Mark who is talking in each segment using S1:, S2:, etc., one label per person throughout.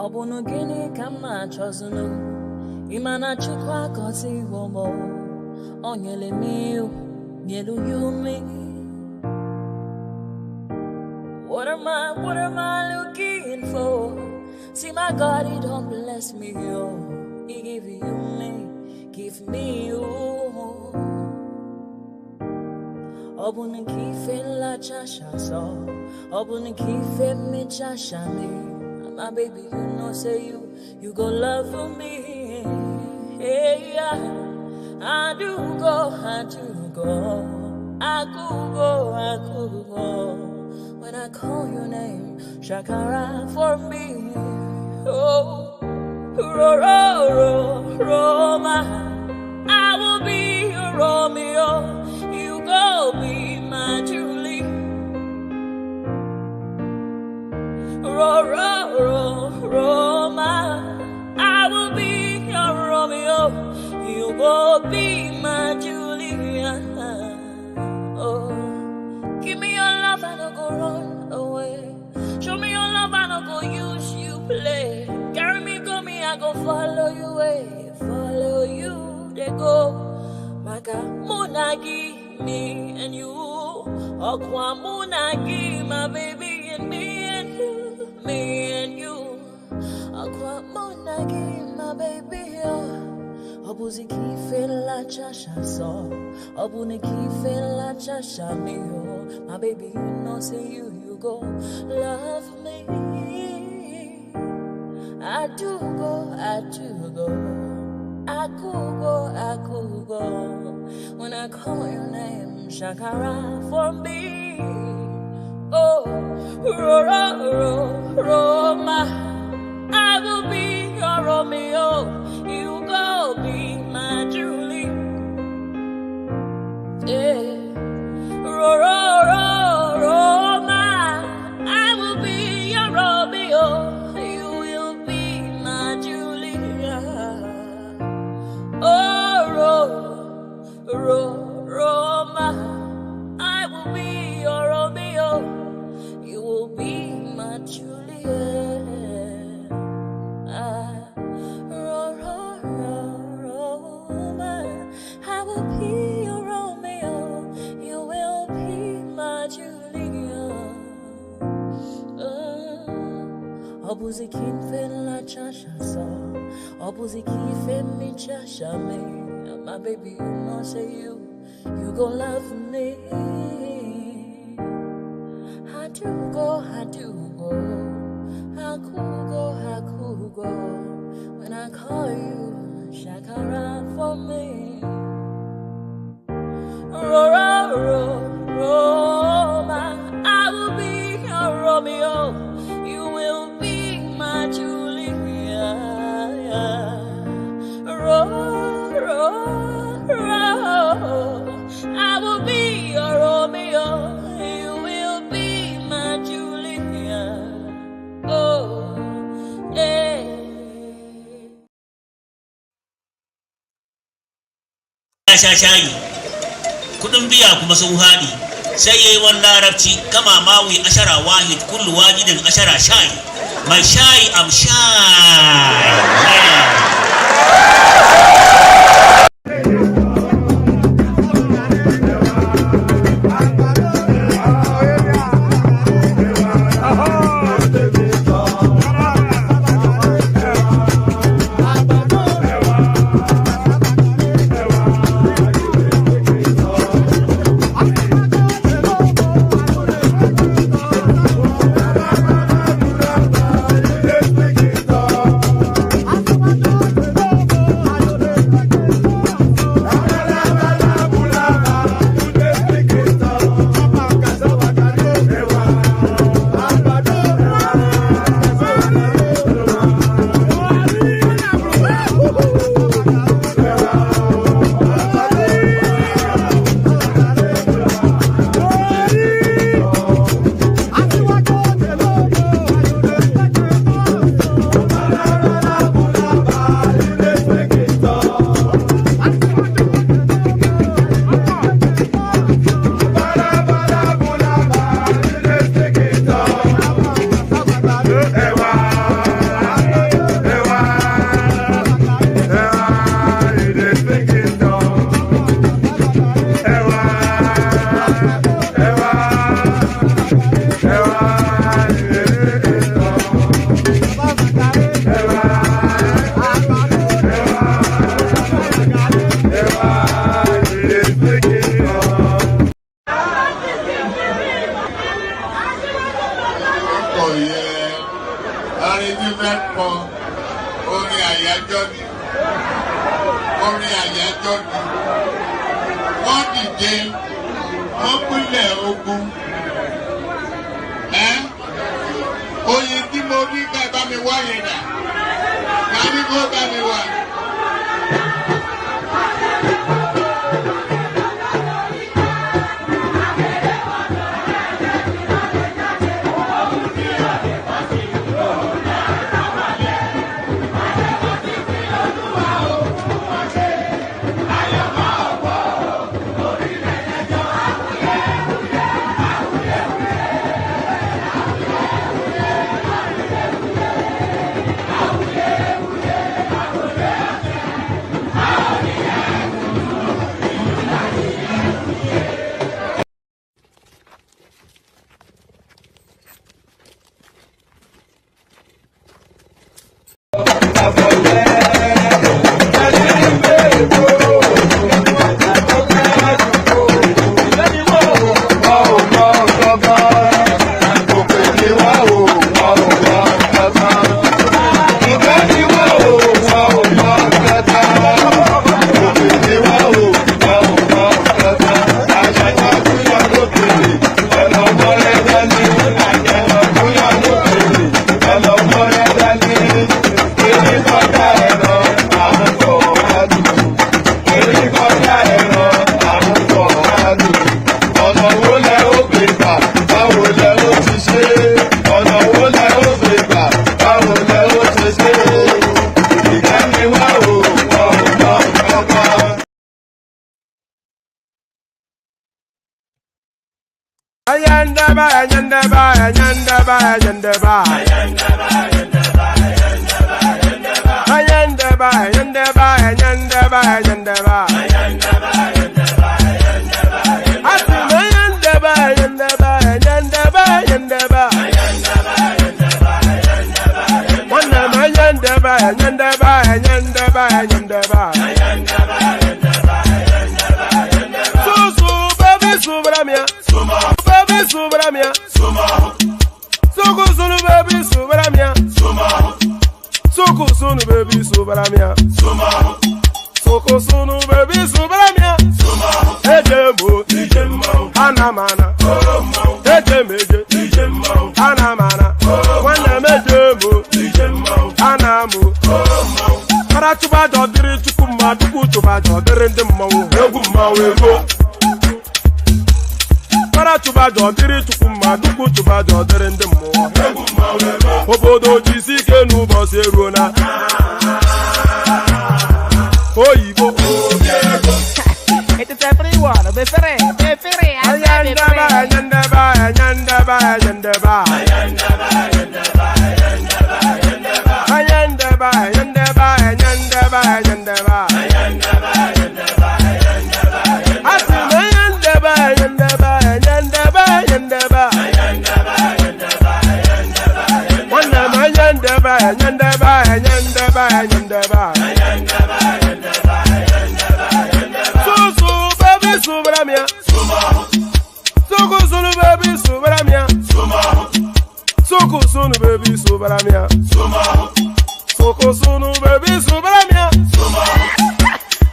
S1: Obono gini kama chozunu Imana chukwa kosi womo Onyele miu Mielu yumi What am I looking for? See my God, he don't bless me, yo. He give you me, give me you. Obun kife la chasha so Obun kife me chasha me. My baby, you know, say you go love for me. Hey, yeah. I do go. I could go. When I call your name, Shakara for me. Oh, Roma. I will be your Romeo. You go be my Julie. Roma, I will be your Romeo. You will be my Julia. Oh, give me your love and I'll go run away. Show me your love and I'll go use you play. Carry me, go me, I go follow you way. Follow you, they go. Maka munagi, me and you. Okwa munagi, my baby and me and you. Me and you, Aqua Monagi, my baby. Obuzi kife la chasha so, Obuni kife la chasha me. My baby, you know, say you go love me. I do go. I could go. When I call your name, Shakara for me. Oh, Roma, I will be your Romeo. You go be my Julie. Yeah, Roma, I will be your Romeo. You will be my Julia. Oh, Roma, I will be your Romeo. You will be my Juliet. Roma, I will be your Romeo. You will be my Juliet. Obuzi kife la chasha so, Obuzi kife mi chasha me. My baby, you know, say you go love me. I do go. I could go. When I call you, Shakara for me. Roma, I will be your Romeo. You will be my Julia. I will be your Romeo. You will be my Julia. Oh, yeah.
S2: Shayi kudin biya kuma sun haɗi sai yayi wannan larabci kama mawi ashara wahid kullu wahidin ashara shayi mai shayi am shayi.
S3: arrangement for orin àyájọ́ ni. Orin àyájọ́ ni. Wọ́n dìde, wọ́n pínlẹ̀ ogun. Oyin tí mo rí ká bá mi wá yẹn dà. Ká ní kó bá mi wá.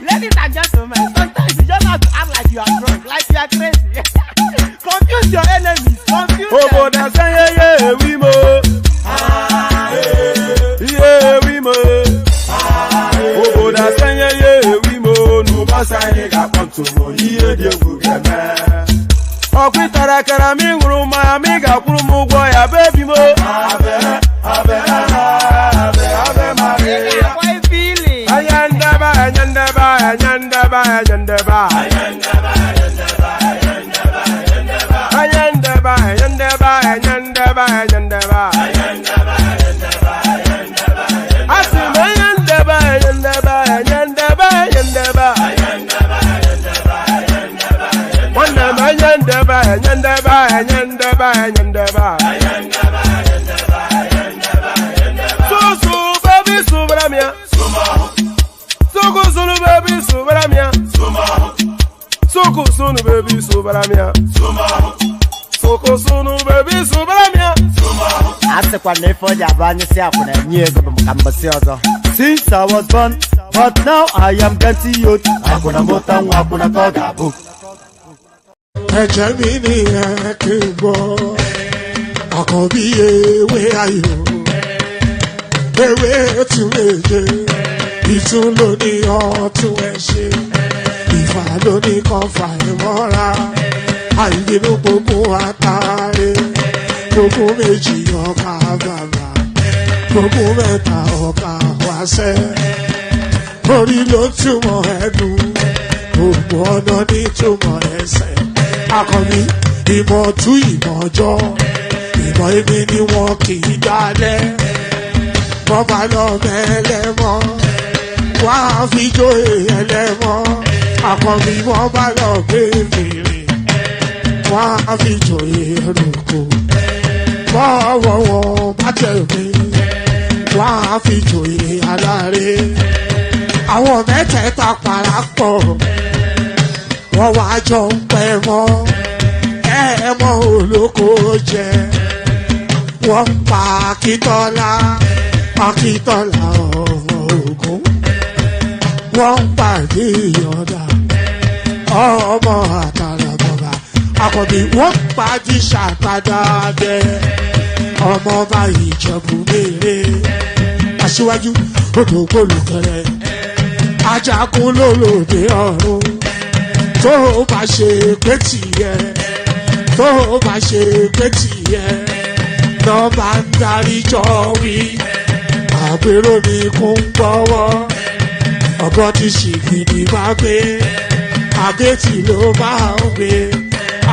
S4: Ladies and gentlemen, sometimes you just have to act like you are drunk, like you are crazy. Confuse your enemies, confuse them. Soko sunu baby, so asekwa na ife oji abụ anyị si akwụ na-enye ego bụ maka mbọsị ọzọ. Since I was born, but now I am getting old. Akwụna mụta nwa akwụna ka ọ ga-abụ.
S5: Ẹ̀jẹ̀ mi ni ẹ kí n gbọ́, àkọ́bí ewé ayò, ewé tún èdè, ìtún ló ní ọ̀tún ẹ̀ ṣe, ìfà ló ní kan fà ẹ̀ mọ́ra, àìbínú gbogbo àtàrẹ, gbogbo méjì ọkà bàbà, gbogbo mẹ́ta ọkà wáṣẹ́, orí ló túmọ̀ ẹnu, gbogbo ọ̀nà ní túmọ̀ ẹsẹ̀. Akọni ìmọ̀ tú ìmọ̀ ọjọ́, ìmọ̀ èmi ni wọn kì í dálẹ̀. Wọ́n bá lọ mẹ́lẹ́mọ́, wọ́n á fi jóye ẹlẹ́mọ́. Akọni wọ́n bá lọ gbé fèrè, wọ́n á fi jóye ẹrùkù. Bọ́wọ́ wọn bá tẹ̀lé, wọ́n á fi jóye aláre. Àwọn mẹ́tẹ̀ẹ̀ta parapọ̀. Wọ́n wá jọ ń pẹ́ mọ́, ẹ̀ẹ́mọ́ olóko jẹ. Wọ́n ń pa Akíntọ́lá ọmọ Ògún. Wọ́n ń pàdé Ìyọ̀dà ọmọ Àtàlàbọ̀bà. Àkọ́bí wọ́n ń pàdé Ṣàtàdàdẹ ọmọ ọba Ìjẹ̀bú Mèrè. Aṣíwájú odò gbólùkẹrẹ, Ajagun lólòdì ọ̀run. Tó o bá ṣe pé tìyẹ, tó o bá ṣe pé tìyẹ, lọ́ bá ń darí jọ wí. Àgbèrò mi kún gbọ́wọ́, ọ̀bọ ti ṣìgìdì bá gbé, àgétì ló máa ń gbé,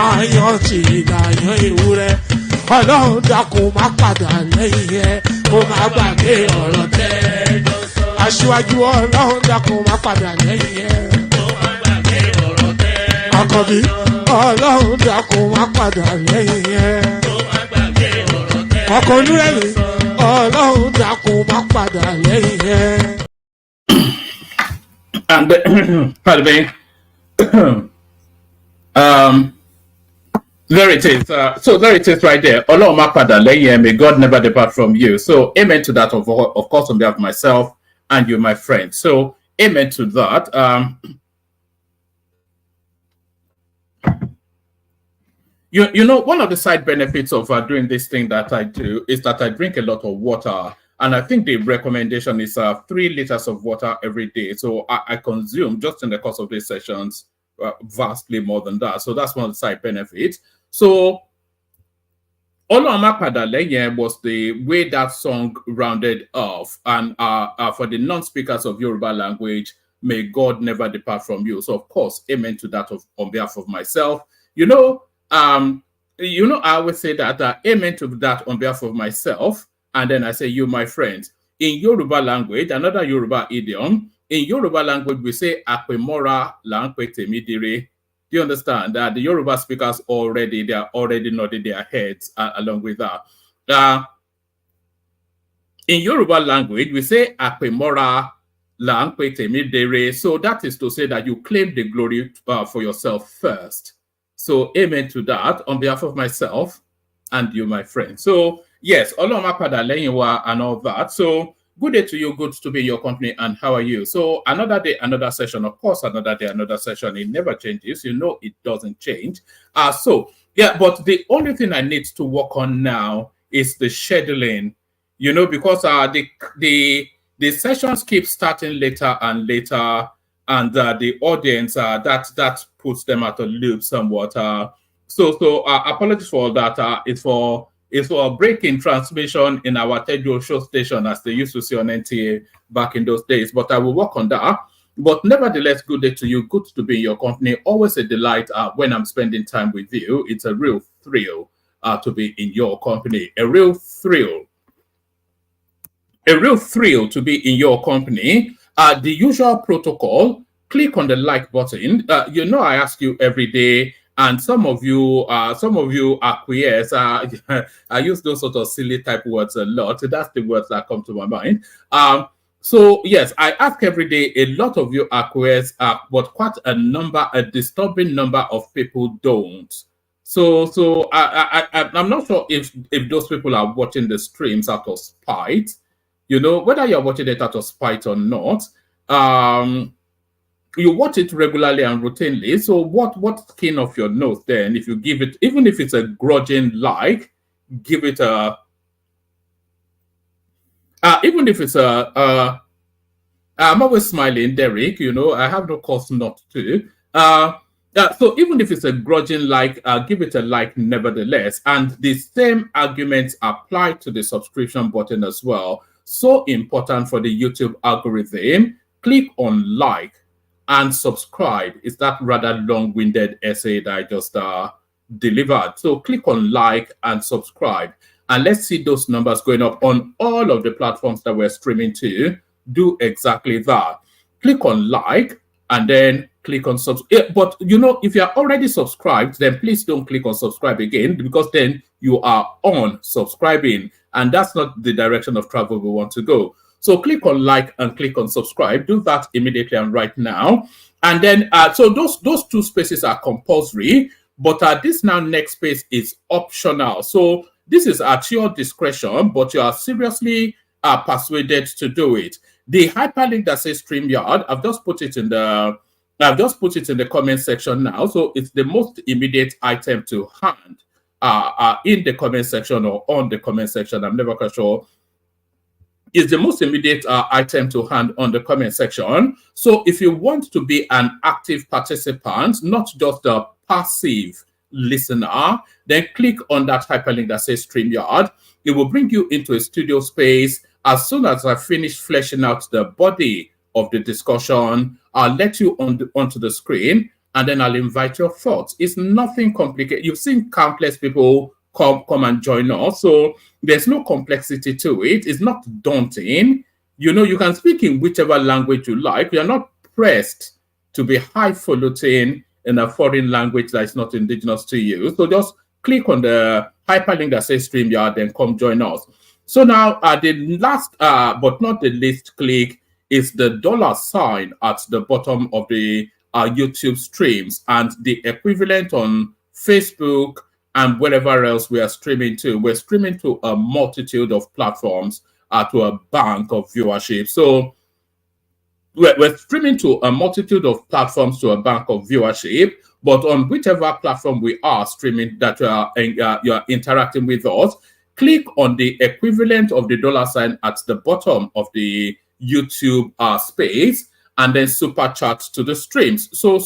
S5: àyàn ti ìlàyàn ewúrẹ́. Ọlọ́run dákun má padà lẹ́yìn ẹ, kó má gbàgbé ọ̀rọ̀ tẹ́. Aṣíwájú Ọlọ́run dákun má padà lẹ́yìn ẹ. Àkọ́bí Ọlọ́run dákun wá padà lẹ́yìn ẹ̀. Ọkọ̀ olúrẹ̀mí Ọlọ́run dákun wá padà lẹ́yìn ẹ̀.
S6: And pardon me. There it is. So there it is right there. Ọlọ́run má padà lẹ́yìn ẹ̀. May God never depart from you. So amen to that, of course, on behalf of myself and you, my friend. So amen to that. You know, one of the side benefits of doing this thing that I do is that I drink a lot of water. And I think the recommendation is 3 liters of water every day. So I consume, just in the course of these sessions, vastly more than that. So that's one of the side benefits. So Olorun Padà Lẹ́yìn was the way that song rounded off. And for the non-speakers of Yoruba language, may God never depart from you. So, of course, amen to that on behalf of myself. You know, I always say that amen to that on behalf of myself, and then I say you, my friends. In Yoruba language, another Yoruba idiom, in Yoruba language, we say Apemora Lankwe Temidire. Do you understand that the Yoruba speakers they are already nodding their heads along with that? In Yoruba language, we say Apemora Lankwe Temidire. So that is to say that you claim the glory for yourself first. So amen to that on behalf of myself and you, my friend. So yes, Ọlọ́run Padà Lẹ́yìn wa and all that. So good day to you, good to be in your company, and how are you? So another day, another session. Of course, another day, another session. It never changes. You know it doesn't change. So yeah, but the only thing I need to work on now is the scheduling. You know, because the sessions keep starting later and later. And the audience that puts them at a loop somewhat. So apologies for all that. It's for a break in transmission in our Tejo show station, as they used to see on NTA back in those days. But I will work on that. But nevertheless, good day to you. Good to be in your company. Always a delight when I'm spending time with you. It's a real thrill to be in your company. A real thrill to be in your company. The usual protocol, click on the like button. You know, I ask you every day, and some of you acquiesce. I use those sort of silly type words a lot. That's the words that come to my mind. So yes, I ask every day. A lot of you acquiesce, but quite a disturbing number of people don't. I'm not sure if those people are watching the streams out of spite. You know, whether you're watching it out of spite or not. You watch it regularly and routinely. So what skin of your nose then? If you give it, even if it's a grudging like, give it a. Even if it's a. I'm always smiling, Derek. You know, I have no cause not to. So even if it's a grudging like, give it a like nevertheless. And the same arguments apply to the subscription button as well. So important for the YouTube algorithm. Click on like and subscribe. Is that rather long-winded essay that I just delivered? So click on like and subscribe. And let's see those numbers going up on all of the platforms that we're streaming to. Do exactly that. Click on like and then click on subscribe. But you know, if you're already subscribed, then please don't click on subscribe again, because then you are on subscribing, and that's not the direction of travel we want to go. So click on like and click on subscribe. Do that immediately and right now. And then so those two spaces are compulsory, but this now next space is optional. So this is at your discretion, but you are seriously persuaded to do it. The hyperlink that says StreamYard, I've just put it in the comment section now. So it's the most immediate item to hand in the comment section or on the comment section. I'm never quite sure. Is the most immediate item to hand on the comment section. So if you want to be an active participant, not just a passive listener, then click on that hyperlink that says StreamYard. It will bring you into a studio space. As soon as I finish fleshing out the body of the discussion, I'll let you onto the screen, and then I'll invite your thoughts. It's nothing complicated. You've seen countless people come and join us, so there's no complexity to it. It's not daunting. You know, you can speak in whichever language you like. We are not pressed to be highfalutin in a foreign language that is not indigenous to you. So just click on the hyperlink that says StreamYard, then come join us. So now the last but not the least click is the $ at the bottom of the YouTube streams, and the equivalent on Facebook and wherever else we are streaming to. We're streaming to a multitude of platforms, to a bank of viewership. So we're streaming to a multitude of platforms, to a bank of viewership, but on whichever platform we are streaming that you are interacting with us, click on the equivalent of the $ at the bottom of the YouTube space, and then super chat to the streams. So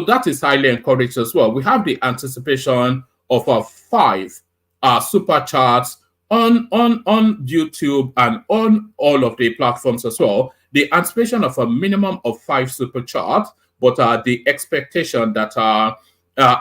S6: that is highly encouraged as well. We have the anticipation of 5 super chats on YouTube and on all of the platforms as well. The anticipation of a minimum of 5 super chats, but the expectation that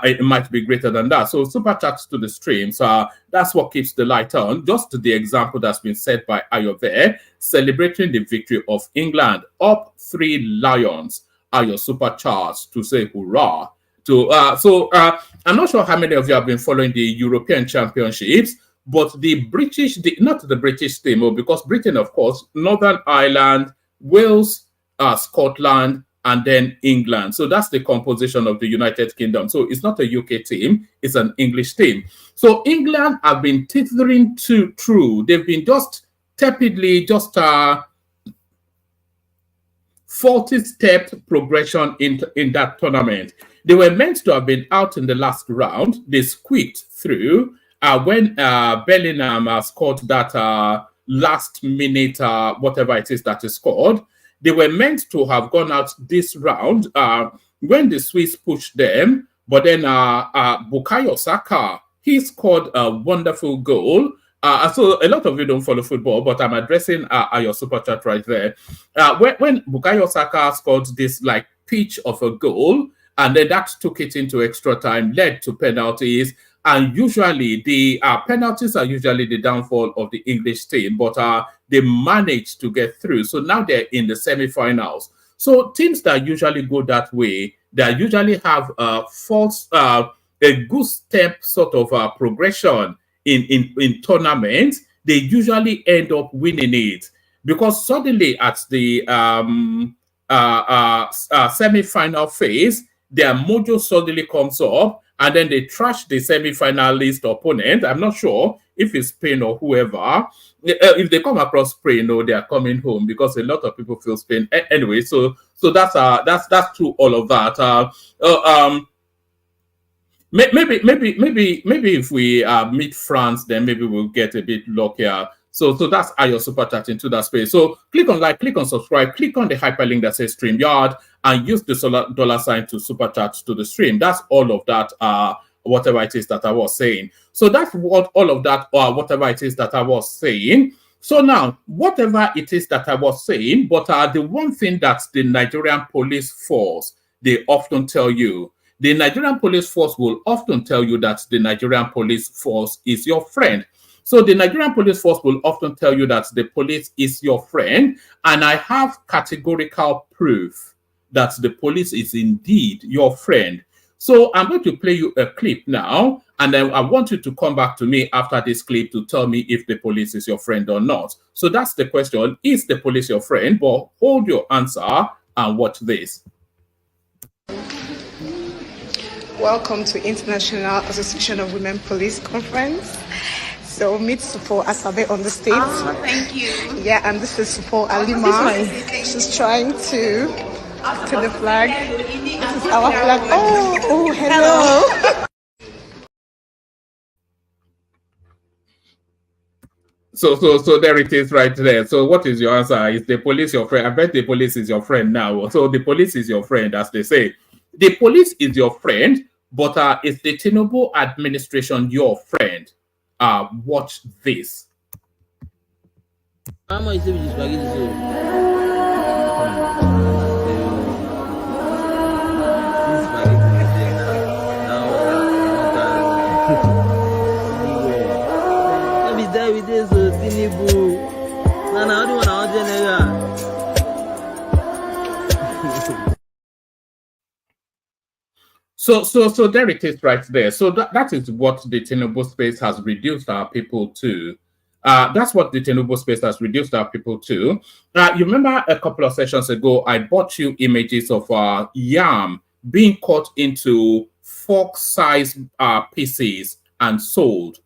S6: it might be greater than that. So super chats to the streams, that's what keeps the light on. Just the example that's been said by Ayo there, celebrating the victory of England, up 3 lions are your super chats to say hurrah. I'm not sure how many of you have been following the European Championships, but not the British team, because Britain, of course, Northern Ireland, Wales, Scotland, and then England. So that's the composition of the United Kingdom. So it's not a UK team, it's an English team. So England have been teetering through. They've been just tepidly, 40-step progression in that tournament. They were meant to have been out in the last round. They squeaked through when Bellingham scored that last minute, whatever it is that is scored. They were meant to have gone out this round when the Swiss pushed them, but then Bukayo Saka, he scored a wonderful goal. So a lot of you don't follow football, but I'm addressing your super chat right there. When Bukayo Saka scored this like pitch of a goal, and then that took it into extra time, led to penalties. And usually the penalties are usually the downfall of the English team, but they managed to get through. So now they're in the semifinals. So teams that usually go that way, they usually have a good step sort of progression in tournaments. They usually end up winning it, because suddenly at the semi-final phase, their mojo suddenly comes up, and then they trash the semi-finalist opponent. I'm not sure if it's Spain or whoever. If they come across Spain, they are coming home, because a lot of people feel Spain anyway. So that's true. All of that. Maybe if we meet France, then maybe we'll get a bit luckier. So that's how you're super chat into that space. So click on like, click on subscribe, click on the hyperlink that says StreamYard, and use the $sign to super chat to the stream. That's all of that. Whatever it is that I was saying. So that's what all of that, whatever it is that I was saying. So now, whatever it is that I was saying, but the one thing that the Nigerian police force, they often tell you, the Nigerian police force will often tell you that the Nigerian police force is your friend. So the Nigerian police force will often tell you that the police is your friend. And I have categorical proof that the police is indeed your friend. So I'm going to play you a clip now, and then I want you to come back to me after this clip to tell me if the police is your friend or not. So that's the question. Is the police your friend? But hold your answer and watch this.
S7: Welcome to International Association of Women Police Conference. So meet Supo Asabe on the stage.
S8: Oh, thank you.
S7: Yeah, and this is Supo Alima. She's trying to the flag. This is our flag. Oh, hello.
S6: So there it is right there. So what is your answer? Is the police your friend? I bet the police is your friend now. So the police is your friend, as they say. The police is your friend, but is the Tinubu administration your friend? Watch this. So there it is right there. So that is what the Tinubu space has reduced our people to. That's what the Tinubu space has reduced our people to. You remember a couple of sessions ago, I brought you images of yam being cut into fork-sized pieces and sold.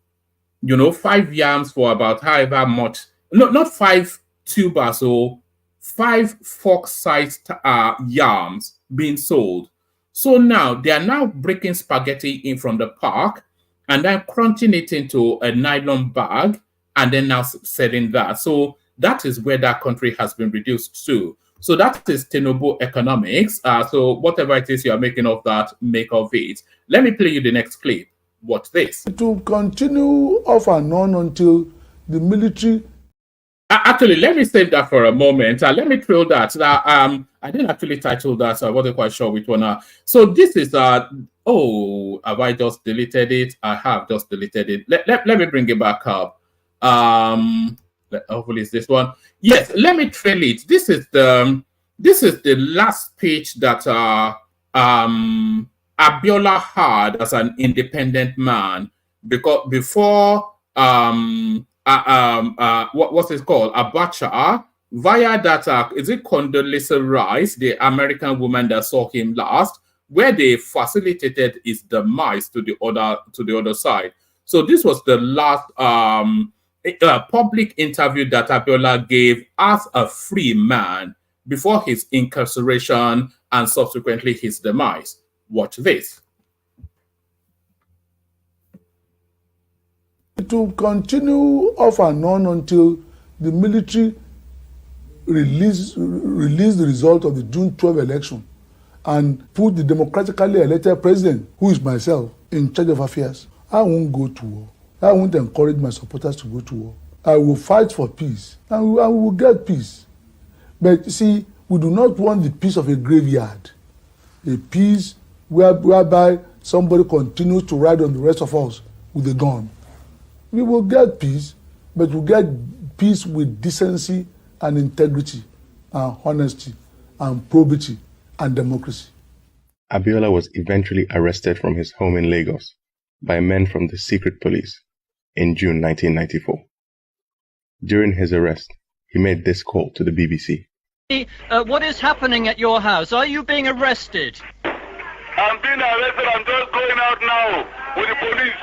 S6: 5 yams for about however much. No, not 5 tubers, or 5 fork-sized yams being sold. So now they are now breaking spaghetti in from the park and then crunching it into a nylon bag and then now selling that. So that is where that country has been reduced to. So that is Tinubu economics. So whatever it is you are making of that, make of it. Let me play you the next clip. Watch this.
S9: It will continue off and on until the military.
S6: Actually, let me save that for a moment. Let me throw that. I didn't actually title that, so I wasn't quite sure which one. So this is oh, have I just deleted it? I have just deleted it. Let me bring it back up. Hopefully it's this one. Yes, let me trail it. This is the last speech that Abiola had as an independent man, because before what's it called? Abacha, via that, is it Condoleezza Rice, the American woman that saw him last, where they facilitated his demise to the other side. So this was the last public interview that Abiola gave as a free man before his incarceration and subsequently his demise. Watch this.
S9: It will continue off and on until the military release the result of the June 12 election and put the democratically elected president, who is myself, in charge of affairs. I won't go to war. I won't encourage my supporters to go to war. I will fight for peace, and we will get peace. But you see, we do not want the peace of a graveyard, a peace whereby somebody continues to ride on the rest of us with a gun. We will get peace, but we'll get peace with decency and integrity and honesty and probity and democracy.
S10: Abiola was eventually arrested from his home in Lagos by men from the secret police in June 1994. During his arrest, he made this call to the BBC.
S11: What is happening at your house? Are you being arrested?
S8: I'm being arrested. I'm just going out now with the police.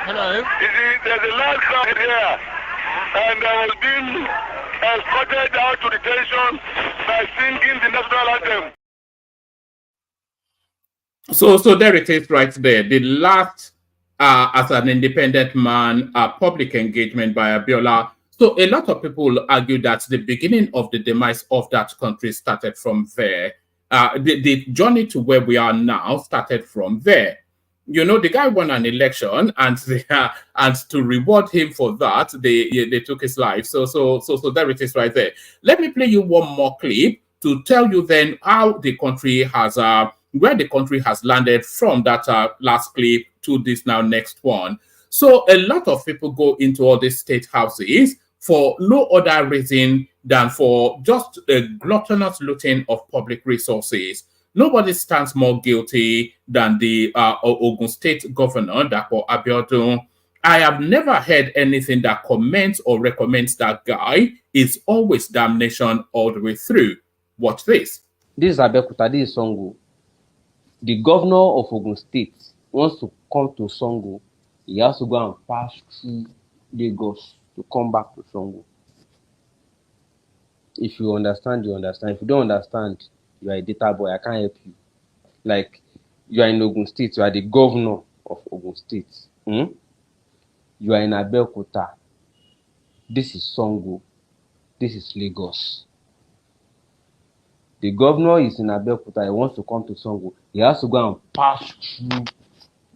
S11: Hello.
S8: You see, there's a large crowd here, and I was being escorted out to detention by singing the national anthem.
S6: So there it is right there. The last, as an independent man, public engagement by Abiola. So a lot of people argue that the beginning of the demise of that country started from there. The journey to where we are now started from there. You know, the guy won an election, and and to reward him for that, they took his life. So there it is right there. Let me play you one more clip to tell you then how the country has where the country has landed from that last clip to this now next one. So a lot of people go into all these state houses for no other reason than for just a gluttonous looting of public resources. Nobody stands more guilty than the Ogun State Governor, Dapo Abiodun. I have never heard anything that comments or recommends that guy. It's always damnation all the way through. Watch this.
S11: This is Abeokuta, this is Songo. The governor of Ogun State wants to come to Songo. He has to go and pass through Lagos to come back to Songo. If you understand, you understand. If you don't understand, you are a data boy. I can't help you. Like, you are in Ogun State. You are the governor of Ogun State. You are in Abeokuta. This is Songo. This is Lagos. The governor is in Abeokuta. He wants to come to Songo. He has to go and pass through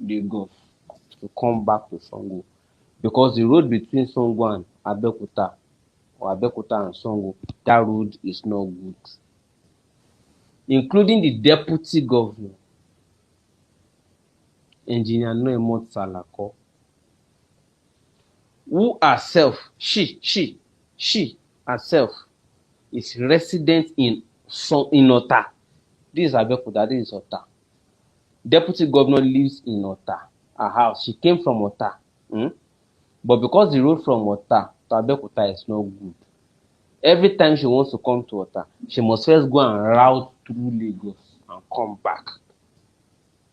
S11: Lagos to come back to Songo. Because the road between Songo and Abeokuta, or Abeokuta and Songo, that road is not good. Including the deputy governor, Engineer Noemot Salako, who herself, she herself is resident in Ota. This is Abeokuta, this is Ota. Deputy governor lives in Ota, her house. She came from Ota. But because the road from Ota to Abeokuta is not good, every time she wants to come to Ota, she must first go and route through Lagos and come back.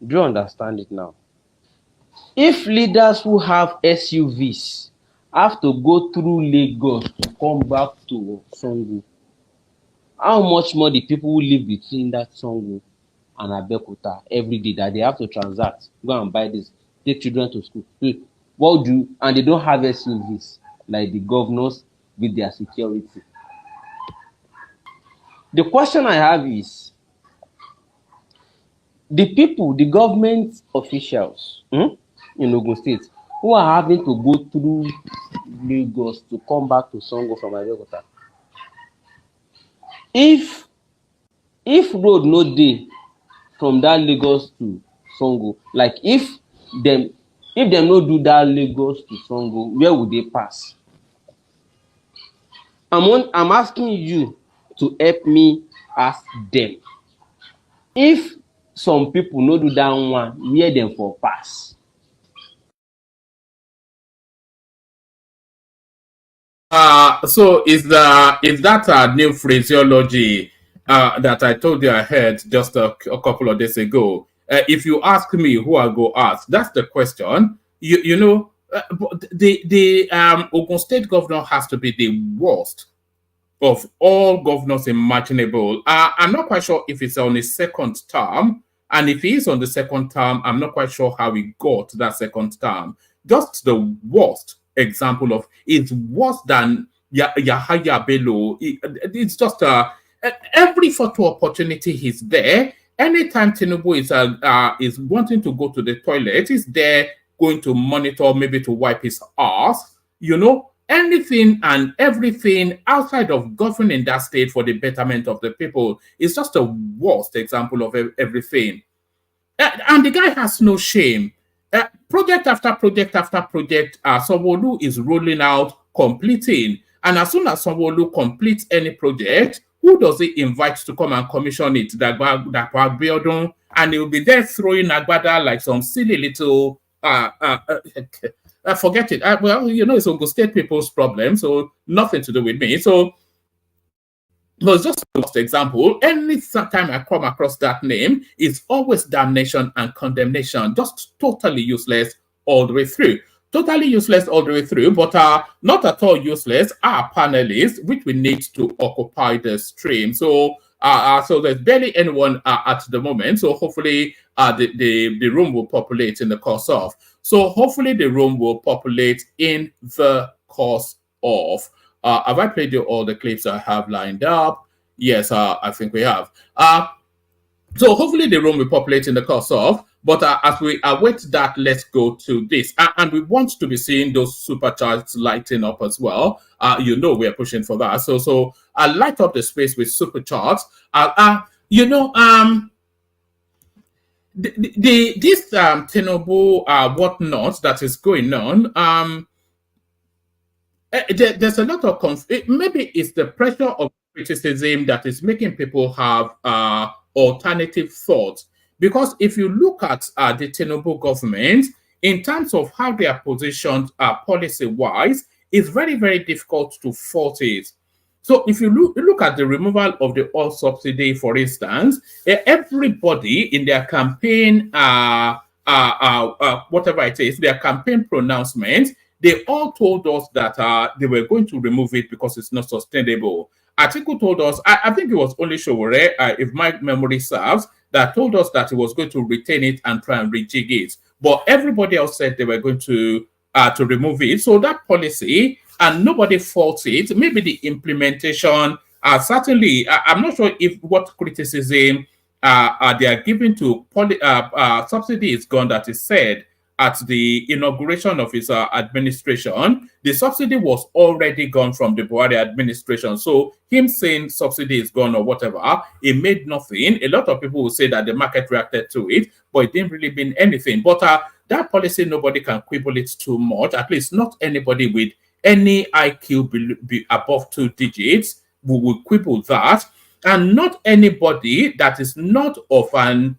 S11: Do you understand it now? If leaders who have SUVs have to go through Lagos to come back to Songo, how much more the people who live between that Songo and Abeokuta every day that they have to transact, go and buy this, take children to school. What do you, and they don't have SUVs like the governors with their security. The question I have is, the people, the government officials in Ogun State who are having to go through Lagos to come back to Songo from Abeokuta, if road no dey from that Lagos to Songo, like if them no do that Lagos to Songo, where would they pass? I'm asking you to help me ask them. If some people no do that one, where them for pass?
S6: So is that a new phraseology that I told you I heard just a couple of days ago? If you ask me, who I go ask? That's the question. You know, the Ogun State governor has to be the worst of all governors imaginable. I'm not quite sure if it's on his second term, and if he is on the second term, I'm not quite sure how he got that second term. Just the worst example of it's worse than Yahaya Bello. It's just every photo opportunity he's there. Anytime Tinubu is wanting to go to the toilet, he's there going to monitor, maybe to wipe his ass. You know, anything and everything outside of governing that state for the betterment of the people is just a worst example of everything. And the guy has no shame. Project after project after project, Sanwo-Olu is rolling out, completing. And as soon as Sanwo-Olu completes any project, who does he invite to come and commission it? That and he'll be there throwing Agbada like some silly little forget it. Well, you know, it's Ogun State people's problem, so nothing to do with me. So, but just an example, any time I come across that name, it's always damnation and condemnation, just totally useless all the way through. Totally useless all the way through, but not at all useless are panelists, which we need to occupy the stream. So, so there's barely anyone at the moment. So hopefully, the room will populate in the course of. So hopefully, the room will populate in the course of. Have I played you all the clips I have lined up? Yes, I think we have. So hopefully the room will populate in the course of. But as we await that, let's go to this. And we want to be seeing those super chats lighting up as well. You know we're pushing for that. So light up the space with super chats. You know, this Tinubu whatnot that is going on. There's a lot of maybe it's the pressure of criticism that is making people have alternative thoughts. Because if you look at the Tinubu government, in terms of how they are positioned policy-wise, it's very, very difficult to fault it. So if you look at the removal of the oil subsidy, for instance, everybody in their campaign, whatever it is, their campaign pronouncements, they all told us that they were going to remove it because it's not sustainable. Atiku told us, I think it was only Showore, if my memory serves, that told us that he was going to retain it and try and rejig it. But everybody else said they were going to remove it. So that policy, and nobody faults it. Maybe the implementation, certainly, I'm not sure if what criticism they are giving to subsidy is gone that is said at the inauguration of his administration. The subsidy was already gone from the Buhari administration. So him saying subsidy is gone or whatever, it made nothing. A lot of people will say that the market reacted to it, but it didn't really mean anything. But that policy, nobody can quibble it too much, at least not anybody with any IQ be above 2 digits will quibble that. And not anybody that is not of an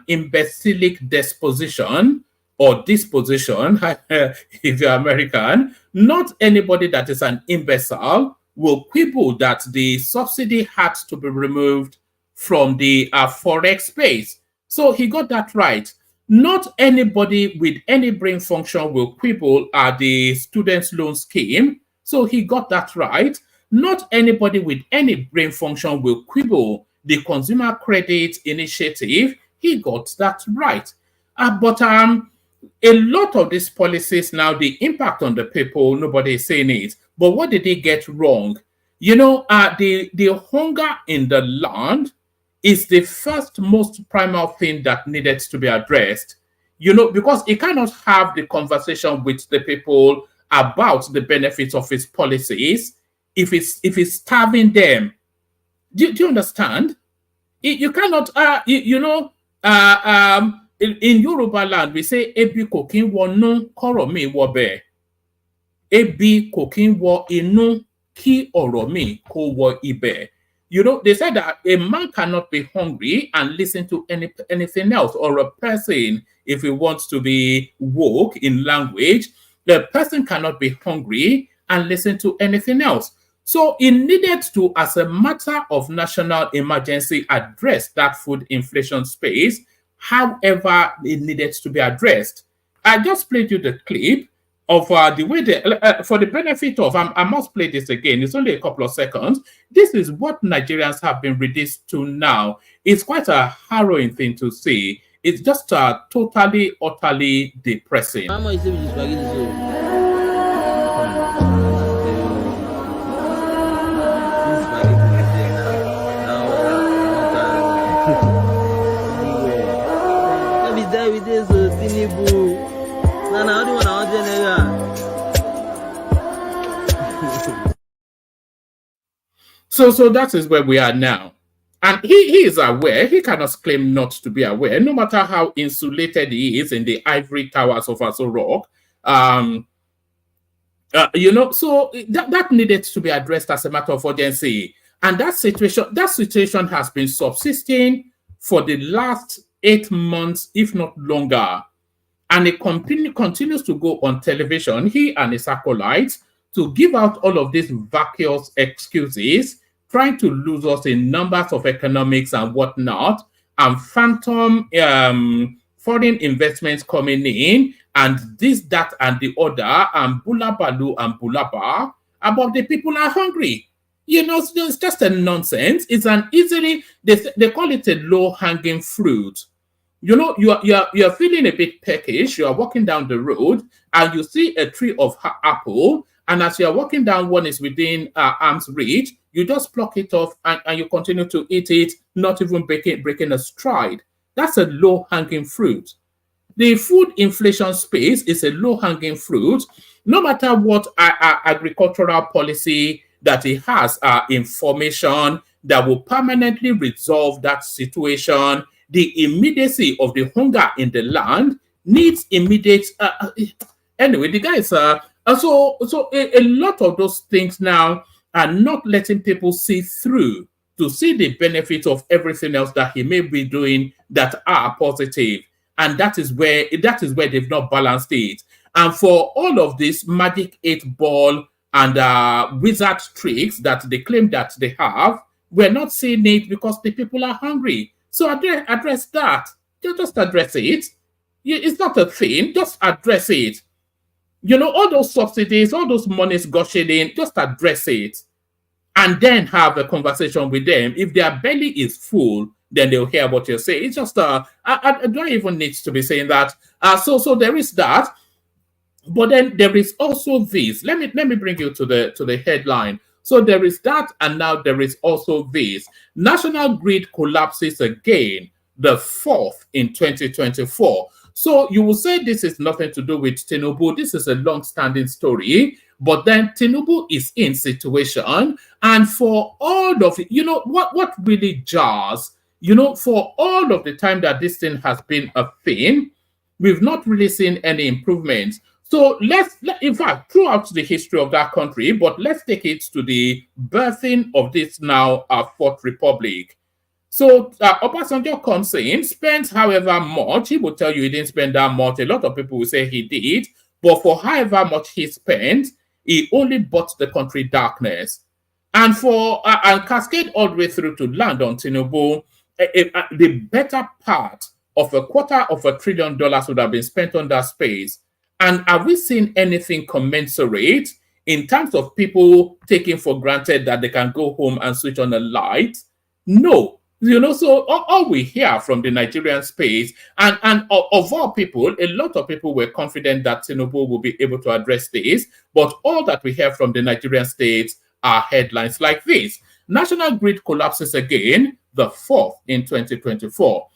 S6: imbecilic disposition or disposition, if you're American, not anybody that is an imbecile will quibble that the subsidy had to be removed from the forex space. So he got that right. Not anybody with any brain function will quibble at the students' loan scheme. So he got that right. Not anybody with any brain function will quibble the consumer credit initiative. He got that right. But a lot of these policies now, the impact on the people, nobody is saying it. But what did they get wrong? You know, the hunger in the land is the first most primal thing that needed to be addressed. You know, because it cannot have the conversation with the people about the benefits of its policies if it's starving them. Do you understand? You cannot, in Yoruba land, we say, Ebi kokin wo nu koro mi wo be. Ebi kokin wo inu ki oro mi ko wo ibe. You know, they said that a man cannot be hungry and listen to anything else, or a person, if he wants to be woke in language, the person cannot be hungry and listen to anything else. So it needed to, as a matter of national emergency, address that food inflation space. However, it needed to be addressed. I just played you the clip of the way for the benefit of, I must play this again. It's only a couple of seconds. This is what Nigerians have been reduced to now. It's quite a harrowing thing to see. It's just totally, utterly depressing.
S12: How much is it? With this Tinubu, how do you want
S6: to So that is where we are now. And he is aware. He cannot claim not to be aware, no matter how insulated he is in the ivory towers of Aso Rock. So that needed to be addressed as a matter of urgency. And that situation has been subsisting for the last 8 months, if not longer. And it continues to go on television, he and his acolytes, to give out all of these vacuous excuses, trying to lose us in numbers of economics and whatnot, and phantom foreign investments coming in, and this, that, and the other, and bulabalu and bulaba, about the people are hungry. It's just a nonsense. It's an easily, they call it a low-hanging fruit. You're feeling a bit peckish. You are walking down the road and you see a tree of apple, and as you're walking down, one is within arm's reach. You just pluck it off and you continue to eat it, not even breaking a stride. That's a low-hanging fruit. The food inflation space is a low-hanging fruit. No matter what agricultural policy that it has, information that will permanently resolve that situation. The immediacy of the hunger in the land needs immediate. Anyway, the guys so a lot of those things now are not letting people see through to see the benefits of everything else that he may be doing that are positive. And that is where they've not balanced it. And for all of this magic 8-ball and wizard tricks that they claim that they have, we're not seeing it because the people are hungry. So address that. Just address it. It's not a thing. Just address it. All those subsidies, all those monies gushing in, just address it. And then have a conversation with them. If their belly is full, then they'll hear what you're saying. It's just, I don't even need to be saying that. So there is that. But then there is also this. Let me bring you to the headline. So there is that, and now there is also this. National grid collapses again, the fourth in 2024. So you will say this is nothing to do with Tinubu. This is a long-standing story. But then Tinubu is in situation. And for all of it, what really jars, for all of the time that this thing has been a thing, we've not really seen any improvements. So in fact, throughout the history of that country, but let's take it to the birthing of this now Fourth Republic. So Obasanjo comes in, spends however much. He will tell you he didn't spend that much. A lot of people will say he did. But for however much he spent, he only bought the country darkness. And and cascade all the way through to land on Tinubu, the better part of $250 billion would have been spent on that space. And have we seen anything commensurate in terms of people taking for granted that they can go home and switch on a light? No. So all we hear from the Nigerian space, and of all people, a lot of people were confident that Tinubu will be able to address this, but all that we hear from the Nigerian states are headlines like this. National grid collapses again, the fourth in 2024.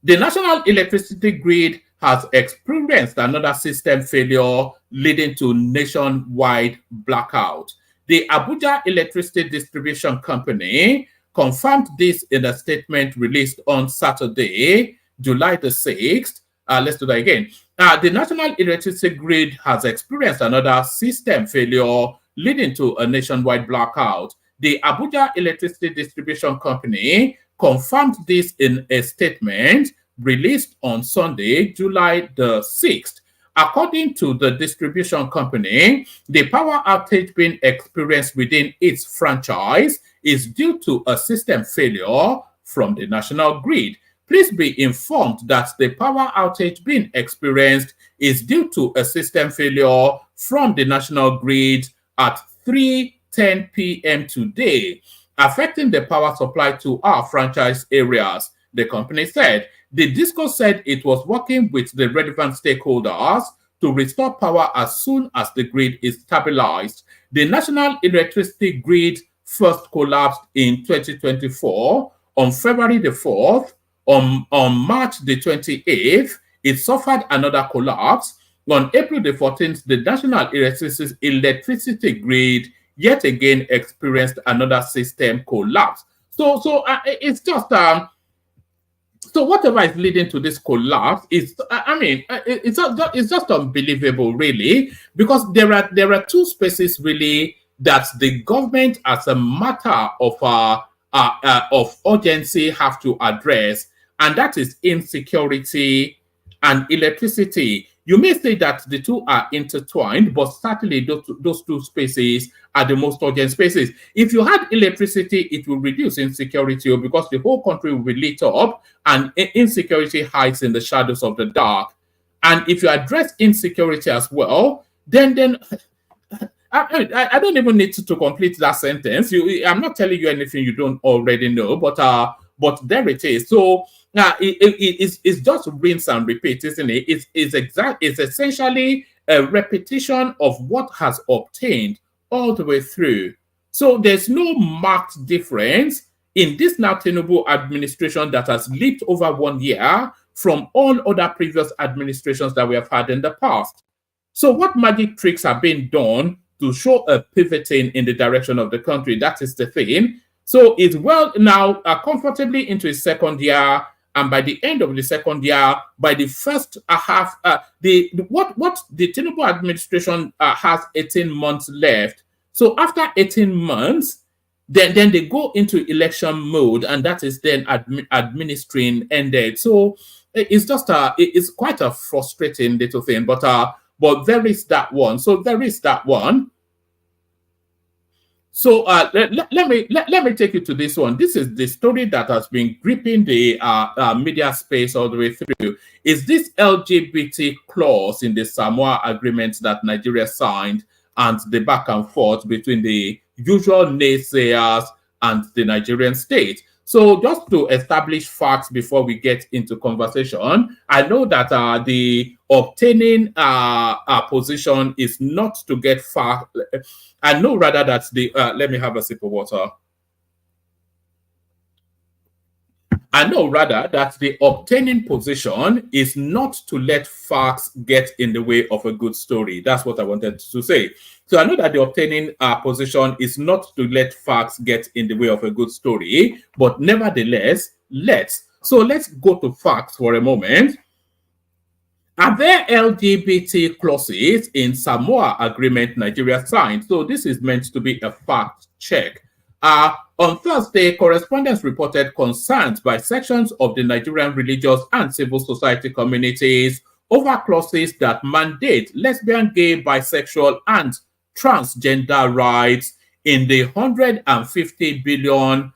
S6: The national electricity grid has experienced another system failure leading to nationwide blackout. The Abuja Electricity Distribution Company confirmed this in a statement released on Saturday, July the 6th. Let's do that again. The national electricity grid has experienced another system failure leading to a nationwide blackout. The Abuja Electricity Distribution Company confirmed this in a statement released on Sunday, July the 6th. According to the distribution company, the power outage being experienced within its franchise is due to a system failure from the national grid. Please be informed that the power outage being experienced is due to a system failure from the national grid at 3:10 p.m. today, affecting the power supply to our franchise areas, the company said. The DISCO said it was working with the relevant stakeholders to restore power as soon as the grid is stabilized. The national electricity grid first collapsed in 2024 on February the 4th. On March the 28th, it suffered another collapse. On April the 14th, the national electricity grid yet again experienced another system collapse. So it's just So whatever is leading to this collapse is, I mean, it's just unbelievable, really, because there are two spaces really that the government, as a matter of urgency, have to address, and that is insecurity and electricity. You may say that the two are intertwined, but certainly those two spaces are the most urgent spaces. If you had electricity, it will reduce insecurity because the whole country will be lit up and insecurity hides in the shadows of the dark. And if you address insecurity as well, then I don't even need to complete that sentence. I'm not telling you anything you don't already know, but there it is. So it's just rinse and repeat, isn't it? It's essentially a repetition of what has obtained all the way through. So there's no marked difference in this now Tinubu administration that has leaped over 1 year from all other previous administrations that we have had in the past. So what magic tricks are being done to show a pivoting in the direction of the country? That is the thing. So it's well now comfortably into its second year, and by the end of the second year, by the first half, what the Tinubu administration has 18 months left. So after 18 months, then they go into election mode, and that is then administering ended. So it's just it's quite a frustrating little thing, but there is that one. So there is that one. So let me take you to this one. This is the story that has been gripping the media space all the way through. Is this LGBT clause in the Samoa agreement that Nigeria signed, and the back and forth between the usual naysayers and the Nigerian state? So just to establish facts before we get into conversation, I know that the obtaining position is not to get far. I know rather that the, let me have a sip of water. I know rather that the obtaining position is not to let facts get in the way of a good story. That's what I wanted to say. So I know that the obtaining position is not to let facts get in the way of a good story, but nevertheless, let's go to facts for a moment. Are there LGBT clauses in Samoa agreement Nigeria signed? So this is meant to be a fact check. On Thursday, correspondents reported concerns by sections of the Nigerian religious and civil society communities over clauses that mandate lesbian, gay, bisexual, and transgender rights in the $150 billion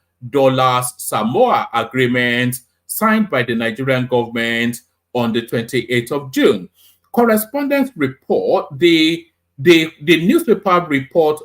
S6: Samoa agreement signed by the Nigerian government on the 28th of June. Correspondents report, the newspaper report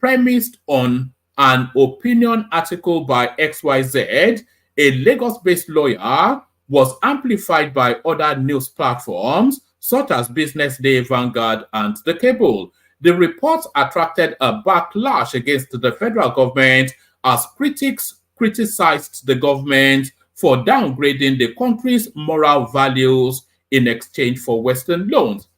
S6: premised on an opinion article by XYZ, a Lagos-based lawyer, was amplified by other news platforms such as Business Day, Vanguard, and The Cable. The reports attracted a backlash against the federal government as critics criticized the government for downgrading the country's moral values in exchange for Western loans.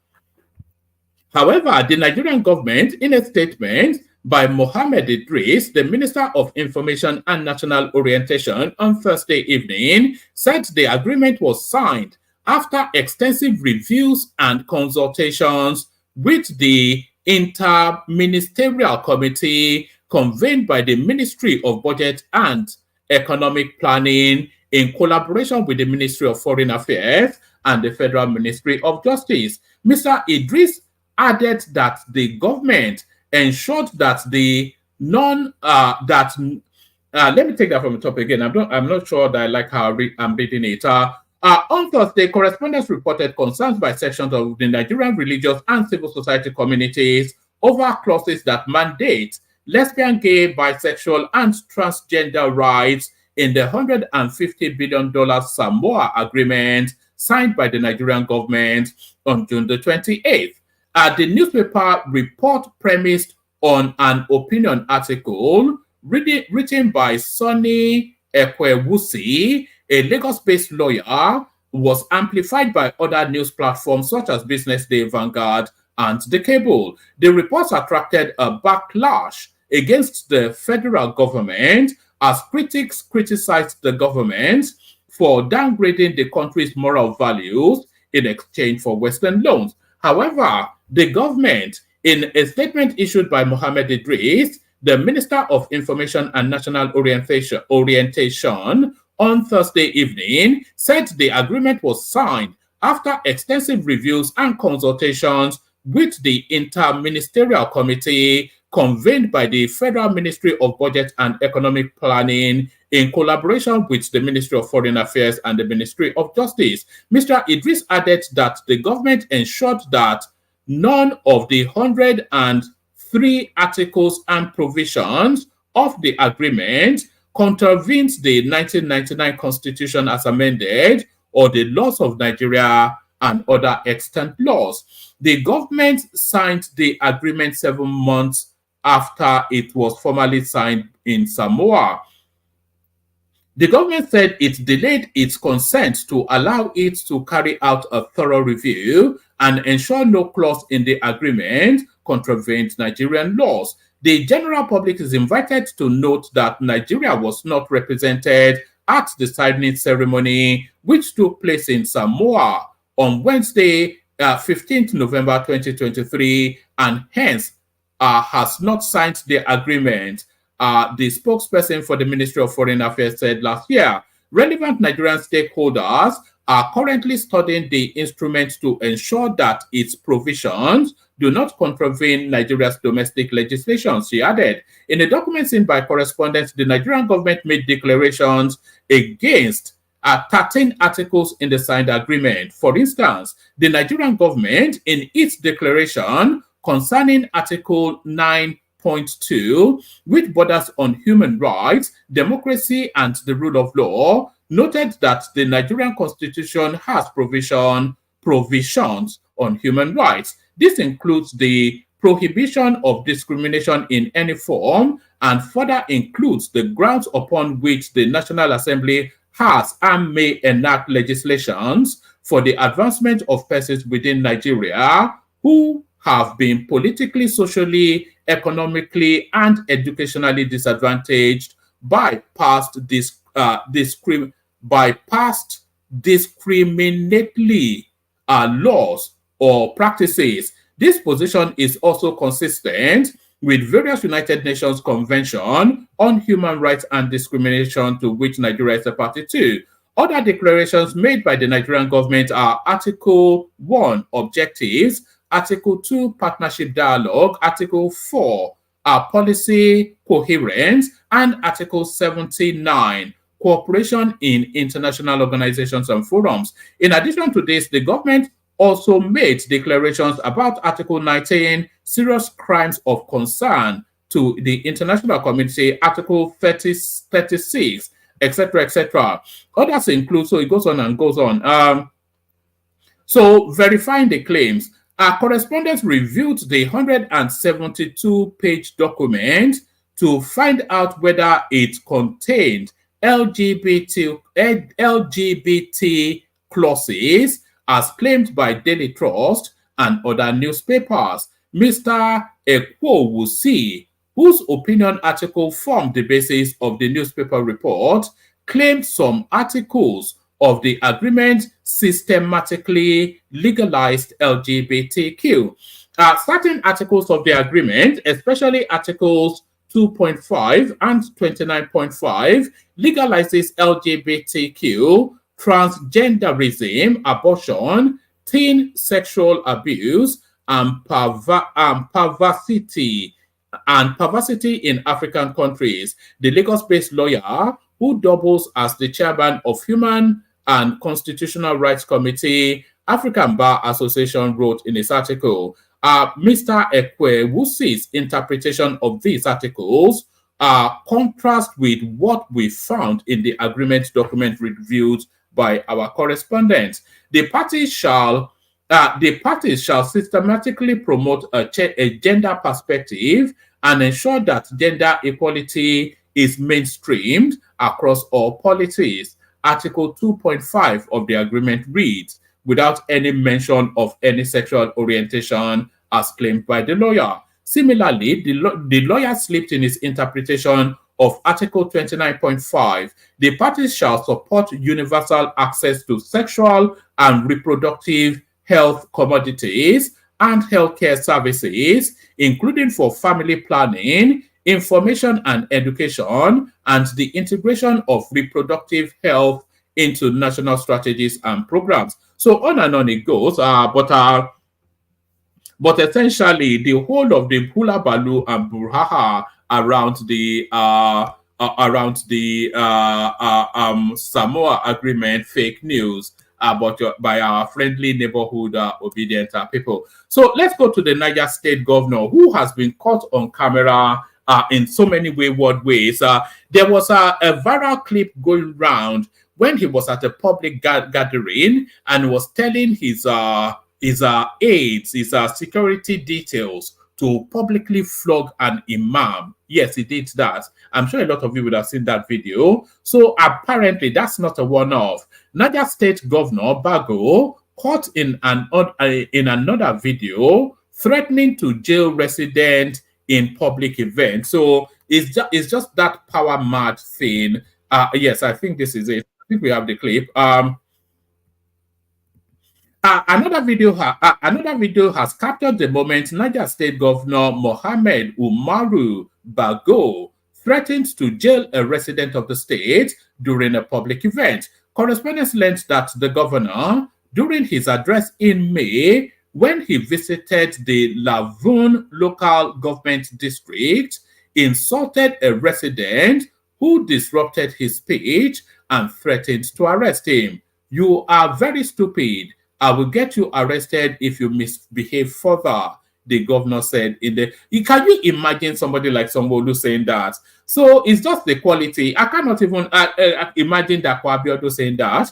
S6: However, the Nigerian government, in a statement by Mohammed Idris, the Minister of Information and National Orientation, on Thursday evening, said the agreement was signed after extensive reviews and consultations with the Interministerial Committee convened by the Ministry of Budget and Economic Planning in collaboration with the Ministry of Foreign Affairs and the Federal Ministry of Justice. Mr. Idris added that the government ensured that the let me take that from the top again. I'm not sure that I like how I'm reading it. On Thursday, correspondents reported concerns by sections of the Nigerian religious and civil society communities over clauses that mandate lesbian, gay, bisexual, and transgender rights in the $150 billion Samoa agreement signed by the Nigerian government on June the 28th. The newspaper report premised on an opinion article written by Sonny Ekwewusi, a Lagos-based lawyer, was amplified by other news platforms such as Business Day, Vanguard, and The Cable. The reports attracted a backlash against the federal government as critics criticized the government for downgrading the country's moral values in exchange for Western loans. However, the government, in a statement issued by Mohammed Idris, the Minister of Information and National Orientation on Thursday evening, said the agreement was signed after extensive reviews and consultations with the Interministerial Committee convened by the Federal Ministry of Budget and Economic Planning in collaboration with the Ministry of Foreign Affairs and the Ministry of Justice. Mr. Idris added that the government ensured that none of the 103 articles and provisions of the agreement contravenes the 1999 Constitution as amended or the laws of Nigeria and other extant laws. The government signed the agreement 7 months after it was formally signed in Samoa. The government said it delayed its consent to allow it to carry out a thorough review and ensure no clause in the agreement contravened Nigerian laws. The general public is invited to note that Nigeria was not represented at the signing ceremony, which took place in Samoa on Wednesday, 15th November 2023, and hence has not signed the agreement. The spokesperson for the Ministry of Foreign Affairs said last year, relevant Nigerian stakeholders are currently studying the instrument to ensure that its provisions do not contravene Nigeria's domestic legislation, she added. In a document seen by correspondents, the Nigerian government made declarations against 13 articles in the signed agreement. For instance, the Nigerian government, in its declaration concerning Article 9.2, which borders on human rights, democracy, and the rule of law, noted that the Nigerian Constitution has provisions on human rights. This includes the prohibition of discrimination in any form and further includes the grounds upon which the National Assembly has and may enact legislations for the advancement of persons within Nigeria who have been politically, socially, economically, and educationally disadvantaged by past discriminatory laws or practices. This position is also consistent with various United Nations Convention on Human Rights and Discrimination to which Nigeria is a party to. Other declarations made by the Nigerian government are Article 1, Objectives, Article 2, Partnership Dialogue, Article 4, Policy Coherence, and Article 79, Cooperation in International Organizations and Forums. In addition to this, the government also made declarations about Article 19, Serious Crimes of Concern to the international community, Article 36, etc., etc. Others include, so it goes on and goes on. So verifying the claims, our correspondents reviewed the 172-page document to find out whether it contained LGBT clauses as claimed by Daily Trust and other newspapers. Mr. Ekwowusi, whose opinion article formed the basis of the newspaper report, claimed some articles of the agreement systematically legalized LGBTQ. Certain articles of the agreement, especially Articles 2.5 and 29.5, legalizes LGBTQ, transgenderism, abortion, teen sexual abuse, and perversity in African countries. The Lagos-based lawyer, who doubles as the chairman of Human and Constitutional Rights Committee, African Bar Association, wrote in his article, Mr. Ekwewusi's interpretation of these articles contrast with what we found in the agreement document reviewed by our correspondent. The parties shall systematically promote a gender perspective and ensure that gender equality is mainstreamed across all policies. Article 2.5 of the agreement reads, without any mention of any sexual orientation as claimed by the lawyer. Similarly, the lawyer slipped in his interpretation of Article 29.5, the parties shall support universal access to sexual and reproductive health commodities and healthcare services, including for family planning, information and education, and the integration of reproductive health into national strategies and programs. So on and on it goes, but essentially, the whole of the hula baloo and brouhaha around the Samoa agreement, fake news, by our friendly neighborhood obedient people. So let's go to the Niger State governor, who has been caught on camera in so many wayward ways. There was a viral clip going round when he was at a public gathering and was telling his aides, his security details to publicly flog an imam. Yes, he did that. I'm sure a lot of you would have seen that video. So apparently, that's not a one-off. Niger State Governor Bago caught in another video threatening to jail residents in public events. So it's just that power mad thing. Yes, I think this is it. I think we have the clip. Another video has captured the moment Niger State Governor Mohammed Umaru Bago threatened to jail a resident of the state during a public event. Correspondents learned that the governor, during his address in May, when he visited the Lavun local government district, insulted a resident who disrupted his speech and threatened to arrest him. "You are very stupid. I will get you arrested if you misbehave further," the governor said. Can you imagine somebody like Sanwo-Olu saying that? So it's just the quality. I cannot even imagine that Kwabiodo saying that.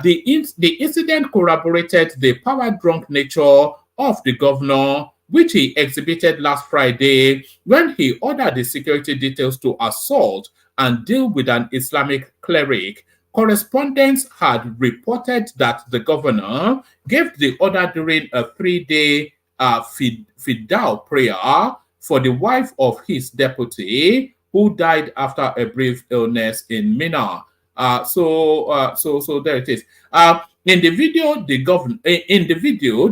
S6: The incident corroborated the power-drunk nature of the governor, which he exhibited last Friday when he ordered the security details to assault and deal with an Islamic cleric. Correspondents had reported that the governor gave the order during a 3-day Fidal prayer for the wife of his deputy, who died after a brief illness in Mina. So there it is. In the video,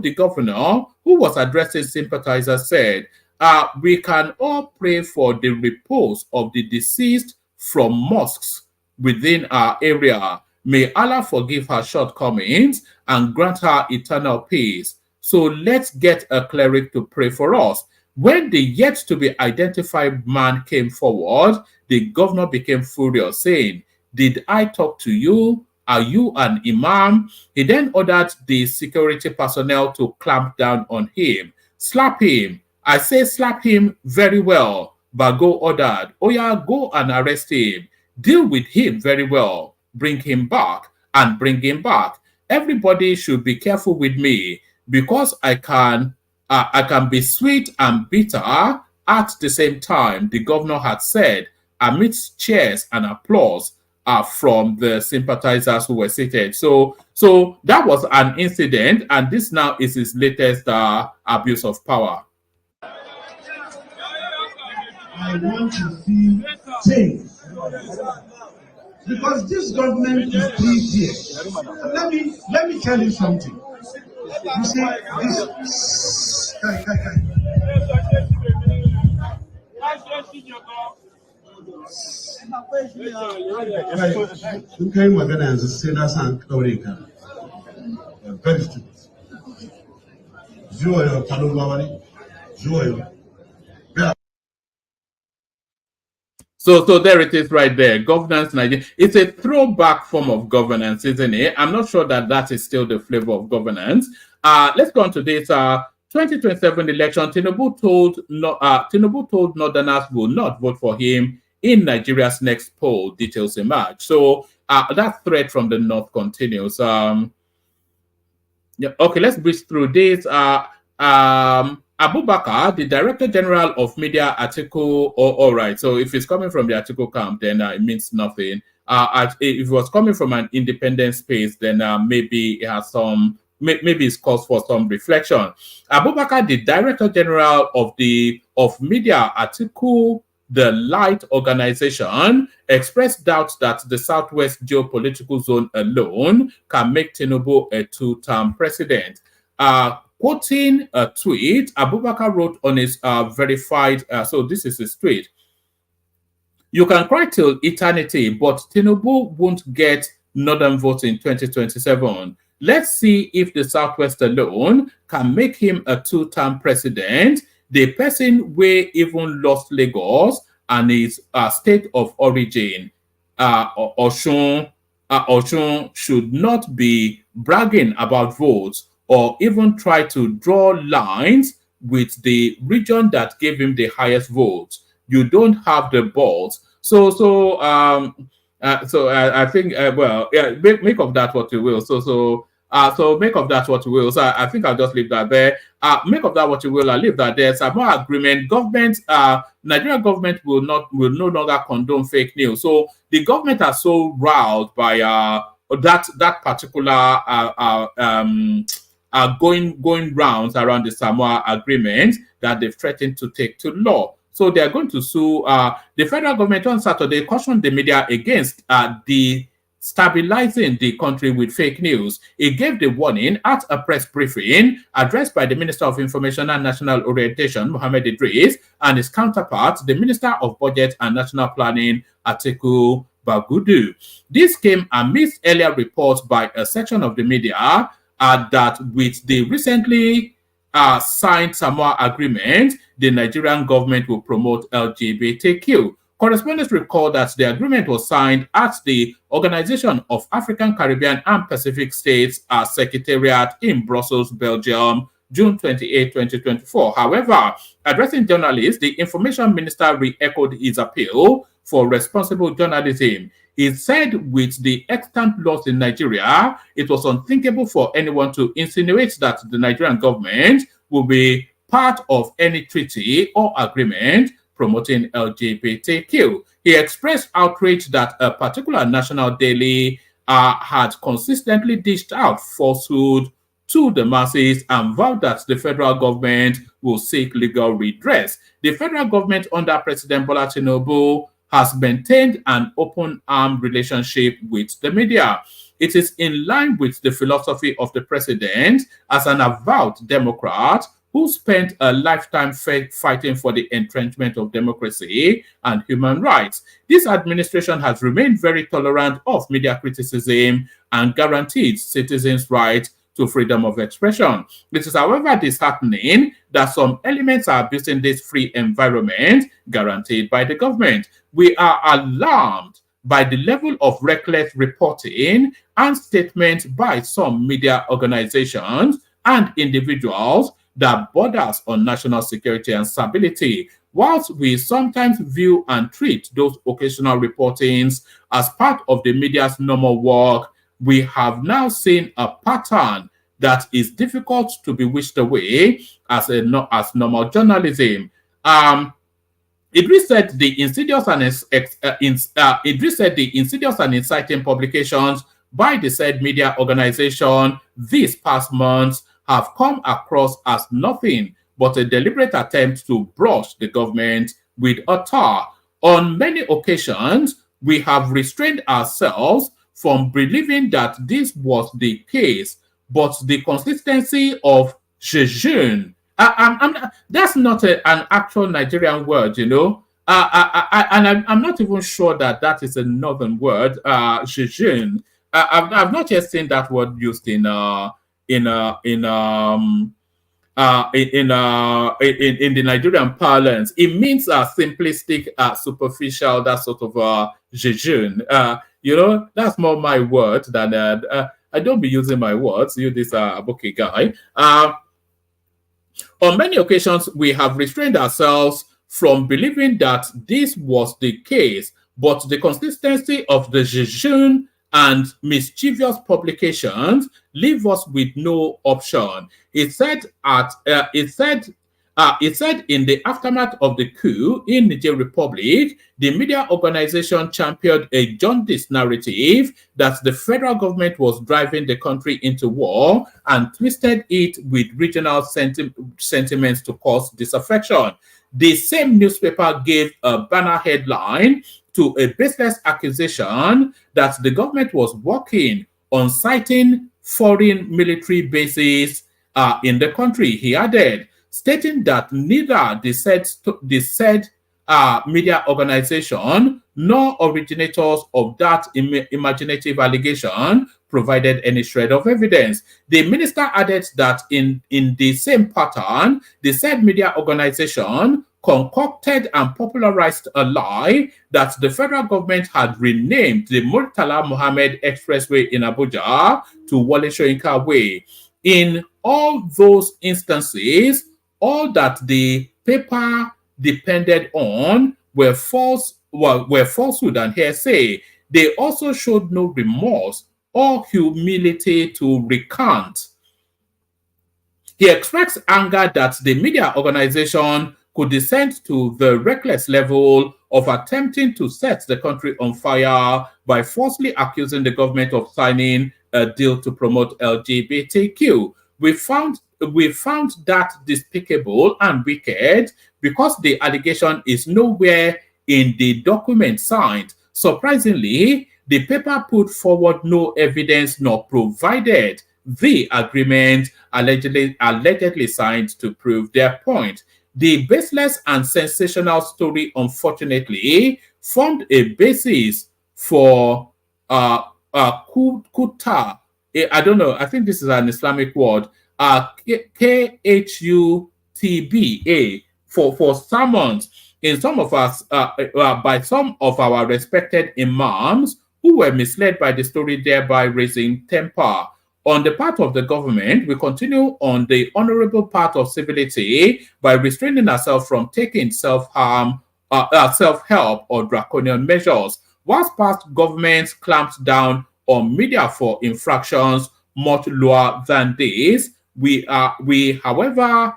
S6: the governor, who was addressing sympathizers, said, "We can all pray for the repose of the deceased from mosques within our area. May Allah forgive her shortcomings and grant her eternal peace. So let's get a cleric to pray for us." When the yet to be identified man came forward, the governor became furious, saying, "Did I talk to you? Are you an imam?" He then ordered the security personnel to clamp down on him. "Slap him. I say slap him very well," Bago ordered. "Oya, go and arrest him. Deal with him very well. Bring him back and bring him back. Everybody should be careful with me because I can be sweet and bitter at the same time," the governor had said, amidst cheers and applause from the sympathizers who were seated. So that was an incident, and this now is his latest abuse of power.
S13: I want to see change. Because this government is 3 years. Let me tell you something. You see, this magana yanzu sai na san kaure ka. Very stupid. Zuwa yau talon bawani. Zuwa yau.
S6: So there it is right there. Governance Nigeria. It's a throwback form of governance, isn't it? I'm not sure that is still the flavor of governance. Let's go on to this 2027 election. Tinubu told Northerners will not vote for him in Nigeria's next poll. Details emerge. So that threat from the North continues. Yeah, okay, let's breeze through this. Abubakar, the Director General of Media Article, all right. So if it's coming from the article camp, then it means nothing. If it was coming from an independent space, then maybe it has maybe it's cause for some reflection. Abubakar, the Director General of Media Article the Light Organization expressed doubts that the Southwest geopolitical zone alone can make Tinubu a two-term president. Quoting a tweet, Abubakar wrote on his verified, so this is his tweet. You can cry till eternity, but Tinubu won't get northern votes in 2027. Let's see if the Southwest alone can make him a two-term president. The person where even lost Lagos and his state of origin, Osun should not be bragging about votes or even try to draw lines with the region that gave him the highest votes. You don't have the balls. So I think well, yeah, make of that what you will. So make of that what you will. So I think I'll just leave that there. Make of that what you will. I'll leave that there. Some more agreement. Government, Nigerian government will no longer condone fake news. So the government are so riled by that particular going rounds around the Samoa agreement that they've threatened to take to law. So they are going to sue the federal government on Saturday, cautioned the media against destabilizing the country with fake news. It gave the warning at a press briefing addressed by the Minister of Information and National Orientation, Mohammed Idris, and his counterpart, the Minister of Budget and National Planning, Atiku Bagudu. This came amidst earlier reports by a section of the media that with the recently signed Samoa agreement, the Nigerian government will promote LGBTQ. Correspondents recall that the agreement was signed at the Organization of African, Caribbean, and Pacific States Secretariat in Brussels, Belgium, June 28, 2024. However, addressing journalists, the information minister re-echoed his appeal for responsible journalism. He said with the extant laws in Nigeria, it was unthinkable for anyone to insinuate that the Nigerian government will be part of any treaty or agreement promoting LGBTQ. He expressed outrage that a particular national daily had consistently dished out falsehood to the masses and vowed that the federal government will seek legal redress. The federal government under President Bola Tinubu has maintained an open-arm relationship with the media. It is in line with the philosophy of the president as an avowed Democrat who spent a lifetime fighting for the entrenchment of democracy and human rights. This administration has remained very tolerant of media criticism and guaranteed citizens' rights to freedom of expression. It is, however, disheartening that some elements are abusing this free environment guaranteed by the government. We are alarmed by the level of reckless reporting and statements by some media organizations and individuals that borders on national security and stability. Whilst we sometimes view and treat those occasional reportings as part of the media's normal work, we have now seen a pattern that is difficult to be wished away as normal journalism. Idris said the insidious and inciting publications by the said media organization these past months have come across as nothing but a deliberate attempt to brush the government with a tar. On many occasions, we have restrained ourselves from believing that this was the case, but the consistency of jejune, that's not an actual Nigerian word, you know, and I'm not even sure that that is a northern word, jejune. I've not yet seen that word used in the Nigerian parlance. It means simplistic, superficial, that sort of jejune. You know, that's more my word than I don't be using my words. You this bookie guy. On many occasions, we have restrained ourselves from believing that this was the case, but the consistency of the jejune and mischievous publications leave us with no option. It said in the aftermath of the coup in Niger Republic, the media organization championed a jaundiced narrative that the federal government was driving the country into war and twisted it with regional sentiments to cause disaffection. the same newspaper gave a banner headline to a baseless accusation that the government was working on citing foreign military bases in the country. He added, stating that neither the said media organization nor originators of that imaginative allegation provided any shred of evidence. The minister added that in the same pattern, the said media organization concocted and popularized a lie that the federal government had renamed the Murtala Mohammed Expressway in Abuja to Wole Soyinka Way. In all those instances, all that the paper depended on were falsehood and hearsay. They also showed no remorse or humility to recant. He expressed anger that the media organization could descend to the reckless level of attempting to set the country on fire by falsely accusing the government of signing a deal to promote LGBTQ. We found that despicable and wicked because the allegation is nowhere in the document signed. Surprisingly, the paper put forward no evidence nor provided the agreement allegedly signed to prove their point. The baseless and sensational story, unfortunately, formed a basis for kuta. I don't know. I think this is an Islamic word. KHUTBA for sermons in some of us by some of our respected imams who were misled by the story, thereby raising temper. On the part of the government, we continue on the honorable path of civility by restraining ourselves from taking self-harm, self-help, or draconian measures. Whilst past governments clamped down on media for infractions much lower than this, we are, however,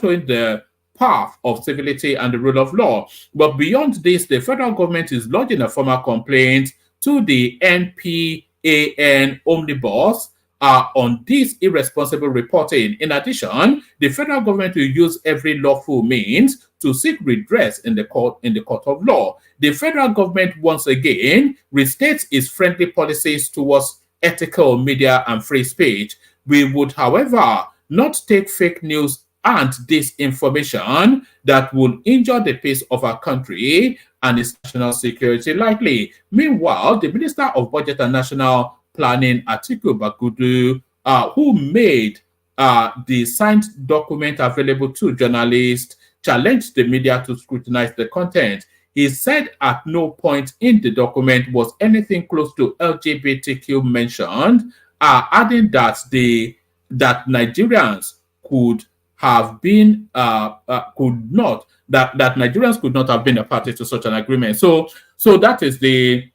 S6: towing the path of civility and the rule of law. But beyond this, the federal government is lodging a formal complaint to the NPAN Omnibus on this irresponsible reporting. In addition, the federal government will use every lawful means to seek redress in the court of law. The federal government once again restates its friendly policies towards ethical media and free speech. We would, however, not take fake news and disinformation that will injure the peace of our country and its national security lightly. Meanwhile, the Minister of Budget and National Planning, Atiku Bagudu, who made the signed document available to journalists, challenged the media to scrutinize the content. He said at no point in the document was anything close to LGBTQ mentioned, adding that Nigerians could have been Nigerians could not have been a party to such an agreement. So that is the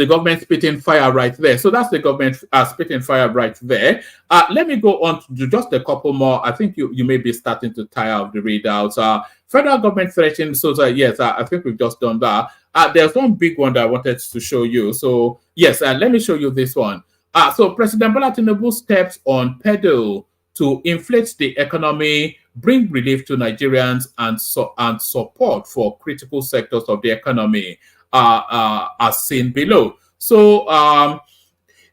S6: government spitting fire right there. So that's the government spitting fire right there. Let me go on to just a couple more. I think you may be starting to tire of the readouts. Federal government threatening. Yes, I think we've just done that. There's one big one that I wanted to show you. So yes, let me show you this one. So President Bola Tinubu steps on pedal to inflate the economy, bring relief to Nigerians, and support for critical sectors of the economy, as seen below. So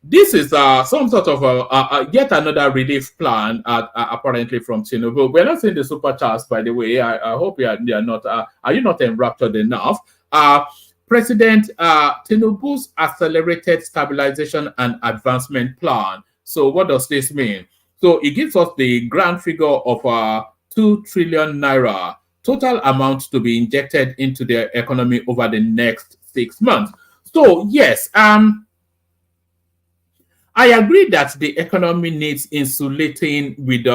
S6: this is some sort of yet another relief plan, apparently from Tinubu. We're not seeing the super charts, by the way. I hope you are not. Are you not enraptured enough? President Tinubu's accelerated stabilization and advancement plan. So what does this mean? So it gives us the grand figure of 2 trillion naira total amount to be injected into the economy over the next 6 months. So yes, I agree that the economy needs insulating with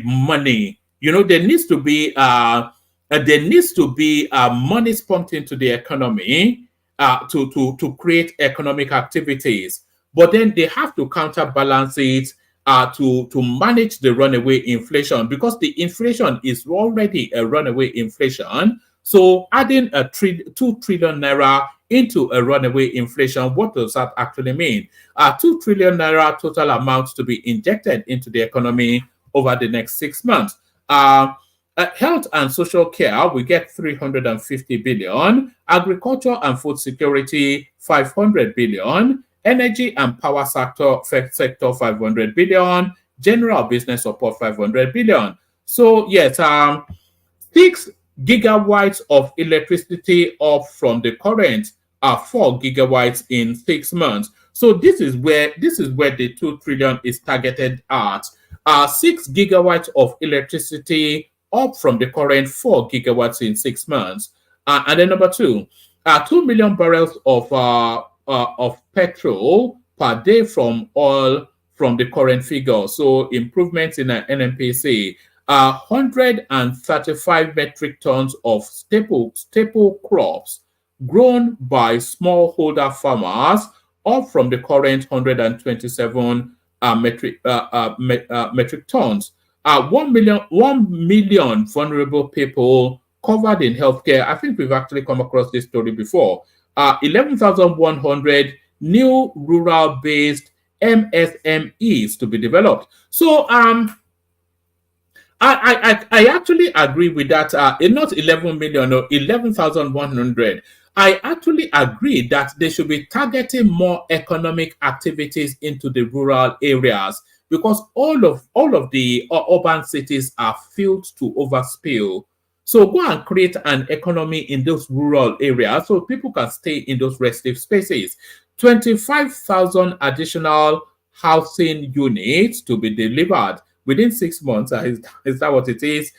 S6: money. You know, there needs to be money pumped into the economy to create economic activities. But then they have to counterbalance it to manage the runaway inflation, because the inflation is already a runaway inflation. So adding 2 trillion naira into a runaway inflation, what does that actually mean? 2 trillion naira total amount to be injected into the economy over the next 6 months. Health and social care, we get 350 billion. Agriculture and food security, 500 billion. Energy and power sector 500 billion. General business support, 500 billion. So yes, 6 gigawatts of electricity up from the current 4 gigawatts in 6 months. So this is where the 2 trillion is targeted at. 6 gigawatts of electricity up from the current 4 gigawatts in 6 months. And then number 2, 2 million barrels of petrol per day from oil from the current figure. So improvements in an NNPC. 135 metric tons of staple crops grown by smallholder farmers, up from the current 127 metric tons. 1 million vulnerable people covered in healthcare. I think we've actually come across this story before. 11,100 new rural-based MSMEs to be developed. So I actually agree with that. Not 11 million or 11,100. I actually agree that they should be targeting more economic activities into the rural areas, because all of the urban cities are filled to overspill. So go and create an economy in those rural areas so people can stay in those restive spaces. 25,000 additional housing units to be delivered within 6 months. Is that what it is?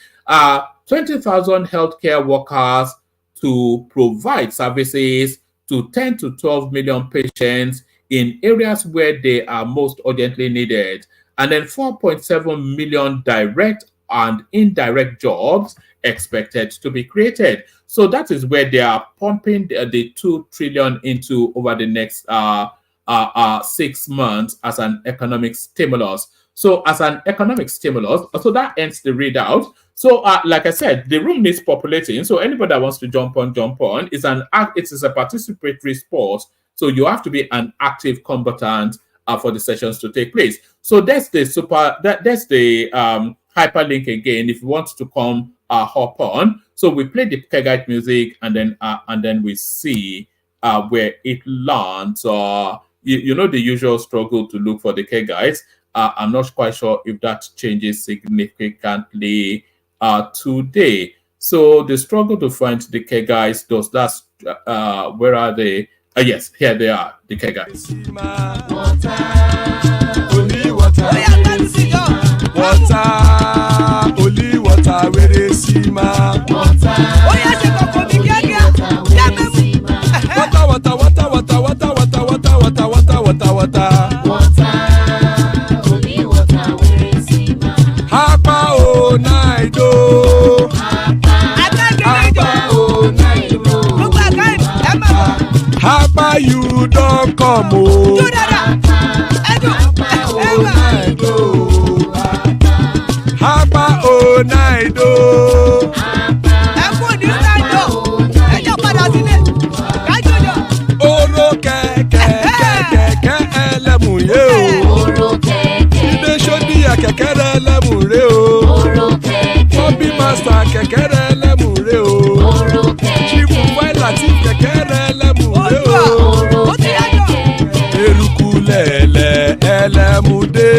S6: 20,000 healthcare workers to provide services to 10 to 12 million patients in areas where they are most urgently needed. And then 4.7 million direct and indirect jobs expected to be created. So that is where they are pumping the 2 trillion into over the next 6 months as an economic stimulus. So as an economic stimulus, so that ends the readout. So like I said, the room needs populating. So anybody that wants to jump on. It is a participatory sport. So you have to be an active combatant for the sessions to take place. So that's the hyperlink again. If you want to come hop on. So we play the Kegite music and then we see where it lands. You know the usual struggle to look for the Kegites. I'm not quite sure if that changes significantly today. So the struggle to find the Kegites, does that, where are they? Yes, here they are, the Kegites.
S14: Only water, where they see my water. Oh yeah, she go for me, yeah. Water. Only water, where they see my. Hapa o naido. Hapa you don't come o. Hapa o naido. Oro kẹ̀kẹ́ ẹlẹ́mùrè o. Ilé sọ́dí àkẹ́kẹ́ ẹlẹ́mùrè o. Bobby master kẹ̀kẹ́ ẹlẹ́mùrè o. Chifu Faila ti kẹ̀kẹ́ ẹlẹ́mùrè o. Eruku lẹ̀lẹ̀ ẹlẹ́mùdé.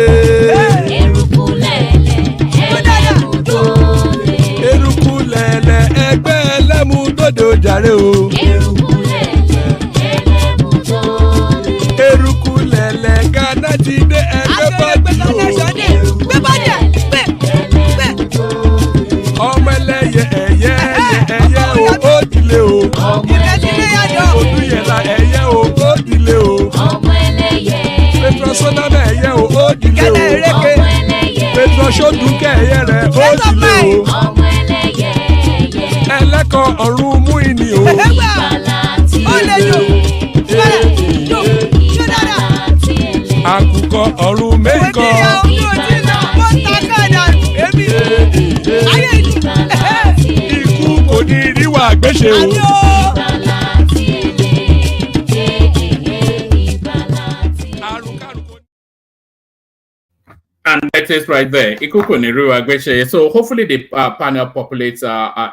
S14: Eruku lẹ̀lẹ̀ ẹgbẹ́ ẹlẹ́mùdódò jàre o. Eruku lẹ̀lẹ̀ Ghana ti dé ẹgbẹ́ bọ́dì o. Ọmọ ẹlẹ́yẹ ẹ̀yẹ o ó dilé o. Odúyẹ̀lá ẹ̀yẹ o ó dilé o. Petrosonama ẹ̀yẹ o ó dilé o. Petrosodúnkẹ́ ẹ̀yẹ rẹ̀ ó dilé o. Ẹlẹ́kọ̀ ọ̀run mú ìní o. Àkùkọ ọ̀run mẹ́kọ̀. Ikú kò ní ríwà gbéṣe o.
S6: And is right there. Ikuku Niru Agbeche. So hopefully the panel populates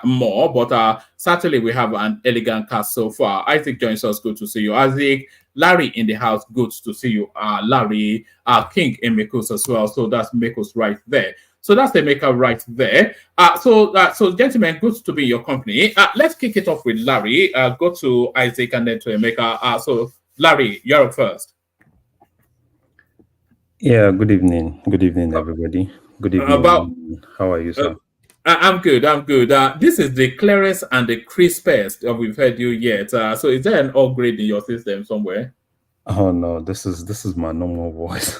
S6: more, but certainly we have an elegant cast so far. Isaac joins us. Good to see you, Isaac. Larry in the house. Good to see you, Larry. King in Mekos as well. So that's Mekos right there. So that's the maker right there. So gentlemen, good to be in your company. Let's kick it off with Larry. Go to Isaac and then to Emeka. So Larry, you're up first.
S15: Yeah, good evening. Good evening, everybody. Good
S6: About
S15: evening. How are you, sir?
S6: I'm good. I'm good. This is the clearest and the crispest we've heard you yet. So is there an upgrade in your system somewhere?
S15: Oh no, this is my normal voice.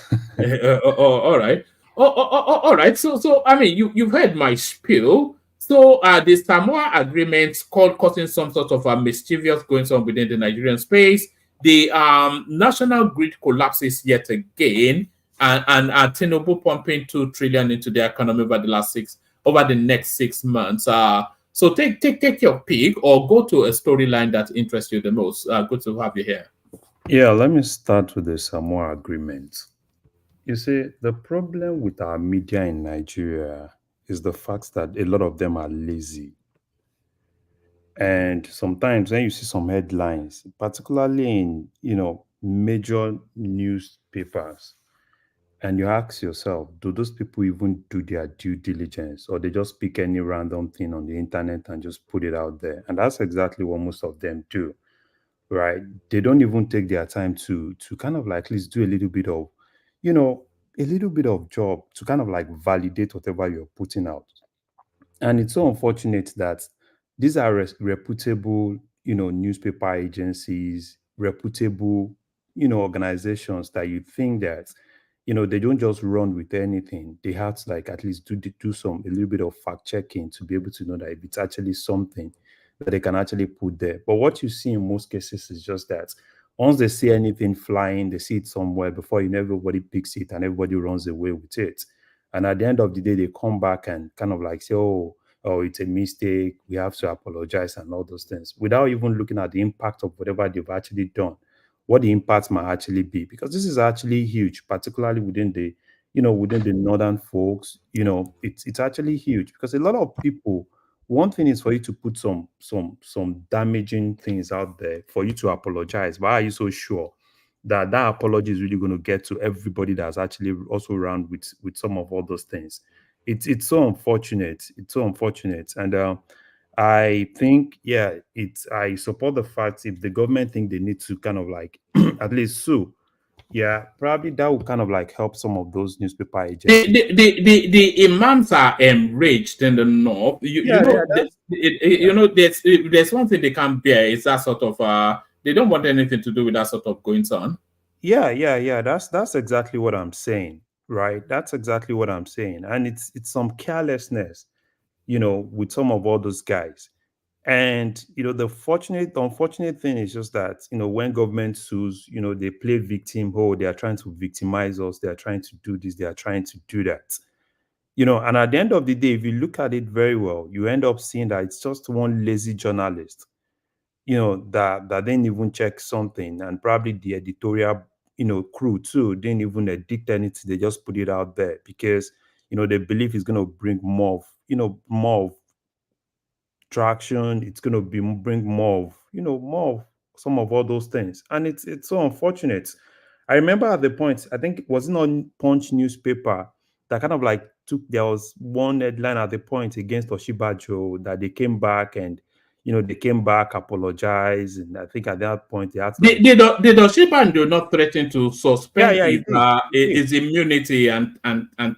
S6: All right. All right. So I mean, you've heard my spiel. So the Samoa agreement called causing some sort of mischievous goings on within the Nigerian space. The national grid collapses yet again, and Tinubu pumping 2 trillion into the economy over the next 6 months. So take your pick or go to a storyline that interests you the most. Good to have you here.
S15: Yeah, let me start with the Samoa agreement. You see, the problem with our media in Nigeria is the fact that a lot of them are lazy. And sometimes when you see some headlines, particularly in, major newspapers, and you ask yourself, do those people even do their due diligence, or they just pick any random thing on the internet and just put it out there? And that's exactly what most of them do, right? They don't even take their time to kind of like at least do a little bit of, you know, a little bit of job to kind of like validate whatever you're putting out. And it's so unfortunate that these are reputable, newspaper agencies, reputable, organizations that you think that, they don't just run with anything. They have to like at least do some a little bit of fact checking to be able to know that if it's actually something that they can actually put there. But what you see in most cases is just that once they see anything flying, they see it somewhere before everybody picks it and everybody runs away with it. And at the end of the day, they come back and kind of like say, oh, it's a mistake. We have to apologize and all those things without even looking at the impact of whatever they've actually done, what the impact might actually be, because this is actually huge, particularly within the northern folks. It's actually huge because a lot of people, one thing is for you to put some damaging things out there for you to apologize. Why are you so sure that that apology is really going to get to everybody that's actually also around with some of all those things? It's so unfortunate. It's so unfortunate. And I think, yeah, I support the fact if the government think they need to kind of like at least sue, yeah, probably that would kind of like help some of those newspaper agencies.
S6: The imams are enraged in the north.
S15: Yeah, yeah,
S6: There's one thing they can't bear is that sort of they don't want anything to do with that sort of goings on.
S15: Yeah. That's exactly what I'm saying, right? That's exactly what I'm saying. And it's some carelessness, with some of all those guys. And the unfortunate thing is just that, when government sues, they play victim. Oh, they are trying to victimize us, they are trying to do this, they are trying to do that. And at the end of the day, if you look at it very well, you end up seeing that it's just one lazy journalist, that didn't even check something, and probably the editorial, crew too didn't even edit anything. They just put it out there because they believe it's going to bring more of traction. It's going to bring more of more of some of all those things, and it's so unfortunate. I remember at the point, I think it was not Punch newspaper that kind of like there was one headline at the point against Oshibajo that they came back and they came back, apologize, and I think at that point they had to like,
S6: Did Oshiban not threaten to suspend
S15: yeah,
S6: his immunity and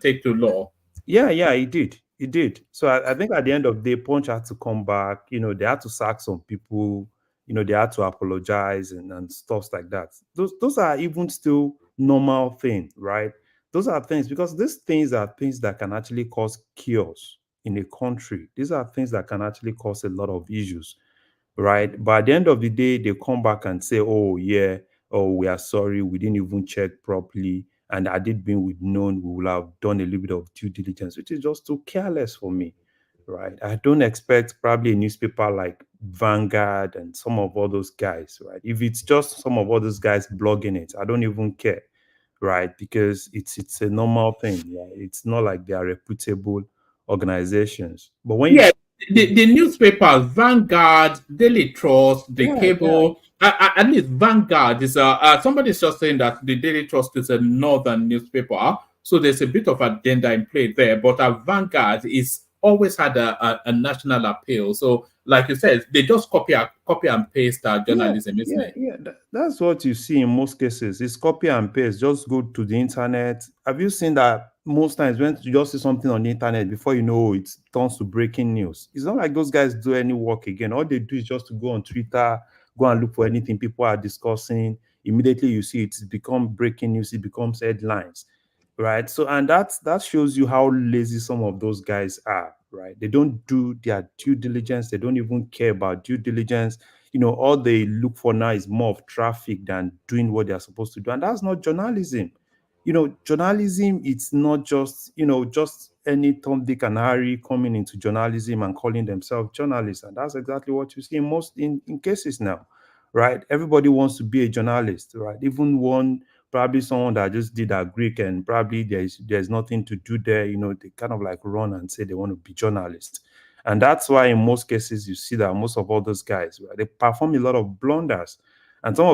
S6: take to law?
S15: Yeah, he did. He did. So I think at the end of the day, Punch had to come back. They had to sack some people. They had to apologize and stuff like that. Those are even still normal things, right? Those are things because these things are things that can actually cause chaos in a country. These are things that can actually cause a lot of issues, right? But at the end of the day, they come back and say, oh, yeah, oh, we are sorry, we didn't even check properly. And had it been with known, we would have done a little bit of due diligence, which is just too careless for me, right? I don't expect probably a newspaper like Vanguard and some of all those guys, right? If it's just some of all those guys blogging it, I don't even care, right? Because it's a normal thing. Right? It's not like they are reputable organizations. But when
S6: Yeah,
S15: you
S6: the newspapers, Vanguard, Daily Trust, the
S15: yeah.
S6: cable, at least Vanguard is somebody's just saying that the Daily Trust is a northern newspaper, so there's a bit of agenda in play there. But Vanguard is always had a national appeal. So, like you said, they just copy and paste journalism, isn't it?
S15: That's what you see in most cases. It's copy and paste. Just go to the internet. Have you seen that most times when you just see something on the internet, before you know it turns to breaking news? It's not like those guys do any work again. All they do is just to go on Twitter, go and look for anything people are discussing. Immediately you see it's become breaking news. It becomes headlines, right? So, and that shows you how lazy some of those guys are, right? They don't do their due diligence. They don't even care about due diligence. All they look for now is more of traffic than doing what they're supposed to do. And that's not journalism. Journalism, it's not just any Tom, Dick, and Harry coming into journalism and calling themselves journalists. And that's exactly what you see in most in cases now, right? Everybody wants to be a journalist, right? Even probably someone that just did a Greek and probably there's nothing to do there, they kind of like run and say they want to be journalists. And that's why in most cases you see that most of all those guys, right, they perform a lot of blunders. And some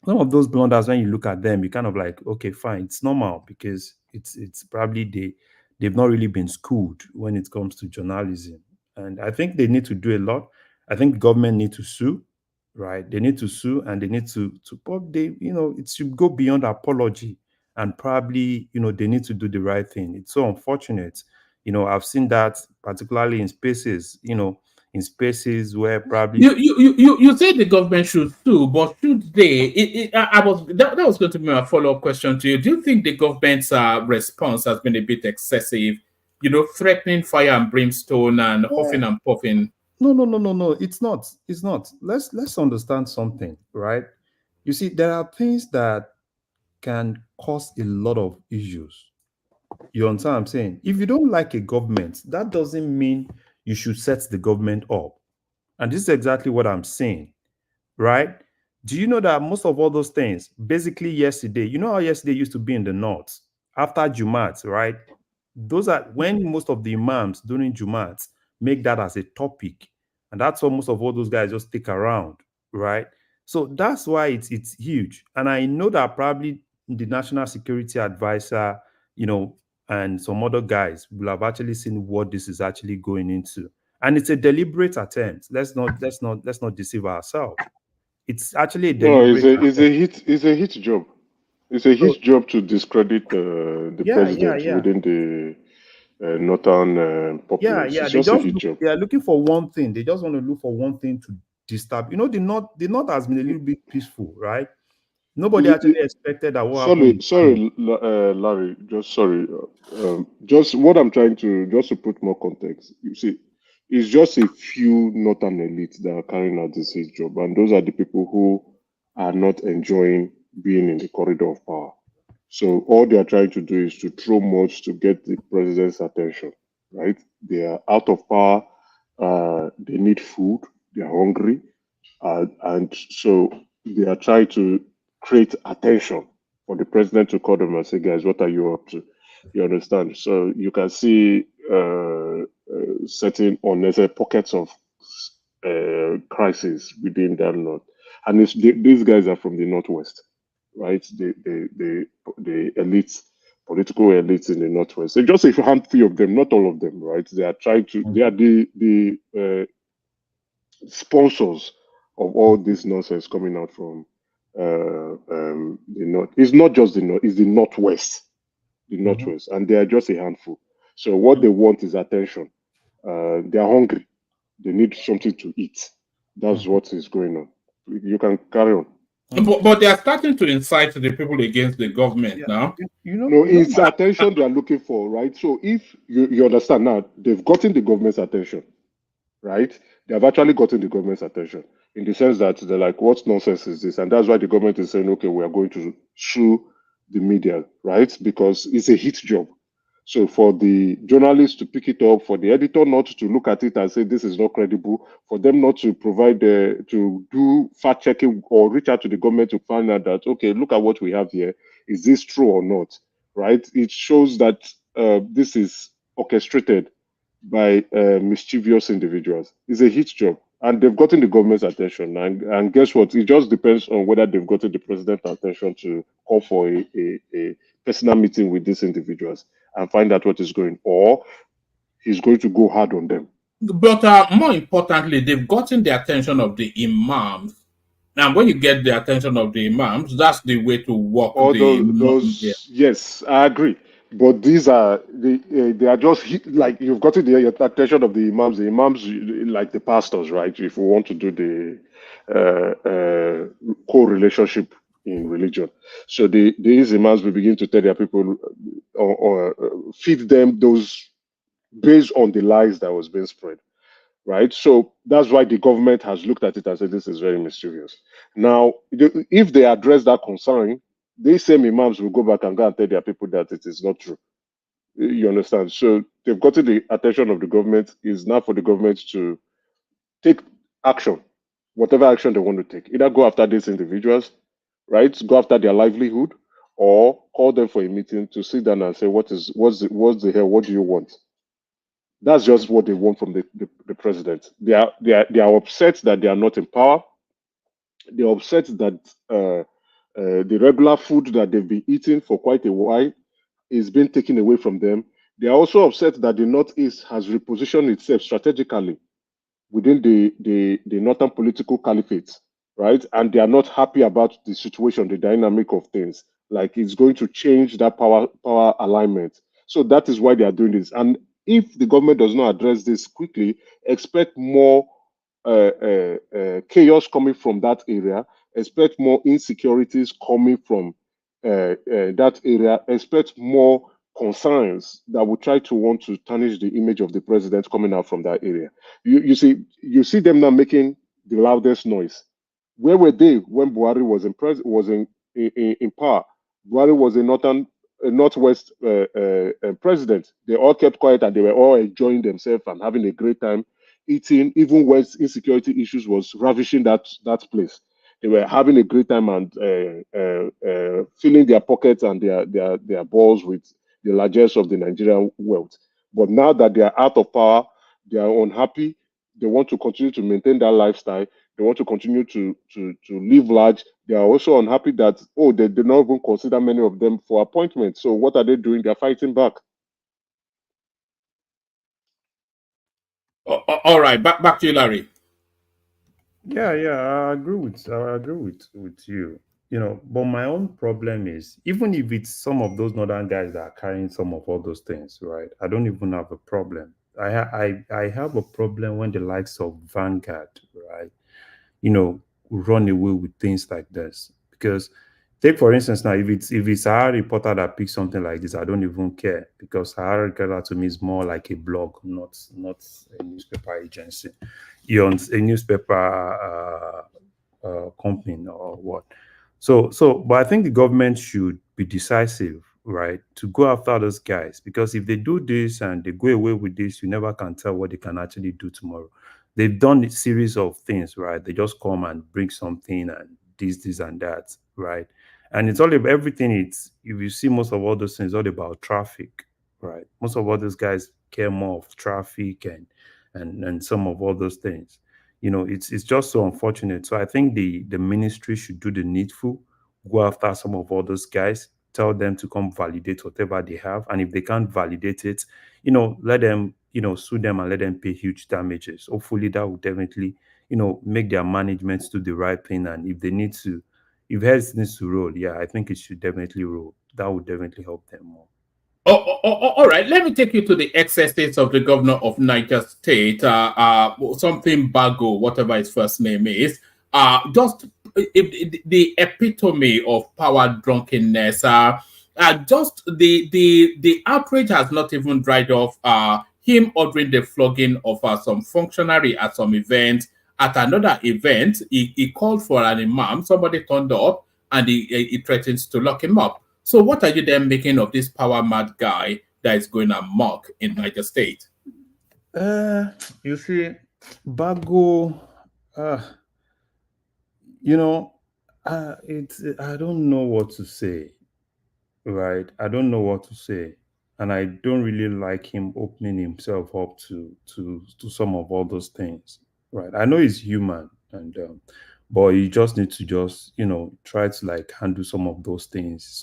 S15: of those blunders, when you look at them, you kind of like, okay, fine, it's normal because it's probably they've not really been schooled when it comes to journalism. And I think they need to do a lot. I think government need to sue, right? They need to sue and they need to but it should go beyond apology, and probably, they need to do the right thing. It's so unfortunate. I've seen that particularly in spaces where probably
S6: You said the government should sue, but should they? That was going to be my follow up question to you. Do you think the government's response has been a bit excessive? Threatening fire and brimstone and huffing and puffing.
S15: No. It's not. It's not. Let's understand something, right? You see, there are things that can cause a lot of issues. You understand what I'm saying? If you don't like a government, that doesn't mean you should set the government up. And this is exactly what I'm saying, right? Do you know that most of all those things, basically yesterday, how yesterday used to be in the north after Jumat, right? Those are when most of the imams during Jumat make that as a topic. And that's what most of all those guys just stick around, right? So that's why it's huge. And I know that probably the national security advisor, and some other guys will have actually seen what this is actually going into. And it's a deliberate attempt. Let's not deceive ourselves. It's actually a
S16: No,
S15: deliberate attempt.
S16: it's a hit job. It's a
S15: So
S16: hit job to discredit the president
S15: yeah.
S16: within the northern populace.
S15: Yeah.
S16: It's just a hit job.
S15: They are looking for one thing. They just want to look for one thing to disturb. The north has been a little bit peaceful, right? Nobody actually expected that what happened in Kano.
S16: Larry. Just what I'm trying to just to put more context. You see, it's just a few northern elites that are carrying out this hit job, and those are the people who are not enjoying being in the corridor of power. So all they are trying to do is to throw much to get the president's attention. Right? They are out of power. They need food. They are hungry, and so they are trying to create attention for the president to call them and say, guys, what are you up to? You understand? So you can see certain unnecessary pockets of crisis within that north. And these guys are from the northwest, right? The elites, political elites in the northwest. So just a handful of them, not all of them, right? They are trying to. They are the sponsors of all this nonsense coming out from the north. It's not just the north; it's the northwest, and they are just a handful. So what they want is attention. They are hungry. They need something to eat. That's what is going on. You can carry on.
S6: But they are starting to incite the people against the government now.
S16: No, it's attention they are looking for, right? So if you understand now, they've gotten the government's attention, right? They have actually gotten the government's attention in the sense that they're like, what nonsense is this? And that's why the government is saying, okay, we are going to sue the media, right? Because it's a hit job. So for the journalists to pick it up, for the editor not to look at it and say this is not credible, for them not to provide to do fact checking or reach out to the government to find out that okay, look at what we have here. Is this true or not? Right? It shows that this is orchestrated by mischievous individuals. It's a hit job, and they've gotten the government's attention. And guess what? It just depends on whether they've gotten the president's attention to call for a personal meeting with these individuals and find out what is going, or he's going to go hard on them.
S6: But more importantly, they've gotten the attention of the imams. Now, when you get the attention of the imams, that's the way to work
S16: All
S6: the. Yeah.
S16: yes, I agree. But these are they are just like you've gotten the attention of the imams. The imams, like the pastors, right? If we want to do the co-relationship in religion, so these imams will begin to tell their people or feed them those based on the lies that was being spread, right? So that's why the government has looked at it and said this is very mysterious. Now, if they address that concern, these same imams will go back and go and tell their people that it is not true. You understand? So they've gotten the attention of the government. Is now for the government to take action, whatever action they want to take. Either go after these individuals, right? Go after their livelihood, or call them for a meeting to sit down and say, what's the hell? What do you want? That's just what they want from the president. They are upset that they are not in power. They're upset that the regular food that they've been eating for quite a while is being taken away from them. They are also upset that the Northeast has repositioned itself strategically within the northern political caliphate, right? And they are not happy about the situation, the dynamic of things. Like it's going to change that power alignment. So that is why they are doing this. And if the government does not address this quickly, expect more chaos coming from that area, expect more insecurities coming from that area, expect more concerns that would try to want to tarnish the image of the president coming out from that area. You see them now making the loudest noise. Where were they when Buhari was in power? Buhari was a northwest president. They all kept quiet and they were all enjoying themselves and having a great time eating, even when insecurity issues was ravishing that place. They were having a great time and filling their pockets and their balls with the largesse of the Nigerian wealth. But now that they are out of power, they are unhappy. They want to continue to maintain that lifestyle. They want to continue to live large. They are also unhappy that they do not even consider many of them for appointments. So what are they doing? They're fighting back.
S6: All right, back to you, Larry.
S15: Yeah, I agree with you. You know, but my own problem is even if it's some of those northern guys that are carrying some of all those things, right? I don't even have a problem. I have a problem when the likes of Vanguard, right? You know, run away with things like this. Because take for instance now, if it's a reporter that picks something like this, I don't even care because Sahara Reporter to me is more like a blog, not a newspaper agency. You're on a newspaper company or what. But I think the government should be decisive, right, to go after those guys because if they do this and they go away with this, you never can tell what they can actually do tomorrow. They've done a series of things, right? They just come and bring something and this and that, right? And it's all about everything. It's if you see most of all those things, all about traffic, right? Most of all those guys care more of traffic and some of all those things. You know, it's just so unfortunate. So I think the ministry should do the needful, go after some of all those guys, tell them to come validate whatever they have, and if they can't validate it, you know, let them, you know, sue them and let them pay huge damages. Hopefully, that will definitely, you know, make their management do the right thing. And if they need to, if heads needs to roll, yeah, I think it should definitely roll. That would definitely help them more.
S6: All right. Let me take you to the ex-estates of the governor of Niger State, something Bago, whatever his first name is. Just the epitome of power drunkenness. Just the outrage has not even dried off. Him ordering the flogging of some functionary at some event. At another event, he called for an imam. Somebody turned up and he threatens to lock him up. So what are you then making of this power mad guy that is going amok in Niger State?
S15: You see, Bago, uh, you know, it's I don't know what to say, right? I don't know what to say, and I don't really like him opening himself up to some of all those things, right? I know he's human, and but you just need to just try to like handle some of those things,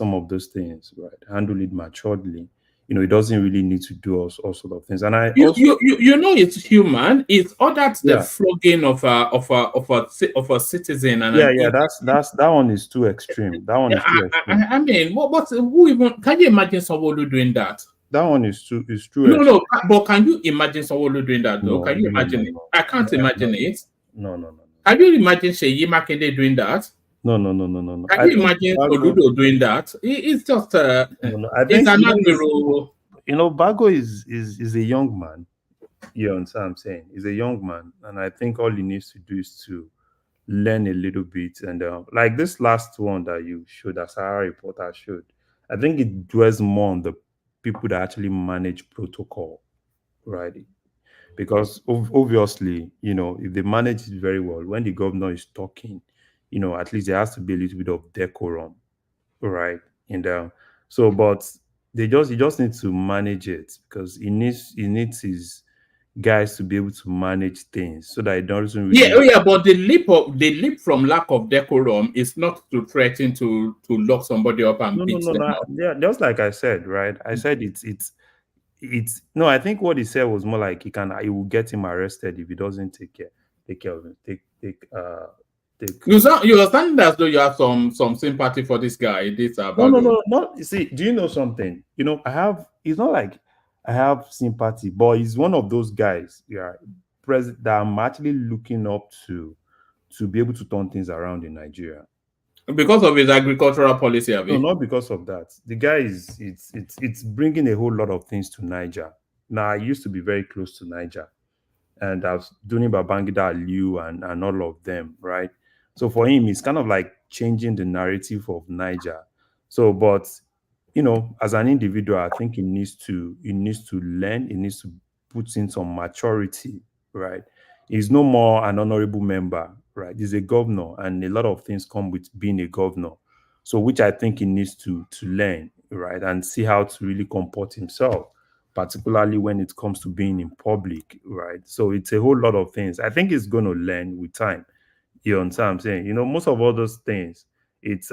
S15: right? Handle it maturely. It doesn't really need to do all sort of things, and I also
S6: You know it's human. It's ordered the
S15: yeah.
S6: flogging of a citizen and
S15: Yeah,
S6: an
S15: yeah, that one is too extreme. That one
S6: yeah,
S15: is too extreme.
S6: I mean, who even can you imagine someone doing that?
S15: That one is too
S6: No,
S15: extreme.
S6: no, but can you imagine someone doing that though?
S15: No,
S6: Can you
S15: no, no,
S6: imagine it?
S15: no,
S6: I can't imagine it.
S15: no, no, no,
S6: Can you imagine Sheyi Makinde doing that?
S15: no, no, no, no, no, no.
S6: Can
S15: I
S6: you
S15: think
S6: imagine
S15: Bago.
S6: Oludo doing that? It's just
S15: No, no. I
S6: it's
S15: think
S6: an admirable.
S15: Bago is a young man. You understand what I'm saying? He's a young man, and I think all he needs to do is to learn a little bit. And like this last one that you showed, that Sahara reporter showed, I think it dwells more on the people that actually manage protocol, right? Because obviously, if they manage it very well, when the governor is talking, at least there has to be a little bit of decorum, right? And but he just need to manage it, because he needs his guys to be able to manage things so that it doesn't
S6: Yeah,
S15: really.
S6: oh yeah, but the leap from lack of decorum is not to threaten to lock somebody up and
S15: No, no,
S6: beat
S15: no,
S6: them
S15: no.
S6: up.
S15: Yeah, just like I said, right? I said it's no. I think what he said was more like he will get him arrested if he doesn't take care of him. Take.
S6: You understand as though you have some sympathy for this guy, this
S15: No, no,
S6: Bago.
S15: no, not. You see, do you know something? I have. It's not like I have sympathy, but he's one of those guys. Yeah, president that I'm actually looking up to be able to turn things around in Nigeria.
S6: Because of his agricultural policy,
S15: No,
S6: Abi.
S15: not because of that. The guy is it's bringing a whole lot of things to Niger. Now, I used to be very close to Niger, and I was doing Babangida Aliu and all of them, right? So for him, it's kind of like changing the narrative of Niger. So, but as an individual, I think he needs to learn, he needs to put in some maturity, right? He's no more an honorable member, right? He's a governor, and a lot of things come with being a governor. So, which I think he needs to learn, right, and see how to really comport himself, particularly when it comes to being in public, right? So it's a whole lot of things. I think he's going to learn with time. You understand what I'm saying? Most of all those things, it's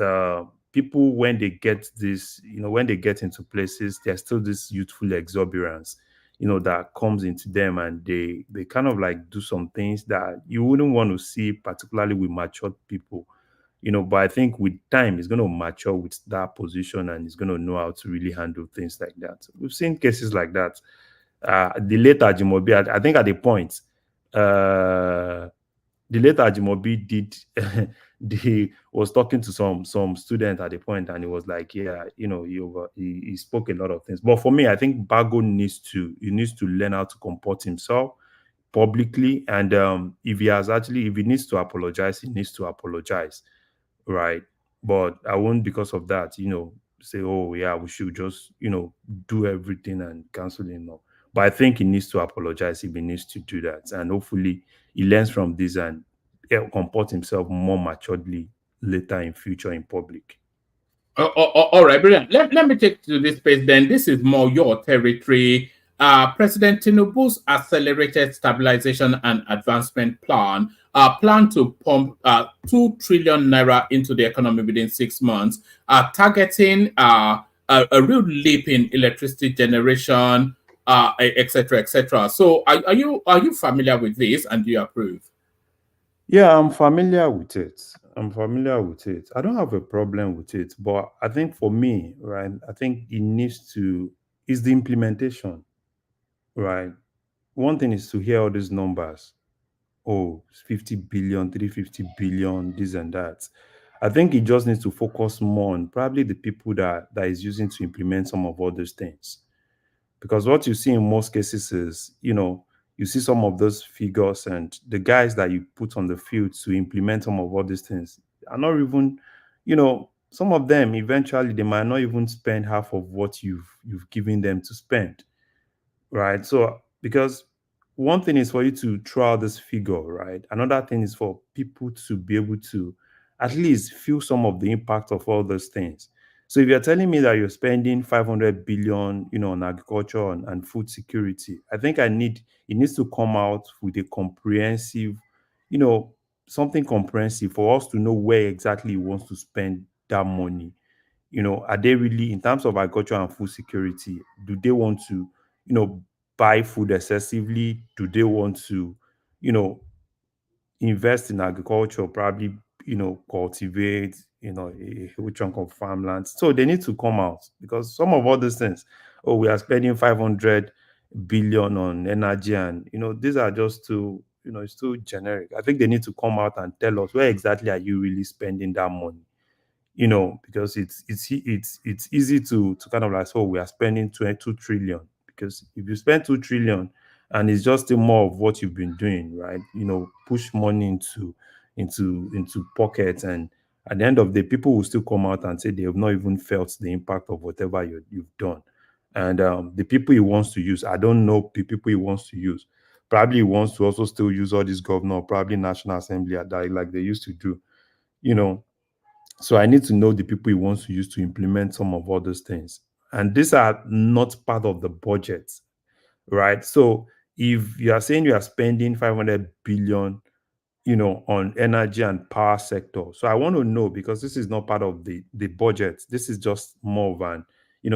S15: people when they get this, when they get into places, there's still this youthful exuberance, that comes into them, and they kind of like do some things that you wouldn't want to see, particularly with matured people. But I think with time, he's going to mature with that position, and he's going to know how to really handle things like that. We've seen cases like that. The late Ajimobi, I think at the point, uh, the late Ajimobi did the was talking to some student at the point, and he was like, yeah, he spoke a lot of things. But for me, I think Bago needs to learn how to comport himself publicly, and if he needs to apologize, he needs to apologize, right? But I won't, because of that, say, oh yeah, we should just do everything and cancel him. No. But I think he needs to apologize if he needs to do that, and hopefully he learns from this and comport himself more maturely later in future in public.
S6: All right, brilliant. Let me take to this space then. This is more your territory. President Tinubu's accelerated stabilization and advancement plan to pump 2 trillion naira into the economy within 6 months, targeting a real leap in electricity generation, etc., etc. So, are you familiar with this, and do you approve?
S15: Yeah, I'm familiar with it. I don't have a problem with it, but I think for me, right, I think is the implementation, right? One thing is to hear all these numbers. Oh, it's 50 billion, 350 billion, this and that. I think it just needs to focus more on probably the people that is using to implement some of all those things. Because what you see in most cases is, you see some of those figures, and the guys that you put on the field to implement some of all these things are not even, some of them eventually they might not even spend half of what you've given them to spend, right? So because one thing is for you to throw out this figure, right? Another thing is for people to be able to at least feel some of the impact of all those things. So if you're telling me that you're spending 500 billion, on agriculture and food security, I think it needs to come out with a comprehensive, you know, something comprehensive for us to know where exactly he wants to spend that money. Are they really, in terms of agriculture and food security, do they want to, buy food excessively? Do they want to, you know, invest in agriculture, probably, cultivate, a whole chunk of farmland? So they need to come out because some of all these things, oh, we are spending 500 billion on energy, and, these are just too, it's too generic. I think they need to come out and tell us where exactly are you really spending that money, because it's easy to kind of like, so we are spending 22 trillion, because if you spend 2 trillion and it's just still more of what you've been doing, right? Push money into pockets, and at the end of the day, people will still come out and say they have not even felt the impact of whatever you've done. And the people he wants to use, I don't know the people he wants to use. Probably he wants to also still use all this governor, probably National Assembly, like they used to do, you know so I need to know the people he wants to use to implement some of all those things. And these are not part of the budget, right? So if you are saying you are spending 500 billion, on energy and power sector. So I want to know, because this is not part of the budget. This is just more of an,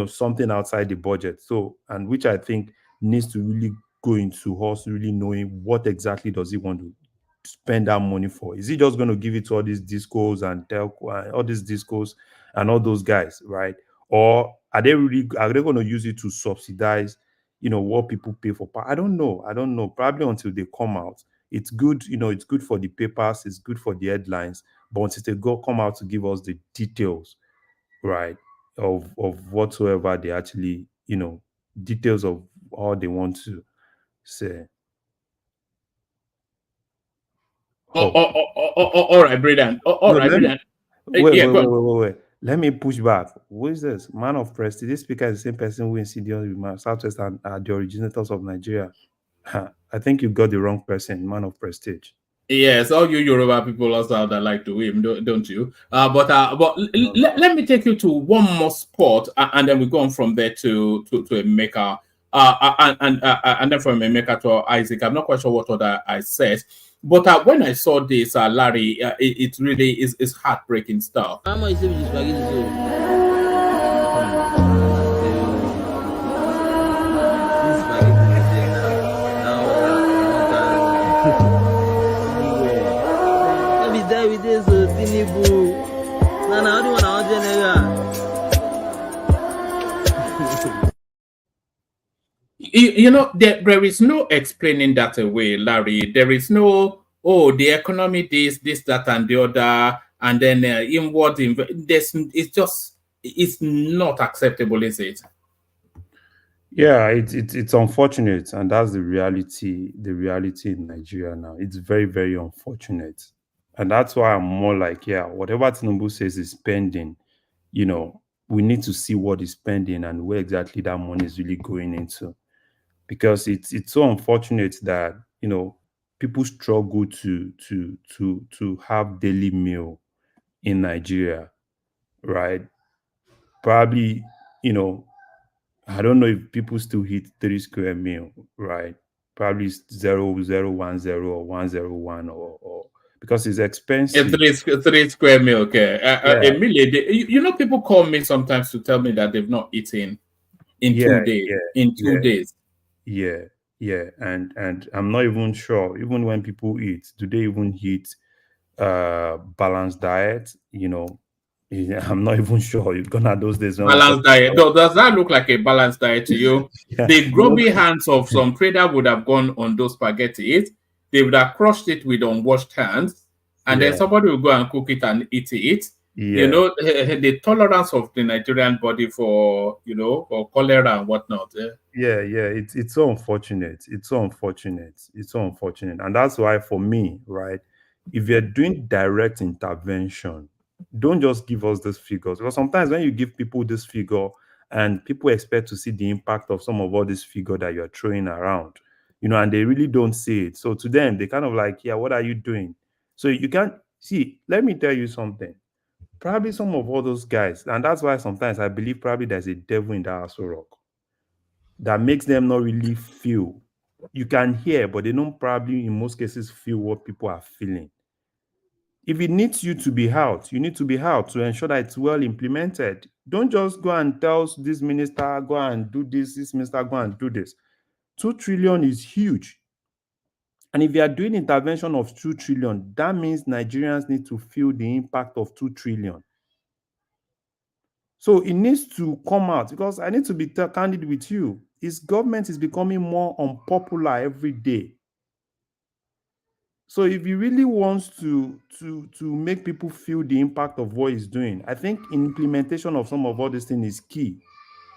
S15: something outside the budget. So, and which I think needs to really go into us really knowing what exactly does he want to spend that money for. Is he just going to give it to all these discos and telco and all these discos and all those guys, right? Or are they going to use it to subsidize, what people pay for power? I don't know. I don't know. Probably until they come out. It's good, it's good for the papers, it's good for the headlines, but until they come out to give us the details, right, of whatsoever they actually, details of all they want to say.
S6: All right, brilliant. All
S15: No,
S6: right, brilliant.
S15: wait,
S6: Yeah,
S15: wait,
S6: go
S15: wait,
S6: on.
S15: wait, wait, wait. Let me push back. Who is this? Man of Prestige. This speaker is the same person who insidious with Southwest and are the originators of Nigeria. I think you got the wrong person, Man of Prestige.
S6: Yes, all you Yoruba people also that like to win, don't you? Let me take you to one more spot, and then we go on from there to Emeka, and then from Emeka to Isaac. I'm not quite sure what other I said, but when I saw this, Larry, it really is heartbreaking stuff.
S12: How much is the spaghetti so? This spaghetti is there now. Let me die with this Tinubu. Now, how do you want to
S6: There is no explaining that away, Larry. There is no, oh, the economy, this, that, and the other, and then it's not acceptable, is it?
S15: Yeah, it's unfortunate, and that's the reality. The reality in Nigeria now, it's very, very unfortunate, and that's why I'm more like, yeah, whatever Tinubu says is spending, we need to see what he's spending and where exactly that money is really going into, because it's so unfortunate that people struggle to have daily meal in Nigeria, right? Probably, you know I don't know if people still hit 3 square meal, right? Probably 0,010 or 101, or because it's
S6: A
S15: expensive.
S6: three square meal, okay. A
S15: Yeah,
S6: meal a day. People call me sometimes to tell me that they've not eaten in
S15: yeah,
S6: 2 days.
S15: yeah,
S6: In
S15: yeah,
S6: 2 days.
S15: yeah, yeah. And I'm not even sure, even when people eat, do they even eat balanced diet? Yeah, I'm not even sure. You've gone at those days when we're
S6: Balanced
S15: talking
S6: diet.
S15: about
S6: Does that look like a balanced diet to you?
S15: yeah,
S6: The grubby hands of some trader would have gone on those spaghetti. They would have crushed it with unwashed hands, and then
S15: yeah,
S6: somebody will go and cook it and eat it.
S15: yeah.
S6: The tolerance of the Nigerian body for cholera and whatnot.
S15: Yeah, yeah, it's so unfortunate. It's so unfortunate. It's so unfortunate. And that's why for me, right, if you're doing direct intervention, don't just give us these figures, because sometimes when you give people this figure and people expect to see the impact of some of all this figure that you're throwing around, and they really don't see it. So to them, they kind of like, yeah, what are you doing? So you can't see. Let me tell you something. Probably some of all those guys, and that's why sometimes I believe probably there's a devil in that Aso Rock that makes them not really feel. You can hear, but they don't probably in most cases feel what people are feeling. If it needs you to be out, you need to be out to ensure that it's well implemented. Don't just go and tell this minister, go and do this minister, go and do this. 2 trillion is huge. And if you are doing intervention of 2 trillion, that means Nigerians need to feel the impact of 2 trillion. So it needs to come out, because I need to be candid with you. His government is becoming more unpopular every day. So if he really wants to make people feel the impact of what he's doing, I think implementation of some of all these things is key.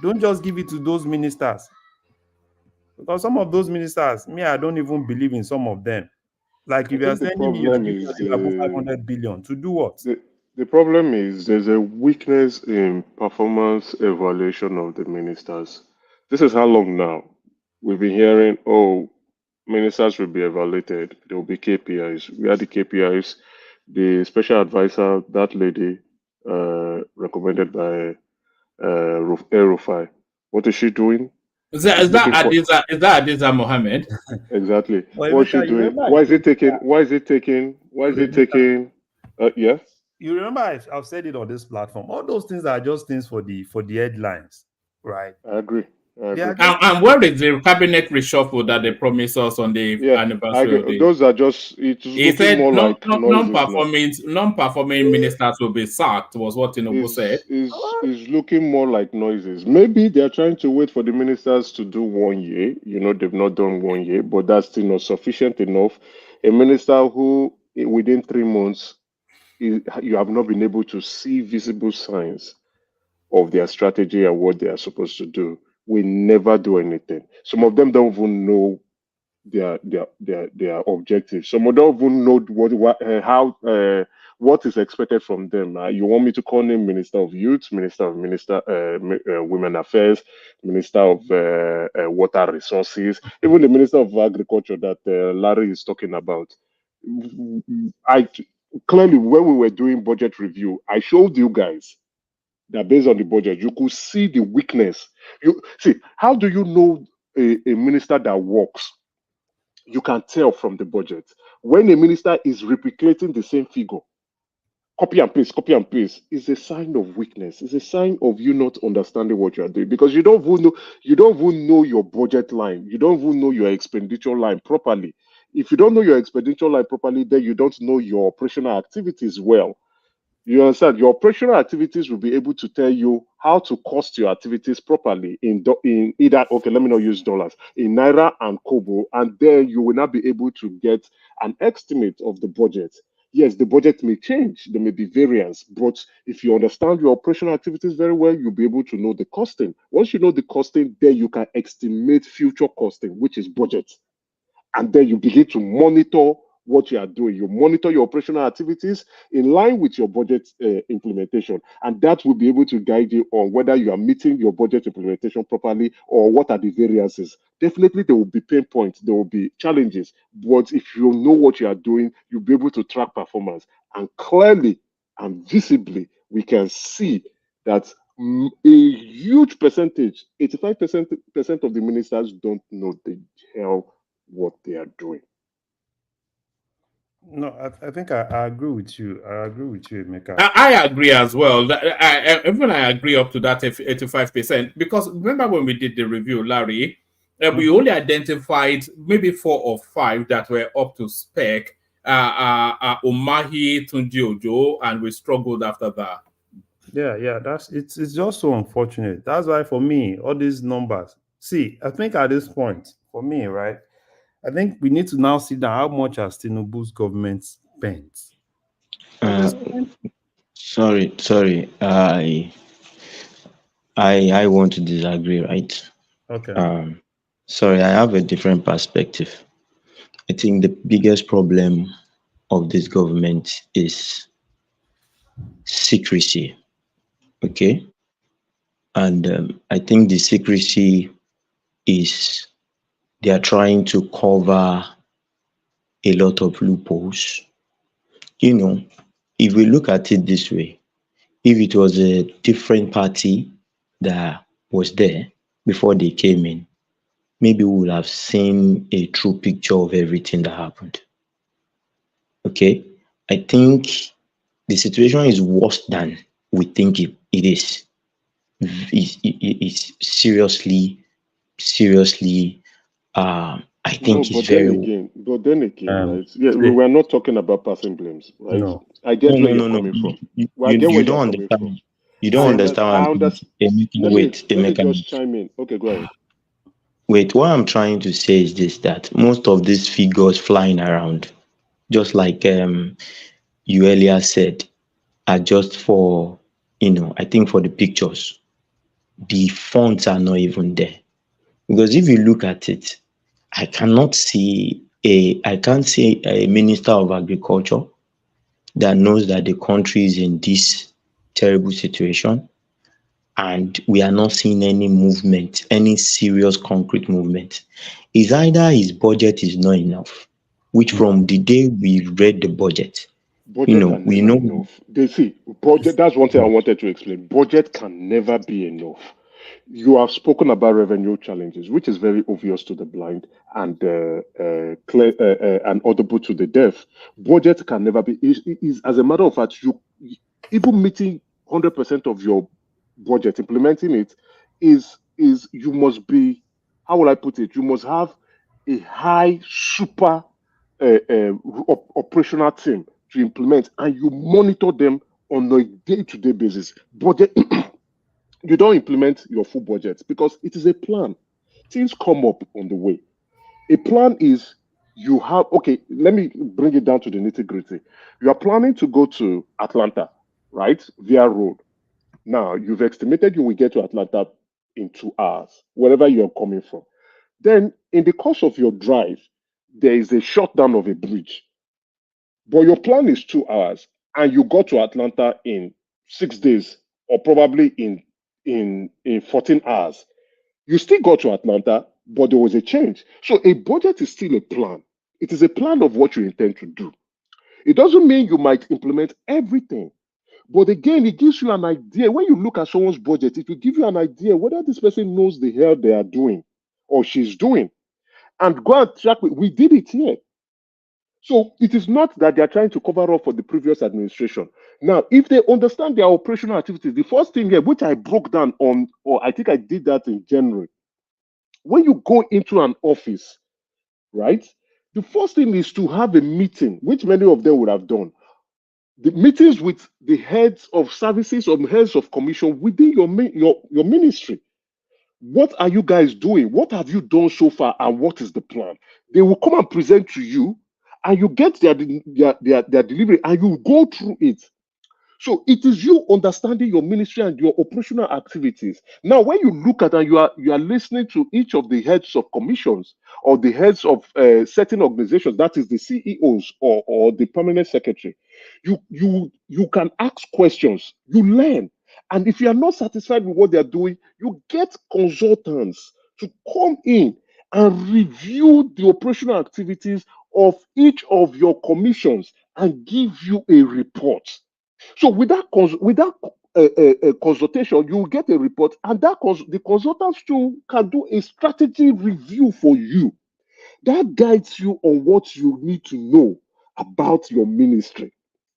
S15: Don't just give it to those ministers, because some of those ministers, I don't even believe in some of them. Like
S16: I
S15: if you are
S16: think the
S15: sending me, you should
S16: problem
S15: give
S16: is
S15: me about 500 billion to do what?
S16: the problem is there's a weakness in performance evaluation of the ministers. This is how long now we've been hearing, oh, ministers will be evaluated. There will be KPIs. We had the KPIs. The special advisor, that lady, recommended by Rufai. What is she doing?
S6: Is that Adiza Mohammed?
S16: Exactly.
S15: Well,
S16: What's she
S15: Emeka, you
S16: doing?
S15: remember I
S16: Why is it
S15: told you
S16: taking?
S15: that.
S16: Why is it taking? Why is it taking? Yeah.
S15: You remember I've said it on this platform. All those things are just things for the headlines, right?
S16: I agree.
S15: They are
S6: And,
S15: just
S6: and where is the cabinet reshuffle that they promised us on the
S16: Yeah, I
S6: anniversary of
S16: agree.
S6: the?
S16: Those are just. It's
S6: He
S16: looking
S6: said
S16: more like noises now.
S6: non-performing ministers will be sacked, was what Tinubu said.
S16: Is looking more like noises. Maybe they're trying to wait for the ministers to do 1 year. They've not done 1 year, but that's still not sufficient enough. A minister who within 3 months you have not been able to see visible signs of their strategy and what they are supposed to do will never do anything. Some of them don't even know their objectives. Some of them don't even know what is expected from them. You want me to call him Minister of Youth, Minister of Women Affairs, Minister of Water Resources, even the Minister of Agriculture that Larry is talking about. I clearly, when we were doing budget review, I showed you guys that based on the budget, you could see the weakness. You see, how do you know a minister that works? You can tell from the budget. When a minister is replicating the same figure, copy and paste, is a sign of weakness. It's a sign of you not understanding what you are doing, because you don't even know your budget line. You don't even know your expenditure line properly. If you don't know your expenditure line properly, then you don't know your operational activities well. You understand? Your operational activities will be able to tell you how to cost your activities properly in either, okay, let me not use dollars, in Naira and Kobo, and then you will not be able to get an estimate of the budget. Yes, the budget may change, there may be variance, but if you understand your operational activities very well, you'll be able to know the costing. Once you know the costing, then you can estimate future costing, which is budget. And then you begin to monitor what you are doing. You monitor your operational activities in line with your budget implementation, and that will be able to guide you on whether you are meeting your budget implementation properly or what are the variances. Definitely, there will be pain points, there will be challenges, but if you know what you are doing, you'll be able to track performance. And clearly and visibly, we can see that a huge percentage, 85% of the ministers don't know the hell what they are doing.
S15: No, I think I agree with you. I agree with you, Emeka.
S6: I agree as well. I agree up to that 85%, because remember when we did the review, Larry, we only identified maybe 4 or 5 that were up to spec. Umahi, Tunji Ojo, and we struggled after that.
S15: Yeah, it's just so unfortunate. That's why for me, all these numbers. See, I think at this point, for me, right, I think we need to now see down how much has Tinubu's government spent.
S17: Sorry. I want to disagree, right?
S15: Okay.
S17: Sorry, I have a different perspective. I think the biggest problem of this government is secrecy. Okay, and I think the secrecy is they are trying to cover a lot of loopholes. You know, if we look at it this way, if it was a different party that was there before they came in, maybe we would have seen a true picture of everything that happened. Okay, I think the situation is worse than we think it is. It's seriously, I
S16: No,
S17: think it's very.
S16: but then again, right? Yeah,
S15: See,
S16: we're not talking about passing blames, right?
S15: no.
S16: I get where you're
S17: No.
S16: coming from.
S17: You,
S16: Well, I
S17: you,
S16: get where
S17: you
S16: you're
S17: don't
S16: coming from.
S17: understand. You don't understand what
S16: I
S17: I'm saying.
S16: understand.
S17: Emeka,
S16: Let me just chime in. Okay, go ahead.
S17: wait. What I'm trying to say is this: that most of these figures flying around, just like you earlier said, are just for, I think for the pictures. The funds are not even there. Because if you look at it, I can't see a minister of agriculture that knows that the country is in this terrible situation, and we are not seeing any movement, any serious concrete movement. It's either his budget is not enough, which from the day we read the budget,
S16: Budget can
S17: we
S16: never
S17: know.
S16: enough. They see budget. That's one thing I wanted to explain. Budget can never be enough. You have spoken about revenue challenges, which is very obvious to the blind and clear and audible to the deaf. Budget can never be. Is as a matter of fact, you even meeting 100% of your budget, implementing it is you must be. How will I put it? You must have a high super operational team to implement, and you monitor them on a day-to-day basis. Budget. You don't implement your full budget because it is a plan. Things come up on the way. A plan is you have, okay, let me bring it down to the nitty gritty. You are planning to go to Atlanta, right? Via road. Now, you've estimated you will get to Atlanta in 2 hours, wherever you're coming from. Then, in the course of your drive, there is a shutdown of a bridge. But your plan is 2 hours, and you got to Atlanta in 6 days, or probably in 14 hours. You still got to Atlanta, but there was a change. So a budget is still a plan. It is a plan of what you intend to do. It doesn't mean you might implement everything. But again, it gives you an idea. When you look at someone's budget, it will give you an idea whether this person knows the hell they are doing or she's doing. And go and track. We did it here. So it is not that they are trying to cover up for the previous administration. Now, if they understand their operational activities, the first thing here, which I broke down on, or I think I did that in January, when you go into an office, right, the first thing is to have a meeting, which many of them would have done. The meetings with the heads of services or heads of commission within your ministry. What are you guys doing? What have you done so far, and what is the plan? They will come and present to you, and you get their delivery, and you go through it. So it is you understanding your ministry and your operational activities. Now, when you look at and you are listening to each of the heads of commissions or the heads of certain organizations, that is the CEOs or the permanent secretary, you can ask questions, you learn. And if you are not satisfied with what they are doing, you get consultants to come in and review the operational activities of each of your commissions and give you a report. So with that consultation, you will get a report, and the consultants too can do a strategy review for you. That guides you on what you need to know about your ministry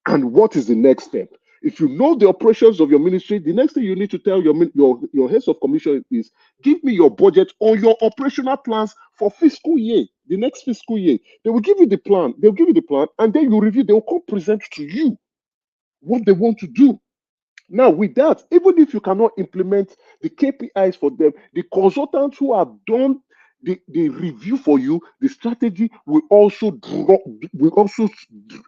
S16: and what is the next step. If you know the operations of your ministry, the next thing you need to tell your heads of commission is, give me your budget on your operational plans for fiscal year, the next fiscal year. They will give you the plan. They'll give you the plan, and then you review. They will come present to you what they want to do. Now, with that, even if you cannot implement the KPIs for them, the consultants who have done the review for you, the strategy will also bring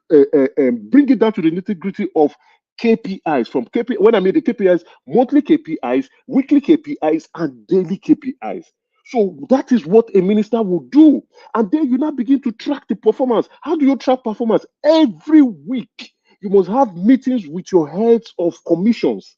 S16: it down to the nitty gritty of KPIs. From KPI, when I mean the KPIs, monthly KPIs, weekly KPIs, and daily KPIs. So that is what a minister will do. And then you now begin to track the performance. How do you track performance? Every week, You must have meetings with your heads of commissions.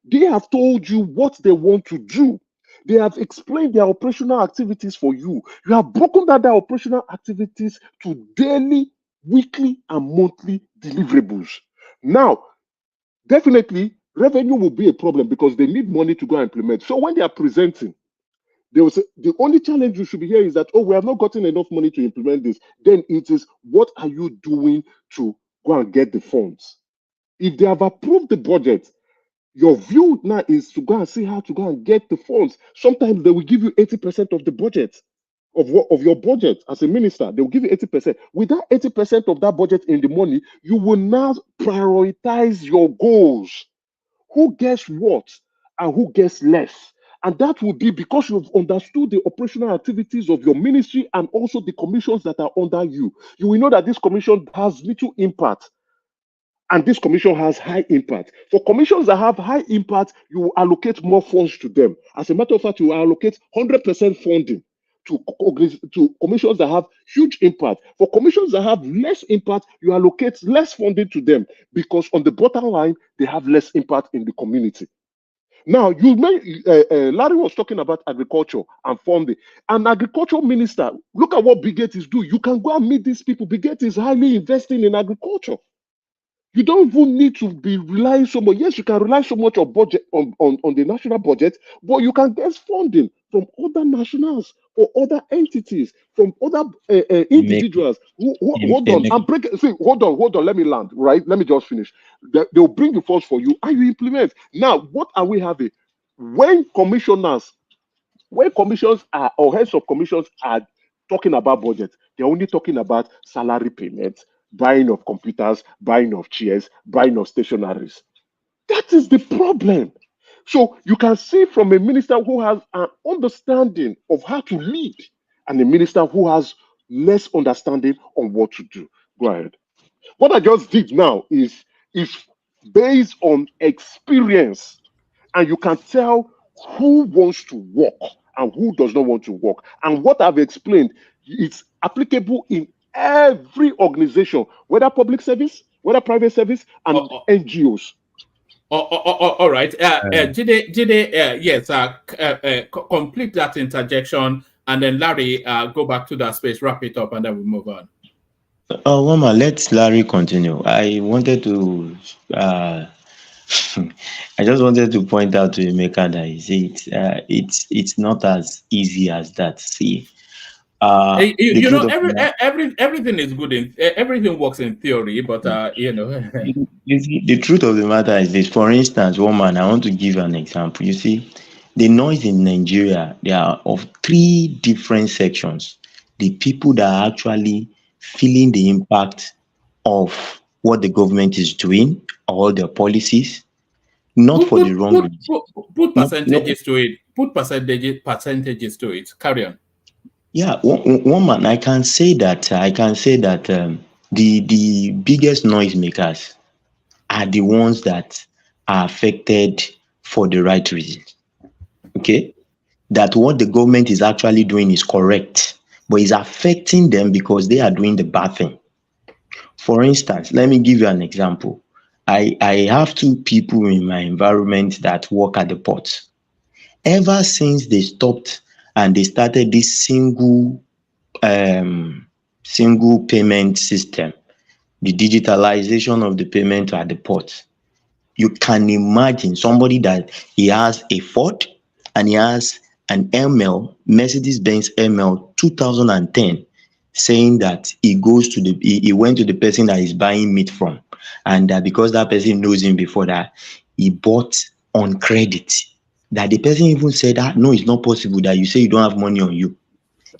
S16: They have told you what they want to do. They have explained their operational activities for you. You have broken down their operational activities to daily, weekly, and monthly deliverables. Now, definitely, revenue will be a problem because they need money to go and implement. So when they are presenting, they will say the only challenge you should be here is that, oh, we have not gotten enough money to implement this. Then it is, what are you doing to go and get the funds? If they have approved the budget, your view now is to go and see how to go and get the funds. Sometimes they will give you 80% of the budget of your budget as a minister. They will give you 80%. With that 80% of that budget in the money, you will now prioritize your goals. Who gets what and who gets less? And that will be because you've understood the operational activities of your ministry and also the commissions that are under you. You will know that this commission has little impact and this commission has high impact. For commissions that have high impact, you will allocate more funds to them. As a matter of fact, you will allocate 100% funding to commissions that have huge impact. For commissions that have less impact, you allocate less funding to them because on the bottom line, they have less impact in the community. Now, Larry was talking about agriculture and funding. An agricultural minister, look at what Bill Gates is doing. You can go and meet these people. Bill Gates is highly investing in agriculture. You don't even need to be relying so much. Yes, you can rely so much on budget on the national budget, but you can get funding from other nationals or other entities, from other individuals. Hold on, I'm breaking. See, hold on. Let me land. Right, let me just finish. They'll bring the funds for you, and you implement. Now, what are we having? When commissions are or heads of commissions are talking about budget, they're only talking about salary payments, buying of computers, buying of chairs, buying of stationaries. That is the problem. So you can see from a minister who has an understanding of how to lead and a minister who has less understanding on what to do. Go ahead. What I just did now is based on experience, and you can tell who wants to work and who does not want to work. And what I've explained, it's applicable in every organization, whether public service, whether private service, and NGOs.
S6: All right. Jide, yes, complete that interjection, and then Larry, go back to that space, wrap it up, and then we move on.
S17: Wama, let Larry continue. I wanted to, I just wanted to point out to Emeka that it's not as easy as that. See,
S6: you know, everything is good in everything works in theory, but you know.
S17: The truth of the matter is this. For instance, Woman, I want to give an example. You see, the noise in Nigeria, there are of 3 different sections. The people that are actually feeling the impact of what the government is doing, all their policies, not for the wrong reason.
S6: Put percentages to it. Put percentages to it. Carry on.
S17: Yeah, Woman, I can say that the biggest noisemakers are the ones that are affected for the right reasons. Okay, that what the government is actually doing is correct, but it's affecting them because they are doing the bad thing. For instance, let me give you an example. I have 2 people in my environment that work at the port. Ever since they stopped and they started this single payment system, the digitalization of the payment at the port, you can imagine somebody that he has a Ford and he has an ML, Mercedes-Benz ML 2010, saying that he went to the person that he's buying meat from, and that because that person knows him before that, he bought on credit. That the person even said that, no, it's not possible that you say you don't have money on you.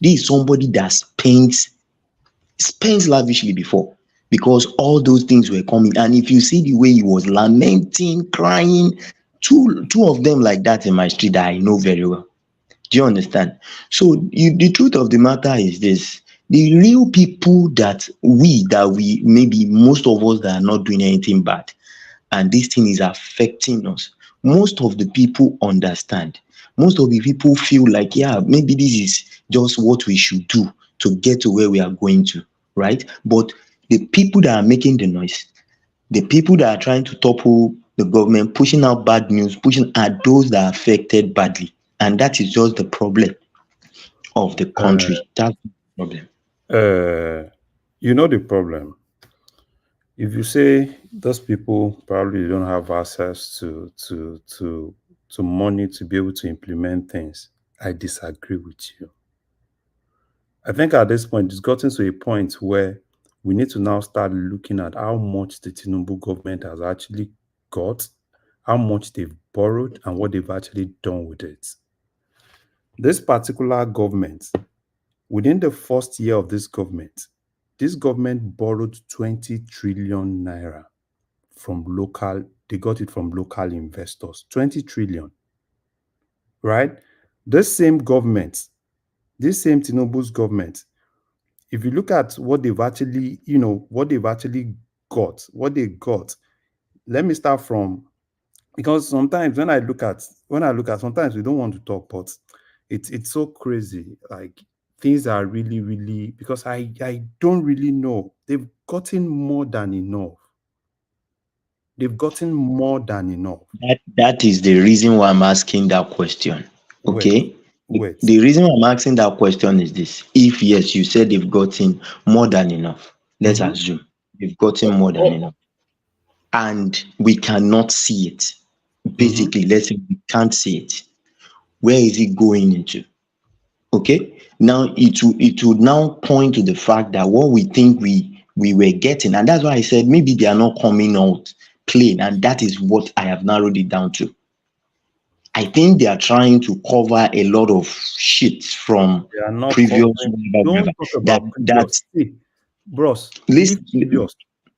S17: This is somebody that spends lavishly before, because all those things were coming. And if you see the way he was lamenting, crying, two of them like that in my street that I know very well. Do you understand? So the truth of the matter is this: the real people that we maybe most of us that are not doing anything bad, and this thing is affecting us. Most of the people understand. Most of the people feel like, yeah, maybe this is just what we should do to get to where we are going to, right? But the people that are making the noise, The people that are trying to topple the government, pushing out bad news, pushing are those that are affected badly. And that is just the problem of the country. That's the problem.
S15: You know the problem. If you say those people probably don't have access to money to be able to implement things, I disagree with you. I think at this point, it's gotten to a point where we need to now start looking at how much the Tinubu government has actually got, how much they've borrowed, and what they've actually done with it. This particular government, within the first year of this government borrowed 20 trillion naira from local, they got it from local investors, 20 trillion, right? This same government, this same Tinubu's government, if you look at what they've actually, what they got, let me start from, because sometimes when I look at, sometimes we don't want to talk, but it's so crazy. Like things are really, really, because I don't really know. They've gotten more than enough. They've gotten more than enough.
S17: That is the reason why I'm asking that question. Okay.
S15: Wait.
S17: The reason why I'm asking that question is this. If yes, you said they've gotten more than enough. Let's assume they've gotten more than enough. And we cannot see it. Basically, let's say we can't see it. Where is it going into? Okay. Now it would now point to the fact that what we think we were getting, and that's why I said maybe they are not coming out plain, and that is what I have narrowed it down to. I think they are trying to cover a lot of shit from
S15: They are not
S17: previous.
S15: Don't talk about previous. Bros,
S17: leave
S15: previous.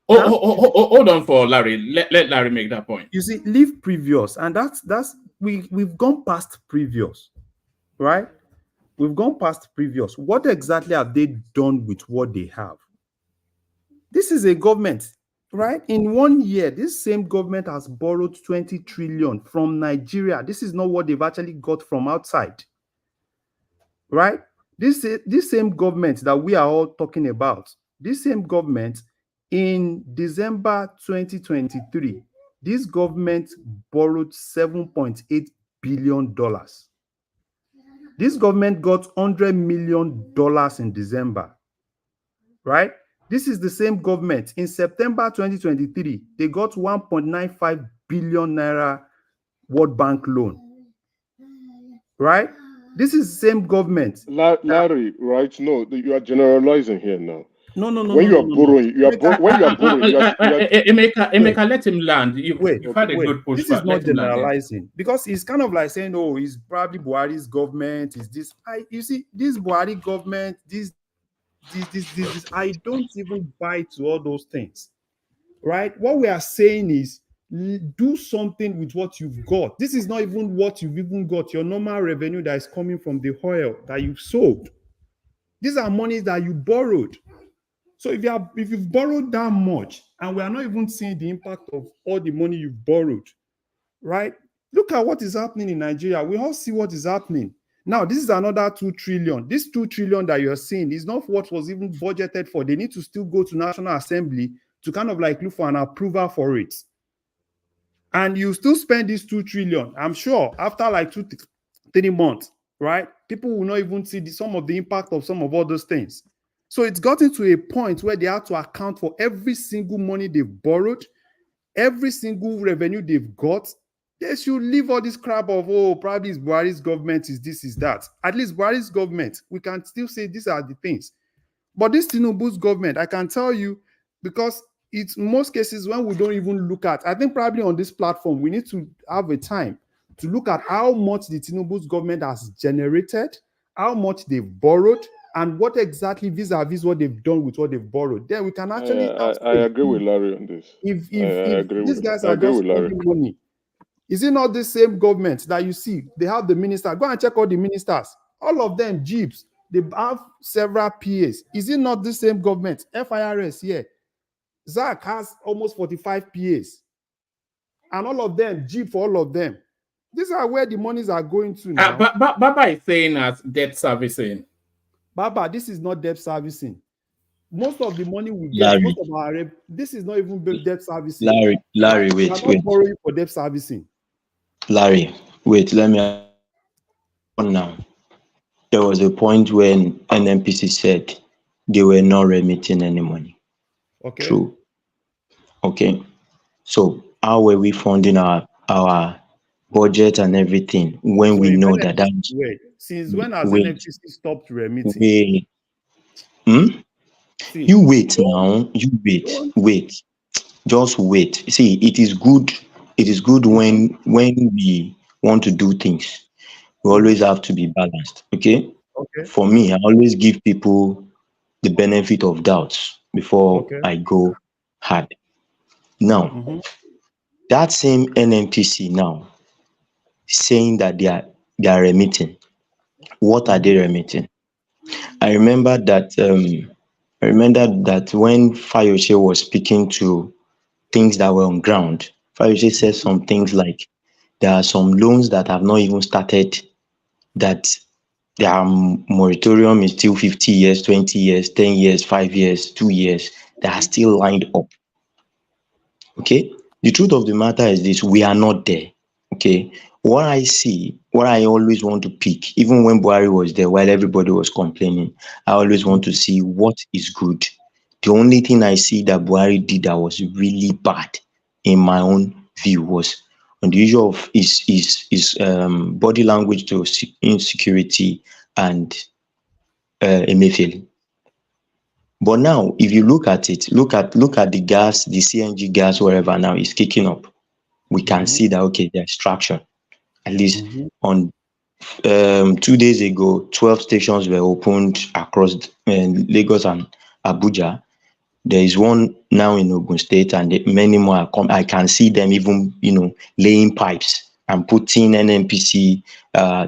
S6: Hold on for Larry. Let Larry make that point.
S15: You see, leave previous, and that's we've gone past previous, right? We've gone past previous. What exactly have they done with what they have? This is a government, right? In 1 year, this same government has borrowed 20 trillion from Nigeria. This is not what they've actually got from outside, right? This same government that we are all talking about, this same government in December 2023, this government borrowed $7.8 billion. This government got $100 million in December, right? This is the same government in September 2023, they got 1.95 billion naira World Bank loan, right? This is the same government.
S16: Larry, right? No, you are generalizing here now.
S15: No.
S16: When you are borrowing,
S6: Emeka, let him land. You've had a good push.
S15: This is not generalizing, because it's kind of like saying, oh, it's probably Buhari's government. Is this? You see, this Buhari government, this. I don't even buy to all those things, right? What we are saying is, do something with what you've got. This is not even what you've even got. Your normal revenue that is coming from the oil that you've sold. These are monies that you borrowed. So if you've borrowed that much, and we are not even seeing the impact of all the money you've borrowed, right? Look at what is happening in Nigeria. We all see what is happening. Now, this is another 2 trillion. This 2 trillion that you're seeing is not what was even budgeted for. They need to still go to National Assembly to kind of like look for an approval for it. And you still spend this 2 trillion. I'm sure after like 2-3 months, right? People will not even see some of the impact of some of all those things. So it's gotten to a point where they have to account for every single money they've borrowed, every single revenue they've got. They should leave all this crap of, oh, probably Buhari's government is this, is that. At least Buhari's government, we can still say these are the things. But this Tinubu's government, I can tell you, because it's most cases when we don't even look at, I think probably on this platform, we need to have a time to look at how much the Tinubu's government has generated, how much they've borrowed, and what exactly vis-a-vis what they've done with what they've borrowed. Then we can actually
S16: I agree with Larry on this.
S15: If these guys are just spending money, is it not the same government that you see? They have the minister. Go and check all the ministers. All of them, jeeps. They have several PAs. Is it not the same government? FIRS, yeah. Zach has almost 45 PAs. And all of them, jeep for all of them. These are where the monies are going to now.
S6: Baba is saying as debt servicing.
S15: Baba, this is not debt servicing. most of the money we get,
S17: Larry,
S15: most of our this is not even debt servicing.
S17: Larry,
S15: We are
S17: wait,
S15: not borrowing for debt servicing.
S17: Larry, wait. Let me on now. There was a point when NNPC said they were not remitting any money.
S15: Okay.
S17: True. Okay. So how were we funding our budget and everything when
S15: So
S17: we
S15: if
S17: know
S15: NNPC,
S17: that that's
S15: since when has
S17: wait,
S15: NNPC stopped remitting?
S17: wait,
S15: See,
S17: you wait now. You wait. Just wait. See, it is good. It is good when we want to do things. We always have to be balanced. Okay.
S15: Okay.
S17: For me, I always give people the benefit of doubts before
S15: Okay.
S17: I go hard. Now, that same NNPC now saying that they are remitting. What are they remitting? I remember that when Fayose was speaking to things that were on ground, Fayose said some things like there are some loans that have not even started, that their moratorium is still 50 years, 20 years, 10 years, 5 years, 2 years, that are still lined up. Okay? The truth of the matter is this: we are not there. Okay? What I see, what I always want to pick, even when Buhari was there, while everybody was complaining, I always want to see what is good. The only thing I see that Buhari did that was really bad, in my own view, was on the issue of his body language to insecurity and Emefiele. But now, if you look at it, look at the gas, the CNG gas, wherever now is kicking up, we can see that okay, there's traction. At least on 2 days ago, 12 stations were opened across Lagos and Abuja. There is one now in Ogun State, and many more are I can see them even, laying pipes and putting NNPC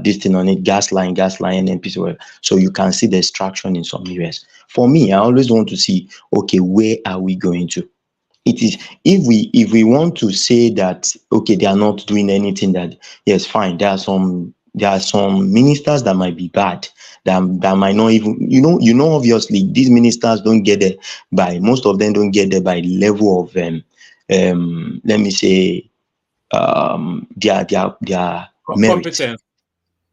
S17: this thing on it, gas line, NNPC, whatever. So you can see there's traction in some areas. For me, I always want to see, okay, where are we going to? It is if we want to say that okay, they are not doing anything, that yes, fine. There are some ministers that might be bad, that might not even obviously these ministers don't get there by, most of them don't get there by level of let me say their merit.
S6: Competence.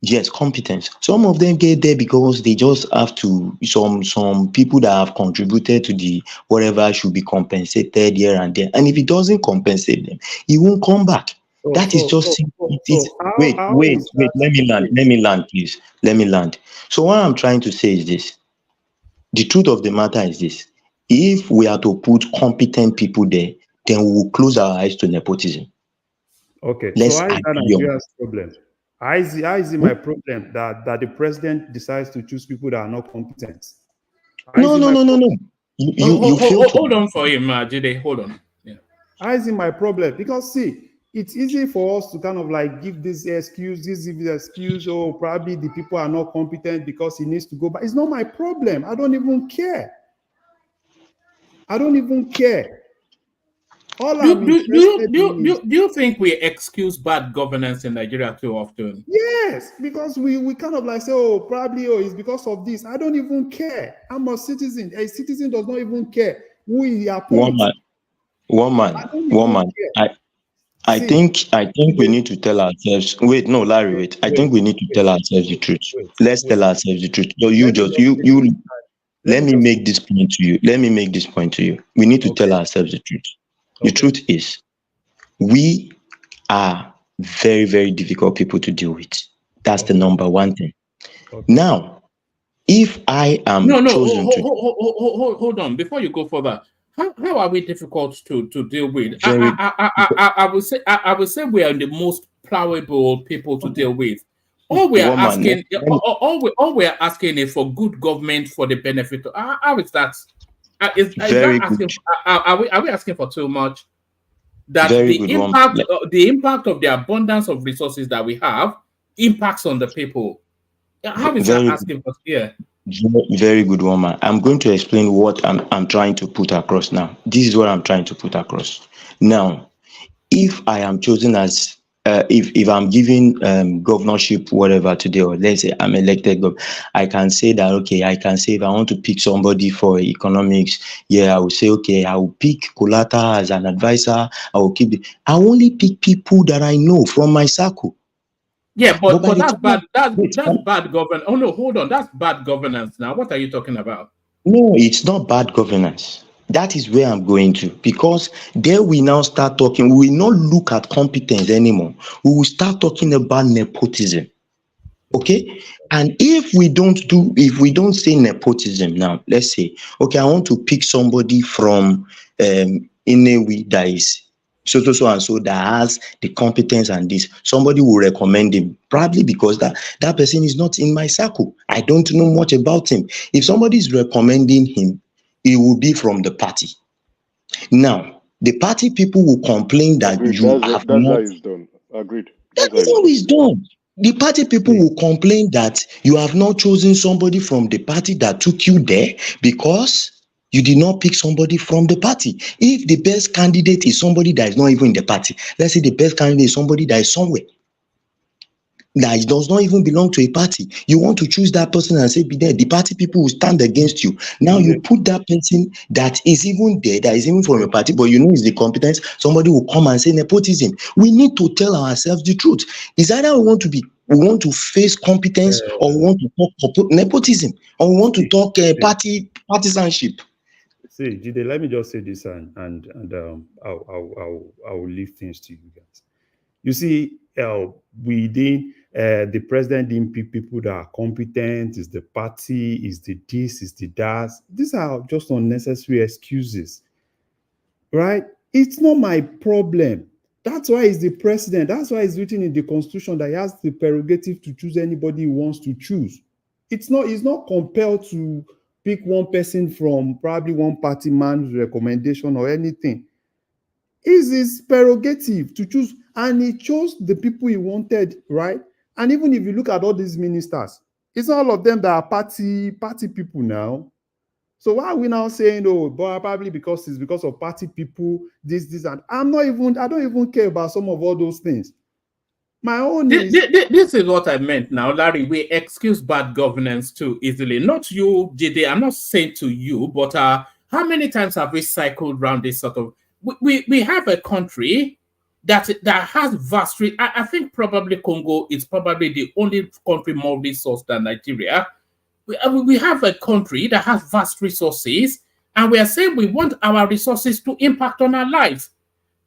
S17: Yes, competence. Some of them get there because they just have to, some people that have contributed to the whatever should be compensated here and there. And if it doesn't compensate them, it won't come back. That is just simple. Wait, let me land, please. Let me land. So what I'm trying to say is this. The truth of the matter is this. If we are to put competent people there, then we will close our eyes to nepotism.
S15: Okay,
S17: Let's
S15: so how is that
S17: agree on
S15: Nigeria's problem? How is it my problem that the president decides to choose people that are not competent?
S17: No. You feel
S6: hold on for him, Jide. Hold on. Yeah.
S15: How is it my problem? Because see, it's easy for us to kind of like give this excuse, oh, probably the people are not competent because he needs to go. But it's not my problem. I don't even care. All
S6: Do you think we excuse bad governance in Nigeria too often?
S15: Yes, because we kind of like say, oh, probably, it's because of this. I don't even care. I'm a citizen. A citizen does not even care who he appoints.
S17: One man. I think we need to tell ourselves. Wait, no, Larry, wait. I think we need to tell ourselves the truth. Let's tell ourselves the truth. So let me make this point to you. We need to tell ourselves the truth. The truth is, we are very, very difficult people to deal with. That's the number one thing. Now, if I am chosen
S6: hold on. Before you go further, how are we difficult to deal with? I would say we are the most plowable people to deal with. All we are asking is for good government for the benefit. How is that? Are we asking for too much? That the impact of the abundance of resources that we have impacts on the people. How is that asking for here?
S17: Very good, woman. I'm going to explain what I'm trying to put across now. This is what I'm trying to put across. Now, if I am chosen as if I'm giving governorship whatever today, or let's say I'm elected I can say that, okay, I can say if I want to pick somebody for economics, yeah, I will say, okay, I will pick Kolata as an advisor. I will I only pick people that I know from my circle.
S6: Yeah, but that's bad. That's bad governance. Oh no, hold on. That's bad governance. Now, what are you talking about?
S17: No, it's not bad governance. That is where I'm going to, because there we now start talking. We will not look at competence anymore. We will start talking about nepotism. Okay, and if we don't say nepotism now, let's say, okay, I want to pick somebody from Inewi that is so and so that has the competence, and this somebody will recommend him, probably because that person is not in my circle. I don't know much about him. If somebody is recommending him, it will be from the party. Now, the party people will complain that
S16: Agreed.
S17: you
S16: That's
S17: have
S16: how
S17: not.
S16: it's done. Agreed.
S17: That is how it's done. The party people will complain that you have not chosen somebody from the party that took you there because you did not pick somebody from the party. If the best candidate is somebody that is not even in the party, let's say the best candidate is somebody that is somewhere, that does not even belong to a party, you want to choose that person and say, be there, the party people will stand against you. Now you put that person that is even there, that is even from a party, but you know is the competence, somebody will come and say nepotism. We need to tell ourselves the truth. Is either we want to face competence, or we want to talk nepotism, or we want to talk partisanship.
S15: See, Jide, let me just say this, and I'll leave things to you guys. You see, the president didn't pick people that are competent. Is the party? Is the this? Is the that? These are just unnecessary excuses, right? It's not my problem. That's why he's the president. That's why it's written in the constitution that he has the prerogative to choose anybody he wants to choose. He's not compelled to pick one person from probably one party man's recommendation or anything. It's his prerogative to choose, and he chose the people he wanted, right? And even if you look at all these ministers, it's not all of them that are party people now. So why are we now saying, oh, but probably because it's because of party people, this, and I don't even care about some of all those things. My own
S6: this is what I meant now, Larry. We excuse bad governance too easily. Not you, Jide. I'm not saying to you, but how many times have we cycled around this sort of? We have a country that has vast. I think probably Congo is probably the only country more resource than Nigeria. We have a country that has vast resources, and we are saying we want our resources to impact on our lives.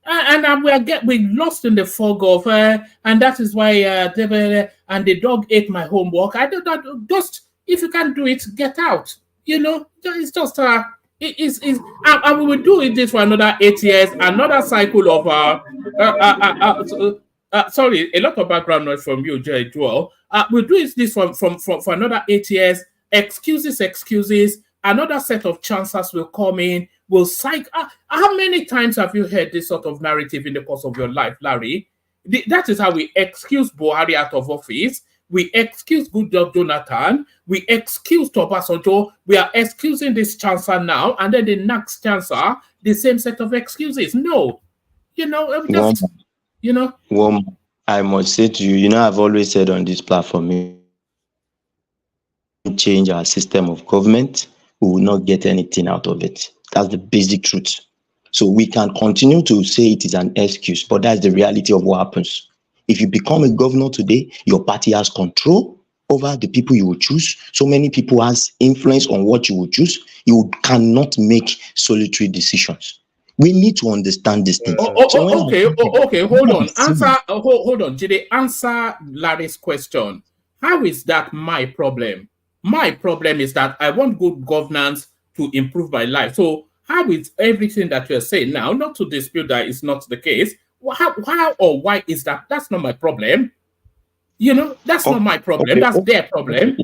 S6: And we lost in the fog of, and that is why and the dog ate my homework. I don't just, if you can't do it, get out. You know, it's just and we will do this for another 8 years, another cycle of sorry, a lot of background noise from you, Joel. We'll do this for another 8 years. Excuses. Another set of chances will come in. Will psych. How many times have you heard this sort of narrative in the course of your life, Larry? That is how we excuse Buhari out of office. We excuse Goodluck Jonathan. We excuse Obasanjo. We are excusing this chancellor now, and then the next chancellor, the same set of excuses. No,
S17: Well, I must say to you, I've always said on this platform, change our system of government, we will not get anything out of it. That's the basic truth. So we can continue to say it is an excuse, but that's the reality of what happens. If you become a governor today, your party has control over the people you will choose. So many people has influence on what you will choose. You cannot make solitary decisions. We need to understand this thing.
S6: Okay. Hold on. Hold on. Did they answer Larry's question? How is that my problem? My problem is that I want good governance to improve my life. So how is everything that you're saying now, not to dispute that it's not the case, how or why is that? That's not my problem. That's not my problem. That's their problem.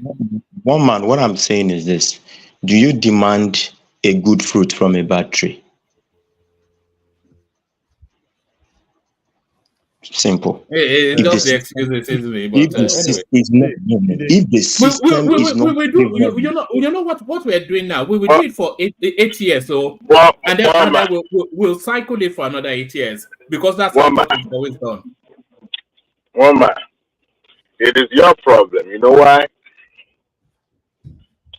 S17: One man, what I'm saying is this. Do you demand a good fruit from a bad tree? Simple.
S6: It's just the excuses, isn't it? But
S17: if the system is not,
S6: you know what we're doing now. We will do it for 8 years, so and then we'll cycle it for another 8 years because that's how it's always done.
S8: Woman, it is your problem. You know why?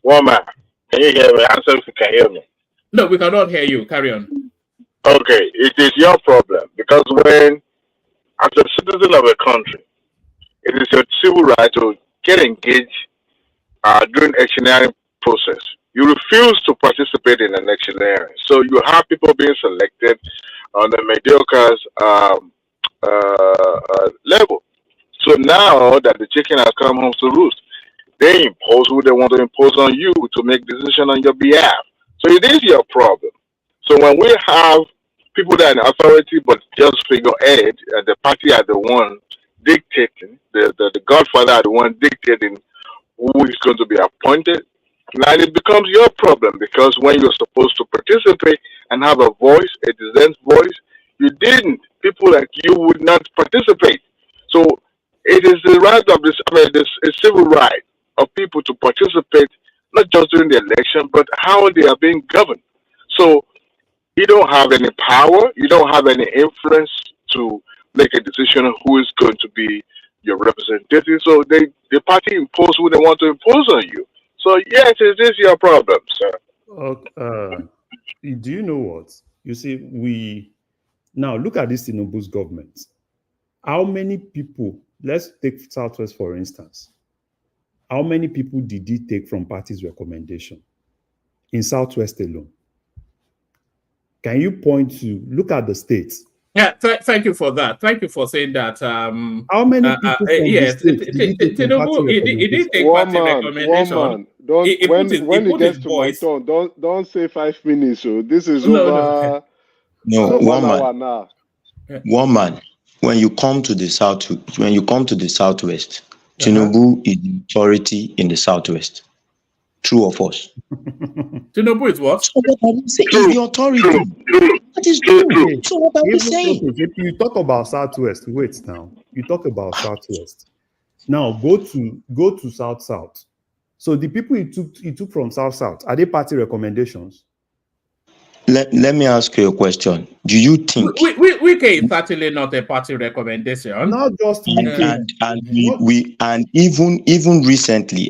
S8: Woman, can you hear me? Answer if you can hear me.
S6: No, we cannot hear you. Carry on.
S8: Okay, it is your problem because when, as a citizen of a country, it is your civil right to get engaged during electioneering process. You refuse to participate in an electioneering, so you have people being selected on the mediocre level. So now that the chicken has come home to roost, they impose who they want to impose on you to make decision on your behalf. So it is your problem. So when we have people that are in authority but just figurehead, the party are the one dictating, the godfather are the one dictating who is going to be appointed, now it becomes your problem because when you're supposed to participate and have a voice, a dissent voice, you didn't. People like you would not participate. So it is the right of this, this a civil right of people to participate, not just during the election, but how they are being governed. So you don't have any power, you don't have any influence to make a decision on who is going to be your representative. So the party impose who they want to impose on you. So yes, it is your problem, sir.
S15: Do you know what? You see, we now look at this Tinubu's government. How many people, let's take Southwest for instance, how many people did he take from party's recommendation in Southwest alone? Can you point to, look at the states?
S6: Yeah, thank you for that. Thank you for saying that.
S15: How many people from
S6: yes,
S15: the states did he take from party
S6: he did take
S16: One
S6: party
S16: man,
S6: recommendation.
S16: when
S6: He
S16: it
S6: put his
S16: gets to my
S6: voice.
S16: turn, don't say 5 minutes. So this is
S6: No.
S16: over.
S17: No,
S16: one
S17: man.
S16: hour now.
S17: One man. When you come to the southwest, Tinubu is the authority in the southwest. True or false?
S6: Tinubu is what?
S17: So what are we saying? Is the authority. That is true. So what are we saying?
S15: Okay, if you talk about Southwest, wait now. You talk about Southwest. Now go to South. So the people he took from South, are they party recommendations?
S17: Let me ask you a question. Do you think
S6: Wike is certainly not a party recommendation?
S15: Not just Wike.
S17: and even recently,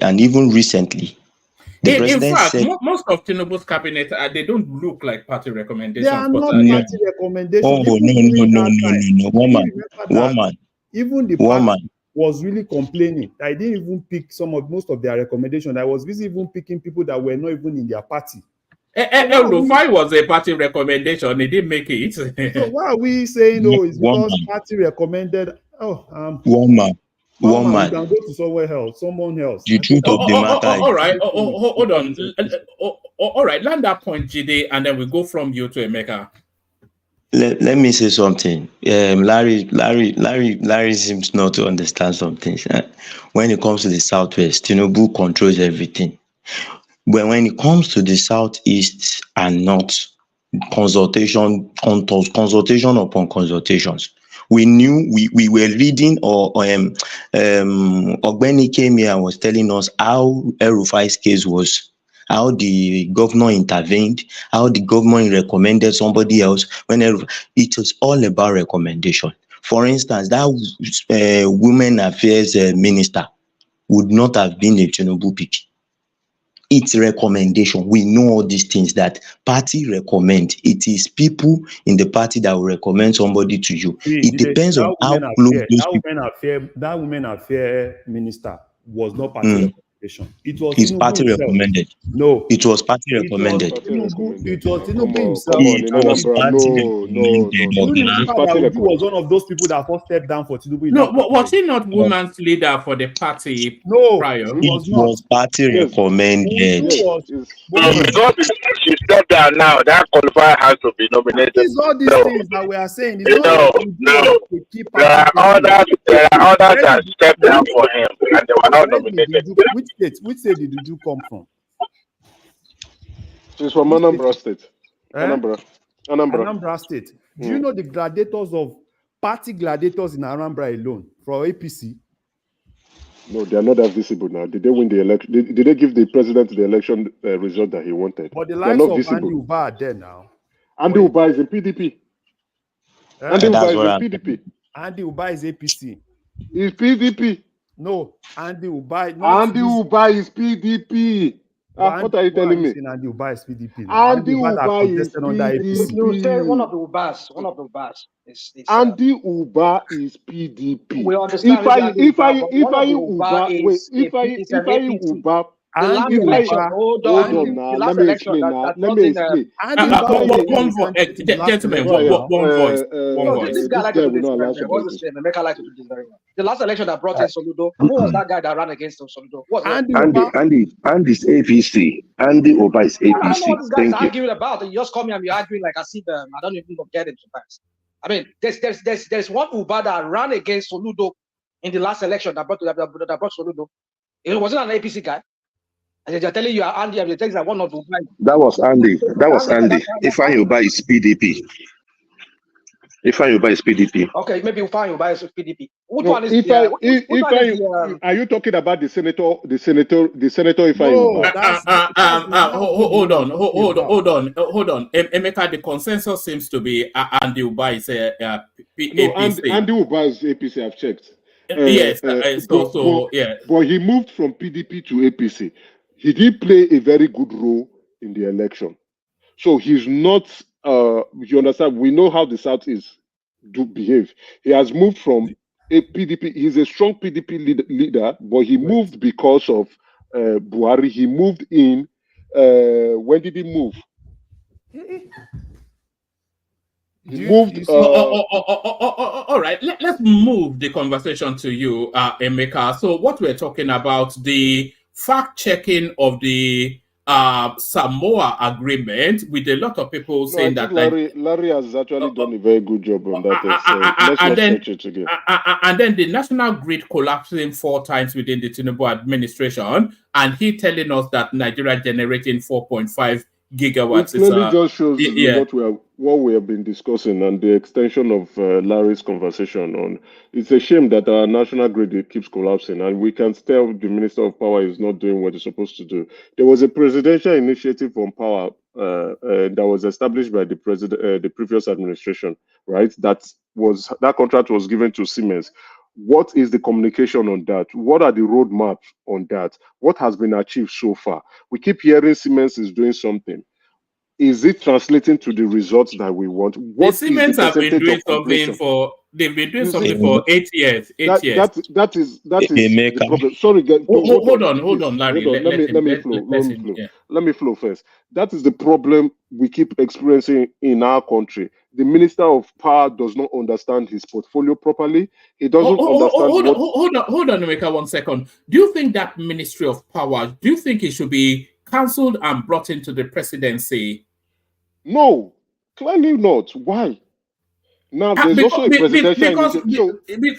S17: the
S6: in
S17: president
S6: fact,
S17: said
S6: most of Tinubu's cabinet they don't look like party recommendations.
S15: They are not
S17: no.
S15: party recommendations.
S17: Oh, no. Woman.
S15: Even the party was really complaining. I didn't even pick most of their recommendations. I was busy even picking people that were not even in their party.
S6: Rufai was a party recommendation. He didn't make it.
S15: So why are we saying it's because party recommended?
S17: Woman.
S15: We can go to someone else.
S17: The truth of the matter is...
S6: All right. Hold on. All right. Land that point, Jide, and then we go from you to Emeka.
S17: Let me say something. Larry seems not to understand something. When it comes to the Southwest, Tinubu controls everything. But when it comes to the Southeast and North, consultation upon consultations. We knew we were reading Ogbeni came here and was telling us how El-Rufai's case was, how the governor intervened, how the governor recommended somebody else. It was all about recommendation. For instance, that women affairs minister would not have been a Tinubu pick. It's recommendation. We know all these things that party recommend. It is people in the party that will recommend somebody to you. It depends on how close those people.
S15: That women affair minister was not party recommendation.
S17: It's party recommended.
S15: No,
S17: it was party recommended.
S15: It was Tinubu himself. He was one of those people that first stepped down for Tinubu.
S6: No, was he not women's leader for the party?
S15: No,
S6: prior?
S17: It was party recommended.
S8: Because she stepped down now, that qualifier has to be nominated.
S15: It's all these things that we are saying.
S8: There are others that stepped down for him and they were not nominated.
S15: Which state did you come from?
S16: She's from Anambra State.
S15: Anambra State. Do you know the gladiators of party gladiators in Anambra alone for APC?
S16: No, they are not that visible now. Did they win the election? Did they give the president the election result that he wanted?
S15: But the likes of Andy Uba are there now.
S16: Andy Uba is in PDP. Andy Uba is in PDP.
S15: Andy Uba is APC.
S16: It's PDP.
S15: No, Andy Uba.
S16: Andy Uba is PDP. What are you telling me?
S15: Andy Uba is PDP now.
S16: Andy
S15: Uba that
S16: Uba is
S15: contested under APC.
S18: You say one of the Ubas. One of the Ubas is
S16: Andy Uba is PDP.
S18: we understand
S16: If I
S18: Uba
S16: is an APC.
S18: Uba. The last
S16: If
S18: election,
S16: I
S18: hold
S16: on now,
S18: the last
S16: let me
S18: election
S16: explain
S18: that,
S16: now.
S18: that
S16: Let
S18: brought
S16: me
S18: in
S16: explain.
S6: One voice, gentlemen. One voice. One voice.
S18: This guy like to do this very well. What's his name? Emeka like to do this very well. The last election that brought in Soludo, who was that guy that ran against Soludo?
S19: Andy's APC. Andy Uba is APC.
S18: I don't know what this guy's arguing about. You just come here and you're arguing like I see them. I don't even get it sometimes. I mean, there's one Uba that ran against Soludo in the last election that brought Soludo. It wasn't an APC guy. And they're telling you Andy and the things that one of the
S19: That was Andy. Ifeanyi Uba is PDP. Ifeanyi Uba is PDP.
S18: Okay, maybe Ifeanyi Uba is PDP.
S16: Are you talking about the senator Ifeanyi Uba?
S6: Hold on. Emeka, the consensus seems to be Andy Uba is APC.
S16: Andy Uba is APC. I've checked.
S6: Yes,
S16: but he moved from PDP to APC. He did play a very good role in the election. So he's not, you understand, we know how the South behave. He has moved from a PDP, he's a strong PDP leader, but he moved because of Buhari. He moved in, when did he move?
S6: All right, let's move the conversation to you, Emeka. So what we're talking about, the fact-checking of the Samoa agreement, with a lot of people saying that
S16: Larry has actually done a very good job on that. Let's not stretch it again.
S6: And then the national grid collapsing 4 times within the Tinubu administration, and he telling us that Nigeria generating 4.5 gigawatts.
S16: It clearly just shows what we have been discussing and the extension of Larry's conversation on. It's a shame that our national grid keeps collapsing, and we can tell the Minister of Power is not doing what he's supposed to do. There was a presidential initiative on power that was established by the previous administration, right? That contract was given to Siemens. What is the communication on that? What are the roadmaps on that? What has been achieved so far? We keep hearing Siemens is doing something. Is it translating to the results that we want? What
S6: the Siemens have been doing something for 8 years.
S16: That is the problem. Sorry, guys.
S6: Hold on, Larry.
S16: Let me flow first. That is the problem we keep experiencing in our country. The Minister of Power does not understand his portfolio properly. He doesn't understand.
S6: Hold on, Emeka, 1 second. Do you think that Ministry of Power, do you think it should be cancelled and brought into the presidency?
S16: No, clearly not. Why? Now there's also a presidential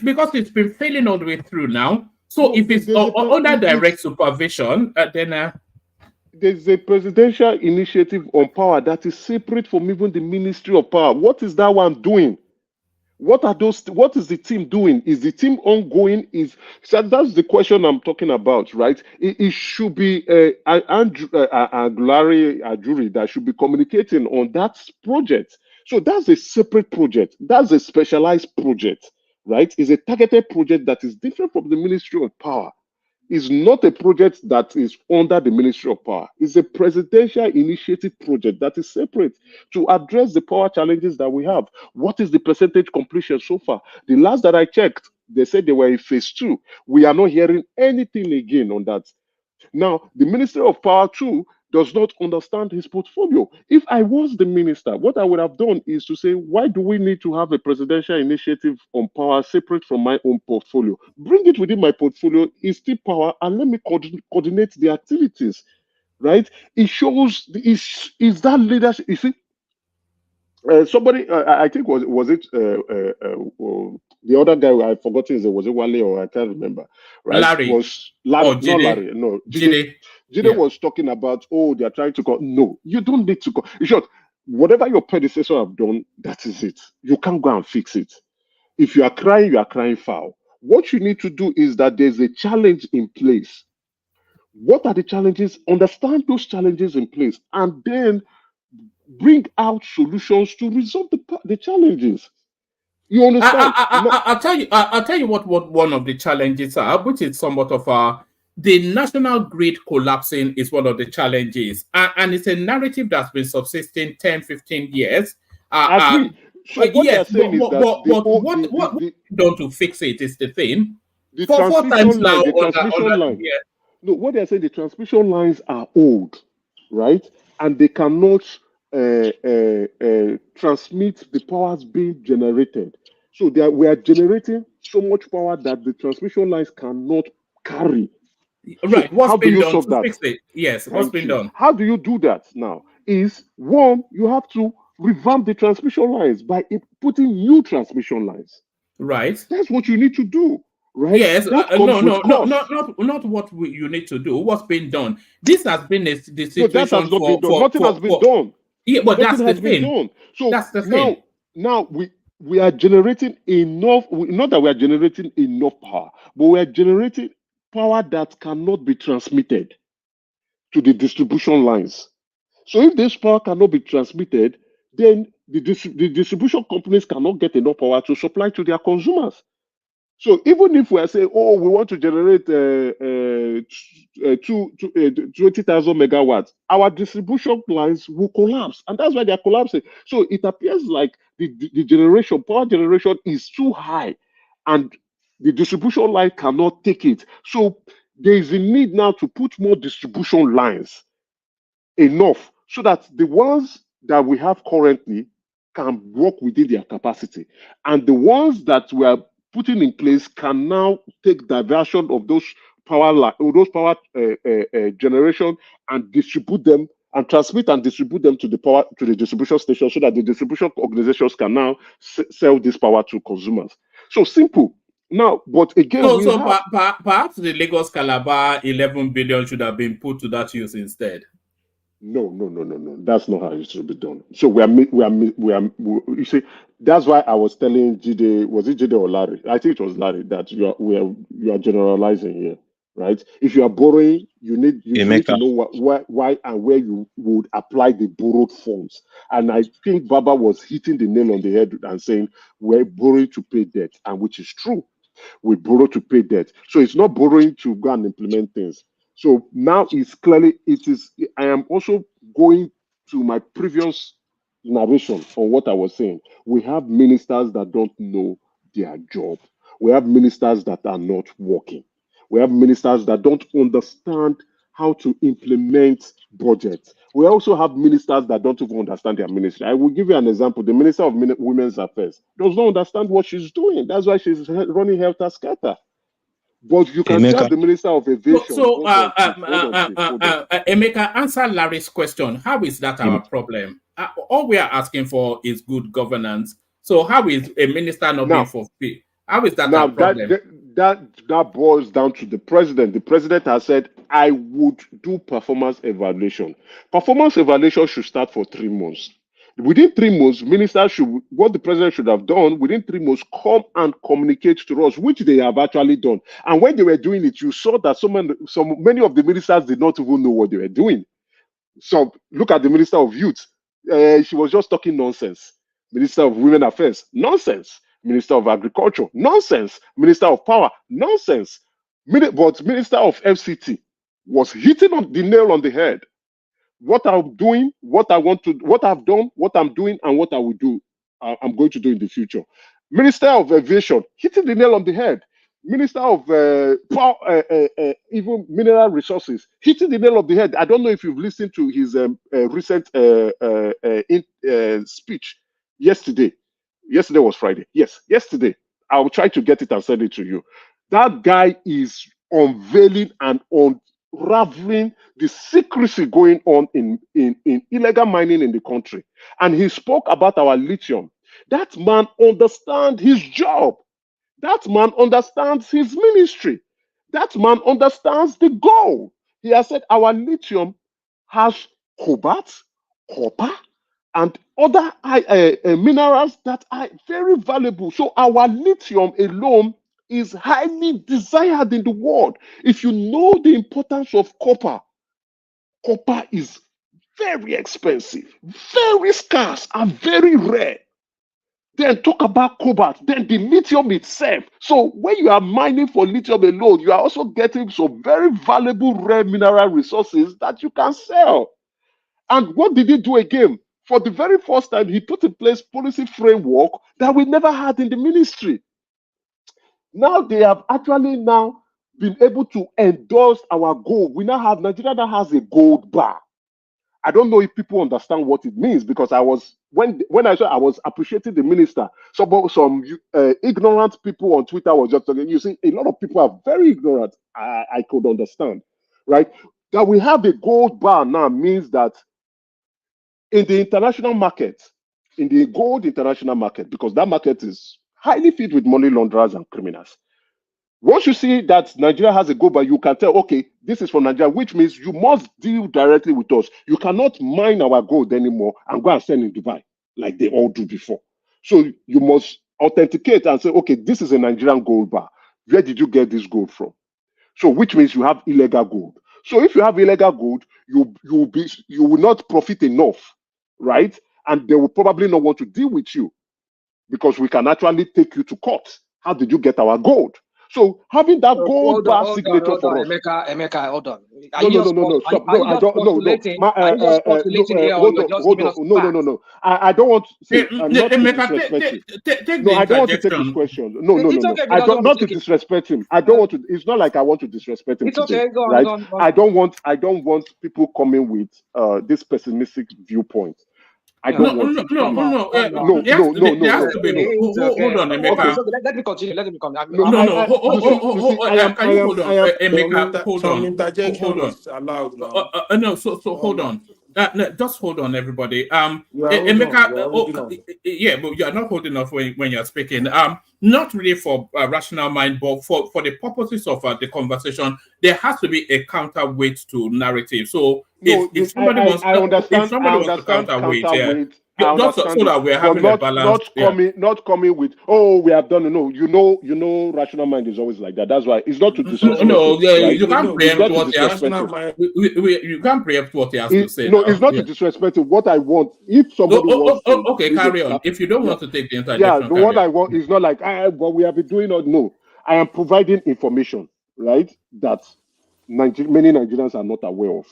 S6: because it's been failing all the way through now. So if it's under direct supervision, then
S16: there's a presidential initiative on power that is separate from even the Ministry of Power. What is that one doing? What is the team doing? Is the team ongoing? That's the question I'm talking about, right? It should be Larry Ajuri that should be communicating on that project. So that's a separate project. That's a specialized project, right? It's a targeted project that is different from the Ministry of Power. It's not a project that is under the Ministry of Power. It's a presidential initiative project that is separate to address the power challenges that we have. What is the percentage completion so far? The last that I checked, they said they were in phase 2. We are not hearing anything again on that. Now, the Ministry of Power too does not understand his portfolio. If I was the minister, what I would have done is to say, why do we need to have a presidential initiative on power separate from my own portfolio? Bring it within my portfolio, it's still power, and let me coordinate the activities, right? It shows, is that leadership, you see, somebody, I think was it the other guy, I forgot his name, was it Wale or I can't remember, right?
S6: Larry.
S16: Not Larry, no. Jide was talking about, they are trying to go. No, you don't need to go. In short, whatever your predecessor have done, that is it. You can't go and fix it. If you are crying foul. What you need to do is that there's a challenge in place. What are the challenges? Understand those challenges in place, and then bring out solutions to resolve the challenges. You understand?
S6: I'll tell you. I'll tell you what one of the challenges are, which is somewhat of the national grid collapsing is one of the challenges, and it's a narrative that's been subsisting 10, 15 years.
S16: Agree. So what they are
S6: Yes,
S16: saying is that
S6: what done to fix it is the thing.
S16: the
S6: Four times
S16: transmission
S6: now
S16: line, the
S6: on
S16: transmission
S6: that
S16: line.
S6: year.
S16: No, what they are saying, the transmission lines are old, right? And they cannot transmit the powers being generated. So we are generating so much power that the transmission lines cannot carry.
S6: Right.
S16: So
S6: What's
S16: how do
S6: been
S16: you
S6: done
S16: solve
S6: to
S16: that?
S6: fix it? Yes. What's
S16: Thank
S6: been
S16: you.
S6: done?
S16: How do you do that now? Is one, you have to revamp the transmission lines by putting new transmission lines.
S6: Right.
S16: That's what you need to do, right?
S6: Yes,
S16: That
S6: no,
S16: comes with cost.
S6: not what you need to do. What's been done? This has been the
S16: No, that has
S6: situation
S16: not been done. Nothing has been done.
S6: yeah, but that's
S16: Nothing
S6: the
S16: has been
S6: thing.
S16: done. So
S6: That's the thing.
S16: now we are generating enough. Not that we are generating enough power, but we are generating power that cannot be transmitted to the distribution lines. So if this power cannot be transmitted, then the distribution companies cannot get enough power to supply to their consumers. So even if we are saying, oh, we want to generate 20,000 megawatts, our distribution lines will collapse. And that's why they are collapsing. So it appears like the power generation is too high and the distribution line cannot take it. So there is a need now to put more distribution lines, enough, so that the ones that we have currently can work within their capacity. And the ones that we are putting in place can now take diversion of those power generation and distribute them and transmit and distribute them to the distribution station so that the distribution organizations can now sell this power to consumers. So simple. Now, but again,
S6: Perhaps the Lagos Calabar 11 billion should have been put to that use instead.
S16: No. That's not how it should be done. So you see, that's why I was telling Jide, was it Jide or Larry? I think it was Larry, that you are generalizing here, right? If you are borrowing, you need to know why and where you would apply the borrowed funds. And I think Baba was hitting the nail on the head and saying we're borrowing to pay debt, and which is true. We borrow to pay debt. So it's not borrowing to go and implement things. So now I am also going to my previous narration on what I was saying. We have ministers that don't know their job. We have ministers that are not working. We have ministers that don't understand how to implement budgets. We also have ministers that don't even understand their ministry. I will give you an example. The Minister of Women's Affairs does not understand what she's doing. That's why she's running helter skelter. But you can still have the Minister of Aviation.
S6: Emeka, answer Larry's question. How is that our problem? All we are asking for is good governance. So how is a minister not being fulfilled? How is that our problem?
S16: That boils down to the president. The president has said, I would do performance evaluation. Performance evaluation should start for 3 months. Within 3 months, what the president should have done, within 3 months, come and communicate to us, which they have actually done. And when they were doing it, you saw that many of the ministers did not even know what they were doing. So look at the Minister of Youth. She was just talking nonsense. Minister of Women Affairs, nonsense. Minister of Agriculture, nonsense. Minister of Power, nonsense. But Minister of FCT was hitting on the nail on the head. What I'm doing, what I've done, what I'm doing, and what I will do, I'm going to do in the future. Minister of Aviation, hitting the nail on the head. Minister of even mineral resources, hitting the nail on the head. I don't know if you've listened to his recent speech yesterday. Yesterday was Friday. Yes, yesterday. I'll try to get it and send it to you. That guy is unveiling and unraveling the secrecy going on in illegal mining in the country. And he spoke about our lithium. That man understands his job. That man understands his ministry. That man understands the goal. He has said our lithium has cobalt, copper, and other minerals that are very valuable. So our lithium alone is highly desired in the world. If you know the importance of copper, copper is very expensive, very scarce, and very rare. Then talk about cobalt, then the lithium itself. So when you are mining for lithium alone, you are also getting some very valuable rare mineral resources that you can sell. And what did he do again? For the very first time, he put in place policy framework that we never had in the ministry. Now they have actually now been able to endorse our gold. We now have Nigeria that has a gold bar. I don't know if people understand what it means, because I was when I saw, I was appreciating the minister. Some ignorant people on Twitter was just talking. You see, a lot of people are very ignorant. I could understand, right? That we have a gold bar now means that in the international market, in the gold international market, because that market is highly filled with money launderers and criminals. Once you see that Nigeria has a gold bar, you can tell, okay, this is from Nigeria, which means you must deal directly with us. You cannot mine our gold anymore and go and sell in Dubai like they all do before. So you must authenticate and say, okay, this is a Nigerian gold bar. Where did you get this gold from? So which means you have illegal gold. So if you have illegal gold, you will not profit enough, right? And they will probably not want to deal with you, because we can actually take you to court. How did you get our gold? So having that gold bar signature for us.
S18: Emeka, hold on.
S16: No. Stop. No, I don't. No. No. I don't want. See, not to disrespect him. No, I don't want to take his question. No. I don't not to disrespect him. I don't want to. It's not like I want to disrespect him.
S18: It's okay. Go on.
S16: Right?
S18: Go on.
S16: I don't want people coming with this pessimistic viewpoint. I don't want it.
S6: No.
S16: No.
S6: Hold on, Emeka.
S18: Okay, so let me continue. Let me come.
S6: Emeka, hold on.
S5: Interjection is allowed now.
S6: No, so hold on. Just hold on, everybody. Emeka, yeah, but you are not holding off when you're speaking. Not really for rational mind, but for the purposes of the conversation, there has to be a counterweight to narrative. So if somebody wants to counterweight, just so that we're having a balance.
S16: Not coming with, oh, we have done. No, you know, rational mind is always like that. That's why it's not to disrespect.
S6: You can't preempt what he has. You can't preempt what he has to say.
S16: No, it's not to disrespect. What I want, if somebody wants to,
S6: okay, carry on. If you don't want to take the interjection,
S16: what I want is not like what we have been doing. Or no, I am providing information, right? That many Nigerians are not aware of.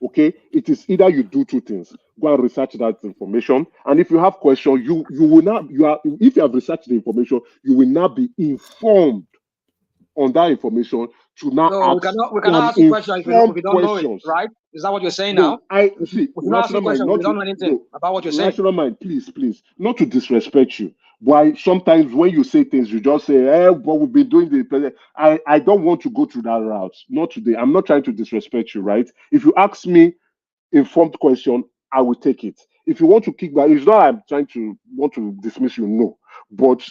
S16: Okay, it is either you do two things: go and research that information, and if you have questions, if you have researched the information, you will now be informed on that information to now ask.
S18: We cannot ask a question if we don't know it, right? Is that what you're saying now?
S16: I see.
S18: Rational mind, we don't know anything about what you're saying.
S16: Rational mind, please, not to disrespect you. Why sometimes when you say things, you just say, what we've been doing the president. I don't want to go through that route. Not today. I'm not trying to disrespect you, right? If you ask me informed question, I will take it. If you want to kick back, it's not I'm trying to want to dismiss you, no. But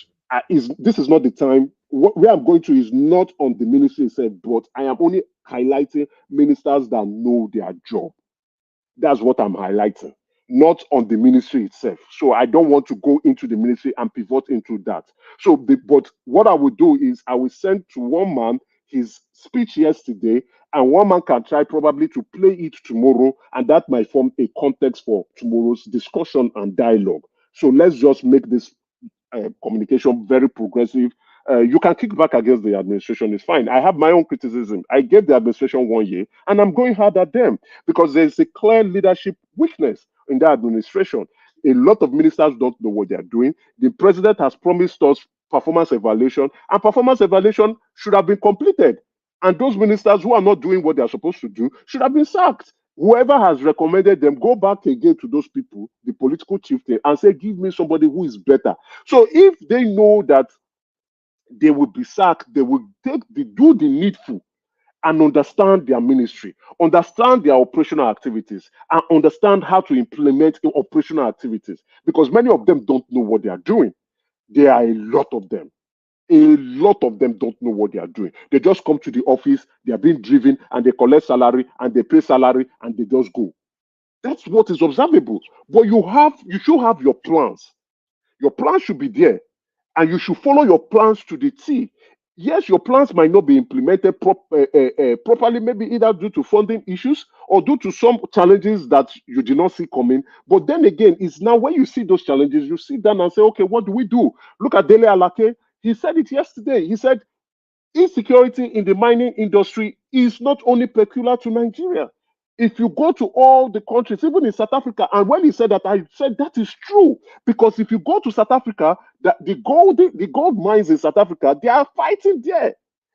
S16: this is not the time. Where I'm going to is not on the ministry itself, but I am only highlighting ministers that know their job. That's what I'm highlighting, not on the ministry itself. So I don't want to go into the ministry and pivot into that. But what I will do is I will send to one man his speech yesterday, and one man can try probably to play it tomorrow, and that might form a context for tomorrow's discussion and dialogue. So let's just make this communication very progressive. You can kick back against the administration, it's fine. I have my own criticism. I gave the administration 1 year, and I'm going hard at them because there's a clear leadership weakness in the administration. A lot of ministers don't know what they're doing. The president has promised us performance evaluation, and performance evaluation should have been completed. And those ministers who are not doing what they're supposed to do should have been sacked. Whoever has recommended them, go back again to those people, the political chieftain, and say, give me somebody who is better. So if they know that they will be sacked, they will do the needful and understand their ministry, understand their operational activities, and understand how to implement operational activities. Because many of them don't know what they are doing. There are a lot of them. A lot of them don't know what they are doing. They just come to the office, they are being driven, and they collect salary, and they pay salary, and they just go. That's what is observable. But you should have your plans. Your plans should be there, and you should follow your plans to the T. yes, your plans might not be implemented properly, maybe either due to funding issues or due to some challenges that you did not see coming. But then again, it's now when you see those challenges, you sit down and say, okay, what do we do? Look at Dele Alake. He said it yesterday. He said insecurity in the mining industry is not only peculiar to Nigeria. If you go to all the countries, even in South Africa, and when he said that, I said that is true. Because if you go to South Africa, the gold mines in South Africa, they are fighting there.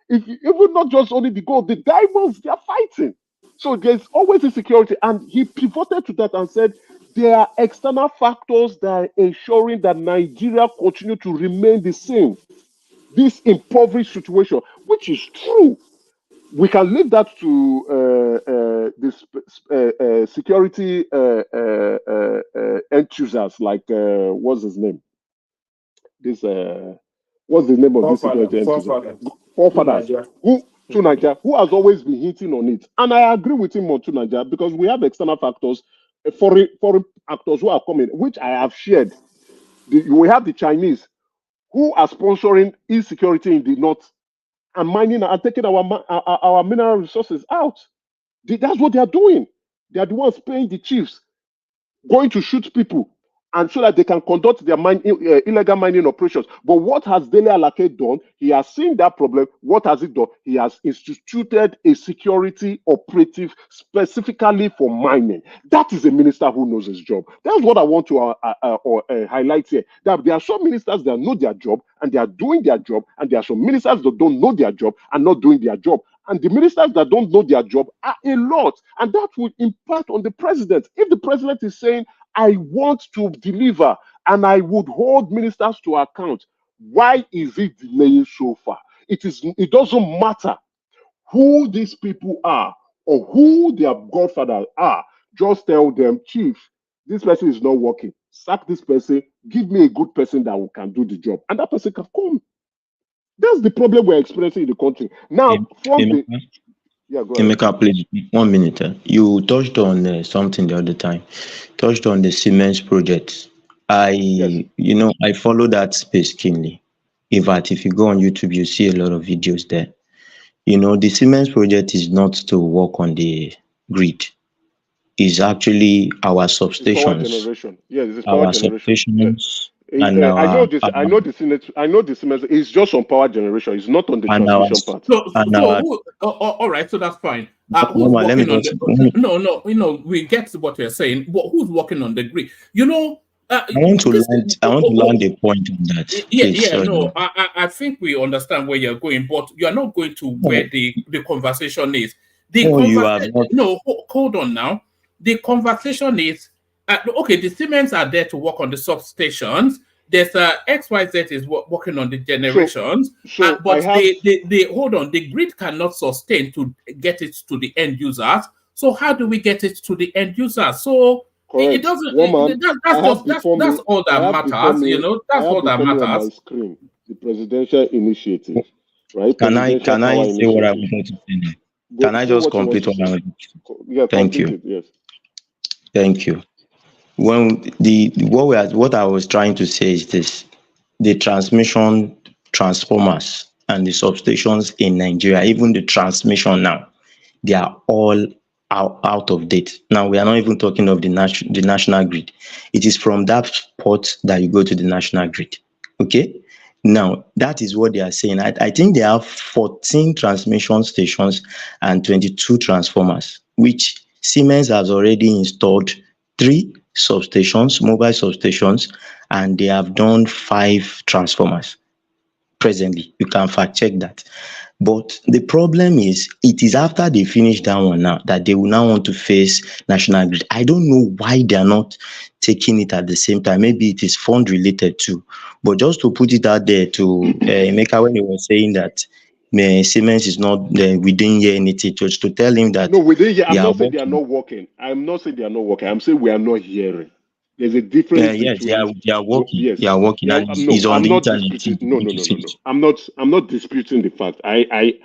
S16: Even not just only the gold, the diamonds, they are fighting. So there's always insecurity. And he pivoted to that and said, there are external factors that are ensuring that Nigeria continue to remain the same. This impoverished situation, which is true. We can leave that to this security enthusiasts, like what's his name? This what's the name of this security enthusiast? Forefathers. Tunaja, who has always been hinting on it, and I agree with him on Tunaja because we have external factors, foreign actors who are coming, which I have shared. We have the Chinese who are sponsoring insecurity in the north and mining and taking our mineral resources out. That's what they are doing. They are the ones paying the chiefs, going to shoot people, and so that they can conduct their illegal mining operations. But what has Dele Alake done? He has seen that problem. What has he done? He has instituted a security operative specifically for mining. That is a minister who knows his job. That's what I want to highlight here. That there are some ministers that know their job and they are doing their job, and there are some ministers that don't know their job and not doing their job. And the ministers that don't know their job are a lot. And that will impact on the president. If the president is saying, I want to deliver and I would hold ministers to account, why is it delaying so far? It doesn't matter who these people are or who their godfathers are. Just tell them, chief, this person is not working. Sack this person. Give me a good person that can do the job. And that person can come. That's the problem we're experiencing in the country. Now,
S17: Emeka, please, 1 minute. You touched on something the other time. Touched on the Siemens project. I follow that space keenly. In fact, if you go on YouTube, you see a lot of videos there. The Siemens project is not to work on the grid. It's actually our substations.
S16: Power generation. Yes, it's
S17: our
S16: power generation.
S17: substations.
S16: Yes.
S17: And
S16: I know the Siemens. It's just on power generation. It's not on the transmission part.
S6: All right, so that's fine. Who's working on the? We get what you're saying, but who's working on the grid?
S17: I want to land a point on that.
S6: I think we understand where you're going, but you are not going to where the conversation is. Hold on now. The conversation is okay. The Siemens are there to work on the substations. There's XYZ is working on the generations, but they hold on. The grid cannot sustain to get it to the end users. So how do we get it to the end users? So it doesn't. That's all that matters. That's all that matters.
S16: On my screen, the presidential initiative, right?
S17: Can I say what I wanted to say? Can I just complete what I wanted to say?
S16: Yeah,
S17: thank you.
S16: Yes.
S17: Thank you. What I was trying to say is this: the transmission transformers and the substations in Nigeria, even the transmission now, they are all out of date. Now we are not even talking of the national grid. It is from that port that you go to the national grid. Okay. Now that is what they are saying. I think they have 14 transmission stations and 22 transformers, which Siemens has already installed 3 substations, mobile substations, and they have done 5 transformers presently. You can fact check that. But the problem is, it is after they finish that one now that they will now want to face national grid. I don't know why they are not taking it at the same time. Maybe it is fund related too. But just to put it out there to Emeka, when he was saying that Siemens is not, we didn't hear anything, just to tell him that.
S16: No, we didn't hear. I'm not saying they are not working. I'm not saying they are not working. I'm saying we are not hearing. There's a difference.
S17: Yes, they are working.
S16: Yes,
S17: they are working. And it's on the internet.
S16: No. I'm not disputing the fact. I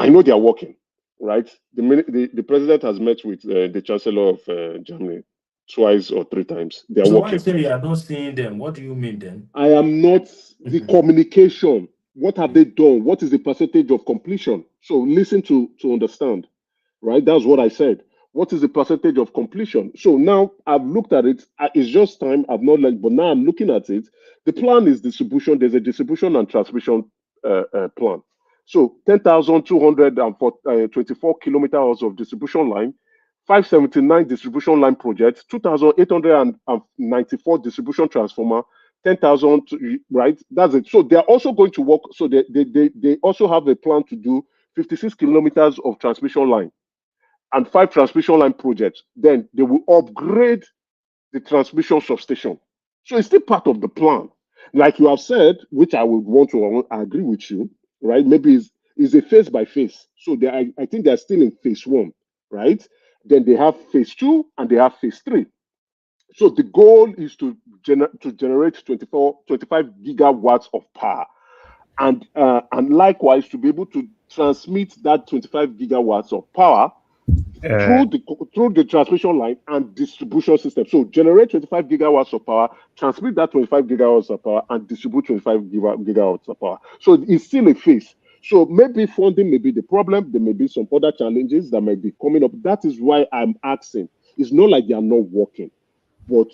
S16: know they are working, right? The president has met with the chancellor of Germany twice or 3 times. They are working.
S20: Why say you are not seeing them? What do you mean then?
S16: I am not the communication. What have they done? What is the percentage of completion? So listen to understand, right? That's what I said. What is the percentage of completion? So now I've looked at it. It's just time. I've not learned, but now I'm looking at it. The plan is distribution. There's a distribution and transmission plan. So 10,224 kilometers of distribution line, 579 distribution line projects, 2,894 distribution transformer, 10,000, right? That's it. So they're also going to work. So they also have a plan to do 56 kilometers of transmission line and 5 transmission line projects. Then they will upgrade the transmission substation. So it's still part of the plan. Like you have said, which I would want to agree with you, right? Maybe it's a phase by phase. So I think they're still in phase 1, right? Then they have phase 2 and they have phase 3. So the goal is to generate 25 gigawatts of power, and likewise to be able to transmit that 25 gigawatts of power through the transmission line and distribution system. So generate 25 gigawatts of power, transmit that 25 gigawatts of power, and distribute 25 gigawatts of power. So it's still a phase. So maybe funding may be the problem. There may be some other challenges that might be coming up. That is why I'm asking. It's not like they are not working, but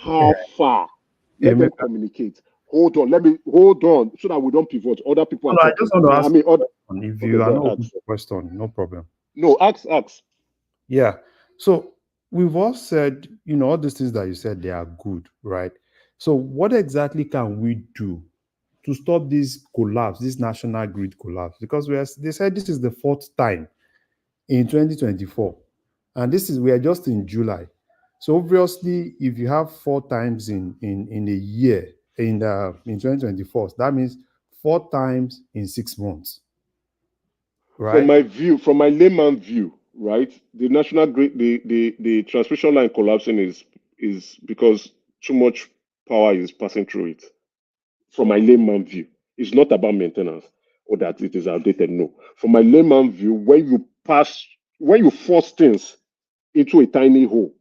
S16: how far? Let them communicate. Hold on. Let me hold on so that we don't pivot. Other people are
S15: I just want to ask. If you are not
S16: ask.
S15: open to question, no problem.
S16: No, ask.
S15: Yeah. So we've all said, all these things that you said, they are good, right? So what exactly can we do to stop this collapse, this national grid collapse? Because they said this is the 4th time in 2024, and we are just in July. So obviously, if you have 4 times in a year in 2024, that means 4 times in 6 months. Right?
S16: From my layman view, right? The national grid, the transmission line collapsing is because too much power is passing through it. From my layman view, it's not about maintenance or that it is outdated. No. From my layman view, when you force things into a tiny hole,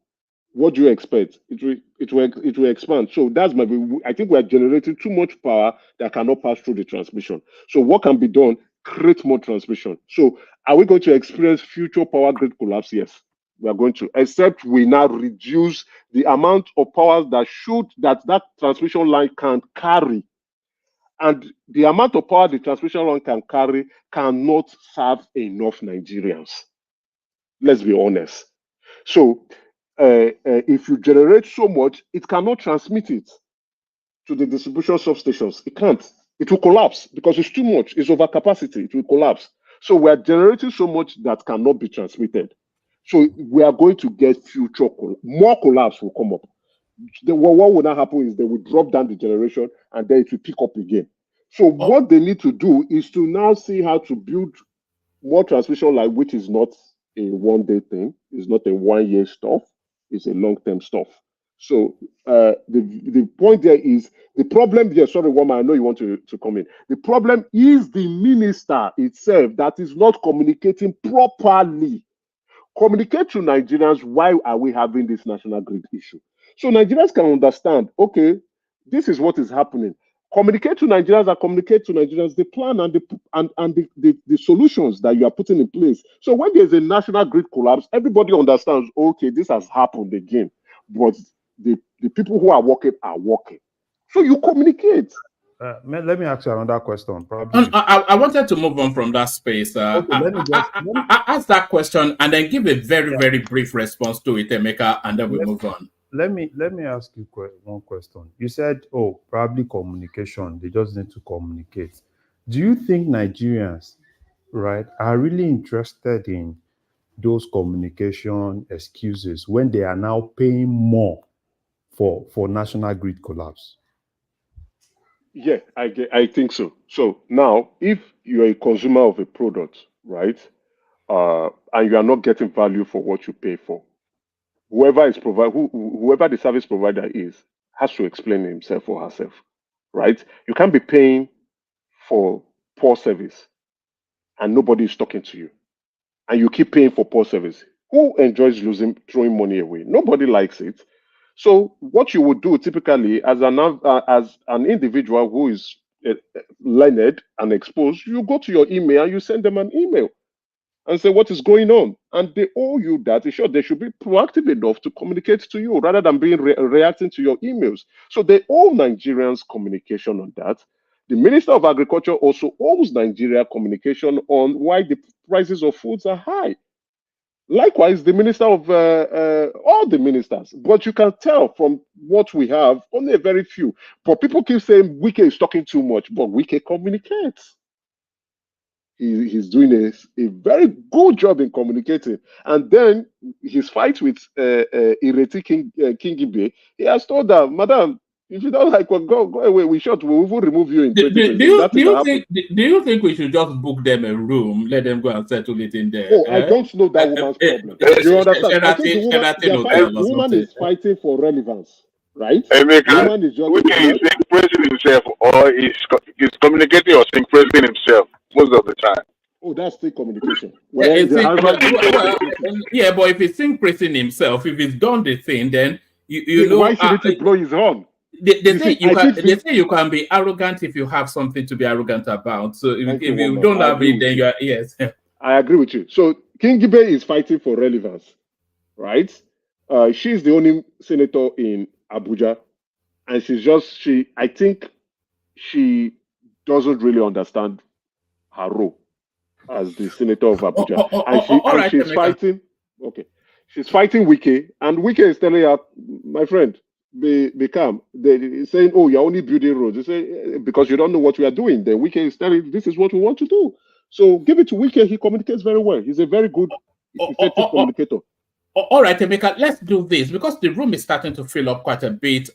S16: what do you expect? It will expand. So that's my view. I think we are generating too much power that cannot pass through the transmission. So what can be done? Create more transmission. So are we going to experience future power grid collapse? Yes, we are going to, except we now reduce the amount of power that transmission line can carry. And the amount of power the transmission line can carry cannot serve enough Nigerians. Let's be honest. So if you generate so much, it cannot transmit it to the distribution substations. It can't. It will collapse because it's too much. It's overcapacity. It will collapse. So we are generating so much that cannot be transmitted. So we are going to get more collapse will come up. What will not happen is they will drop down the generation and then it will pick up again. So what they need to do is to now see how to build more transmission line, which is not a one-day thing. It's not a one-year stuff. It's a long-term stuff. So the point there is the problem here. Sorry, Wama, I know you want to come in. The problem is the minister itself that is not communicating properly. Communicate to Nigerians why are we having this national grid issue. So Nigerians can understand, okay, this is what is happening. Communicate to Nigerians and communicate to Nigerians the plan and the solutions that you are putting in place. So when there's a national grid collapse, everybody understands, okay, this has happened again. But the people who are working are working. So you communicate.
S15: Let me ask you another question. Probably.
S6: I wanted to move on from that space.
S15: Okay, let me
S6: ask that question and then give a very, very brief response to it, Emeka, and then we move on.
S15: Let me ask you one question. You said, probably communication. They just need to communicate. Do you think Nigerians, right, are really interested in those communication excuses when they are now paying more for national grid collapse?
S16: Yeah, I think so. So now, if you're a consumer of a product, right, and you are not getting value for what you pay for, whoever the service provider is, has to explain himself or herself, right? You can't be paying for poor service and nobody is talking to you, and you keep paying for poor service. Who enjoys throwing money away? Nobody likes it. So what you would do typically as an individual who is learned and exposed, you go to your email and you send them an email and say what is going on, and they owe you that. In short, they should be proactive enough to communicate to you rather than being reacting to your emails. So they owe Nigerians communication on that. The Minister of Agriculture also owes Nigeria communication on why the prices of foods are high. Likewise, the Minister of all the ministers. But you can tell from what we have, only a very few. But people keep saying Wike is talking too much, but Wike communicates. He's doing a very good job in communicating. And then his fight with Ireti Kingibe, he has told her, Madam, if you don't like what, go away. We'll even remove you in 2020.
S6: Do you think we should just book them a room, let them go and settle it in there?
S16: Oh, I don't know that woman's problem. You understand? I think the woman is fighting for relevance, right?
S8: Emeka,
S16: the woman is just
S8: Wike is praising himself, or he's communicating or praising himself most of the time.
S16: Oh, that's still communication.
S6: But if he's praising himself, if he's done the thing, then you know
S16: why should he blow his horn?
S6: They say you can be arrogant if you have something to be arrogant about. So if you don't have it, then you are yes.
S16: I agree with you. So Kingibe is fighting for relevance, right? She's the only senator in Abuja, and I think she doesn't really understand her role as the senator of Abuja. She's fighting. Okay, she's fighting Wike, and Wike is telling her, my friend, be calm. They're saying, oh, you're only building roads. They say, because you don't know what we are doing. Then Wike is telling, this is what we want to do. So give it to Wike. He communicates very well. He's a very good, effective communicator.
S6: All right, Emeka, let's do this because the room is starting to fill up quite a bit.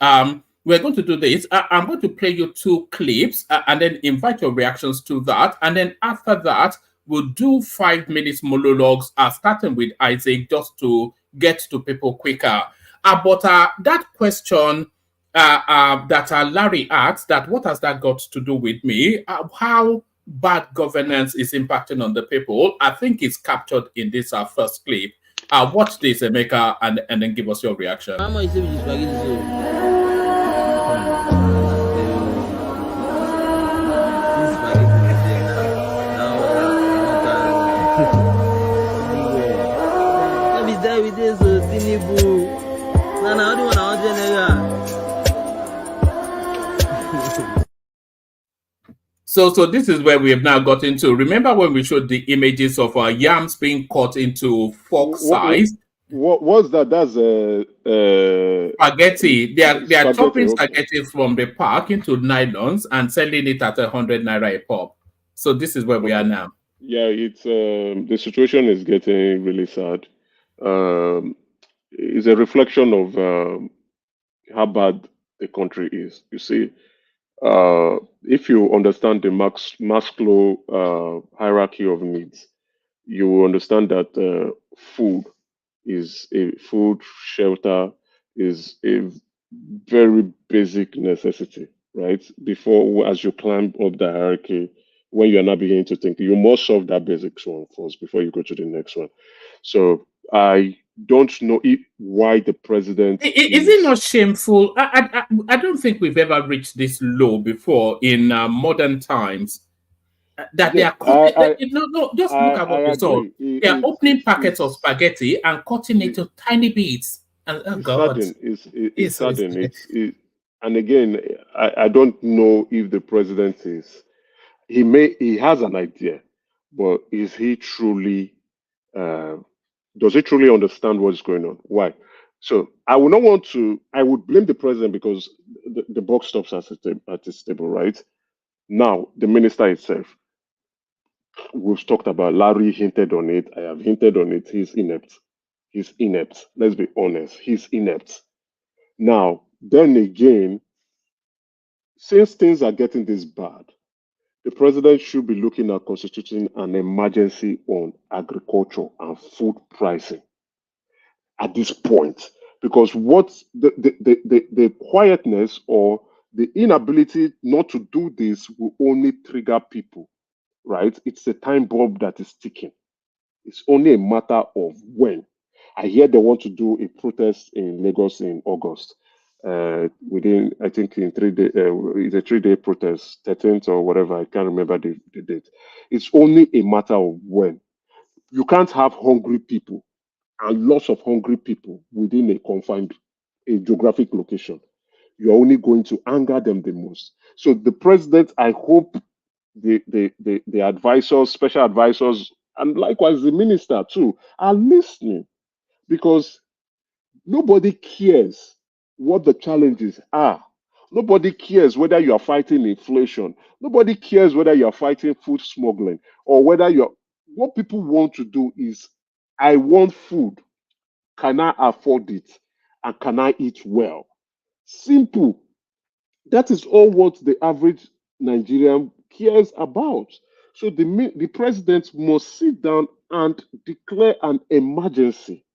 S6: We're going to do this. I'm going to play you 2 clips and then invite your reactions to that. And then after that, we'll do 5 minutes monologues, starting with Isaac, just to get to people quicker. But that question that Larry asked, that what has that got to do with me? How bad governance is impacting on the people? I think it's captured in this first clip. Watch this, Emeka, and then give us your reaction.
S12: How much is this spaghetti? With this Tinubu, how do you want to
S6: So this is where we have now got into. Remember when we showed the images of yams being cut into fork size?
S16: What was that? That's
S6: spaghetti. They are chopping spaghetti from the park into nylons and selling it at 100 naira a pop. So this is where we are now.
S16: Yeah, it's the situation is getting really sad. It's a reflection of how bad the country is. You see, if you understand the Maslow hierarchy of needs, you will understand that food, shelter is a very basic necessity, right? Before, as you climb up the hierarchy, when you're not beginning to think, you must solve that basic one first before you go to the next one. So I don't know why the president
S6: is it not shameful? I don't think we've ever reached this low before in modern times. That they are cutting, just look at what we saw. They are opening packets of spaghetti and cutting it to tiny bits. And oh God,
S16: it's sudden. And again, I don't know if the president is. He has an idea, but is he truly? Does he truly understand what's going on? Why? So I would not want to. I would blame the president because the buck stops at his table, right? Now the minister itself. We've talked about. Larry hinted on it. I have hinted on it. He's inept. He's inept. Let's be honest. He's inept. Now, then again, since things are getting this bad, the president should be looking at constituting an emergency on agriculture and food pricing at this point. Because what the quietness or the inability not to do this will only trigger people, right? It's a time bomb that is ticking. It's only a matter of when. I hear they want to do a protest in Lagos in August. within, I think, in 3 days. It's a 3-day protest, 13th or whatever. I can't remember the date. It's only a matter of when. You can't have hungry people and lots of hungry people within a confined, a geographic location. You're only going to anger them the most. So the president, I hope the advisors, special advisors, and likewise the minister too, are listening, because nobody cares what the challenges are. Nobody cares whether you are fighting inflation. Nobody cares whether you are fighting food smuggling, or whether you're. What people want to do is, I want food. Can I afford it? And can I eat well? Simple. That is all what the average Nigerian cares about. So the president must sit down and declare an emergency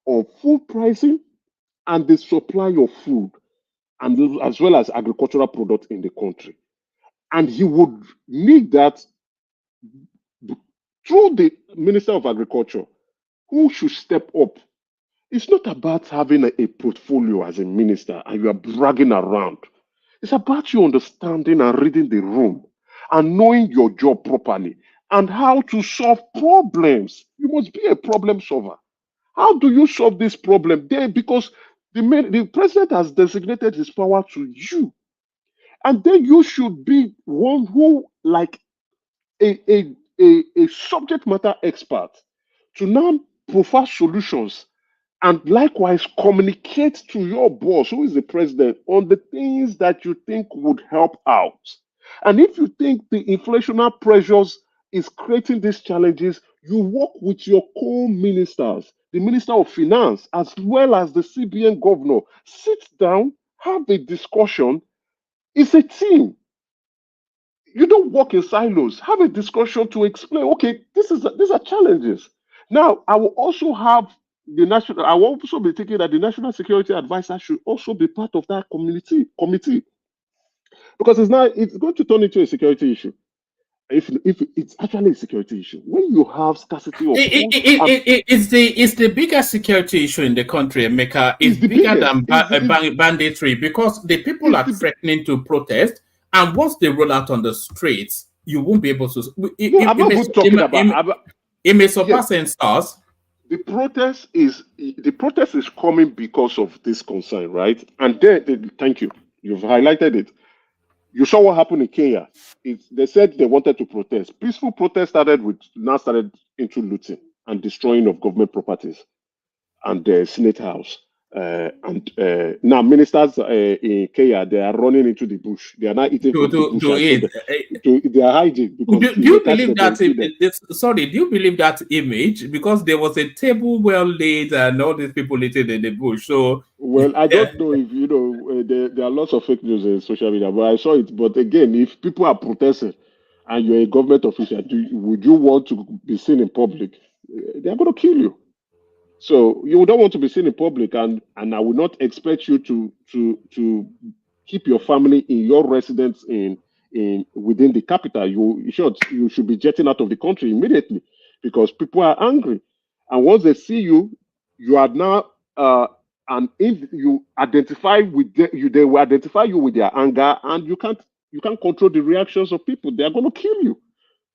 S16: on food pricing and the supply of food, and as well as agricultural products in the country. And he would need that through the Minister of Agriculture, who should step up. It's not about having a portfolio as a minister and you are bragging around. It's about you understanding and reading the room and knowing your job properly and how to solve problems. You must be a problem solver. How do you solve this problem? Because the president has designated his power to you. And then you should be one who, like a subject matter expert, to now provide solutions and likewise communicate to your boss, who is the president, on the things that you think would help out. And if you think the inflationary pressures is creating these challenges, you work with your co-ministers, the Minister of Finance, as well as the CBN governor. Sit down, have a discussion. It's a team. You don't work in silos. Have a discussion to explain, okay, these are challenges. Now, I will also have I will also be thinking that the National Security Advisor should also be part of that committee, because it's going to turn into a security issue. If it's actually a security issue, when you have scarcity of food,
S6: It's the biggest security issue in the country, Emeka. It's bigger than banditry, because the people are threatening to protest, and once they roll out on the streets, you won't be able to.
S16: I'm not even talking about.
S6: It may surpass in stars.
S16: The protest is coming because of this concern, right? And then, thank you. You've highlighted it. You saw what happened in Kenya. They said they wanted to protest. Peaceful protest started into looting and destroying of government properties and the Senate House. Now ministers in Kenya, they are running into the bush. They are not eating from the bush. They are hiding because
S6: do you believe that? Do you believe that image? Because there was a table well laid and all these people eating in the bush. So
S16: well, I don't know if you know. There are lots of fake news in social media, but I saw it. But again, if people are protesting and you're a government official, would you want to be seen in public? They are going to kill you. So you don't want to be seen in public, and I would not expect you to keep your family in your residence within the capital. You should be jetting out of the country immediately, because people are angry, and once they see you, you are now and if you identify with they will identify you with their anger, and you can't control the reactions of people. They are going to kill you.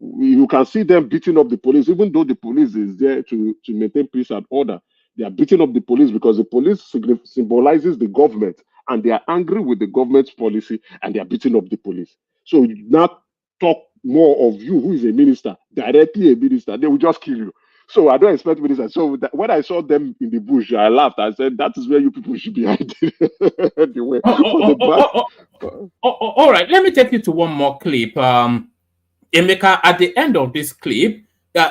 S16: You can see them beating up the police, even though the police is there to maintain peace and order. They are beating up the police because the police symbolizes the government, and they are angry with the government's policy, and they are beating up the police. So now talk more of you, who is a minister, directly a minister, they will just kill you. So I don't expect ministers. So when I saw them in the bush, I laughed. I said, that is where you people should be hiding. Anyway,
S6: all right, let me take you to one more clip. Emeka, at the end of this clip,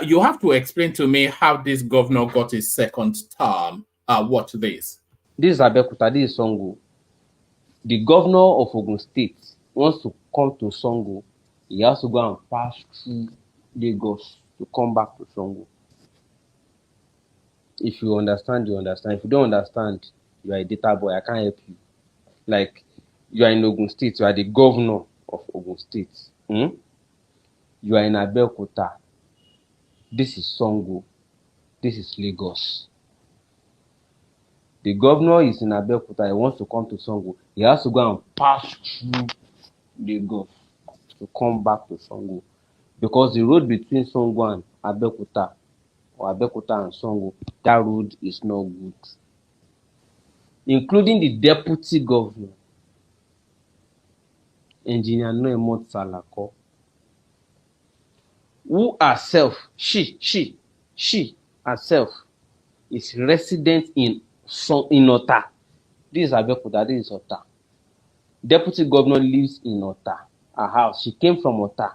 S6: you have to explain to me how this governor got his second term. Watch this.
S11: This is Abekuta, this is Songo. The governor of Ogun State wants to come to Songo. He has to go and pass through Lagos to come back to Songo. If you understand, you understand. If you don't understand, you are a data boy. I can't help you. Like, you are in Ogun State. You are the governor of Ogun State. You are in Abekuta. This is Songo. This is Lagos. The governor is in Abeokuta. He wants to come to Sango. He has to go and pass through Lagos to come back to Sango, because the road between Sango and Abeokuta, or Abeokuta and Sango, that road is not good. Including the deputy governor, Engineer Noemot Salako, who herself, she herself is resident in Ota. This is Abeokuta, this is Ota. Deputy governor lives in Ota, her house. She came from Ota.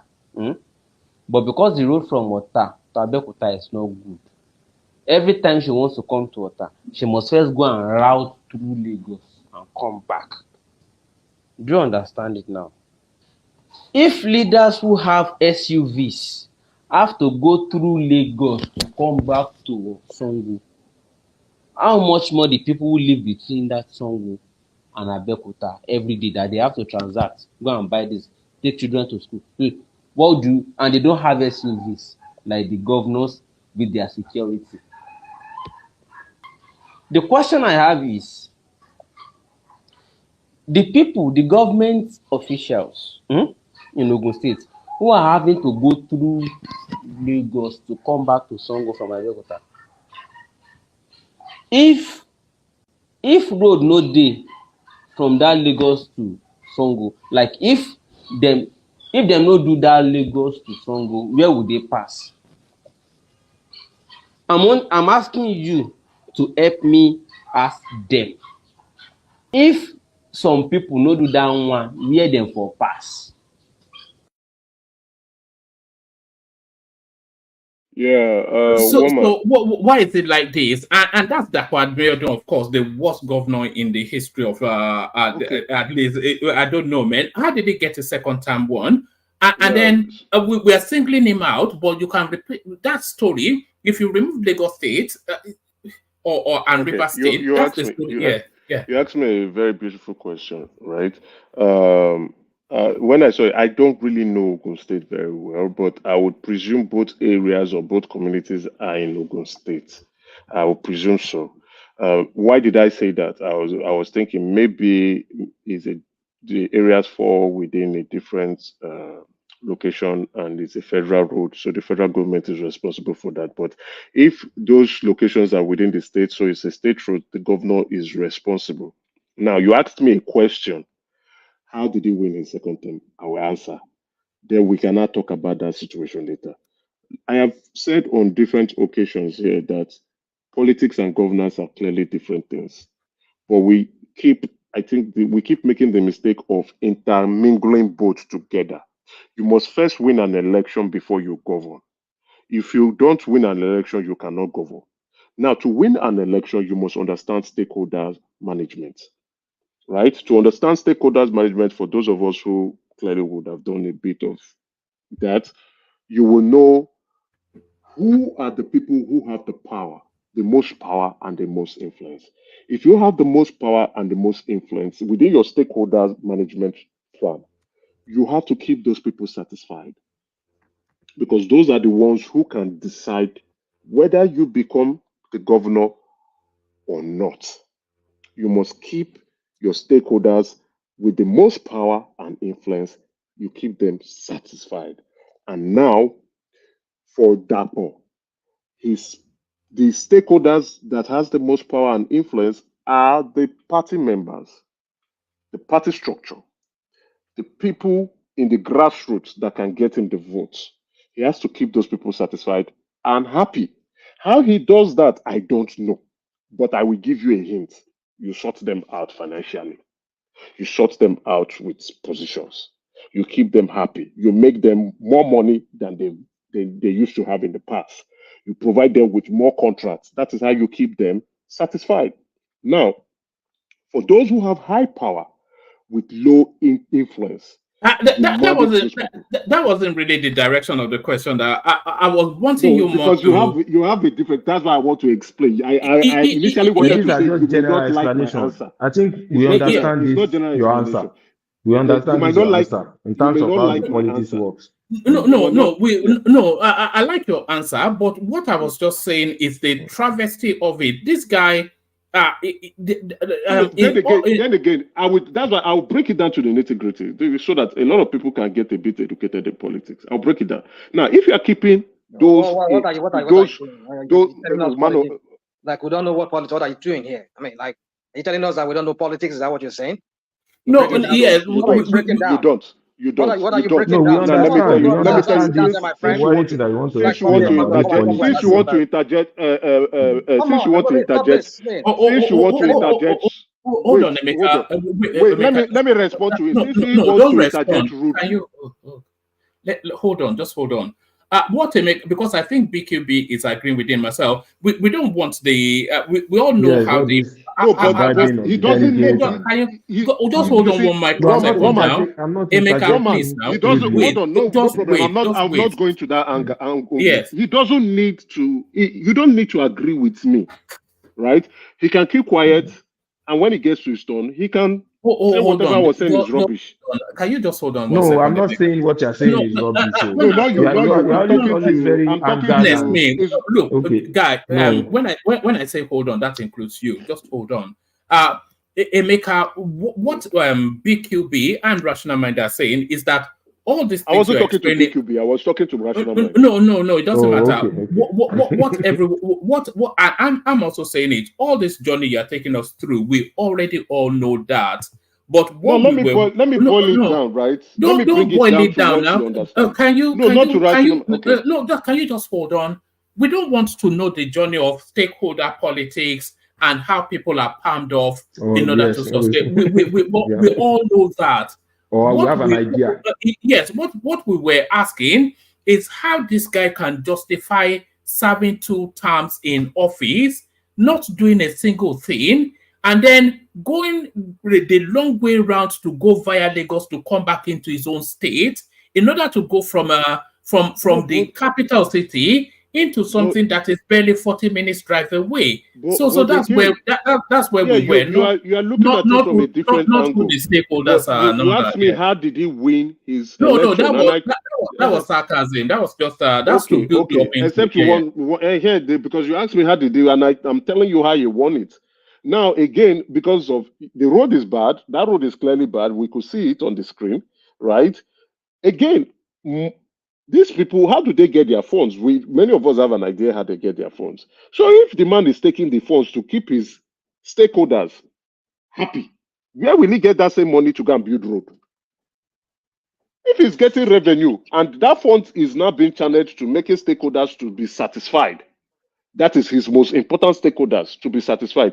S11: But because the road from Ota to Abeokuta is not good, every time she wants to come to Ota, she must first go and route through Lagos and come back. Do you understand it now? If leaders who have SUVs have to go through Lagos to come back to Sango, how much more the people who live between that Sango and Abeokuta every day that they have to transact, go and buy this, take children to school? What do, and they don't have SUVs like the governors with their security. The question I have is, the people, the government officials in Ogun State, who are having to go through Lagos to come back to Sango from Abeokuta, if road no dey from that Lagos to Sango, like if them no do that Lagos to Sango, where would they pass? I'm asking you to help me ask them. If some people no do that one, where them for pass?
S16: Yeah.
S6: Why is it like this? And that's the Admiral, of course, the worst governor in the history of at least I don't know, man. How did he get a second term one? And then we are singling him out, but you can repeat that story if you remove Lagos State and River State.
S16: You
S6: That's
S16: asked
S6: the story.
S16: me.
S6: Yeah.
S16: You asked me a very beautiful question, right? When I saw it, I don't really know Ogun State very well, but I would presume both areas or both communities are in Ogun State. I would presume so. Why did I say that? I was thinking maybe the areas fall within a different location and it's a federal road, so the federal government is responsible for that. But if those locations are within the state, so it's a state road, the governor is responsible. Now, you asked me a question. How did he win his second term? I will answer. Then we cannot talk about that situation later. I have said on different occasions here that politics and governance are clearly different things. But we keep making the mistake of intermingling both together. You must first win an election before you govern. If you don't win an election, you cannot govern. Now, to win an election, you must understand stakeholders management, right? To understand stakeholders management, for those of us who clearly would have done a bit of that, you will know who are the people who have the power, the most power and the most influence. If you have the most power and the most influence within your stakeholders management plan, you have to keep those people satisfied, because those are the ones who can decide whether you become the governor or not. You must keep your stakeholders with the most power and influence, you keep them satisfied. And now, for Dapo, the stakeholders that has the most power and influence are the party members, the party structure, the people in the grassroots that can get him the votes. He has to keep those people satisfied and happy. How he does that, I don't know. But I will give you a hint. You sort them out financially. You sort them out with positions. You keep them happy. You make them more money than they used to have in the past. You provide them with more contracts. That is how you keep them satisfied. Now, for those who have high power with low influence,
S6: that wasn't really the direction of the question. That I was wanting you more
S16: because you have a different. That's why I want to explain. I initially wanted to say you may not like my answer.
S15: I think we understand your answer. We understand your answer in terms of how the politics works.
S6: No. I like your answer, but what I was just saying is the travesty of it. This guy
S16: Then again, I would. That's why I'll break it down to the nitty-gritty, so that a lot of people can get a bit educated in politics. I'll break it down. Now, if you are keeping those,
S18: What are you doing?
S16: those
S18: telling us politics? Like, we don't know what politics. What are you doing here? I mean, like, are you telling us that we don't know politics? Is that what you're saying?
S6: No, yes,
S16: you don't.
S18: What are you breaking
S16: No,
S18: down?
S16: Now, let me tell you.
S18: Let me tell you. Since you want to
S16: interject,
S6: hold on, Emeka.
S16: Wait, let me respond to it.
S6: No,
S16: Since he wants
S6: don't
S16: to
S6: respond.
S16: interject rudely.
S6: Can you hold on? Just hold on. What Emeka, because I think BQB is agreeing with him myself. We don't want the. We all know how the.
S16: He doesn't need.
S6: Just hold on one microsecond now. Emeka, please now.
S16: He doesn't.
S6: Wait,
S16: Hold on. No problem. I'm not going to that angle. Yes. He doesn't need to. You don't need to agree with me, right? He can keep quiet, and when he gets to his turn, he can say whatever I was saying is rubbish.
S6: Can you just hold on?
S15: No, I'm not saying what you're saying is rubbish.
S16: No, not you.
S15: I'm talking
S6: to you. Look, guy. When I say hold on, that includes you. Just hold on. Emeka, what BQB and Rational Mind are saying is that all these things.
S16: I wasn't talking to BQB. I was talking to Rational Mind.
S6: No. It doesn't matter. Okay. I'm also saying it. All this journey you're taking us through, we already all know that. But what
S16: let me boil it down, right?
S6: Don't boil it down now. Can you just hold on? We don't want to know the journey of stakeholder politics and how people are palmed off in order to sustain. We all know that.
S15: Or we have an idea.
S6: Yes, what we were asking is how this guy can justify serving 2 terms in office, not doing a single thing, and then going the long way around to go via Lagos to come back into his own state in order to go from the capital city into something that is barely 40 minutes drive away. So that's where we were.
S16: You are looking at it from a different angle.
S6: The stakeholders
S16: you asked me how did he win his
S6: election? That was sarcasm. That was just that's to build up.
S16: Except because you asked me how did he, and I'm telling you how he won it. Now again, because of the road is bad, that road is clearly bad. We could see it on the screen, right? Again, these people, how do they get their funds? Many of us have an idea how they get their funds. So if the man is taking the funds to keep his stakeholders happy, where will he get that same money to go and build road? If he's getting revenue and that fund is now being channeled to making stakeholders to be satisfied, that is his most important stakeholders to be satisfied.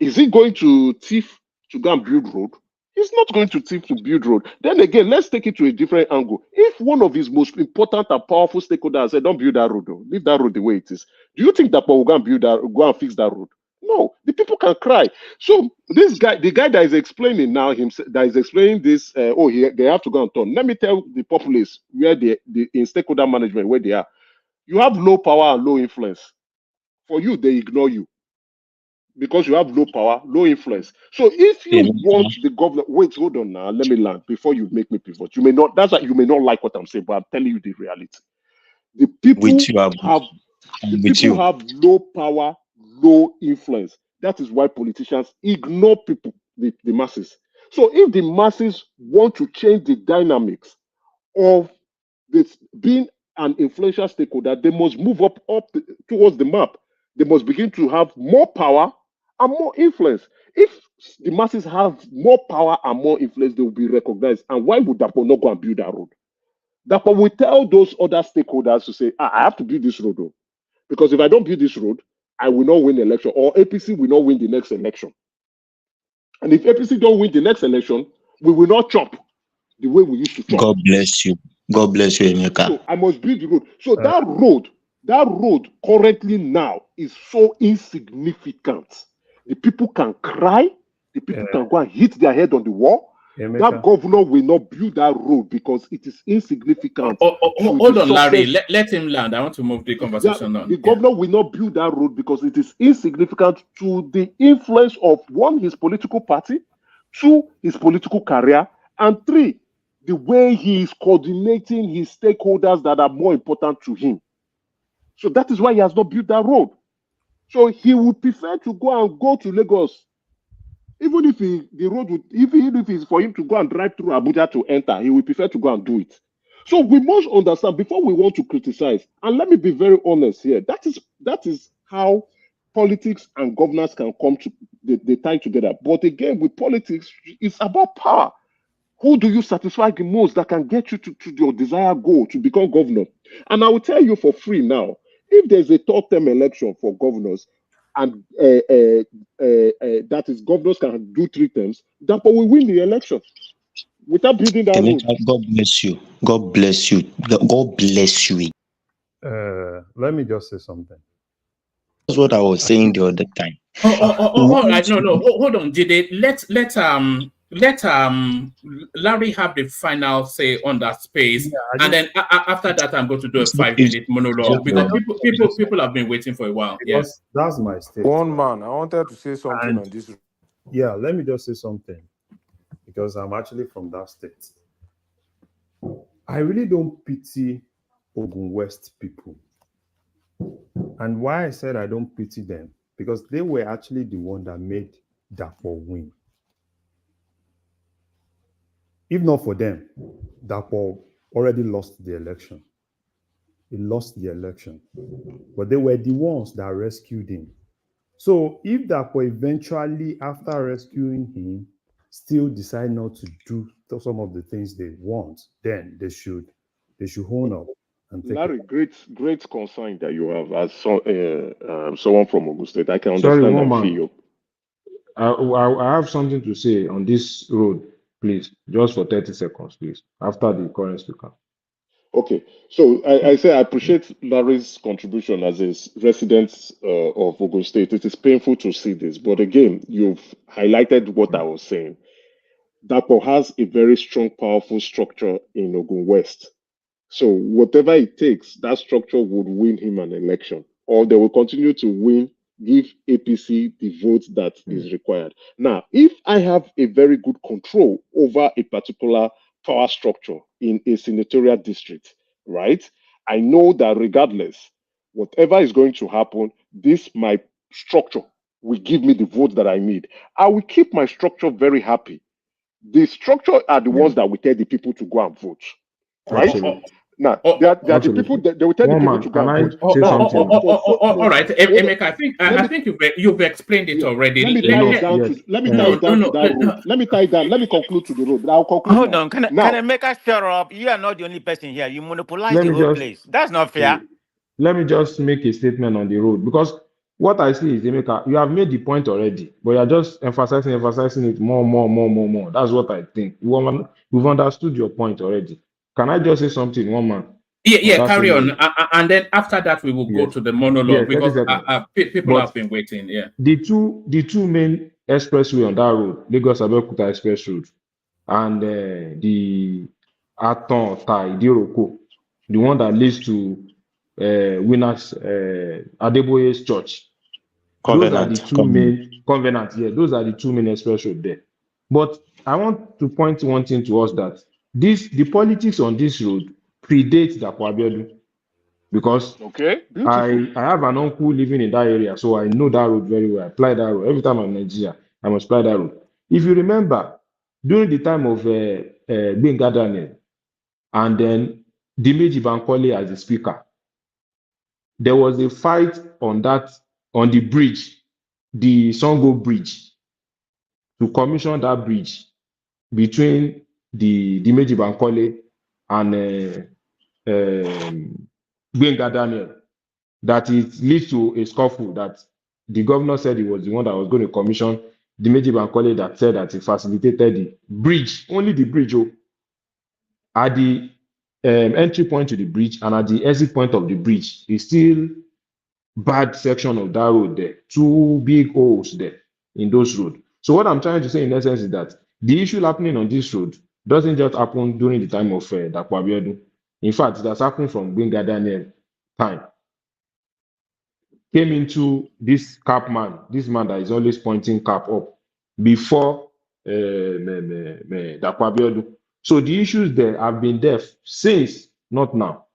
S16: Is he going to thief to go and build road? He's not going to thief to build road. Then again, let's take it to a different angle. If one of his most important and powerful stakeholders said, "Don't build that road, though. Leave that road the way it is," do you think that Paul will go and go and fix that road? No, the people can cry. So this guy, the guy that is explaining now himself, that is explaining this, they have to go and turn. Let me tell the populace where in stakeholder management where they are. You have low power and low influence. For you, they ignore you. Because you have low power, low influence. So if you want the government, wait, hold on now, let me land before you make me pivot. You may not. That's why you may not like what I'm saying, but I'm telling you the reality. The people have low power, low influence. That is why politicians ignore people, the masses. So if the masses want to change the dynamics of this being an influential stakeholder, they must move up towards the map. They must begin to have more power and more influence. If the masses have more power and more influence, they will be recognized. And why would Dapo not go and build that road? Dapo will tell those other stakeholders to say, I have to build this road, though. Because if I don't build this road, I will not win the election, or APC will not win the next election. And if APC don't win the next election, we will not chop the way we used to chop.
S17: God bless you. God bless you, Emeka.
S16: So I must build the road. So that road currently now is so insignificant. The people can cry. The people can go and hit their head on the wall. That governor will not build that road because it is insignificant.
S6: Hold on, Larry. Let him land. I want to move the conversation on.
S16: The governor will not build that road because it is insignificant to the influence of 1, his political party, 2, his political career, and 3, the way he is coordinating his stakeholders that are more important to him. So that is why he has not built that road. So he would prefer to go to Lagos, even if the road would, even if it's for him to go and drive through Abuja to enter, he would prefer to go and do it. So we must understand before we want to criticize. And let me be very honest here. That is how politics and governance can come to they tie together. But again, with politics, it's about power. Who do you satisfy the most that can get you to your desired goal to become governor? And I will tell you for free now, if there's a third term election for governors, and that is governors can do 3 terms, that will win the election without building that road.
S17: Emeka, God bless you. God bless you. God bless you.
S15: Let me just say something.
S17: That's what I was saying the other time.
S6: All right, no, hold on, Jide. Let Larry have the final say on that space, and then after that, I'm going to do a 5-minute monologue because people have been waiting for a while.
S15: Because that's my state.
S20: One man, I wanted to say something on this.
S15: Yeah, let me just say something because I'm actually from that state. I really don't pity Ogun West people. And why I said I don't pity them, because they were actually the one that made Dapo win. If not for them, Dapo already lost the election. He lost the election. But they were the ones that rescued him. So if Dapo eventually, after rescuing him, still decide not to do some of the things they want, then they should hone up and take
S16: Larry, great concern that you have as someone from Ogun State. I can understand
S20: Sorry, one
S16: and
S20: man.
S16: feel.
S20: I have something to say on this road, please, just for 30 seconds, please, after the current speaker.
S16: Okay, so I say I appreciate Larry's contribution as a resident of Ogun State. It is painful to see this, but again, you've highlighted what I was saying. Dapo has a very strong, powerful structure in Ogun West. So whatever it takes, that structure would win him an election, or they will continue to win, give APC the votes that is required. Now, if I have a very good control over a particular power structure in a senatorial district, right? I know that regardless, whatever is going to happen, my structure will give me the vote that I need. I will keep my structure very happy. The structure are the ones that will tell the people to go and vote, right?
S20: Actually.
S16: Now, they are the people that they will tell the people to go and vote.
S6: All right, Emeka, I think you've explained it already.
S16: Let me tie it down to that road. Let me tie it down. Let me conclude to the road. I'll conclude.
S21: Hold
S16: now.
S21: on, can I make us shut up? You are not the only person here. You monopolize
S20: Let
S21: the
S20: me
S21: whole
S20: just-
S21: place. That's not fair.
S20: Let me just make a statement on the road, because what I see is, Emeka, you have made the point already, but you're just emphasizing it more. That's what I think. We've understood your point already. Can I just say something, one man?
S6: Yeah, carry on. And then after that, we will go to the monologue because people have been waiting. Yeah.
S20: The two main expressway on that road, Lagos Abeokuta Express Road, and the Aton Tai Idiroko, the one that leads to Winners Adeboye's church. Those are the two main Covenant. Yeah, those are the two main express road there. But I want to point one thing to us, that the politics on this road predates Dapo Abiodun, because I have an uncle living in that area, so I know that road very well. I apply that road every time I'm in Nigeria. I must apply that road. If you remember, during the time of Gbenga Daniel and then Dimeji Bankole as the speaker, there was a fight on the bridge, the Songo Bridge, to commission that bridge between the Dimeji Bankole and Gbenga Daniel, that it leads to a scuffle, that the governor said he was the one that was going to commission Dimeji Bankole, that said that he facilitated the bridge, only the bridge, at the entry point to the bridge and at the exit point of the bridge is still bad section of that road there, 2 big holes there in those roads. So what I'm trying to say in essence is that the issue happening on this road doesn't just happen during the time of Dapo Abiodun. In fact, it has happened from Gbenga Daniel time. Came into this this man that is always pointing cap up before Dapo Abiodun. So the issues there have been there since, not now.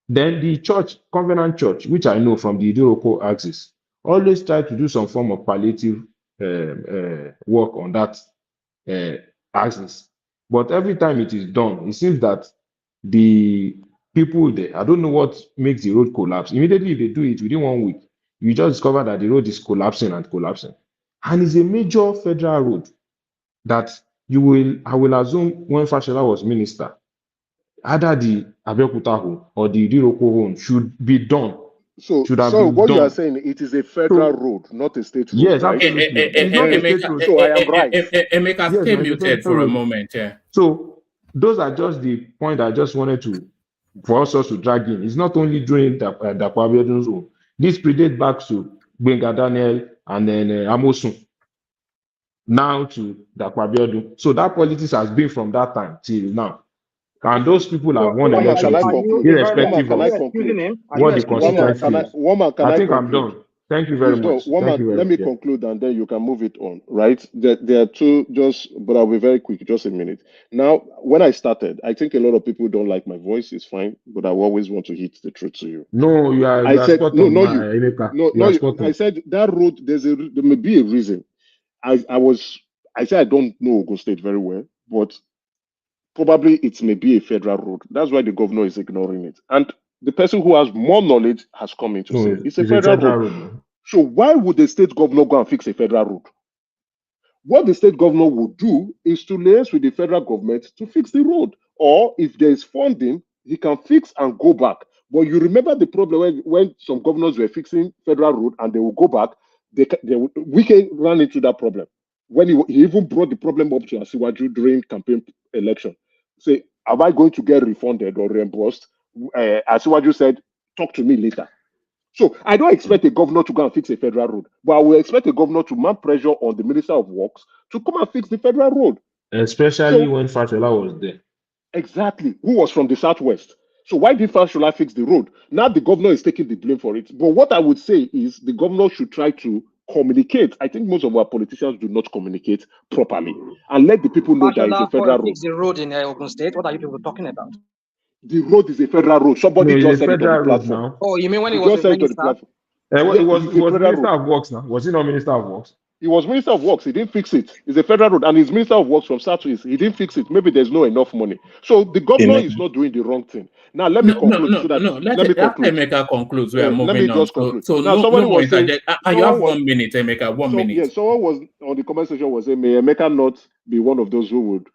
S20: Then the church, Covenant Church, which I know from the Idiroko axis, always try to do some form of palliative work on that axis. But every time it is done, it seems that the people there, I don't know what makes the road collapse. Immediately, if they do it within 1 week, you just discover that the road is collapsing and collapsing. And it's a major federal road that I will assume when Fashola was minister, either the Abeokuta home or the Idiroko home should be done,
S16: So,
S20: should have
S16: so
S20: been
S16: what you are
S20: done.
S16: saying, it is a federal
S20: So,
S16: road, not a state road,
S20: yes,
S16: right?
S20: absolutely. It's not a state road.
S16: So I am right.
S6: Emeka,
S20: Yes,
S6: stay
S20: no, it's a
S6: muted
S20: federal
S6: for a
S20: road.
S6: moment. Yeah.
S20: So those are just the point I just wanted to for us to drag in. It's not only during the Abiodun's own. This predates back to Gbenga Daniel and then Amosun, now to Abiodun. So that politics has been from that time till now. And those people have won
S16: Woman, can
S20: election
S16: I
S20: too,
S16: conclude? Woman,
S20: irrespective
S16: can
S20: of
S16: I conclude?
S20: what the constituency is.
S16: Woman, can
S20: I
S16: I
S20: think I'm
S16: conclude?
S20: done. Thank you very
S16: Wisdom,
S20: much. Thank
S16: woman,
S20: you very
S16: let
S20: much.
S16: me conclude and then you can move it on, right? There are two, but I'll be very quick, just a minute. Now, when I started, I think a lot of people don't like my voice, it's fine, but I always want to hit the truth to you.
S20: No, you are
S16: I said,
S20: spot
S16: no,
S20: on,
S16: not you.
S20: Emeka.
S16: No,
S20: You
S16: no,
S20: are
S16: you.
S20: spot
S16: I
S20: on.
S16: said that road, there may be a reason. I said I don't know Ogun State very well, but probably it may be a federal road. That's why the governor is ignoring it. And the person who has more knowledge has come in to say
S20: No,
S16: it's a
S20: it's a
S16: federal
S20: federal
S16: road.
S20: road. No?
S16: So why would the state governor go and fix a federal road? What the state governor would do is to liaise with the federal government to fix the road. Or if there is funding, he can fix and go back. But you remember the problem when some governors were fixing federal road and they will go back, Wike ran into that problem. When he even brought the problem up to Asiwaju during campaign election. Say, am I going to get refunded or reimbursed? Asiwaju said, talk to me later. So I don't expect a governor to go and fix a federal road, but I will expect a governor to mount pressure on the Minister of Works to come and fix the federal road.
S20: Especially
S16: So
S20: when Fashola was there.
S16: exactly, who was from the southwest. So why did Fashola fix the road? Now the governor is taking the blame for it. But what I would say is the governor should try to communicate. I think most of our politicians do not communicate properly and let the people know that it's a federal road.
S18: Fix the road in Ogun State. What are you people talking about?
S16: The road is a federal road. Somebody
S20: No,
S16: just
S20: it's a
S16: said it on the
S20: federal road
S16: platform.
S20: now.
S18: Oh, you mean when
S16: He
S18: he was
S16: just
S18: a
S16: said it on the
S18: minister?
S16: platform.
S20: It
S16: Yeah,
S20: was
S16: it's a federal
S20: Minister
S16: road.
S20: of Works now. Was he not Minister of Works?
S16: He was Minister of Works. He didn't fix it. It's a federal road. And he's Minister of Works from South to East. He didn't fix it. Maybe there's not enough money. So the governor is not doing the wrong thing. Now, let me conclude.
S6: After Emeka concludes, we are
S16: Let
S6: moving
S16: me
S6: on.
S16: just conclude.
S6: So
S16: Now,
S6: no
S16: somebody
S6: more
S16: was saying...
S6: interject. And you have 1 minute, Emeka, 1 minute.
S16: Yeah, someone was on the comment section was saying, may Emeka not be one of those who would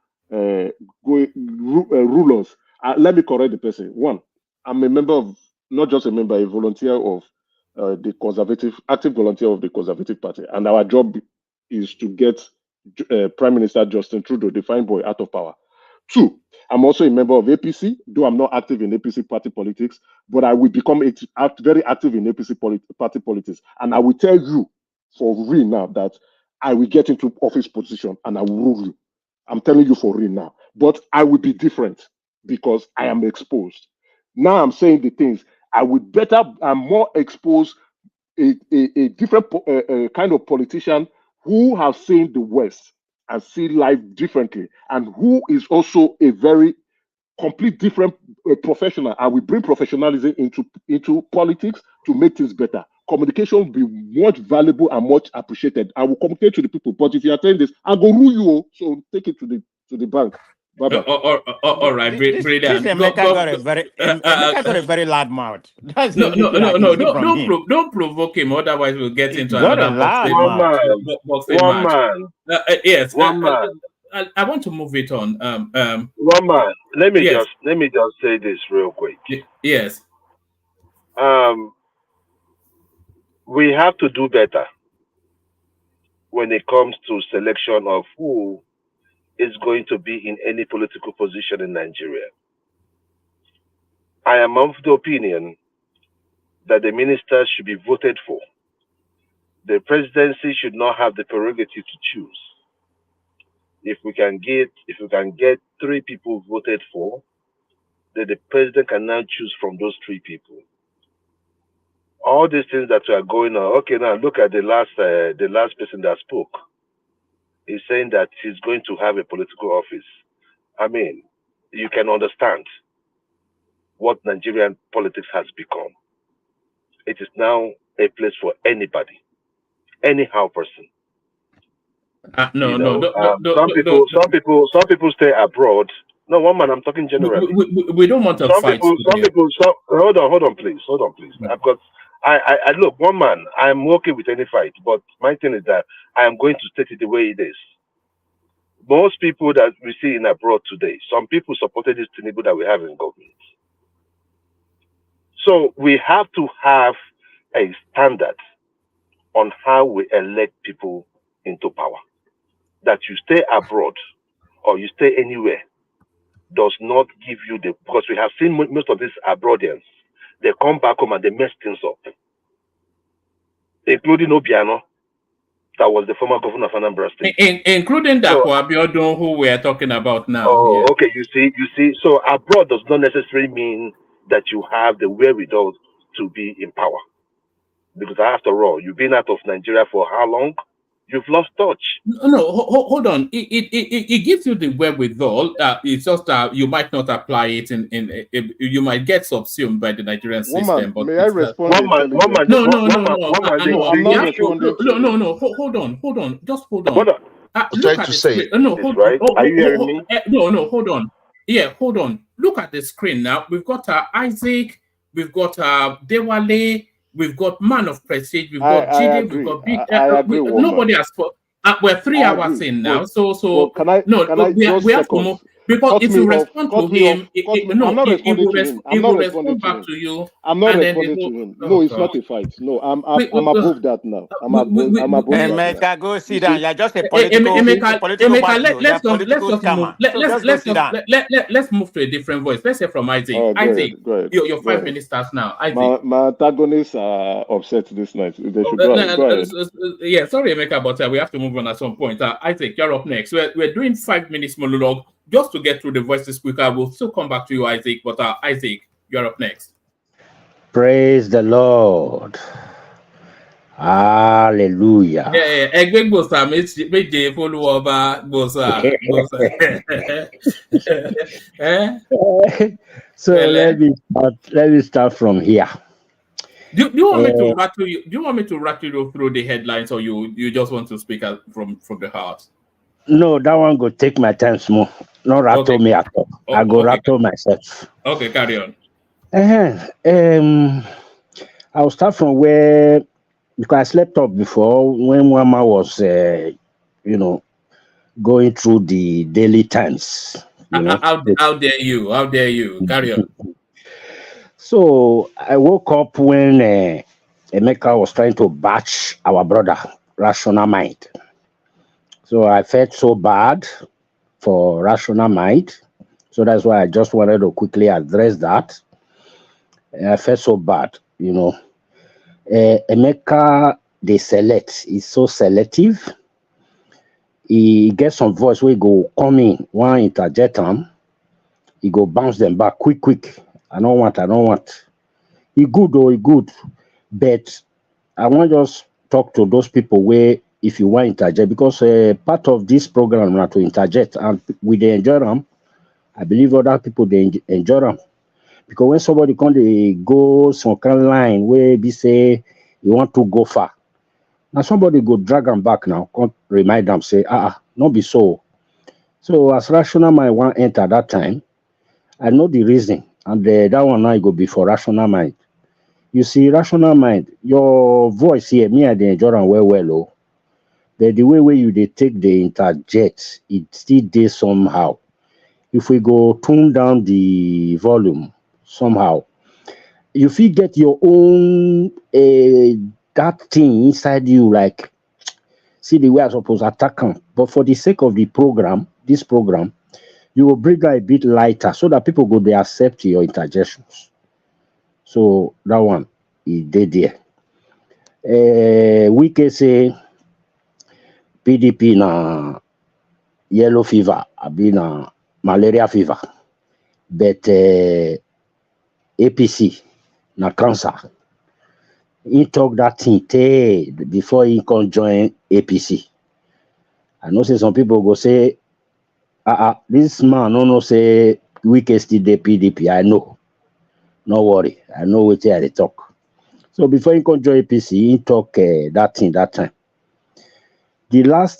S16: rule us. Let me correct the person. One, I'm a member of, not just a member, a volunteer of the active volunteer of the Conservative Party. And our job is to get Prime Minister Justin Trudeau, the fine boy, out of power. Two, I'm also a member of APC, though I'm not active in APC party politics, but I will become very active in APC party politics. And I will tell you for real now that I will get into office position and I will rule you. I'm telling you for real now. But I will be different because I am exposed. Now I'm saying the things. I'm more exposed, a different kind of politician who has seen the West and see life differently, and who is also a very complete different professional. I will bring professionalism into politics to make things better. Communication will be much valuable and much appreciated. I will communicate to the people, but if you are telling this, I go rule you. So take it to the bank. Bye bye.
S6: All right,
S21: This
S6: brilliant.
S21: Emeka got a very loud mouth. That's the only thing I can see from him.
S6: Don't provoke him. Otherwise, we'll get into
S21: Got a
S6: another
S21: loud
S6: boxing
S21: mouth.
S6: match. Yes,
S19: One man.
S6: I want to move it on.
S19: One man. Let me
S6: yes.
S19: just say this real quick.
S6: Yes.
S19: We have to do better when it comes to selection of who is going to be in any political position in Nigeria. I am of the opinion that the ministers should be voted for. The presidency should not have the prerogative to choose. If we can get 3 people voted for, then the president can now choose from those 3 people. All these things that are going on. Okay, now look at the last person that spoke. He's saying that he's going to have a political office. I mean, you can understand what Nigerian politics has become. It is now a place for anybody, anyhow person.
S6: No,
S19: You
S6: no,
S19: know, some people stay abroad. No, one man, I'm talking generally.
S6: we don't want to fight.
S19: Hold on, please. I've got, I look, one man, I'm okay with any fight, but my thing is that I am going to state it the way it is. Most people that we see in abroad today, some people supported this Tinubu that we have in government. So we have to have a standard on how we elect people into power. That you stay abroad or you stay anywhere does not give you the, because we have seen most of these abroadians, they come back home and they mess things up, including Obiano, that was the former governor of Anambra State.
S6: Including Dapo Abiodun, who we are talking about now.
S19: Oh, yeah. Okay, you see, so abroad does not necessarily mean that you have the wherewithal to be in power. Because after all, you've been out of Nigeria for how long? You've lost touch.
S6: No, hold on. It gives you the wherewithal. It's just that you might not apply it you might get subsumed by the Nigerian system. But
S16: may I respond?
S6: No. Hold on. Just hold on. Look at the screen. No, hold on.
S19: Are you hearing me?
S6: No, hold on. Yeah, hold on. Look at the screen now. We've got Isaac. We've got Dewale. We've got Man of Prestige. We've got GD. We've got Big. Nobody has spoken. We're 3 hours in now. So
S16: can I
S6: we have to move. Because if you respond to him, he will respond back to you.
S16: I'm not responding to him. No, it's not a fight. No, I'm above that now. I'm above that.
S21: Emeka, go sit down. You're just a political
S6: let's move to a different voice. Let's hear from Isaac. Isaac, your 5 minutes starts now. Isaac.
S16: My antagonists are upset this night. They should go ahead.
S6: Yeah, sorry, Emeka, but we have to move on at some point. Isaac, you're up next. We're doing 5 minutes monologue. Just to get through the voices quicker, we'll still come back to you, Isaac. But Isaac, you're up next.
S1: Praise the Lord. Hallelujah. So let me start from here.
S6: Do you want me to rattle you? Do you want me to rattle you through the headlines, or you just want to speak from the heart?
S1: No, that one go take my time small. Not rattle me at all. I go rattle myself.
S6: Okay, carry on.
S1: I'll start from where, because I slept up before when Mama was, going through the daily times.
S6: How dare you? How dare you? Carry on.
S1: So I woke up when Emeka was trying to batch our brother, Rational Mind. So I felt so bad for Rational Mind. So that's why I just wanted to quickly address that. I felt so bad, Emeka, they select. He's so selective. He gets some voice where he go come in, one interject them. He go bounce them back quick. I don't want. He good though, he good. But I want to just talk to those people where if you want to interject, because part of this program is to interject, and we they enjoy them. I believe other people they enjoy them, because when somebody they go some kind of line where they say you want to go far, now somebody go drag them back now, can't remind them say not be so. So as Rational Mind want enter that time, I know the reason, and that one now go before Rational Mind. You see, Rational Mind, your voice here, me and the enjoy them well. But the way you they take the interject, it still does somehow. If we go tune down the volume somehow, you feel get your own that thing inside you, like see the way I suppose attack them. But for the sake of the program, this program, you will bring that a bit lighter so that people go they accept your interjections. So that one is there. We can say PDP na yellow fever, abi na malaria fever, but APC na cancer. He talk that thing before he can join APC. I know say some people go say, this man no say we can still the PDP. I know. No worry. I know what they talk. So before he come join APC, he talk that thing that time. The last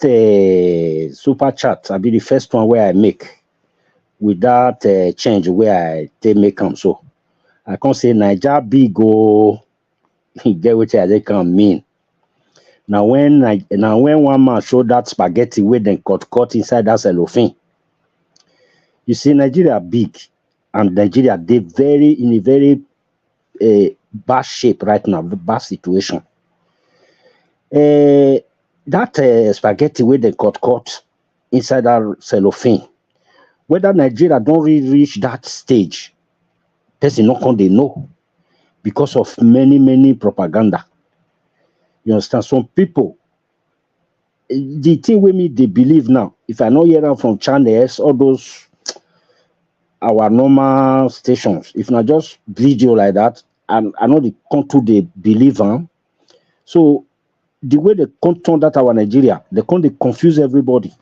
S1: super chat, I be the first one where I make with that change where I take make them. So I can't say Niger big go get what they can mean. Now when one man show that spaghetti where then cut inside that cellophane, you see Nigeria big and Nigeria they in a very bad shape right now, bad situation. That spaghetti where they cut inside that cellophane, whether Nigeria don't really reach that stage, person not can they know because of many propaganda. You understand? Some people, the thing with me they believe now. If I know hear them from channels, all those our normal stations, if not just video like that, and I know the country they believe them. So the way they can't turn that our Nigeria, they can't they confuse everybody.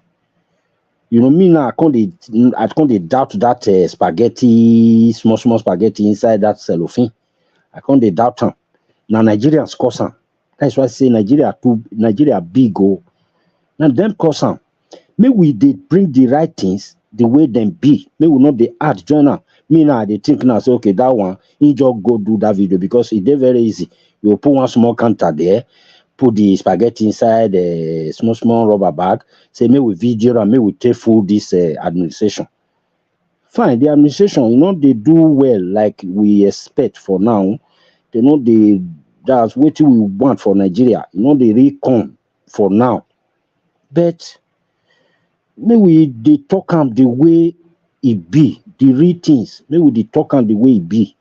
S1: You know me now, I can't doubt that spaghetti, small spaghetti inside that cellophane. I can't doubt them. Now Nigerians cause them. That's why I say Nigeria big oh. Now them cause them. May we they bring the right things the way them be. May we not the art journal. Me now they think now say okay that one you just go do that video because it's very easy. You put one small counter there, put the spaghetti inside a small rubber bag. Say may we video and may we take full this administration. Fine, the administration, you know they do well like we expect for now. They know that's what we want for Nigeria. You know they really come for now, but maybe they talk them the way it be, the real things. Maybe they talk them the way it be,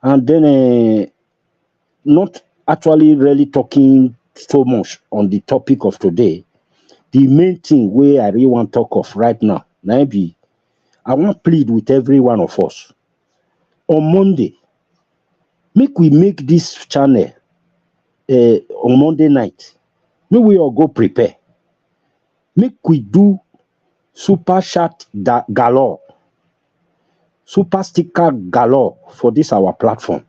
S1: and then not actually really talking so much on the topic of today. The main thing where I really want to talk of right now, maybe I want to plead with every one of us on Monday. Make we make this channel on Monday night. Make we all go prepare. Make we do super chat galore, super sticker galore for this our platform.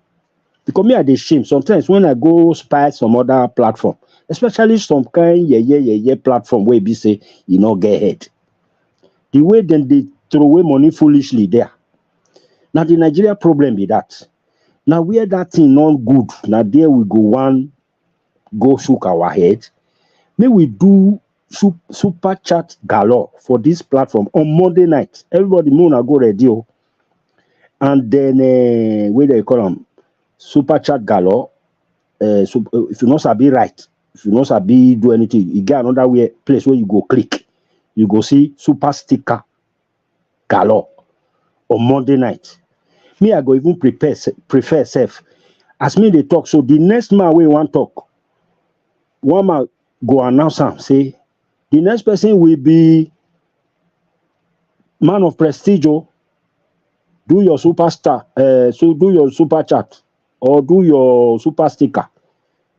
S1: Because me I dey shame sometimes when I go spy some other platform, especially some kind platform where be say you know get head. The way then they throw away money foolishly there. Now the Nigeria problem be that. Now where that thing not good, now there we go shook our head. May we do super chat galore for this platform on Monday night. Everybody moon go radio. And then where they call them super chat galore. If you not sabi right, if you not sabi do anything, you get another place where you go click. You go see super sticker galore on Monday night. Me, I go even prefer self. As me they talk. So the next man we want talk, one man go announce am say the next person will be man of prestige. Do your superstar, so do your super chat or do your super sticker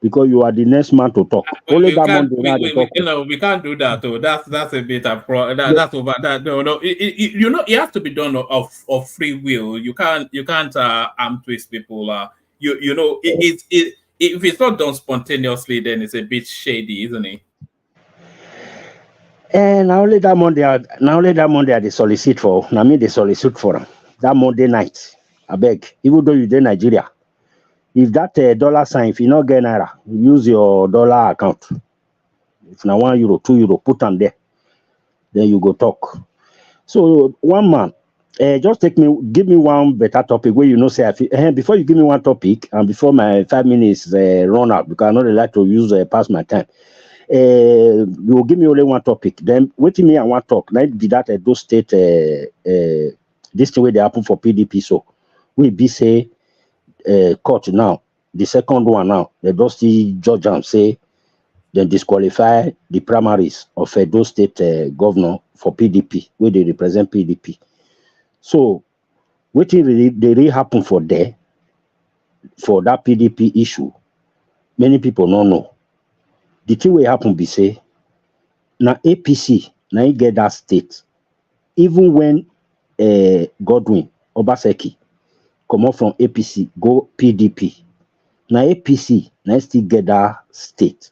S1: because you are the next man to talk. Only that Monday now they talk.
S6: You know, we can't do that. Oh, that's a bit of that's over. That no. You know, it has to be done of free will. You can't arm twist people. You know, if it's not done spontaneously, then it's a bit shady, isn't it?
S1: And now only that Monday I they solicit for. Now me they solicit for them. That Monday night. I beg. Even though you in Nigeria, if that dollar sign, if you not get naira, use your dollar account. If now €1, €2, put on there. Then you go talk. So one man, just give me one better topic where you know say before you give me one topic and before my 5 minutes run out because I not really like to use pass my time. You will give me only one topic. Then wait me and one talk. Now be that those state this thing where they happen for PDP. So we be say court now. The second one now, they don't see judge and say then disqualify the primaries of those state governor for PDP, where they represent PDP. So what really happen for that PDP issue, many people don't know. The thing will happen be say, now APC, now you get that state, even when Godwin Obaseki come out from APC, go PDP. Now APC, now still get that state.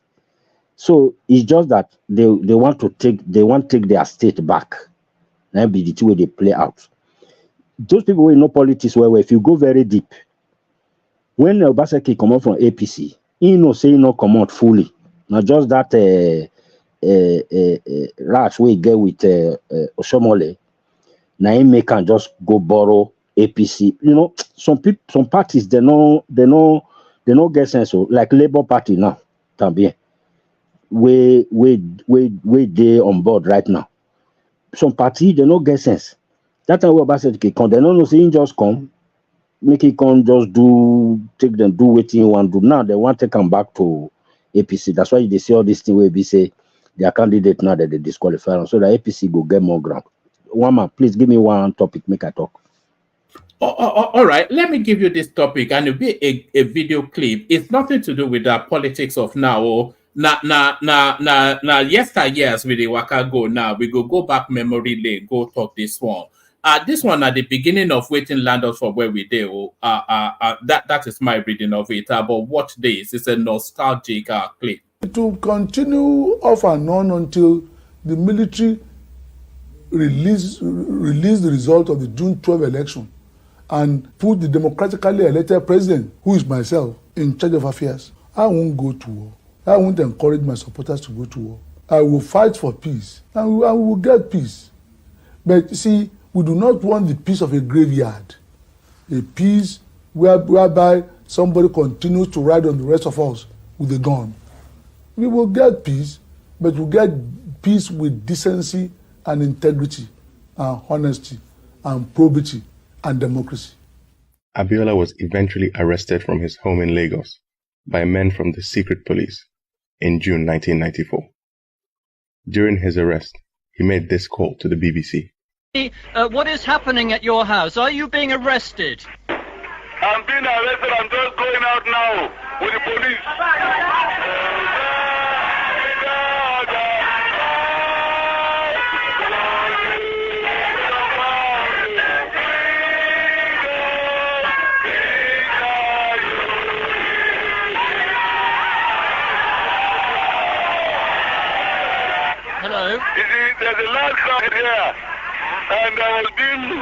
S1: So it's just that they want to take their state back. Now be the two way they play out. Those people who know politics well, if you go very deep, when Obaseki come out from APC, he no say he no come out fully. Now just that rash we get with Oshomole. Now he make and just go borrow APC. You know, some parties they no get sense. So like Labour Party now, tambien. We they on board right now. Some party they no get sense. That time we Obaseki come, they no know say he just come, make it come just do what you want to do. Now they want to come back to APC. That's why they say all this thing where we say their candidate now that they disqualify them, so that APC go get more ground. One man, please give me one topic, make I talk.
S6: All right, let me give you this topic, and it'll be a video clip. It's nothing to do with the politics of now. Yesteryears with the waka go now. We go back memory lane, go talk this one. This one at the beginning of waiting land us for where we do. That is my reading of it. But watch this. It's a nostalgic clip.
S9: It will continue off and on until the military release the result of the June 12 election and put the democratically elected president, who is myself, in charge of affairs. I won't go to war. I won't encourage my supporters to go to war. I will fight for peace, and we will get peace. But see, we do not want the peace of a graveyard, a peace whereby somebody continues to ride on the rest of us with a gun. We will get peace, but we'll get peace with decency and integrity and honesty and probity and democracy.
S10: Abiola was eventually arrested from his home in Lagos by men from the secret police in June 1994. During his arrest, he made this call to the BBC.
S2: What is happening at your house? Are you being arrested?
S22: I'm being arrested. I'm just going out now with the police.
S2: Hello?
S22: There's a large crowd here, and I was being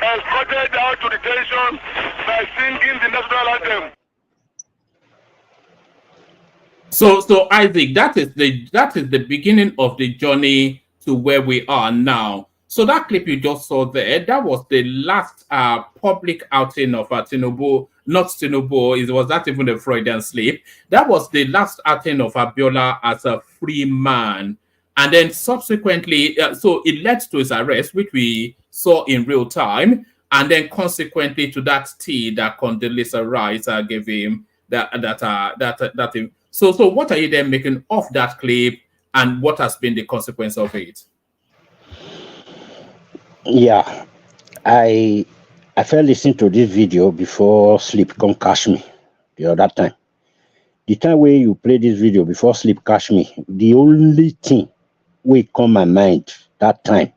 S22: escorted out to detention by singing the national anthem.
S6: So Isaac, that is the beginning of the journey to where we are now. So that clip you just saw there, that was the last public outing of Tinubu. Not Tinubu, it was not even a Freudian slip. That was the last outing of Abiola as a free man. And then subsequently, so it led to his arrest, which we saw in real time. And then consequently to that tea that Condoleezza Rice gave him, So what are you then making of that clip, and what has been the consequence of it?
S1: Yeah, I felt listening to this video before sleep come catch me the other time. The time where you play this video before sleep catch me, the only thing we come my mind that time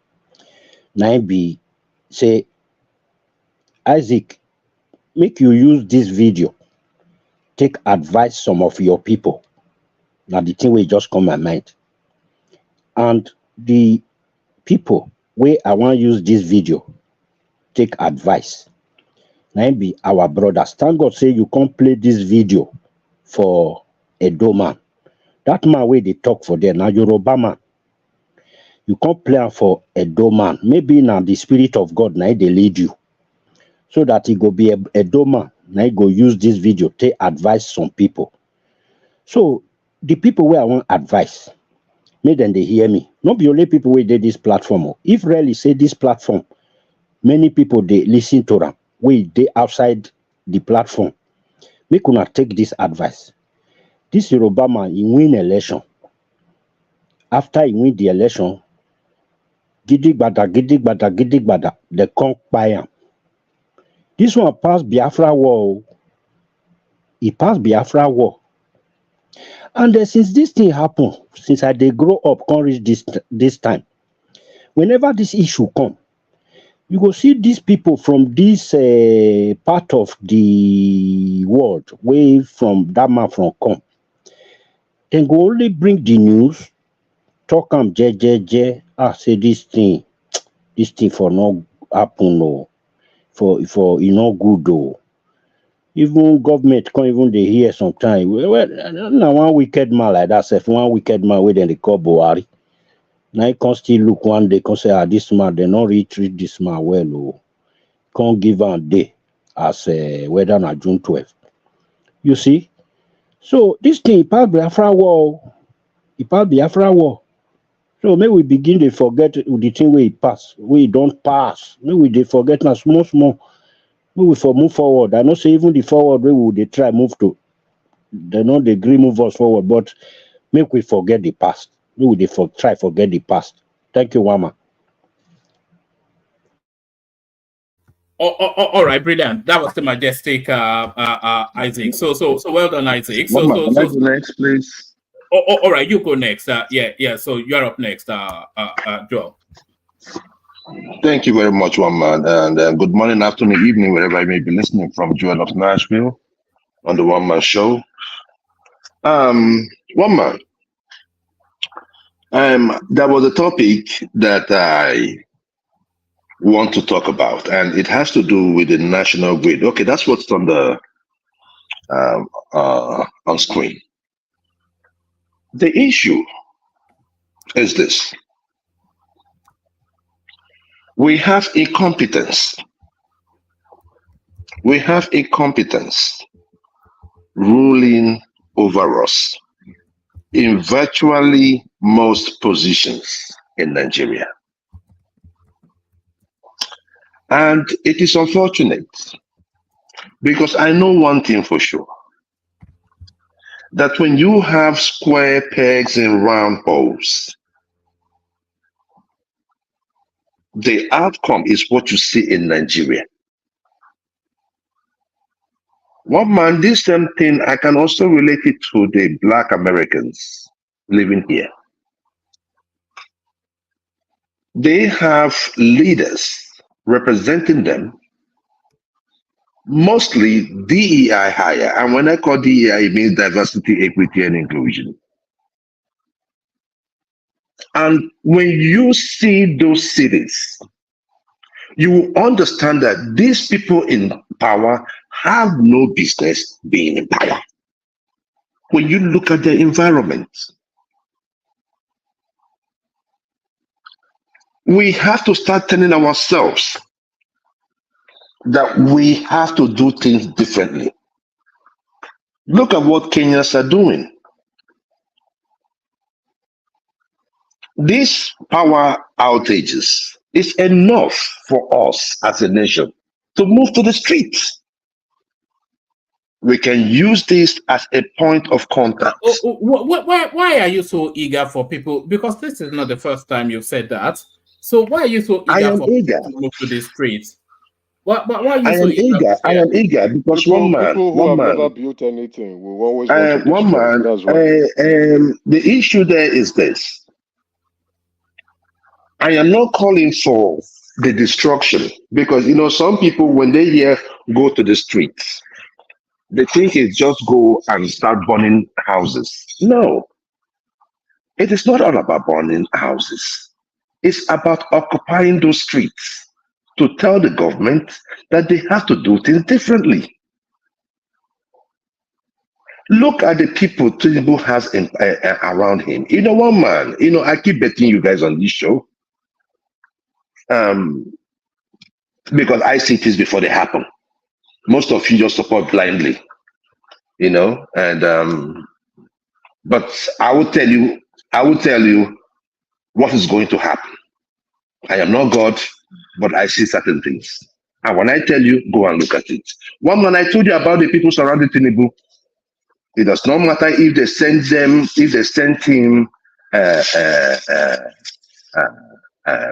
S1: now be say, Isaac, make you use this video, take advice some of your people. Now the thing will just come my mind. And the people where I want to use this video, take advice. Now be our brothers. Thank God say you can't play this video for a man. That man where they talk for them, now Yoruba man. You can't play for a man. Maybe now the Spirit of God now they lead you. So that he go be a man. Now he go use this video to advise some people. So the people where I want advice, make them they hear me. Not be only people where did this platform. If really say this platform, many people they listen to them. We they outside the platform. Make una take this advice. This Yoruba man, he win election. After he win the election, gidigbada, they come by him. This one passed Biafra war. He passed Biafra war. And since this thing happened, since they grow up, can't reach this time, whenever this issue come, You go see these people from this part of the world, way from that man from come. Then go only bring the news, talk am je. Say this thing for not happen o, for e no good o. Even government can't even dey hear sometimes. Well, na one wicked man like that sef, one wicked man wey dem dey call Buhari. Now he can still look one day, can say, this man, they not really treat this man well. Oh. Can't give am day as whether na June 12th. You see? So this thing, part Biafra war, part Biafra war. So maybe we begin to forget the thing where it pass, where it don't pass. Maybe they forget now small. Maybe we for move forward. I know say even the forward where we they try move to. They know they agree move us forward, but make we forget the past. Maybe they try forget the past. Thank you, Wama.
S6: All right, brilliant. That was the majestic Isaac. So well done, Isaac.
S19: Can I go next, please?
S6: All right, you go next. Yeah. So you're up next, Joel.
S19: Thank you very much, one man, and good morning, afternoon, evening, wherever you may be listening from. Joel of Nashville on the One Man Show. One man. There was a topic that I want to talk about, and it has to do with the national grid. Okay, that's what's on the on screen. The issue is this: we have incompetence. We have incompetence ruling over us in virtually most positions in Nigeria. And it is unfortunate because I know one thing for sure, that when you have square pegs in round holes, the outcome is what you see in Nigeria. One man, this same thing, I can also relate it to the Black Americans living here. They have leaders representing them, mostly DEI higher. And when I call DEI, it means diversity, equity, and inclusion. And when you see those cities, you will understand that these people in power have no business being in power. When you look at their environment, we have to start telling ourselves that we have to do things differently. Look at what Kenyans are doing. These power outages is enough for us as a nation to move to the streets. We can use this as a point of contact.
S6: Why are you so eager for people? Because this is not the first time you've said that. So why are you so eager for people to move to the streets? Why are you so eager?
S16: I
S19: am eager because
S16: people who have never built anything will always want to
S19: one man.
S16: That's right.
S19: The issue there is this: I am not calling for the destruction, because some people, when they hear go to the streets, they think it's just go and start burning houses. No, it is not all about burning houses. It's about occupying those streets to tell the government that they have to do things differently. Look at the people Tinubu has around him. One man, I keep betting you guys on this show, because I see things before they happen. Most of you just support blindly, and but I will tell you what is going to happen. I am not God, but I see certain things. And when I tell you, go and look at it. One man, I told you about the people surrounding Tinubu. It does not matter if they send him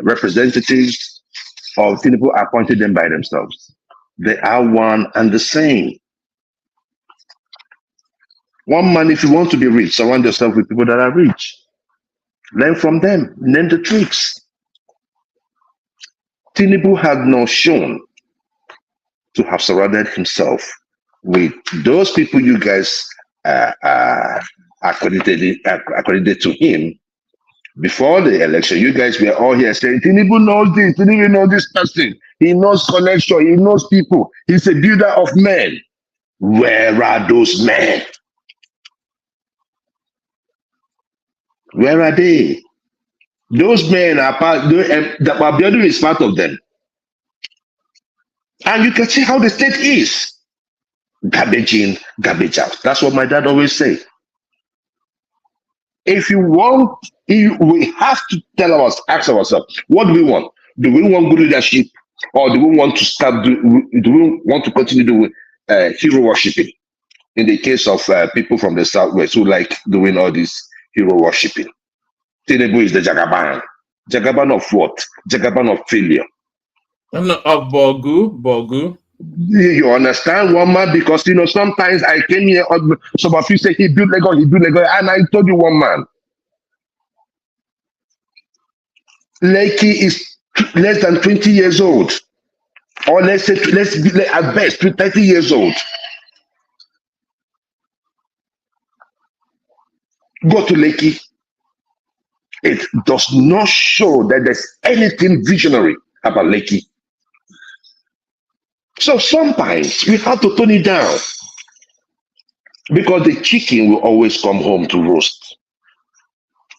S19: representatives, or Tinubu appointed them by themselves. They are one and the same. One man, if you want to be rich, surround yourself with people that are rich. Learn from them. Learn the tricks. Tinubu had not shown to have surrounded himself with those people you guys accredited to him before the election. You guys were all here saying, Tinubu knows this, Tinubu knows this person, he knows connection, he knows people, he's a builder of men. Where are those men? Where are they? Those men are part, that Abiodun is part of them. And you can see how the state is. Garbage in, garbage out. That's what my dad always say. If you want, we have to ask ourselves, what do we want? Do we want good leadership, or do we want to do we want to continue doing hero worshiping? In the case of people from the Southwest who like doing all this hero worshiping. Tinubu is the Jagaban. Jagaban of what? Jagaban of failure.
S6: Of Bogu.
S19: You understand, one man? Because sometimes I came here, some of you say he built Lagos, and I told you, one man, Lekki is less than 20 years old, or let's be at best 30 years old. Go to Lekki. It does not show that there's anything visionary about Lekki. So sometimes we have to tone it down, because the chicken will always come home to roast.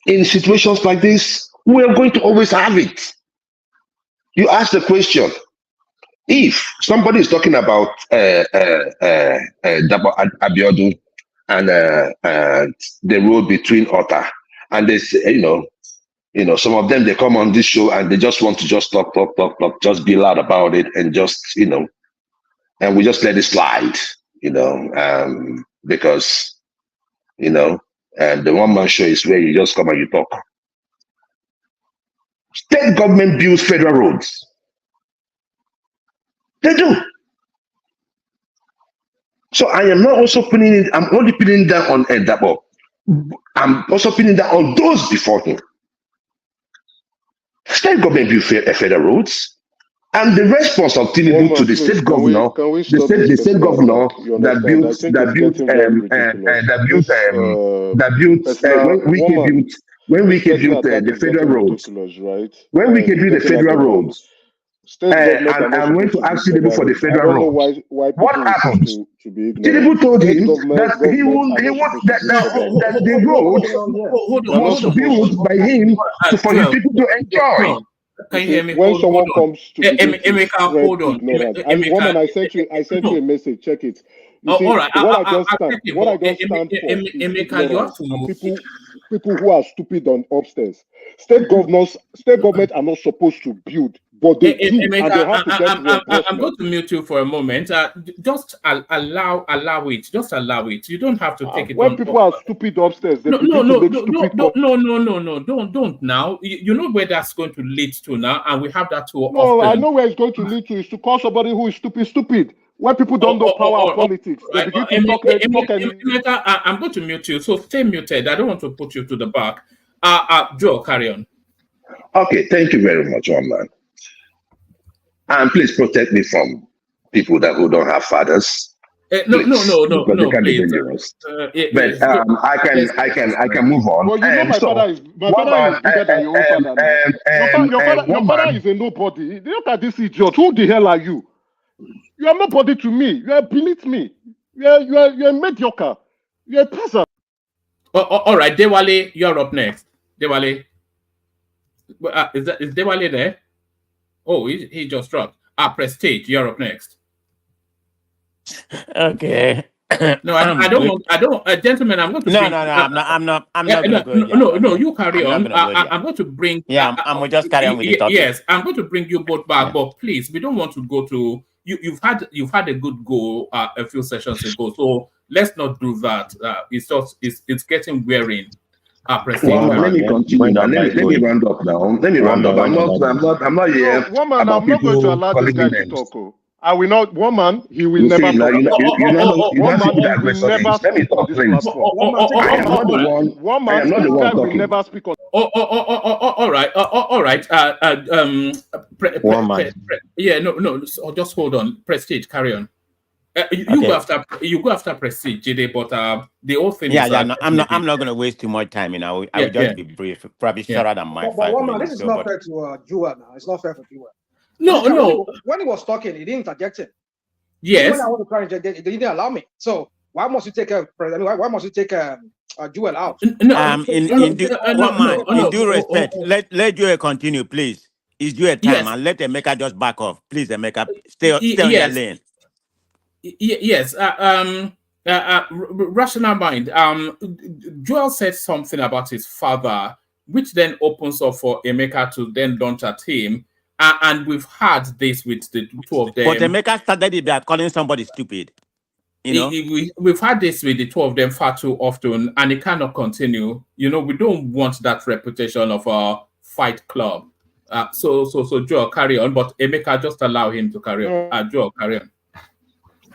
S19: In situations like this, we are going to always have it. You ask the question, if somebody is talking about Abiodun and the road between Ota, and they say, some of them, they come on this show and they just want to just talk, just be loud about it, and just, and we just let it slide, because, and the one-man show is where you just come and you talk. State government builds federal roads. They do. So I am not also putting it, I'm only putting that on Dabo. I'm also putting that on those before him. State government build federal roads. And the response of Tinubu to the state governor, the state governor that built when we can build the federal roads, when we can build the federal roads, and I'm going to ask Tinubu for the federal roads. What happened? Tinubu told him that he won't that the road was built by him for the people to enjoy.
S6: Can you hear me?
S16: When someone comes to
S6: Emeka, hold on.
S16: Woman, I sent you a message. Check it. You see,
S6: all right.
S16: What I don't stand for
S6: Emeka, you have to move.
S16: People who are stupid on upstairs. State government are not supposed to build, but they do,
S6: Emeka,
S16: and they have to get reimbursement.
S6: I'm going to mute you for a moment. Just allow it. Just allow it. You don't have to take it.
S16: When people are stupid upstairs, they
S6: no, don't now. You know where that's going to lead to now, and we have that too.
S16: No, I know where it's going to lead to. Is to call somebody who is stupid. When people don't know power of politics, they begin to talk.
S6: Emeka, I'm going to mute you, so stay muted. I don't want to put you to the back. Joe, carry on.
S19: Okay, thank you very much, one man. And please protect me from people who don't have fathers.
S6: No, please.
S19: But I can move on.
S16: Well, you know my father is bigger than your own father. Your father is a nobody. Look at this idiot. Who the hell are you? You are nobody to me. You are beneath me. You are mediocre. You are a peasant.
S6: All right, Dewale, you're up next. Dewale, is Dewale there? Oh, he just dropped. Prestige, you're up next.
S21: Okay.
S6: No, I don't, gentlemen. I'm going to.
S21: I'm not gonna go.
S6: No, you carry on. I'm going to bring.
S21: Yeah, I'm going to just carry on with the topic.
S6: Yes, I'm going to bring you both back, but please, we don't want to go to. You've had a good go a few sessions ago, so let's not do that. It's getting wearing.
S19: Let me continue. Let me round up now. I'm not here.
S16: Woman, I'm not going to allow this guy to talk. I will not. One man, he will
S3: You
S16: never
S3: see, now
S16: talk.
S3: you know
S16: One man,
S3: see
S16: he
S3: that
S16: will
S3: question.
S16: never
S3: Let me
S16: speak on
S3: talk,
S16: this
S3: please.
S16: platform.
S3: I am not the one.
S16: One
S3: I
S16: man,
S3: am not the
S16: this
S3: one
S16: guy will
S3: talking.
S16: never speak on.
S6: All right. All right.
S17: One man.
S6: Yeah, no. So just hold on. Prestige, carry on.
S21: Okay.
S6: You go after Prestige, Jide, but the whole thing
S21: Yeah,
S6: is
S21: yeah. No,
S6: getting a
S21: I'm
S6: bit.
S21: not going to waste too much time. I
S6: Yeah,
S21: will
S6: yeah,
S21: just be brief, probably
S6: yeah.
S21: shorter than my
S18: But
S21: five
S18: one man, this
S21: minutes.
S18: is
S21: So,
S18: not
S21: but
S18: fair to Jewel now. It's not fair for Jewel.
S6: No,
S18: This guy,
S6: no.
S18: when he was talking, he didn't interject him.
S6: Yes.
S18: When I want to try and interject, they didn't allow me. So why must you take why must you take Jewel out?
S21: in due respect, let Joel continue, please. It's Joel time,
S6: Yes.
S21: and let Emeka just back off, please. Emeka, stay on your
S6: Yes.
S21: lane.
S6: Yes. Rational mind. Joel said something about his father, which then opens up for Emeka to then launch at him. And we've had this with the two of
S21: But
S6: them.
S21: Emeka started it by calling somebody stupid.
S6: We've had this with the two of them far too often, and it cannot continue. We don't want that reputation of a fight club. So Joel, carry on, but Emeka, just allow him to carry on. Joel, carry on.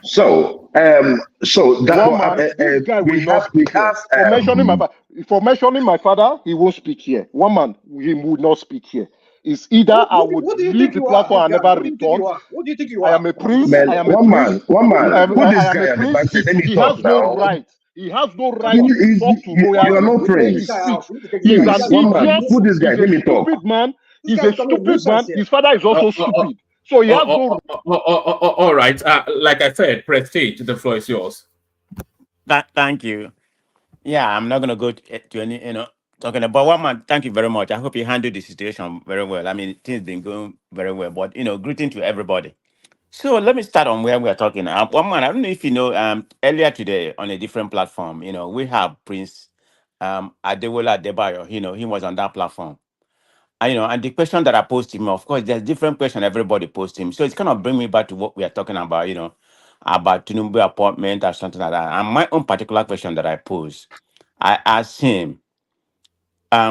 S3: So that
S16: One man, this guy will not speak here. For mentioning my father, he won't speak here. One man, he would not speak here. It's either I would leave the platform and never return.
S18: What do you think you
S16: I
S18: are?
S16: am a priest.
S3: Man,
S16: I am a
S3: one
S16: priest.
S3: man. Put this
S16: I am
S3: guy
S16: a
S3: at the back.
S16: priest.
S3: Let me
S16: He
S3: talk
S16: has no
S3: now.
S16: right. He has no right to talk to
S3: You are
S16: royalty.
S3: no prince.
S16: He's an
S3: One man.
S16: idiot.
S3: Put this guy.
S16: He's
S3: Let
S16: a
S3: me talk.
S16: stupid man. He's a stupid man. His father is also stupid. So he has no.
S6: All right. Like I said, Prestige, the floor is yours.
S21: Thank you. Yeah, I'm not gonna go to any, talking about one man. Thank you very much. I hope you handled the situation very well. I mean, things been going very well, but greeting to everybody. So let me start on where we are talking. One man, I don't know if you know. Earlier today on a different platform, we have Prince Adewola Adebayo. He was on that platform. And the question that I posed to him, of course, there's different question everybody posed to him. So it's kind of bring me back to what we are talking about. About Tinubu appointment or something like that. And my own particular question that I posed, I asked him,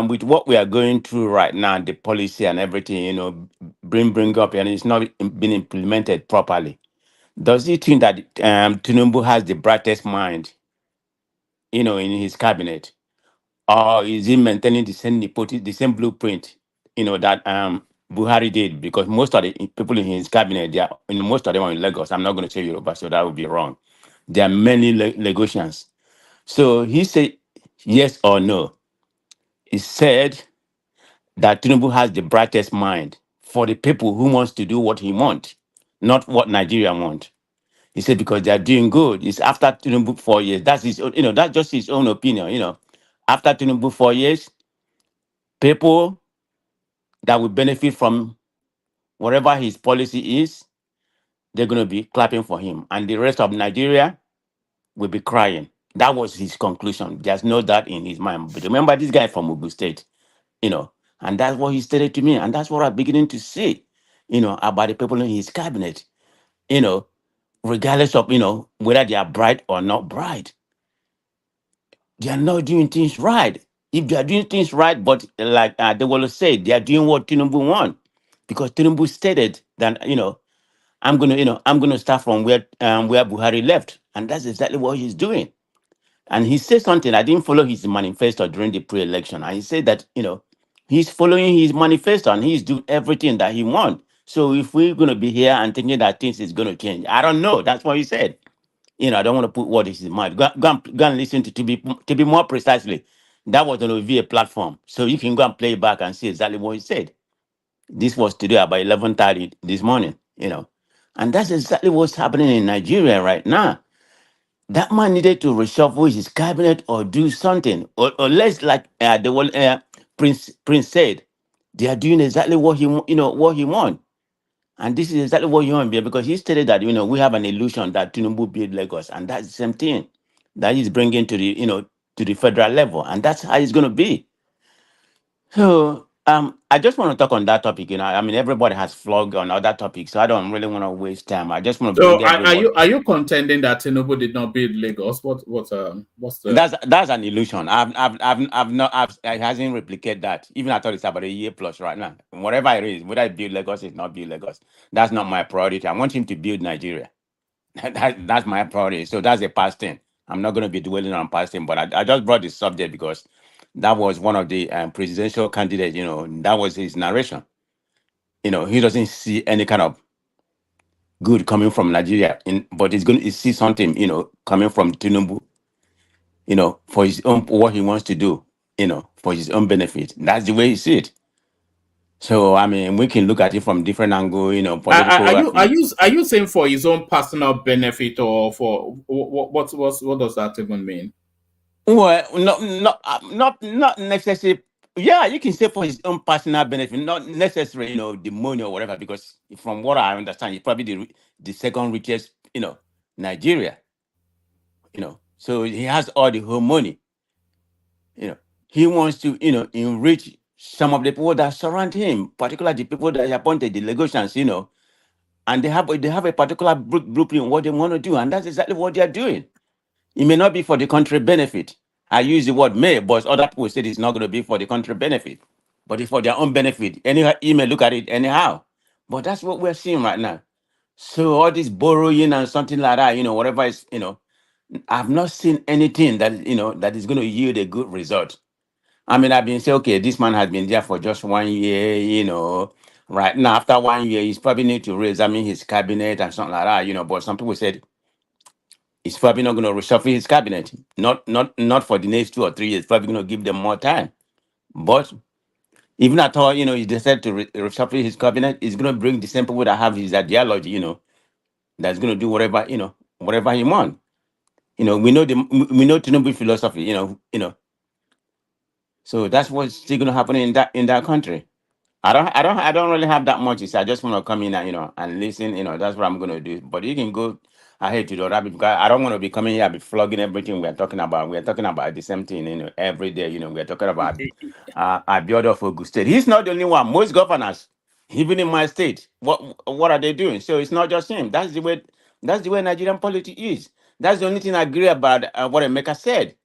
S21: with what we are going through right now, the policy and everything, bring up, and it's not being implemented properly. Does he think that Tinubu has the brightest mind, in his cabinet, or is he maintaining the same blueprint, that Buhari did? Because most of the people in his cabinet, they are, most of them are in Lagos. I'm not going to say Yoruba, so that would be wrong. There are many Lagosians. So he said yes or no. He said that Tinubu has the brightest mind for the people who wants to do what he wants, not what Nigeria want. He said because they are doing good. It's after Tinubu 4 years. That's his own, that's just his own opinion. After Tinubu 4 years, people that will benefit from whatever his policy is, they're going to be clapping for him. And the rest of Nigeria will be crying. That was his conclusion. There's no doubt in his mind. But remember, this guy from Ogun State, and that's what he stated to me. And that's what I'm beginning to see, about the people in his cabinet, regardless of, whether they are bright or not bright. They are not doing things right. If they are doing things right, but like they will say, they are doing what Tinubu want. Because Tinubu stated that, I'm gonna start from where Buhari left. And that's exactly what he's doing. And he said something. I didn't follow his manifesto during the pre-election. And he said that, he's following his manifesto and he's doing everything that he wants. So if we're gonna be here and thinking that things is gonna change, I don't know. That's what he said. I don't want to put what is in mind. Go and listen to be more precisely. That was on a VA platform. So you can go and play it back and see exactly what he said. This was today about 11:30 this morning, And that's exactly what's happening in Nigeria right now. That man needed to reshuffle his cabinet or do something. Or less like Prince said, they are doing exactly what what he wants. And this is exactly what you want to be, because he stated that, we have an illusion that Tinubu built Lagos, and that's the same thing that he's bringing to the, to the federal level, and that's how it's going to be. So I just want to talk on that topic. I mean, everybody has flogged on other topics, so I don't really want to waste time. I just want to
S6: So
S21: bring everybody.
S6: are you contending that Tinubu did not build Lagos? What's the
S21: That's an illusion. I've not. It hasn't replicated that. Even I thought it's about a year plus right now. Whatever it is, whether it build Lagos, it's not build Lagos. That's not my priority. I want him to build Nigeria. That's my priority. So that's a past thing. I'm not going to be dwelling on past thing, but I just brought this subject because that was one of the presidential candidates. That was his narration. He doesn't see any kind of good coming from Nigeria, but he's going to see something, coming from Tinubu, for his own what he wants to do, for his own benefit. That's the way he see it. So I mean, we can look at it from different angle,
S6: are
S21: political.
S6: you saying for his own personal benefit or for what does that even mean?
S21: Well, not necessarily. Yeah, you can say for his own personal benefit, not necessarily, the money or whatever. Because from what I understand, he's probably the second richest, Nigeria. So he has all the whole money. He wants to, enrich some of the people that surround him, particularly the people that he appointed, the Lagosians, and they have a particular blueprint what they want to do, and that's exactly what they are doing. It may not be for the country benefit. I use the word may, but other people said it's not going to be for the country benefit, but it's for their own benefit. Anyhow, you may look at it anyhow. But that's what we're seeing right now. So all this borrowing and something like that, whatever is, I've not seen anything that is going to yield a good result. I mean, I've been saying, okay, this man has been there for just 1 year, Right now, after 1 year, he's probably need to re-examine his cabinet and something like that, But some people said he's probably not going to reshuffle his cabinet. Not for the next 2 or 3 years. Probably going to give them more time. But even at all, he decided to reshuffle his cabinet. He's going to bring the same people that have his ideology, that's going to do whatever he wants. We know Tinubu philosophy, So that's what's still going to happen in that country. I don't really have that much to say. I just want to come in and and listen. That's what I'm going to do. But you can go ahead to the other because I don't want to be coming here be flogging everything we're talking about. We're talking about the same thing. Every day. We're talking about Abiodun of Ogun State. He's not the only one. Most governors, even in my state, what are they doing? So it's not just him. That's the way. That's the way Nigerian politics is. That's the only thing I agree about what Emeka said.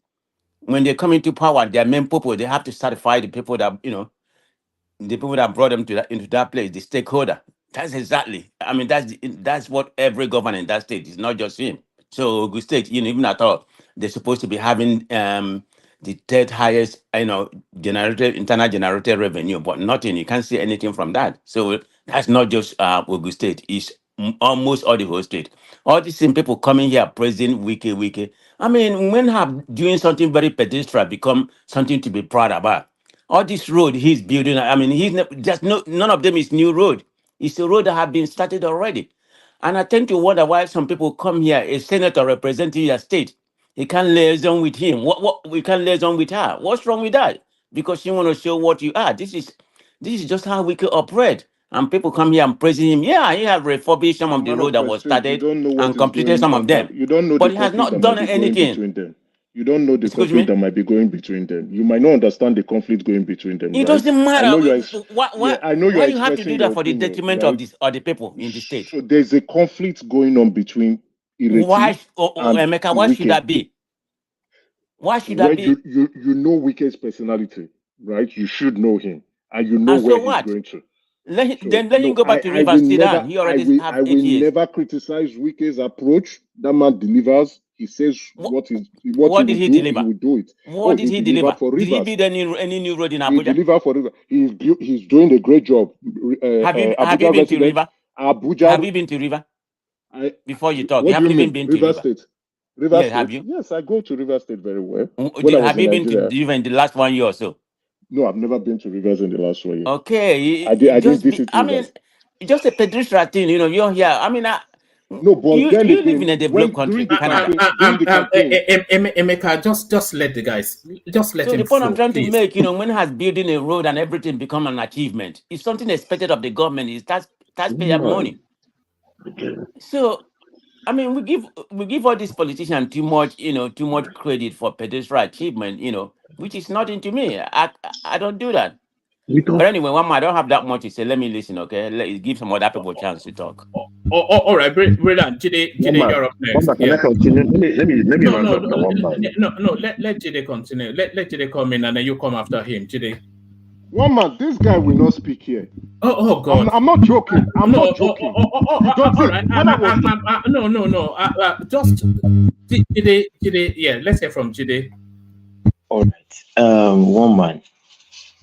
S21: When they come into power, their main purpose, they have to satisfy the people that the people that brought them into that place, the stakeholder. That's exactly. I mean, that's what every governor in that state is, not just him. So Ogun State, even at all, they're supposed to be having the third highest, internal generated revenue, but nothing. You can't see anything from that. So that's not just Ogun State. It's almost all the whole state. All these same people coming here praising Wiki. I mean, when have doing something very pedestrian become something to be proud about? All this road he's building, I mean, just none of them is new road. It's a road that have been started already. And I tend to wonder why some people come here, a senator representing your state, he can't liaison with him. What we can't liaison with her? What's wrong with that? Because you want to show what you are. This is just how we could operate. And people come here and praising him. Yeah, he have refurbished some of the
S16: Man
S21: road
S16: of
S21: that
S16: God
S21: was
S16: straight, you
S21: started
S16: don't know what
S21: and
S16: is
S21: completed
S16: going
S21: some of them.
S16: you don't know
S21: But
S16: the
S21: he has
S16: conflict
S21: not
S16: that might
S21: done
S16: be going
S21: anything.
S16: between them. You don't know the
S21: Excuse
S16: conflict
S21: me?
S16: that might be going between them. You might not understand the conflict going between them,
S21: It
S16: right?
S21: doesn't
S16: I
S21: matter.
S16: know
S21: Why
S16: I know
S21: why
S16: you're
S21: you have to
S16: expressing
S21: do
S16: your
S21: that for the
S16: opinion,
S21: detriment of
S16: right?
S21: this or the people in the state?
S16: So there's a conflict going on between
S21: Why,
S16: Ireti and
S21: Emeka? Why should
S16: Wike.
S21: that be? Why should
S16: Where
S21: that be?
S16: you know Wike's personality, right? You should know him and you know
S21: And
S16: where
S21: so
S16: he's
S21: what?
S16: going to.
S21: Then
S16: So
S21: let him
S16: no,
S21: go back to River sit down. He already have
S16: I will
S21: 8 years.
S16: never criticize Wike's approach. That man delivers. He says what he
S21: What did
S16: will
S21: he
S16: do. He
S21: deliver?
S16: will do it. Oh,
S21: What did
S16: he
S21: he
S16: delivered
S21: deliver?
S16: for
S21: Did he
S16: Rivers.
S21: build any new road in
S16: He
S21: Abuja?
S16: delivered for Rivers. He's doing a great job.
S21: Have you
S16: Abuja
S21: been to
S16: resident.
S21: River? Have
S16: Abuja.
S21: you been to River?
S16: I,
S21: Before you talk, you
S16: what do you
S21: haven't even
S16: mean?
S21: been to
S16: Rivers
S21: River.
S16: State. Rivers
S21: Yes, have
S16: State.
S21: you?
S16: Yes, I go to Rivers State very well. When I was
S21: Have
S16: in
S21: you been to
S16: Nigeria.
S21: River in the last 1 year or so?
S16: No, I've never been to Rivers in the last 1 year.
S21: Okay,
S16: I didn't visit
S21: I mean,
S16: Rivers.
S21: just a pedestrian thing, you're here. I mean,
S16: No, but then
S21: you live
S16: again,
S21: in a developed
S16: when
S21: country, Canada.
S16: during the campaign,
S6: Emeka, just let the guys, just let
S21: So the
S6: him
S21: point I'm
S6: flow,
S21: trying to
S6: please.
S21: make, when has building a road and everything become an achievement? If something expected of the government is taxpayer money. So I mean, we give all these politicians too much credit for pedestrian achievement, which is nothing to me. I don't do that. But anyway, one more, I don't have that much to say. Let me listen, okay? Give some other people a chance to talk.
S6: All right, brilliant. Jide, you're up next.
S3: Can I continue? Let me round up the one man.
S6: No. Let Jide continue. Let Jide come in, and then you come after him, Jide.
S16: One man, this guy will not speak here.
S6: Oh God!
S16: I'm not joking. I'm not joking.
S6: All right. No. Just Jide. Yeah, let's hear from Jide.
S17: All right. One man.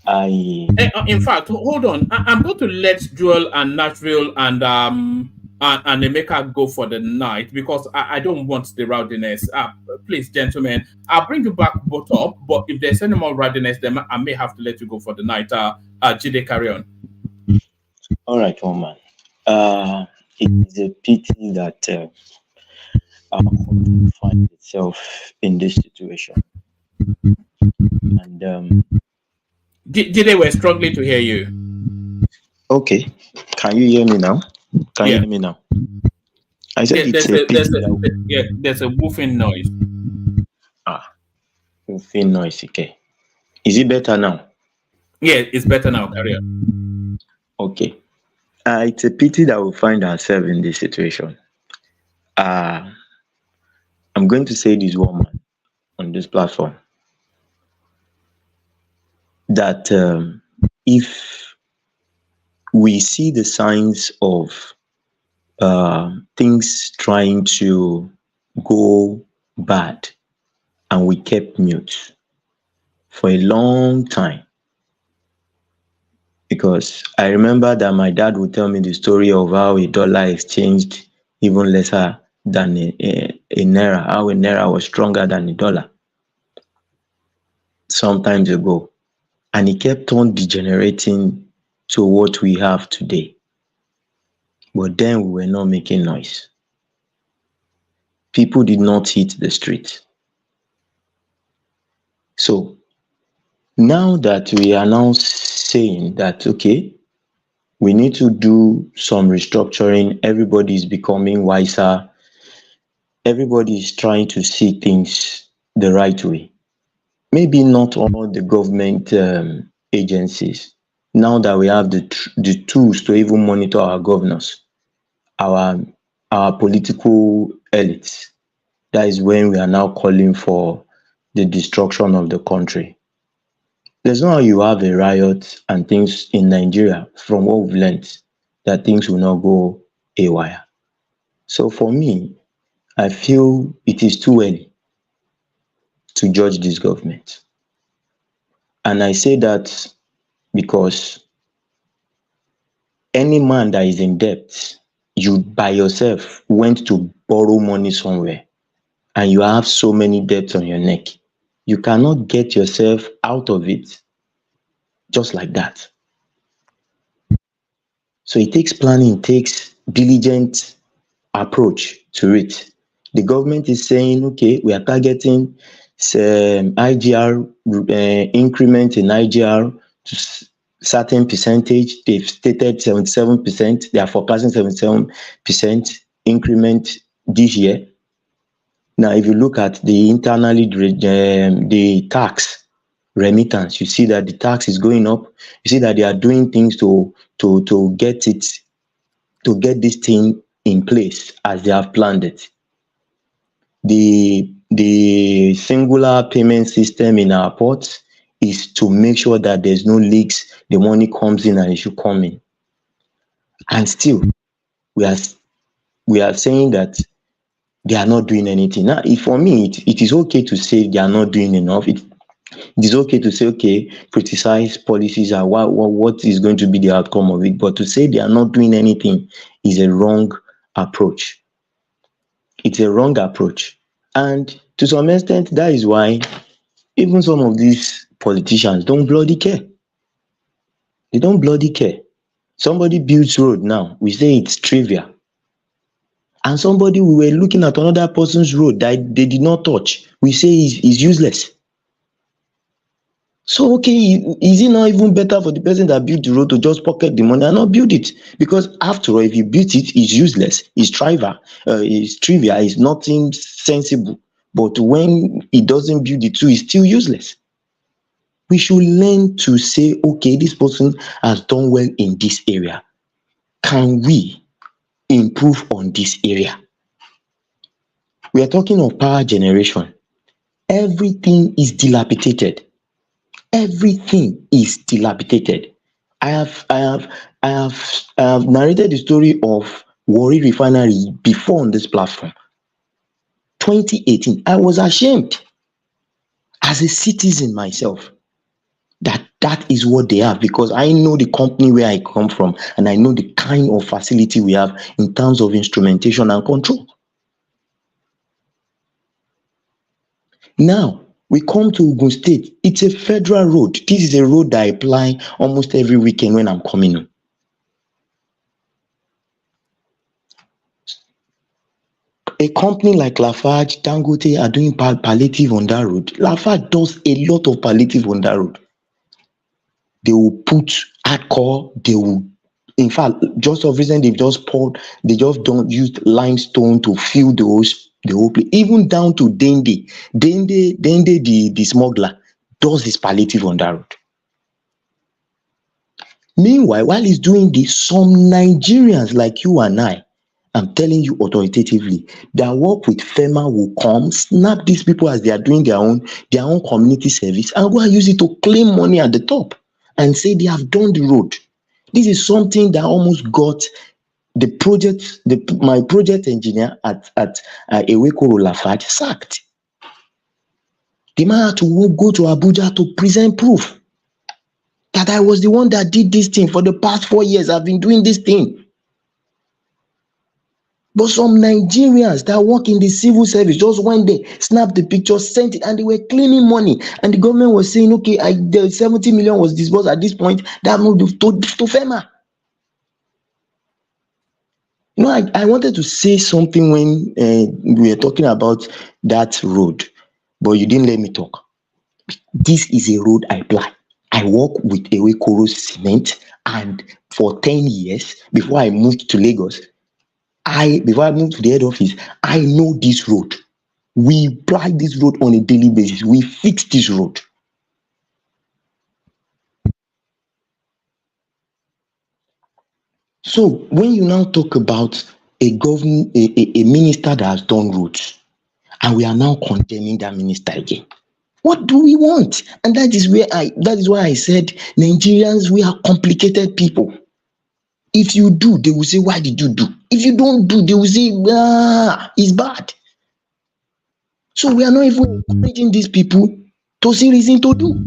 S6: In fact, hold on. I'm going to let Joel and Nashville and Emeka go for the night because I don't want the rowdiness. Please, gentlemen, I'll bring you back both up. But if there's any more rowdiness, then I may have to let you go for the night. Jide, carry on.
S17: All right, one man. It is a pity that our country finds itself in this situation. And
S6: Jide, we're struggling to hear you.
S17: Okay, can you hear me now? Can you hear me now? I said it's a pity.
S6: There's a woofing noise.
S17: Woofing noise. Okay, is it better now?
S6: Yeah, it's better now. Carry on.
S17: Okay, it's a pity that we find ourselves in this situation. I'm going to say this woman on this platform that if we see the signs of things trying to go bad and we kept mute for a long time, because I remember that my dad would tell me the story of how a dollar exchanged even lesser than a naira, how a naira was stronger than a dollar some times ago, and it kept on degenerating to what we have today. But then we were not making noise. People did not hit the street. So now that we are now saying that, okay, we need to do some restructuring, everybody is becoming wiser, everybody is trying to see things the right way. Maybe not all the government agencies. Now that we have the tools to even monitor our governors, our political elites, that is when we are now calling for the destruction of the country. There's no how you have a riot and things in Nigeria, from what we've learned, that things will not go haywire. So for me, I feel it is too early to judge this government. And I say that because any man that is in debt, you by yourself went to borrow money somewhere and you have so many debts on your neck, you cannot get yourself out of it just like that. So it takes planning, it takes diligent approach to it. The government is saying, okay, we are targeting IGR increment in IGR to certain percentage. They've stated 77%. They are forecasting 77% increment this year. Now, if you look at the internally the tax remittance, you see that the tax is going up. You see that they are doing things to get it, to get this thing in place as they have planned it. The singular payment system in our ports is to make sure that there's no leaks, the money comes in and it should come in. And still, we are saying that they are not doing anything. Now, for me, it is okay to say they are not doing enough. It is okay to say, okay, criticize policies and what is going to be the outcome of it. But to say they are not doing anything is a wrong approach. It's a wrong approach. And to some extent, that is why even some of these politicians don't bloody care. They don't bloody care. Somebody builds road now, we say it's trivial. And somebody, we were looking at another person's road that they did not touch, we say is useless. So, okay, is it not even better for the person that built the road to just pocket the money and not build it? Because after all, if you built it, it's useless, it's trivial, it's nothing sensible. But when it doesn't build it too, it's still useless. We should learn to say, okay, this person has done well in this area. Can we improve on this area? We are talking of power generation. Everything is dilapidated. Everything is dilapidated. I have narrated the story of Warri Refinery before on this platform. 2018, I was ashamed as a citizen myself that is what they have, because I know the company where I come from and I know the kind of facility we have in terms of instrumentation and control. Now, we come to Ogun State. It's a federal road. This is a road that I apply almost every weekend when I'm coming home. A company like Lafarge, Dangote are doing palliative on that road. Lafarge does a lot of palliative on that road. They will put hardcore, they will, in fact, just of recent, they just don't use limestone to fill the whole place, even down to Dende. Dende, the smuggler, does his palliative on that road. Meanwhile, while he's doing this, some Nigerians like you and I'm telling you authoritatively, that work with FEMA will come, snap these people as they are doing their own community service, and go and use it to claim money at the top and say they have done the road. This is something that almost got my project engineer at Ewekoro Lafarge sacked. The man had to go to Abuja to present proof that I was the one that did this thing for the past 4 years. I've been doing this thing. But some Nigerians that work in the civil service just went there, snapped the picture, sent it, and they were claiming money. And the government was saying, okay, the 70 million was disbursed at this point, that moved to FEMA. No, I wanted to say something when we were talking about that road, but you didn't let me talk. This is a road I ply. I work with Ewekoro Cement, and for 10 years, before I moved to Lagos, before I moved to the head office, I know this road. We ply this road on a daily basis. We fix this road. So when you now talk about a minister that has done roads, and we are now condemning that minister again, what do we want? And that is why I said, Nigerians, we are complicated people. If you do, they will say, why did you do? If you don't do, they will say, it's bad. So we are not even encouraging these people to see reason to do.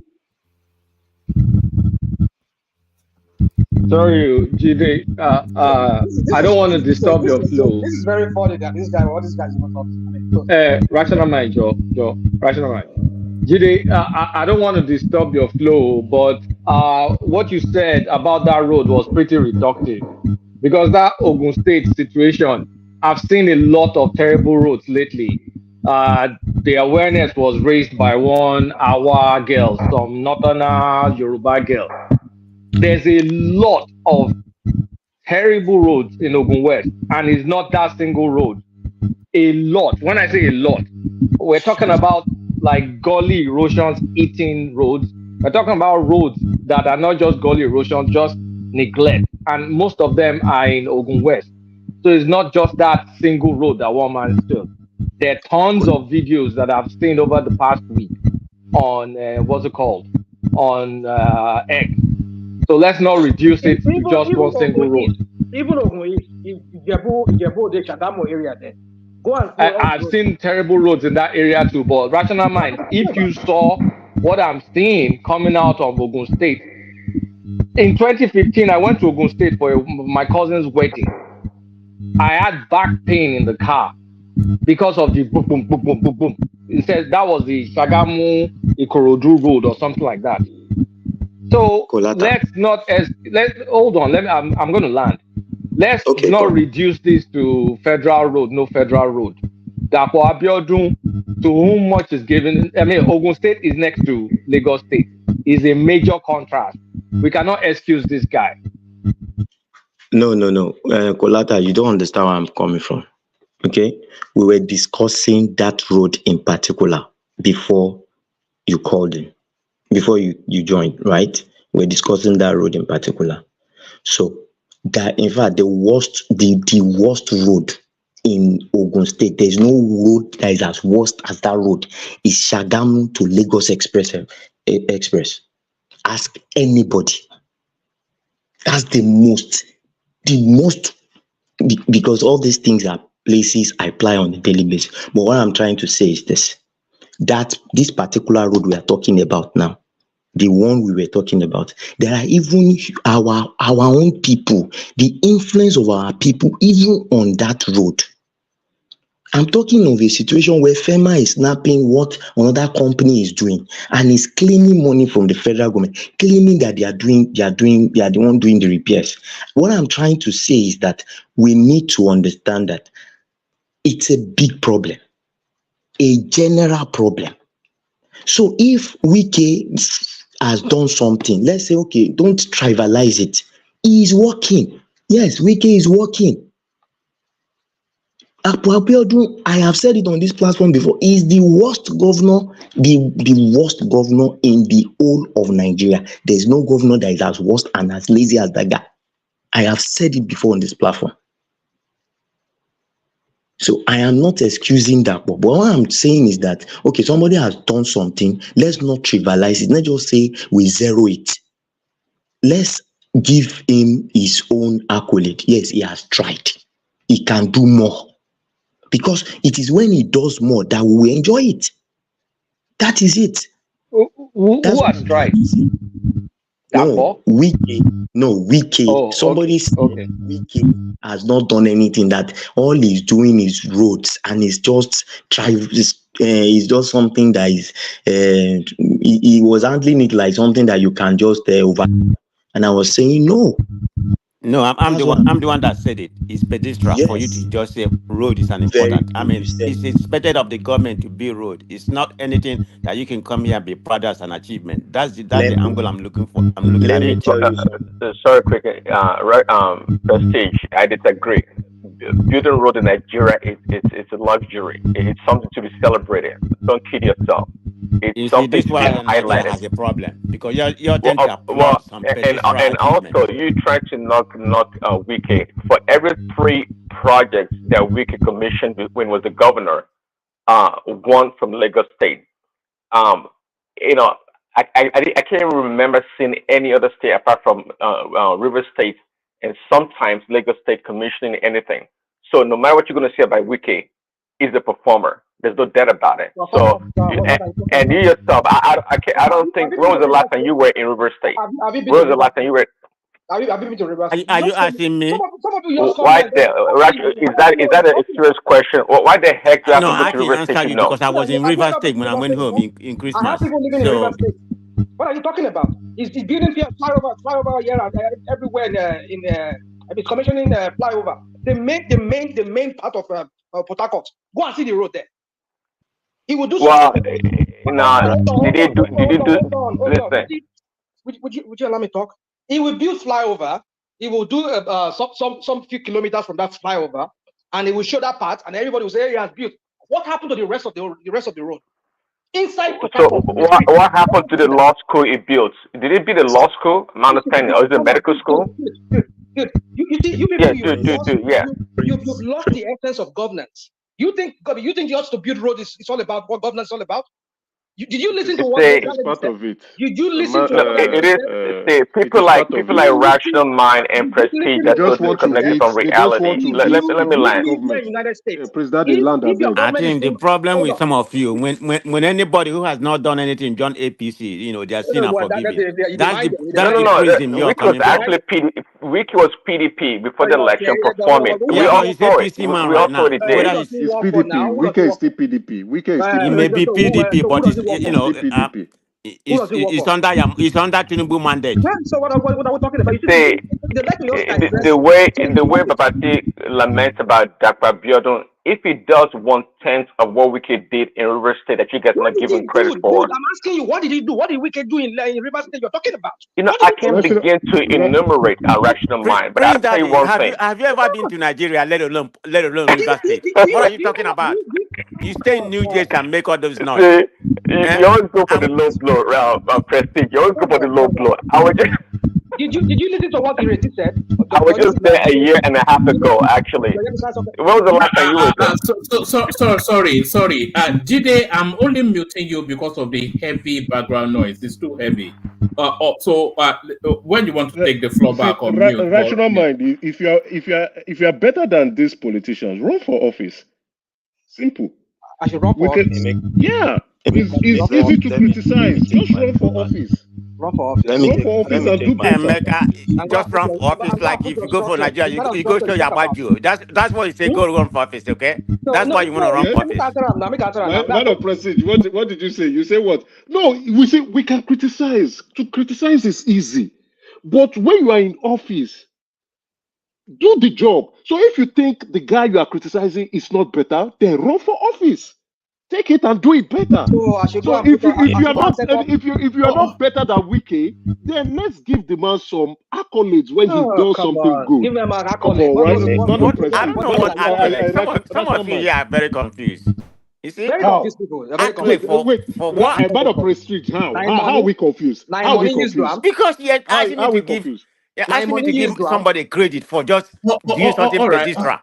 S20: Sorry, Jide. I don't want to disturb your flow.
S18: This is very funny that what this guy's even talking.
S20: Rational mind, Joe. Rational mind. Jide, I don't want to disturb your flow, but what you said about that road was pretty reductive, because that Ogun State situation, I've seen a lot of terrible roads lately. The awareness was raised by one Awa girl, some northern Yoruba girl. There's a lot of terrible roads in Ogun West, and it's not that single road. A lot. When I say a lot, we're talking about like gully erosions eating roads. We're talking about roads that are not just gully erosion, just neglect. And most of them are in Ogun West. So it's not just that single road that one man stood. There are tons of videos that I've seen over the past week on, on X. So let's not reduce it to just one single road.
S18: Even Ogun East, Jebu, the Chadamo area there. Go and
S20: I've seen terrible roads in that area too, but rational mind, if you saw what I'm seeing coming out of Ogun State, in 2015, I went to Ogun State for my cousin's wedding. I had back pain in the car because of the boom, boom, boom, boom, boom, boom. It says that was the Shagamu Ikorodu road or something like that. So let's hold on. I'm going to land. Let's not reduce this to federal road, no federal road. Dapo Abiodun, to whom much is given. I mean, Ogun State is next to Lagos State. Is a major contrast. We cannot excuse this guy.
S17: No. Kolata, you don't understand where I'm coming from. Okay? We were discussing that road in particular before you called him. before you joined, right? We're discussing that road in particular. So that, in fact, the worst road in Ogun State, there's no road that is as worst as that road, is Shagamu to Lagos Express. Ask anybody. That's the most, because all these things are places I apply on a daily basis. But what I'm trying to say is this, that this particular road we are talking about now, the one we were talking about, there are even our own people, the influence of our people, even on that road. I'm talking of a situation where FEMA is snapping what another company is doing and is claiming money from the federal government, claiming that they are the one doing the repairs. What I'm trying to say is that we need to understand that it's a big problem, a general problem. So if Wike has done something, let's say, okay, don't trivialize it. He is working. Yes, Wike is working. Akpo Abiodun, I have said it on this platform before, is the worst governor, the worst governor in the whole of Nigeria. There's no governor that is as worst and as lazy as that guy. I have said it before on this platform. So I am not excusing that, but what I'm saying is that, okay, somebody has done something, let's not trivialize it. Let's just say we zero it. Let's give him his own accolade. Yes, he has tried. He can do more. Because it is when he does more that we will enjoy it. That is it.
S4: Who has tried?
S17: No, Wike.
S4: Oh,
S17: Somebody said
S4: okay.
S17: Wike has not done anything, that all he's doing is roads, and it's just it's just something that is he was handling it like something that you can just over. And I was saying no.
S21: No, I'm the one that said it. It's pedestrian for you to just say road is an important. I mean, it's expected of the government to build road. It's not anything that you can come here and be proud as an achievement. That's the angle I'm looking for. I'm looking at it.
S7: Sorry, quick. Prestige. I disagree. Building road in Nigeria it's a luxury. It's something to be celebrated. Don't kid yourself. It's something to be highlighted.
S21: Has a problem because you're tend to applaud some
S7: and also you try to knock Wike for every 3 projects that Wike commissioned when he was the governor, one from Lagos State. You know, I can't even remember seeing any other state apart from River State and sometimes Lagos State commissioning anything. So no matter what you're going to say about Wike, he's a performer. There's no doubt about it. So and you yourself, I don't think. When was the last time you were in River State? When was the last time you were?
S18: Have you been to River State?
S21: Are you asking me?
S7: Why is that a serious question? Why the heck do you have to go to River State?
S21: I can answer you because I was in River State when I went home in Christmas.
S18: I have people living in River State. What are you talking about? He's building flyover here and everywhere in commissioning flyover. The main part of Port Harcourt. Go and see the road there. He will do something.
S7: Did he do? Listen.
S18: Would you allow me to talk? He will build flyover. He will do some few kilometers from that flyover, and he will show that part, and everybody will say, "Hey, he has built." What happened to the rest of the road? Inside.
S7: So what happened to the law school he built? Did it build a law school? I'm understanding. Or is it a medical school?
S18: Good. You people, you've lost the essence of governance. You think you ought to build roads is all about what governance is all about? Did you listen to what
S16: it's part of it?
S18: Did you listen to
S7: it is people like rational mind and prestige that just want to connect from reality. Let me land.
S21: I think the problem with some of you, when anybody who has not done anything join APC, they are seen and forgiven. That's the prism you're coming from.
S7: Wike was PDP before the election performing. We all saw it. We all saw it.
S16: It's PDP. Wike is still PDP. Wike is still
S21: PDP. He may be PDP, but it's under Tinubu mandate.
S18: So what are we talking about?
S7: The way Babati laments about Dr. Abiodun, if he does 1/10 of what Wike did in River State that you guys not giving credit for.
S18: I'm asking you, what did he do? What did Wike do in River State you're talking about?
S7: I can't begin to enumerate a rational mind, but I'll tell you one thing.
S21: Have you ever been to Nigeria, let alone River State? What are you talking about? You stay in New Jersey and make all those noise.
S7: You always go for the low blow, Prestige. You always go for the low blow. I was just
S18: Did you listen to what Ireti said?
S7: I was just there a year and a half ago, actually. When was the last time you were there?
S6: Sorry. Jide, I'm only muting you because of the heavy background noise. It's too heavy. When you want to take the floor back on mute,
S16: rational mind. If you are better than these politicians, run for office. Simple.
S18: I should run for office.
S16: Yeah, it's easy to criticize. Just run for office.
S18: Run for office.
S16: Run for office and do better.
S21: Just run for office. Like if you go for Nigeria, you go show your badge. That's what you say. Go run for office, okay? That's why you want to run for office.
S16: Man of Prestige, what did you say? You say what? No, we say we can criticize. To criticize is easy, but when you are in office, do the job. So if you think the guy you are criticizing is not better, then run for office. Take it and do it better. So if you are not better than Wiki, then let's give the man some accolades when he does something good.
S18: Give them an
S21: I don't know what accolades. Some of you here are very confused. You see?
S18: Very confused people.
S16: Wait, for what? About the Prestige, how are we confused? How are we confused?
S21: Because you're asking me to give. You're asking me to give somebody credit for just doing something extra,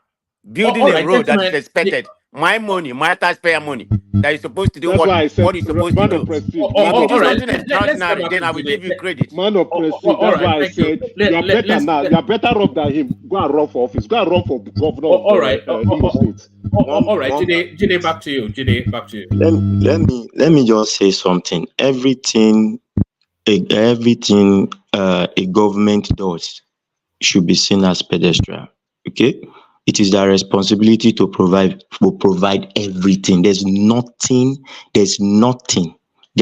S21: building a road that is expected. My money, my taxpayer money, that is supposed to do what you're supposed to do. If you do something extraordinary, then I will give you credit.
S16: Man of Prestige, that's why I said you are better now. You are better off than him. Go and run for office. Go and run for governor.
S6: All right. Jide, back to you. Jide, back to you.
S17: Let me just say something. Everything a government does should be seen as pedestrian. Okay, it is their responsibility to provide everything. There's nothing. They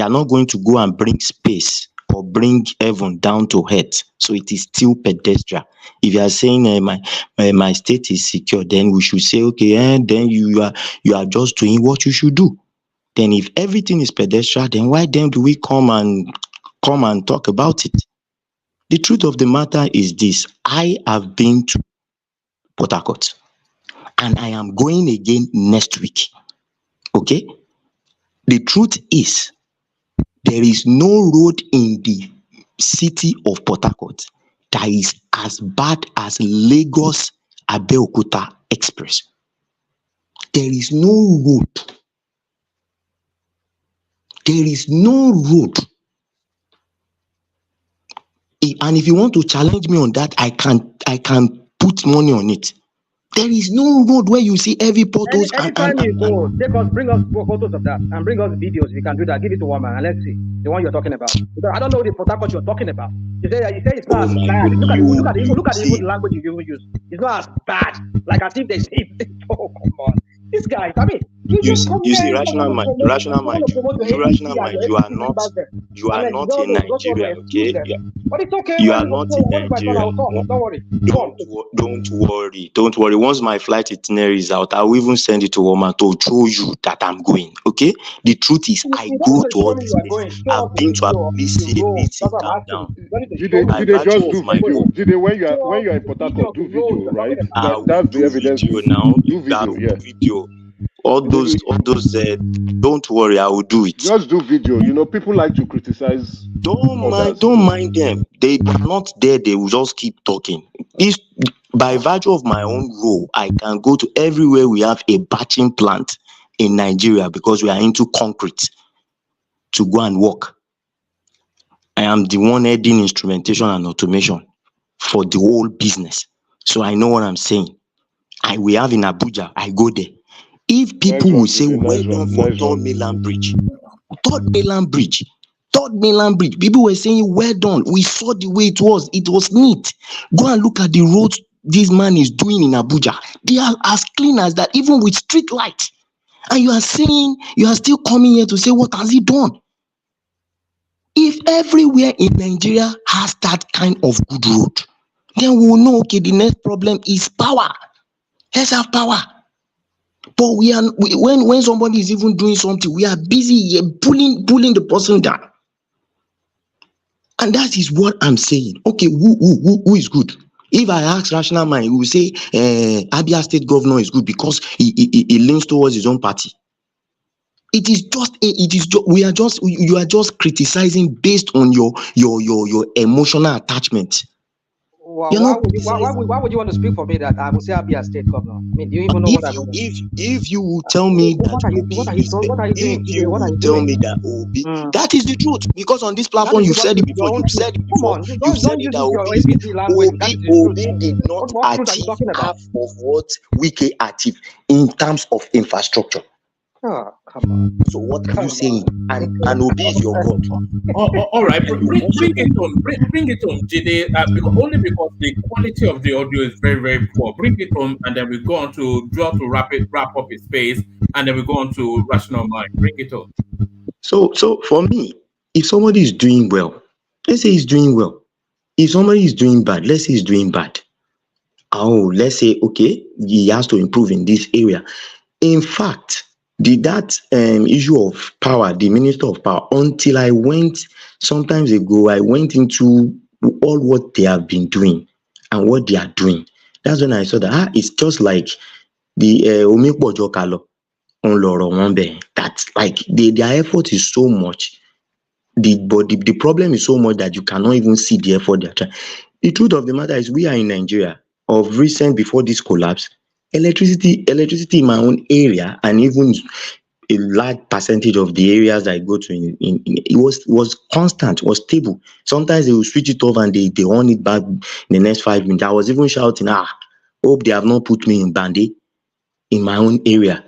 S17: are not going to go and bring space or bring heaven down to earth. So it is still pedestrian. If you are saying my state is secure, then we should say okay, then you are just doing what you should do. Then if everything is pedestrian, then why then do we come and talk about it? The truth of the matter is this: I have been to Port Harcourt and I am going again next week. Okay? The truth is, there is no road in the city of Port Harcourt that is as bad as Lagos Abeokuta Express. There is no road. There is no road. And if you want to challenge me on that, I can put money on it. There is no road where you see every potholes.
S18: Anytime you go, bring us photos of that and bring us videos. We can do that. Give it to one man and let's see the one you're talking about. Because I don't know the Port Harcourt you're talking about. You say it's not as bad. Look at the language you even use. It's not as bad. Like as if they say, oh come on. This guy, I mean,
S17: you see, rational mind. You are not in Nigeria, okay?
S18: But it's okay.
S17: You are not in Nigeria. Don't worry. Once my flight itinerary is out, I will even send it to Woman to show you that I'm going. Okay? The truth is, I go to all these places. I've been to at least calm down.
S16: Jide, when you are in Port Harcourt, do video, right? That's the evidence.
S17: Do video. All those don't worry, I will do it.
S16: Just do video. You know, people like to criticize.
S17: Don't mind them. They are not there, they will just keep talking. If by virtue of my own role, I can go to everywhere we have a batching plant in Nigeria because we are into concrete to go and work. I am the one heading instrumentation and automation for the whole business. So I know what I'm saying. We have in Abuja, I go there. If people will say, well done for Third Mainland Bridge, people were saying, well done. We saw the way it was neat. Go and look at the roads this man is doing in Abuja. They are as clean as that, even with street lights. And you are saying, you are still coming here to say, what has he done? If everywhere in Nigeria has that kind of good road, then we will know, okay, the next problem is power. Let's have power. But when somebody is even doing something, we are busy pulling the person down. And that is what I'm saying. Okay, who is good? If I ask rational mind, he will say Abia State governor is good because he leans towards his own party. It is just you are just criticizing based on your emotional attachment.
S18: Well,
S17: You're
S18: why
S17: not
S18: would
S17: criticizing.
S18: why would you want to speak for me that I will say I'll be a state governor? I mean, do you even know what I'm doing?
S17: If you will tell me that
S18: What are you
S17: Obi is
S18: what are you doing,
S17: if
S18: Jide?
S17: you
S18: What are
S17: will
S18: you
S17: tell
S18: doing?
S17: me that Obi, that is the truth, because on this
S18: That
S17: platform
S18: is
S17: you've said it
S18: your
S17: before.
S18: own
S17: You've
S18: truth.
S17: said it
S18: Come
S17: before.
S18: on,
S17: You've said
S18: don't
S17: it
S18: use
S17: that
S18: this your
S17: Obi
S18: APC language. That is the truth.
S17: did not
S18: What truth are you
S17: achieve
S18: talking about?
S17: half of what Wike achieved in terms of infrastructure.
S18: Oh, come on.
S17: So what are you
S18: Come
S17: saying?
S18: on.
S17: And Obi is your God.
S6: All right, bring it on, bring it on, Jide, only because the quality of the audio is very, very poor. Bring it on, and then we go on to wrap up his space, and then we go on to rational mind. Bring it on.
S17: So for me, if somebody is doing well, let's say he's doing well. If somebody is doing bad, let's say he's doing bad. Oh, let's say, okay, he has to improve in this area. In fact, that issue of power, the minister of power, until I went sometimes ago, I went into all what they have been doing and what they are doing. That's when I saw that it's just like the Omepojo Kalo on Loro Wambe. That's like their effort is so much. But the problem is so much that you cannot even see the effort they're trying. The truth of the matter is we are in Nigeria. Of recent, before this collapse, electricity in my own area, and even a large percentage of the areas I go to it was constant, was stable. Sometimes they will switch it off and they on it back in the next 5 minutes. I was even shouting, hope they have not put me in Bandi in my own area.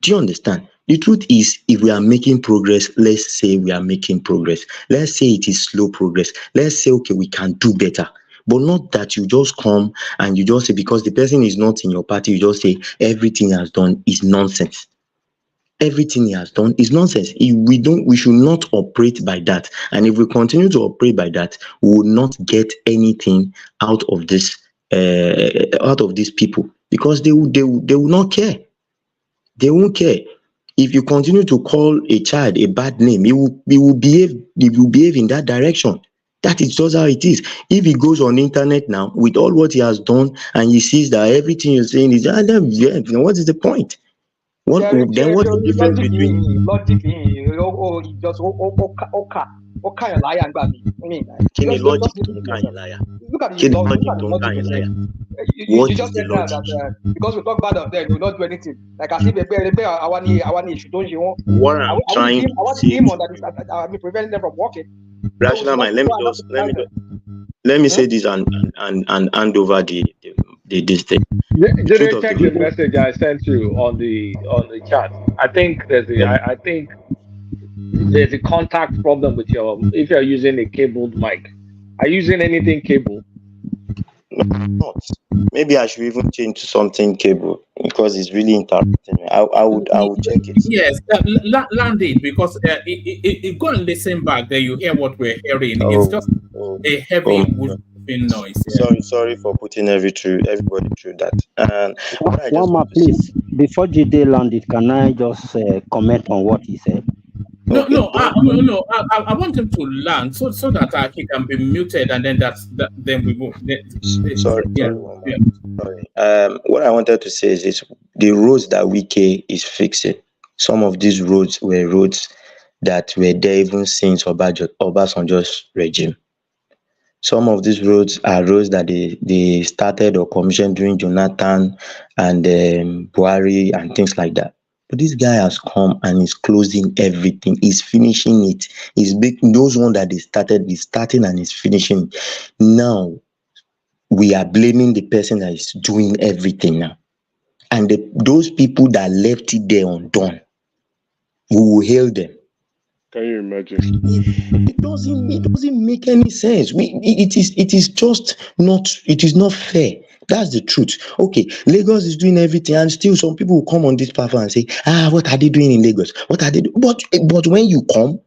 S17: Do you understand? The truth is, if we are making progress, let's say we are making progress. Let's say it is slow progress. Let's say, okay, we can do better. But not that you just come and you just say, because the person is not in your party, you just say everything he has done is nonsense. Everything he has done is nonsense. We should not operate by that. And if we continue to operate by that, we will not get anything out of this, out of these people, because they will not care. They won't care. If you continue to call a child a bad name, he will behave in that direction. That is just how it is. If he goes on internet now with all what he has done and he sees that everything you're saying is what is the point? What's the difference between
S18: logic? Just kind of liar and I mean,
S17: Kenny
S18: just
S17: logic
S18: listen to yourself.
S17: liar?
S18: Look at the
S17: Kenny
S18: logic
S17: logic
S18: you said.
S17: What
S18: You
S17: is
S18: just
S17: the
S18: said now
S17: logic?
S18: that because we talk bad of them, we will not do anything. Like I see our issue, don't you want?
S17: What I'm trying to
S18: I
S17: say,
S18: the demon that is preventing them from working.
S17: rational mind. Let me say this and hand over this thing.
S4: Just check the message I sent you on the chat. I think there's a contact problem with if you're using a cabled mic. Are you using anything cable?
S17: Not. Maybe I should even change to something cable because it's really interrupting me. I would check it.
S6: Yes, land it, because it go and listen back. There you hear what we're hearing. It's just a heavy woofing noise. Yeah.
S17: Sorry for putting everybody through that. And
S1: one more, please. Before Jide landed, can I just comment on what he said?
S6: No, I want him to land so that he can be muted, and then then we will.
S17: Sorry. What I wanted to say is this: the roads that Wike is fixing, some of these roads were roads that were there even since Obasanjo's regime. Some of these roads are roads that they started or commissioned during Jonathan and Buhari and things like that. But this guy has come and is closing everything. He's finishing it. He's making those ones that they started. He's starting and he's finishing. Now we are blaming the person that is doing everything now, and those people that left it there undone, we will hail them.
S16: Can you imagine?
S17: It doesn't make any sense. It is just not. It is not fair. That's the truth. Okay, Lagos is doing everything, and still some people will come on this platform and say, what are they doing in Lagos? What are they doing? But when you come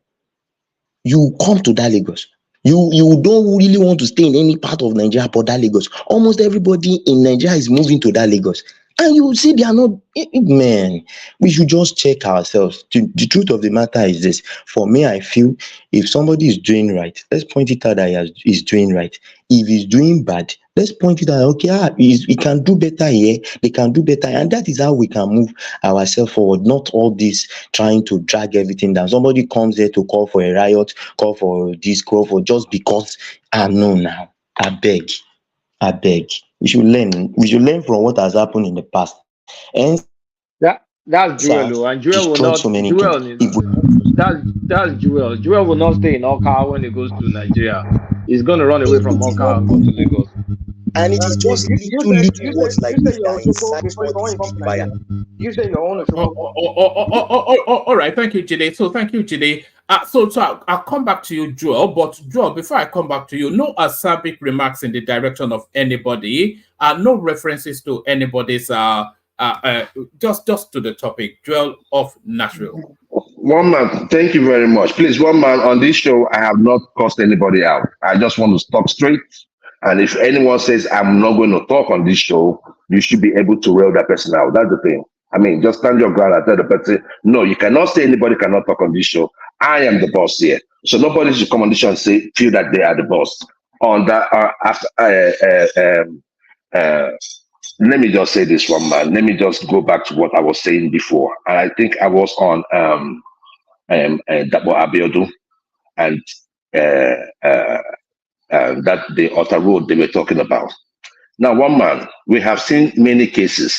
S17: to that Lagos. You don't really want to stay in any part of Nigeria but that Lagos. Almost everybody in Nigeria is moving to that Lagos. And you will see they are not, man, we should just check ourselves. The truth of the matter is this. For me, I feel if somebody is doing right, let's point it out that he's doing right. If he's doing bad, let's point it out, okay, he can do better here, they can do better. And that is how we can move ourselves forward, not all this trying to drag everything down. Somebody comes there to call for a riot, call for this, call for just because I know now. I beg. We should learn from what has happened in the past. And
S4: That's Joel, and Joel will
S17: destroyed
S4: not.
S17: so many
S4: Joel
S17: things.
S4: is that's Joel. Joel will not stay in Oka when he goes to Nigeria. He's going to run away from Oka and go to Lagos.
S17: And it is just little words like this that incite all this big fire.
S18: You say your own.
S6: All right, thank you, Jide. So thank you, Jide. So I'll come back to you, Joel. But Joel, before I come back to you, no acerbic remarks in the direction of anybody. No references to anybody's. Just to the topic. Joel of Nashville.
S19: One man, thank you very much. Please, one man, on this show, I have not cussed anybody out. I just want to talk straight. And if anyone says I'm not going to talk on this show, you should be able to rail that person out. That's the thing. I mean, just stand your ground and tell the person, no, you cannot say anybody cannot talk on this show. I am the boss here. So nobody should come on this show and feel that they are the boss. On that, let me just say this, one man. Let me just go back to what I was saying before. And I think I was on Dabo Abiodun and that the outer road they were talking about. Now, one man, we have seen many cases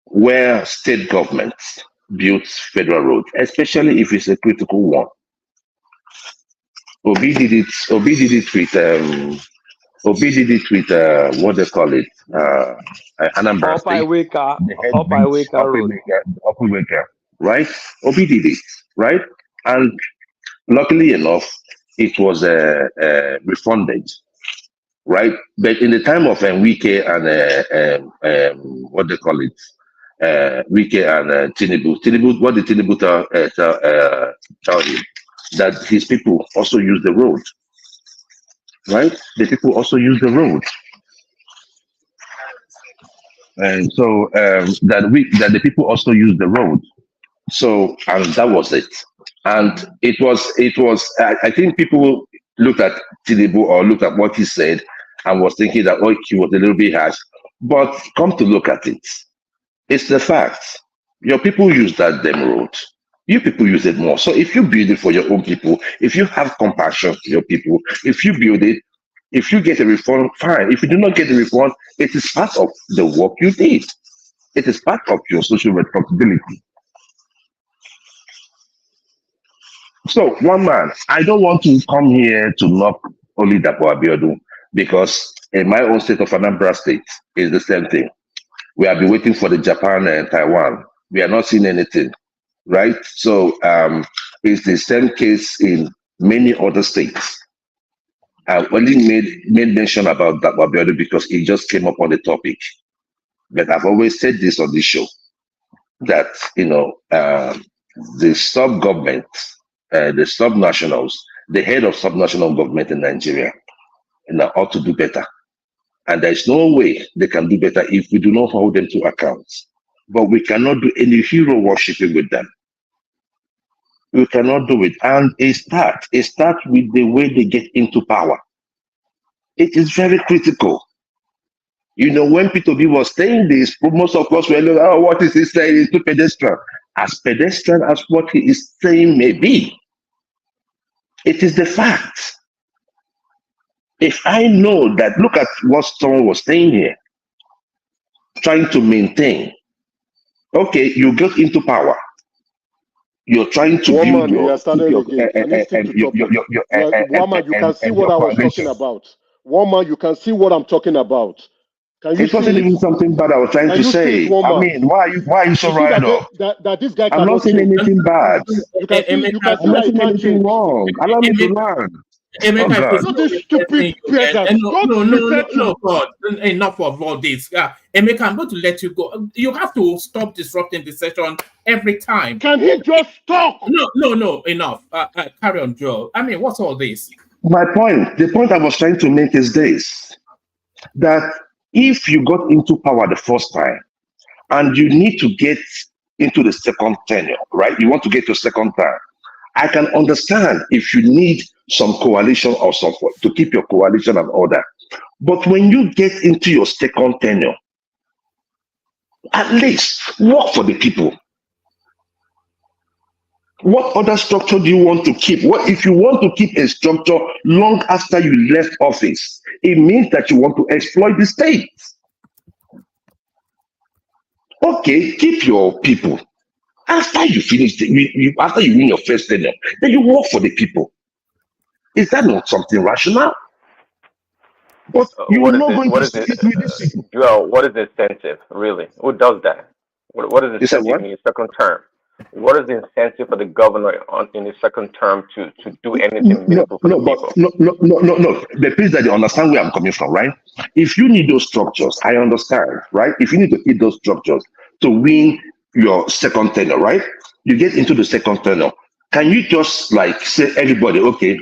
S19: where state governments built federal roads, especially if it's a critical one. Obi did it with what they call it, Anambra State. Upper Weka, right? Obi did it, right? And luckily enough, it was refunded, right? But in the time of Wike and what they call it, Wike and Tinubu, what did Tinubu tell him? That his people also use the road, right? The people also use the road. And so that the people also use the road. So, and that was it. And it was I think people looked at Tinubu or looked at what he said and was thinking that, oh, he was a little bit harsh. But come to look at it, it's the fact. Your people use that damn road. You people use it more. So if you build it for your own people, if you have compassion for your people, if you build it, if you get a refund, fine. If you do not get a refund, it is part of the work you did. It is part of your social responsibility. So, one man, I don't want to come here to knock only Dapo Abiodun because in my own state of Anambra State, it's the same thing. We have been waiting for the Japan and Taiwan. We are not seeing anything, right? So, it's the same case in many other states. I only made mention about Dapo Abiodun because it just came up on the topic. But I've always said this on this show, that, the sub-government, the sub-nationals, the head of sub-national government in Nigeria, ought to do better. And there's no way they can do better if we do not hold them to account. But we cannot do any hero worshiping with them. We cannot do it. And it starts with the way they get into power. It is very critical. When P2B was saying this, most of us were like, oh, what is he saying? It's too pedestrian. As pedestrian as what he is saying may be, it is the fact. If I know that, look at what someone was saying here, trying to maintain. Okay, you get into power. You're trying to build
S16: Woman,
S19: your...
S16: you can see what I was talking about. Woman, you can see what I'm talking about. Can you
S19: it wasn't even something bad I was trying to say. I mean, why are you so riled up?
S16: That this guy
S19: I'm not saying anything bad.
S16: You can see
S19: I'm not saying anything wrong. Allow me to learn.
S16: Not this stupid peasant.
S6: No, God. Enough of all this. Emeka, I'm going to let you go. You have to stop disrupting the session every time.
S16: Can he just talk?
S6: No, enough. Carry on, Joel. I mean, what's all this?
S19: The point I was trying to make is this, that If you got into power the first time and you need to get into the second tenure, right? You want to get your second term. I can understand if you need some coalition or something to keep your coalition and order. But when you get into your second tenure, at least work for the people. What other structure do you want to keep? What if you want to keep a structure long after you left office? It means that you want to exploit the state. Okay, keep your people. After you finish, after you win your first tenure, then you work for the people. Is that not something rational? But you are not going to stick with this.
S7: Joel, what is the incentive, really? Who does that? What is the incentive in your second term? What is the incentive for the governor in his second term to do anything meaningful for the people?
S19: No. The piece that you understand where I'm coming from, right? If you need those structures, I understand, right? If you need to hit those structures to win your second tenure, right? You get into the second tenure. Can you just like say everybody, okay,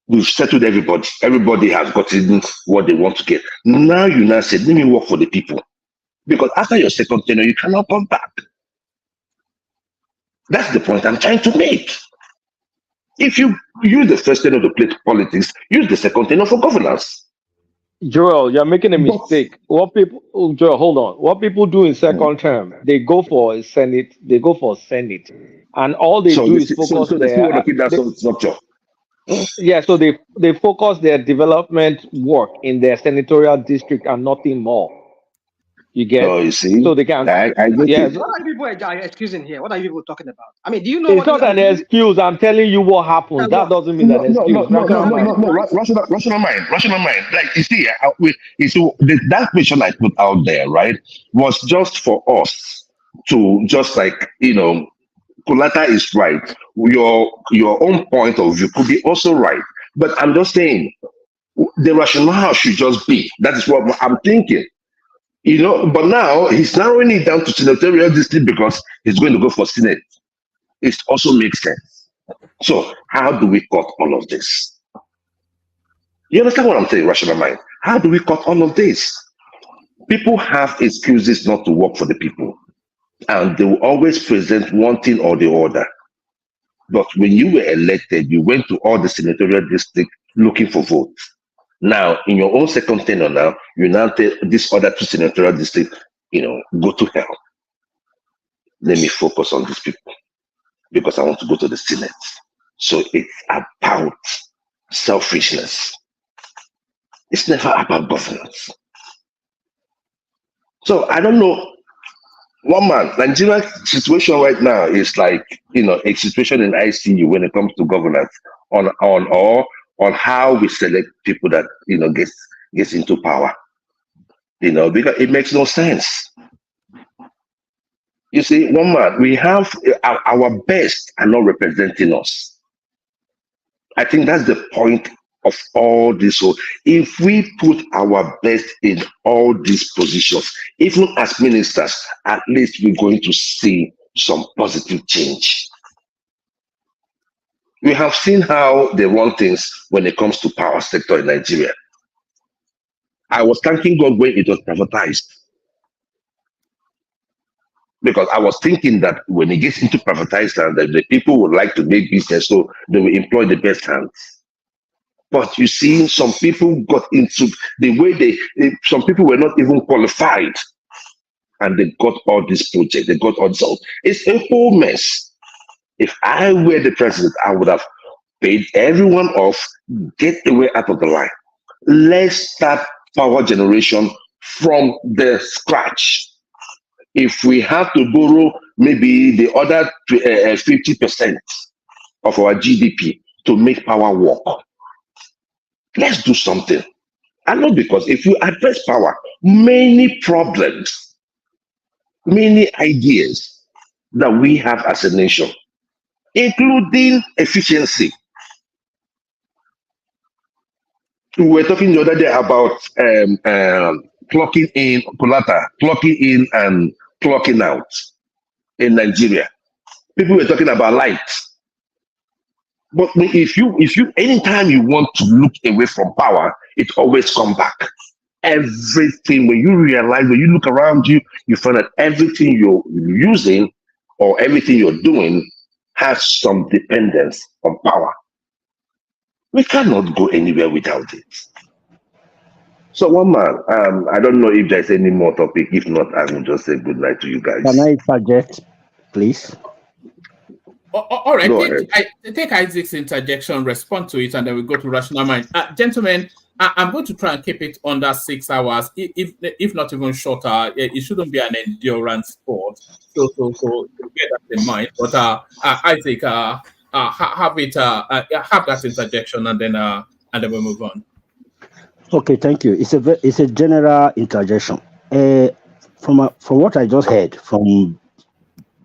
S19: we've settled everybody. Everybody has gotten what they want to get. Now you now say, let me work for the people. Because after your second tenure, you cannot come back. That's the point I'm trying to make. If you use the first tenure to play politics, use the second tenure for governance.
S4: Joel, you're making a mistake. Joel, hold on. What people do in second term, they go for Senate, and all they do is focus
S19: their
S4: yeah, so they focus their development work in their senatorial district and nothing more. You get?
S19: Oh, you see?
S4: So they can.
S18: What are people excusing here? What are you people talking about? I mean, do you know
S4: it's not an excuse. I'm telling you what happens. That doesn't mean an excuse.
S19: Rational mind. Like you see, that question I put out there, right, was just for us to just like Kulata is right. Your own point of view could be also right, but I'm just saying the rationale should just be that is what I'm thinking. But now he's narrowing it down to senatorial district because he's going to go for Senate. It also makes sense. So how do we cut all of this? You understand what I'm saying, rational mind? How do we cut all of this? People have excuses not to work for the people, and they will always present one thing or the other. But when you were elected, you went to all the senatorial districts looking for votes. Now, in your own second tenure now, you now tell this other two senatorial districts, go to hell. Let me focus on these people because I want to go to the Senate. So it's about selfishness. It's never about governance. So I don't know. One man, Nigeria's situation right now is like, a situation in ICU when it comes to governance on how we select people that gets into power, because it makes no sense. You see, one man, we have our best are not representing us. I think that's the point of all this. So if we put our best in all these positions, even as ministers, at least we're going to see some positive change. We have seen how they run things when it comes to power sector in Nigeria. I was thanking God when it was privatized. Because I was thinking that when it gets into privatized hands, the people would like to make business, so they will employ the best hands. But you see, some people got into the way some people were not even qualified, and they got all this project, they got all this. So it's a whole mess. If I were the president, I would have paid everyone off, get away out of the line. Let's start power generation from the scratch. If we have to borrow maybe the other 50% of our GDP to make power work, let's do something. And not because if you address power, many problems, many ideas that we have as a nation, including efficiency. We were talking the other day about clocking in, clocking in and clocking out in Nigeria. People were talking about lights. But if you anytime you want to look away from power, it always comes back. everything, when you realize, when you look around you, you find that everything you're using or everything you're doing has some dependence on power. We cannot go anywhere without it. So, one man, I don't know if there's any more topic. If not, I will just say good night to you guys.
S1: Can I interject, please?
S6: All right,
S19: Go ahead.
S6: take Isaac's interjection, respond to it, and then we go to rational mind. Gentlemen, I'm going to try and keep it under 6 hours, if not even shorter. It shouldn't be an endurance sport, so bear that in mind. But Isaac, have that interjection, and then we'll move on.
S1: Okay, thank you. It's a general interjection. From what I just heard from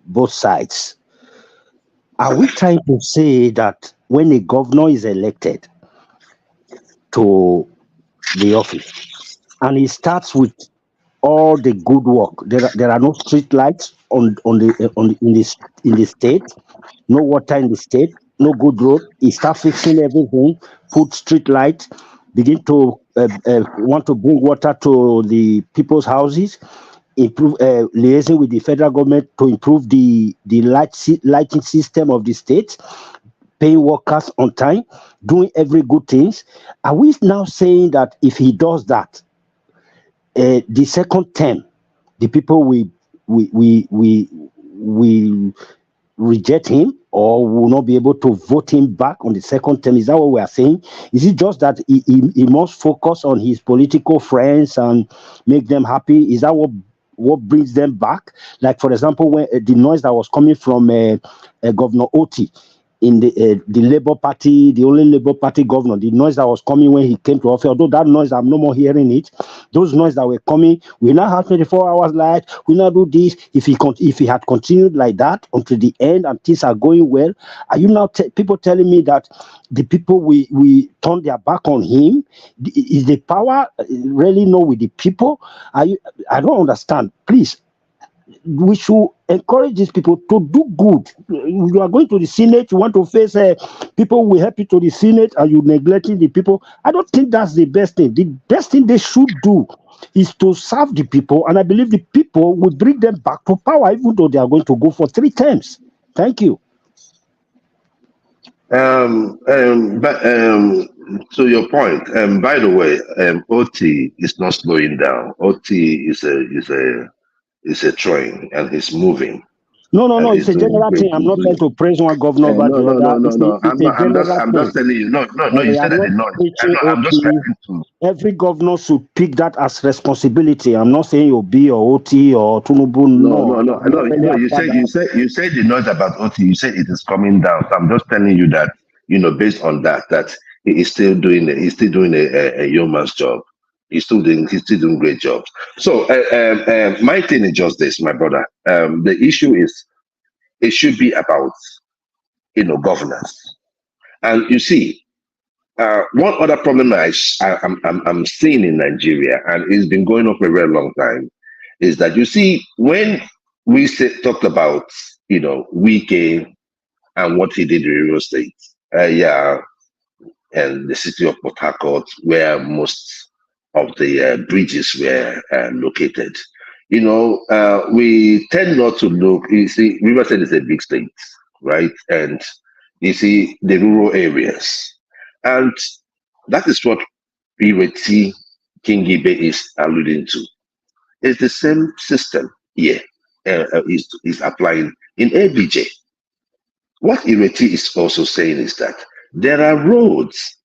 S1: both sides, are we trying to say that when a governor is elected to the office and he starts with all the good work, there are no street lights in the state, no water in the state, no good road, he starts fixing everything, put street lights, begin to want to bring water to the people's houses, improve liaising with the federal government to improve the lighting system of the state, paying workers on time, doing every good things. Are we now saying that if he does that, the second term, the people we reject him or will not be able to vote him back on the second term? Is that what we are saying? Is it just that he must focus on his political friends and make them happy? Is that what brings them back? Like, for example, when the noise that was coming from Governor Oti in the Labour Party, the only Labour Party governor, the noise that was coming when he came to office, although that noise, I'm no more hearing it, those noise that were coming, we now have 24 hours light, we now do this. If he had continued like that until the end and things are going well, are you now people telling me that the people we turn their back on him? Is the power really not with the people? I don't understand. Please, we should encourage these people to do good. You are going to the Senate, you want to face people will help you to the Senate, and you neglecting the people. I don't think that's the best thing. The best thing they should do is to serve the people, and I believe the people will bring them back to power, even though they are going to go for 3 terms. Thank you.
S19: But to your point, by the way, OT is not slowing down. OT is a train, and it's moving.
S1: No, it's a general thing. I'm not trying to praise one governor over the other.
S19: No. I'm just telling you. No. You said that the noise. I'm just trying to.
S1: Every governor should pick that as responsibility. I'm not saying you'll be or OT or Tinubu.
S19: No. You said the noise about OT. You said it is coming down. So I'm just telling you that, based on that he is still doing a yeoman's job. He's still doing great jobs. So my thing is just this, my brother. The issue is, it should be about governance. And you see, one other problem I'm seeing in Nigeria, and it's been going on for a very long time, is that you see, when we talked about Wike and what he did in Rio State, and the city of Port Harcourt, where most of the bridges were located. We tend not to look. You see, Riverside is a big state, right? And you see the rural areas, and that is what Ireti Kingibe is alluding to. It's the same system here is applying in ABJ. What Ireti is also saying is that there are roads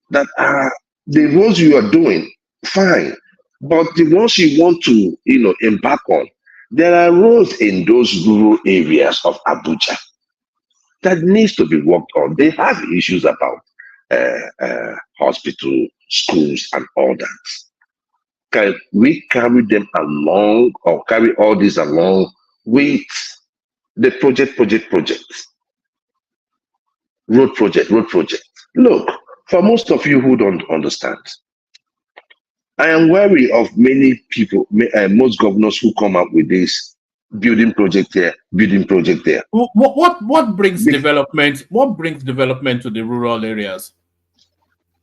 S19: that are the roads you are doing fine, but the ones you want to embark on, there are roads in those rural areas of Abuja that needs to be worked on. They have issues about hospital, schools, and all that. Can we carry them along, or carry all this along with the road project? Look, for most of you who don't understand, I am wary of many people, most governors who come up with this building project here, building project there.
S6: What brings development? What brings development to the rural areas?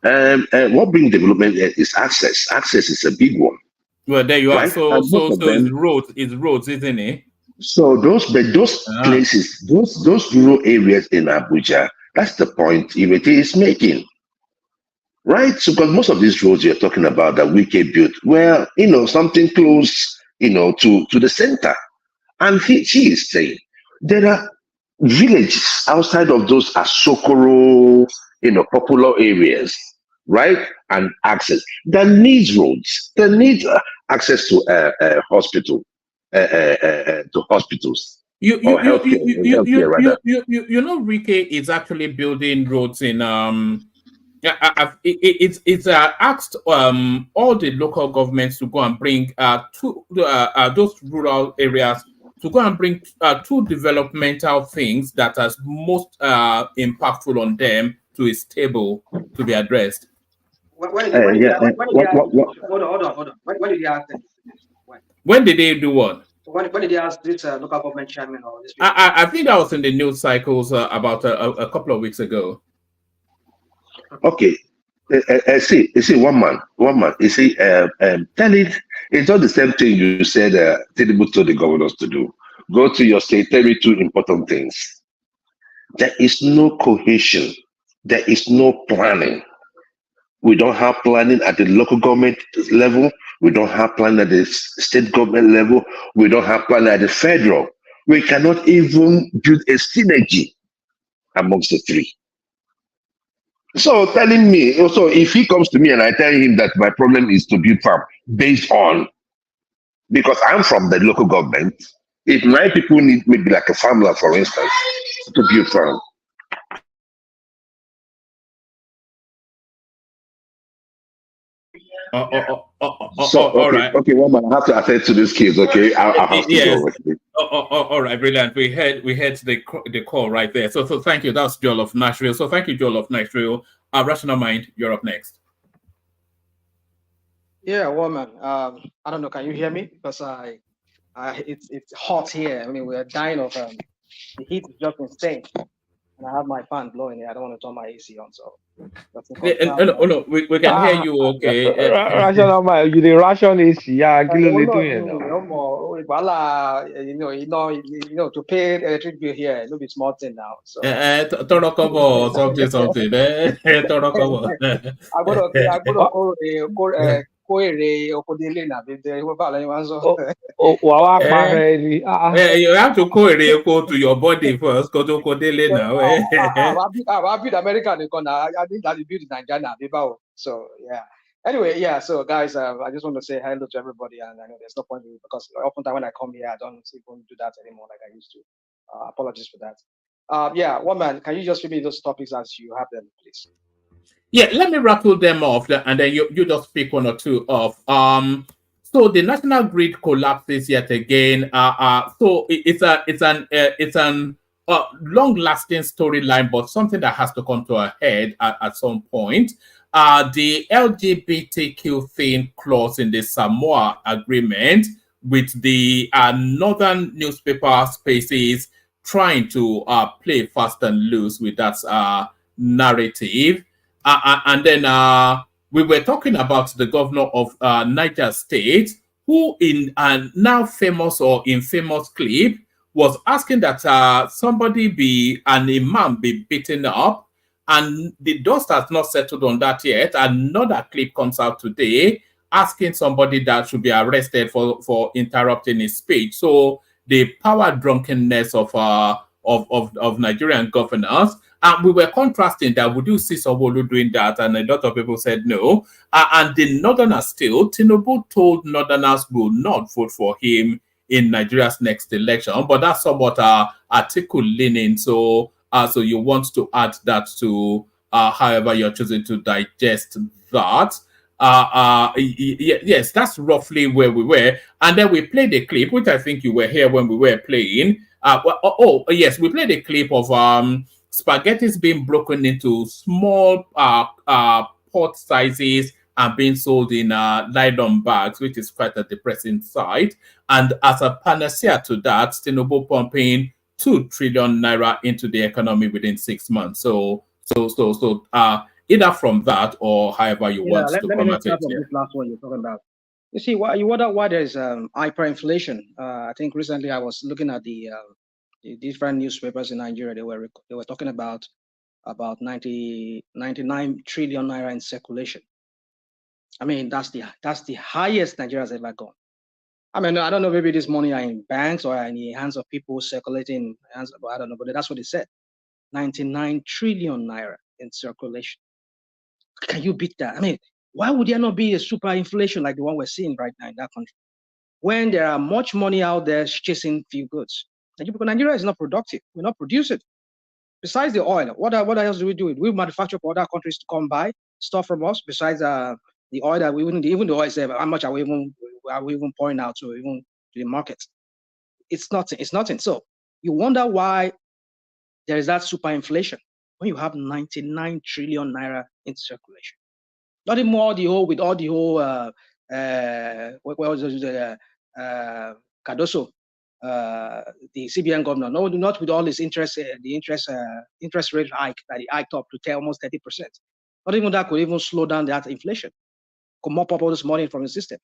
S13: What brings development is access. Access is a big one,
S6: Well, there you are.
S13: right?
S6: So
S13: And most
S6: so
S13: of
S6: so
S13: them.
S6: it's roads, isn't it?
S13: So those
S6: Ah.
S13: places, those rural areas in Abuja, that's the point Irete is making, right? So because most of these roads you're talking about that Wike built, well, something close, to the center. And she is saying there are villages outside of those Asokoro, popular areas, right? And access that needs roads, that needs access to hospitals or healthcare rather.
S6: Rike is actually building roads in yeah, it's asked all the local governments to go and bring those rural areas to go and bring two developmental things that are most impactful on them to a table to be addressed.
S18: When did they ask? When did they ask? Hold on. When did they ask them to do this?
S6: When did they do what?
S18: When did they ask this local government chairman or this?
S6: I think that was in the news cycles about a couple of weeks ago.
S13: Okay. See, one man. You see, tell it. It's not the same thing you said. Tinubu told the governors to do. Go to your state. Tell me two important things. There is no cohesion. There is no planning. We don't have planning at the local government level. We don't have planning at the state government level. We don't have planning at the federal. We cannot even build a synergy amongst the three. So telling me, so if he comes to me and I tell him that my problem is to build farm based on, because I'm from the local government, if my people need maybe like a farmland, for instance, to build farm.
S6: All right.
S13: Okay, one man, I have to attend to these kids. Okay, I have to
S6: Yes.
S13: go. Okay.
S6: All right, brilliant. We had the call right there. So thank you. That's Joel of Nashville. So thank you, Joel of Nashville. Rational Mind, you're up next.
S18: Yeah, woman. I don't know. Can you hear me? Because it's hot here. I mean, we are dying of the heat is just insane, and I have my fan blowing here. I don't want to turn my AC on, so.
S6: No, we can hear you. Okay.
S4: Rational mind, you the ration is yeah.
S18: To pay electric bill here, it'll be small thing now. So.
S6: Something. You have to go to your body first. Go to Kodele now.
S18: I build America in the corner. I think that you build in Nigeria. So yeah. Anyway, yeah. So guys, I just want to say hello to everybody, and I know there's no point because oftentimes when I come here, I don't even do that anymore like I used to. Apologies for that. Yeah, one man, can you just give me those topics as you have them, please?
S6: Yeah, let me rattle them off, and then you just pick one or two off. So the national grid collapses yet again. So it's an long-lasting storyline, but something that has to come to a head at some point. The LGBTQ thing clause in the Samoa Agreement with the northern newspaper spaces trying to play fast and loose with that narrative. And then we were talking about the governor of Niger State, who in a now famous or infamous clip was asking that an imam be beaten up, and the dust has not settled on that yet. Another clip comes out today asking somebody that should be arrested for interrupting his speech. So the power drunkenness of Nigerian governors. And we were contrasting that. Would you see Sanwo-Olu doing that? And a lot of people said no. And the Northerners still, Tinubu told Northerners will not vote for him in Nigeria's next election. But that's somewhat article leaning. So you want to add that to however you're choosing to digest that. Yes, that's roughly where we were. And then we played a clip, which I think you were here when we were playing. Yes, we played a clip of spaghettis being broken into small pot sizes and being sold in nylon bags, which is quite a depressing sight. And as a panacea to that, Tinubu pumping 2 trillion naira into the economy within 6 months. So either from that or however you
S18: Yeah,
S6: want to
S18: let
S6: come
S18: me
S6: at
S18: start
S6: it.
S18: from
S6: Yeah.
S18: this last one you're talking about. You see, you wonder why there's hyperinflation. I think recently I was looking at the different newspapers in Nigeria. They were talking about 99 trillion naira in circulation. I mean, that's the highest Nigeria's ever gone. I mean, I don't know, maybe this money are in banks or in the hands of people circulating, I don't know, but that's what they said. 99 trillion naira in circulation. Can you beat that? I mean, why would there not be a super inflation like the one we're seeing right now in that country? When there are much money out there chasing few goods. Because Nigeria is not productive. We're not producing. Besides the oil, what else do we do? We manufacture for other countries to come buy stuff from us. Besides the oil that we wouldn't, even the oil, how much are we even pouring out to the market? It's nothing. It's nothing. So you wonder why there is that super inflation when you have 99 trillion naira in circulation. Not even all the whole what was it, Cardoso, the CBN governor. No, not with all this interest, the interest rate hike that he hiked up to almost 30%. Not even that could even slow down that inflation. Could mop up all this money from the system.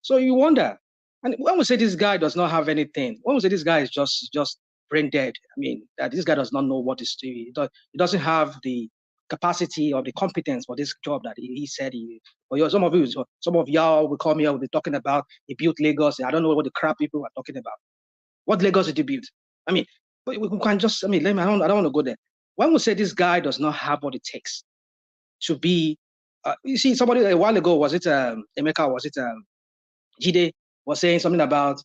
S18: So you wonder, and when we say this guy does not have anything, when we say this guy is just brain dead, I mean that this guy does not know what is doing. He doesn't have the capacity or the competence for this job that he said he. But some of y'all will come here, will be talking about he built Lagos. I don't know what the crap people are talking about. What Lagos did he build? I mean, but we can just. I mean, I don't want to go there. When we say this guy does not have what it takes to be, you see, somebody a while ago, was it Emeka? Was it Jide was saying something about,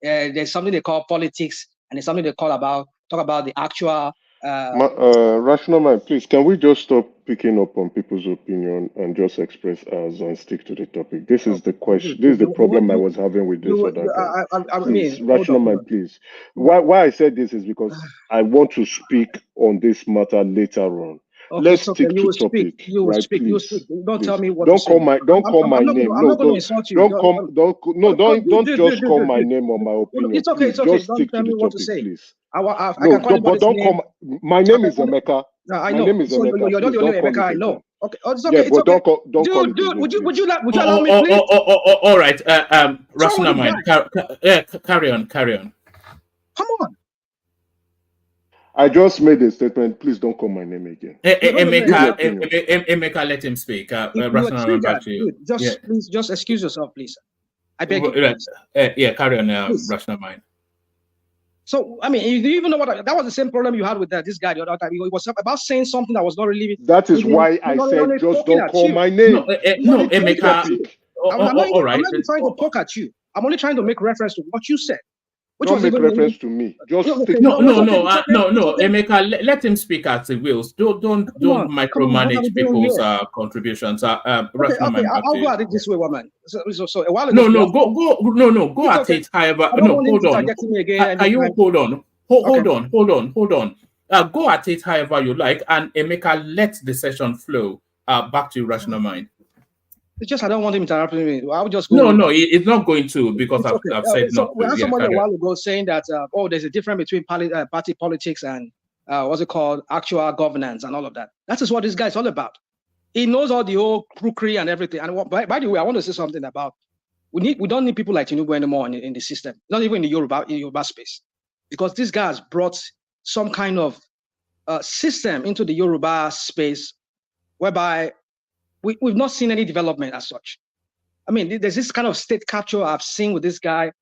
S18: there's something they call politics, and there's something they talk about the actual.
S16: Rational mind, please, can we just stop picking up on people's opinion and just express ours and stick to the topic? This is the question. This is the problem I was having with this other guy. Please, rational mind, please. Why I said this is because I want to speak on this matter later on.
S18: Okay,
S16: Let's
S18: so
S16: stick
S18: you
S16: to
S18: will
S16: topic,
S18: speak. You will
S16: right?
S18: speak. You will speak.
S16: Please,
S18: Don't
S16: please.
S18: tell me what
S16: Don't
S18: to
S16: call
S18: say.
S16: my name.
S18: I'm not going to insult you.
S16: Don't just call my name or my opinion.
S18: It's okay.
S16: Please,
S18: It's okay.
S16: just
S18: Don't
S16: stick
S18: tell
S16: to
S18: me
S16: the
S18: what to
S16: topic,
S18: say.
S16: please.
S18: I
S16: No,
S18: can call
S16: but
S18: anybody's
S16: don't
S18: name.
S16: call my name is Emeka.
S18: No, I
S16: My
S18: know.
S16: name is
S18: So
S16: Emeka.
S18: you're not
S16: Please
S18: the only
S16: don't call
S18: Emeka I
S16: it
S18: know.
S16: again.
S18: Okay, it's
S16: Yeah,
S18: okay. It's
S16: but
S18: okay.
S16: don't call it
S18: Dude,
S16: again,
S18: would
S16: please.
S18: you allow me, please?
S6: All right.
S18: What's wrong with
S6: Rational
S18: this
S6: mind.
S18: guy?
S6: Carry on.
S18: Come on.
S16: I just made a statement. Please don't call my name again. Give your opinion.
S6: Emeka, let him speak.
S18: If you are
S6: Rational mind, back
S18: triggered,
S6: to you.
S18: dude, please just excuse yourself, please. I beg you.
S6: Yeah, carry on.
S18: Please.
S6: Rational mind.
S18: So, I mean, you even know what that was the same problem you had with this guy the other time. He was about saying something that was not really.
S16: That is why I said just don't call my name.
S6: No, Emeka.
S18: I'm not even trying to poke at you. I'm only trying to make reference to what you said. Which
S16: Don't
S18: was
S16: make
S18: even
S16: reference to me. Just stick
S6: No,
S16: to the topic.
S6: Emeka, let him speak as he wills. Don't
S18: Come on, what are we
S6: micromanage
S18: doing
S6: people's
S18: here?
S6: contributions.
S18: Okay,
S6: Rational mind, back
S18: I'll
S6: to
S18: go
S6: you.
S18: at it this way, woman. So a while ago.
S6: Go at it. However,
S18: I don't
S6: no,
S18: want him
S6: hold on.
S18: interjecting me again.
S6: Can you hold on? Hold on. Go at it however you like, and Emeka, let the session flow. Back to rational mind.
S18: It's just I don't want him interrupting me. I'll just go.
S6: No, it's not going to because I've said
S18: so
S6: not
S18: we
S6: to.
S18: had
S6: Yeah,
S18: somebody a
S6: carry on.
S18: while ago saying that there's a difference between party politics and what's it called, actual governance and all of that. That is what this guy is all about. He knows all the whole crookery and everything. And by the way, I want to say something about we don't need people like Tinubu anymore in the system, not even in the Yoruba space, because this guy has brought some kind of system into the Yoruba space whereby we've not seen any development as such. I mean, there's this kind of state capture I've seen with this guy.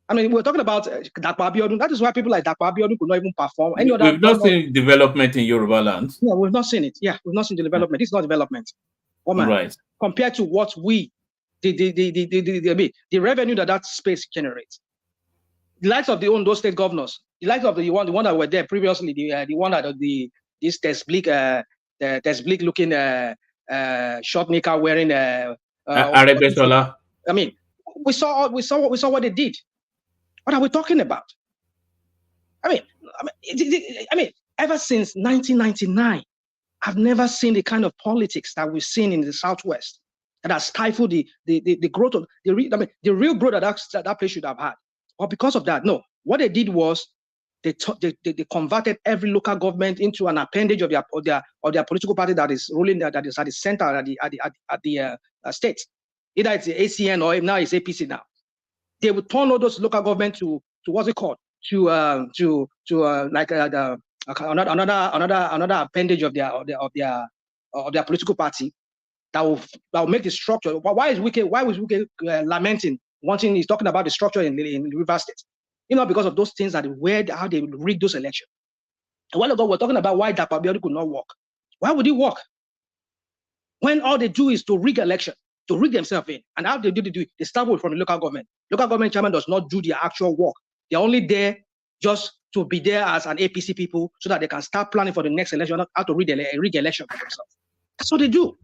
S18: I mean, we're talking about Dapo Abiodun. That is why people like Dapo Abiodun could not even perform.
S6: We've not seen development in Yoruba land.
S18: Yeah, we've not seen it. Yeah, we've not seen the development. It's not development.
S6: Right.
S18: Compared to what the revenue that space generates. The likes of the Ondo state governors, the likes of the one that were there previously, the one that this Tesblik looking short knicker wearing
S6: Aregbesola.
S18: I mean, we saw what they did. What are we talking about? I mean, ever since 1999, I've never seen the kind of politics that we've seen in the Southwest that has stifled the growth of the real growth that place should have had. But because of that, no. What they did was They converted every local government into an appendage of their political party that is ruling, that is at the center, at the state. Either it's the ACN or now it's APC now. They would turn all those local government to what's it called? Another appendage of their political party that will make the structure. Why is Wike lamenting, he's talking about the structure in Rivers State? Because of those things how they rig those elections. A while ago, we're talking about why Dapo Abiodun could not work. Why would he work? When all they do is to rig election, to rig themselves in. And how they do it, they start with from the local government. Local government chairman does not do the actual work. They're only there just to be there as an APC people so that they can start planning for the next election, how to rig election for themselves. That's what they do.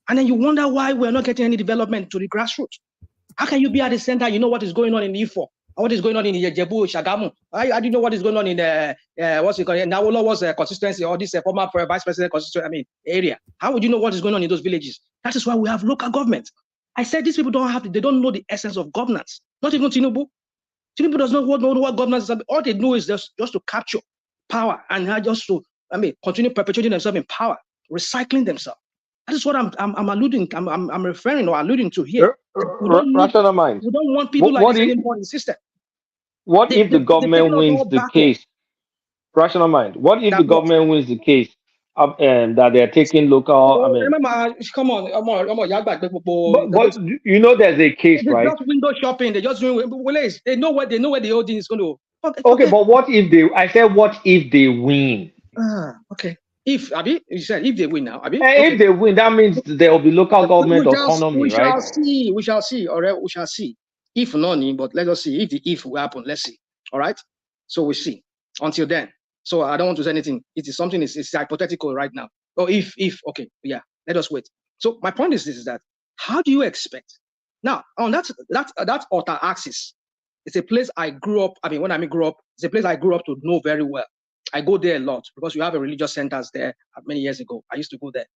S18: And then you wonder why we're not getting any development to the grassroots. How can you be at the center? You know what is going on in Ifo, what is going on in Jebu, Shagamu. How do you know what is going on in what's it called? Nawolo was a consistency, or this former vice president constituency, area. How would you know what is going on in those villages? That is why we have local government. I said these people they don't know the essence of governance. Not even Tinubu. Tinubu does not know what governance is. All they know is just to capture power and just to continue perpetuating themselves in power, recycling themselves. That is what I'm alluding. I'm referring or alluding to here. We don't want people like this anymore in the system.
S4: What if the government wins the case? Rational mind. What if the government wins the case that they're taking local?
S18: Come on.
S4: But you know there's a case,
S18: They're
S4: right?
S18: just window shopping. They're just doing. They know where the whole thing is going to.
S4: Okay, but what if they? I said, what if they win?
S18: Okay. If Abi, you said if they win now, Abi.
S4: If they win, that means there will be local government autonomy, right?
S18: We shall see. All right, we shall see. If not, but let us see. If the if will happen, let's see. All right. So we see. Until then. So I don't want to say anything. It is something. It's hypothetical right now. Oh, if okay, yeah. Let us wait. So my point is this: is that how do you expect now on that outer axis? It's a place I grew up. When I grew up, it's a place I grew up to know very well. I go there a lot because we have a religious centers there many years ago. I used to go there.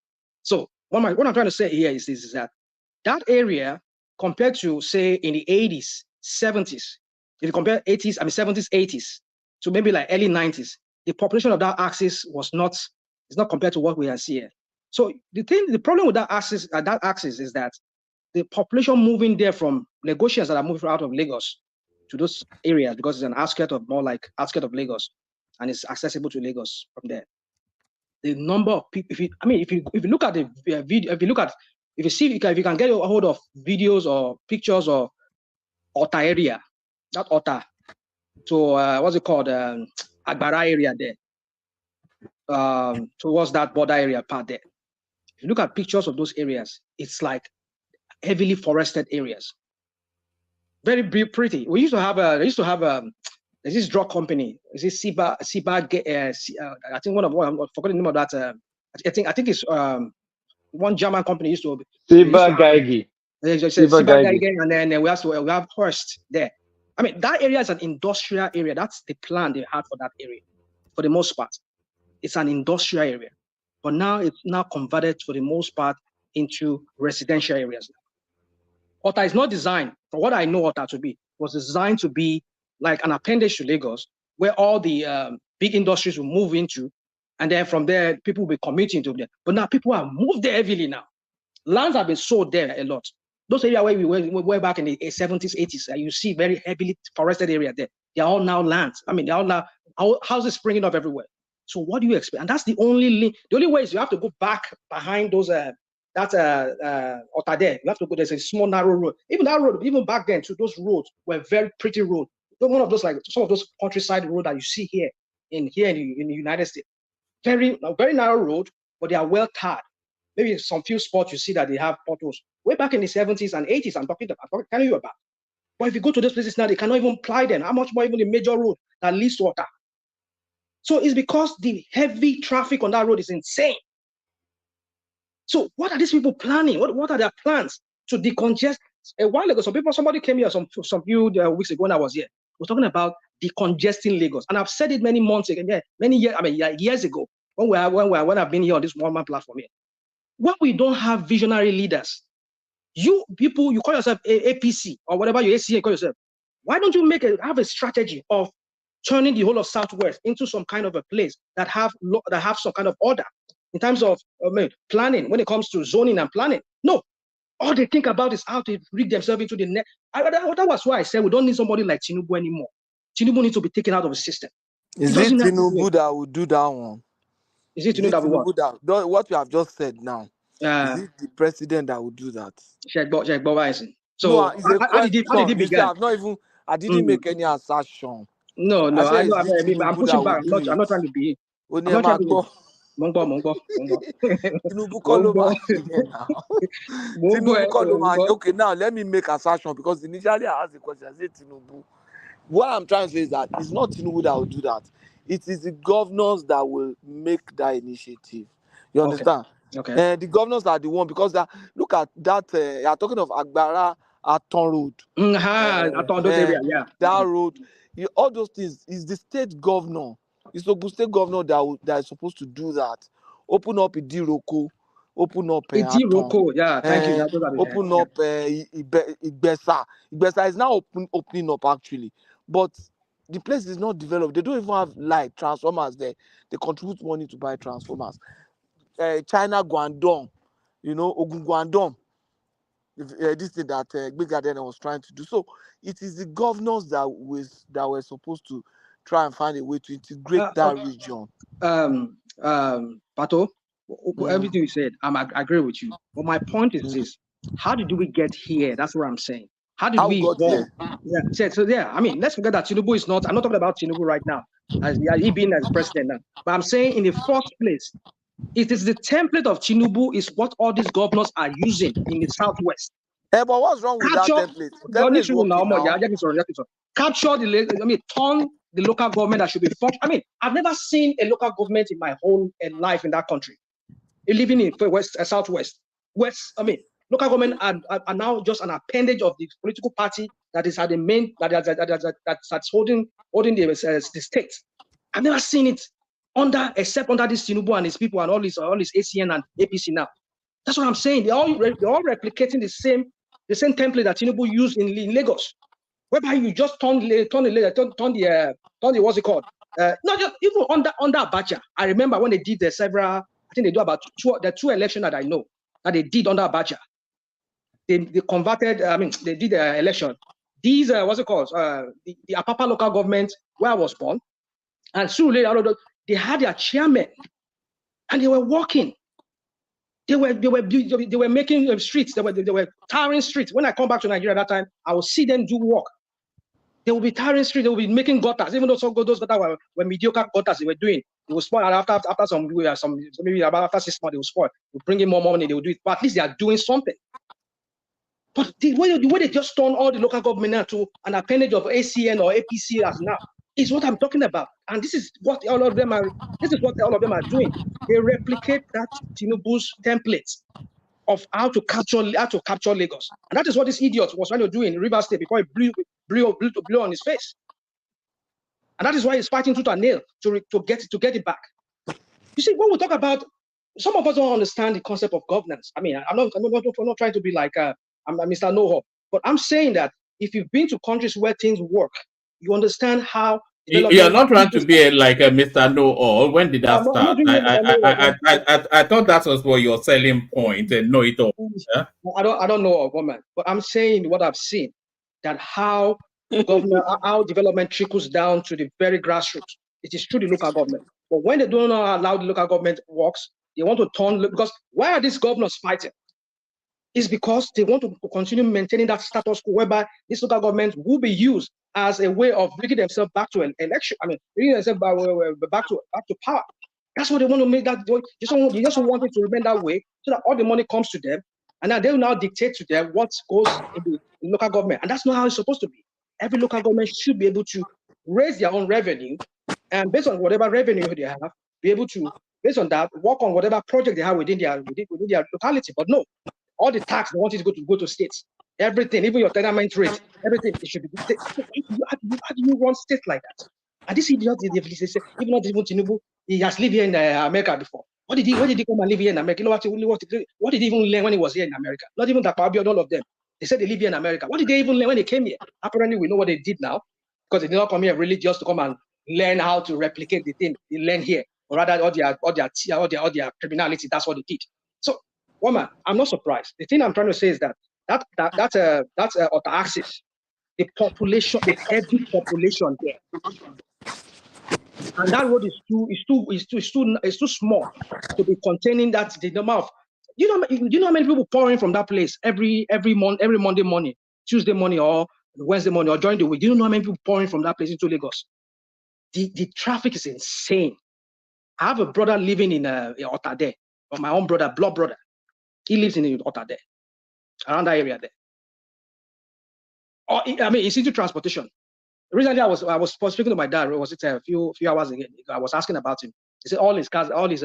S18: So what I'm trying to say here is this: is that area compared to say in the 80s, 70s, if you compare 80s, 70s, 80s to maybe like early 90s, the population of that axis is not compared to what we are seeing. So the problem with that axis is that the population moving there from Lagosians that are moving out of Lagos to those areas because it's an outskirt of outskirt of Lagos, and it's accessible to Lagos from there. The number of people, if you look at the video, if you can get a hold of videos or pictures of Ota area, not Ota, so what's it called, Agbara area there, towards that border area part there. If you look at pictures of those areas, it's like heavily forested areas. Very pretty. They used to have there's this drug company. Is this Siba? I think I'm forgetting the name of that. I think it's one German company used to.
S4: Siba Geige.
S18: Siba Geige, and then we have Hearst there. That area is an industrial area. That's the plan they had for that area. For the most part, it's an industrial area, but now it's converted for the most part into residential areas. Ota is not designed, from what I know Ota to be, was designed to be like an appendage to Lagos, where all the big industries will move into, and then from there, people will be commuting to there. But now people have moved there heavily now. Lands have been sold there a lot. Those areas where we were back in the 70s, 80s, you see very heavily forested area there. They're all now lands. They're all now houses springing up everywhere. So what do you expect? And that's the only link. The only way is you have to go back behind those Ota there. You have to go. There's a small narrow road. Even that road, even back then, those roads were very pretty road. One of those some of those countryside road that you see here in the United States. Very narrow road, but they are well tarred. Maybe in some few spots you see that they have potholes. Way back in the 70s and 80s, I'm telling you about. But if you go to those places now, they cannot even ply them. How much more even the major road that leads to Ota? So it's because the heavy traffic on that road is insane. So what are these people planning? What are their plans to decongest? A while ago, somebody came here some few weeks ago when I was here. We're talking about decongesting Lagos, and I've said it many months ago, years ago when I've been here on this one-man platform here. When we don't have visionary leaders, you people, you call yourself APC or whatever your ACA call yourself. Why don't you have a strategy of turning the whole of Southwest into some kind of a place that have some kind of order in terms of planning when it comes to zoning and planning. No, all they think about is how to rig themselves into the net. That was why I said we don't need somebody like Tinubu anymore. Tinubu needs to be taken out of the system.
S5: Is it Tinubu that will do that one?
S18: Is it Tinubu
S5: that what you have just said now? Is it the president that will do that?
S18: So
S5: no, it's a
S18: how did he begin?
S5: I didn't make any assertion.
S18: No,
S5: I said,
S18: I'm pushing back. I'm not trying to be. I'm not trying to be. Tinubu
S5: Okay, now let me make assertion because initially I asked the question. I said Tinubu. What I'm trying to say is that it's not Tinubu that will do that. It is the governors that will make that initiative. You understand?
S18: Okay.
S5: The governors are the one because look at that. You are talking of Agbara Aton Road. That road. All those things is the state governor. It's the state governor that is supposed to do that. Open up Idiroko. Open up
S18: Idiroko. Yeah, thank you.
S5: Open up Igbesa. Igbesa is now opening up actually, but the place is not developed. They don't even have light transformers there. They contribute money to buy transformers. China Guangdong, Ogun Guangdong. This thing that Big Garden was trying to do. So it is the governors that were supposed to try and find a way to integrate that region.
S18: Pato, everything you said, I agree with you. But my point is this: how did we get here? That's what I'm saying. How did we evolve? Yeah. I mean, let's forget that Tinubu is not. I'm not talking about Tinubu right now, as he being as president now. But I'm saying in the first place, it is the template of Tinubu is what all these governors are using in the Southwest.
S5: But what's wrong with that template?
S18: Capture turn the local government that should be functioning. I mean, I've never seen a local government in my whole life in that country. Living in Southwest. Local government are now just an appendage of the political party that is at the main that's holding the state. I've never seen it except under this Tinubu and his people and all this ACN and APC now. That's what I'm saying. They're all replicating the same template that Tinubu used in Lagos, whereby you just turn the what's it called? Not just even under Abacha. I remember when they did the several. I think they do about two elections that I know that they did under Abacha. They converted. They did the election. These what's it called? The Apapa local government where I was born, and soon later they had their chairman, and they were walking. They were making streets. They were tarring streets. When I come back to Nigeria at that time, I will see them do work. They will be tarring streets. They will be making gutters. Even though those gutters were mediocre gutters they were doing, they will spoil. And after maybe after 6 months, they will spoil. They will bring in more money. They will do it. But at least they are doing something. But the way they just turn all the local government now to an appendage of ACN or APC as now is what I'm talking about. And this is what all of them are. This is what all of them are doing. They replicate that Tinubu's templates of how to capture Lagos, and that is what this idiot was trying to do in Rivers State before he blew on his face. And that is why he's fighting tooth and nail to get it back. You see, when we talk about, some of us don't understand the concept of governance. I mean, I'm not trying to be like I'm Mr. Know-how, but I'm saying that if you've been to countries where things work, you understand how.
S6: You're not trying to be like a Mr. Know-all. When did that start? I thought that was what your selling point and know it all. Yeah?
S18: I don't know a woman, but I'm saying what I've seen, that how development trickles down to the very grassroots. It is through the local government. But when they don't allow the local government works, they want to turn, because why are these governors fighting? It's because they want to continue maintaining that status quo whereby this local government will be used as a way of bringing themselves back to an election. I mean, bringing themselves back to power. That's what they want to make that. You just want it to remain that way so that all the money comes to them, and then they will now dictate to them what goes in the local government. And that's not how it's supposed to be. Every local government should be able to raise their own revenue, and based on whatever revenue they have, be able to, based on that, work on whatever project they have within their locality. But no. All the tax they want it to go to states. Everything, even your tenement rate, everything, it should be. How do you run states like that? And this idiot, even not even Tinubu, he has lived here in America before. Where did he come and live here in America? You know what did he even learn when he was here in America? Not even that Fabio, all of them. They said they live here in America. What did they even learn when they came here? Apparently, we know what they did now, because they did not come here really just to come and learn how to replicate the thing they learn here, or rather all their criminality. That's what they did. So, woman, I'm not surprised. The thing I'm trying to say is that's Otta axis. The population, the heavy population there, and that road is too small to be containing that the number of. You know how many people pouring from that place every Monday morning, Tuesday morning, or Wednesday morning, or during the week. Do you know how many people pouring from that place into Lagos? The traffic is insane. I have a brother living in Otade, or my own brother, blood brother. He lives in Otade, around that area there. It's into transportation. Recently, I was speaking to my dad. Was it a few hours ago? I was asking about him. He said all his cars, all his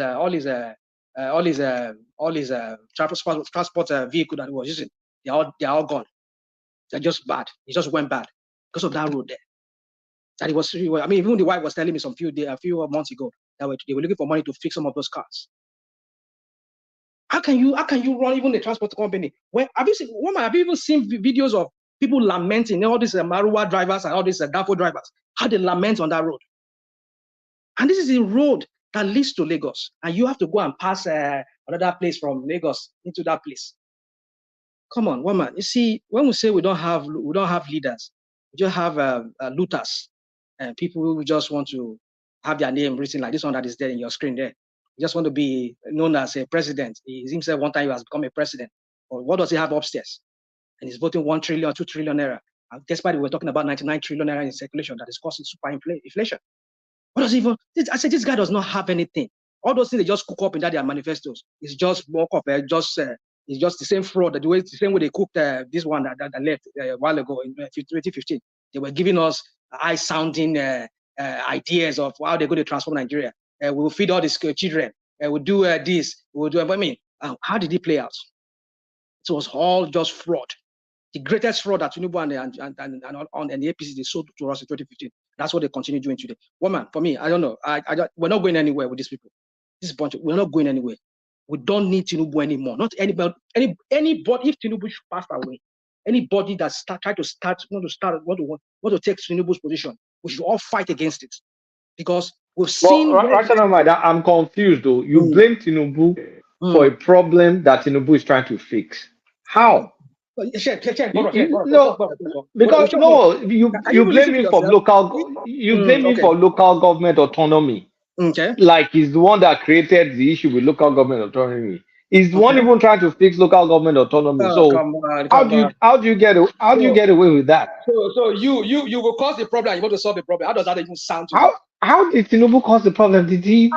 S18: transport vehicle that he was using, they're all gone. They're just bad. It just went bad because of that road there. That even the wife was telling me a few months ago that they were looking for money to fix some of those cars. How can you run even the transport company? Have you even seen videos of people lamenting, all these Marua drivers and all these Dafo drivers, how they lament on that road? And this is a road that leads to Lagos, and you have to go and pass another place from Lagos into that place. Come on, woman. You see, when we say we don't have leaders, we just have looters, and people who just want to have their name written like this one that is there in your screen there. He just want to be known as a president. He himself one time he has become a president. But what does he have upstairs? And he's voting 1 trillion, 2 trillion naira. And despite we're talking about 99 trillion naira in circulation that is causing super inflation. What does even? I said this guy does not have anything. All those things they just cook up in their manifestos. It's just walk up. It's just the same fraud. The same way they cooked this one that left a while ago in 2015. They were giving us high-sounding ideas of how they're going to transform Nigeria. We will feed all these children. We'll do this. We'll do. How did it play out? It was all just fraud. The greatest fraud that Tinubu and the APC they sold to us in 2015. That's what they continue doing today. Woman, for me, I don't know. We're not going anywhere with these people. This bunch, we're not going anywhere. We don't need Tinubu anymore. Not anybody. If Tinubu should pass away, anybody that want to take Tinubu's position, we should all fight against it, because we've seen.
S4: Rational mind, I'm confused though. You blame Tinubu for a problem that Tinubu is trying to fix. How? Because you blame him for local government autonomy.
S18: Okay.
S4: Like he's the one that created the issue with local government autonomy. He's the one even trying to fix local government autonomy. How do you get away with that?
S18: So you will cause the problem. You want to solve the problem. How does that even sound to you?
S4: How did Tinubu cause the problem? Did he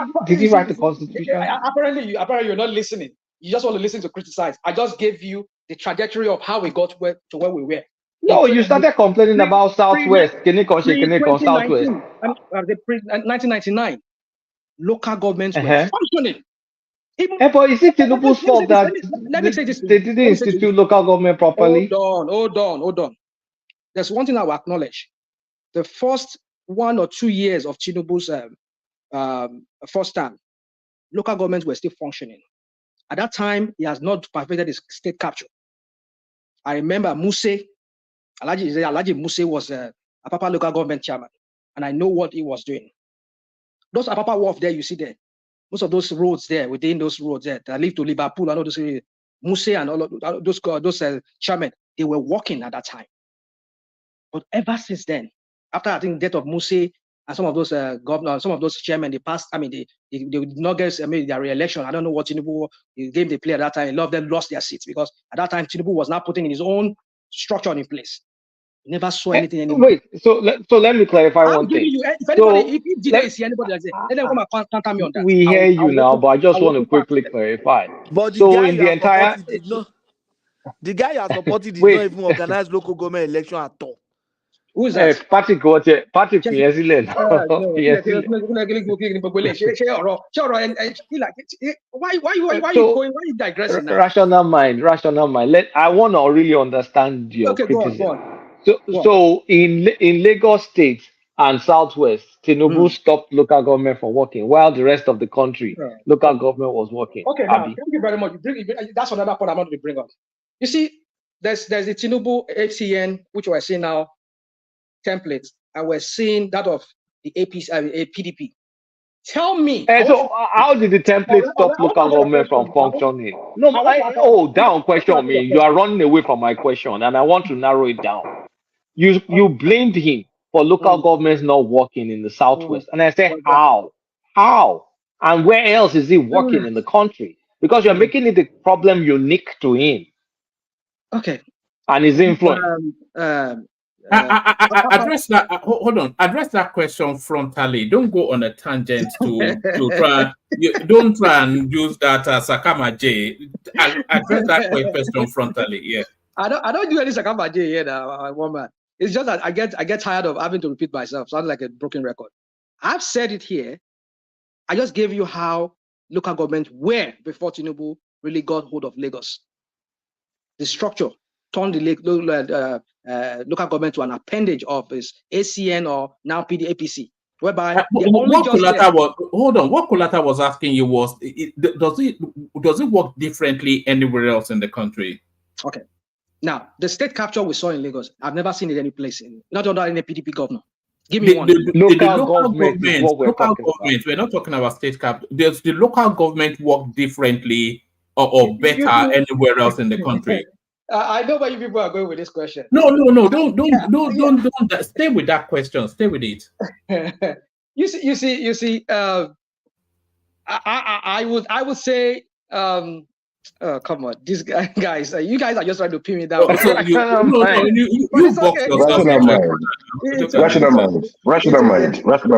S4: write the constitution?
S18: Apparently you're not listening. You just want to listen to criticize. I just gave you the trajectory of how we got to where we were.
S4: No, you started complaining about Southwest. Southwest.
S18: 1999, local governments were functioning.
S4: But is it Tinubu's fault that they didn't institute local government properly?
S18: Hold on. There's one thing I will acknowledge. The first 1 or 2 years of Tinubu's first term, local governments were still functioning. At that time, he has not perfected his state capture. I remember Alhaji Muse was a Apapa local government chairman, and I know what he was doing. Those Apapa wharf there, you see there, most of those roads there, within those roads there, that lead to Liverpool and all those Muse and all of those chairmen, they were working at that time. But ever since then, after I think death of Muse and some of those governors, some of those chairmen, they passed. They did not get their re-election. I don't know what Tinubu the game they played at that time. A lot of them lost their seats because at that time Tinubu was not putting his own structure in place. He never saw anything anymore.
S4: Wait, so let me clarify one thing.
S18: If Jide is anybody like that, let them come and counter me on that.
S4: We hear you now, but I just want to quickly clarify.
S5: But
S4: so in the entire,
S5: the guy you are supporting did not even organize local government election at all.
S18: Who is that?
S4: Patrick President.
S18: Why are you digressing now?
S4: Rational mind. I want to really understand your criticism.
S18: Go on.
S4: So in Lagos State and Southwest, Tinubu stopped local government from working, while the rest of the country, local government was working.
S18: Okay, now, thank you very much. That's another point I want to bring up. You see, there's the Tinubu ATN, which we're seeing now, templates, and we're seeing that of the APC, PDP. Tell me.
S4: And so, how did the template stop local government from functioning? No, down question me. You are running away from my question, and I want to narrow it down. You blamed him for local governments not working in the southwest, and I said how, and where else is it working in the country? Because you're making it a problem unique to him.
S18: Okay.
S4: And his influence.
S6: Address that. Hold on. Address that question frontally. Don't go on a tangent to try. Don't try and use that Sakama J. Address that question frontally. Yeah.
S18: I don't do any Sakama J here now, woman. It's just that I get tired of having to repeat myself. Sound like a broken record. I've said it here. I just gave you how local government were before Tinubu really got hold of Lagos. The structure turned the local government to an appendage of his ACN or now PDAPC, whereby
S6: what Kolata was asking you was, does it work differently anywhere else in the country?
S18: Okay. Now, the state capture we saw in Lagos, I've never seen it any place, not under any PDP governor. Give me one.
S6: Local government, we're not talking about state capture. Does the local government work differently or better anywhere else in the country?
S18: I know where you people are going with this question.
S6: No. Don't. Stay with that question. Stay with it.
S18: You see. I would say. Come on, these guys. You guys are just trying to pin me down.
S13: Rational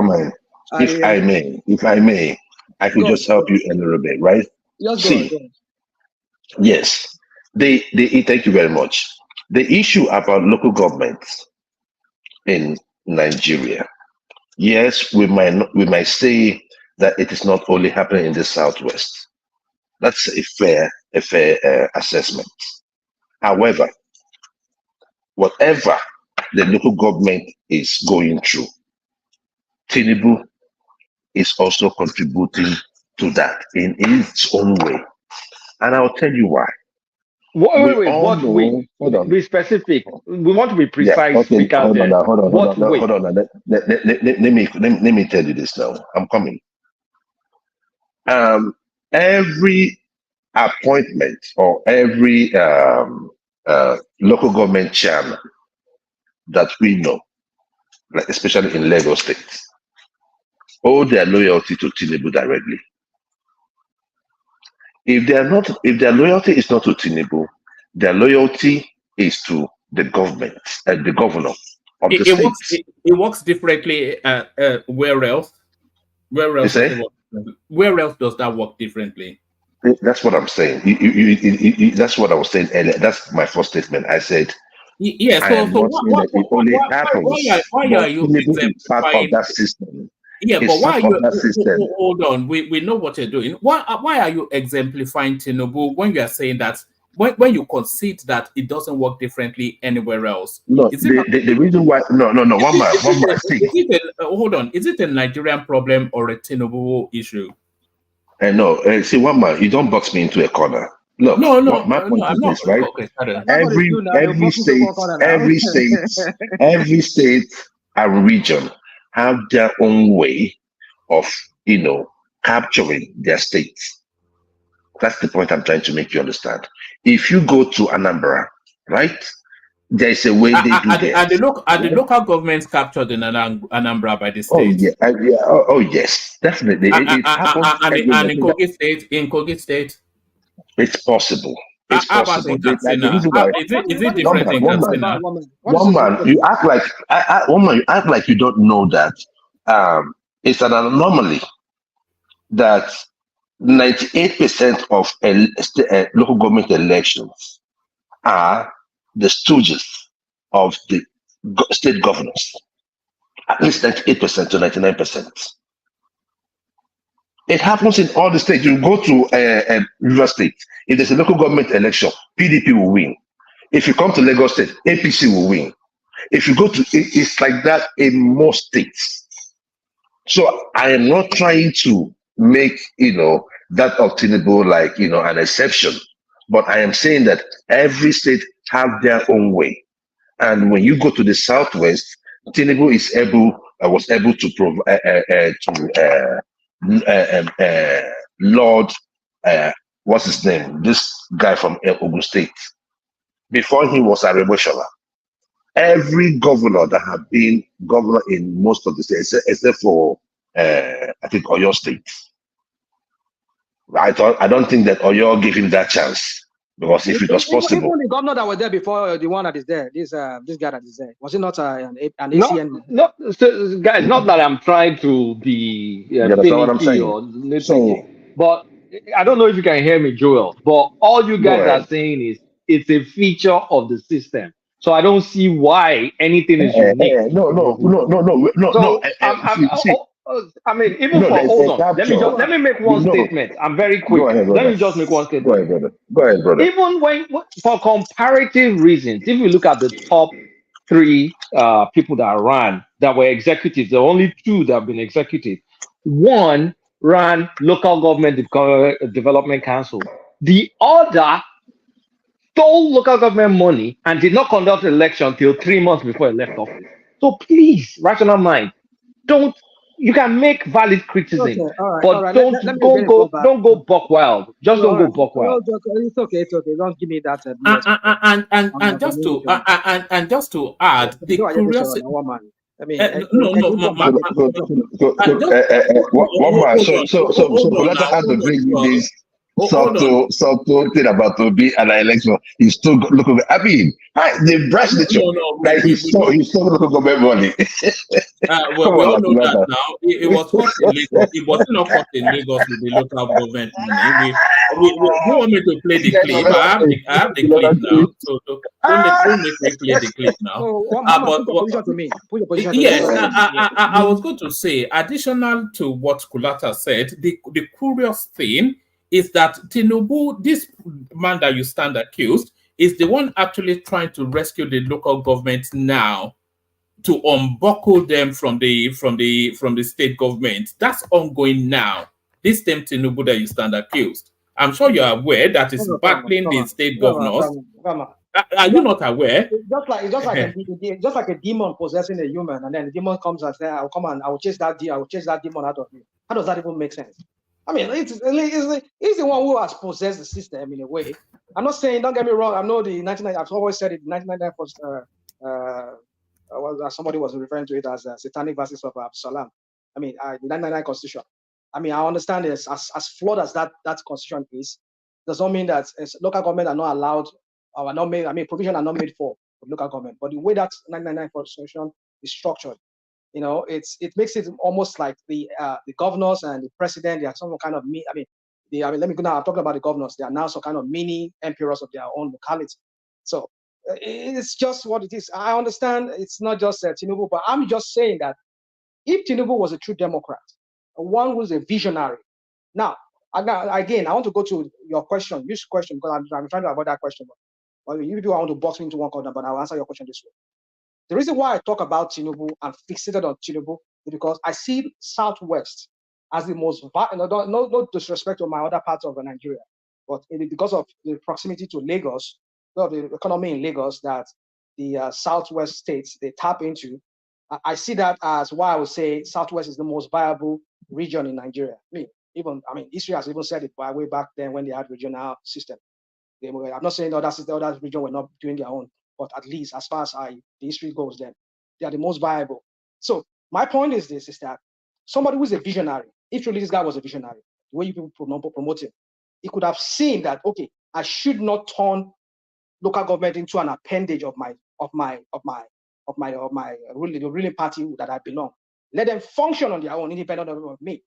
S13: mind. If I may, I could just help you a little bit, right? Yes. Thank you very much. The issue about local governments in Nigeria, yes, we might say that it is not only happening in the southwest. That's a fair assessment. However, whatever the local government is going through, Tinubu is also contributing to that in its own way, and I'll tell you why.
S4: Wait. Be specific. We want to be precise.
S13: Yeah, okay, hold on. Let me tell you this now. I'm coming. Every appointment or every local government chairman that we know, like especially in Lagos State, owe their loyalty to Tinubu directly. If their loyalty is not to Tinubu, their loyalty is to the government and the governor of the state.
S6: It works differently. Where else? Where else does that work differently?
S13: That's what I'm saying. That's what I was saying earlier. That's my first statement. I said,
S6: yes.
S13: Yeah, so why are you part of that system?
S6: Yeah, but why are you? Hold on, we know what you're doing. Why are you exemplifying Tinubu when you are saying that when you concede that it doesn't work differently anywhere else?
S13: No, the reason why no. One man.
S6: Hold on, is it a Nigerian problem or a Tinubu issue?
S13: No, see, one man, you don't box me into a corner. Look, my point is this, right? Okay, every state and region have their own way of, capturing their states. That's the point I'm trying to make you understand. If you go to Anambra, right, there is a way they do it.
S6: Are the local governments captured in Anambra by the state?
S13: Oh yes, definitely. It happens.
S6: And in Kogi State,
S13: it's possible. It's possible.
S6: Is it different in Katsina?
S13: One man, you act like you don't know that. It's an anomaly that 98% of local government elections are the stooges of the state governors. At least 98% to 99%. It happens in all the states. You go to River State, if there's a local government election, PDP will win. If you come to Lagos State, APC will win. If you go to, it's like that in most states. So I am not trying to make, that of Tinubu like, an exception. But I am saying that every state have their own way. And when you go to the Southwest, Tinubu is able was able to Lord, what's his name? This guy from Ogun State. Before he was Araboshala, every governor that had been governor in most of the states, except for I think Oyo State. I don't think that Oyo gave him that chance, because if it was possible,
S18: Even the governor that was there before the one that is there, this guy that is there, was it not an
S4: No,
S18: ACN?
S4: no, so, guys, not that I'm trying to be
S13: you understand what I'm
S4: finicky
S13: saying?
S4: or nitpicky,
S13: So
S4: but I don't know if you can hear me, Joel. But all you
S13: go
S4: guys are
S13: ahead.
S4: saying is it's a feature of the system. So I don't see why anything is unique.
S13: No.
S4: So I mean, even
S13: No,
S4: for
S13: there's
S4: hold
S13: a
S4: on,
S13: capture.
S4: let me make one
S13: No,
S4: statement. I'm very
S13: go
S4: quick.
S13: ahead,
S4: Let
S13: brother.
S4: me just make one
S13: Go
S4: statement.
S13: ahead, brother. Go ahead, brother.
S4: Even when for comparative reasons, if you look at the top three people that ran that were executives, there are only two that have been executive. One ran local government development council. The other stole local government money and did not conduct an election till 3 months before he left office. So please, rational mind, don't. You can make valid criticism,
S18: Okay, all
S4: but
S18: right.
S4: don't
S18: Let me again go back.
S4: don't go buck wild. Just
S18: All
S4: don't go
S18: right.
S4: buck wild.
S18: It's okay. Don't give me that BS.
S6: And just to add, the
S18: No, I just
S6: curiosity.
S18: one man. I mean,
S13: One man. So
S6: hold
S13: Coletta had to bring you
S6: on.
S13: this
S6: Hold on.
S13: subtle thing about to be an election. He's still looking. I mean, they brushed it. Like he stole local government money.
S6: Well,
S13: Come
S6: we
S13: on,
S6: all know that
S13: Coletta.
S6: now. It was caught in Lagos. It was not caught in Lagos with the local government money. We do you want me to play the clip? I have the clip now. So don't make me play the clip now.
S18: Put your position to me. Put your position to me.
S6: Yes, I was going to say, additional to what Kulata said, the curious thing is that Tinubu, this man that you stand accused, is the one actually trying to rescue the local government now, to unbuckle them from the state government. That's ongoing now. This same Tinubu that you stand accused, I'm sure you're aware that is battling the state governors. Are you not aware?
S18: It's just like a demon possessing a human, and then the demon comes and says, "I'll come and I will chase that demon out of you." How does that even make sense? I mean, it's the one who has possessed the system in a way. I'm not saying, don't get me wrong. I know the 1999. I've always said it. 1999 somebody was referring to it as satanic verses of Absalom. I mean, the 1999 Constitution. I mean, I understand this as flawed as that Constitution is. Does not mean that local government are not allowed or are not made. I mean, provision are not made for local government. But the way that 1999 Constitution is structured, it makes it almost like the governors and the president. They are some kind of let me go now. I'm talking about the governors. They are now some kind of mini emperors of their own locality. So it's just what it is. I understand it's not just Tinubu, but I'm just saying that if Tinubu was a true Democrat, one who's a visionary. Now, again, I want to go to your question, because I'm trying to avoid that question. But you do want to box me into one corner, but I'll answer your question this way. The reason why I talk about Tinubu and fixated on Tinubu is because I see Southwest as the most, no disrespect to my other parts of Nigeria, but because of the proximity to Lagos, the economy in Lagos that the Southwest states, they tap into, I see that as why I would say Southwest is the most viable region in Nigeria. History has even said it way back then when they had regional system. I'm not saying the other region were not doing their own, but at least as far as the history goes, then they are the most viable. So my point is this: is that somebody who is a visionary, if truly this guy was a visionary, the way you people promote him, he could have seen that, okay, I should not turn local government into an appendage of the ruling party that I belong. Let them function on their own, independent of me.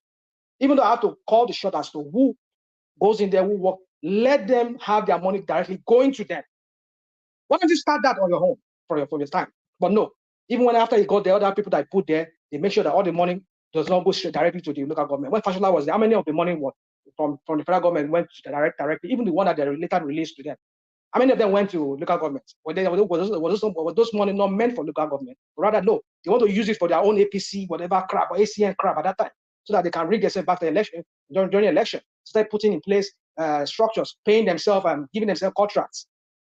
S18: Even though I have to call the shot as to who goes in there, who work, let them have their money directly going to them. Why don't you start that on your own for your time? But no, even when after you got the other people that I put there, they make sure that all the money does not go straight directly to the local government. When Fashola was there, how many of the money from the federal government went to directly, even the one that they later released to them? How many of them went to local government? Was those money not meant for local government? Rather, no, they want to use it for their own APC, whatever crap, or ACN crap at that time, so that they can rig themselves back to the election during the election. Start putting in place structures, paying themselves and giving themselves contracts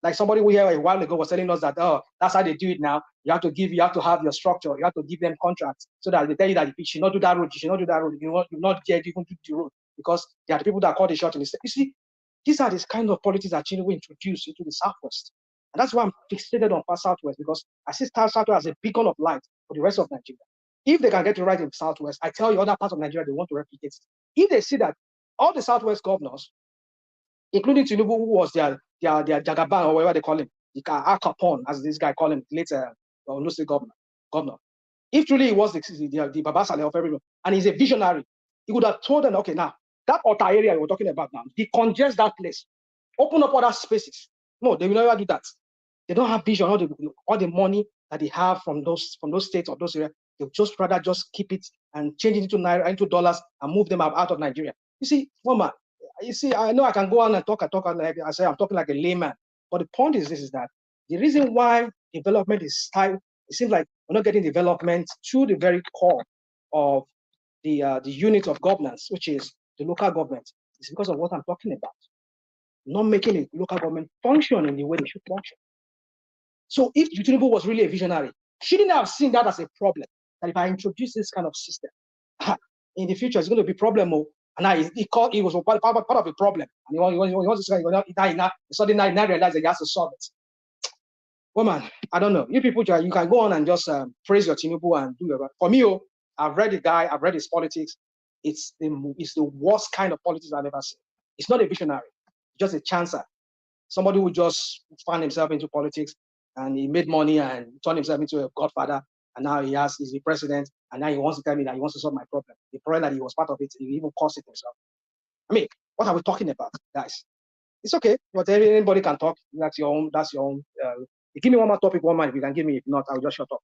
S18: Like somebody we here a while ago was telling us that, oh, that's how they do it now. You have to have your structure. You have to give them contracts so that they tell you that you should not do that road. You should not do that road. You not get even do the road because they are the people that call the shot in the state. You see, these are the kind of politics that Tinubu introduced into the Southwest. And that's why I'm fixated on Southwest, because I see Southwest as a beacon of light for the rest of Nigeria. If they can get it right in Southwest, I tell you, other parts of Nigeria, they want to replicate it. If they see that all the Southwest governors, including Tinubu, who was their Jagaban, or whatever they call him, the Al Capone, as this guy called him, later no state governor. If truly he was the Baba Saleh of everyone, and he's a visionary, he would have told them, okay, now, that Ota area we're talking about now, decongest that place, open up other spaces. No, they will never do that. They don't have vision, all the money that they have from those states or those areas, they'll just rather just keep it and change it into naira, into dollars, and move them out of Nigeria. You see, former, you see, I know I can go on and talk like I say I'm talking like a layman, but the point is this: is that the reason why development is tied, it seems like we're not getting development to the very core of the unit of governance, which is the local government, is because of what I'm talking about. Not making the local government function in the way they should function. So if Tinubu was really a visionary, she didn't have seen that as a problem. That if I introduce this kind of system, in the future it's going to be a problem. And he was part of a problem. And he wants to suddenly now realize that he has to solve it. Well, man, I don't know. You people, you can go on and just praise your Tinubu and do your. For me, I've read the guy, I've read his politics. It's the worst kind of politics I've ever seen. It's not a visionary, just a chancer. Somebody who just found himself into politics and he made money and turned himself into a godfather, and now he's the president, and now he wants to tell me that he wants to solve my problem. The problem that he was part of it, he even caused it himself. I mean, what are we talking about, guys? It's okay, but anybody can talk. That's your own. Give me one more topic, one man. If you can give me, if not, I'll just shut up.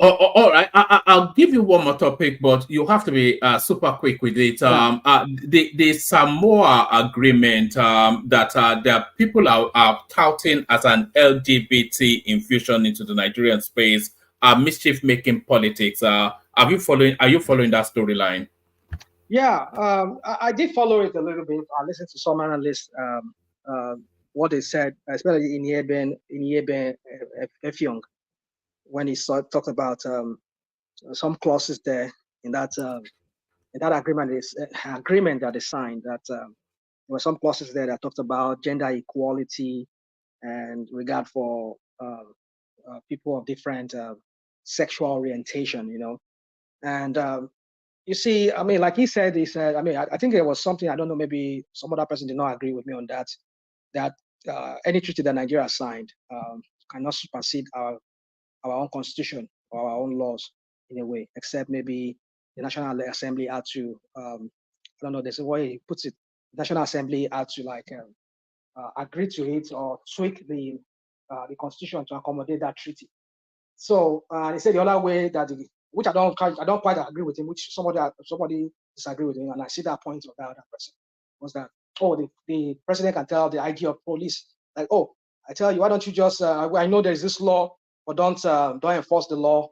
S6: All right, I'll give you one more topic, but you have to be super quick with it. The Samoa agreement that the people are touting as an LGBT infusion into the Nigerian space, mischief-making politics. Are you following that storyline?
S18: Yeah, I did follow it a little bit. I listened to some analysts, what they said, especially in Yeben Efyong, when he talked about some clauses there in that agreement that they signed. That there were some clauses there that talked about gender equality and regard for people of different sexual orientation. And you see, I mean, like he said, I mean, I think there was something, I don't know, maybe some other person did not agree with me on that, any treaty that Nigeria signed cannot supersede our own constitution or our own laws in a way, except maybe the National Assembly had to, I don't know, there's a way he puts it, the National Assembly had to like agree to it or tweak the constitution to accommodate that treaty. So he said the other way that, which I don't quite agree with him, which somebody disagree with him, and I see that point of that other person, was that, the president can tell the IG of police, like, I tell you, why don't you just, I know there's this law, but don't enforce the law.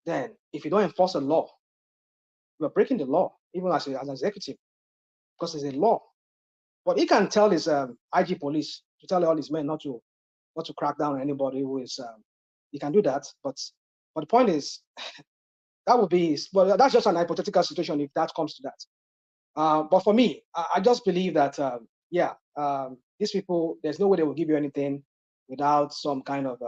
S18: Then if you don't enforce the law, you're breaking the law, even as an executive, because it's a law. But he can tell his IG police to tell all his men not to crack down on anybody who is, he can do that. But the point is, that would be, well, that's just an hypothetical situation if that comes to that. But for me, I just believe that, these people, there's no way they will give you anything without some kind of,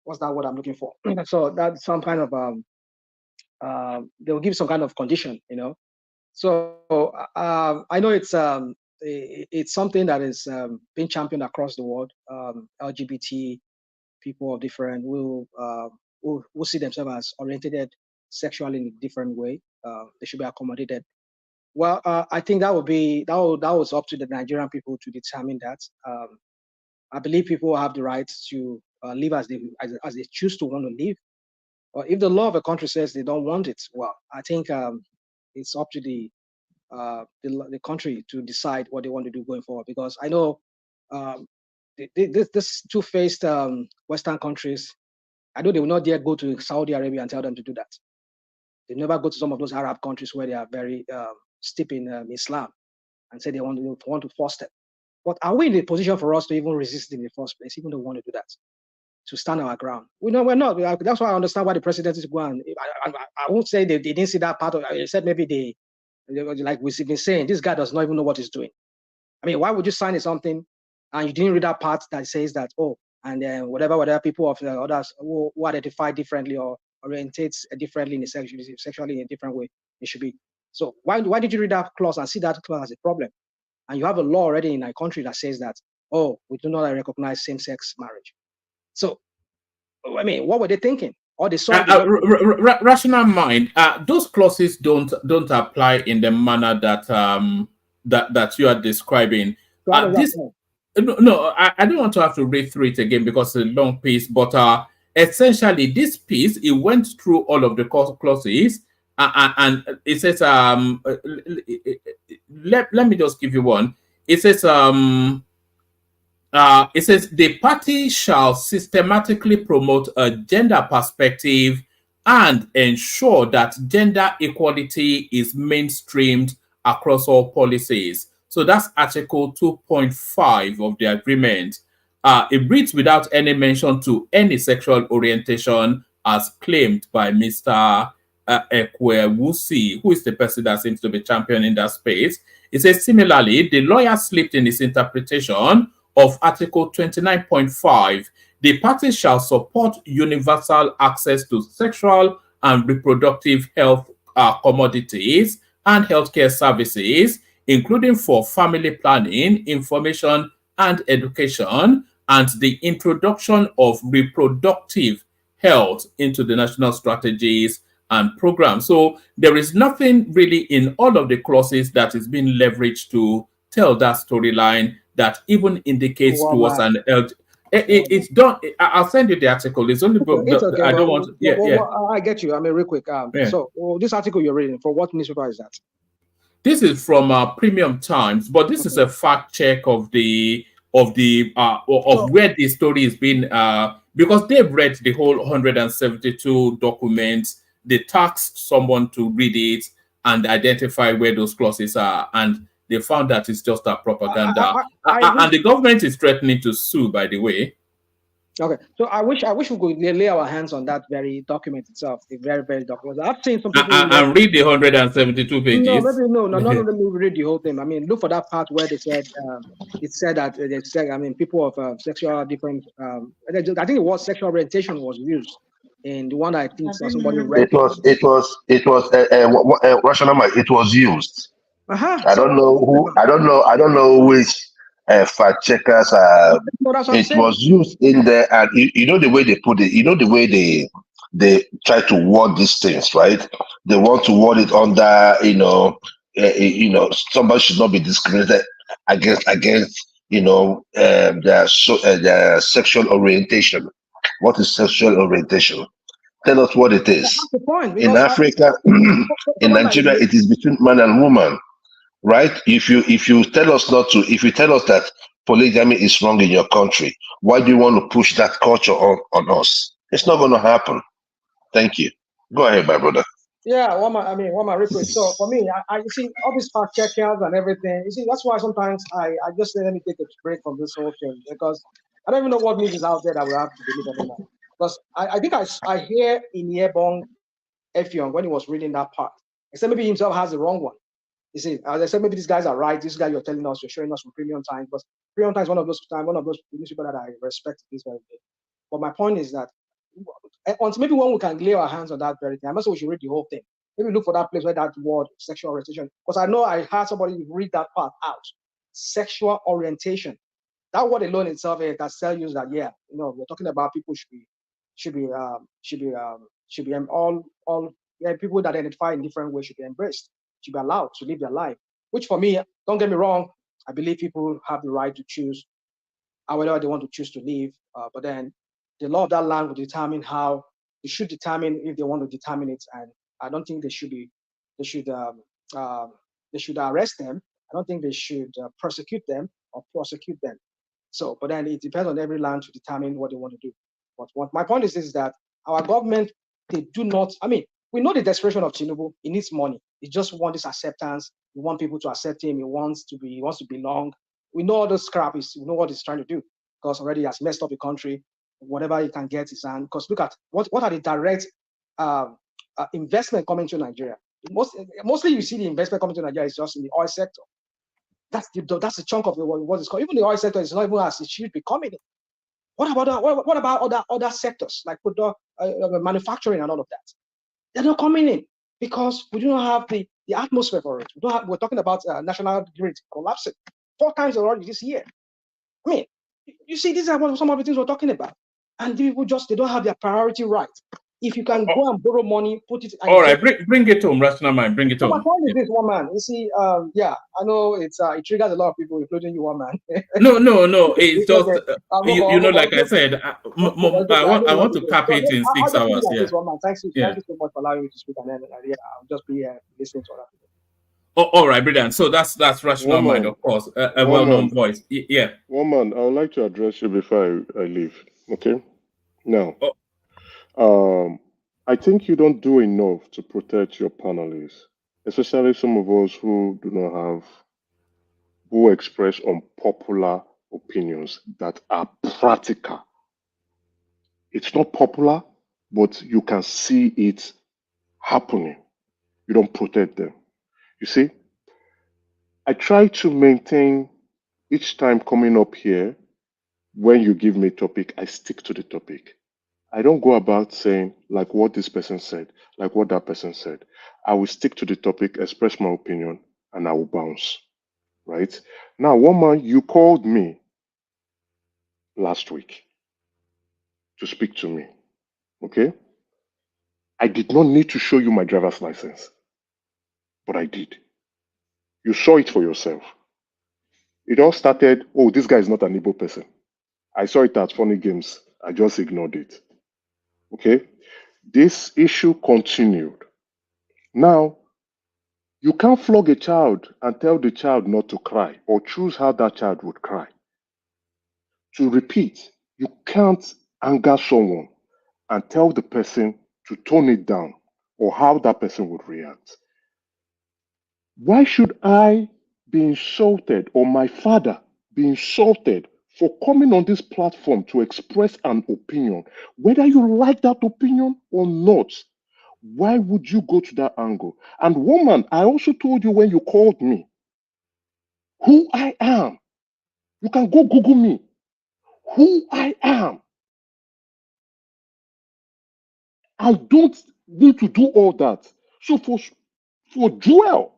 S18: what's that word I'm looking for? So that's some kind of, they will give some kind of condition, So I know it's something that is being championed across the world. LGBT people of different will see themselves as oriented sexually in a different way. They should be accommodated. Well, I think that was up to the Nigerian people to determine that. I believe people have the right to live as they choose to want to live. Or if the law of a country says they don't want it, well, I think it's up to the country to decide what they want to do going forward. Because I know this two-faced Western countries, I know they will not dare go to Saudi Arabia and tell them to do that. They never go to some of those Arab countries where they are very steep in Islam and say they want to force them. But are we in a position for us to even resist in the first place, even though we want to do that, to stand our ground? We know we're not. That's why I understand why the president is going. I won't say they didn't see that part of it. Said maybe they like we've been saying, this guy does not even know what he's doing. I mean, why would you sign something and you didn't read that part that says that, oh, and then whatever people of others who identify differently or orientate differently in a sexually in a different way, it should be. So why did you read that clause and see that clause as a problem? And you have a law already in our country that says that, oh, we do not recognize same-sex marriage. So, I mean, what were they thinking? Or they saw
S6: rational mind. Those clauses don't apply in the manner that that you are describing. This I don't want to have to read through it again because it's a long piece. But essentially, this piece it went through all of the clauses, and it says let me just give you one. It says the party shall systematically promote a gender perspective and ensure that gender equality is mainstreamed across all policies. So that's Article 2.5 of the agreement. It reads without any mention to any sexual orientation as claimed by Mr. Ekwewusi, who is the person that seems to be championing that space. It says, similarly, the lawyer slipped in his interpretation of Article 29.5, the party shall support universal access to sexual and reproductive health commodities and healthcare services, including for family planning, information, and education, and the introduction of reproductive health into the national strategies and programs. So there is nothing really in all of the clauses that is being leveraged to tell that storyline that even indicates towards an it's done. I'll send you the article. It's only
S18: it's okay,
S6: I don't want to, yeah.
S18: I get you. I mean, real quick. So this article you're reading, for what newspaper is that?
S6: This is from Premium Times, but this is a fact check of where the story is being because they've read the whole 172 documents. They tasked someone to read it and identify where those clauses are, and they found that it's just a propaganda. And the government is threatening to sue, by the way.
S18: Okay, so I wish we could lay our hands on that very document itself, the very document. I've seen some people
S6: and read the 172 pages.
S18: No, maybe no, not let me read the whole thing. I mean, look for that part where they said that they said, I mean, people of sexual different. I think it was sexual orientation was used in the one I think somebody read.
S13: It was rational mind. It was used. I don't know which fact checkers it was used in there, and you know the way they put it. You know the way they try to word these things, right? They want to word it under, somebody should not be discriminated against, their sexual orientation. What is sexual orientation? Tell us what it is.
S18: That's the point,
S13: in Africa, in Nigeria, it is between man and woman, right? If you tell us that polygamy is wrong in your country, why do you want to push that culture on us? It's not going to happen. Thank you. Go ahead, my brother.
S18: Yeah, one request. So for me, I you see all these fact checkers and everything. You see, that's why sometimes I just say, let me take a break from this whole thing, because I don't even know what news is out there that we have to believe anymore. Because I think I hear in Yebong Effiong when he was reading that part, except maybe himself has the wrong one. You see, as I said, maybe these guys are right. This guy you're telling us, you're showing us from Premium Times, but Premium Times is one of those newspapers that I respect this very day. But my point is that maybe when we can lay our hands on that very thing, I must say we should read the whole thing. Maybe look for that place where that word sexual orientation, because I know I heard somebody read that part out. Sexual orientation. That word alone itself can tell you that we're talking about people should be all people that identify in different ways should be embraced, should be allowed to live their life. Which for me, don't get me wrong, I believe people have the right to choose however they want to choose to live. But then the law of that land will determine how they should determine if they want to determine it. And I don't think they should arrest them. I don't think they should persecute them or prosecute them. So, but then it depends on every land to determine what they want to do. But what my point is that our government, they do not, I mean, we know the desperation of Tinubu. He needs money. He just wants this acceptance. He wants people to accept him. He wants to belong. we know all this crap is, we know what he's trying to do, because already he has messed up the country. Whatever he can get is, and because look at what are the direct investment coming to Nigeria. Mostly you see the investment coming to Nigeria is just in the oil sector. That's the chunk of what is called. Even the oil sector is not even as it should be coming in. What about other sectors like manufacturing and all of that? They're not coming in because we do not have the atmosphere for it. We're talking about national grid collapsing 4 times already this year. I mean, you see, these are some of the things we're talking about, and people they don't have their priority right. If you can go and borrow money, put it.
S6: All right, bring it home, rational mind. Bring it
S18: So my
S6: home.
S18: point is this, one man. You see, yeah, I know it triggers a lot of people, including you, one man.
S6: No. It's just you know, like I said, I
S18: I
S6: want to cap it in
S18: I'll
S6: 6
S18: just leave
S6: hours.
S18: it at
S6: Yeah,
S18: this, one man. Thank you
S6: yeah.
S18: so much for allowing me to speak, and then yeah, I'll just be listening to other people.
S6: Oh, all right, brilliant. So that's rational
S16: One
S6: mind,
S16: man,
S6: of course, a
S16: one
S6: well-known
S16: man,
S6: voice. Yeah.
S16: one man. I would like to address you before I leave. Okay. Now, I think you don't do enough to protect your panelists, especially some of us who who express unpopular opinions that are practical. It's not popular, but you can see it happening. You don't protect them. You see, I try to maintain each time coming up here, when you give me a topic, I stick to the topic. I don't go about saying like what this person said, like what that person said. I will stick to the topic, express my opinion, and I will bounce. Right? Now, one man, you called me last week to speak to me. Okay? I did not need to show you my driver's license, but I did. You saw it for yourself. It all started, oh, this guy is not an Igbo person. I saw it at Funny Games. I just ignored it. Okay? This issue continued. Now, you can't flog a child and tell the child not to cry or choose how that child would cry. To repeat, you can't anger someone and tell the person to tone it down or how that person would react. Why should I be insulted or my father be insulted for coming on this platform to express an opinion, whether you like that opinion or not? Why would you go to that angle? And woman, I also told you when you called me who I am. You can go Google me. Who I am. I don't need to do all that. So for Joel,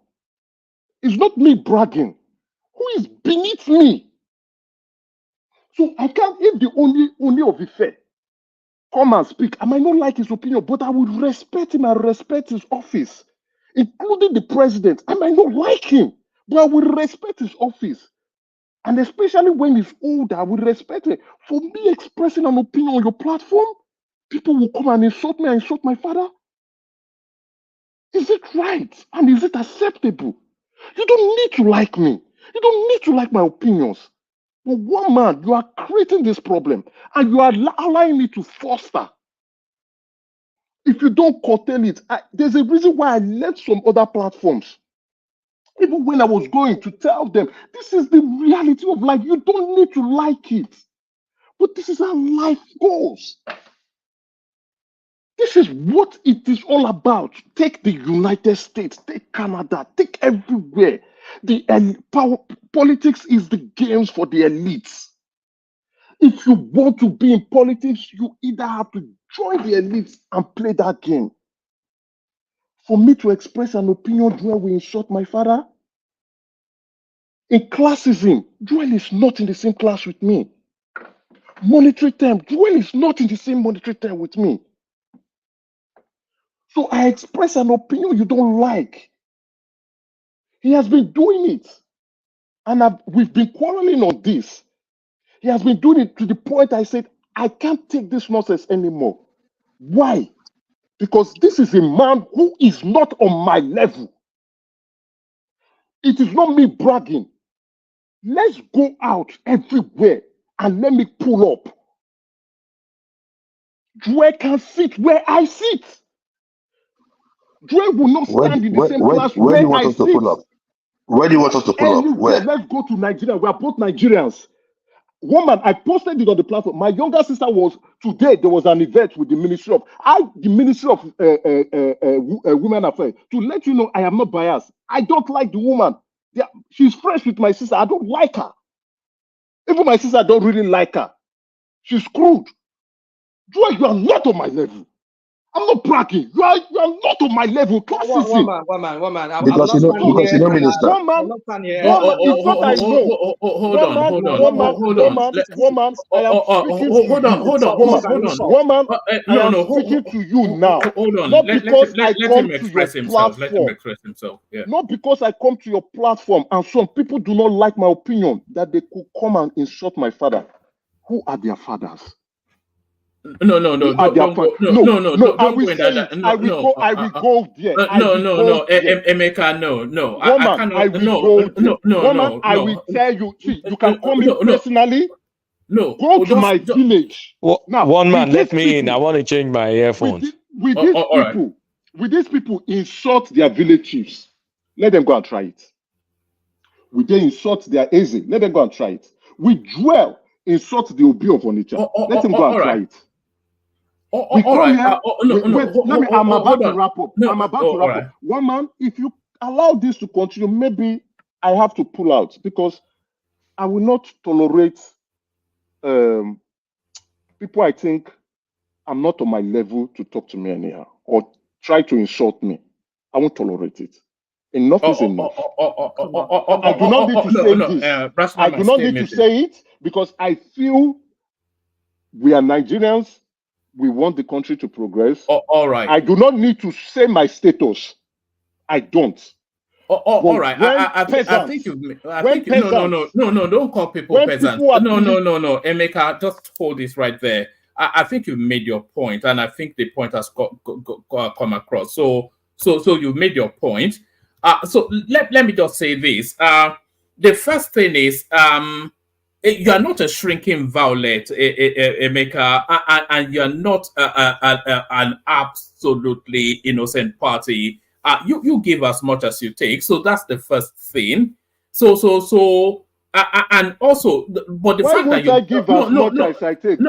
S16: it's not me bragging. Who is beneath me? So I can't, if the only of Ife come and speak, I might not like his opinion, but I would respect him and respect his office, including the president. I might not like him, but I will respect his office. And especially when he's older, I will respect it. For me expressing an opinion on your platform, people will come and insult me and insult my father. Is it right? And is it acceptable? You don't need to like me. You don't need to like my opinions. But one man, you are creating this problem and you are allowing me to foster. If you don't curtail it, there's a reason why I left some other platforms. Even when I was going to tell them, this is the reality of life. You don't need to like it. But this is how life goes. This is what it is all about. Take the United States, take Canada, take everywhere. Politics is the games for the elites. If you want to be in politics, you either have to join the elites and play that game. For me to express an opinion, Joel will insult my father. In classism, Joel is not in the same class with me. Monetary term, Joel is not in the same monetary term with me. So I express an opinion you don't like. He has been doing it. And we've been quarreling on this. He has been doing it to the point I said, I can't take this nonsense anymore. Why? Because this is a man who is not on my level. It is not me bragging. Let's go out everywhere and let me pull up. Joel can sit where I sit. Joel will not stand in the same class
S13: Where do
S18: where
S13: you want
S18: I
S13: us to
S18: sit.
S13: pull up? Where do you want us to pull up?
S16: Anywhere,
S13: Where?
S16: let's go to Nigeria. We are both Nigerians. Woman, I posted it on the platform. My younger sister was today. There was an event with the Ministry of Women Affairs to let you know I am not biased. I don't like the woman. She's friends with my sister. I don't like her. Even my sister don't really like her. She's screwed. Joy, you are not on my level. I'm not bragging. You are not on my level. Classically.
S18: Woman.
S13: Because you know, minister.
S16: Woman, it's not I know.
S6: Hold on.
S16: Woman, I am speaking to you. Woman, I am speaking to you now.
S6: Hold on.
S16: Not because I come
S6: him
S16: to your
S6: express himself. Let him
S16: platform.
S6: express himself. Yeah.
S16: Not because I come to your platform and some people do not like my opinion that they could come and insult my father. Who are their fathers?
S6: No. I
S16: will go there.
S6: Emeka, no.
S16: Woman, I will go there. Woman, I will tell you. See, you can call me personally.
S6: No.
S16: Go to my village.
S8: Now, one man, let me in. I want to change my earphones.
S16: With these people insult their village chiefs, let them go and try it. Will they insult their Eze? Let them go and try it. We dwell insult the Obi of Onitsha. Let them go and try it. I'm about to wrap up. One man, if you allow this to continue, maybe I have to pull out because I will not tolerate people I think I'm not on my level to talk to me anyhow or try to insult me. I won't tolerate it. Enough is enough. I do not need to say this. I do not need to say it because I feel we are Nigerians. We want the country to progress.
S6: All right.
S16: I do not need to say my status. I don't.
S6: All right. I think no. Don't call people peasants. No. Emeka, just hold this right there. I think you've made your point, and I think the point has come across. So you've made your point. So let me just say this. The first thing is you are not a shrinking violet, Emeka, and you are not an absolutely innocent party. You give as much as you take, so that's the first thing. And also, but the fact that you
S16: give as much as I take,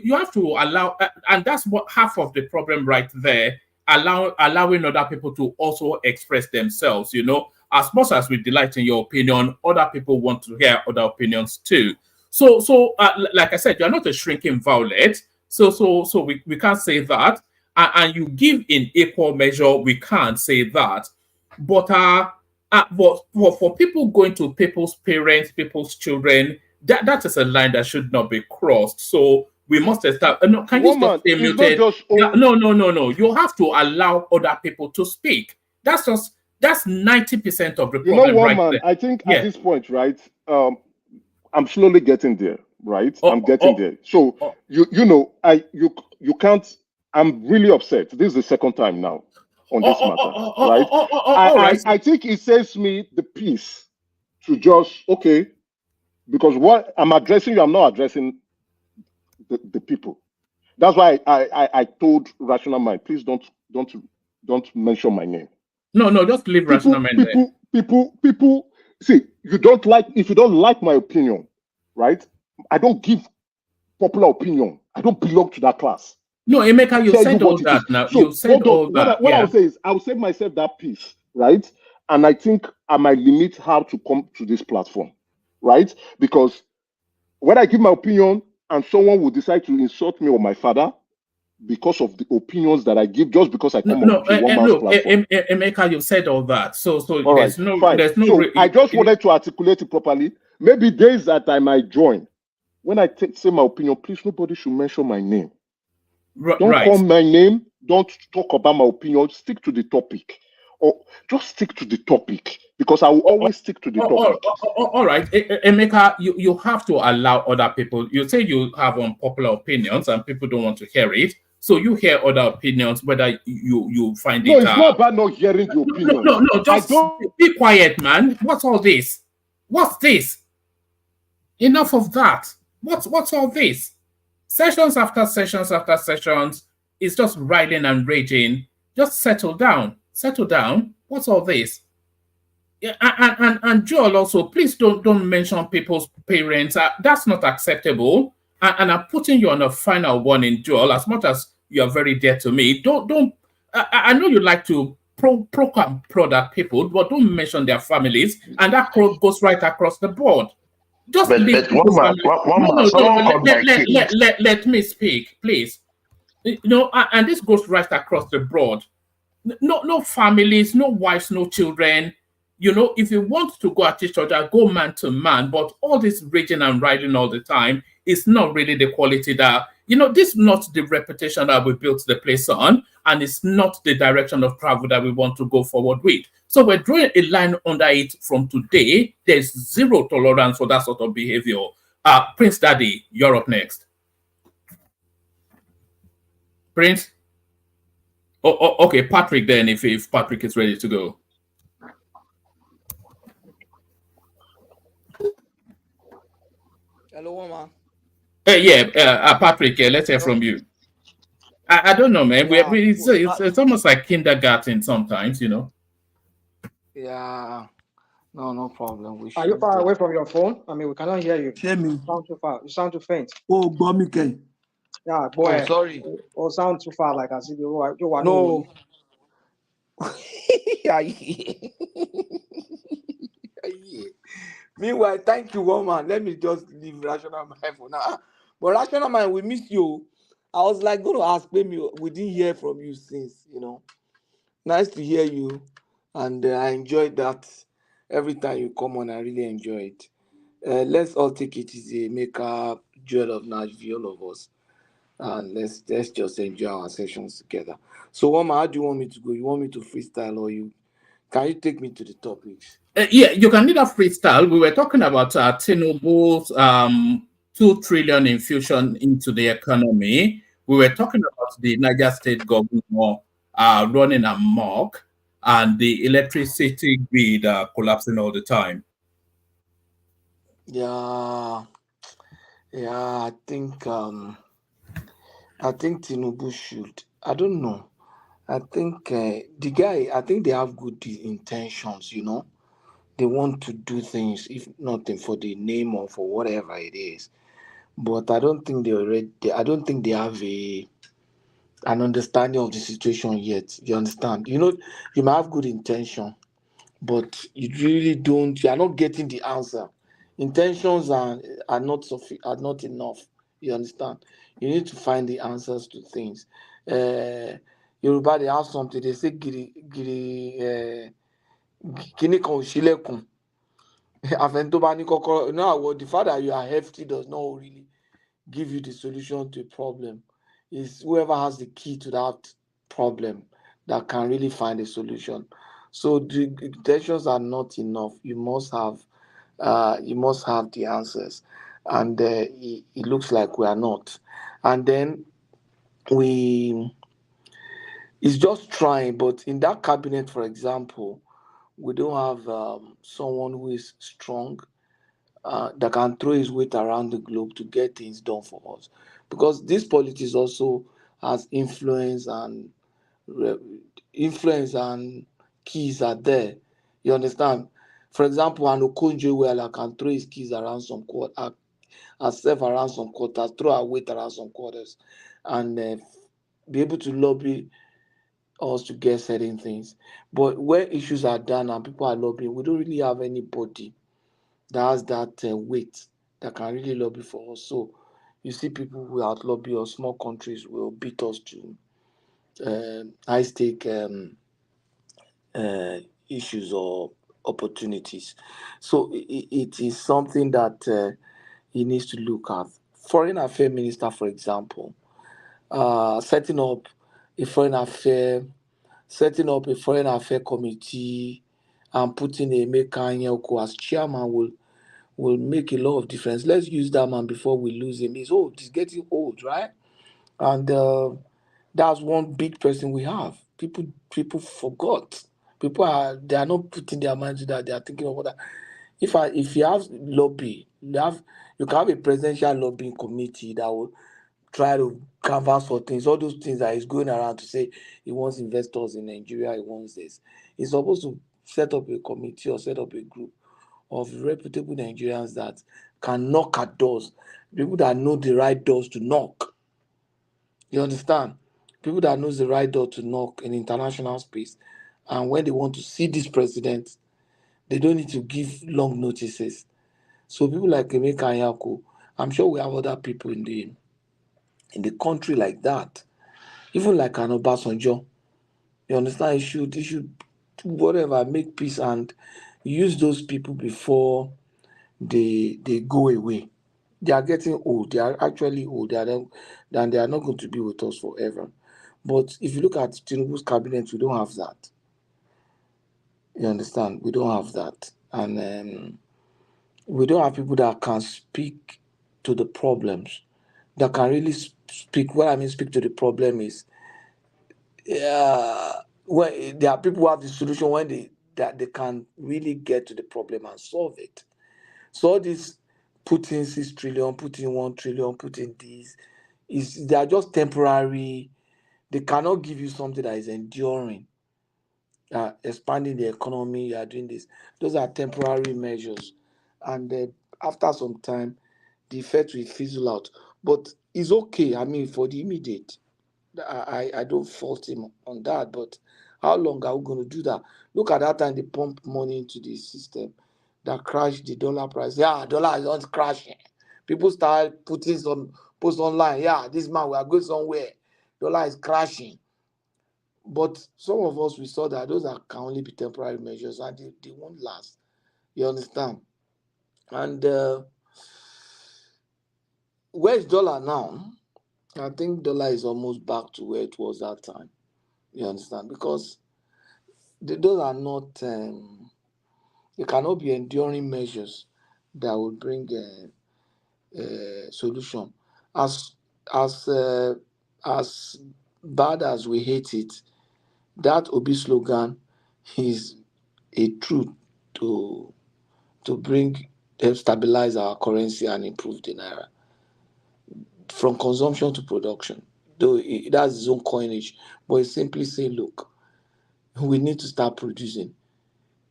S6: you have to allow, and that's what half of the problem right there. Allowing other people to also express themselves, as much as we delight in your opinion, other people want to hear other opinions too. So like I said, you're not a shrinking violet. So we can't say that. And you give in equal measure, we can't say that. But for people going to people's parents, people's children, that is a line that should not be crossed. So we must establish. No, can you stop stay muted? No. You have to allow other people to speak. That's 90% of the problem, right there.
S16: I think at this point, right? I'm slowly getting there, right? I'm getting there. So you can't. I'm really upset. This is the second time now on this matter, right? I think it saves me the peace to just because what I'm addressing you, I'm not addressing the people. That's why I told Rational Mind, please don't mention my name.
S6: No, just leave Rational Mind there.
S16: People, see, if you don't like my opinion, right? I don't give popular opinion. I don't belong to that class.
S6: No, Emeka, you said all that now.
S16: So,
S6: you said all that.
S16: What I'll say is I'll save myself that peace, right? And I think I might limit how to come to this platform, right? Because when I give my opinion, and someone will decide to insult me or my father because of the opinions that I give, just because I come on to one man's platform.
S6: Emeka, you said all that. So
S16: there's no. I just wanted to articulate it properly. Maybe days that I might join. When I say my opinion, please, nobody should mention my name. Don't call my name. Don't talk about my opinion. Stick to the topic. Or just stick to the topic, because I will always stick to the topic.
S6: All right, Emeka, you have to allow other people. You say you have unpopular opinions and people don't want to hear it. So you hear other opinions, whether you find it.
S16: No, it's not about not hearing the opinion.
S6: No, just be quiet, man. What's all this? What's this? Enough of that. What's all this? Sessions after sessions after sessions, it's just riding and raging. Just settle down. Settle down. What's all this? Yeah, and Joel also, please don't mention people's parents. That's not acceptable. And I'm putting you on a final warning, Joel. As much as you're very dear to me, don't. I know you like to pro that people, but don't mention their families, and that goes right across the board. Just
S13: But
S6: leave
S13: one
S6: people's
S13: man,
S6: family.
S13: one man,
S6: No.
S13: someone called my king.
S6: Let me speak, please. And this goes right across the board. No families, no wives, no children. If you want to go at each other, go man to man. But all this raging and riding all the time is not really the quality that, this is not the reputation that we built the place on, and it's not the direction of travel that we want to go forward with. So we're drawing a line under it from today. There's zero tolerance for that sort of behavior. Prince Daddy, you're up next. Prince? Okay, Patrick then, if Patrick is ready to go.
S5: Hello, Mama.
S6: Patrick, let's hear from you. I don't know, man.
S5: Yeah,
S6: It's almost like kindergarten sometimes,
S5: Yeah, no problem.
S18: Are you far away from your phone? I mean, we cannot hear you.
S9: Hear me.
S18: You sound too far. You sound too faint.
S9: Oh, Bomike.
S18: Yeah, boy.
S5: Oh, sorry.
S18: Oh, sound too far, like as if you are
S5: No. Meanwhile, thank you, woman. Let me just leave rational mind for now. But rational mind, we miss you. I was like going to ask, maybe we didn't hear from you since. Nice to hear you, and I enjoyed that. Every time you come on, I really enjoy it. Let's all take it easy, make a jewel of Nashville, all of us, and let's just enjoy our sessions together. So, Wama, how do you want me to go? You want me to freestyle, or can you take me to the topics?
S6: Yeah, you can need a freestyle. We were talking about Tinubu's 2 trillion infusion into the economy. We were talking about the Niger State governor running amok and the electricity grid collapsing all the time.
S5: Yeah, I think Tinubu should. I don't know. I think the guy. I think they have good intentions. They want to do things, if nothing for the name or for whatever it is. But I don't think I don't think they have an understanding of the situation yet. You understand? You might have good intention, but you really don't. You are not getting the answer. Intentions are not enough. You understand? You need to find the answers to things. Yoruba, they have something. They say giri kini kan ò ṣílẹ̀kùn. The fact that you are hefty does not really give you the solution to a problem. It's whoever has the key to that problem that can really find a solution. So the intentions are not enough. You must have the answers, and it looks like we are not. And then it's just trying, but in that cabinet, for example, we don't have someone who is strong that can throw his weight around the globe to get things done for us. Because this politics also has influence and keys are there. You understand? For example, an Okonjo-Iweala can throw his keys around some quarters, herself around some quarters, throw her weight around some quarters, and be able to lobby us to get certain things. But where issues are done and people are lobbying, we don't really have anybody that has that weight that can really lobby for us. So you see people who out lobby us, small countries will beat us to high stake issues or opportunities. So it is something that he needs to look at. Foreign Affairs Minister, for example, setting up a foreign affair committee and putting Emeka Anyako as chairman will make a lot of difference. Let's use that man before we lose him. He's old. He's getting old, right? And that's one big person we have. People forgot. They are not putting their minds to that. They are thinking about that. If you have lobby, you can have a presidential lobbying committee that will try to canvas for things, all those things that he's going around to say he wants investors in Nigeria, he wants this. He's supposed to set up a committee or set up a group of reputable Nigerians that can knock at doors, people that know the right doors to knock. You understand? People that knows the right door to knock in international space. And when they want to see this president, they don't need to give long notices. So people like Emeka Anyako, I'm sure we have other people in the country like that. Even like an Obasanjo. You understand? He should do whatever, make peace and use those people before they go away. They are getting old. They are actually old. They are not going to be with us forever. But if you look at Tinubu's cabinet, we don't have that. You understand? We don't have that. And we don't have people that can speak to the problems, that can really speak. What I mean, speak to the problem is, when there are people who have the solution when they can really get to the problem and solve it. So all this putting 6 trillion, putting 1 trillion, putting this they are just temporary. They cannot give you something that is enduring. Expanding the economy, you are doing this. Those are temporary measures, and after some time, the effect will fizzle out. But it's okay. I mean, for the immediate, I don't fault him on that. But how long are we going to do that? Look at that time they pump money into the system that crashed the dollar price. Yeah, dollar is not crashing. People start putting some posts online. Yeah, this man, we are going somewhere. Dollar is crashing. But some of us, we saw that those can only be temporary measures and they won't last. You understand? And where's dollar now? I think dollar is almost back to where it was that time. You understand? Because those are not, they cannot be enduring measures that will bring a solution. As as uh, as bad as we hate it, that Obi slogan is a truth to bring help stabilize our currency and improve the naira from consumption to production. Though that's his own coinage, but he simply say, look, we need to start producing.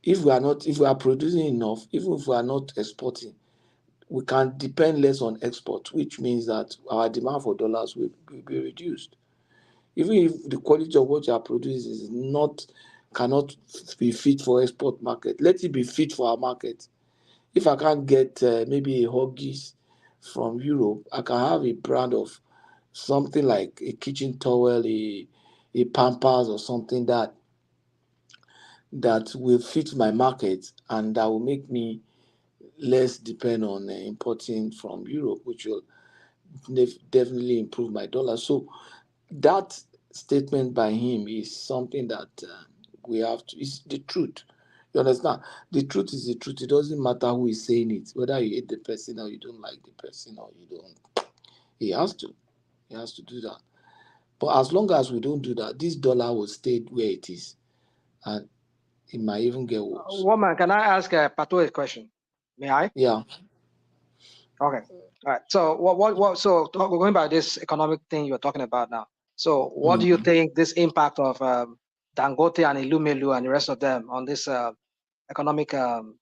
S5: If we are producing enough, even if we are not exporting, we can depend less on export, which means that our demand for dollars will be reduced. Even if the quality of what you are producing is cannot be fit for export market, let it be fit for our market. If I can't get maybe a Huggies from Europe, I can have a brand of something like a kitchen towel, a Pampers or something that will fit my market and that will make me less depend on importing from Europe, which will definitely improve my dollar. So that statement by him is something that we have to. It's the truth. You understand? The truth is the truth. It doesn't matter who is saying it, whether you hate the person or you don't like the person or you don't. He has to. He has to do that. But as long as we don't do that, this dollar will stay where it is, and it might even get worse.
S18: Woman, can I ask Pato a question? May I?
S5: Yeah.
S18: Okay. All right. So so going by this economic thing you're talking about now. So what do you think this impact of Dangote and Ilumelu and the rest of them on this economic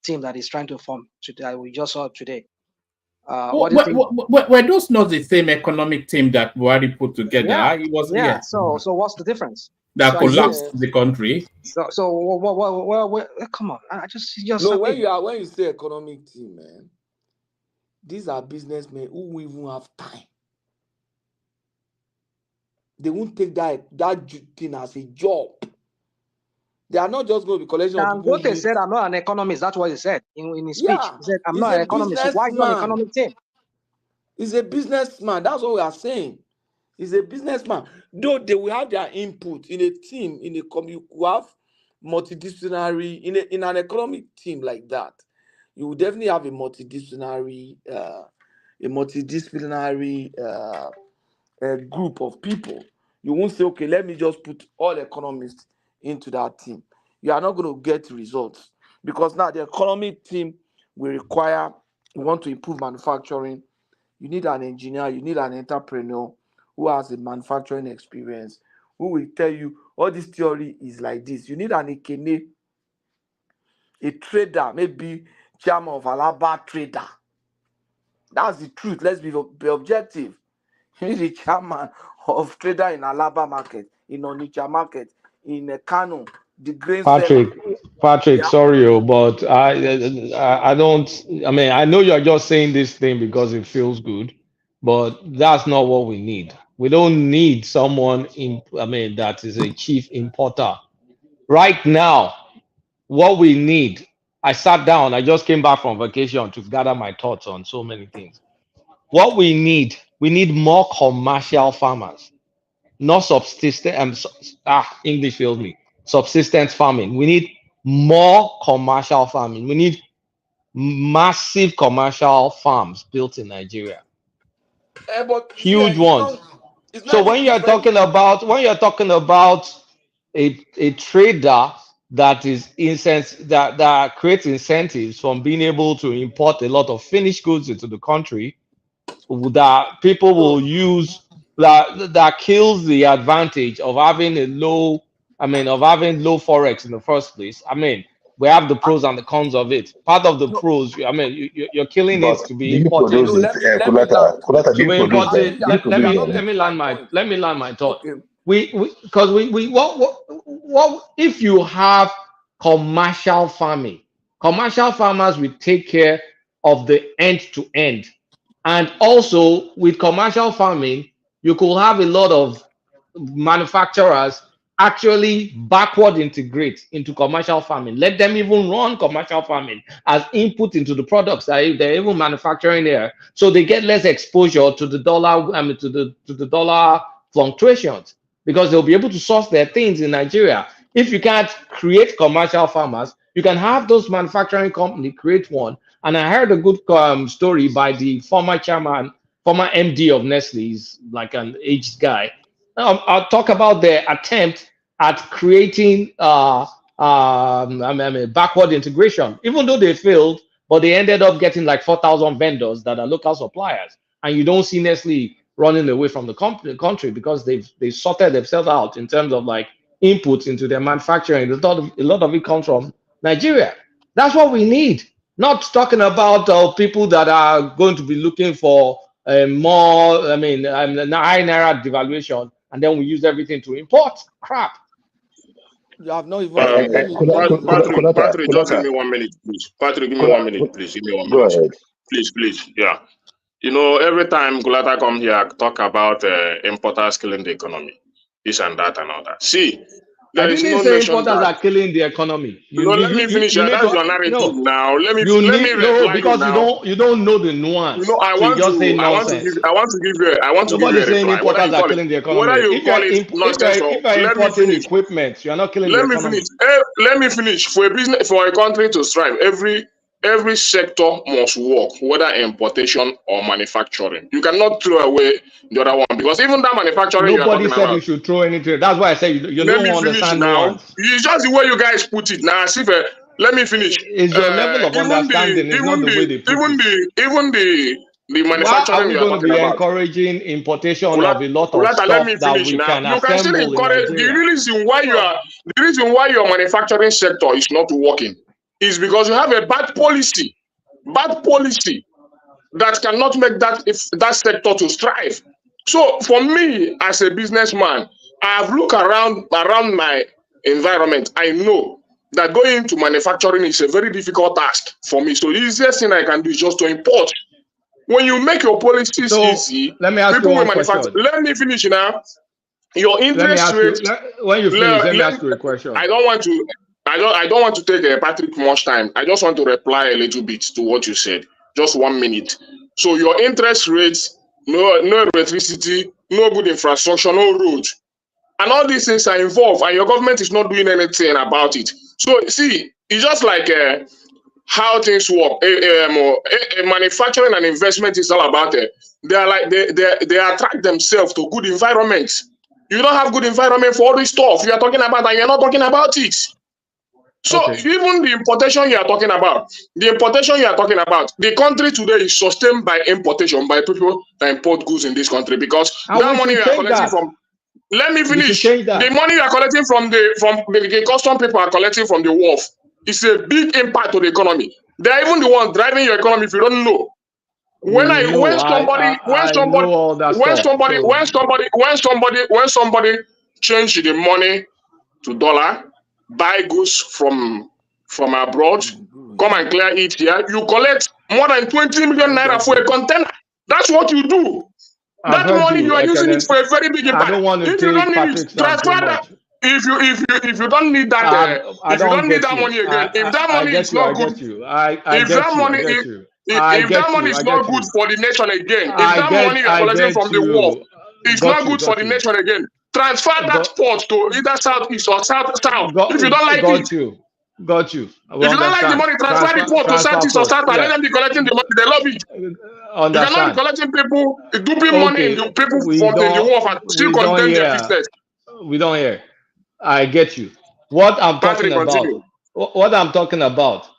S18: team that is trying to form today, we just saw today? What do you think?
S6: Were those not the same economic team that Buhari put together?
S18: Yeah.
S6: It was,
S18: Yeah.
S6: yeah.
S18: So what's the difference?
S6: That
S18: So
S6: collapsed the country.
S18: So what, come on. I just
S5: No, when you say economic team, man, these are businessmen who even have time. They won't take that thing as a job. They are not just going to be collection of people.
S18: Dangote said, "I'm not an economist." That's what he said in his speech.
S5: Yeah,
S18: He said, "I'm
S5: he's
S18: not
S5: a
S18: an economist." So why is not an
S5: businessman.
S18: economic team?
S5: He's a businessman. That's what we are saying. He's a businessman. Though they will have their input in a team, in a community, you have multidisciplinary in an economic team like that. You will definitely have a multidisciplinary group of people. You won't say, okay, let me just put all economists into that team. You are not going to get results because now the economic team will require, we want to improve manufacturing. You need an engineer, you need an entrepreneur, who has a manufacturing experience, who will tell you all this theory is like this. You need an Ikene, a trader, maybe chairman of Alaba trader. That's the truth. Let's be objective. You need a chairman of trader in Alaba market, in Onitsha market, in Kano, the grain seller.
S20: Patrick,
S5: Yeah.
S20: sorry, but I don't. I mean, I know you're just saying this thing because it feels good, but that's not what we need. We don't need someone in. I mean, that is a chief importer right now. What we need. I sat down. I just came back from vacation to gather my thoughts on so many things. What we need more commercial farmers, not subsistence. English failed me. Subsistence farming. We need more commercial farming. We need massive commercial farms built in Nigeria.
S5: But
S20: Huge ones. So when you're talking about a trader that is that creates incentives from being able to import a lot of finished goods into the country, that people will use, that kills the advantage of having low forex in the first place. I mean, we have the pros and the cons of it. Part of the pros, I mean, you're killing
S13: But
S20: it to be
S13: do you
S20: imported.
S13: produce it? Kulata, do
S20: To
S13: you
S20: be
S13: produce them?
S20: imported.
S13: Do you produce them?
S20: Let me land my thought. Because what if you have commercial farming? Commercial farmers will take care of the end to end. And also with commercial farming, you could have a lot of manufacturers actually backward integrate into commercial farming. Let them even run commercial farming as input into the products that they're even manufacturing there, so they get less exposure to the dollar. I mean, to the dollar fluctuations, because they'll be able to source their things in Nigeria. If you can't create commercial farmers, you can have those manufacturing company create one. And I heard a good story by the former MD of Nestle. He's like an aged guy. I'll talk about their attempt at creating backward integration. Even though they failed, but they ended up getting like 4,000 vendors that are local suppliers. And you don't see Nestle running away from the country because they sorted themselves out in terms of like inputs into their manufacturing. A lot of it comes from Nigeria. That's what we need. Not talking about people that are going to be looking for more, high naira devaluation, and then we use everything to import crap.
S5: You have not even.
S19: Patrick, just give me 1 minute, please. Patrick, give me 1 minute, please. Give me 1 minute.
S13: Go ahead.
S19: Please. Yeah. You know, every time Kulata come here, talk about importers killing the economy, this and that and all that. See,
S20: I didn't say importers are killing the economy.
S19: Let me finish. That's your narrative now. Let me
S20: because you don't know the nuance.
S19: I want to give you a reply.
S20: Importers are killing the economy.
S19: Whether you call it nonsense or
S20: if you're importing equipment, you're not killing the economy.
S19: Let me finish. For a country to strive, every sector must work, whether importation or manufacturing. You cannot throw away the other one, because even that manufacturing.
S20: Nobody said you should throw anything. That's why I say you don't understand
S19: now. It's just the way you guys put it now. As if let me finish.
S20: It's your level of understanding. It's not the way they put it.
S19: Even the manufacturing.
S20: Why are we going to be encouraging importation of a lot of stuff that we can assemble?
S19: You can still encourage. The reason why your manufacturing sector is not working is because you have a bad policy that cannot make that sector to strive. So for me, as a businessman, I have looked around my environment. I know that going into manufacturing is a very difficult task for me. So the easiest thing I can do is just to import. When you make your policies easy,
S20: let me ask you one question.
S19: Let me finish now. Your interest rate.
S20: When you finish, let me ask you a question.
S19: I don't want to take Patrick much time. I just want to reply a little bit to what you said. Just 1 minute. So your interest rates, no electricity, no good infrastructure, no roads, and all these things are involved, and your government is not doing anything about it. So see, it's just like how things work. Manufacturing and investment is all about it. They attract themselves to good environments. You don't have good environment for all this stuff you are talking about, and you're not talking about it.
S12: So even the importation you are talking about, the country today is sustained by importation, by people that import goods in this country, because
S4: And
S12: that
S4: we
S12: money
S4: should
S12: you are
S4: change
S12: collecting
S4: that.
S12: from. Let me
S4: We should
S12: finish.
S4: change that.
S12: The money you are collecting from the custom people are collecting from the wharf. It's a big impact to the economy. They are even the ones driving your economy. If you don't know, when
S4: know all that stuff.
S12: somebody change the money to dollar, buy goods from abroad, come and clear it here, you collect more than 20 million naira for a container. That's what you do.
S4: I've
S12: That
S4: heard
S12: money you are using it
S4: Ekene.
S12: for a very big
S4: I
S12: impact.
S4: don't want to
S12: If you don't
S4: take
S12: need it,
S4: Patrick's time too
S12: transfer that.
S4: much.
S12: If you don't need that,
S4: I
S12: if you
S4: don't
S12: don't need
S4: get
S12: that
S4: you.
S12: money again, if that
S4: I
S12: money
S4: get
S12: is
S4: you. I
S12: not good,
S4: get you. I
S12: if
S4: get
S12: that
S4: you. I
S12: money,
S4: get you.
S12: if that money is
S4: I
S12: not
S4: get
S12: good
S4: you.
S12: for the nation again, if
S4: I
S12: that money you are collecting
S4: get
S12: from the wharf
S4: you.
S12: is not
S4: Got you.
S12: good for
S4: Got
S12: the
S4: you.
S12: nation again, transfer that port to either southeast or south. If you don't like it,
S4: Got you. Got you. I will
S12: if you don't like the
S4: understand.
S12: money, transfer the port to
S4: Transfer
S12: southeast or
S4: port.
S12: south, and let
S4: Yeah.
S12: them be collecting the money. They love it. You cannot be
S4: Understand.
S12: collecting people, duping money in
S4: Okay.
S12: the people
S4: We
S12: from in the wharf and still
S4: don't
S12: contain their
S4: hear.
S12: business.
S4: We don't hear. I get you. What I'm talking
S12: Patrick,
S4: about,
S12: continue.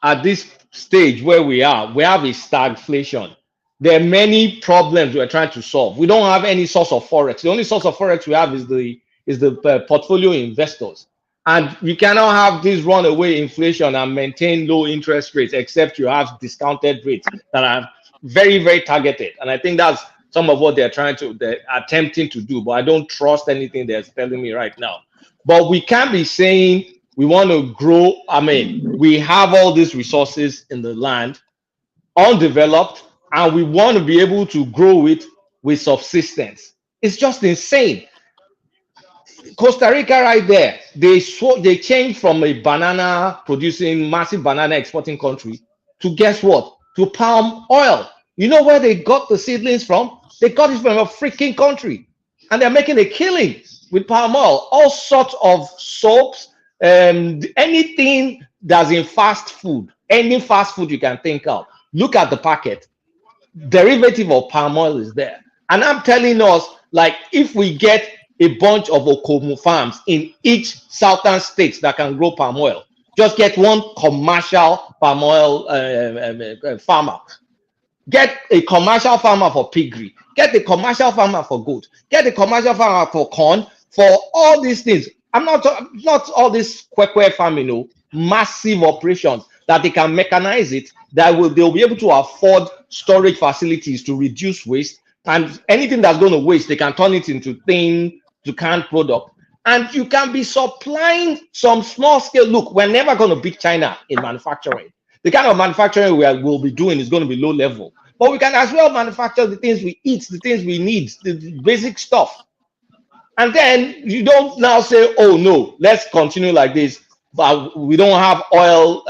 S4: at this stage where we are, we have a stagflation. There are many problems we're trying to solve. We don't have any source of forex. The only source of forex we have is the portfolio investors. And you cannot have this runaway inflation and maintain low interest rates except you have discounted rates that are very, very targeted. And I think that's some of what they're attempting to do. But I don't trust anything they're telling me right now. But we can't be saying we want to grow. I mean, we have all these resources in the land, undeveloped, and we want to be able to grow it with subsistence. It's just insane. Costa Rica right there, they changed from a banana producing, massive banana exporting country to guess what? To palm oil. You know where they got the seedlings from? They got it from a freaking country. And they're making a killing with palm oil. All sorts of soaps, anything that's in fast food, any fast food you can think of. Look at the packet. Derivative of palm oil is there. And I'm telling us, like, if we get a bunch of Okomu farms in each southern states that can grow palm oil, just get one commercial palm oil farmer. Get a commercial farmer for piggery. Get a commercial farmer for goat. Get a commercial farmer for corn. For all these things. I'm not all this kwekwe farming, you know, massive operations that they can mechanize it, they'll be able to afford storage facilities to reduce waste, and anything that's going to waste, they can turn it into canned product. And you can be supplying some small scale. Look, we're never going to beat China in manufacturing. The kind of manufacturing we'll be doing is going to be low level. But we can as well manufacture the things we eat, the things we need, the basic stuff. And then you don't now say, oh no, let's continue like this. But we don't have oil,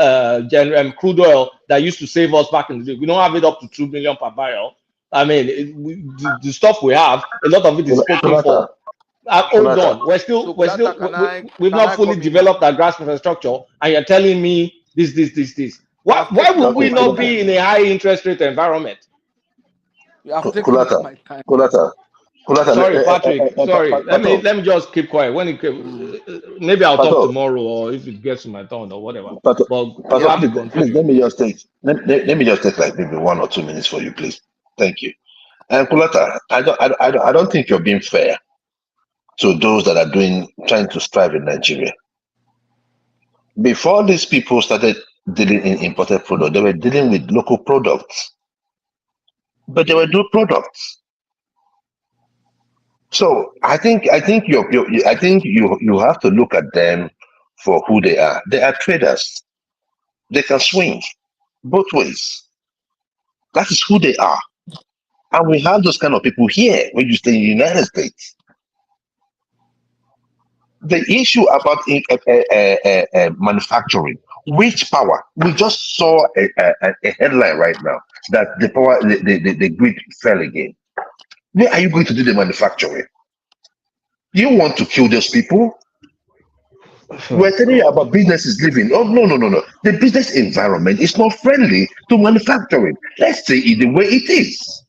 S4: crude oil that used to save us back in the day. We don't have it up to 2 million per barrel. I mean, the stuff we have, a lot of it is spoken for. Hold on, we've not fully developed our grass infrastructure, and you're telling me this. Why would we not be in a high interest rate environment? Sorry, Patrick. Sorry. Let me just keep quiet. When it maybe I'll talk tomorrow, or if it gets to my turn or whatever.
S13: Please, let me just take like maybe 1 or 2 minutes for you, please. Thank you. And Kulata, I don't think you're being fair to those that are trying to strive in Nigeria. Before these people started dealing in imported products, they were dealing with local products, but there were no products. So I think you have to look at them for who they are. They are traders. They can swing both ways. That is who they are. And we have those kind of people here when you stay in the United States. The issue about manufacturing, which power? We just saw a headline right now that the grid fell again. Where are you going to do the manufacturing? You want to kill those people? We're telling you about businesses living. Oh, no. The business environment is not friendly to manufacturing. Let's say it the way it is.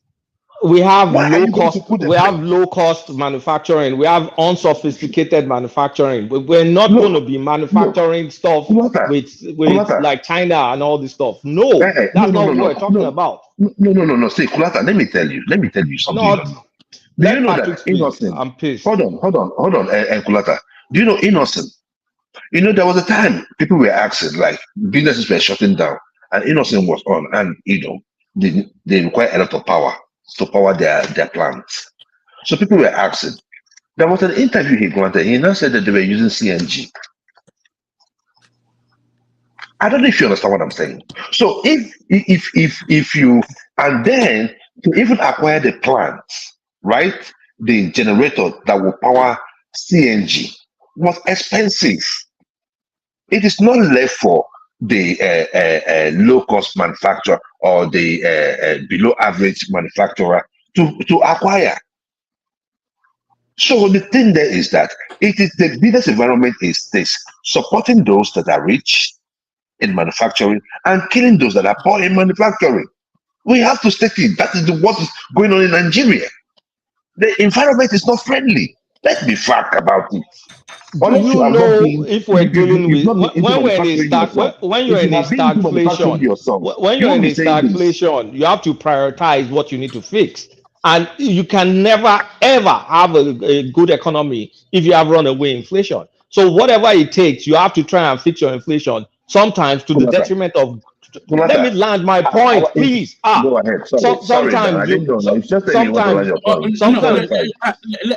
S4: We have
S13: Why are you going to put them there?
S4: low cost manufacturing. We have unsophisticated manufacturing. We're not going to be manufacturing stuff
S13: Kulata,
S4: with like China and all this stuff. No, that's not what we're talking about.
S13: No. See, Kulata, let me tell you something you don't know. Do you know
S4: Patrick
S13: that
S4: speak.
S13: innocent?
S4: I'm pissed.
S13: Hold on, Kulata. Do you know innocent? You know, there was a time people were asking, like businesses were shutting down, and innocent was on, and they require a lot of power to power their plants. So people were asking. There was an interview he granted. He now said that they were using CNG. I don't know if you understand what I'm saying. So if you, and then to even acquire the plants, right? The generator that will power CNG was expensive. It is not left for the low cost manufacturer or the below average manufacturer to acquire. So the thing there is that it is the business environment is this supporting those that are rich in manufacturing and killing those that are poor in manufacturing. We have to state it. That is what is going on in Nigeria. The environment is not friendly. Let's be frank about it.
S4: Do you know if we're dealing with when we're in a when you're in a stagflation, when you're in a stagflation, you have to prioritize what you need to fix, and you can never ever have a good economy if you have runaway inflation. So whatever it takes, you have to try and fix your inflation. Sometimes to the detriment of. Let me land my point, please.
S13: Go ahead. Sorry, I didn't know. It's just that you want to land your point.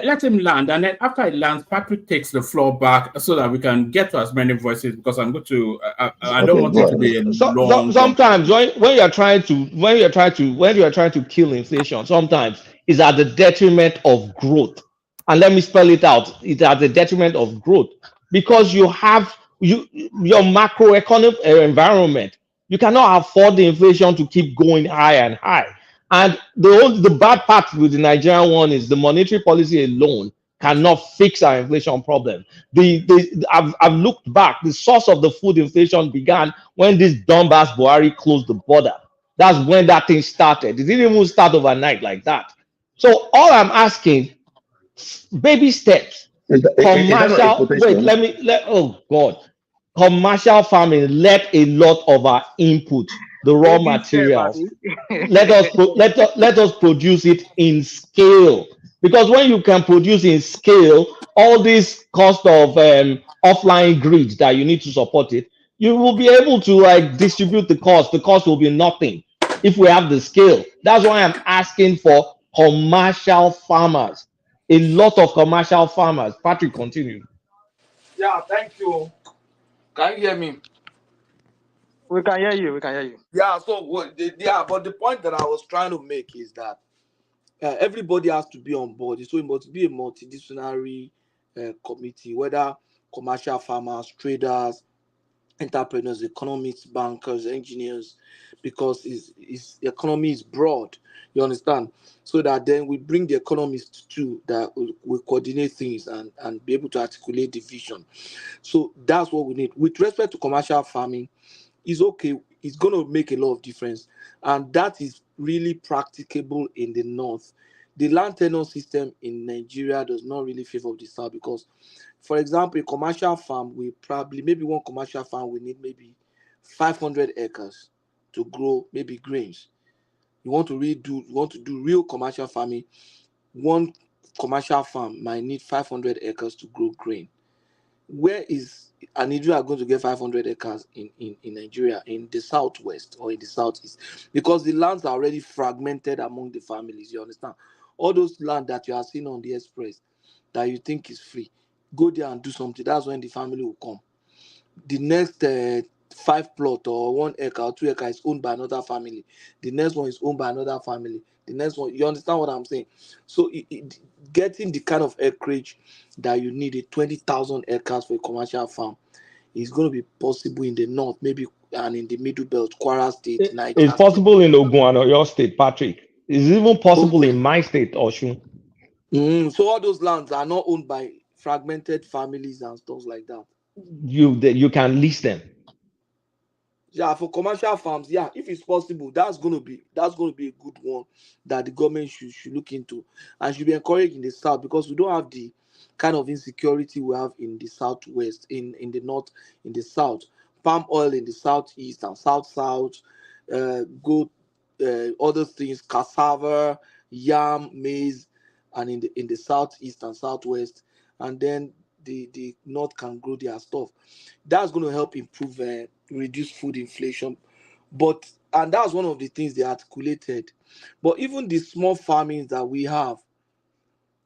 S6: Let him land, and then after he lands, Patrick takes the floor back so that we can get to as many voices. Because I'm going to. I don't want it to be a long.
S4: Sometimes when you're trying to kill inflation, sometimes it's at the detriment of growth. And let me spell it out. It's at the detriment of growth because you have your macroeconomic environment. You cannot afford the inflation to keep going high and high. And the bad part with the Nigerian one is the monetary policy alone cannot fix our inflation problem. I've looked back. The source of the food inflation began when this dumbass Buhari closed the border. That's when that thing started. It didn't even start overnight like that. So all I'm asking, baby steps. Commercial. Wait, oh God. Commercial farming, let a lot of our input, the raw materials, let us produce it in scale. Because when you can produce in scale, all this cost of offline grid that you need to support it, you will be able to like distribute the cost. The cost will be nothing if we have the scale. That's why I'm asking for commercial farmers. A lot of commercial farmers. Patrick, continue.
S5: Yeah, thank you. Can you hear me?
S18: We can hear you. We can hear you.
S5: Yeah. So but the point that I was trying to make is that everybody has to be on board. So it must be a multidisciplinary committee, whether commercial farmers, traders, entrepreneurs, economists, bankers, engineers, because the economy is broad. You understand? So that then we bring the economists too that will coordinate things and be able to articulate the vision. So that's what we need. With respect to commercial farming, is okay. It's going to make a lot of difference, and that is really practicable in the north. The land tenure system in Nigeria does not really favor the south because, for example, a commercial farm will probably one commercial farm will need maybe 500 acres to grow maybe grains. You want to do real commercial farming. One commercial farm might need 500 acres to grow grain. Where is an individual going to get 500 acres in Nigeria, in the southwest or in the southeast? Because the lands are already fragmented among the families. You understand? All those land that you are seeing on the express that you think is free, go there and do something. That's when the family will come. The next 5 plot or 1 acre or 2 acre is owned by another family. The next one is owned by another family. The next one, you understand what I'm saying? So getting the kind of acreage that you need, 20,000 acres for a commercial farm, is going to be possible in the north, maybe, and in the middle belt, Kwara State, Niger
S4: It's possible in Ogun and Oyo State, Patrick. It's even possible in my state, Oshun.
S5: So all those lands are not owned by fragmented families and stuff like that.
S4: You can lease them.
S5: Yeah, for commercial farms, yeah, if it's possible, that's gonna be a good one that the government should look into and should be encouraged in the south, because we don't have the kind of insecurity we have in the southwest, in the north, in the south. Palm oil in the southeast and south, goat, other things, cassava, yam, maize, and in the southeast and southwest, and then the north can grow their stuff. That's going to help improve, reduce food inflation. But and that's one of the things they articulated. But even the small farming that we have,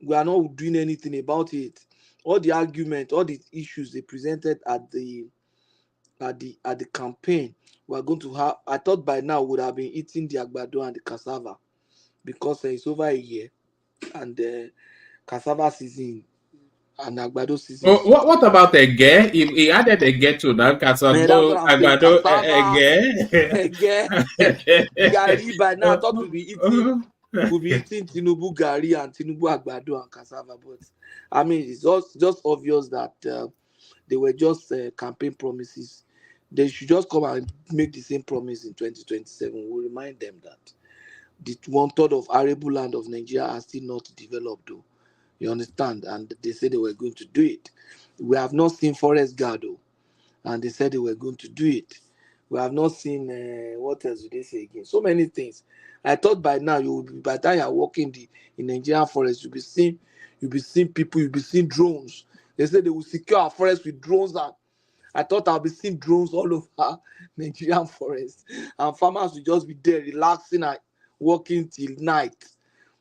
S5: we are not doing anything about it. All the argument, all the issues they presented at the campaign, we are going to have. I thought by now we would have been eating the agbado and the cassava, because it's over a year, and cassava season and agbado season
S6: Oh,
S5: is.
S6: what about Ege? He added Ege to that
S5: Man, that's what
S6: Casado,
S5: I'm saying.
S6: Agbado,
S5: Cassava,
S6: Ege.
S5: again, Gary. By now, I thought we'll be eating Tinubu Gary and Tinubu Agbado and cassava. But I mean, it's just obvious that they were just campaign promises. They should just come and make the same promise in 2027. We'll remind them that the 1/3 of arable land of Nigeria are still not developed, though. You understand? And they said they were going to do it. We have not seen forest guard, though, and they said they were going to do it. We have not seen, what else did they say again? So many things. I thought by now you would be, by the time you're walking in Nigerian forest, you'll be seeing people, you'll be seeing drones. They said they will secure our forest with drones, and I thought I'll be seeing drones all over Nigerian forest, and farmers will just be there relaxing and working till night.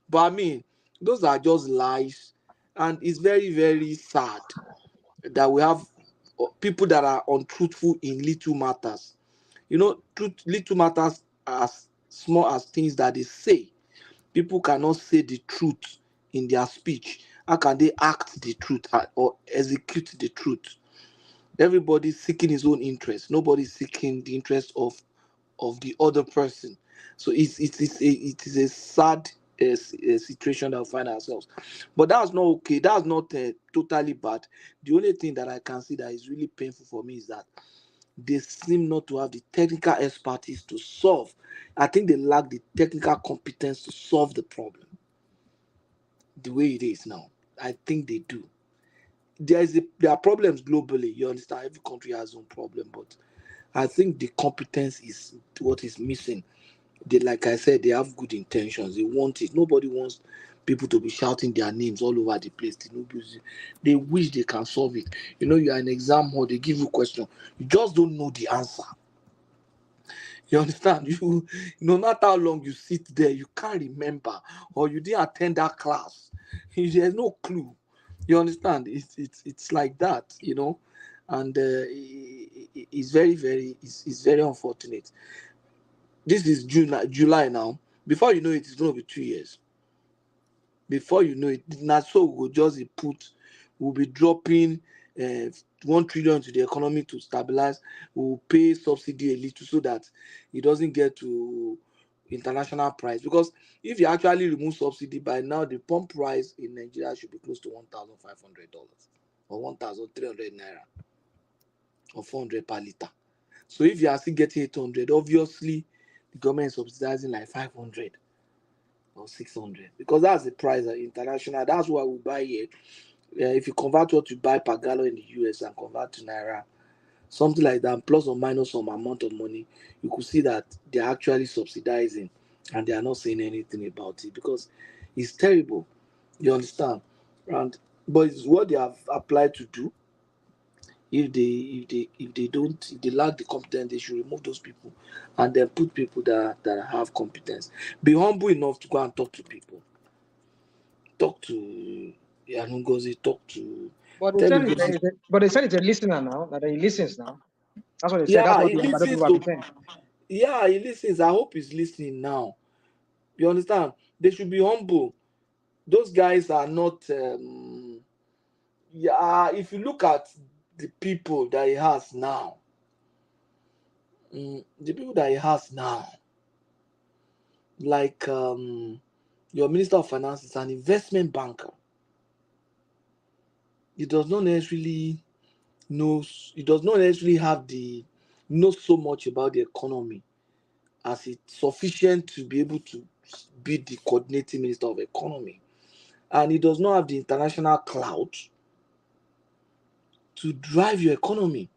S5: But I mean, those are just lies, and it's very, very sad that we have people that are untruthful in little matters. Little matters as small as things that they say. People cannot say the truth in their speech. How can they act the truth or execute the truth? Everybody's seeking his own interest. Nobody's seeking the interest of the other person. So it is a sad situation that we find ourselves. But that's not okay. That's not totally bad. The only thing that I can see that is really painful for me is that they seem not to have the technical expertise to solve. I think they lack the technical competence to solve the problem the way it is now. I think they do. There are problems globally. You understand? Every country has its own problem, but I think the competence is what is missing. Like I said, they have good intentions. They want it. Nobody wants people to be shouting their names all over the place. They wish they can solve it. You are in exam hall, they give you question. You just don't know the answer. You understand? No matter how long you sit there, you can't remember, or you didn't attend that class. There's no clue. You understand? It's like that, and it's very, very, it's very unfortunate. This is July now. Before you know it, it's going to be 2 years. Before you know it, not so we'll just we'll be dropping uh, 1 trillion to the economy to stabilize. We'll pay subsidy a little so that it doesn't get to international price. Because if you actually remove subsidy by now, the pump price in Nigeria should be close to $1,500 or 1,300 naira or 400 per liter. So if you are still getting 800, obviously the government is subsidizing like 500 or 600, because that's the price international. That's why we buy here. If you convert what you buy per gallon in the US and convert to naira, something like that, plus or minus some amount of money, you could see that they're actually subsidizing and they are not saying anything about it because it's terrible. You understand? But it's what they have applied to do. If they lack the competence, they should remove those people and then put people that have competence. Be humble enough to go and talk to people. Talk to Yanungozi, talk to
S18: But they
S5: tell
S18: said
S5: him this.
S18: it's a listener now, that he listens now. That's what they said. That's
S5: Yeah,
S18: what
S5: he
S18: the other
S5: listens
S18: people have been
S5: to
S18: saying.
S5: yeah, he listens. I hope he's listening now. You understand? They should be humble. Those guys are not if you look at the people that he has now, like your Minister of Finance is an investment banker. He does not necessarily have the knows so much about the economy as it's sufficient to be able to be the coordinating minister of economy. And he does not have the international clout to drive your economy.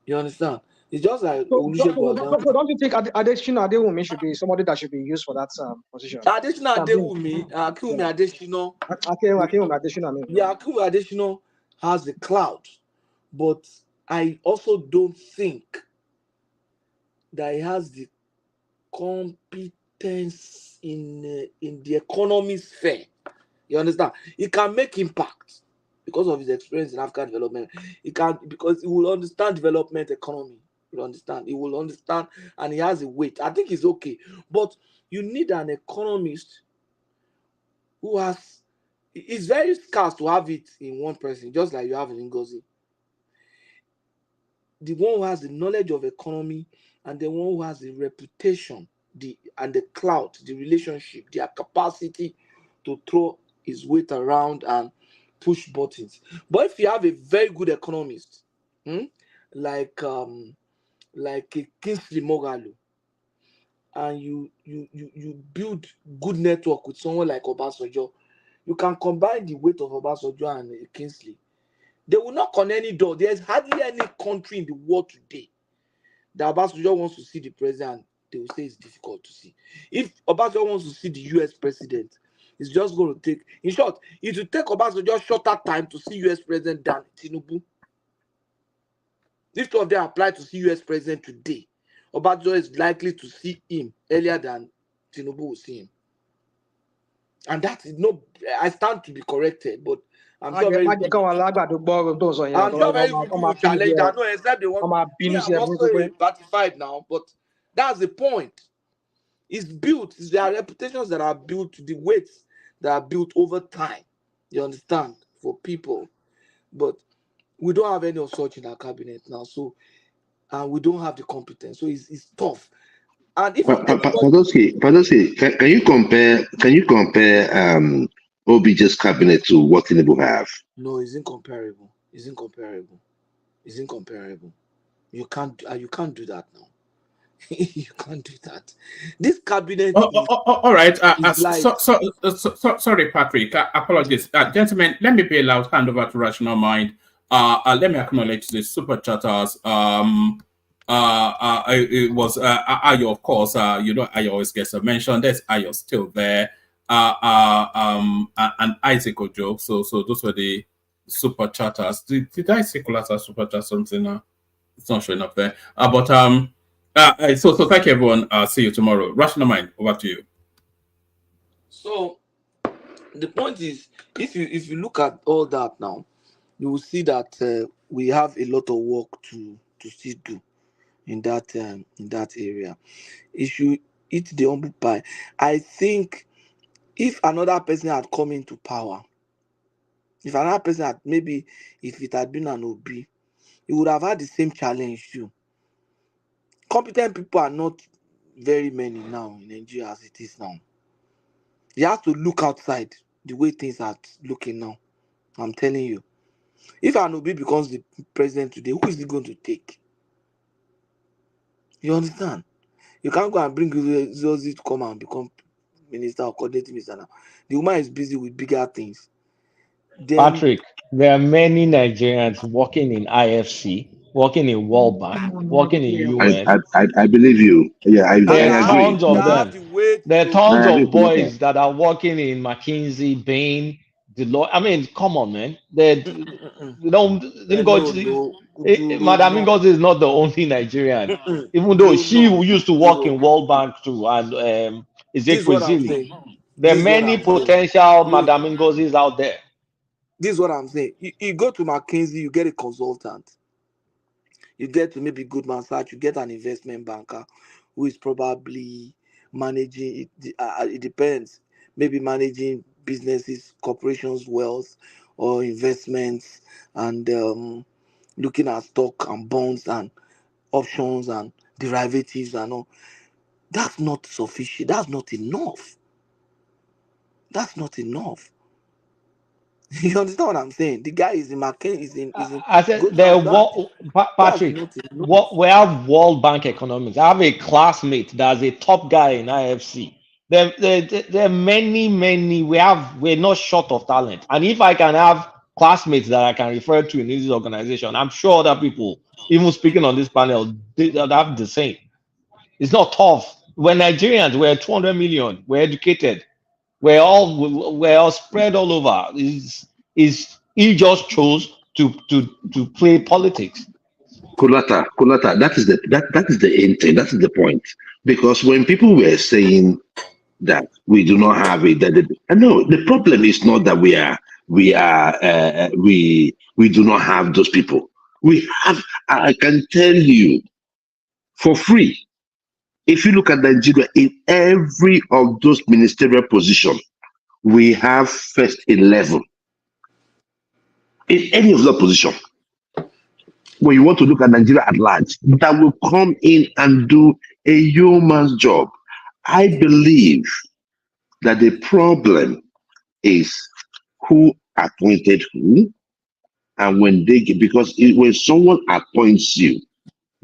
S5: You understand? It's just like Olusegun was
S18: So don't you think Adesina Adewumi should be somebody that should be used for that position?
S5: Adesina Adewumi, Akinwumi Adesina.
S18: Akinwumi Adesina, I mean.
S5: Yeah, Akinwumi Adesina has the clout, but I also don't think that he has the competence in the economy sphere. You understand? He can make impact because of his experience in African development. He can, because he will understand development economy. You understand? He will understand, and he has a weight. I think he's okay, but you need an economist who has. It's very scarce to have it in one person, just like you have in Ngozi. The one who has the knowledge of economy and the one who has the reputation, and the clout, the relationship, their capacity to throw his weight around and push buttons. But if you have a very good economist, like a Kingsley Moghalu, and you build good network with someone like Obasanjo, you can combine the weight of Obasanjo and Kingsley. They will knock on any door. There's hardly any country in the world today that Obasanjo wants to see the president. They will say it's difficult to see. If Obasanjo wants to see the US president, it's just going to take, in short, it will take Obasanjo shorter time to see US president than Tinubu. If two of them apply to see US president today, Obasanjo is likely to see him earlier than Tinubu will see him. And that is no, I stand to be corrected, but I'm sure very few people will challenge that. No, except they want. Me, I'm also a ratified now, but that's the point. It's built. There are reputations that are built, the weights that are built over time. You understand? For people, but we don't have any of such in our cabinet now. So, and we don't have the competence. So it's tough. And if
S13: Padoski, can you compare OBJ's cabinet to what Tinubu have?
S5: No, it's incomparable. It's incomparable. It's incomparable. You can't do that now. You can't do that. This cabinet
S6: all right.
S5: like...
S6: Sorry, Patrick. Apologies. Gentlemen, let me be allowed to hand over to Rational Mind. Let me acknowledge the super chatters. It was Ayo, of course. Ayo always gets a mention. There's Ayo still there. And Isaac Ojo. So those were the super chatters. Did I say Kulata super chat something? It's not showing up there. So thank you, everyone. See you tomorrow. Rational Mind, over to you.
S5: So the point is, if you look at all that now, you will see that we have a lot of work to still do in that area. If you eat the humble pie, I think if another person had come into power, if another person had, maybe if it had been an OB, he would have had the same challenge too. Competent people are not very many now in Nigeria as it is now. You have to look outside the way things are looking now. I'm telling you. If an OB becomes the president today, who is he going to take? You understand? You can't go and bring Zozi to come and become minister or coordinating minister now. The woman is busy with bigger things.
S4: Patrick, there are many Nigerians working in IFC, working in World Bank, working in UN.
S13: I believe you. Yeah, I agree.
S4: There are tons of them. There are tons of boys
S13: that
S4: are working in McKinsey, Bain, Deloitte. I mean, come on, man. They don't. Madam Ngozi is not the only Nigerian, even though she used to work in World Bank too, and is it Kwesili? There are many potential Madam Ngozis out there.
S5: This is what I'm saying. You go to McKinsey, you get a consultant. You get to maybe Goldman Sachs, you get an investment banker who is probably managing, it depends, maybe managing businesses, corporations, wealth, or investments, and looking at stock and bonds and options and derivatives and all. That's not sufficient. That's not enough. That's not enough. You understand what I'm saying? The guy is in McCain, is in
S4: I said
S5: Goldman Sachs. That's
S4: Patrick.
S5: nothing.
S4: We have World Bank economics. I have a classmate that's a top guy in IFC. There are many. We're not short of talent. And if I can have classmates that I can refer to in this organization, I'm sure other people, even speaking on this panel, they have the same. It's not tough. We're Nigerians. We're 200 million. We're educated. We're all spread all over. He just chose to play politics.
S13: Kulata, that is the end thing. That is the point. Because when people were saying that we do not have it, no, the problem is not that we do not have those people. We have. I can tell you for free. If you look at Nigeria, in every of those ministerial positions, we have first 11 in any of the position. When you want to look at Nigeria at large, that will come in and do a yeoman's job. I believe that the problem is who appointed who, and when they get, because when someone appoints you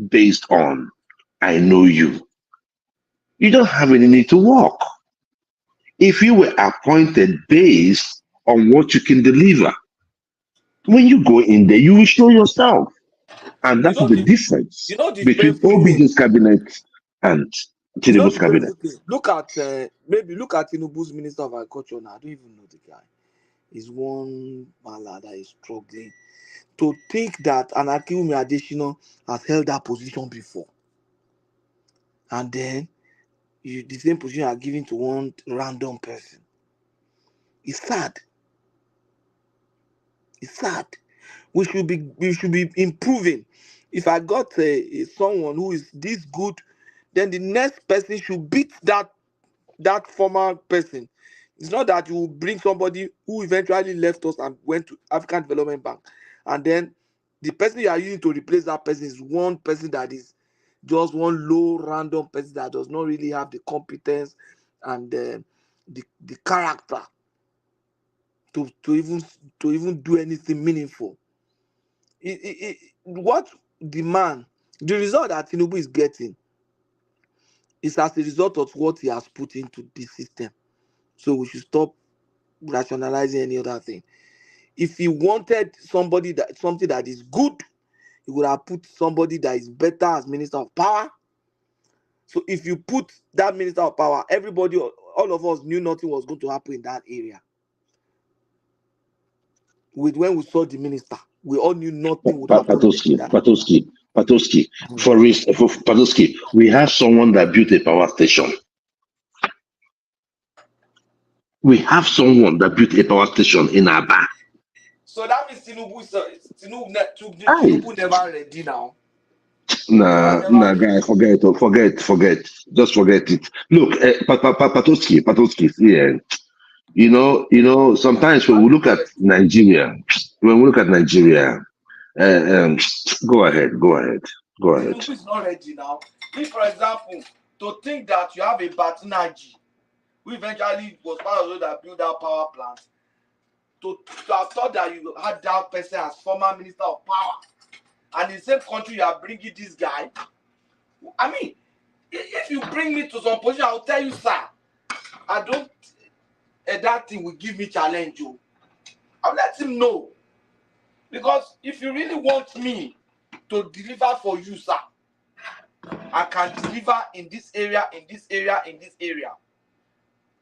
S13: based on I know you don't have any need to work. If you were appointed based on what you can deliver, when you go in there, you will show yourself. And that is the difference between OBJ's cabinet and Tinubu's cabinet.
S5: Look at Tinubu's Minister of Agriculture now. I don't even know the guy. He's one mala that is struggling. To think that an Akinwumi Adesina has held that position before, and then the same position are given to one random person. It's sad. It's sad. We should be improving. If I got someone who is this good, then the next person should beat that former person. It's not that you will bring somebody who eventually left us and went to African Development Bank, and then the person you are using to replace that person is one person that is just one low random person that does not really have the competence and the character to even do anything meaningful. What the result that Tinubu is getting is as a result of what he has put into the system. So we should stop rationalizing any other thing. If he wanted something that is good, he would have put somebody that is better as Minister of Power. So if you put that Minister of Power, everybody, all of us knew nothing was going to happen in that area. When we saw the minister, we all knew nothing would happen.
S13: Patowski. For Patowski, we have someone that built a power station. We have someone that built a power station in Aba.
S5: So that means Tinubu never ready now.
S13: Nah, guy, forget. Just forget it. Look, Patowski, yeah. You know, sometimes when we look at Nigeria, go ahead.
S5: Tinubu is not ready now. If, for example, to think that you have a Batinaji, who eventually was part of those that built that power plant, to have thought that you had that person as former Minister of Power, and in the same country you are bringing this guy. I mean, if you bring me to some position, I'll tell you, sir, I don't. That thing will give me challenge, you. I'll let him know, because if you really want me to deliver for you, sir, I can deliver in this area.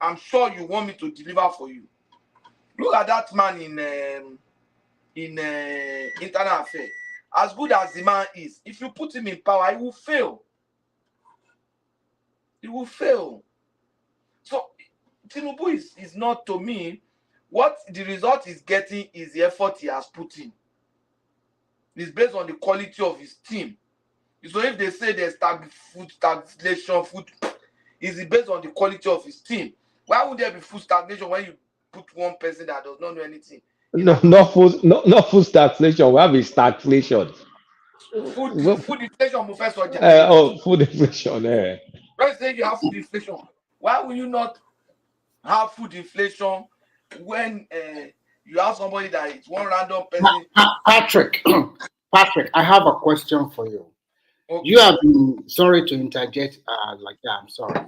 S5: I'm sure you want me to deliver for you. Look at that man in internal affairs. As good as the man is, if you put him in power, he will fail. So Tinubu is not, to me, what the result is getting is the effort he has put in. It's based on the quality of his team. So if they say there's food stagnation, is based on the quality of his team. Why would there be food stagnation when you put one person that does not know anything?
S4: No, not food stagnation. We have a stagflation.
S5: Food inflation, Professor.
S4: Food inflation.
S5: Let's say you have food inflation. Why will you not have food inflation when you have somebody that is one random person.
S11: Patrick, Patrick, I have a question for you.
S5: Okay.
S11: You have been, sorry to interject like that, I'm sorry.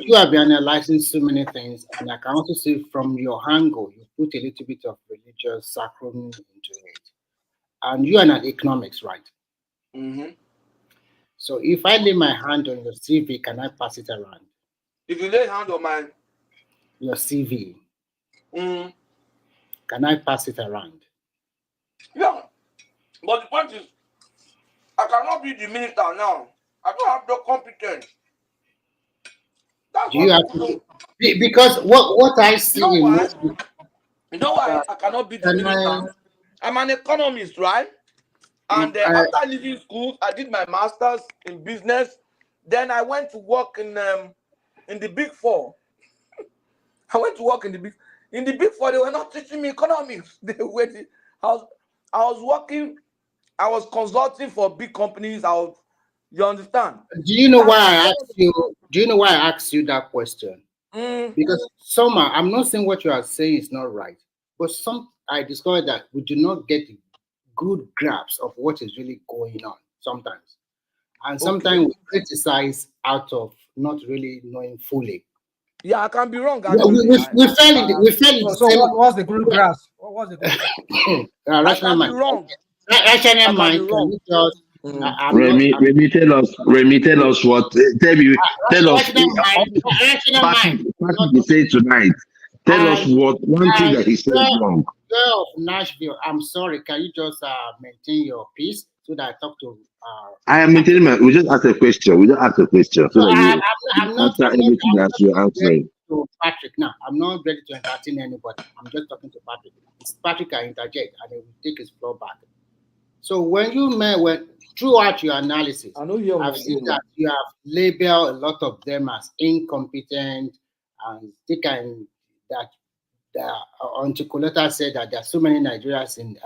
S11: You have been analyzing so many things, and I can also see from your angle, you put a little bit of religious sacrum into it. And you are an economics, right?
S5: Mm-hmm.
S11: So if I lay my hand on your CV, can I pass it around?
S5: If you lay hand on
S11: your CV,
S5: mm,
S11: can I pass it around?
S5: yeah, but the point is, I cannot be the minister now. I don't have the competence. That's
S11: Do you
S5: what
S11: have
S5: people don't.
S11: because what I see
S5: You know
S11: in
S5: why?
S11: most people,
S5: You know why I cannot be the
S11: can
S5: minister? I'm an economist, right? And
S11: I,
S5: after leaving school, I did my master's in business. Then I went to work in the Big Four. I went to work in the Big Four. They were not teaching me economics. They were. I was working. I was consulting for big companies. You understand?
S11: do you know why I asked you? Do you know why I asked you that question? Because somehow I'm not saying what you are saying is not right, but I discovered that we do not get good grasp of what is really going on sometimes, and sometimes we criticize out of not really knowing fully.
S5: Yeah, I can be wrong.
S11: Yeah,
S5: Actually,
S11: we fell in the
S18: So
S11: same.
S18: what's the good grass? What's the good grass?
S5: I can be wrong.
S11: Rational
S5: I
S11: mind,
S5: can be
S11: can
S5: wrong.
S11: you just? I'm not.
S13: Remy, tell us what. Tell us.
S11: Rational mind. Rational mind.
S13: Patrick is saying tonight. Tell us what one thing that he said wrong.
S11: Girl of Nashville, I'm sorry. Can you just maintain your peace so that I talk to?
S13: I am maintaining my. We just ask a question. We just ask a question so
S11: No,
S13: that you
S11: I'm not.
S13: answer everything that you're answering.
S11: To Patrick now. I'm not ready to entertain anybody. I'm just talking to Patrick. It's Patrick can interject and he will take his floor back. So when throughout your analysis, I've seen that you have labeled a lot of them as incompetent and taken that Auntie Coletta said that there are so many Nigerians in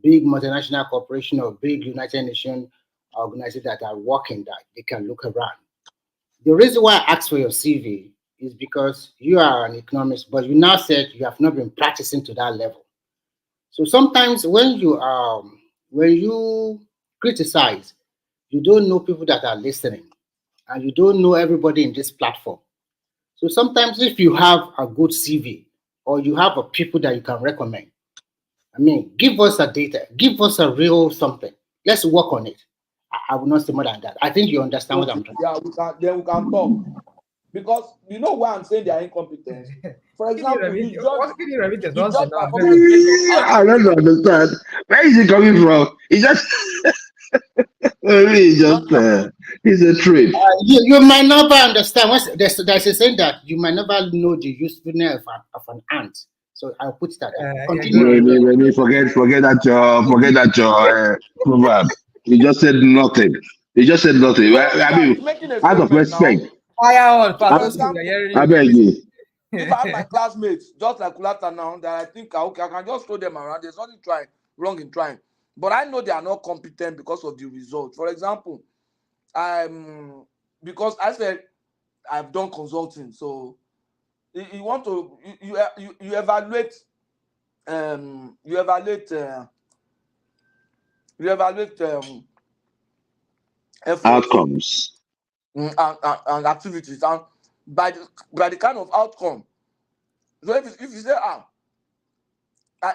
S11: big multinational corporation or big United Nations organizations that are working that they can look around. The reason why I asked for your CV is because you are an economist, but you now said you have not been practicing to that level. So sometimes when you criticize, you don't know people that are listening, and you don't know everybody in this platform. So sometimes if you have a good CV or you have a people that you can recommend, I mean, give us a data, give us a real something. Let's work on it. I will not say more than that. I think you understand what I'm trying.
S5: Yeah, we can talk. Because you know why I'm saying they are incompetent. For example, you judge performance based on
S13: I don't understand. Where is he coming from? He just. Maybe he's a trip.
S11: You might never understand. There's a saying that you might never know the usefulness of an ant. So I'll put that.
S13: Remy, forget that your proverb. He just said nothing. He just said nothing. I mean, out of respect. I beg you.
S5: If I have my classmates, just like Kulata now, that I think I can just throw them around. There's nothing wrong in trying. But I know they are not competent because of the result. For example, because I said I've done consulting, so you want to you evaluate efforts,
S13: outcomes
S5: and activities, and by the kind of outcome. So if you say,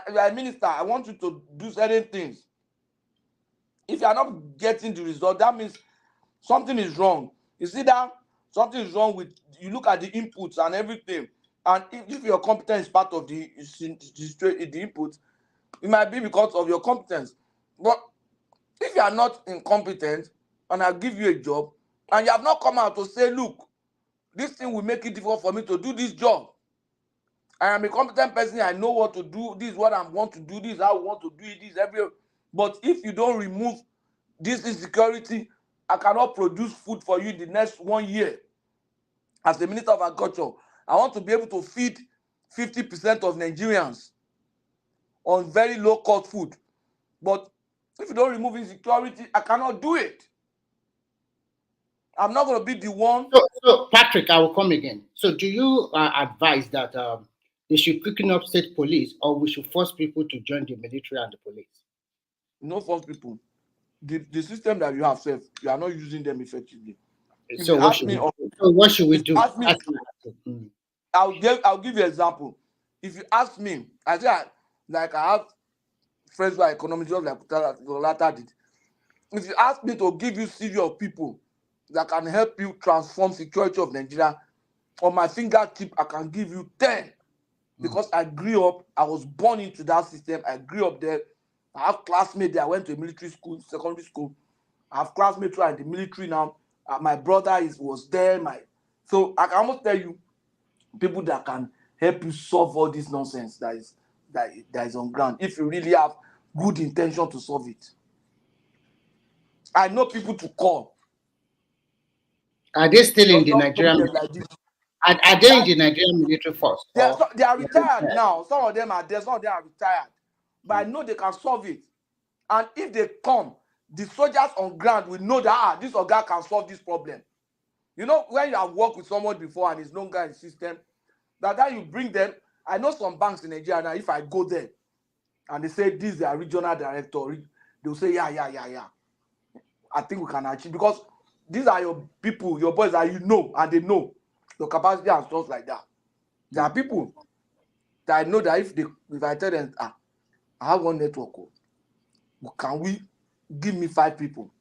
S5: you're a minister, I want you to do certain things. If you are not getting the result, that means something is wrong. You see that something is wrong with, you look at the inputs and everything, and if your competence is part of the input, it might be because of your competence. But if you are not incompetent and I give you a job and you have not come out to say, look, this thing will make it difficult for me to do this job. I am a competent person. I know what to do. This is what I want to do. This is how I want to do it. But if you don't remove this insecurity, I cannot produce food for you the next 1 year. As the Minister of Agriculture, I want to be able to feed 50% of Nigerians on very low-cost food. But if you don't remove insecurity, I cannot do it. I'm not going to be the one.
S11: So Patrick, I will come again. So do you advise that they should quicken up state police, or we should force people to join the military and the police?
S5: No force people. The system that you have, self, you are not using them effectively. If
S11: So
S5: you
S11: what
S5: ask
S11: should
S5: me,
S11: we, so what should we
S5: if you
S11: do?
S5: ask me, I'll give you an example. If you ask me, I say like I have friends who are economists just like Lata did. If you ask me to give you CV of people that can help you transform security of Nigeria, on my fingertip, I can give you 10. Because I grew up, I was born into that system. I grew up there. I have classmates there. I went to a military school, secondary school. I have classmates who are in the military now. My brother was there. So I can almost tell you people that can help you solve all this nonsense that is on ground if you really have good intention to solve it. I know people to call.
S11: Are they still in the Nigerian?
S5: Like this.
S11: Are they in the Nigerian military force?
S5: They are retired now. Some of them are there. Some of them are retired. But I know they can solve it. And if they come, the soldiers on ground will know that this guy can solve this problem. You know, when you have worked with someone before and it's no longer in the system, that you bring them. I know some banks in Nigeria now, if I go there and they say this is their regional director, they'll say, yeah. I think we can achieve, because these are your people, your boys that you know, and they know your capacity and stuff like that. There are people that I know that if I tell them, I have one network, can we give me 5 people?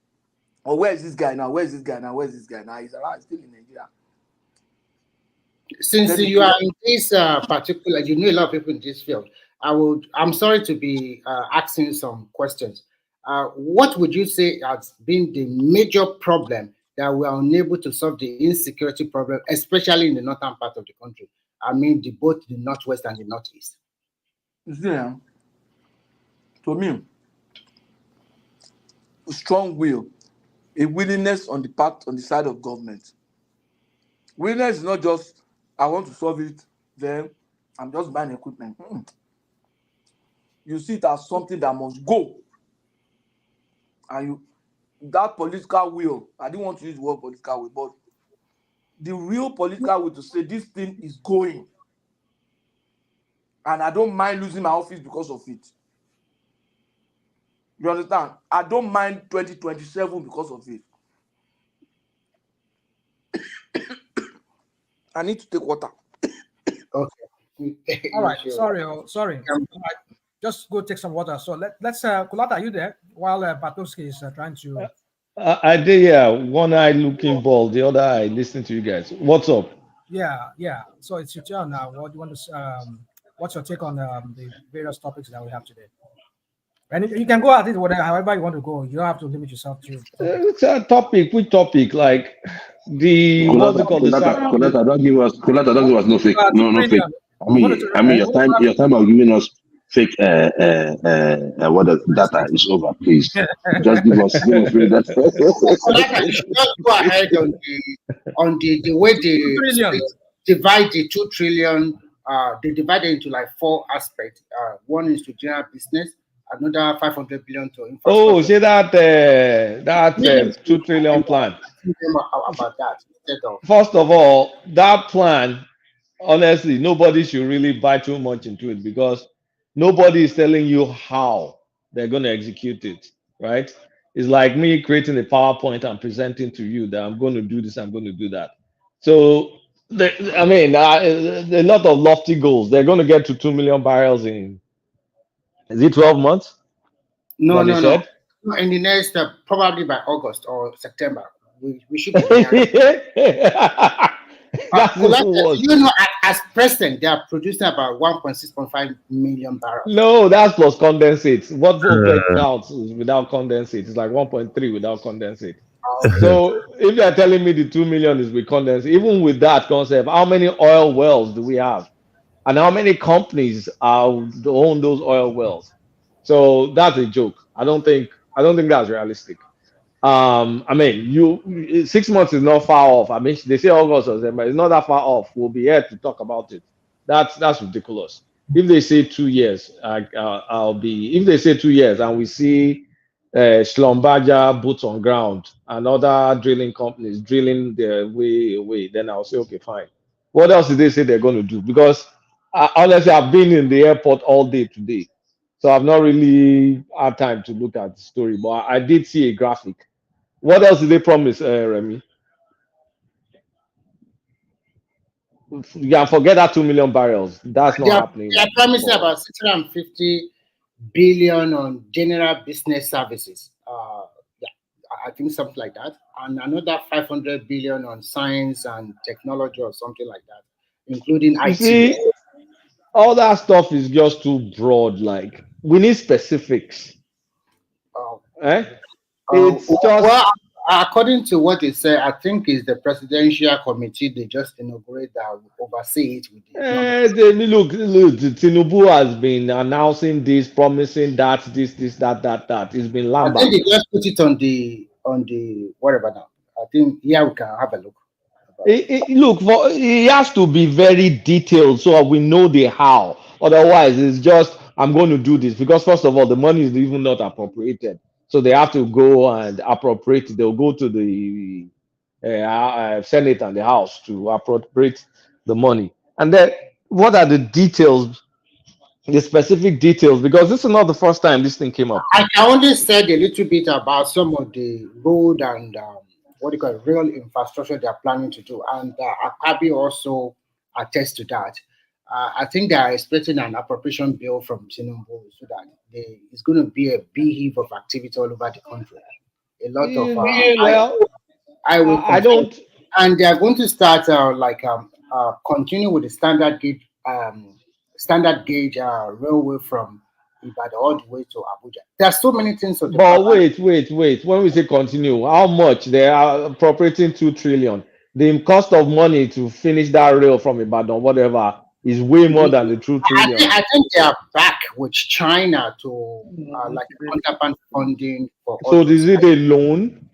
S5: Or where is this guy now? Where is this guy now? Where is this guy now? He's around, still in Nigeria.
S11: Since you are in this particular, you know a lot of people in this field. I'm sorry to be asking some questions. What would you say has been the major problem that we are unable to solve the insecurity problem, especially in the northern part of the country? I mean, both the northwest and the northeast.
S5: Yeah. To me, a strong will, a willingness on the side of government. Willingness is not just I want to solve it, then I'm just buying equipment. You see it as something that must go. And that political will, I didn't want to use the word political will, but the real political will to say this thing is going. And I don't mind losing my office because of it. You understand? I don't mind 2027 because of it. I need to take water.
S11: Okay.
S18: All right. Sorry. All right. Just go take some water. So let's Kulata, are you there? While Bartowski is trying to.
S8: I did, yeah. One eye looking bald, the other eye listening to you guys. What's up?
S18: Yeah. So it's your turn now. What do you want to? What's your take on the various topics that we have today? And you can go at it whatever, however you want to go. You don't have to limit yourself to.
S8: It's a topic. Which topic? Like what's it called?
S13: Kulata, don't give us no fake. No fake. I mean, your time of giving us fake what data is over, please. Just give us free data.
S11: You should just go ahead on the way they divide the 2 trillion. They divide it into like 4 aspects. One is to general business, another 500 billion to infrastructure.
S8: Oh, see that 2 trillion plan.
S11: About that instead of.
S8: First of all, that plan, honestly, nobody should really buy too much into it, because nobody is telling you how they're going to execute it, right? It's like me creating a PowerPoint and presenting to you that I'm going to do this, I'm going to do that. So, a lot of lofty goals. They're going to get to 2 million barrels in, is it 12 months?
S11: No. In the next, probably by August or September, we should be you know, as president, they are producing about 1.6.5 million barrels.
S8: No, that's plus condensate. What OPEC counts is without condensate. It's like 1.3 without condensate. So if you're telling me the 2 million is with condensate, even with that concept, how many oil wells do we have? And how many companies own those oil wells? So that's a joke. I don't think that's realistic. 6 months is not far off. I mean, they say August or September. It's not that far off. We'll be here to talk about it. That's ridiculous. If they say 2 years, if they say 2 years and we see Schlumberger boots on ground and other drilling companies drilling their way away, then I'll say, okay, fine. What else did they say they're going to do? Because Honestly, I've been in the airport all day today, so I've not really had time to look at the story. But I did see a graphic. What else did they promise, Remy? Yeah, forget that 2 million barrels. That's not happening.
S11: They are promising about 650 billion on general business services. Yeah, I think something like that, and another 500 billion on science and technology or something like that, including
S8: You
S11: IT.
S8: see, all that stuff is just too broad. Like, we need specifics. It's just
S11: Well, according to what they say, I think it's the presidential committee they just inaugurate that will oversee it with the
S8: look. Tinubu has been announcing this, promising that, this, that. It's been
S11: I
S8: lambast.
S11: think they just put it on the whatever now. I think we can have a look.
S8: Look, it has to be very detailed so we know the how. Otherwise, it's just I'm going to do this because first of all, the money is even not appropriated, so they have to go and appropriate. They'll go to the Senate and the House to appropriate the money. And then, what are the details? The specific details, because this is not the first time this thing came up.
S11: I only said a little bit about some of the road and what do you call it, rail infrastructure they are planning to do, and Akabi also attests to that. I think they are expecting an appropriation bill from Tinubu so that it's going to be a big heap of activity all over the country. A lot of I don't, and they are going to start continue with the standard gauge railway from Ibadan all the way to Abuja. There are so many things.
S8: But wait. When we say continue, how much they are appropriating 2 trillion? The cost of money to finish that rail from Ibadan, whatever, is way more than the 2 trillion.
S11: I think they are back with China to like counterpart funding for.
S8: So is it a loan?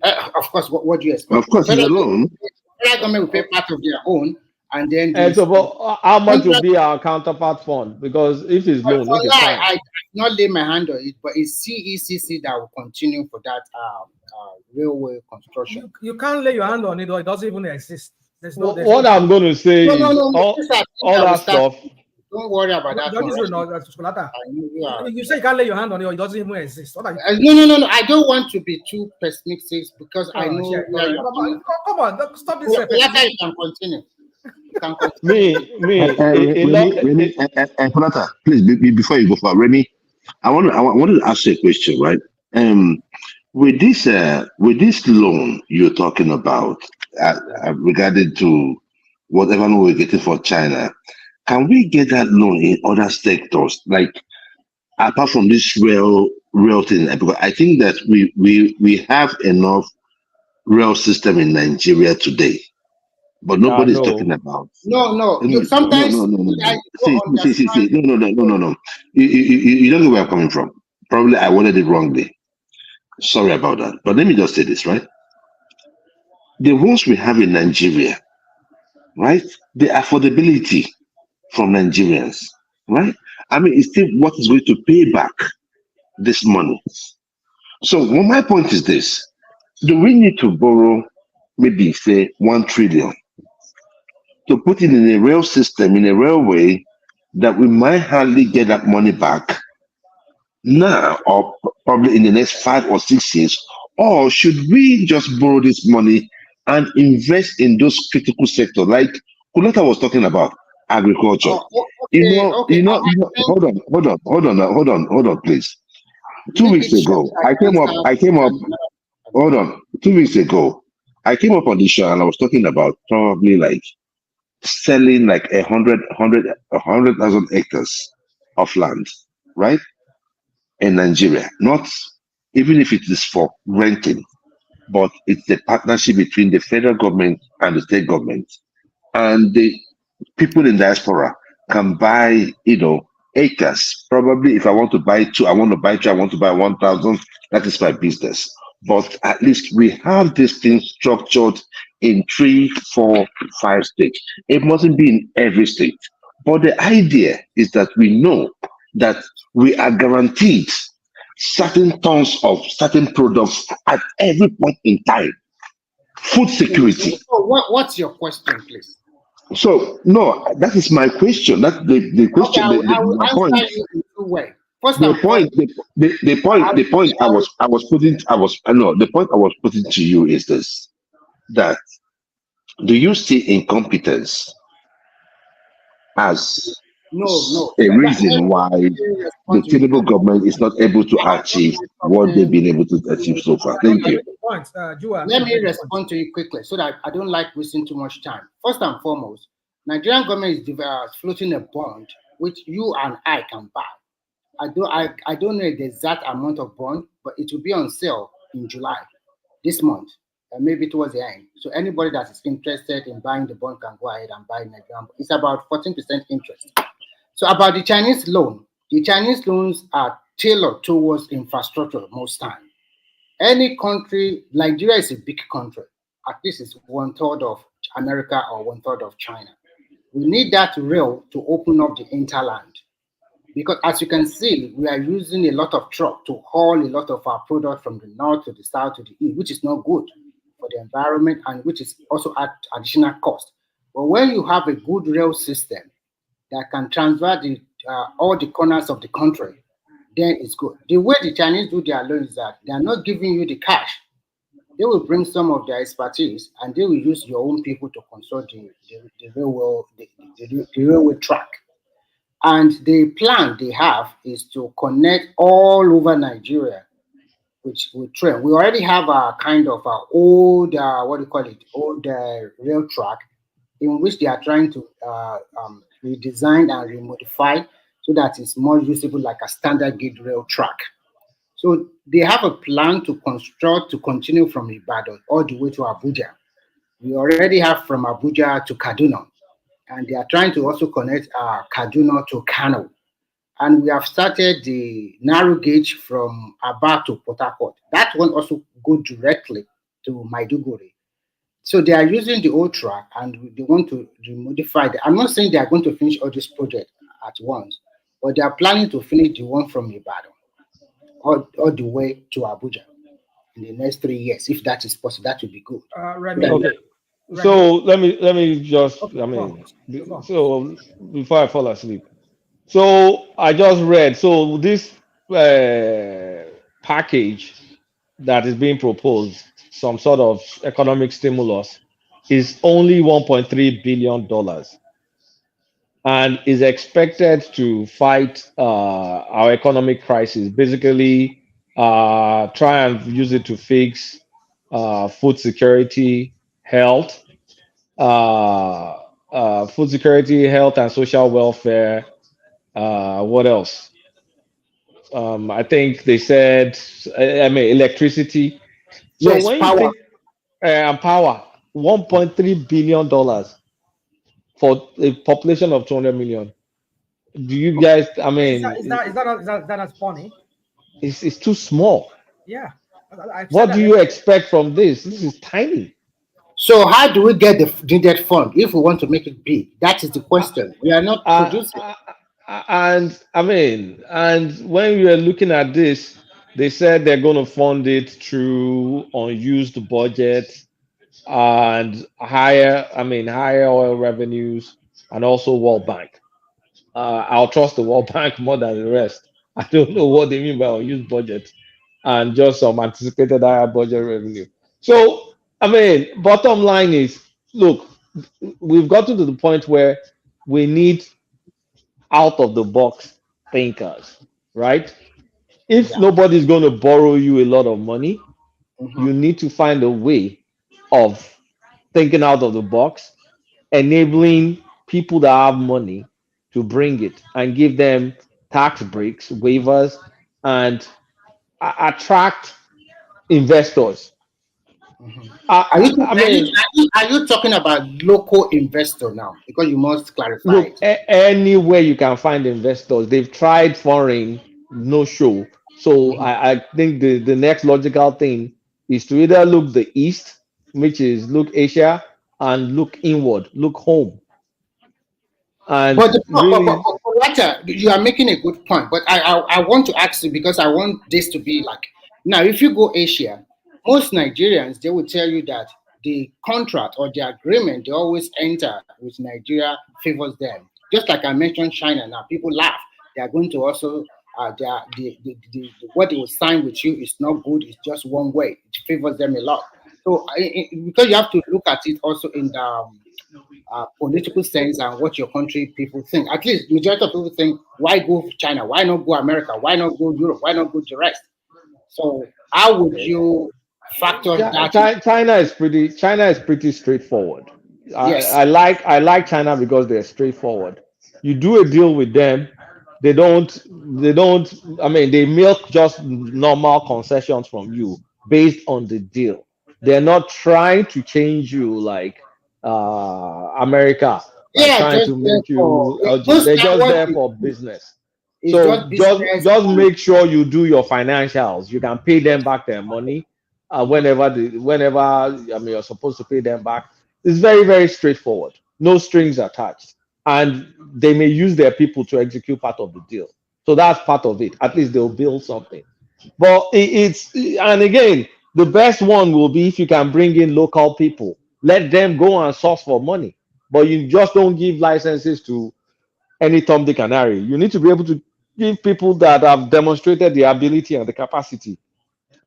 S11: Of course. What do you expect?
S13: Of course, it's a loan.
S11: The government will pay part of their own, and then.
S8: And so, how much will be our counterpart fund? Because if it's loan, okay, fine.
S11: I not lay my hand on it, but it's CECC that will continue for that railway construction.
S18: You can't lay your hand on it, or it doesn't even exist.
S8: What I'm going to say is all that stuff.
S11: Don't worry about that.
S18: You say you can't lay your hand on it, or it doesn't even exist. What are
S11: you? No. I don't want to be too pessimistic because I know.
S18: Come on, stop this.
S11: Later you can continue.
S13: Konata, please, before you go for Remy, I wanted to ask you a question, right? With this loan you're talking about regarding to whatever loan we're getting for China, can we get that loan in other sectors, like apart from this rail thing? Because I think that we have enough rail system in Nigeria today. But nobody's talking about.
S11: No. Sometimes.
S13: No. See. No. You don't know where I'm coming from. Probably I worded it wrongly. Sorry about that. But let me just say this, right? The ones we have in Nigeria, right? The affordability from Nigerians, right? I mean, it's still what is going to pay back this money. So my point is this: do we need to borrow maybe say 1 trillion? To put it in a rail system, in a railway, that we might hardly get that money back now or probably in the next 5 or 6 years? Or should we just borrow this money and invest in those critical sectors like Kulata was talking about, agriculture? Hold on, please. 2 weeks ago, I came up. Hold on. 2 weeks ago, I came up on the show and I was talking about probably like selling like 100,000 acres of land, right? In Nigeria, not even if it is for renting, but it's the partnership between the federal government and the state government, and the people in diaspora can buy, acres. Probably if I want to buy 2, I want to buy 1,000. That is my business. But at least we have this thing structured in 3, 4, 5 states. It mustn't be in every state. But the idea is that we know that we are guaranteed certain tons of certain products at every point in time. Food security.
S11: So what's your question, please?
S13: So no, that is my question. That's the question.
S11: Okay, I will
S13: My point.
S11: answer you in two ways. First
S13: The
S11: and
S13: point.
S11: foremost,
S13: The point I was putting. No. The point I was putting to you is this: that do you see incompetence as
S11: no.
S13: a
S11: Let
S13: reason why
S11: me
S13: the
S11: respond to you.
S13: Tinubu government is not able to achieve what they've been able to achieve so far? Thank you.
S11: Let me respond to you quickly so that I don't like wasting too much time. First and foremost, Nigerian government is floating a bond which you and I can buy. I don't know the exact amount of bond, but it will be on sale in July this month, and maybe towards the end. So anybody that is interested in buying the bond can go ahead and buy Nigerian. It's about 14% interest. So about the Chinese loans are tailored towards infrastructure most time. Any country, Nigeria is a big country. At least it's 1/3 of America or 1/3 of China. We need that rail to open up the interland. Because as you can see, we are using a lot of truck to haul a lot of our product from the north to the south to the east, which is not good for the environment and which is also at additional cost. But when you have a good rail system that can transfer all the corners of the country, then it's good. The way the Chinese do their loans is that they are not giving you the cash. They will bring some of their expertise and they will use your own people to construct the railway track. And the plan they have is to connect all over Nigeria with train. We already have a kind of old, old rail track in which they are trying to redesign and remodify so that it's more usable like a standard gauge rail track. So they have a plan to construct to continue from Ibadan all the way to Abuja. We already have from Abuja to Kaduna, and they are trying to also connect Kaduna to Kano. And we have started the narrow gauge from Aba to Port Harcourt. That one also go directly to Maiduguri. So they are using the old track and they want to remodify it. I'm not saying they are going to finish all this project at once, but they are planning to finish the one from Ibadan all the way to Abuja in the next 3 years. If that is possible, that would be good.
S8: Okay. So let me just so before I fall asleep. So I just read. So this package that is being proposed, some sort of economic stimulus, is only $1.3 billion and is expected to fight our economic crisis. Basically, try and use it to fix food security, health, food security, health, and social welfare. What else? I think they said, I mean, electricity. So
S11: Yes,
S8: when you
S11: power.
S8: think power, $1.3 billion for a population of 200 million. Do you guys? I mean,
S14: is that as funny?
S8: It's too small.
S14: Yeah.
S8: What do you expect from this? This is tiny.
S11: So how do we get the needed fund if we want to make it big? That is the question. We are not producing.
S8: And I mean, and when we are looking at this, they said they're going to fund it through unused budget and higher oil revenues and also World Bank. I'll trust the World Bank more than the rest. I don't know what they mean by unused budget and just some anticipated higher budget revenue. So, I mean, bottom line is, look, we've gotten to the point where we need out of the box thinkers, right? If nobody's going to borrow you a lot of money, you need to find a way of thinking out of the box, enabling people that have money to bring it and give them tax breaks, waivers, and attract investors.
S11: Are you talking about local investor now? Because you must clarify
S8: Look,
S11: it.
S8: anywhere you can find investors, they've tried foreign, no show. So I think the next logical thing is to either look the east, which is look Asia, and look inward, look home. And
S11: Walter, you are making a good point. But I want to ask you because I want this to be like now. If you go Asia, most Nigerians they will tell you that the contract or the agreement they always enter with Nigeria favors them. Just like I mentioned China now, people laugh. They are going to also what they will sign with you is not good. It's just one way. It favors them a lot. So because you have to look at it also in the political sense and what your country people think. At least majority of people think, why go for China? Why not go America? Why not go Europe? Why not go the rest? So how would you factor that?
S8: China is pretty straightforward.
S11: Yes.
S8: I like China because they're straightforward. You do a deal with them, they don't I mean they milk just normal concessions from you based on the deal. They're not trying to change you like America, like
S11: Yeah,
S8: trying
S11: just
S8: to
S11: there
S8: make you
S11: for most
S8: they're just
S11: what
S8: there for business.
S11: is
S8: So
S11: just business.
S8: just make sure you do your financials. You can pay them back their money whenever I mean you're supposed to pay them back. It's very, very straightforward. No strings attached. And they may use their people to execute part of the deal. So that's part of it. At least they'll build something. But and again, the best one will be if you can bring in local people. Let them go and source for money. But you just don't give licenses to any Tom, Dick, and Harry. You need to be able to give people that have demonstrated the ability and the capacity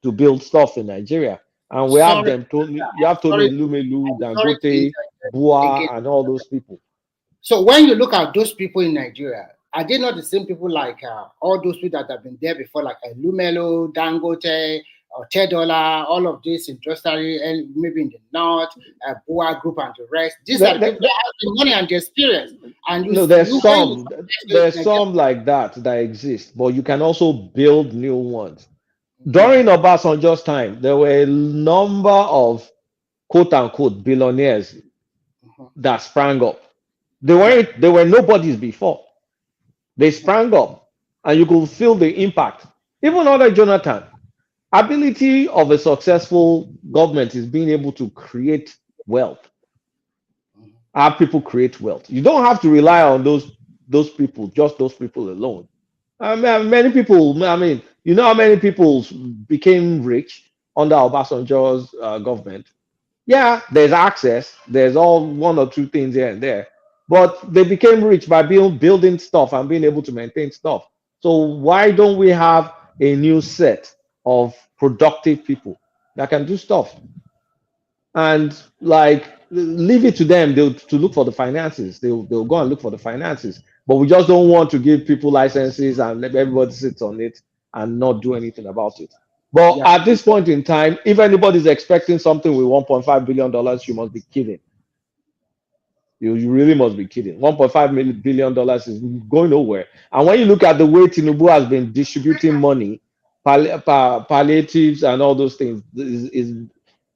S8: to build stuff in Nigeria. And we have
S11: Sorry,
S8: them, you have Tony Lumelu,
S11: sorry to
S8: Dangote,
S11: interject
S8: Bua,
S11: again.
S8: and all those people.
S11: So when you look at those people in Nigeria, are they not the same people like all those people that have been there before, like Lumelo, Dangote, or Tedola, all of this industrial, and maybe in the north, Boa Group and the rest? These are the people that have the money and the experience. And you,
S8: No, there's some like that exist, but you can also build new ones. During Obasanjo's time, there were a number of quote unquote billionaires that sprang up. They were nobodies before. They sprang up, and you could feel the impact. Even under Jonathan, ability of a successful government is being able to create wealth. Have people create wealth. You don't have to rely on those people, just those people alone. I mean, many people. I mean, you know how many people became rich under Obasanjo's government? Yeah, there's access. There's all one or two things here and there, but they became rich by building stuff and being able to maintain stuff. So why don't we have a new set of productive people that can do stuff? And like leave it to them to look for the finances. They'll go and look for the finances. But we just don't want to give people licenses and let everybody sit on it and not do anything about it. But at this point in time, if anybody's expecting something with $1.5 billion, you must be kidding. You really must be kidding. $1.5 billion is going nowhere. And when you look at the way Tinubu has been distributing money, palliatives and all those things, is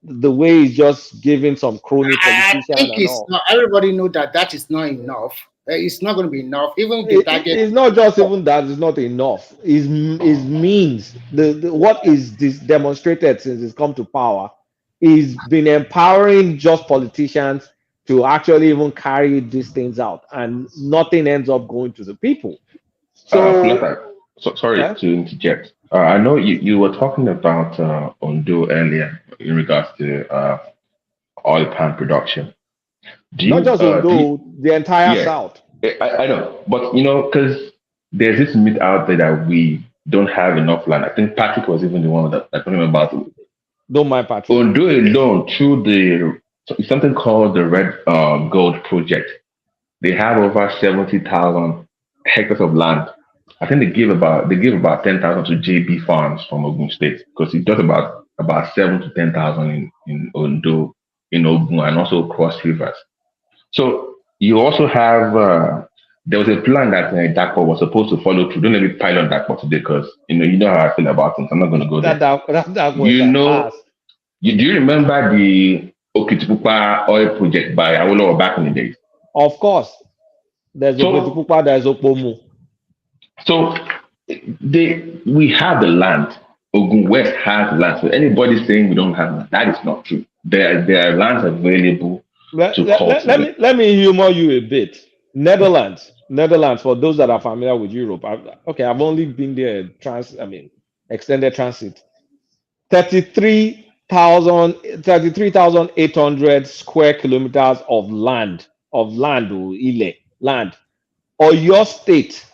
S8: the way he's just giving some crony politician
S11: I think
S8: and
S11: it's
S8: all.
S11: not. Everybody know that is not enough. It's not going to be enough. Even the target.
S8: It's not just even that it's not enough. It means what is this demonstrated since it's come to power is been empowering just politicians to actually even carry these things out, and nothing ends up going to the people.
S13: Sorry to interject. I know you were talking about Ondo earlier in regards to oil palm production.
S8: Not just Ondo, the entire South.
S13: I know, but because there's this myth out there that we don't have enough land. I think Patrick was even the one that talking about it.
S8: Don't mind Patrick.
S13: Ondo alone, through something called the Red Gold Project, they have over 70,000 hectares of land. I think they give about 10,000 to JB Farms from Ogun State, because it does about 7 to 10,000 in Ondo, in Ogun, and also Cross Rivers. So you also have there was a plan that Dakpo was supposed to follow through. Don't let me pile on Dakpo today, because you know how I feel about things. I'm not going to go there. Do you remember the Okitipupa oil project by Awolowo back in the days?
S8: Of course, there's Okitipupa, there's Opomu.
S13: So we have the land. Ogun West has land. So anybody saying we don't have land, that is not true. There are lands available to cultivate.
S8: Let me humor you a bit. Netherlands, for those that are familiar with Europe. I've only been there extended transit. 33 33,800 square kilometers of land, land. Or your state,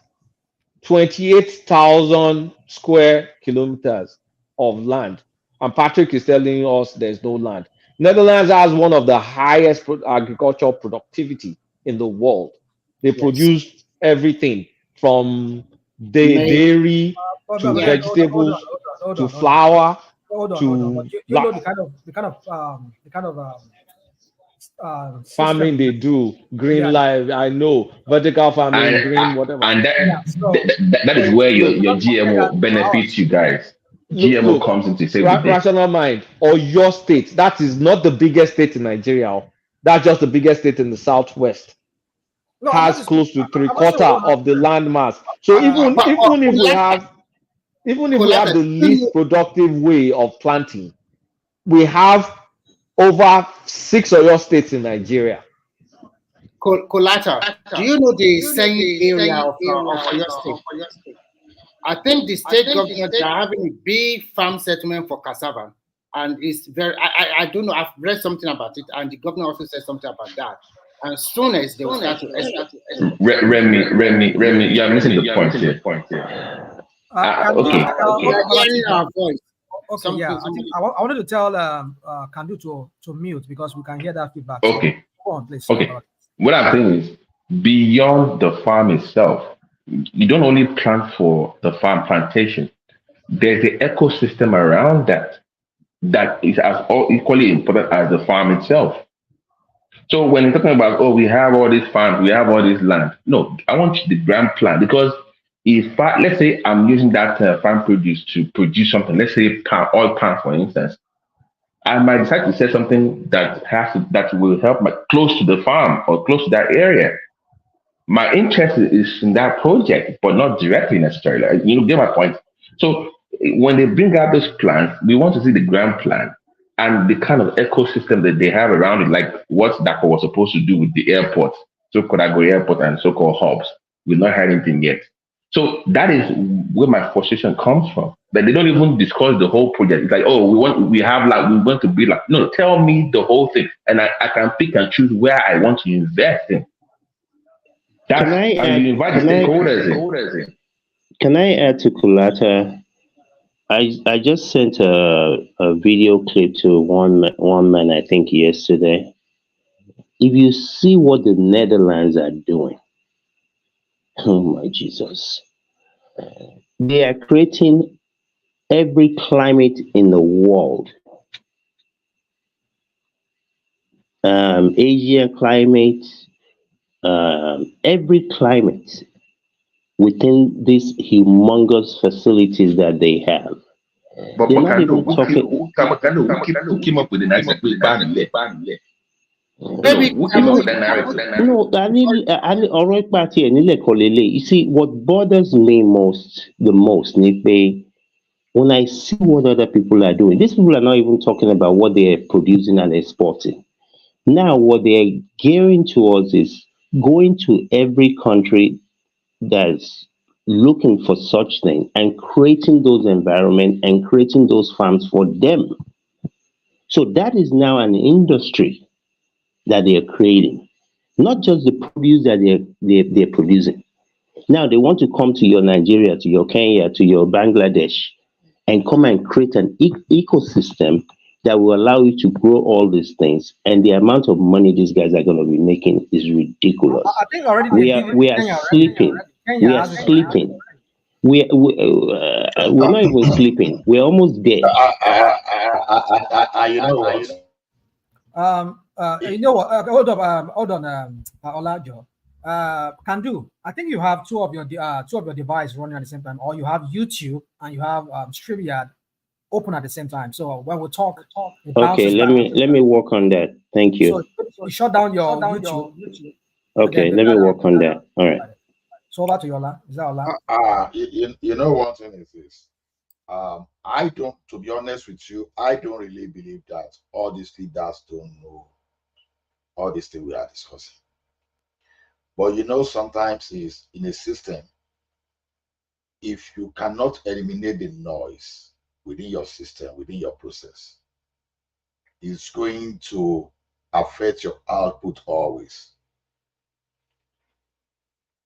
S8: 28,000 square kilometers of land. And Patrick is telling us there's no land. Netherlands has one of the highest agricultural productivity in the world. They produce everything from dairy to vegetables to flour
S14: Hold on.
S8: to
S14: But you know the kind of system.
S8: farming they do. Green life, I know. Vertical farming, green, whatever.
S13: And
S14: So
S13: that is where your
S14: just compare that
S13: GMO
S14: to ours.
S13: benefits you guys.
S8: Look,
S13: GMO comes into save the day.
S8: rational mind, or your state. That is not the biggest state in Nigeria. That's just the biggest state in the southwest.
S14: No, I'm not
S8: Has close to three
S14: I'm not
S8: quarter
S14: saying what
S8: of the land mass. So even if we have the least productive way of planting, we have over 6 Oyo states in Nigeria.
S11: Collateral. Do you know the same area of your state? I think the state government are having a big farm settlement for cassava, and it's very. I don't know. I've read something about it, and the governor also said something about that. And soon as they will start to export.
S13: Remy, you're missing the point here. Okay.
S14: Okay, yeah. I think I wanted to tell Kandu to mute because we can hear that feedback.
S13: Okay.
S14: So, go on, please.
S13: Okay. What I'm saying is, beyond the farm itself, you don't only plant for the farm plantation. There's the ecosystem around that is as equally important as the farm itself. So when you're talking about, we have all these farms, we have all this land. No, I want the grand plan, because let's say I'm using that farm produce to produce something, let's say oil palm, for instance, I might decide to sell something that will help close to the farm or close to that area. My interest is in that project, but not directly necessarily. You get my point. So when they bring out those plans, we want to see the grand plan and the kind of ecosystem that they have around it, like what DACO was supposed to do with the airport, so-called Agro Airport and so-called hubs. We've not had anything yet. So that is where my frustration comes from. That they don't even discuss the whole project. It's like, we want to be like, no, tell me the whole thing, and I can pick and choose where I want to invest in.
S10: Can I add to Kulata? I just sent a video clip to one man, I think yesterday. If you see what the Netherlands are doing, oh my Jesus, they are creating every climate in the world. Asian climate, every climate within these humongous facilities that they have.
S13: But
S10: they're not even talking.
S13: Who came up with the narrative?
S10: You see, what bothers me the most, Nipe, when I see what other people are doing, these people are not even talking about what they are producing and exporting. Now, what they are gearing towards is going to every country that's looking for such thing and creating those environments and creating those farms for them. So that is now an industry that they are creating, not just the produce that they're producing. Now they want to come to your Nigeria, to your Kenya, to your Bangladesh, and come and create an ecosystem that will allow you to grow all these things. And the amount of money these guys are going to be making is ridiculous.
S14: I think already
S10: we are sleeping. We are sleeping. We're not even sleeping. We're almost dead.
S1: You know what?
S14: You know what? Hold on, Olajo. Kandu, I think you have two of your devices running at the same time, or you have YouTube and you have StreamYard open at the same time. So when we talk,
S10: okay, let me work on that. Thank you.
S14: So you shut down your YouTube.
S10: Okay, let me work on that. All right.
S14: So over to Yola. Is that Ola?
S15: You know one thing is this. I don't, to be honest with you, I don't really believe that all these leaders don't know all these things we are discussing. But you know, sometimes is in a system, if you cannot eliminate the noise within your system, within your process, is going to affect your output always.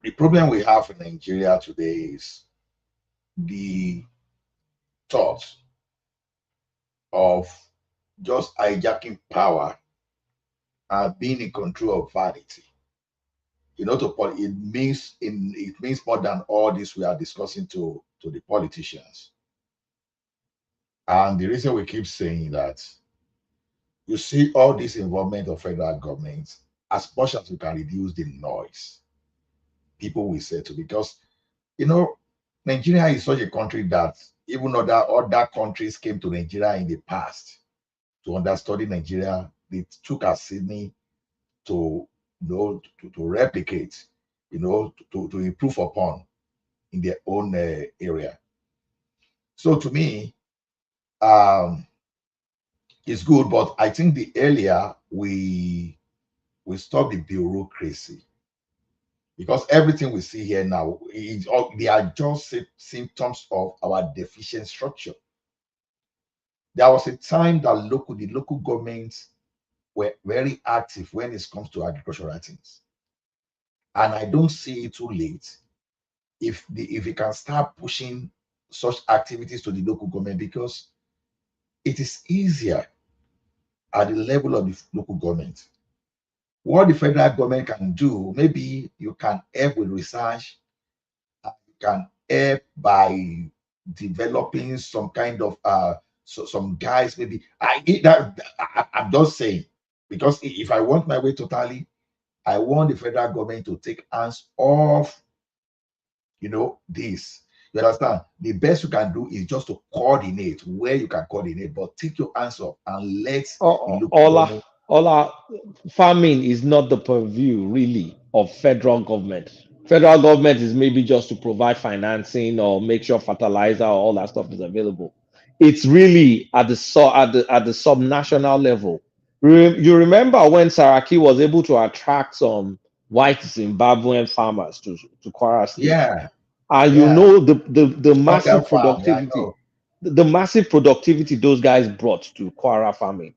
S15: The problem we have in Nigeria today is the thought of just hijacking power and being in control of vanity. It means more than all this we are discussing to the politicians. And the reason we keep saying that, you see all this involvement of federal government, as much as we can reduce the noise, people will settle, because Nigeria is such a country that even other countries came to Nigeria in the past to understudy Nigeria. They took a Sydney to replicate, to improve upon in their own area. So to me, it's good, but I think the earlier we stop the bureaucracy, because everything we see here now, they are just symptoms of our deficient structure. There was a time that the local governments were very active when it comes to agricultural things, and I don't see it too late if we can start pushing such activities to the local government, because it is easier at the level of the local government. What the federal government can do, maybe you can help with research, you can help by developing some kind of some guys, maybe I'm just saying, because if I want my way totally, I want the federal government to take hands off this. You understand? The best you can do is just to coordinate where you can coordinate, but take your hands off and let the local government.
S8: All farming is not the purview really of federal government. Federal government is maybe just to provide financing or make sure fertilizer or all that stuff is available. It's really at the subnational level. You remember when Saraki was able to attract some white Zimbabwean farmers to Kwara State?
S15: Yeah.
S8: And the massive productivity, the massive productivity those guys brought to Kwara farming.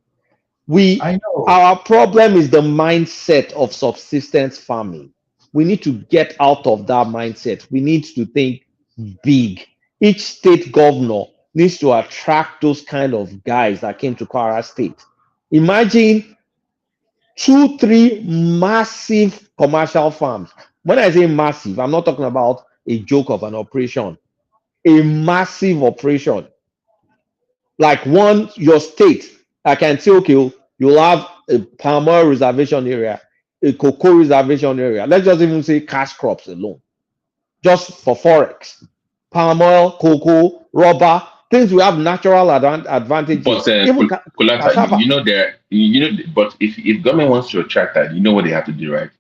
S8: Our problem is the mindset of subsistence farming. We need to get out of that mindset. We need to think big. Each state governor needs to attract those kind of guys that came to Kwara State. Imagine 2-3 massive commercial farms. When I say massive, I'm not talking about a joke of an operation. A massive operation. Like your state, I can say, okay, you'll have a palm oil reservation area, a cocoa reservation area. Let's just even say cash crops alone, just for forex. Palm oil, cocoa, rubber, things we have natural advantages.
S2: But but if government wants to attract that, you know what they have to do, right?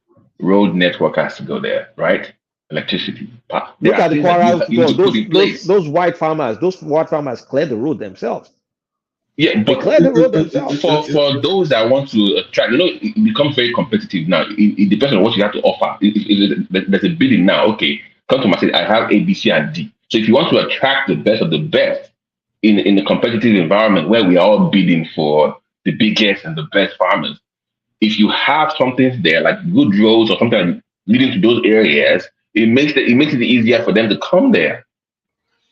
S2: Road network has to go there, right? Electricity.
S8: Look at the Kwara, those white farmers clear the road themselves.
S2: Yeah, but
S8: clear the road themselves.
S2: For those that want to attract, it becomes very competitive now. It depends on what you have to offer. There's a bidding now. Okay, come to my city. I have A, B, C, and D. So if you want to attract the best of the best in a competitive environment where we are all bidding for the biggest and the best farmers, if you have something there like good roads or something leading to those areas, it makes it easier for them to come there.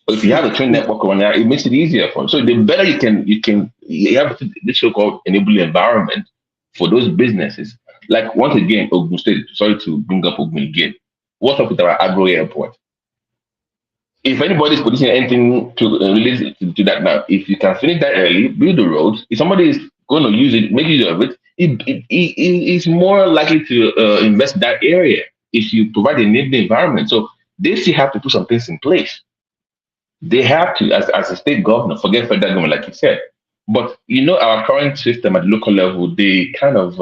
S2: But if you have a train network around there, it makes it easier for them. So the better you have this so-called enabling environment for those businesses. Like once again, Ogun State, sorry to bring up Ogun again. What's up with our agro airport? If anybody's producing anything to relate to that now, if you can finish that early, build the roads. If somebody is going to use it, make use of it, it's more likely to invest in that area if you provide an enabling environment. So they still have to put some things in place. They have to, as a state governor, forget federal government, like you said. But our current system at the local level, they kind of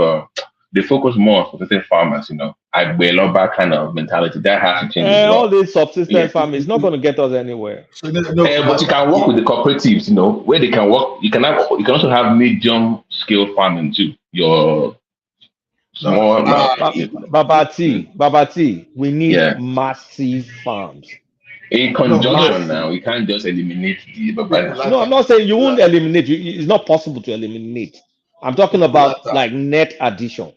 S2: they focus more on subsistence farmers, Agbeloba kind of mentality. That has to change as well.
S8: All this subsistence farming is not going to get us anywhere.
S2: But you can work with the cooperatives, where they can work. You can also have medium scale farming too. Your small
S8: Babati, we need massive farms.
S2: In conjunction now, we can't just eliminate the Babati.
S8: No, I'm not saying you won't eliminate. It's not possible to eliminate. I'm talking about like net addition.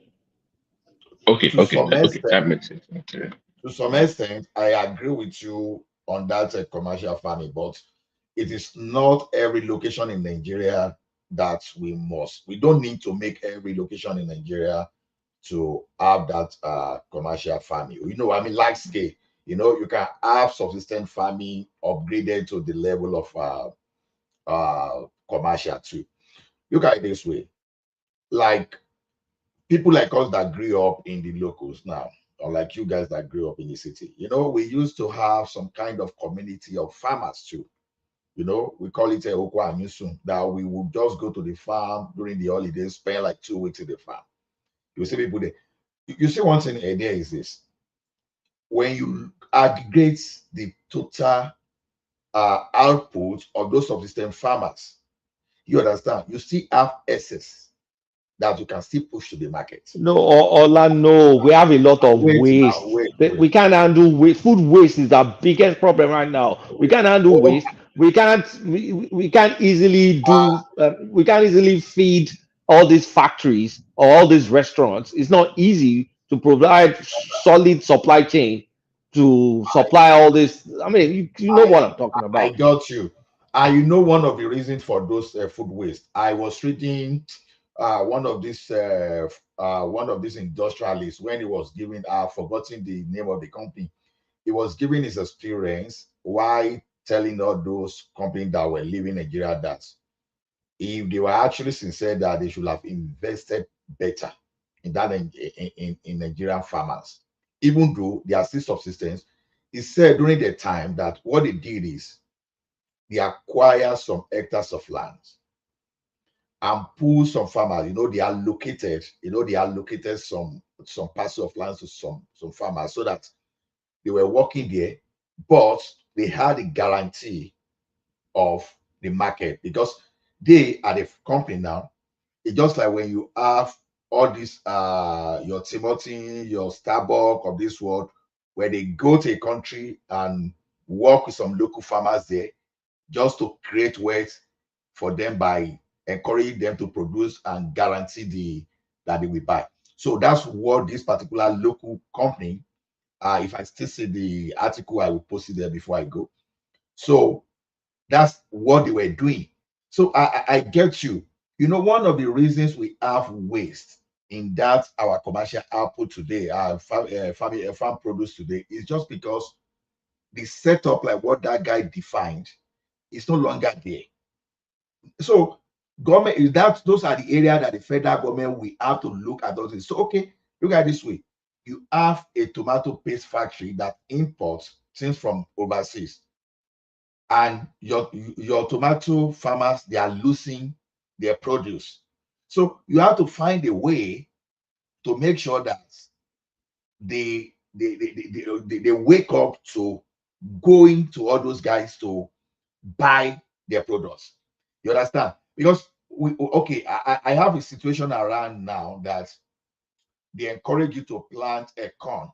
S2: Okay,
S15: To
S2: okay,
S15: some
S2: okay.
S15: extent,
S2: That makes sense. Okay.
S15: to some extent, I agree with you on that commercial farming, but it is not every location in Nigeria that we must. We don't need to make every location in Nigeria to have that commercial farming. You know, I mean, large scale. You know, you can have subsistence farming upgraded to the level of commercial too. Look at it this way: like people like us that grew up in the locals now, or like you guys that grew up in the city, you know, we used to have some kind of community of farmers too. You know, we call it a Okwa Amisun, that we would just go to the farm during the holidays, spend like 2 weeks in the farm. You see people there. You see one thing there is this: when you aggregate the total output of those subsistence farmers, you understand, you still have excess that you can still push to the market.
S8: No, Ola, no, we have a lot of
S15: Wait now,
S8: waste.
S15: wait.
S8: We can't handle waste. Food waste is the biggest problem right now. We can't handle waste. We can't easily do. We can't easily feed all these factories or all these restaurants. It's not easy to provide solid supply chain to supply all this. I mean, you know what I'm talking
S15: I
S8: about.
S15: got you. And you know, one of the reasons for those food waste, I was reading one of these industrialists when he was giving, I've forgotten the name of the company. He was giving his experience why telling all those companies that were leaving Nigeria that if they were actually sincere, that they should have invested better in that in Nigerian farmers, even though they are still subsistence. He said during the time that what they did is they acquired some hectares of land and pull some farmers. They allocated some parcel of land to some farmers so that they were working there, but they had a guarantee of the market because they are the company now. It's just like when you have all these your Timothy, your Starbucks of this world, where they go to a country and work with some local farmers there just to create wealth for them by encouraging them to produce and guarantee that they will buy. So that's what this particular local company, if I still see the article, I will post it there before I go. So that's what they were doing. So I get you. One of the reasons we have waste in that our commercial output today, our farm produce today, is just because the setup, like what that guy defined, is no longer there. So government is that those are the areas that the federal government will have to look at those things. So okay, look at it this way: you have a tomato paste factory that imports things from overseas, and your tomato farmers, they are losing their produce. So you have to find a way to make sure that they wake up to going to all those guys to buy their products. You understand? Because I have a situation around now that they encourage you to plant a corn.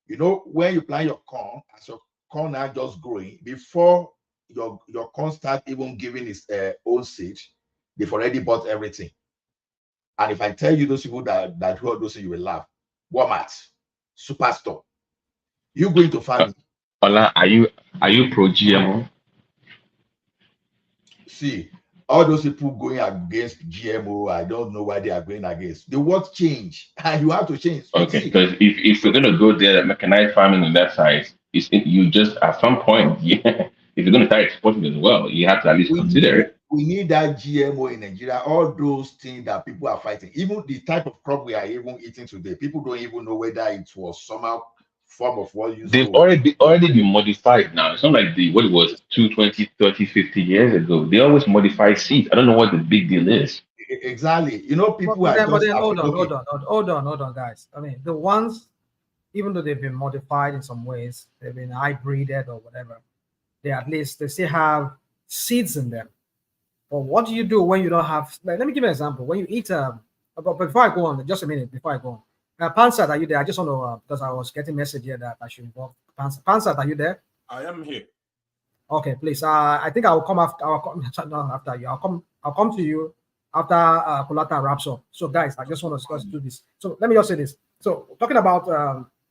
S15: When you plant your corn, as your corn are just growing, before your corn start even giving its own seed, they've already bought everything. And if I tell you those people that do all those things, you will laugh. Walmart, Superstore. You going to farming?
S2: Ola, are you pro GMO?
S15: See, all those people going against GMO, I don't know why they are going against. The world change, and you have to change.
S2: Okay, because if we're gonna go there, mechanized farming on that side, you just at some point, yeah, if you're gonna start exporting as well, you have to at least consider it.
S15: We need that GMO in Nigeria. All those things that people are fighting, even the type of crop we are even eating today, people don't even know whether it was somehow form of what used
S2: They've
S15: to.
S2: already been modified now. It's not like what it was 20, 30, 50 years ago. They always modify seeds. I don't know what the big deal is.
S15: Exactly. People
S14: but
S15: are
S14: then,
S15: just
S14: hold on, guys. I mean, the ones, even though they've been modified in some ways, they've been hybrided or whatever, they still have seeds in them. But what do you do when you don't have? Like, let me give you an example. When you eat, but before I go on, just a minute before I go on, Pansat, are you there? I just want to because I was getting a message here that I should involve Pansat. Are you there?
S6: I am here.
S14: Okay, please. I think I will come after. I'll come not after you. I'll come to you after Kolata wraps up. So guys, I just want to do this. So let me just say this. So talking about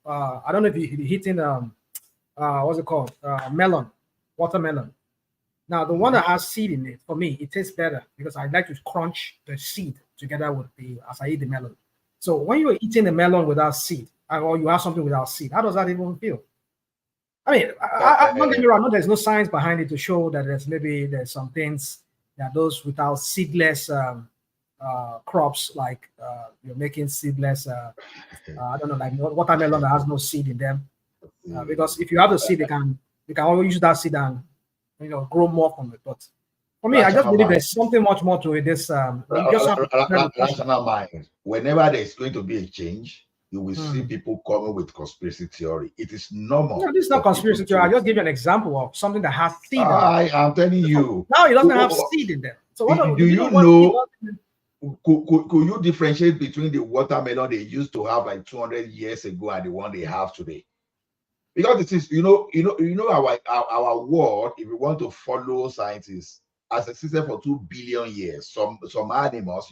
S14: I don't know if you're hitting what's it called? Melon, watermelon. Now the one that has seed in it, for me, it tastes better because I like to crunch the seed together with the as I eat the melon. So when you're eating a melon without seed, or you have something without seed, how does that even feel? I mean, don't get me wrong. I know there's no science behind it to show that there's some things that those without seedless crops, like you're making seedless. I don't know, like watermelon that has no seed in them. Because if you have the seed, you can always use that seed and grow more from it. But for me, I just believe there's something much more to it. This you just have to
S15: rational mind. Whenever there's going to be a change, you will see people coming with conspiracy theory. It is normal.
S14: No, this is not conspiracy theory. I just give you an example of something that has seed.
S15: I am telling you.
S14: Now it doesn't have seed in there. So
S15: do you know? Could you differentiate between the watermelon they used to have like 200 years ago and the one they have today? Because it is, our world, if we want to follow scientists, has existed for 2 billion years. Some animals,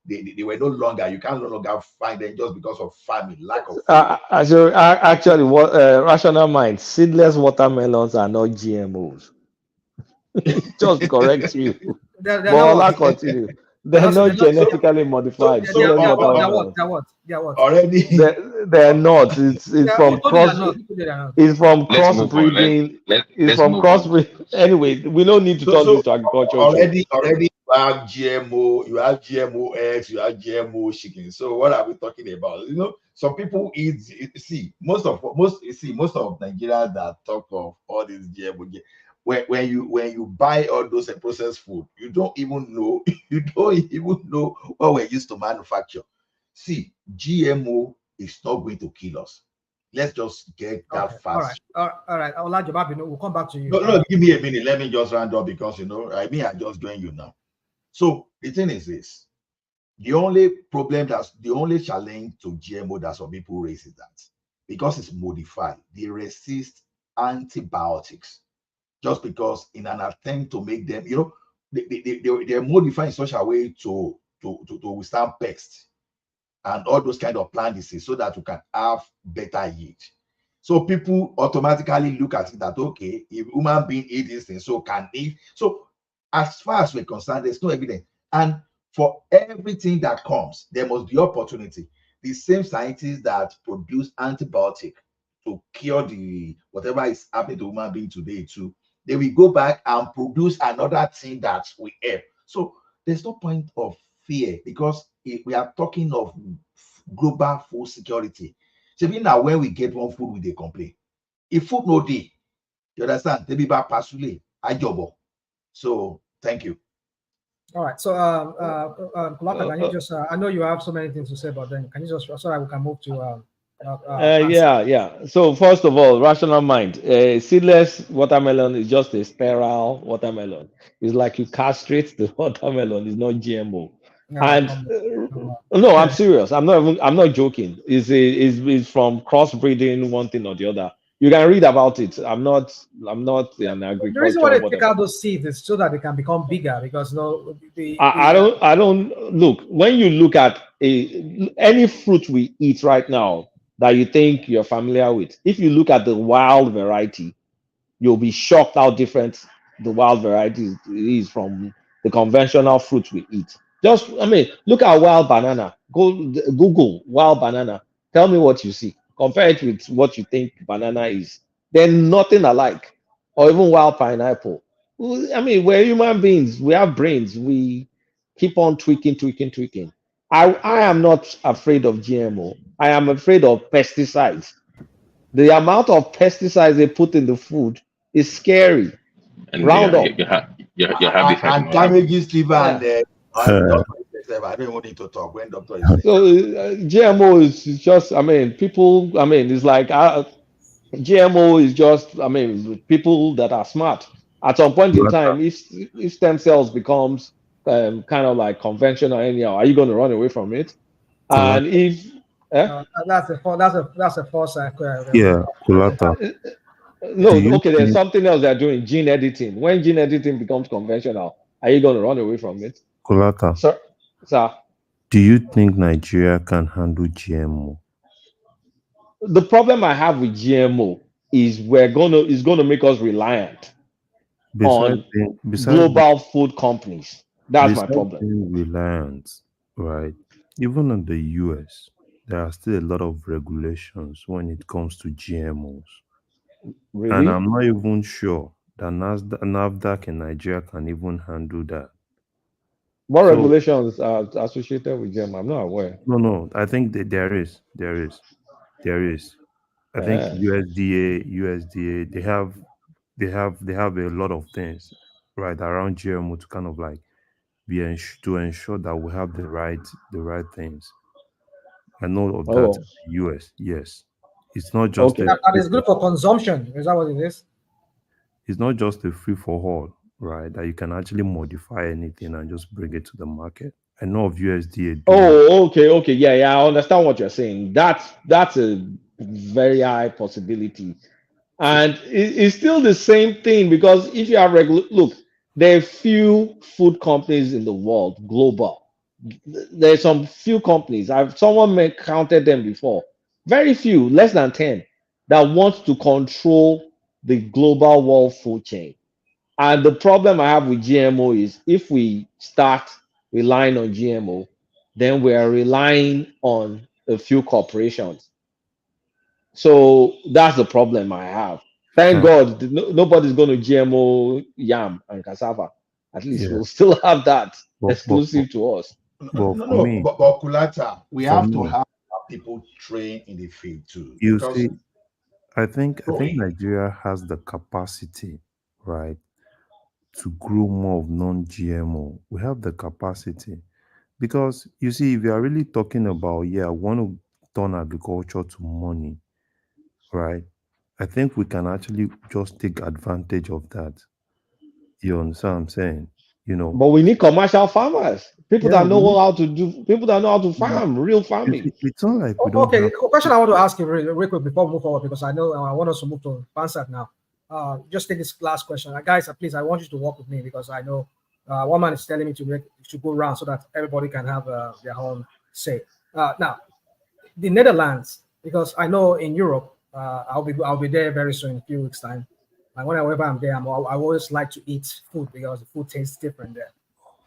S15: they were no longer, you can't no longer find them just because of famine, lack of food.
S8: Actually, what rational mind, seedless watermelons are not GMOs. Just to correct you.
S14: They're
S8: But continue. They're not genetically modified.
S14: They're what?
S15: Already.
S8: They're not. It's from crossbreeding. It's from crossbreeding. Anyway, we don't need to talk this to agriculture.
S15: Already you have GMO, you have GMO eggs, you have GMO chicken. So what are we talking about? Some people eat. Most of Nigerians that talk of all these GMO. When you buy all those processed food, you don't even know what we're used to manufacture. See, GMO is not going to kill us. Let's just get that fast.
S14: All right. We'll come back to you.
S15: No, give me a minute. Let me just round up because I just joined you now. So the thing is this: the only challenge to GMO that some people raise is that because it's modified, they resist antibiotics. Just because in an attempt to make them, they're modified in such a way to withstand pests and all those kind of plant diseases so that you can have better yield. So people automatically look at it that, okay, if human being eat this thing, so can they? So as far as we're concerned, there's no evidence. And for everything that comes, there must be opportunity. The same scientists that produce antibiotic to cure whatever is happening to human being today too, they will go back and produce another thing that will help. So there's no point of fear because we are talking of global food security. So even now, when we get one food, we they complain. If food no day, you understand? They be back pasule, ajobo. So thank you.
S14: All right. So Kolata, can you just? I know you have so many things to say, but then can you just so that we can move to?
S8: Yeah. So first of all, rational mind. Seedless watermelon is just a sterile watermelon. It's like you castrate the watermelon. It's not GMO. No, I'm serious. I'm not joking. It's from crossbreeding, one thing or the other. You can read about it. I'm not an agriculture.
S14: The reason why they take out those seeds is so that they can become bigger. Because
S8: I don't look. When you look at any fruit we eat right now that you think you're familiar with, if you look at the wild variety, you'll be shocked how different the wild variety is from the conventional fruit we eat. Look at wild banana. Google wild banana. Tell me what you see. Compare it with what you think banana is. They're nothing alike. Or even wild pineapple. We're human beings. We have brains. We keep on tweaking. I am not afraid of GMO. I am afraid of pesticides. The amount of pesticides they put in the food is scary.
S2: And
S8: Roundup.
S15: And damages liver and I don't want to talk when doctor is
S8: so GMO is just people it's like GMO is just people that are smart at some point in time. If stem cells becomes kind of like conventional anyhow, are you going to run away from it? And if
S14: that's a false
S3: Kolata.
S8: no, okay, there's something else they're doing, gene editing. When gene editing becomes conventional, are you going to run away from it?
S3: Kulata,
S8: Sir.
S3: do you think Nigeria can handle GMO?
S8: The problem I have with GMO is it's gonna make us reliant
S3: Besides
S8: on
S3: being,
S8: global food companies. That's my
S3: besides
S8: problem.
S3: being reliant, right? Even in the US, there are still a lot of regulations when it comes to GMOs. And
S8: Really?
S3: I'm not even sure that NAFDAC in Nigeria can even handle that.
S8: What
S3: So,
S8: regulations are associated with GMO? I'm not aware.
S3: no, I think that there is. I think
S8: Eh.
S3: USDA, they have a lot of things right around GMO to kind of like to ensure that we have the right things. I know of that
S8: Oh,
S3: in the US. Yes, it's not just
S8: okay.
S3: a
S14: That
S3: free
S14: is
S3: for
S14: good for consumption. Is that what it is?
S3: it's not just a free for all, right? That you can actually modify anything and just bring it to the market. I know of USDA doing that.
S8: Oh, okay. Yeah. I understand what you're saying. That's a very high possibility.
S3: So
S8: And it's still the same thing because if you have look, there are few food companies in the world, global. There's some few companies. Someone counted them before. Very few, less than 10, that want to control the global world food chain. And the problem I have with GMO is if we start relying on GMO, then we are relying on a few corporations. So that's the problem I have. Thank
S3: now,
S8: God nobody's going to GMO yam and cassava. At least
S3: yeah,
S8: we'll still have that
S3: but
S8: exclusive to us.
S3: but for
S15: No,
S3: me,
S15: but Kulata, we
S3: for
S15: have to
S3: me,
S15: have people trained in the field too.
S3: you
S15: Because
S3: see, I think
S15: going,
S3: Nigeria has the capacity, right, to grow more of non-GMO. We have the capacity because you see, if you are really talking about, yeah, I want to turn agriculture to money, right? I think we can actually just take advantage of that. You understand what I'm saying? You know,
S8: But we need commercial farmers, people
S3: yeah,
S8: that
S3: we
S8: know
S3: need,
S8: how to people that know how to
S3: but
S8: farm, real
S3: you
S8: farming.
S3: see, it's not like we don't
S14: Okay,
S3: have.
S14: a question I want to ask you real quick before we move forward because I know I want us to move to Pansat now. Just take this last question, guys. Please, I want you to work with me because I know one man is telling me to go around so that everybody can have their own say. Now, the Netherlands, because I know in Europe, I'll be there very soon in a few weeks time. And whenever I'm there, I always like to eat food because the food tastes different there.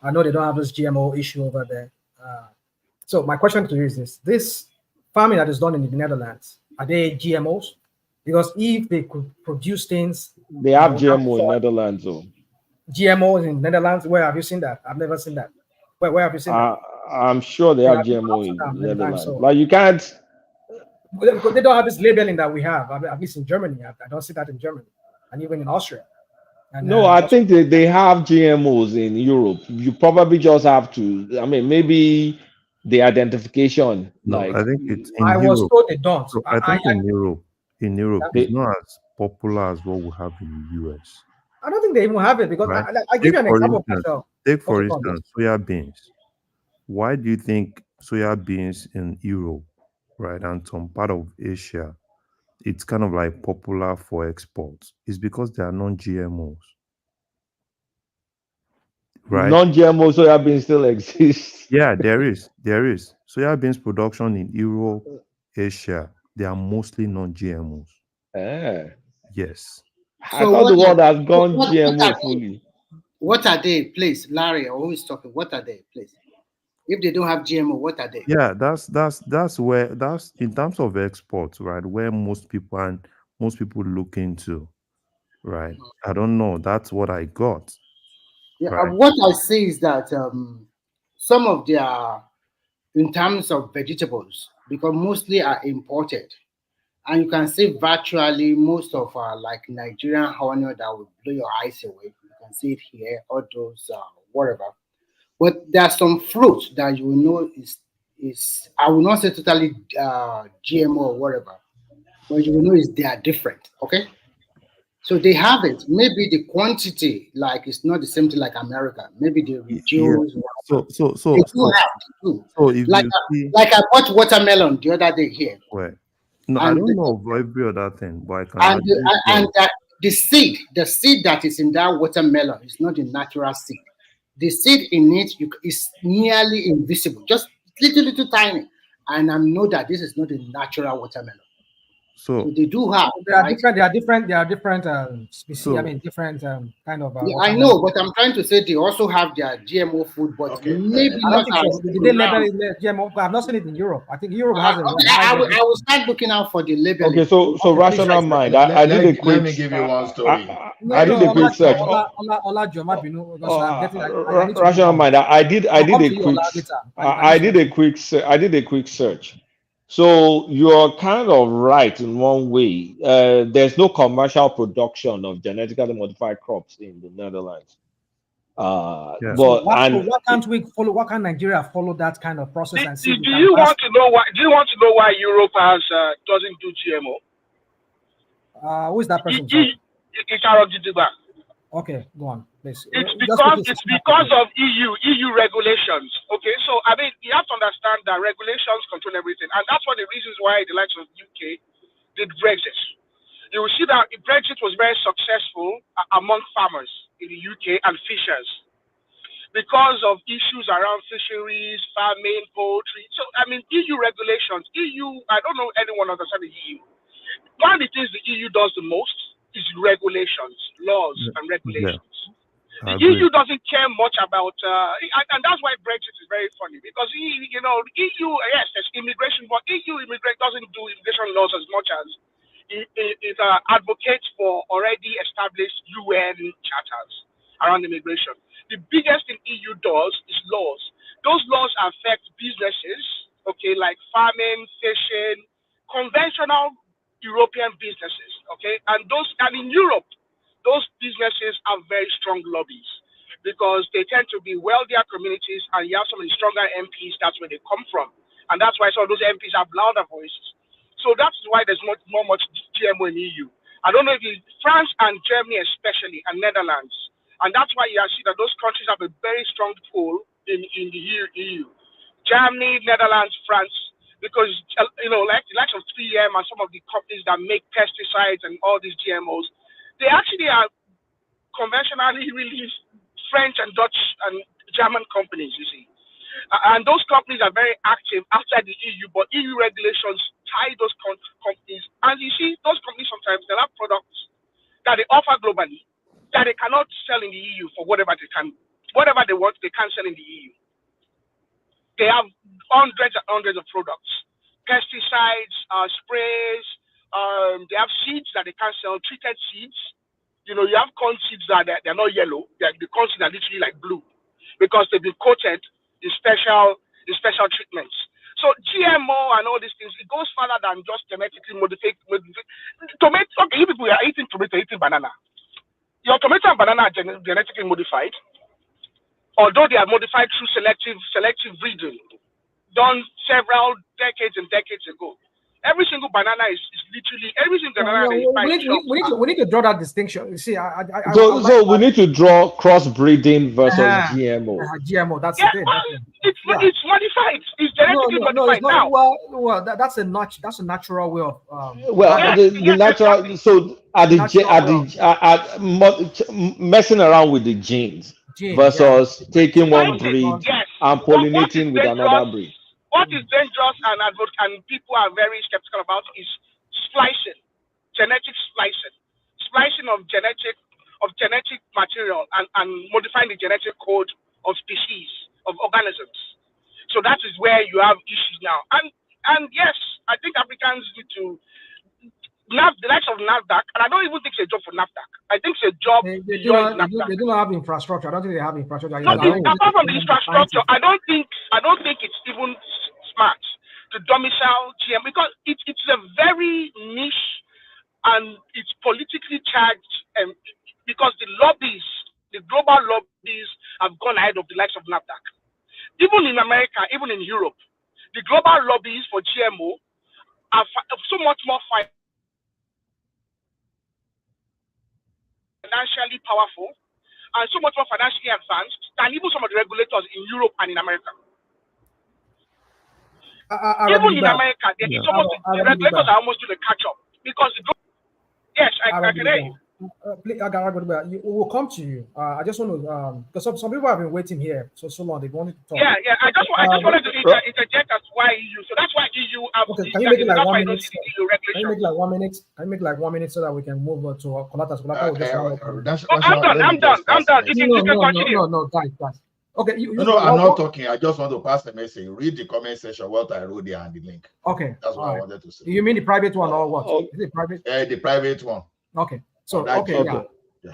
S14: I know they don't have this GMO issue over there. So my question to you is this farming that is done in the Netherlands, are they GMOs? Because if they could produce things,
S8: They have
S14: without
S8: GMO in
S14: soil,
S8: Netherlands, though.
S14: GMOs in Netherlands, where have you seen that? I've never seen that. Where have you seen that?
S8: I'm sure they
S14: I mean,
S8: have
S14: I've been to
S8: GMO in
S14: Amsterdam many times,
S8: Netherlands.
S14: so
S8: Like you can't.
S14: they don't have this labeling that we have. At least in Germany, I don't see that in Germany, and even in Austria. And
S8: No, I
S14: also,
S8: think they have GMOs in Europe. You probably just have to. I mean, maybe the identification,
S3: No, I
S8: like
S3: think it's in
S14: I was
S3: Europe.
S14: told they don't.
S3: So I think in Europe, it's
S8: they,
S3: not as popular as what we have in the US,
S14: I don't think they even have it because
S3: right?
S14: I give you an example of myself.
S3: Take for
S14: Okay, come on.
S3: instance, soya beans. Why do you think soya beans in Europe, right, and some part of Asia, it's kind of like popular for exports? It's because they are non-GMOs, right?
S8: non-GMO soya beans still exist.
S3: Yeah, there is soya beans production in Europe, Asia. They are mostly non-GMOs.
S8: Eh.
S3: Yes.
S8: I
S11: So
S8: thought
S11: what
S8: the
S11: are
S8: world has
S11: so
S8: gone
S11: what are
S8: GMO
S11: they?
S8: fully.
S11: What are they, please? Larry, always talking. What are they, please? If they don't have GMO, what are they?
S3: Yeah, that's where that's in terms of exports, right? Where most people look into, right? I don't know. That's what I got,
S11: Yeah,
S3: right?
S11: what I see is that some of their, in terms of vegetables, because mostly are imported, and you can see virtually most of our like Nigerian honey that will blow your eyes away. You can see it here, all those whatever. But there are some fruits that you will know is I will not say totally GMO or whatever, but you will know is they are different. Okay, so they have it. Maybe the quantity like it's not the same thing like America. Maybe they
S3: Yeah.
S11: reduce.
S3: So so
S11: They
S3: so
S11: do
S3: so
S11: have, they do.
S3: so if
S11: Like
S3: you see,
S11: like I bought watermelon the other day here,
S3: well, no, I
S11: and
S3: don't know of every other thing, but I can
S11: and
S3: actually
S11: and
S3: tell.
S11: that the seed that is in that watermelon is not the natural seed. The seed in it is nearly invisible, just little tiny. And I know that this is not a natural watermelon. So they do have.
S14: There are different species. I mean, different kind of.
S11: Yeah, I know, but I'm trying to say they also have their GMO food, but maybe
S14: I
S11: not
S14: don't think so. Did they label it GMO? I've not seen it in Europe. I think Europe has a.
S11: I will start looking out for the label.
S8: Okay, so rational mind. I did a quick.
S15: Let me give you one story.
S8: I did a quick search. Rational mind. I did a quick search. So you're kind of right in one way. There's no commercial production of genetically modified crops in the Netherlands.
S14: But why can't we follow? Why can't Nigeria follow that kind of process and see?
S21: Do you want to know why? Do you want to know why Europe doesn't do GMO?
S14: Who is that person? Okay, go on, please.
S21: It's because of EU regulations. Okay, so I mean you have to understand that regulations control everything, and that's one of the reasons why the likes of UK did Brexit. You will see that Brexit was very successful among farmers in the UK and fishers because of issues around fisheries, farming, poultry. So I mean EU regulations. I don't know anyone understand the EU. One of the things the EU does the most is regulations, laws, and regulations. The EU doesn't care much about, and that's why Brexit is very funny because EU, yes, there's immigration, but EU doesn't do immigration laws as much as it advocates for already established UN charters around immigration. The biggest thing EU does is laws. Those laws affect businesses, okay, like farming, fishing, conventional European businesses, okay, and in Europe, those businesses have very strong lobbies because they tend to be wealthier communities, and you have some of the stronger MPs. That's where they come from, and that's why some of those MPs have louder voices. So that's why there's not much GMO in EU. I don't know if France and Germany especially, and Netherlands, and that's why you see that those countries have a very strong pull in the EU. Germany, Netherlands, France. Because, like the likes of 3M and some of the companies that make pesticides and all these GMOs, they actually are conventionally released French and Dutch and German companies, you see. And those companies are very active outside the EU, but EU regulations tie those companies. And you see, those companies sometimes, they have products that they offer globally that they cannot sell in the EU for whatever they want, they can't sell in the EU. They have hundreds and hundreds of products, pesticides, sprays. They have seeds that they can't sell, treated seeds. You have corn seeds that they're not yellow. The corn seeds are literally like blue because they've been coated in special treatments. So GMO and all these things, it goes further than just genetically modified. Tomato, okay, you people are eating tomato, eating banana. Your tomato and banana are genetically modified. Although they are modified through selective breeding, done several decades and decades ago. Every single banana is literally every single banana.
S14: We need to draw that distinction. You see,
S8: so we need to draw crossbreeding versus GMO.
S14: GMO, that's
S21: the thing. It's modified. It's genetically modified now.
S14: Well, that's a natural way of.
S8: The natural. So messing around with the genes. Versus taking one breed and pollinating with another breed.
S21: What is dangerous and people are very skeptical about is splicing, genetic splicing of genetic material and modifying the genetic code of species of organisms. So that is where you have issues now. And yes, I think Africans need to. The likes of NAFDAC, and I don't even think it's a job for NAFDAC. I think it's a job beyond NAFDAC.
S14: They don't have infrastructure. I don't think they have infrastructure.
S21: Apart from the infrastructure, I don't think it's even smart to domicile GM because it's a very niche and it's politically charged. Because the global lobbies, have gone ahead of the likes of NAFDAC. Even in America, even in Europe, the global lobbies for GMO are so much more financially powerful and so much more financially advanced than even some of the regulators in Europe and in America. Even in America, the regulators are almost doing a catch-up because yes, I can hear you.
S14: Please, we will come to you. I just want to because some people have been waiting here so long. They wanted to talk.
S21: Yeah. I just wanted to interject as why EU. So that's why EU.
S14: Okay, can you make it like 1 minute?
S21: EU
S14: Can you make like 1 minute? Can you make like 1 minute so that we can move on to Kolata? Kolata will just round up.
S21: I'm done. You can continue.
S14: No, guys. Okay,
S15: no, I'm not talking. I just want to pass the message. Read the comment section what I wrote there and the link.
S14: Okay,
S15: that's what I wanted to say.
S14: You mean the private one or what? Is it private?
S15: The private one.
S14: Okay. So yeah.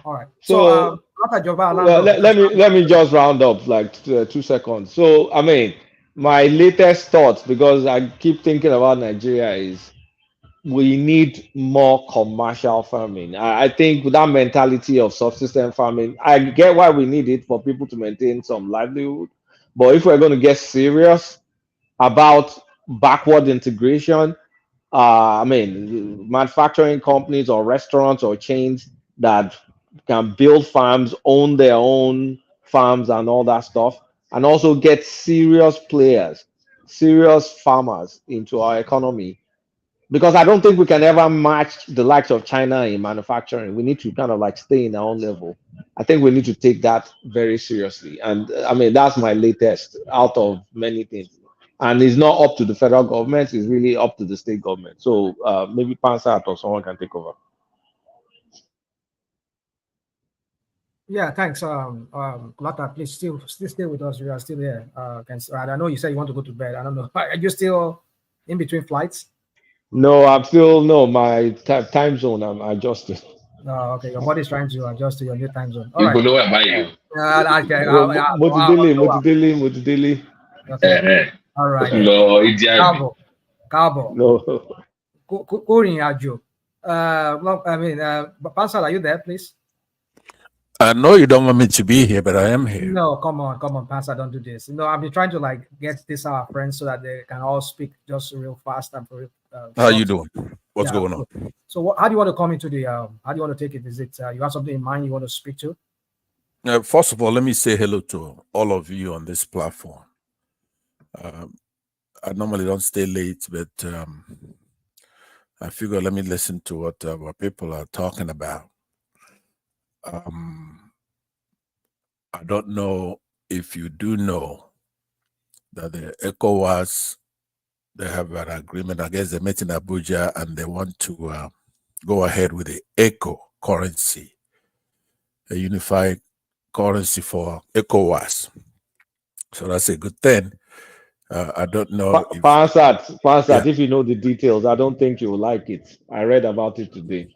S14: All right.
S8: So let me just round up like 2 seconds. So I mean, my latest thoughts, because I keep thinking about Nigeria, is we need more commercial farming. I think with that mentality of subsistence farming, I get why we need it for people to maintain some livelihood. But if we're going to get serious about backward integration, I mean, manufacturing companies or restaurants or chains that can build farms, own their own farms and all that stuff, and also get serious players, serious farmers into our economy. Because I don't think we can ever match the likes of China in manufacturing. We need to kind of like stay in our own level. I think we need to take that very seriously. And I mean, that's my latest out of many things. And it's not up to the federal government, it's really up to the state government. So maybe Pansat or someone can take over.
S14: Yeah, thanks. Kolata, please still stay with us. We are still here. I know you said you want to go to bed. I don't know. Are you still in between flights?
S8: No, I'm still my time zone. I'm adjusted.
S14: Oh, okay. Your body's trying to adjust to your new time zone.
S2: All right.
S8: Motidili.
S14: Okay. All right. Cabo.
S8: No.
S14: Well, I mean, Pansal, are you there, please?
S17: I know you don't want me to be here, but I am here.
S14: No, come on, Pastor, don't do this. I've been trying to like get this our friends so that they can all speak just real fast and for real.
S17: How you doing? What's going on?
S14: So, how do you want to come into the? How do you want to take it? Is it you have something in mind you want to speak to?
S17: First of all, let me say hello to all of you on this platform. I normally don't stay late, but I figure let me listen to what our people are talking about. I don't know if you do know that the ECOWAS, they have an agreement. I guess they met in Abuja and they want to go ahead with the ECO currency, a unified currency for ECOWAS. So that's a good thing. I don't know.
S8: Pansat, if you know the details, I don't think you will like it. I read about it today.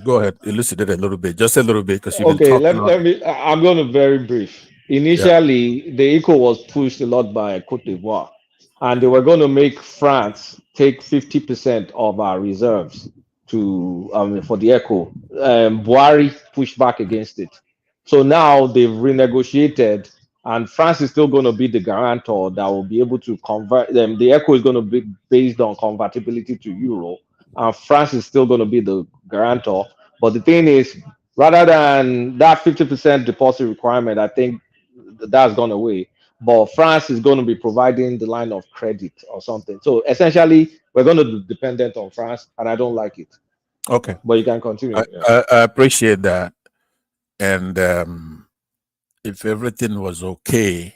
S17: Go ahead, elucidate a little bit, just a little bit, because you've
S8: been talking. Let me. I'm going to be very brief. Initially, the ECO was pushed a lot by Cote d'Ivoire, and they were going to make France take 50% of our reserves to for the ECO. Buhari pushed back against it, so now they've renegotiated, and France is still going to be the guarantor that will be able to convert them. The ECO is going to be based on convertibility to euro. France is still going to be the guarantor. But the thing is, rather than that 50% deposit requirement, I think that's gone away. But France is going to be providing the line of credit or something. So essentially, we're going to be dependent on France, and I don't like it.
S17: Okay.
S8: But you can continue.
S17: I appreciate that. And if everything was okay,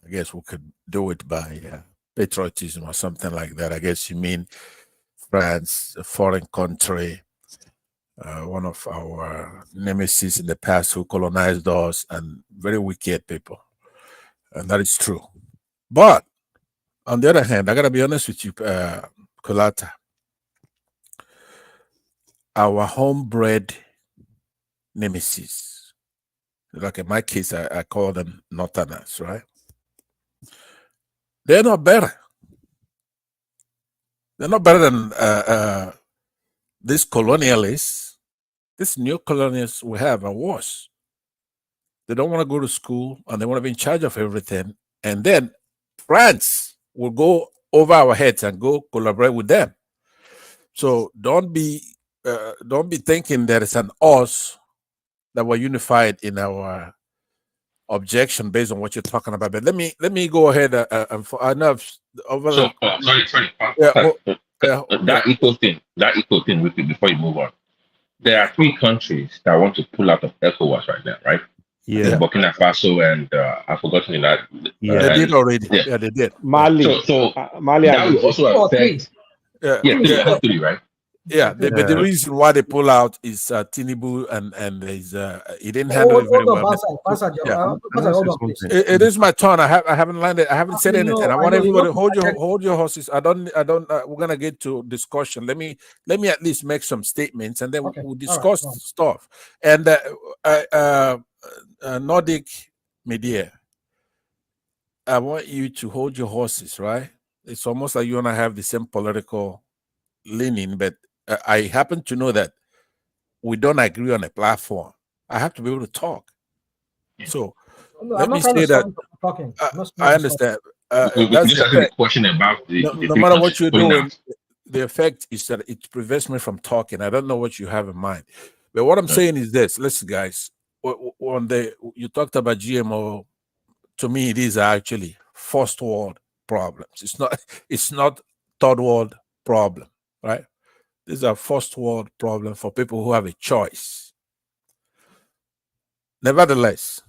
S17: I guess we could do it by patriotism or something like that. I guess you mean France, a foreign country, one of our nemesis in the past who colonized us, and very wicked people. And that is true. But on the other hand, I got to be honest with you, Kolata. Our homebred nemesis, like in my case, I call them Northerners, right? They're not better. They're not better than these colonialists. These new colonialists we have are worse. They don't want to go to school and they want to be in charge of everything. And then France will go over our heads and go collaborate with them. So don't be thinking there is an us that we're unified in our objection based on what you're talking about. But let me go ahead and I know over
S2: sorry.
S17: Yeah,
S2: that equal thing, before you move on. there are 3 countries that want to pull out of ECOWAS right now, right? I think
S3: Yeah.
S2: Burkina Faso and I've forgotten that.
S3: Yeah.
S17: They did already.
S2: Yeah.
S17: Yeah, they did.
S8: Mali,
S2: So
S8: Mali
S2: that
S8: and
S2: will
S8: Niger.
S2: also
S14: Two or three.
S2: affect.
S17: Yeah,
S2: Yeah,
S14: Three.
S2: I think 3, right?
S17: yeah.
S14: Three.
S17: But the
S3: Uh,
S17: reason why they pull out is Tinubu and his he didn't handle
S14: Hold,
S17: it very
S14: hold on,
S17: well. But yeah,
S14: Pastor, hold on, please.
S17: it is my turn. I haven't landed. I haven't said anything. I want
S14: You
S17: everybody
S14: know,
S17: hold your horses. I don't. We're gonna get to discussion. Let me at least make some statements, and then
S14: okay,
S17: we'll
S14: all right,
S17: discuss
S14: go on.
S17: stuff. And Nordic Media, I want you to hold your horses. Right? It's almost like you and I have the same political leaning, but I happen to know that we don't agree on a platform. I have to be able to talk. So
S14: No,
S17: let
S14: I'm
S17: me
S14: not trying to
S17: say
S14: stop
S17: that
S14: you from talking. I'm not trying
S17: I
S14: to stop.
S17: understand.
S2: We
S17: That's
S2: just
S17: the
S2: asking a
S17: effect.
S2: question about the
S17: No
S2: 3
S17: matter what
S2: countries
S17: you're
S2: pulling
S17: doing,
S2: out.
S17: the effect is that it prevents me from talking. I don't know what you have in mind, but what I'm saying is this: listen, guys. On you talked about GMO. To me, these are actually first world problems. It's not. It's not third world problem, right? These are first world problem for people who have a choice. Nevertheless,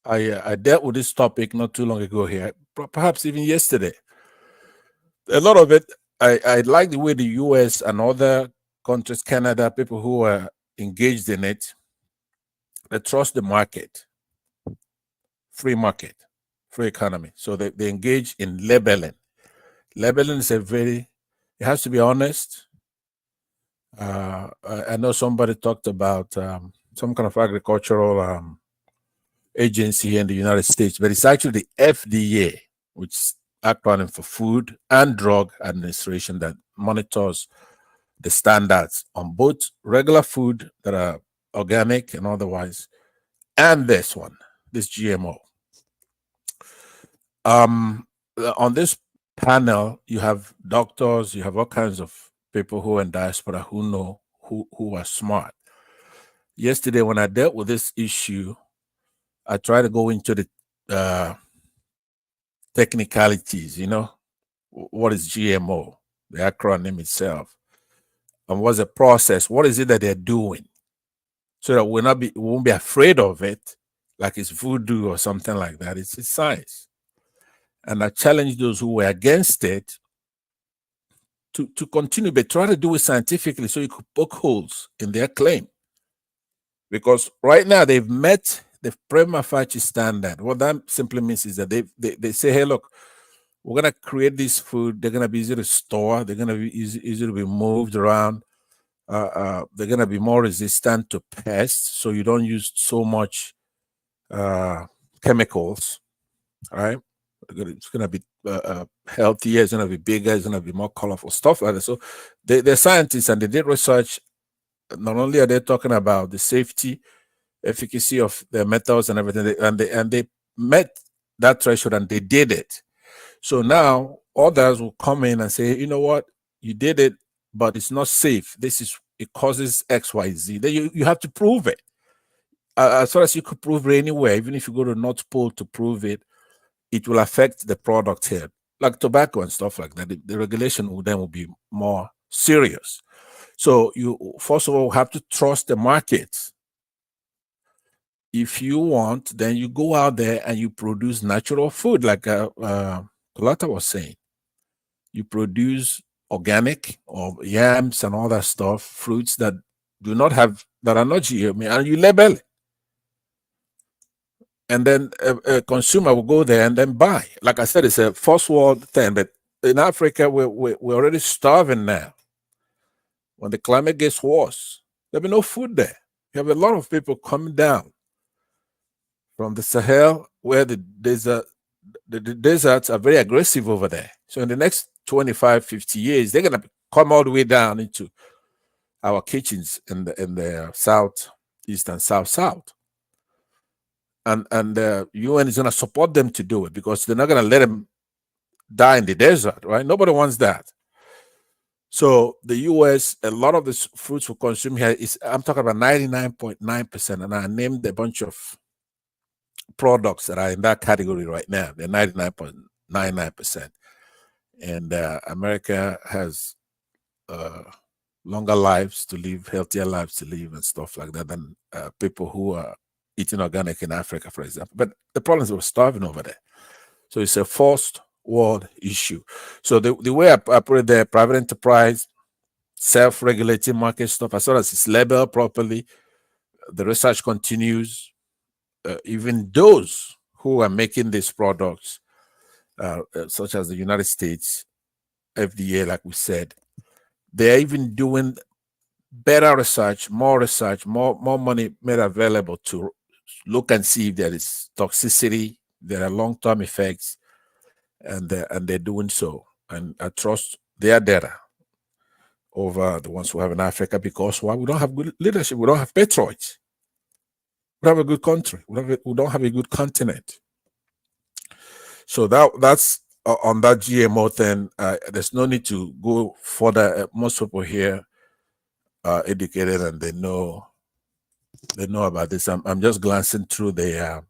S17: I dealt with this topic not too long ago here, perhaps even yesterday. A lot of it, I like the way the US and other countries, Canada, people who are engaged in it, they trust the market, free market, free economy. So they engage in labeling. Labeling is it has to be honest. I know somebody talked about some kind of agricultural agency in the United States, but it's actually the FDA, which is acronym for Food and Drug Administration, that monitors the standards on both regular food that are organic and otherwise, and this GMO. On this panel, you have doctors, you have all kinds of people who are in diaspora who know, who are smart. Yesterday, when I dealt with this issue, I tried to go into the technicalities, what is GMO, the acronym itself, and what's the process, what is it that they're doing, so that we won't be afraid of it, like it's voodoo or something like that. It's science. And I challenge those who were against it to continue, but try to do it scientifically so you could poke holes in their claim. Because right now they've met the prima facie standard. What that simply means is that they say, hey, look, we're going to create this food. They're going to be easy to store. They're going to be easy to be moved around. They're going to be more resistant to pests, so you don't use so much chemicals, right? It's going to be healthier. It's going to be bigger. It's going to be more colorful, stuff like that. So they're scientists and they did research. Not only are they talking about the safety, efficacy of their methods and everything, and they met that threshold and they did it. So now others will come in and say, you know what, you did it, but it's not safe. It causes X, Y, Z. Then you have to prove it. As far as you could prove it anywhere, even if you go to North Pole to prove it, it will affect the product here, like tobacco and stuff like that. The regulation will be more serious. So you first of all have to trust the markets. If you want, then you go out there and you produce natural food, like Kolata was saying. You produce organic or yams and all that stuff, fruits that are not GMO, and you label it. And then a consumer will go there and then buy. Like I said, it's a first world thing, but in Africa, we're already starving now. When the climate gets worse, there'll be no food there. You have a lot of people coming down from the Sahel, where the deserts are very aggressive over there. So in the next 25, 50 years, they're going to come all the way down into our kitchens in the south, east, and south. And the UN is going to support them to do it, because they're not going to let them die in the desert, right? Nobody wants that. So the US, a lot of the fruits we consume here I'm talking about 99.9%, and I named a bunch of products that are in that category right now. They're 99.99%. And America has longer lives to live, healthier lives to live, and stuff like that than people who are eating organic in Africa, for example. But the problem is we're starving over there. So it's a first world issue. So the way I put it there, private enterprise, self-regulating market stuff, as long as it's labeled properly, the research continues. Even those who are making these products, such as the United States, FDA, like we said, they're even doing better research, more money made available to look and see if there is toxicity, there are long-term effects, and they're doing so. And I trust their data over the ones we have in Africa, because why? We don't have good leadership. We don't have patriots. We don't have a good country. We don't have a good continent. So that's on that GMO thing. There's no need to go further. Most people here are educated and they know about this. I'm just glancing through the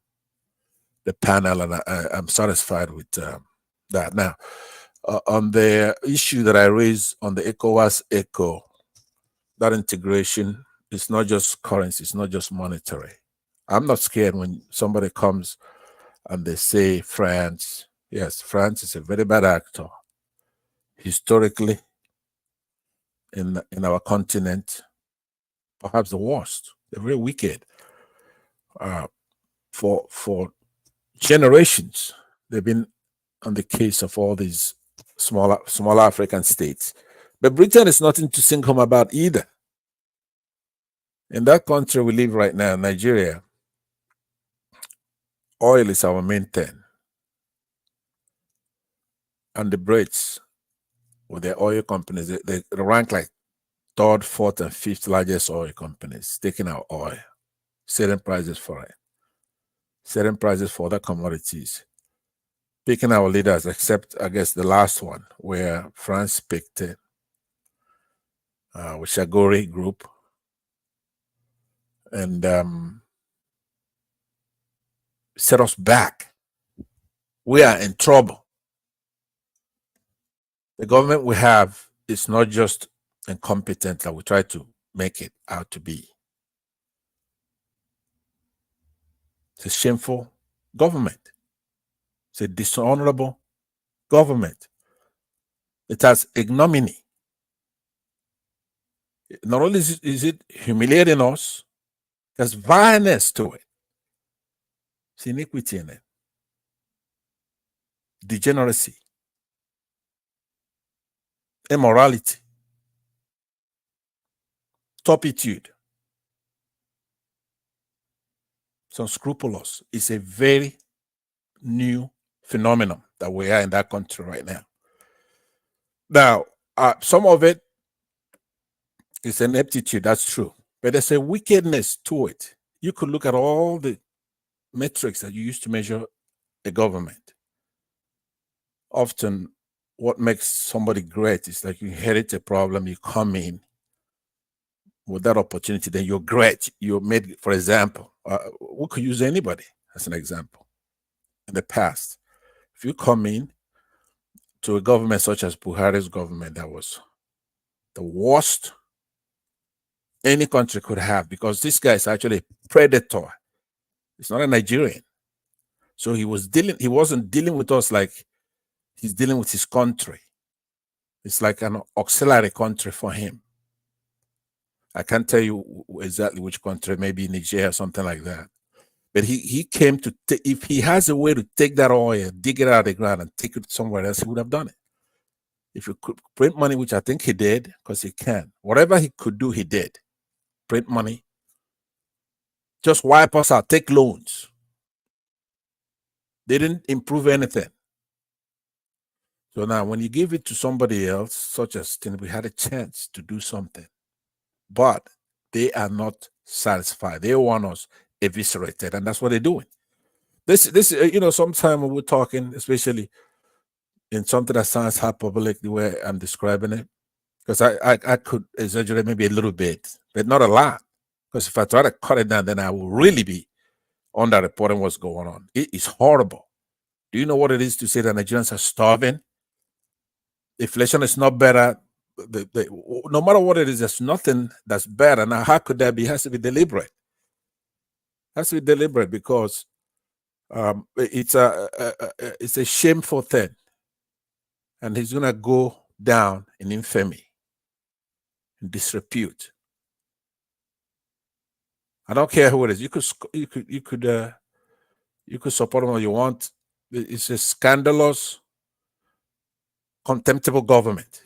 S17: panel, and I'm satisfied with that. Now, on the issue that I raised on the ECOWAS ECO, that integration is not just currency, it's not just monetary. I'm not scared when somebody comes and they say France. Yes, France is a very bad actor historically in our continent, perhaps the worst. They're very wicked. For generations, they've been on the case of all these smaller African states. But Britain is nothing to sing home about either. In that country we live right now, Nigeria, oil is our main thing. And the Brits, with their oil companies, they rank like third, fourth, and fifth largest oil companies, taking our oil, setting prices for it, setting prices for other commodities, picking our leaders, except, I guess, the last one, where France picked it, with Shagori Group. And set us back. We are in trouble. The government we have is not just incompetent that we try to make it out to be. It's a shameful government. It's a dishonorable government. It has ignominy. Not only is it humiliating us, there's violence to it. It's iniquity in it. Degeneracy. Immorality. Turpitude. It's unscrupulous. It's a very new phenomenon that we are in that country right now. Now, some of it is an aptitude, that's true. But there's a wickedness to it. You could look at all the metrics that you use to measure a government. Often, what makes somebody great is like you inherit a problem, you come in with that opportunity, then you're great. You're made, for example, we could use anybody as an example. In the past, if you come in to a government such as Buhari's government, that was the worst any country could have, because this guy is actually a predator. He's not a Nigerian. So he wasn't dealing with us like he's dealing with his country. It's like an auxiliary country for him. I can't tell you exactly which country, maybe Nigeria or something like that. But he came to, if he has a way to take that oil, dig it out of the ground and take it somewhere else, he would have done it. If you could print money, which I think he did, because he can. Whatever he could do, he did. Print money. Just wipe us out, take loans. They didn't improve anything. So now when you give it to somebody else, such as Tinubu, had a chance to do something. But they are not satisfied. They want us eviscerated, and that's what they're doing. This sometimes when we're talking, especially in something that sounds hyperbolic the way I'm describing it, because I could exaggerate maybe a little bit, but not a lot. Because if I try to cut it down, then I will really be underreporting what's going on. It is horrible. Do you know what it is to say that Nigerians are starving? Inflation is not better no matter what it is, there's nothing that's better. Now, how could that be? It has to be deliberate. It has to be deliberate because it's a shameful thing, and he's gonna go down in infamy, in disrepute. I don't care who it is. You could support him all you want. It's a scandalous, contemptible government.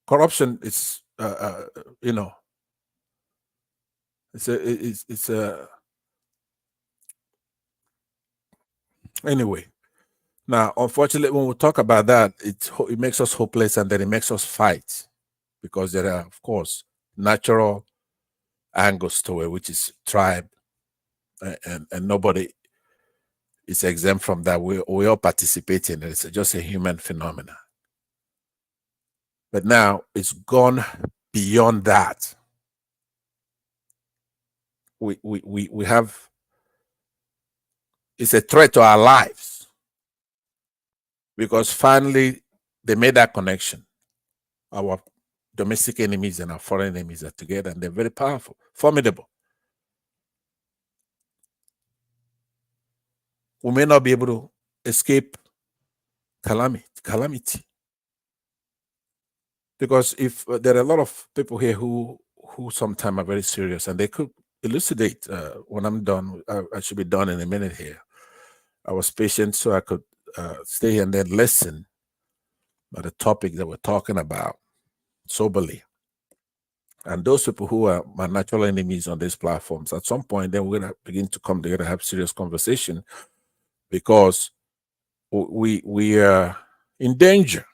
S17: Corruption is, it's a anyway. Now, unfortunately, when we talk about that, it makes us hopeless, and then it makes us fight, because there are, of course, natural angles to it, which is tribe, and nobody is exempt from that. We all participate in it. It's just a human phenomenon. But now it's gone beyond that. We have, it's a threat to our lives, because finally they made that connection. Our domestic enemies and our foreign enemies are together, and they're very powerful, formidable. We may not be able to escape calamity. Because if there are a lot of people here who sometimes are very serious, and they could elucidate when I'm done. I should be done in a minute here. I was patient so I could stay here and then listen by the topic that we're talking about soberly. And those people who are my natural enemies on these platforms, at some point, then we're going to begin to come together and have serious conversation, because we are in danger.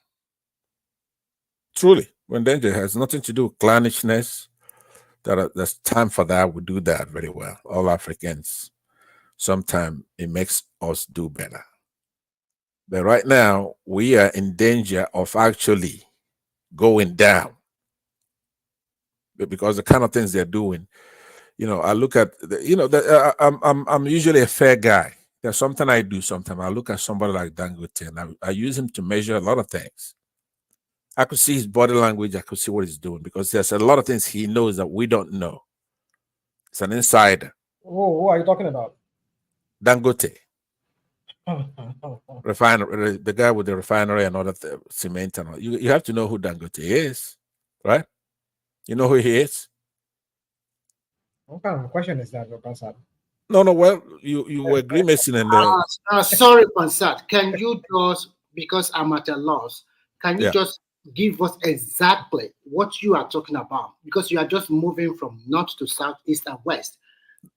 S17: Truly, we're in danger. It has nothing to do with clannishness. There's time for that. We do that very well. All Africans, sometimes it makes us do better. But right now, we are in danger of actually going down, because the kind of things they're doing. I look at I'm usually a fair guy. There's something I do sometimes. I look at somebody like Dangote, and I use him to measure a lot of things. I could see his body language. I could see what he's doing, because there's a lot of things he knows that we don't know. It's an insider.
S14: Who are you talking about?
S17: Dangote. Refinery, the guy with the refinery and all that cement and all. You have to know who Dangote is, right? You know who he is?
S14: What kind of question is that, Pansat?
S17: No. Well, you were grimacing and
S11: sorry, Pansat. Can you just, because I'm at a loss, can you just give us exactly what you are talking about? Because you are just moving from north to south, east, and west.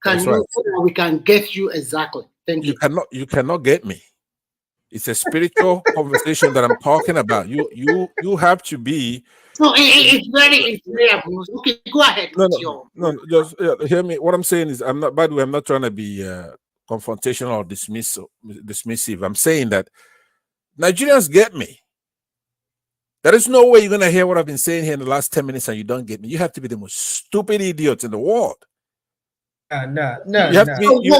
S11: Can you, so that we can get you exactly? Thank you.
S17: You cannot get me. It's a spiritual conversation that I'm talking about. You have to be.
S11: No, it's very abuse. Okay, go ahead.
S17: No, just hear me. What I'm saying is, I'm not. By the way, I'm not trying to be confrontational or dismissive. I'm saying that Nigerians get me. There is no way you're gonna hear what I've been saying here in the last 10 minutes and you don't get me. You have to be the most stupid idiot in the world.
S14: No.
S17: You have to be.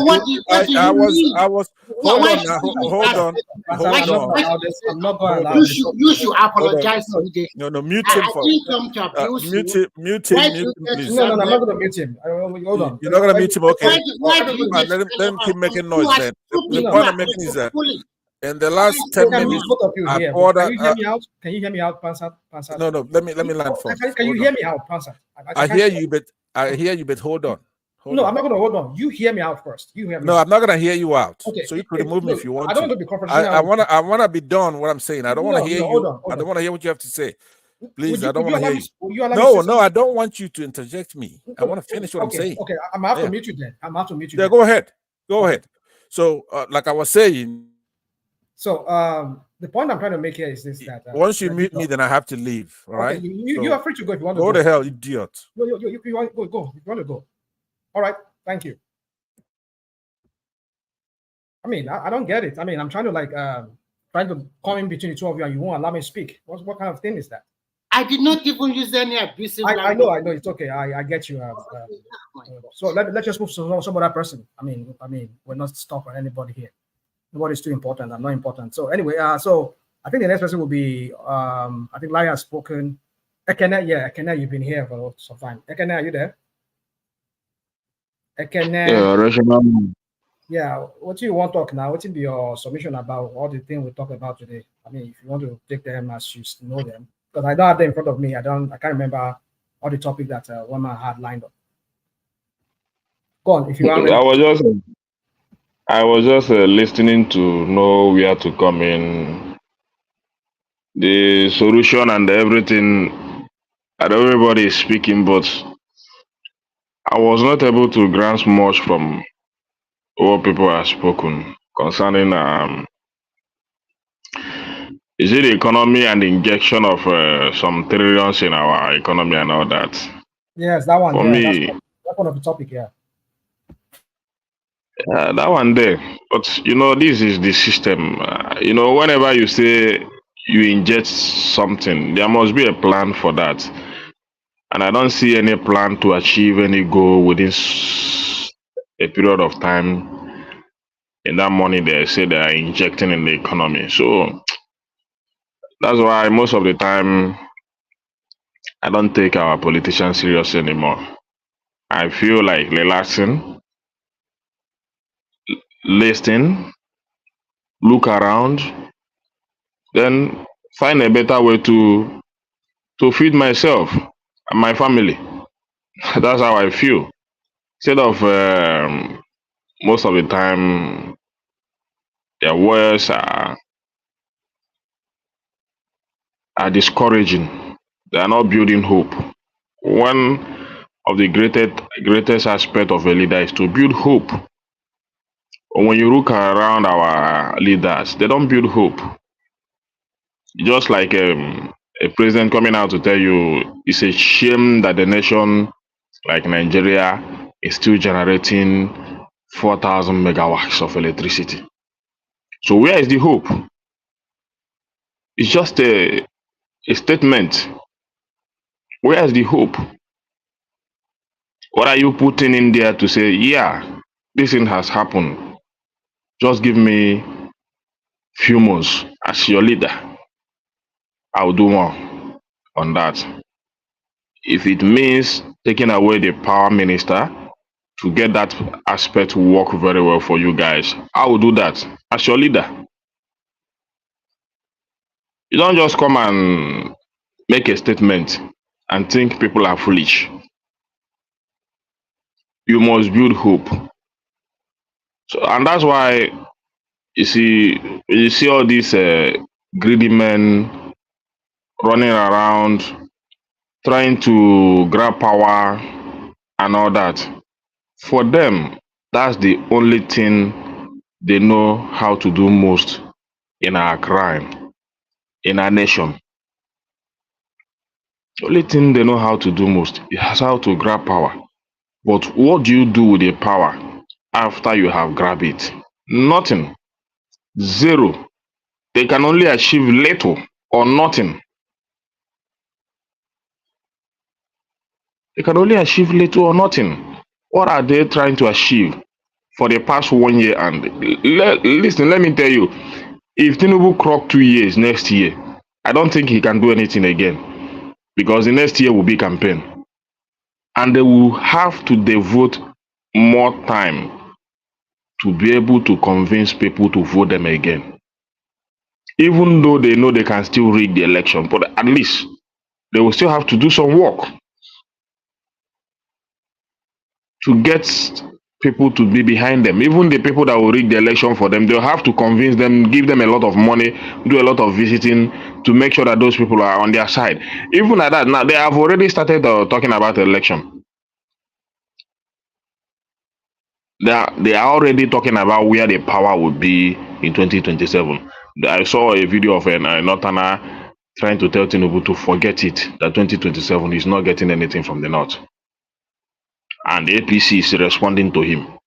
S17: I was. Hold on now. Hold on.
S14: I'm not going to allow this.
S11: You should apologize to me.
S17: No, mute him for. Mute him, please.
S14: No, I'm not going to mute him. Hold on.
S17: You're not going to mute him, okay? Let him keep making noise then. The point I'm making is that in the last 10 minutes, I ordered.
S14: Can you hear me out, Pansat?
S17: No. Let me land first.
S14: Can you hear me out, Pansat?
S17: I hear you, but hold on.
S14: No, I'm not going to hold on. You hear me out first. You hear me.
S17: No, I'm not going to hear you out. Okay. So you could remove me if you want.
S14: I don't want to be confrontational.
S17: I want to be done. What I'm saying. I don't want to hear you. Hold on. I don't want to hear what you have to say. Please, I don't want to hear you. No, I don't want you to interject me. I want to finish what I'm saying.
S14: Okay, I'm going to have to mute you then. I'm going to have to mute you.
S17: Yeah, go ahead. So, like I was saying.
S14: So, the point I'm trying to make here is this: that
S17: once you mute me, then I have to leave. All right.
S14: Okay, you are free to go if you want to.
S17: Go the hell, idiot.
S14: You want to go. If you want to go. All right. Thank you. I mean, I don't get it. I mean, I'm trying to trying to come in between the two of you, and you won't allow me to speak. What kind of thing is that?
S11: I did not even use any abusive.
S14: I know. It's okay. I get you. So let's just move to some other person. I mean, we're not stuck on anybody here. Nobody's too important. I'm not important. So anyway, so I think the next person will be, I think Larry has spoken. Ekene, you've been here for some time. Ekene, are you there? Ekene,
S7: Rational.
S14: yeah, what do you want to talk now? What will be your submission about all the things we talked about today? I mean, if you want to take them as you know them, because I don't have them in front of me. I can't remember all the topic that one man had lined up. Go on, if you have any.
S7: I was just listening to know where to come in, the solution and everything. And everybody is speaking, but I was not able to grasp much from what people have spoken concerning is it the economy and the injection of some trillions in our economy and all that.
S14: Yes, that one.
S7: For
S14: Yeah,
S7: me,
S14: that's one of the topic. Yeah.
S7: that one there. But you know, this is the system. You know, whenever you say you inject something, there must be a plan for that. And I don't see any plan to achieve any goal within a period of time in that money they say they are injecting in the economy. So that's why most of the time I don't take our politicians serious anymore. I feel like relaxing, listening, look around, then find a better way to feed myself and my family. That's how I feel. Instead of most of the time their words are discouraging. They are not building hope. One of the greatest aspect of a leader is to build hope. When you look around our leaders, they don't build hope. Just like a president coming out to tell you it's a shame that the nation like Nigeria is still generating 4,000 megawatts of electricity. So where is the hope? It's just a statement. Where is the hope? What are you putting in there to say, yeah, this thing has happened? Just give me few months as your leader. I'll do more on that. If it means taking away the power minister to get that aspect to work very well for you guys, I will do that as your leader. You don't just come and make a statement and think people are foolish. You must build hope. So, and that's why you see all these greedy men running around trying to grab power and all that. For them, that's the only thing they know how to do most in our crime, in our nation. The only thing they know how to do most is how to grab power. But what do you do with the power after you have grabbed it? Nothing. Zero. They can only achieve little or nothing. They can only achieve little or nothing. What are they trying to achieve for the past 1 year? And listen, let me tell you, if Tinubu clock 2 years next year, I don't think he can do anything again, because the next year will be campaign, and they will have to devote more time to be able to convince people to vote them again, even though they know they can still rig the election. But at least they will still have to do some work to get people to be behind them. Even the people that will rig the election for them, they'll have to convince them, give them a lot of money, do a lot of visiting to make sure that those people are on their side. Even at that, now they have already started talking about the election. They are already talking about where the power will be in 2027. I saw a video of a Northerner trying to tell Tinubu to forget it, that 2027 is not getting anything from the North. And the APC is responding to him.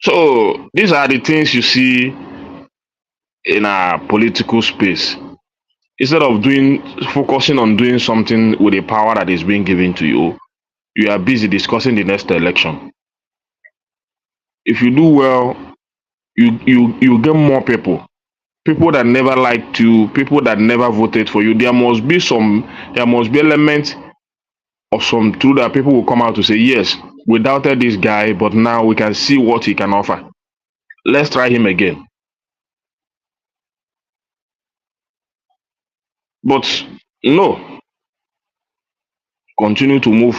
S7: So these are the things you see in our political space. Instead of focusing on doing something with the power that is being given to you, you are busy discussing the next election. If you do well, you get more people people that never liked you, people that never voted for you. There must be element of some truth that people will come out to say, yes, we doubted this guy, but now we can see what he can offer. Let's try him again. But no, continue to move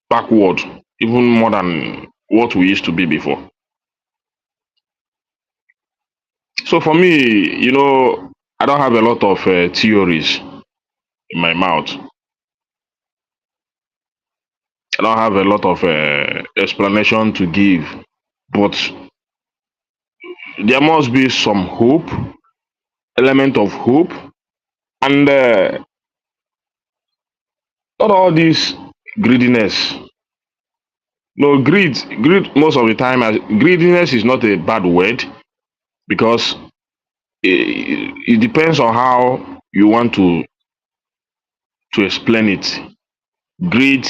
S7: backward, even more than what we used to be before. So for me, I don't have a lot of theories in my mouth. I don't have a lot of explanation to give, but there must be some hope, element of hope, and not all this greediness. No, greed most of the time, greediness is not a bad word because it depends on how you want to explain it. Greed,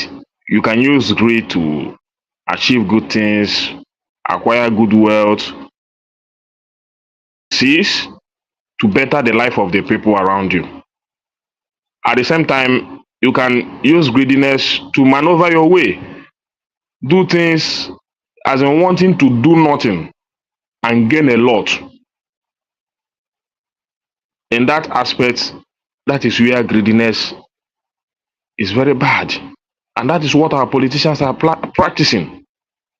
S7: you can use greed to achieve good things, acquire good wealth, cease to better the life of the people around you. At the same time, you can use greediness to maneuver your way, do things as in wanting to do nothing and gain a lot. In that aspect, that is where greediness is very bad. And that is what our politicians are practicing.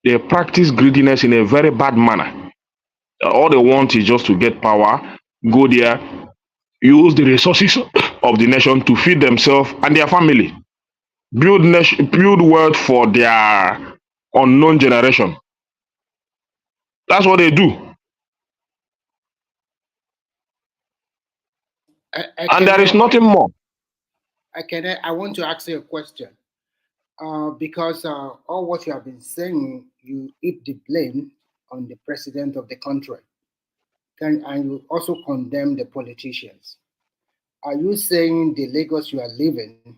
S7: They practice greediness in a very bad manner. All they want is just to get power, go there, use the resources of the nation to feed themselves and their family, build wealth for their unknown generation. That's what they do. And there is nothing more.
S11: I want to ask you a question. Because all what you have been saying, you heap the blame on the president of the country. And you also condemn the politicians. Are you saying the Lagos you are living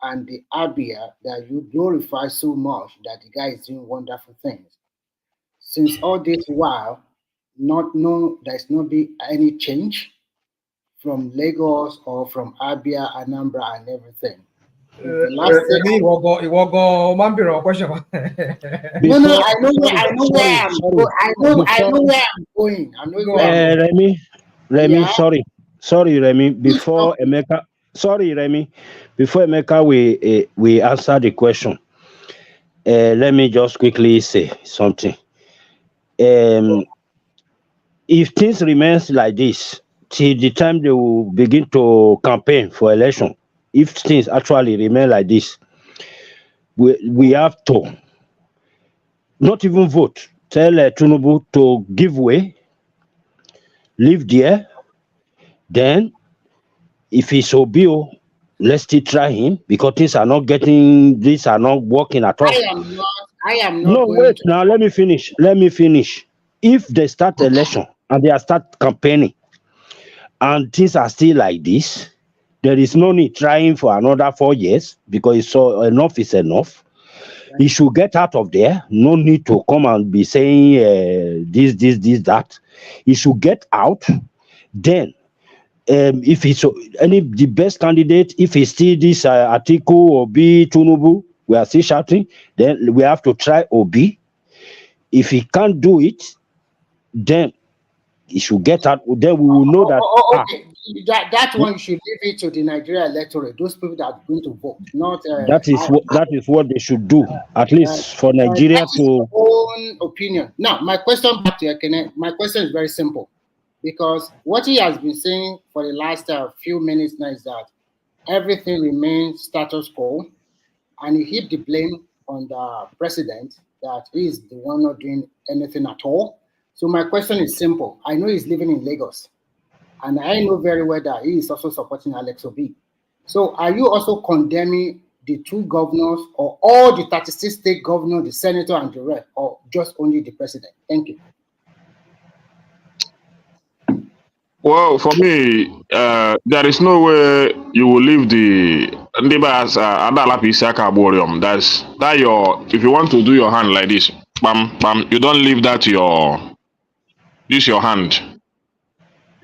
S11: and the Abia that you glorify so much that the guy is doing wonderful things? Since all this while, there's not be any change from Lagos or from Abia, Anambra, and everything. The last
S14: question.
S11: No, I know where I'm going.
S1: Remy,
S11: Yeah.
S1: sorry, Remy. Before Emeka, we answer the question. Let me just quickly say something. If things remains like this till the time they will begin to campaign for election, if things actually remain like this, we have to not even vote. Tell Tinubu to give way, leave there. Then, if he's Obio, let's still try him because things are not working at all.
S11: I am not.
S1: No, wait. Now let me finish. If they start election and they start campaigning, and things are still like this, there is no need trying for another 4 years because enough is enough. He should get out of there. No need to come and be saying this, that. He should get out. Then, if he's the best candidate, if he's still this Atiku, Obi, Tinubu, we are still shouting. Then we have to try Obi. If he can't do it, then he should get out. Then we will know that.
S11: Okay. That one you should leave it to the Nigeria electorate. Those people that are going to vote, not.
S1: That is what they should do. At least for Nigeria
S11: that is your own opinion. Now, my question back to Ekene. My question is very simple, because what he has been saying for the last few minutes now is that everything remains status quo, and he heaped the blame on the president that he is the one not doing anything at all. So my question is simple. I know he's living in Lagos, and I know very well that he is also supporting Alex Obi. So are you also condemning the two governors or all the 36 state governors, the senator and the rep, or just only the president? Thank you.
S7: Well, for me, there is no way you will leave the Ndibas Adalapi Isaka Borium. That your, if you want to do your hand like this, bam, bam, you don't leave that your hand.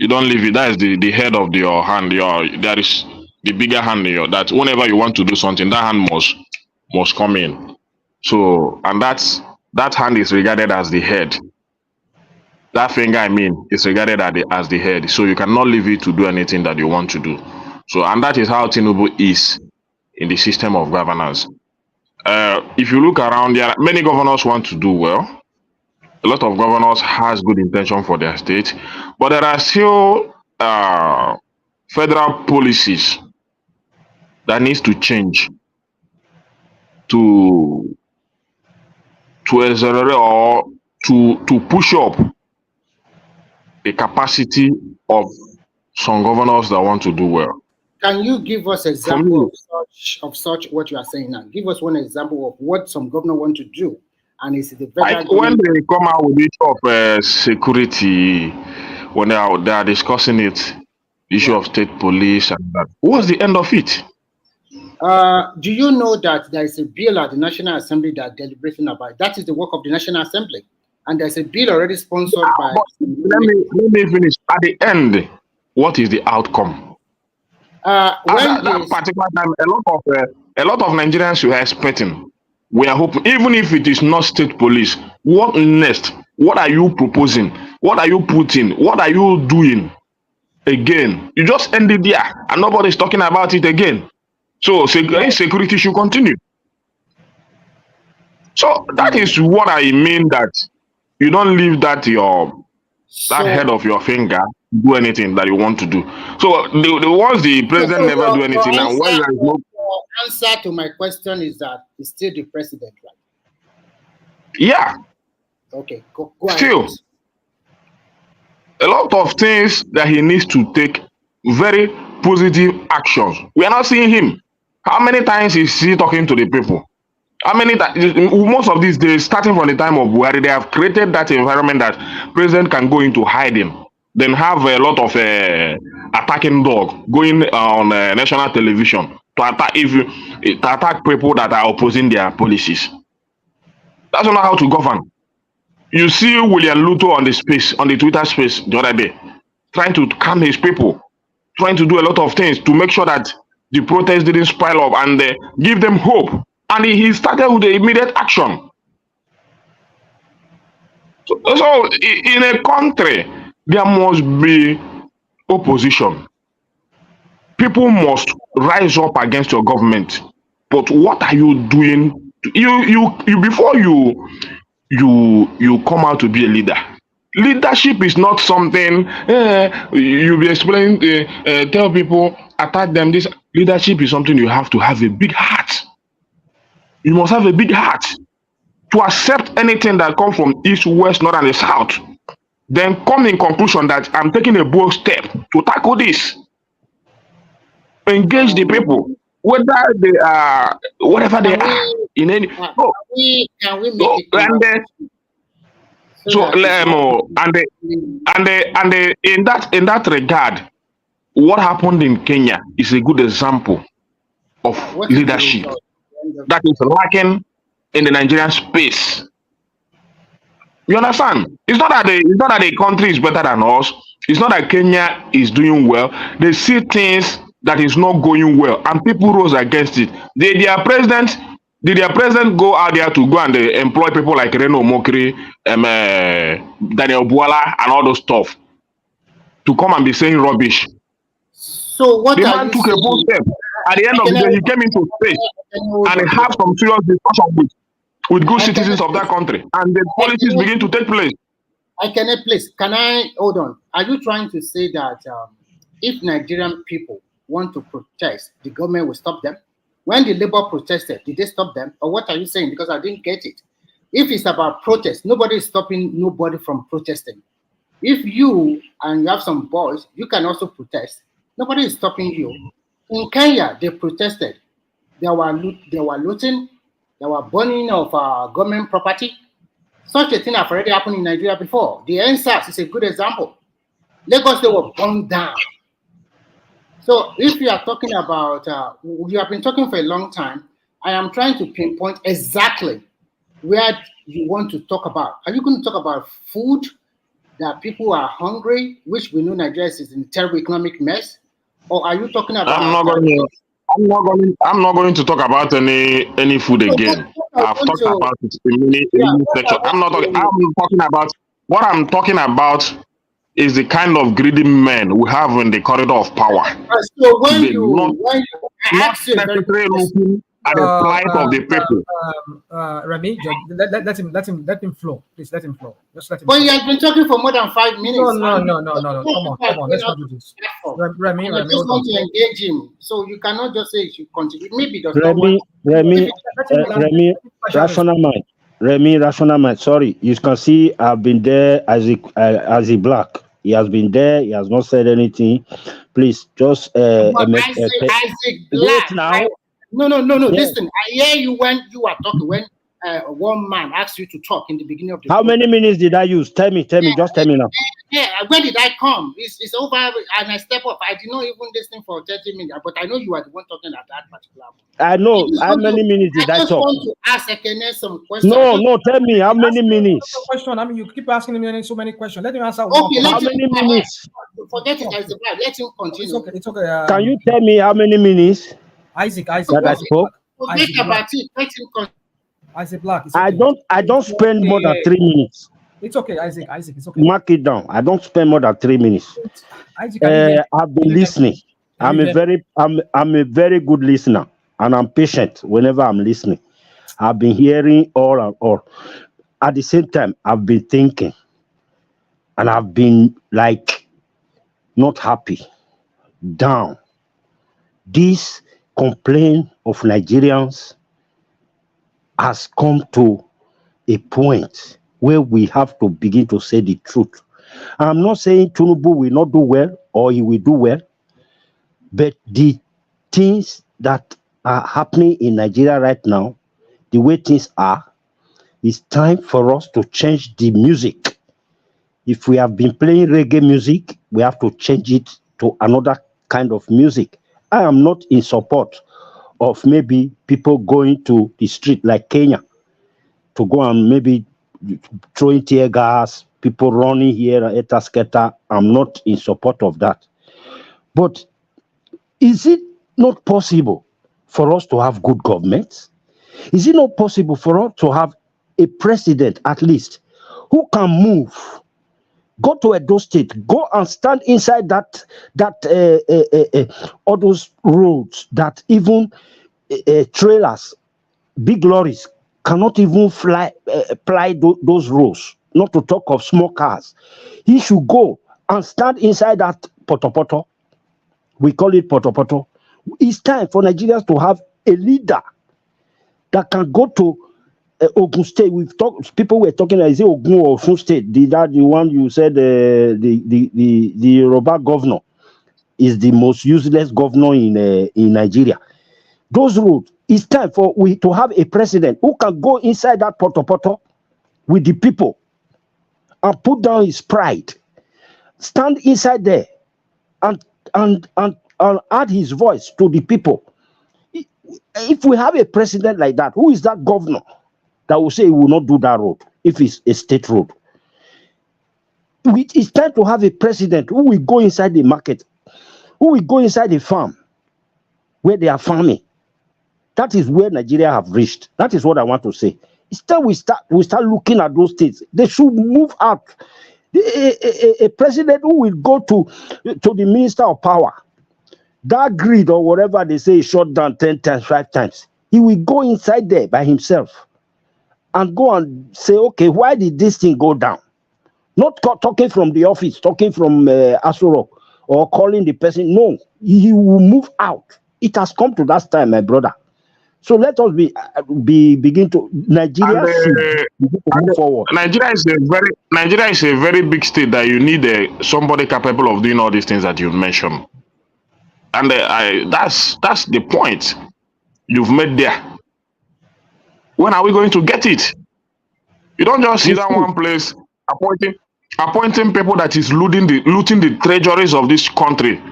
S7: You don't leave it. That is the head of your hand. That is the bigger hand in your, that whenever you want to do something, that hand must come in. So, and that hand is regarded as the head. That finger, I mean, is regarded as the head. So you cannot leave it to do anything that you want to do. So, and that is how Tinubu is in the system of governance. If you look around, there are many governors want to do well. A lot of governors has good intention for their state, but there are still federal policies that needs to change to accelerate or to push up the capacity of some governors that want to do well.
S11: Can you give us an example of such what you are saying now? Give us one example of what some governor want to do, and is the federal
S7: when they come out with issue of security, when they are discussing it, issue of state police and that. What's the end of it?
S11: Do you know that there is a bill at the National Assembly that they're deliberating about? That is the work of the National Assembly, and there's a bill already sponsored by.
S7: Let me finish. At the end, what is the outcome? At that particular time, a lot of Nigerians were expecting. We are hoping, even if it is not state police, what next? What are you proposing? What are you putting? What are you doing? Again, you just ended there, and nobody's talking about it again. So security should continue. So that is what I mean, that you don't leave that head of your finger do anything that you want to do. So the ones the president never do anything, and when there is no
S11: answer to my question is that he's still the president, right?
S7: Yeah.
S11: Okay. Go
S7: still,
S11: ahead.
S7: A lot of things that he needs to take very positive actions. We are not seeing him. How many times is he talking to the people? How many times? Most of these days, starting from the time of Buhari, they have created that environment that president can go into hiding. Then have a lot of attacking dog going on national television to attack people that are opposing their policies. That's not how to govern. You see William Luto on the Twitter space the other day, trying to calm his people, trying to do a lot of things to make sure that the protest didn't spiral up and give them hope. And he started with the immediate action. So in a country, there must be opposition. People must rise up against your government. But what are you doing? You before you come out to be a leader. Leadership is not something you be explaining. Tell people, attack them. This leadership is something you have to have a big heart. You must have a big heart to accept anything that comes from east, west, north, and the south. Then come in conclusion that I'm taking a bold step to tackle this. Engage the people, whether they are whatever they are in any.
S11: Can we make it?
S7: In that regard, what happened in Kenya is a good example of leadership that is lacking in the Nigerian space. You understand? It's not that the country is better than us. It's not that Kenya is doing well. They see things that is not going well, and people rose against it. Did their president go out there to go and employ people like Reno Mokri, Daniel Buala, and all those stuff to come and be saying rubbish?
S11: So what
S7: the man took a bold step. At the end of the day, he came into space and he had some serious discussion with good citizens of that country, and the policies begin to take place.
S11: Can I hold on? Are you trying to say that if Nigerian people want to protest, the government will stop them? When the labor protested, did they stop them? Or what are you saying? Because I didn't get it. If it's about protest, nobody is stopping nobody from protesting. If you have some boys, you can also protest. Nobody is stopping you. In Kenya, they protested. They were looting. They were burning of government property. Such a thing has already happened in Nigeria before. The NSAS is a good example. Lagos, they were burned down. So if you are talking about, you have been talking for a long time, I am trying to pinpoint exactly where you want to talk about. Are you going to talk about food? that people are hungry, which we know Nigeria is in terrible economic mess, or are you talking about?
S7: I'm not going to talk about any food again. I've talked about it in many sections. I'm talking about what I'm talking about is the kind of greedy men we have in the corridor of power.
S11: So when you ask
S7: not necessarily looking at the plight of the people.
S14: Remy, let him flow. Please let him flow. Just let him.
S11: But he has been talking for more than 5 minutes.
S14: No. Come on. Let's not do this. Remy,
S11: I just want to engage him, so you cannot just say you should continue. Maybe just
S1: Remy, rational mind. Sorry, you can see I've been there as a black. He has been there. He has not said anything. Please, just
S11: Isaac Black.
S1: now.
S11: No. Yes. Listen, I hear you when you are talking. When one man asked you to talk in the beginning of the
S1: How many minutes did I use? Tell me. Just tell me now.
S11: Yeah, when did I come? It's over, and I step up. I did not even listen for 30 minutes, but I know you are the one talking at that particular moment.
S1: I know. How many minutes did I talk?
S11: I just want to ask Ekene some questions.
S1: No. Tell me how many minutes.
S14: Question. I mean, you keep asking me so many questions. Let me answer
S11: one. Okay,
S1: how many minutes?
S11: Forget it, Isaac. Let him continue.
S14: It's okay.
S1: Can you tell me how many minutes?
S14: Isaac.
S1: That I spoke.
S11: Forget about it. Let him continue.
S14: Isaac Black.
S1: Okay. I don't spend more than 3 minutes.
S14: It's okay, Isaac. It's okay.
S1: Mark it down. I don't spend more than 3 minutes.
S14: Isaac,
S1: I've been listening. I'm a very good listener, and I'm patient whenever I'm listening. I've been hearing all. At the same time, I've been thinking, and I've been like not happy, down. This complaint of Nigerians has come to a point where we have to begin to say the truth. I'm not saying Tinubu will not do well or he will do well, but the things that are happening in Nigeria right now, the way things are, it's time for us to change the music. If we have been playing reggae music, we have to change it to another kind of music. I am not in support of maybe people going to the street like Kenya to go and maybe throwing tear gas, people running here at Tasketa. I'm not in support of that. But is it not possible for us to have good government? Is it not possible for us to have a president at least who can move? Go to Edo State, go and stand inside all those roads that even trailers, big lorries cannot even ply those roads, not to talk of small cars. He should go and stand inside that potopoto. We call it potopoto. It's time for Nigerians to have a leader that can go to Ogun State. People were talking, is it Ogun or Osun State? The one you said, the Yoruba governor is the most useless governor in Nigeria. Those roads, it's time for we to have a president who can go inside that potopoto with the people and put down his pride, stand inside there and add his voice to the people. If we have a president like that, who is that governor that will say he will not do that road if it's a state road? It's time to have a president who will go inside the market, who will go inside the farm where they are farming. That is where Nigeria have reached. That is what I want to say. Instead, we start looking at those states. They should move out. A president who will go to the minister of power, that grid or whatever they say is shut down 10 times, 5 times. He will go inside there by himself and go and say, okay, why did this thing go down? Not talking from the office, talking from Aso Rock or calling the person. No, he will move out. It has come to that time, my brother. So let us begin to Nigeria move forward.
S7: Nigeria is a very big state that you need somebody capable of doing all these things that you mentioned, and that's the point you've made there. When are we going to get it? You don't just sit down one place appointing people that is looting the treasuries of this country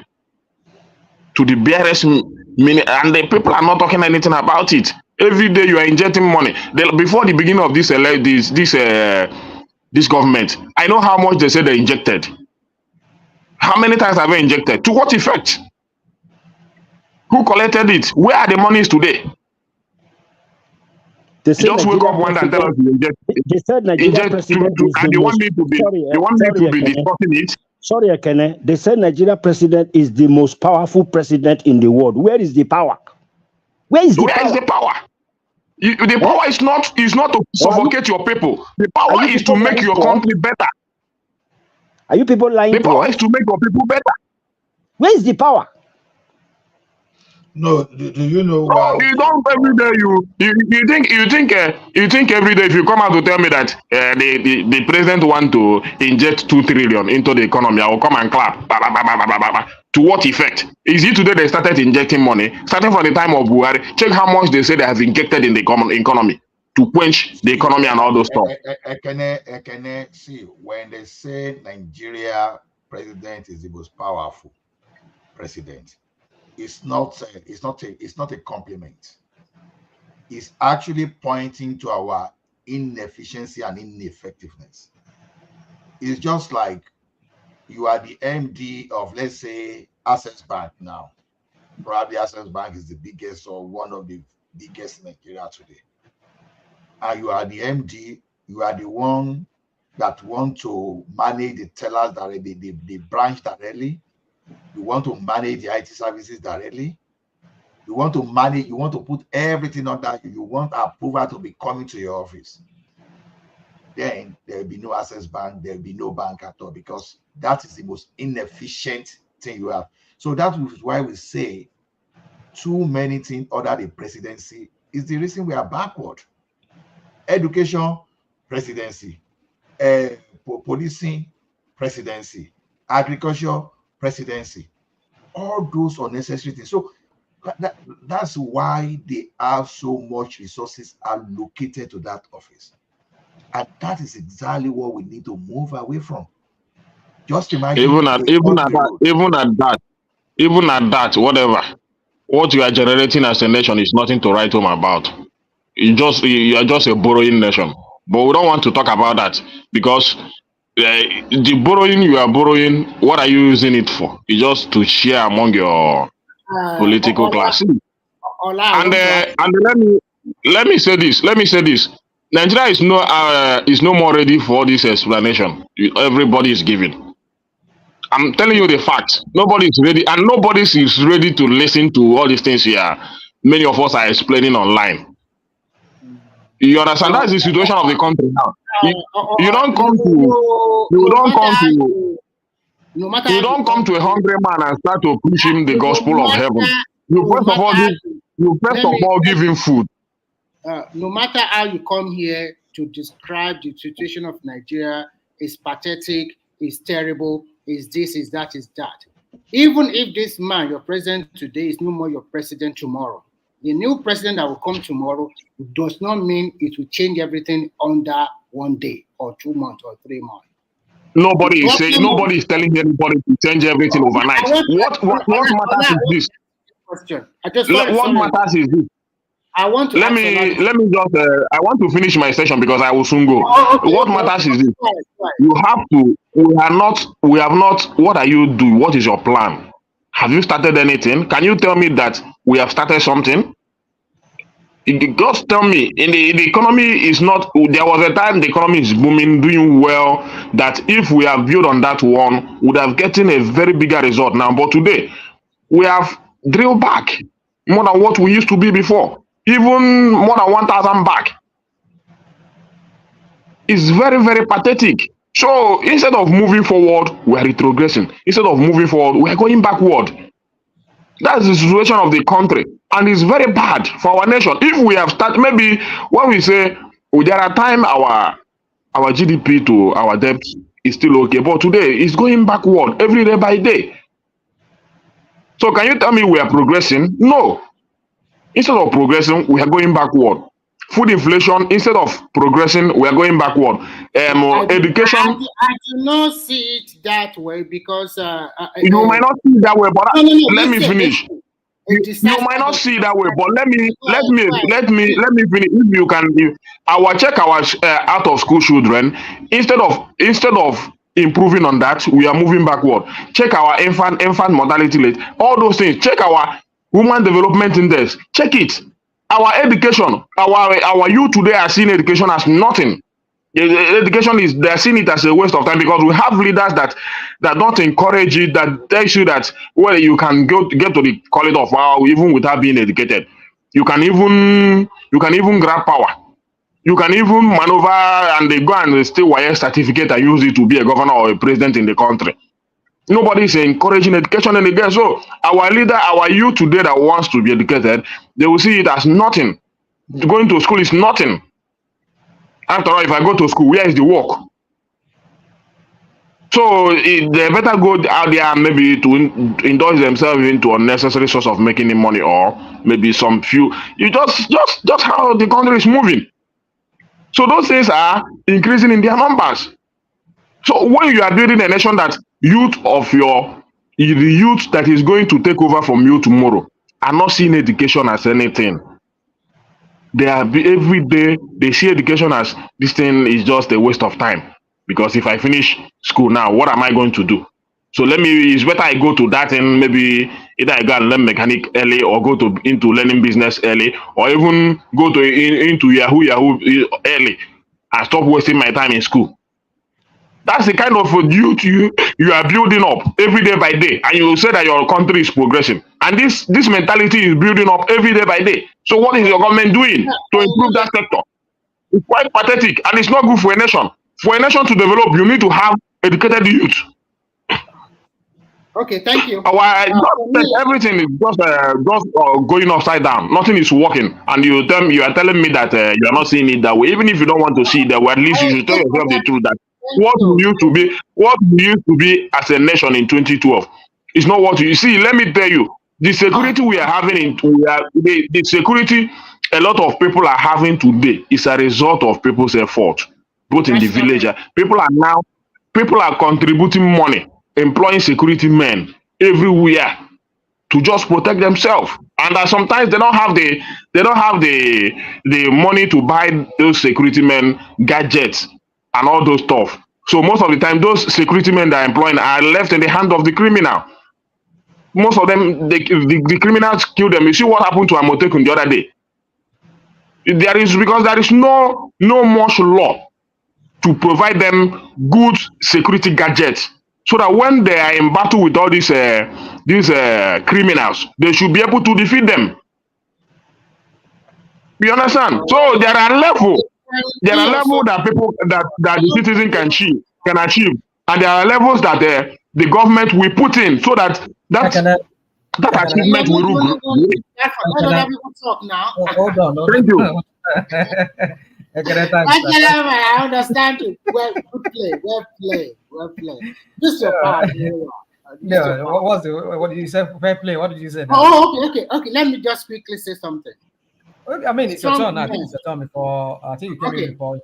S7: to the barest minute, and the people are not talking anything about it. Every day you are injecting money. Before the beginning of this this government. I know how much they say they injected. How many times have they injected? To what effect? Who collected it? Where are the monies today?
S1: They
S7: You
S1: say
S7: just wake
S1: Nigeria
S7: up one day and tell us
S1: president.
S7: you inject,
S1: They said Nigeria president is
S7: and
S1: the
S7: you want
S1: most.
S7: me to be,
S1: Sorry,
S7: you want me
S1: sorry,
S7: to be
S1: Ekene.
S7: discussing it?
S1: Sorry, Ekene. They said Nigeria president is the most powerful president in the world. Where is the power? Where is the
S7: Where
S1: power?
S7: is the power? The
S1: Eh?
S7: power is not to
S1: Or are you,
S7: suffocate your people. The
S1: are
S7: power
S1: you
S7: is to
S1: people
S7: make
S1: lying
S7: your
S1: to us?
S7: country better.
S1: Are you people lying
S7: The
S1: to
S7: power
S1: us?
S7: is to make your people better.
S1: Where is the power?
S15: No, do you know
S7: No,
S15: why?
S7: you don't every day. You think every day if you come out to tell me that the president want to inject 2 trillion into the economy, I will come and clap. Ba, ba, ba, ba, ba, ba, ba, ba. To what effect? Is it today they started injecting money? Starting from the time of Buhari, check how much they say they have injected in the common economy to quench the economy and all those stuff.
S15: Ekene, see, when they say Nigeria president is the most powerful president, it's not a compliment. It's actually pointing to our inefficiency and ineffectiveness. It's just like you are the MD of, let's say, Access Bank now. Probably Access Bank is the biggest or one of the biggest in Nigeria today. And you are the MD, you are the one that want to manage the tellers directly, the branch directly. You want to manage the IT services directly. You want to manage, you want to put everything on that. You want approval to be coming to your office. Then there'll be no Access Bank, there'll be no bank at all, because that is the most inefficient thing you have. So that is why we say too many things under the presidency is the reason we are backward. Education, presidency. Policing, presidency. Agriculture, presidency. All those unnecessary things. So that's why they have so much resources allocated to that office. And that is exactly what we need to move away from. Just imagine
S7: Even at that, whatever. What you are generating as a nation is nothing to write home about. You are just a borrowing nation. But we don't want to talk about that because the borrowing you are borrowing, what are you using it for? It's just to share among your political class. And let me say this. Nigeria is no more ready for this explanation. Everybody is giving. I'm telling you the fact. Nobody is ready, and nobody is ready to listen to all these things here. Many of us are explaining online. You understand? That's the situation of the country now. You don't come to a hungry man and start to push him the gospel of heaven. You first of all give him food.
S11: No matter how you come here to describe the situation of Nigeria, is pathetic, is terrible, is this, is that, is that. Even if this man, your president today, is no more your president tomorrow, the new president that will come tomorrow does not mean it will change everything under 1 day or 2 months or 3 months.
S7: Nobody is telling anybody to change everything overnight. What matters is this?
S11: Question.
S7: What matters is this?
S11: I want to
S7: let me just I want to finish my session because I will soon go. What matters is this: we have not. What are you doing? What is your plan? Have you started anything? Can you tell me that we have started something? Just tell me. In the economy is not. There was a time the economy is booming, doing well. That if we have built on that one, would have gotten a very bigger result now. But today, we have drilled back more than what we used to be before. Even more than 1,000 back. It's very, very pathetic. So instead of moving forward, we are retrogressing. Instead of moving forward, we are going backward. That's the situation of the country. And it's very bad for our nation. If we have started, maybe when we say there are times our GDP to our debt is still okay, but today it's going backward every day by day. So can you tell me we are progressing? No. Instead of progressing, we are going backward. Food inflation, instead of progressing, we are going backward. Education.
S11: I do not see it that way because
S7: you might not see it that way, but let me finish. You might not see it that way, but let me
S11: Well,
S7: finish. If you can, check our out of school children, instead of improving on that, we are moving backward. Check our infant mortality rate, all those things. Check our human development index. Check it. Our education, our youth today are seeing education as nothing. Education is, they're seeing it as a waste of time, because we have leaders that don't encourage it, that tells you that, well, you can get to the college of wow even without being educated. You can even grab power. You can even maneuver, and they go and steal wire certificate and use it to be a governor or a president in the country. Nobody is encouraging education and again. So our leader, our youth today that wants to be educated, they will see it as nothing. Going to school is nothing. After all, if I go to school, where is the work? So they better go out there and maybe to indulge themselves into unnecessary source of making money, or maybe some few. You just how the country is moving. So those things are increasing in their numbers. So when you are building a nation that the youth that is going to take over from you tomorrow are not seeing education as anything. They are every day they see education as this thing is just a waste of time, because if I finish school now, what am I going to do? So it's better I go to that, and maybe either I go and learn mechanic early, or go into learning business early, or even go into Yahoo early, and stop wasting my time in school. That's the kind of youth you are building up every day by day, and you say that your country is progressing. And this mentality is building up every day by day. So what is your government doing to improve that sector? It's quite pathetic, and it's not good for a nation. For a nation to develop, you need to have educated youth.
S11: Okay, thank you.
S7: Everything is just going upside down. Nothing is working, and you are telling me that you are not seeing it that way. Even if you don't want to see it that way, at least you should tell yourself the truth that what we used to be as a nation in 2012 is not what you see. Let me tell you, the security we are having the security a lot of people are having today is a result of people's effort, both in the village. People are contributing money, employing security men everywhere to just protect themselves. And sometimes they don't have the money to buy those security men gadgets and all those stuff. So most of the time, those security men that are employing are left in the hand of the criminal. Most of them, the criminals kill them. You see what happened to Amotekun the other day. Because there is no much law to provide them good security gadgets, so that when they are in battle with all these criminals, they should be able to defeat them. You understand? So there are levels that people that the citizen can achieve, and there are levels that the government will put in, so that achievement will rule.
S11: Talk now.
S14: Hold on.
S7: Thank you.
S11: I understand you. Well played. This is your part.
S14: Yeah, what did you say? Fair play. What did you say?
S11: Okay. Let me just quickly say something.
S14: I mean, it's your turn. I think it's your turn before. I think you came in before.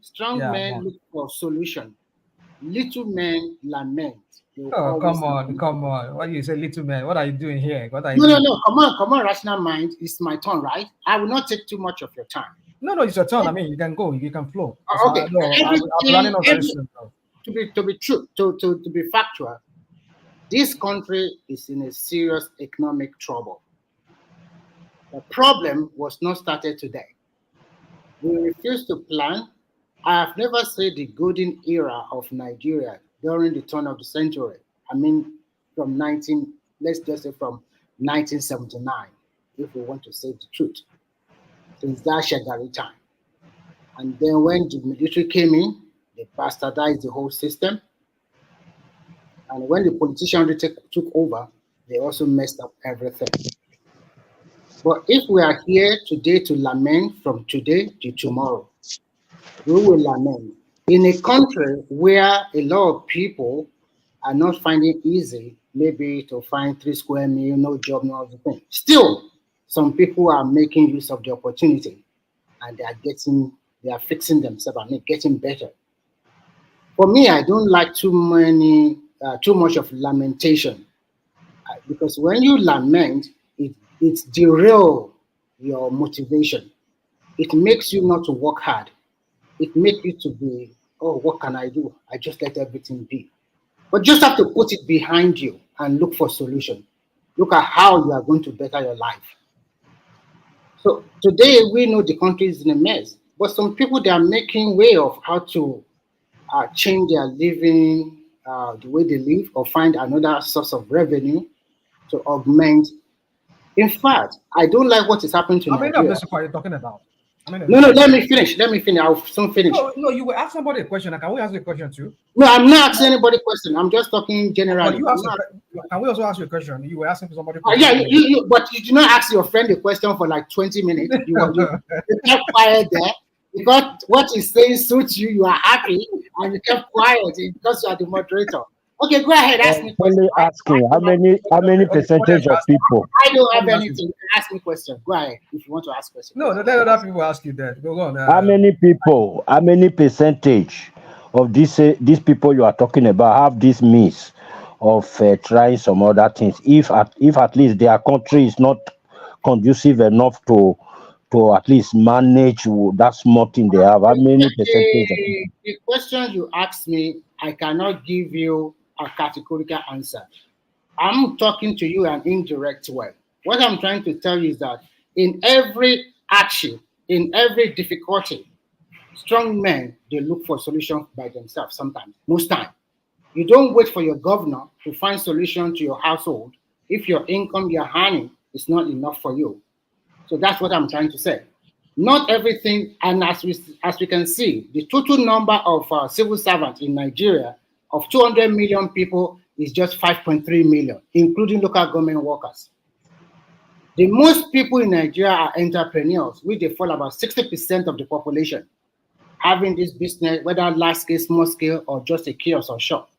S11: Strong men look for solution. Little men lament.
S14: Oh, come on. What do you say, little man? What are you doing here? What are you
S11: doing? No. Come on, rational mind. It's my turn, right? I will not take too much of your time.
S14: No, it's your turn. I mean, you can go. You can flow.
S11: Okay.
S14: I'm running on very soon.
S11: To be true, to be factual, this country is in a serious economic trouble. The problem was not started today. We refuse to plan. I have never seen the golden era of Nigeria during the turn of the century. I mean, let's just say from 1979, if we want to say the truth, since that Shagari time. And then when the military came in, they bastardized the whole system. And when the politicians took over, they also messed up everything. But if we are here today to lament from today to tomorrow, we will lament. In a country where a lot of people are not finding it easy, maybe to find 3 square meals, no job, no other thing. Still, some people are making use of the opportunity, and they are fixing themselves and getting better. For me, I don't like too much of lamentation. Because when you lament, it derails your motivation. It makes you not to work hard. It makes you to be, oh, what can I do? I just let everything be. But just have to put it behind you and look for solution. Look at how you are going to better your life. So today we know the country is in a mess, but some people they are making way of how to change their living, the way they live, or find another source of revenue to augment. In fact, I don't like what is happening to
S14: How many of
S11: Nigeria.
S14: this are you talking about?
S11: No, let me finish. Let me finish. I'll soon finish.
S14: No, you will ask somebody a question. Can we ask you a question too?
S11: No, I'm not asking anybody a question. I'm just talking generally.
S14: Can we also ask you a question? You were asking somebody.
S11: Yeah, but you do not ask your friend a question for like 20 minutes. You kept quiet there because what he's saying suits you. You are happy, and you kept quiet because you are the moderator. Okay, go ahead. Ask me
S1: Only asking how many percentage of people?
S11: I don't have anything. Ask me question. Go ahead if you want to ask questions.
S14: No, let other people ask you that. Go on.
S1: How many people? How many percentage of these people you are talking about have this means of trying some other things? If at least their country is not conducive enough to at least manage that small thing they have, how many percentage of people?
S11: The question you asked me, I cannot give you a categorical answer. I'm talking to you in an indirect way. What I'm trying to tell you is that in every action, in every difficulty, strong men, they look for solutions by themselves sometimes, most time. You don't wait for your governor to find solution to your household if your income you're earning is not enough for you. So that's what I'm trying to say. Not everything, and as we can see, the total number of civil servants in Nigeria of 200 million people is just 5.3 million, including local government workers. The most people in Nigeria are entrepreneurs, which they fall about 60% of the population, having this business, whether large scale, small scale, or just a kiosk or shop.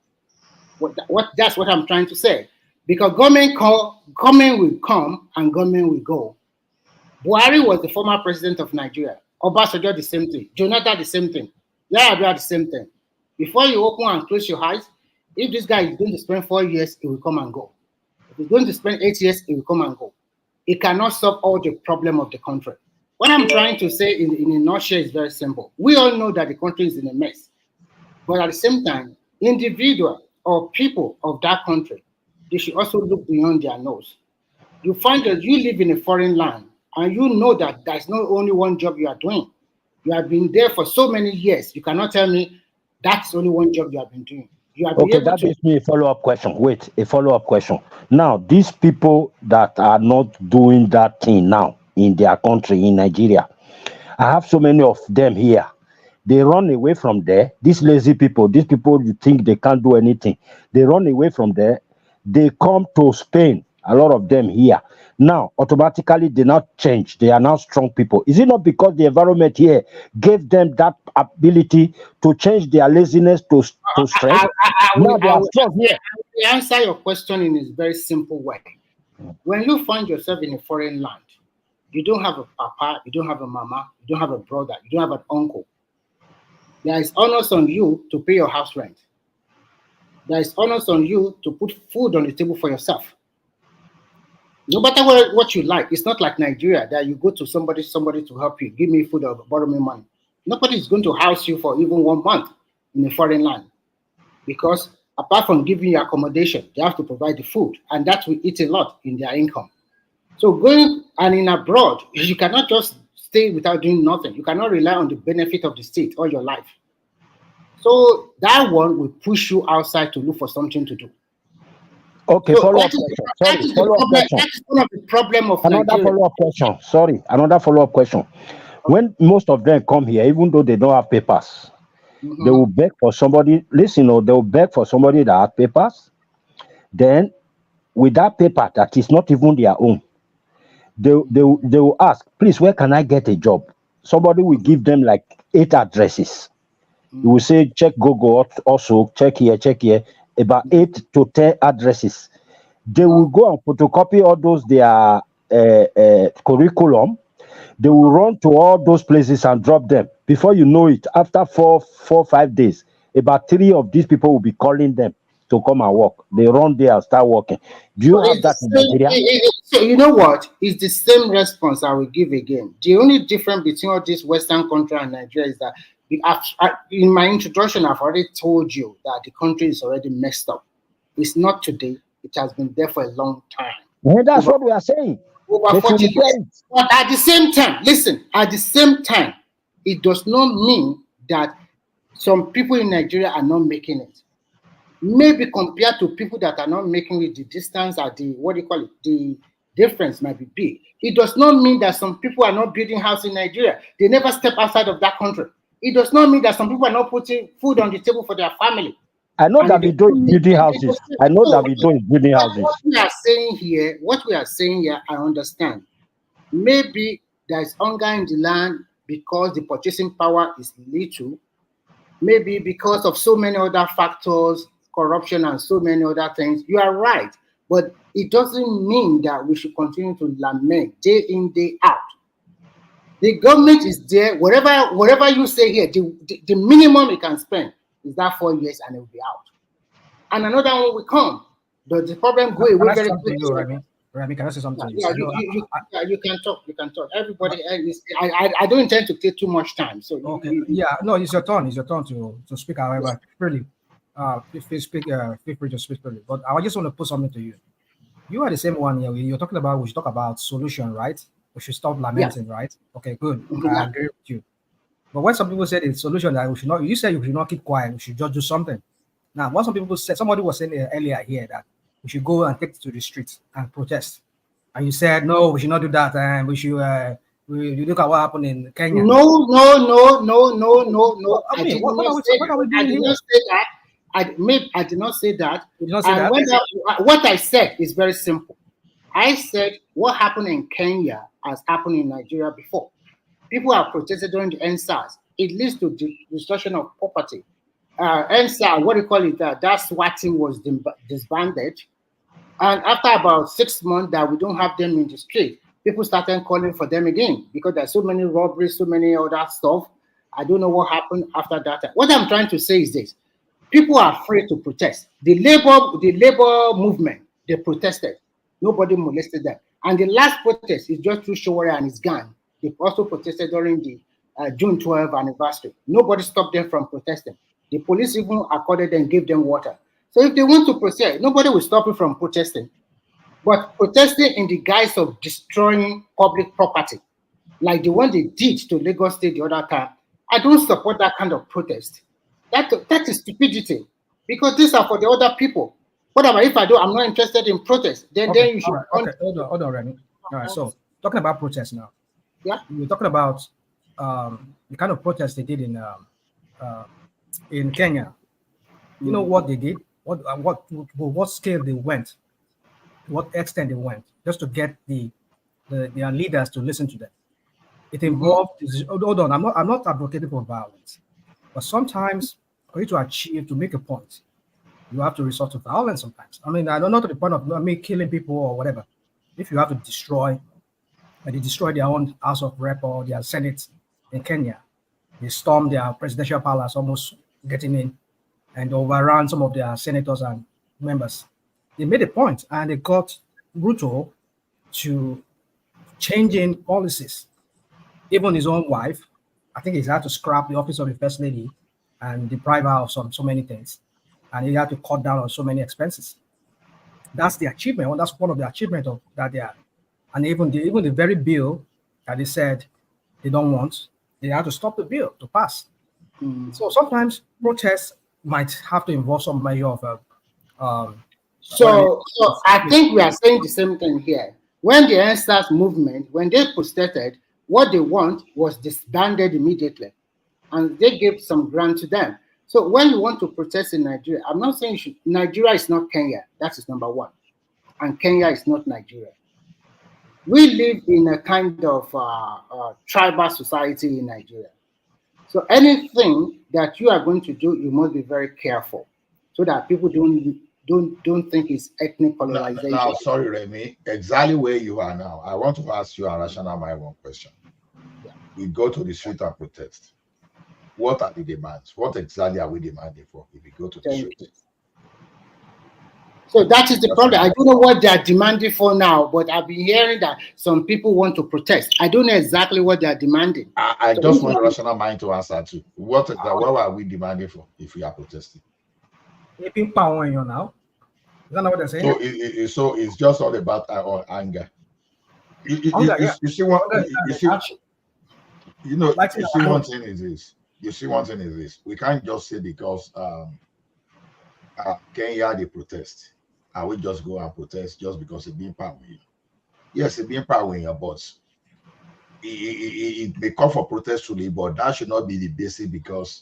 S11: That's what I'm trying to say. Because government will come and government will go. Buhari was the former president of Nigeria. Obasanjo, the same thing. Jonathan, the same thing. Yar'Adua, the same thing. Before you open and close your eyes, if this guy is going to spend 4 years, he will come and go. If he's going to spend 8 years, he will come and go. It cannot solve all the problem of the country. What I'm trying to say in a nutshell is very simple. We all know that the country is in a mess. But at the same time, individuals or people of that country, they should also look beyond their nose. You find that you live in a foreign land, and you know that there's not only one job you are doing. You have been there for so many years. You cannot tell me that's only one job you have been doing. You have been
S1: Okay,
S11: able
S1: that
S11: to.
S1: gives me a follow-up question. Wait, a follow-up question. Now, these people that are not doing that thing now in their country, in Nigeria, I have so many of them here. They run away from there. These lazy people, these people you think they can't do anything, they run away from there. They come to Spain, a lot of them here. Now, automatically, they now change. They are now strong people. Is it not because the environment here gave them that ability to change their laziness to strength? Now they are strong here.
S11: I will answer your question in a very simple way. When you find yourself in a foreign land, you don't have a papa, you don't have a mama, you don't have a brother, you don't have an uncle. There is onus on you to pay your house rent. There is onus on you to put food on the table for yourself. No matter what you like, it's not like Nigeria that you go to somebody to help you, give me food or borrow me money. Nobody is going to house you for even 1 month in a foreign land, because apart from giving you accommodation, they have to provide the food, and that will eat a lot in their income. So going and in abroad, you cannot just stay without doing nothing. You cannot rely on the benefit of the state all your life. So that one will push you outside to look for something to do.
S1: Okay,
S11: So
S1: follow-up
S11: that
S1: question. Sorry, follow-up question.
S11: that is one of the problem of
S1: Another
S11: Nigeria.
S1: follow-up question. Sorry, another follow-up question. When most of them come here, even though they don't have papers, they will beg for somebody. Listen, they will beg for somebody that has papers. Then, with that paper that is not even their own, they will ask, please, where can I get a job? Somebody will give them like 8 addresses. You will say, check Google, also check here, about 8 to 10 addresses. They will go and photocopy all those their curriculum. They will run to all those places and drop them. Before you know it, after 4 5 days, about 3 of these people will be calling them to come and work. They run there and start working. Do you
S11: So
S1: have that in Nigeria?
S11: so you know what? It's the same response I will give again. The only difference between all these Western countries and Nigeria is that in my introduction, I've already told you that the country is already messed up. It's not today. It has been there for a long time.
S1: Yeah, that's what we are saying.
S11: Over
S1: They
S11: 40
S1: should repair
S11: years.
S1: it.
S11: But at the same time, listen, at the same time, it does not mean that some people in Nigeria are not making it. Maybe compared to people that are not making it, the distance or the difference might be big. It does not mean that some people are not building houses in Nigeria. They never step outside of that country. It does not mean that some people are not putting food on the table for their family.
S1: I know that Davido is building houses. I know Davido is building houses.
S11: What we are saying here, I understand. Maybe there is hunger in the land because the purchasing power is little. Maybe because of so many other factors, corruption and so many other things. You are right. But it doesn't mean that we should continue to lament day in, day out. The government is there. Whatever you say here, the minimum you can spend is that 4 years and it will be out. And another one will come. Does the problem go away very quickly?
S14: Remy, can I say something to you?
S11: Yeah, you can talk. You can talk. Everybody, I don't intend to take too much time. So
S14: okay, no, it's your turn. It's your turn to speak. However, freely, feel free to speak freely. But I just want to put something to you. You are the same one here. You're talking about we should talk about solution, right? We should stop lamenting, right? Okay, good. I agree with you. But when some people say the solution that we should not, you said you should not keep quiet. We should just do something. Now, what some people said, somebody was saying earlier here that we should go and take it to the streets and protest. And you said, no, we should not do that. And we should, you look at what happened in Kenya.
S11: No. I did not say that. I did not say that.
S14: You did not say that?
S11: What I said is very simple. I said what happened in Kenya has happened in Nigeria before. People have protested during the NSAS. It leads to destruction of property. NSAS, what do you call it? That SWAT team was disbanded. And after about 6 months that we don't have them in the street, people started calling for them again because there's so many robberies, so many other stuff. I don't know what happened after that. What I'm trying to say is this. People are afraid to protest. The labor movement, they protested. Nobody molested them. And the last protest is just through Showore and his gang. They also protested during the June 12th anniversary. Nobody stopped them from protesting. The police even accorded them, gave them water. So if they want to protest, nobody will stop you from protesting. But protesting in the guise of destroying public property, like the one they did to Lagos State the other time, I don't support that kind of protest. That is stupidity, because these are for the other people. What about if I'm not interested in protest? Then you should.
S14: Right. Okay, hold on, Remy. All right, so talking about protest now.
S11: Yeah.
S14: We're talking about the kind of protest they did in Kenya. You know what they did? What scale they went? What extent they went just to get their leaders to listen to them. It involved. Hold on, I'm not advocating for violence, but sometimes for you to make a point, you have to resort to violence sometimes. I mean, I don't know to the point of me killing people or whatever. If you have to destroy, they destroy their own House of Rep or their Senate in Kenya, they stormed their presidential palace, almost getting in, and overran some of their senators and members. They made a point, and they got Ruto to changing policies. Even his own wife, I think he's had to scrap the office of the first lady and deprive her of so many things. And he had to cut down on so many expenses. That's the achievement. Well, that's one of the achievements of that they are. And even the very bill that they said they don't want, they had to stop the bill to pass. So sometimes protests might have to involve some measure of.
S11: So I think we are saying the same thing here. When the NSAS movement, when they protested, what they want was disbanded immediately, and they gave some grant to them. So when you want to protest in Nigeria, I'm not saying Nigeria is not Kenya. That is number one, and Kenya is not Nigeria. We live in a kind of tribal society in Nigeria. So anything that you are going to do, you must be very careful, so that people don't think it's ethnic colonization.
S15: Now, sorry, Remy, exactly where you are now, I want to ask you a rational mind one question. Yeah. We go to the street and protest. What are the demands? What exactly are we demanding for if we go to the street?
S11: So that is the problem. I don't know what they are demanding for now, but I've been hearing that some people want to protest. I don't know exactly what they are demanding.
S15: I just want a rational mind to answer to. What are we demanding for if we are protesting?
S14: Power in you now. Is that not what they're saying?
S15: So it's just all about our anger. You see one thing is this. You see one thing is this. We can't just say because Kenya they protest, and we just go and protest just because it's being power. Yes, it's being power, but it may call for protest today, but that should not be the basis because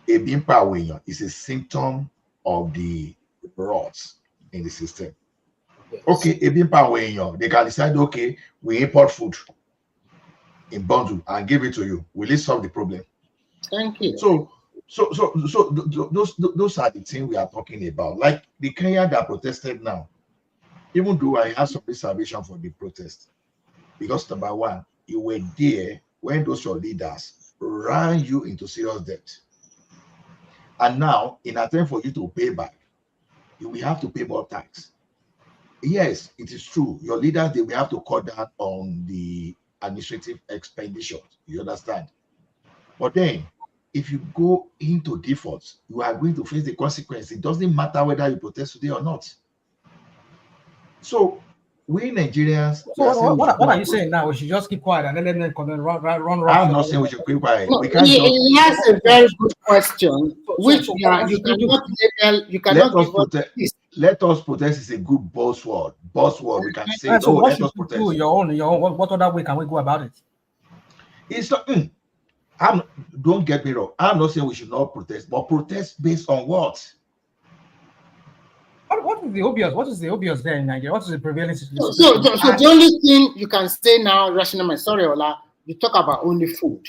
S15: a being power is a symptom of the rot in the system. Yes. Okay, a being power they can decide, okay, we import food in bundle and give it to you. Will it solve the problem?
S11: Thank you.
S15: So those are the things we are talking about. Like the Kenya that protested now, even though I have some reservation for the protest, because number one, you were there when those your leaders ran you into serious debt. And now, in attempt for you to pay back, you will have to pay more tax. Yes, it is true. Your leaders, they will have to cut down on the administrative expenditure. You understand? But then, if you go into default, you are going to face the consequence. It doesn't matter whether you protest today or not. So, we Nigerians.
S14: So what are you saying now? We should just keep quiet and let them run.
S15: I'm not saying we should keep quiet.
S11: No, he has a very good question, which you cannot give us.
S15: Let us protest is a good buzzword. We can say,
S14: so what should we do? Your own. What other way can we go about it?
S15: It's not. Don't get me wrong. I'm not saying we should not protest, but protest based on what?
S14: What is the obvious? What is the obvious there in Nigeria? What is the prevailing situation?
S11: So the only thing you can say now, rational, sorry, Ola, you talk about only food.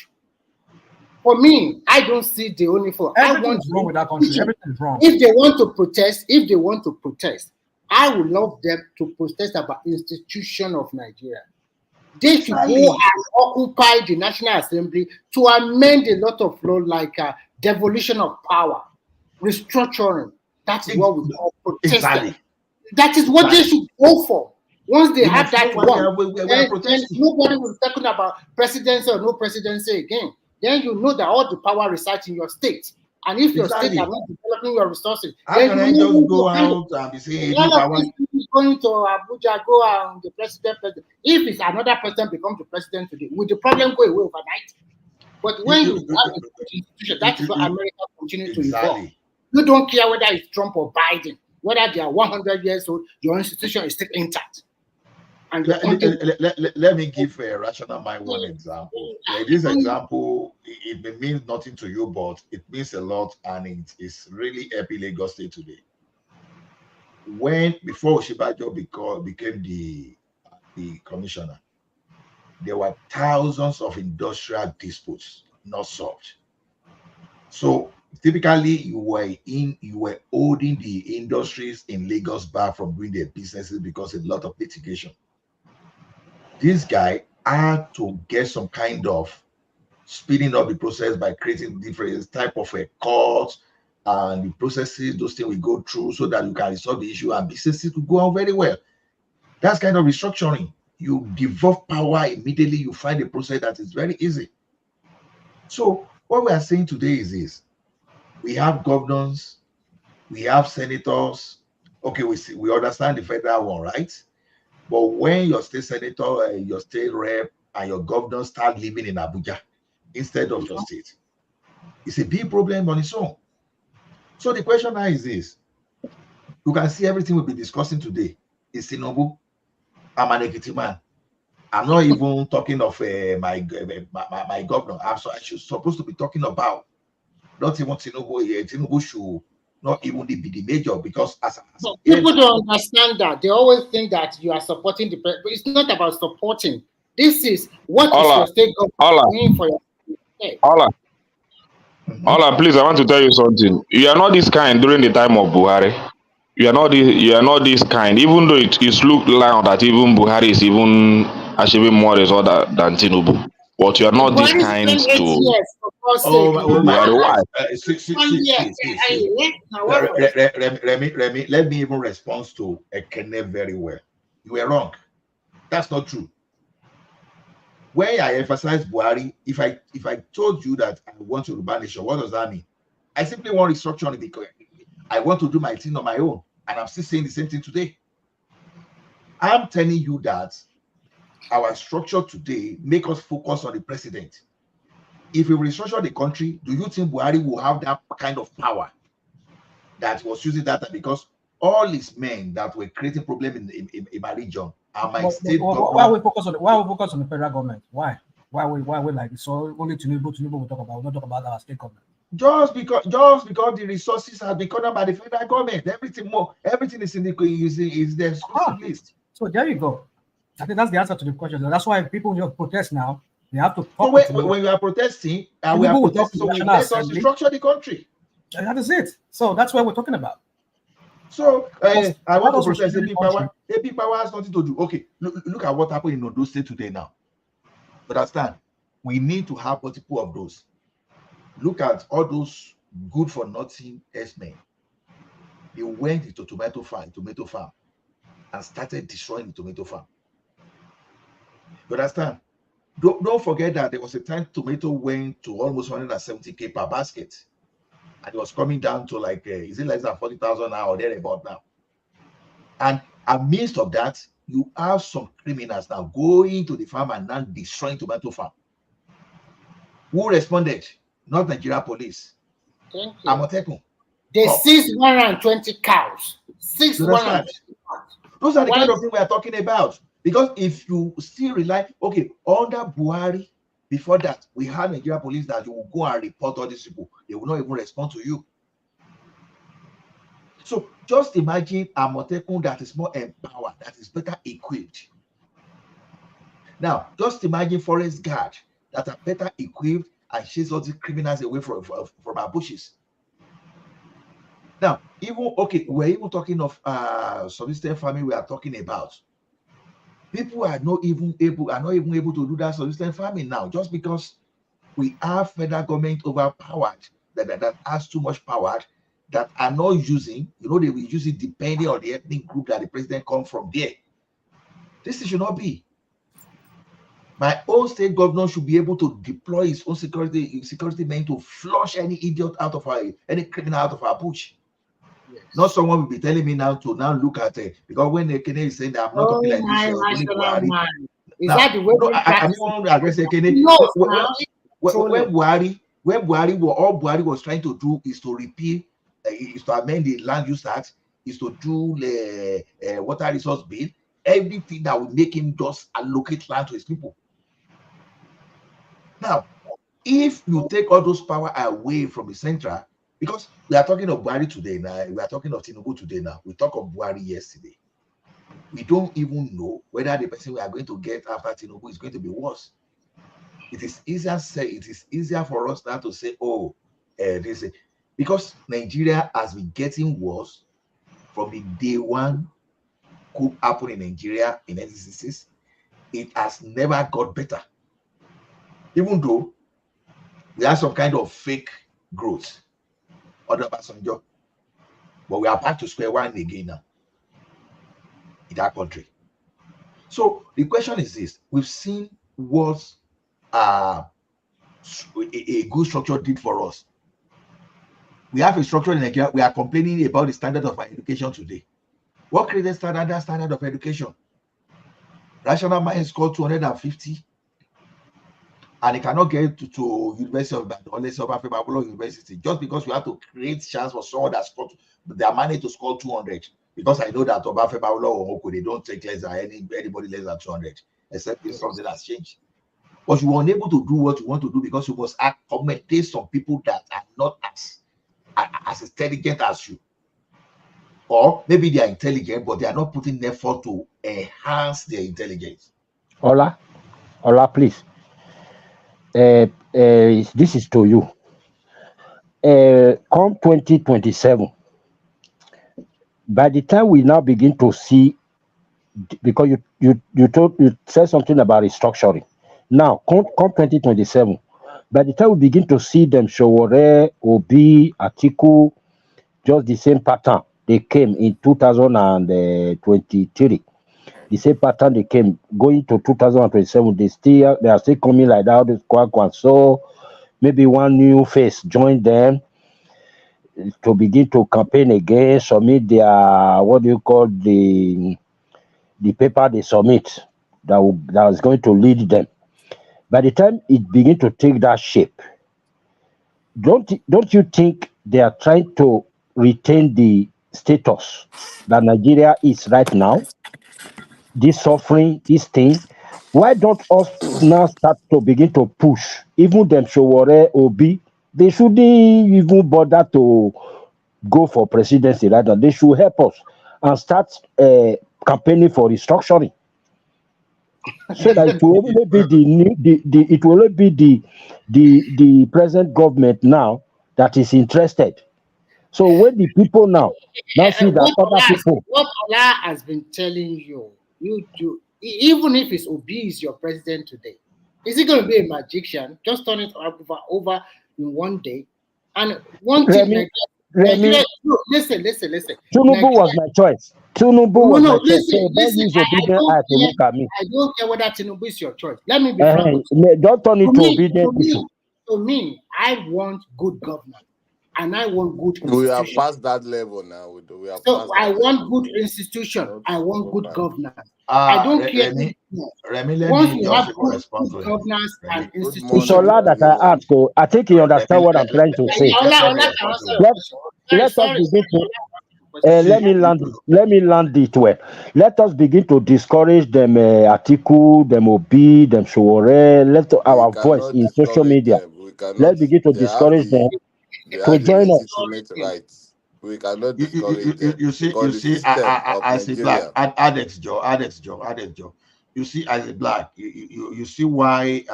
S11: For me, I don't see the only food.
S14: Everything's wrong with that country. Everything's wrong.
S11: If they want to protest, I would love them to protest about institution of Nigeria. They should go and occupy the National Assembly to amend a lot of law like devolution of power, restructuring. That is what we call protesting. Exactly. That is what they should go for. Once they have that one, then nobody will be talking about presidency or no presidency again. Then you know that all the power resides in your state. And if your state are not developing your resources, then you just go out and be saying, going to Abuja, go and the president. If it's another president becomes the president today, will the problem go away overnight? But when you have a institution, that is what America continues to evolve. You don't care whether it's Trump or Biden, whether they are 100 years old, your institution is still intact. And
S15: let me give a rational mind one example. This example, it may mean nothing to you, but it means a lot, and it is really happy Lagos State today. Before Oshibajo became the commissioner, there were thousands of industrial disputes not solved. So typically, you were holding the industries in Lagos back from doing their businesses because of a lot of litigation. This guy had to get some kind of speeding up the process by creating different type of a court and the processes, those things we go through so that you can resolve the issue and businesses will go on very well. That's kind of restructuring. You devolve power immediately, you find a process that is very easy. So what we are saying today is this. We have governors, we have senators. Okay, we understand the federal one, right? But when your state senator, your state rep, and your governor start living in Abuja instead of your state, it's a big problem on its own. So the question now is this. You can see everything we'll be discussing today is Tinubu. I'm an Ekiti man. I'm not even talking of my governor. I'm supposed to be talking about not even Tinubu here. Tinubu should not even be the major because
S11: people don't understand that. They always think that you are supporting the president, but it's not about supporting. This is what is your state government doing for your state.
S7: Ola, please, I want to tell you something. You are not this kind during the time of Buhari. You are not this kind, even though it looks loud that even Buhari is even achieving more results than Tinubu. But you are not this
S11: Buhari
S7: kind
S11: spent 8
S7: to
S11: years for God's
S15: Oh,
S11: sake.
S15: oh my
S7: Buhari. Why?
S15: see.
S11: Hey, now what was
S15: Remy, let me even respond to Ekene very well. You were wrong. That's not true. When I emphasize Buhari, if I told you that I want to urban nation, what does that mean? I simply want restructuring because I want to do my thing on my own, and I'm still saying the same thing today. I'm telling you that our structure today make us focus on the president. If we restructure the country, do you think Buhari will have that kind of power that was using that? Because all his men that were creating problem in my region are my state governor.
S14: Why we focus on the federal government? Why we like it? So only Tinubu will talk about. We don't talk about our state government.
S15: Just because the resources have been covered by the federal government, everything is in the is the exclusive list.
S14: So there you go. I think that's the answer to the question. That's why people protest now. They have to
S15: talk. So when we are protesting, we are protesting. So we let us restructure the country.
S14: And that is it. So that's what we're talking about.
S15: So I want to protest. AP power has nothing to do. Okay, look at what happened in Ondo State today. Now, understand? We need to have multiple of those. Look at all those good for nothing S-men. They went into tomato farm, and started destroying the tomato farm. You understand? Don't forget that there was a time tomato went to almost 170K per basket, and it was coming down to like is it less than 40,000 now or thereabout now? And amidst of that, you have some criminals now going to the farm and now destroying tomato farm. Who responded? Not Nigeria police.
S11: Thank you.
S15: Amotekun.
S11: They seized 120 cows. 620 cows.
S15: Those are the kind of things we are talking about. Because if you still rely, okay, under Buhari, before that, we had Nigeria police that you will go and report all these people. They will not even respond to you. So just imagine a Amotekun that is more empowered, that is better equipped. Now, just imagine forest guard that are better equipped and chase all these criminals away from our bushes. Now, we're even talking of subsistence farming. We are talking about people are not even able to do that subsistence farming now, just because we have federal government overpowered that has too much power that are not using. They will use it depending on the ethnic group that the president comes from. There, this should not be. My own state governor should be able to deploy his own security men to flush any idiot out of any criminal out of our bush. Yes. Not someone will be telling me now to look at it, because when Ekene is saying that I'm not talking like this.
S11: Is that the way?
S15: I'm going to address Ekene. When Buhari was trying to do is to repeal, is to amend the land use act, is to do the water resource bill, everything that will make him just allocate land to his people. Now, if you take all those power away from the central, because we are talking of Buhari today now, we are talking of Tinubu today now, we talk of Buhari yesterday. We don't even know whether the person we are going to get after Tinubu is going to be worse. It is easier for us now to say, because Nigeria has been getting worse from the day one coup happened in Nigeria in 1966. It has never got better. Even though we have some kind of fake growth, but we are back to square one again now in that country. So the question is this: we've seen what a good structure did for us. We have a structure in Nigeria. We are complaining about the standard of our education today. What created standard of education? Rational mind scored 250, and it cannot get to University of Ibadan unless of Afebabolo University, just because we have to create chance for someone that scored. They are managed to score 200, because I know that Obafebabolo or Oko, they don't take less than anybody less than 200, except if something has changed. But you are unable to do what you want to do because you must accommodate some people that are not as intelligent as you. Or maybe they are intelligent, but they are not putting effort to enhance their intelligence.
S1: Ola, please. This is to you. Come 2027, by the time we now begin to see, because you said something about restructuring, Now, come 2027, by the time we begin to see them Showore, Obi, Atiku, just the same pattern they came in 2023. The same pattern they came going to 2027. They are still coming like that. This quack. So maybe one new face join them to begin to campaign again, submit their what do you call the paper they submit that is going to lead them. By the time it begin to take that shape, don't you think they are trying to retain the status that Nigeria is right now? This suffering, this thing. Why don't us now start to begin to push? Even them Showore, Obi, they shouldn't even bother to go for presidency right now. They should help us and start campaigning for restructuring, so that it will only be it will only be the present government now that is interested. So when the people now see that other people,
S11: What Ola has been telling you, even if it's Obi is your president today, is he going to be a magician? Just turn it over in one day. And one thing, Nigeria, no, listen.
S1: Tinubu was my choice. Tinubu was my choice. So don't use obedient eye to look at me.
S11: I don't care whether Tinubu is your choice. Let me be frank with you.
S1: Don't turn it to obedient issue.
S11: To me, I want good governance. And I want good institution.
S16: We are past that level now. We are
S11: so I want good institution. I want good governance. I don't care.
S15: Remy, let
S11: once
S15: me
S11: you have
S15: just
S11: good
S15: respond to
S11: governance and
S1: It's
S11: institution.
S1: Ola that I ask. I think he understand what I'm trying to say. Let us begin to. Let me land it well. Let us begin to discourage them Atiku, them Obi, them Showore. Let our voice in social media. Let's begin to discourage them to join us.
S16: Rights. We cannot discourage them.
S15: You see, as a black, Adex Joe. You see, as a black, you see why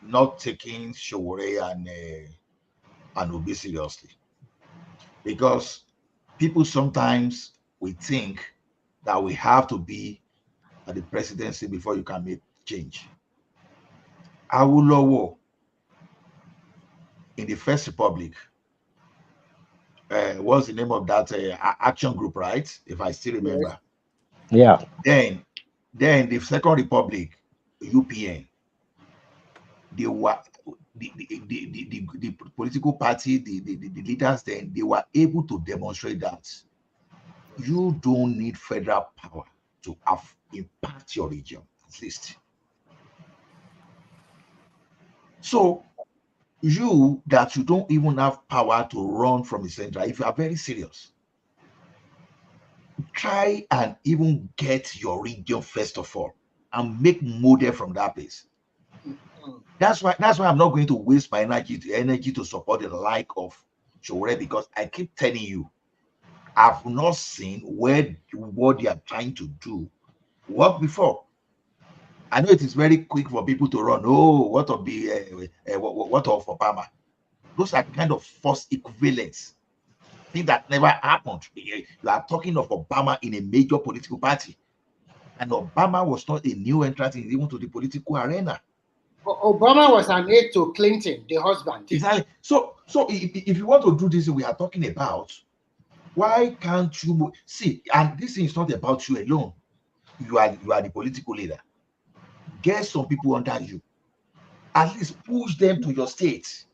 S15: not taking Showore and Obi seriously, because people sometimes we think that we have to be at the presidency before you can make change. Awolowo in the First Republic, what's the name of that action group, right? If I still remember.
S1: Yeah.
S15: Then the Second Republic, UPN, they were the political party, the leaders then, they were able to demonstrate that you don't need federal power to impact your region, at least. So you don't even have power to run from the center, if you are very serious, try and even get your region first of all and make model from that place. That's why I'm not going to waste my energy to support the like of Showore, because I keep telling you, I've not seen what they are trying to do work before. I know it is very quick for people to run. Oh, what of Obama? Those are kind of false equivalents, things that never happened. You are talking of Obama in a major political party, and Obama was not a new entrant even to the political arena.
S11: Obama was an aide to Clinton, the husband.
S15: Exactly. So if you want to do this, we are talking about, why can't you see? And this is not about you alone. You are the political leader. Get some people under you. At least push them to your state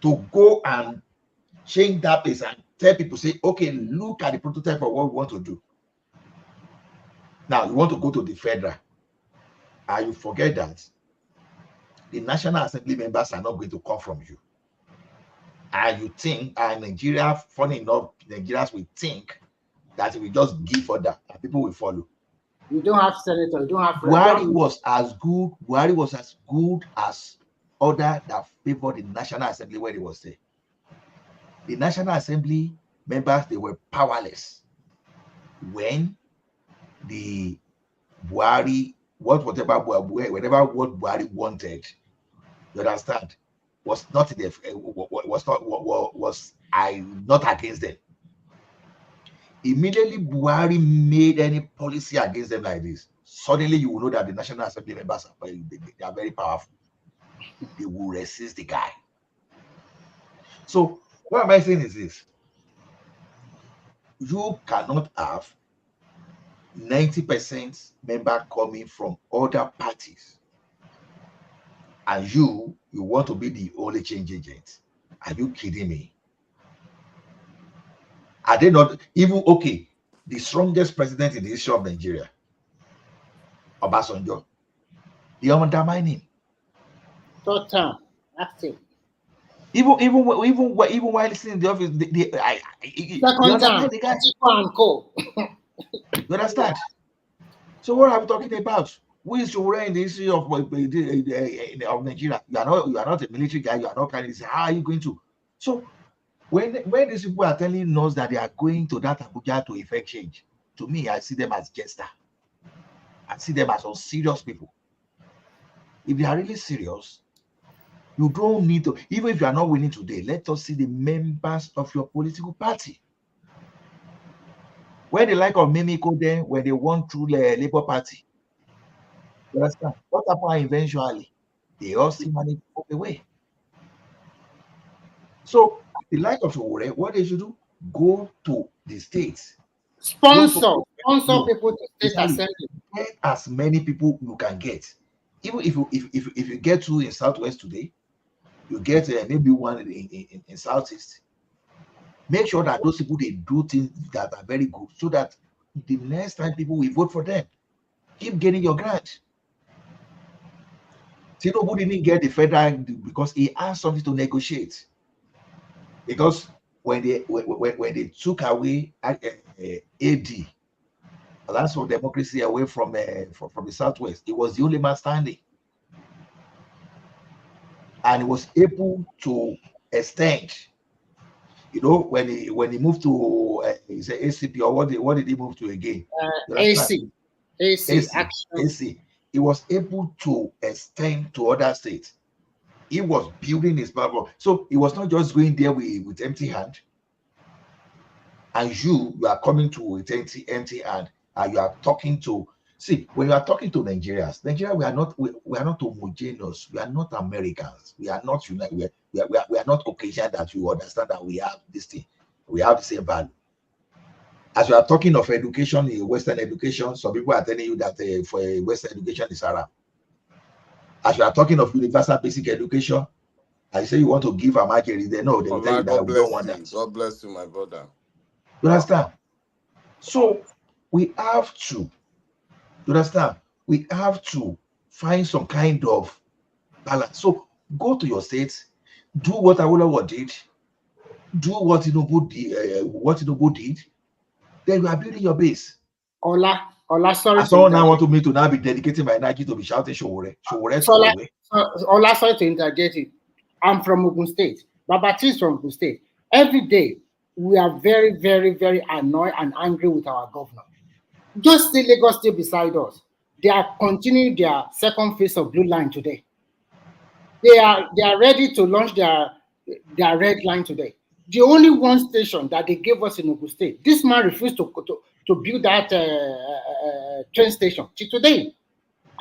S15: to go and change that place and tell people, say, okay, look at the prototype of what we want to do. Now you want to go to the federal, and you forget that the National Assembly members are not going to come from you. And you think, and Nigeria, funny enough, Nigerians will think that we just give order and people will follow.
S11: You don't have senator, you don't have.
S15: Buhari was as good as order that favored the National Assembly when it was there. The National Assembly members, they were powerless when the Buhari, whatever Buhari wanted, you understand, was not not against them. Immediately Buhari made any policy against them like this, suddenly you will know that the National Assembly members are they are very powerful. They will resist the guy. So what am I saying is this: you cannot have 90% member coming from other parties, and you want to be the only change agent. Are you kidding me? Are they not even okay? The strongest president in the history of Nigeria, Obasanjo, they are undermining.
S11: Total active.
S15: Even while listening in the office, they undermine the guy. You understand? So what are we talking about? Who is Showore in the history of Nigeria? You are not a military guy. You are not carrying this. How are you going to? So when these people are telling us that they are going to that Abuja to effect change, to me, I see them as jester. I see them as unserious people. If they are really serious, you don't need to, even if you are not winning today, let us see the members of your political party. When the like of Mimiko then, when they won through the Labour Party, you understand? What happened eventually? They all still managed to walk away. So the like of Showore, what they should do? Go to the states.
S11: Sponsor people to state assembly.
S15: Get as many people you can get. Even if you get two in Southwest today, you get maybe one in Southeast. Make sure that those people, they do things that are very good, so that the next time people will vote for them. Keep getting your grant. Tinubu didn't get the federal because he has something to negotiate. Because when they took away AD, Alliance for Democracy, away from the Southwest, he was the only man standing, and he was able to extend. You know, when he moved to is it ACP, or what did he move to again?
S11: AC.
S15: He was able to extend to other states. He was building his power. So he was not just going there with empty hand. And you are coming to with empty hand, and you are talking to. See, when you are talking to Nigerians, Nigeria, we are not homogeneous. We are not Americans. We are not united. We are not Caucasian, that you understand that we have this thing. We have the same value. As you are talking of education, Western education, some people are telling you that for Western education is haram. As you are talking of universal basic education, I say you want to give a market, they know they will tell you that we don't want that.
S16: God bless you, my brother.
S15: You understand? So we have to. You understand? We have to find some kind of balance. So go to your states, do what Awolowo did, do what Tinubu did. Then you are building your base.
S11: Ola, sorry.
S15: Someone now want me to now be dedicating my energy to be shouting Showore.
S11: Ola, sorry to interject it. I'm from Ogun State. Babati is from Ogun State. Every day we are very, very, very annoyed and angry with our governor. Just see Lagos State beside us. They are continuing their second phase of blue line today. They are ready to launch their red line today. The only one station that they gave us in Ogun State, this man refused to build that train station till today.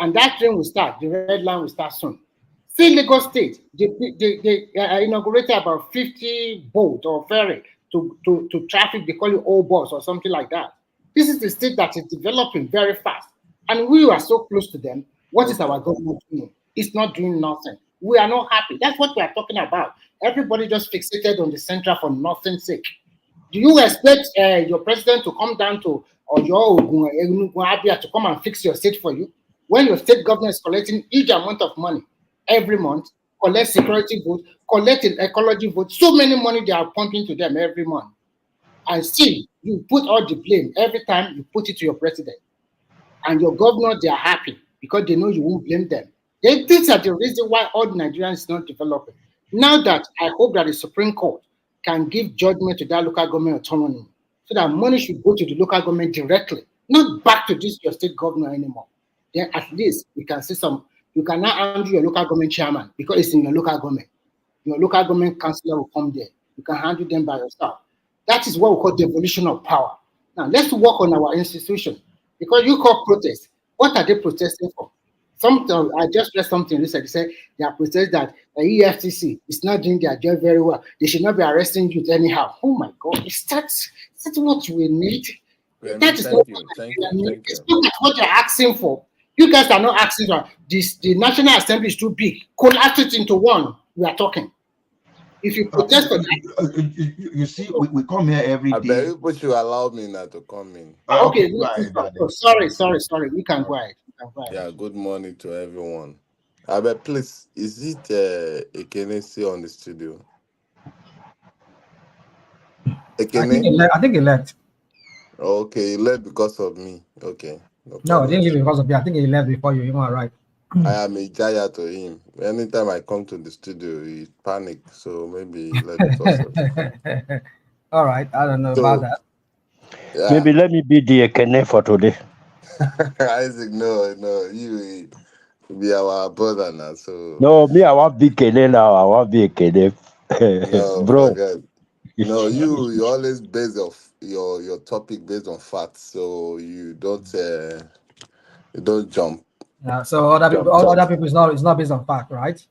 S11: And that train will start, the red line will start soon. See Lagos State, they inaugurated about 50 boat or ferry to traffic, they call it old bus or something like that. This is the state that is developing very fast. And we are so close to them. What is our government doing? It's not doing nothing. We are not happy. That's what we are talking about. Everybody just fixated on the central for nothing's sake. Do you expect your president to come down to Abia to come and fix your state for you? When your state government is collecting huge amount of money every month, collect security votes, collect ecology votes, so many money they are pumping to them every month. And still, you put all the blame every time you put it to your president. And your governor, they are happy because they know you won't blame them. These are the reason why all the Nigerians is not developing. Now that I hope that the Supreme Court can give judgment to that local government autonomy, so that money should go to the local government directly, not back to this your state governor anymore. Then at least you can see you can now handle your local government chairman because it's in your local government. Your local government councillor will come there. You can handle them by yourself. That is what we call devolution of power. Now let's work on our institution, because you call protest. What are they protesting for? Sometimes I just read something recently. They said they are protesting that the EFCC is not doing their job very well. They should not be arresting youth anyhow. Oh my God, is that what we need?
S16: Remy,
S11: That is not
S16: thank you, thank you,
S11: what we need.
S16: thank
S11: It's
S16: you.
S11: not what you're asking for. You guys are not asking for this. The National Assembly is too big. Collapse it into one. We are talking. If you protest for that,
S15: you see, we come here every
S16: I bet
S15: day.
S16: you but you allow me now to come in.
S11: okay,
S15: Go ahead, Daddy.
S11: sorry. You can go ahead. You can go ahead.
S16: Yeah, good morning to everyone. I bet please, is it Ekenesi on the studio? Ekene?
S14: I think he left.
S16: Okay, he left because of me. Okay, no
S14: No, I
S16: problem.
S14: didn't leave because of you. I think he left before you even arrived.
S16: I am a giant to him. Anytime I come to the studio, he panic. So maybe he left because of it.
S14: All right, I don't know about
S16: So
S14: that.
S16: yeah,
S1: Maybe let me be the Ekene for today.
S16: Isaac, no, you be our brother now. So
S1: No, me, I want big Ekene now. I want be Ekene.
S16: no,
S1: Bro.
S16: forget. No, you always base your topic based on facts. So you don't jump.
S14: Yeah, so other people,
S16: Jump.
S14: it's not based on fact, right?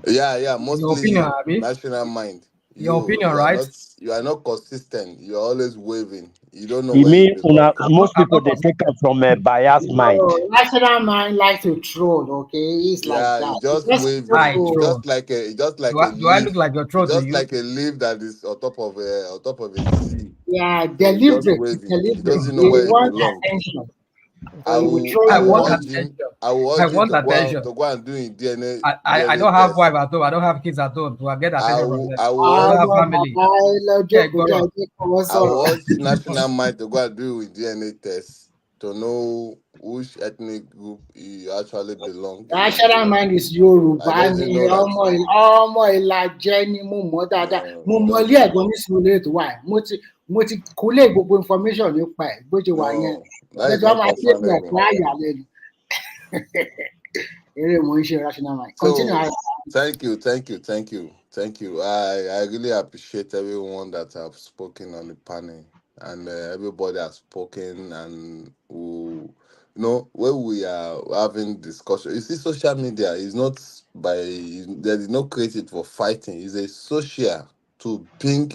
S16: Yeah,
S14: Your opinion,
S16: mostly
S14: Abby.
S16: national mind.
S14: Your opinion, right?
S16: You are not consistent. You are always waving. You don't know
S1: You
S16: where you
S1: mean
S16: belong.
S1: most
S14: I'm
S1: people
S14: not
S1: they take it from a biased mind.
S11: No, national mind likes to troll. Okay, it's like
S16: Yeah,
S11: that.
S16: you just
S11: Just
S16: waving.
S14: I
S16: It's
S14: troll.
S16: just like
S14: Do
S16: a
S14: I look
S16: leaf.
S14: like your troll
S16: It's
S14: to
S16: just
S14: you?
S16: like a leaf that is on top of a sea.
S11: yeah,
S16: So you just
S11: deliberate,
S16: waving. He
S11: deliberate.
S16: doesn't know
S11: He
S16: where he
S11: wants
S16: belongs.
S11: attention, so he will troll
S14: I
S11: you
S14: want
S11: on.
S14: attention.
S16: I will
S14: I
S16: urge him
S14: want attention.
S16: to go and do his
S14: I
S16: DNA
S14: don't have
S16: test.
S14: wife at home. I don't have kids at home. Do I get attention from them?
S16: I
S14: I
S16: will
S14: don't
S16: urge
S14: have family. Yeah, go on.
S16: I will urge national mind to go and do with DNA test to know which ethnic group you actually belong in
S11: National
S16: Nigeria.
S11: mind is
S16: I
S11: Yorùbá
S16: doesn't
S11: ni
S16: know that.
S11: ọmọ Ìlàjẹ ni mo mọ̀ dáadáa. Mo mọ ilé ẹ̀gbọ́n ní sùúrù tó wà. Mo ti kúlé gbogbo information nípa ẹ̀ bó ṣe wà yẹn.
S16: No, that is
S11: Lẹ́tọ́
S16: not
S11: máa ṣe ìpín
S16: concerning me.
S11: ẹ̀kọ́ àyà lẹ́nu. Eré mo ń ṣe rational mind. Continue.
S16: So thank you. I really appreciate everyone that have spoken on the panel, and everybody has spoken, and when we are having discussion, you see, social media is not there is no created for fighting. It's a social to bring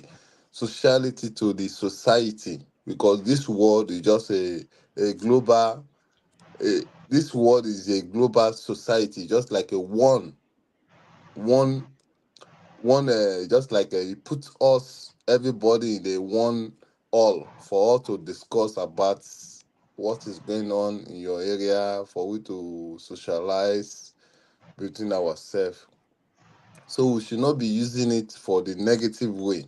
S16: sociality to the society, because this world is just a global. This world is a global society, just like a one, just like it puts us, everybody in a one all for us to discuss about what is going on in your area, for we to socialize between ourselves. So we should not be using it for the negative way.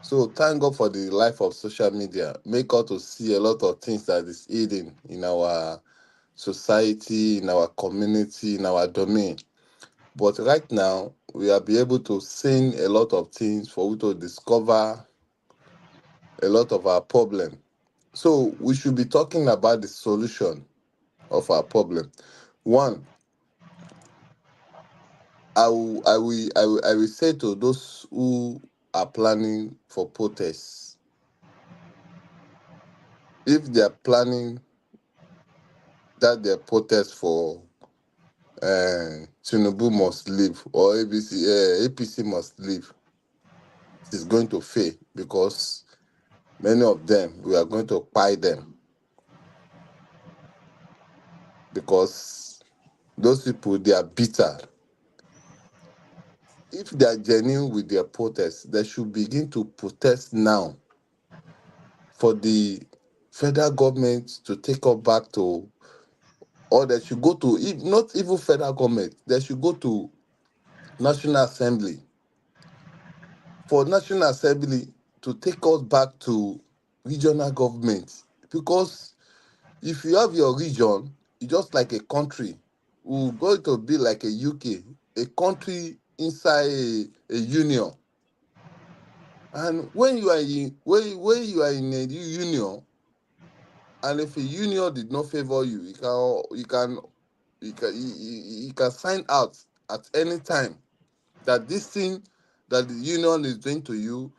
S16: So thank God for the life of social media. Make us to see a lot of things that is hidden in our society, in our community, in our domain. But right now, we will be able to sing a lot of things for we to discover a lot of our problem. So we should be talking about the solution of our problem. One, I will say to those who are planning for protests, if they are planning that their protest for Tinubu must leave or APC must leave, it is going to fail, because many of them, we are going to buy them, because those people, they are bitter. If they are genuine with their protest, they should begin to protest now for the federal government to take us back to, or they should go to, if not even federal government, they should go to National Assembly, for National Assembly to take us back to regional government. Because if you have your region, it's just like a country. We're going to be like a UK, a country inside a union. And when you are in a union, and if a union did not favor you, you can sign out at any time that this thing that the union is doing to you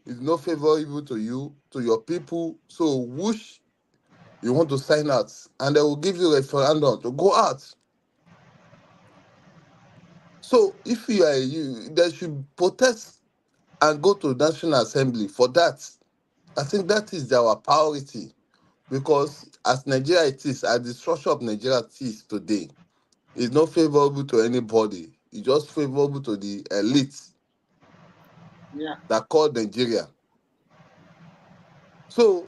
S16: is not favorable to you, to your people. So which you want to sign out, and they will give you a referendum to go out. So if you are they should protest and go to National Assembly for that. I think that is our priority, because as Nigeria it is, as the structure of Nigeria it is today, it's not favorable to anybody. It's just favorable to the elite
S11: Yeah.
S16: that call Nigeria. So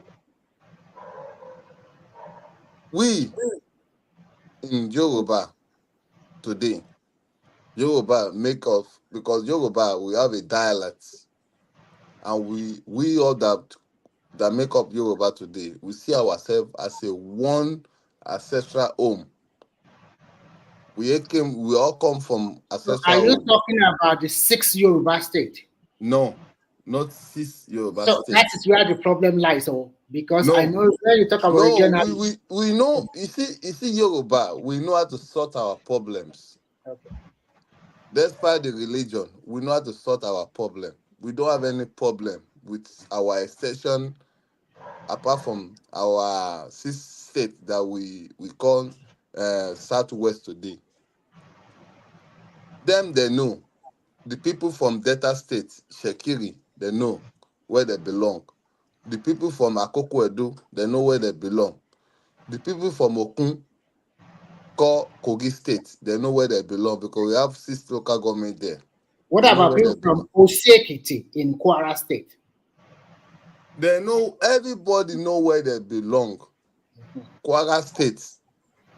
S16: we in Yoruba today, Yoruba make of, because Yoruba we have a dialect, and we all that make up Yoruba today, we see ourselves as a one ancestral home. We all come from
S11: So
S16: ancestral
S11: are you
S16: home.
S11: talking about the 6 Yoruba state?
S16: No, not 6 Yoruba
S11: So that
S16: states.
S11: is where the problem lies, because I
S16: No,
S11: know when you talk about
S16: no,
S11: regional.
S16: we know. You see Yoruba, we know how to sort our problems.
S11: Okay.
S16: Despite the religion, we know how to sort our problem. We don't have any problem with our extension, apart from our 6 states that we call Southwest today. Them, they know. The people from Delta State, Shekiri, they know where they belong. The people from Akoko Edo, they know where they belong. The people from Okun, called Kogi State, they know where they belong, because we have 6 local government there.
S11: What
S16: They know
S11: about
S16: where they
S11: people
S16: belong.
S11: from Osekiti in Kwara State?
S16: They know, everybody know where they belong. Kwara State,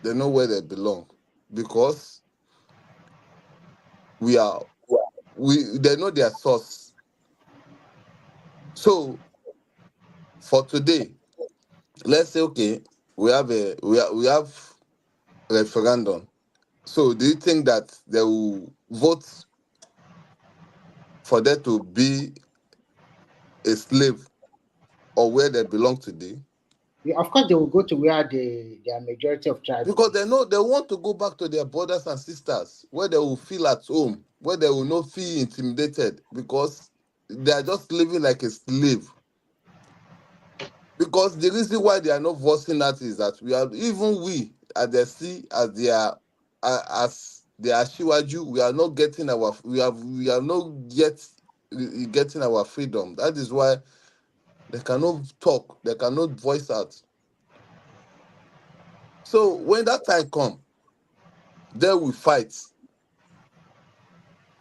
S16: they know where they belong, because they know their source. So for today, let's say, okay, we have referendum. So do you think that they will vote for them to be a slave or where they belong today?
S11: Yeah, of course, they will go to where their majority of tribes.
S16: Because they know they want to go back to their brothers and sisters, where they will feel at home, where they will not feel intimidated, because they are just living like a slave. Because the reason why they are not voicing that is that we as they see as they are Shiwaju, we are not getting getting our freedom. That is why they cannot talk, they cannot voice out. So when that time comes, they will fight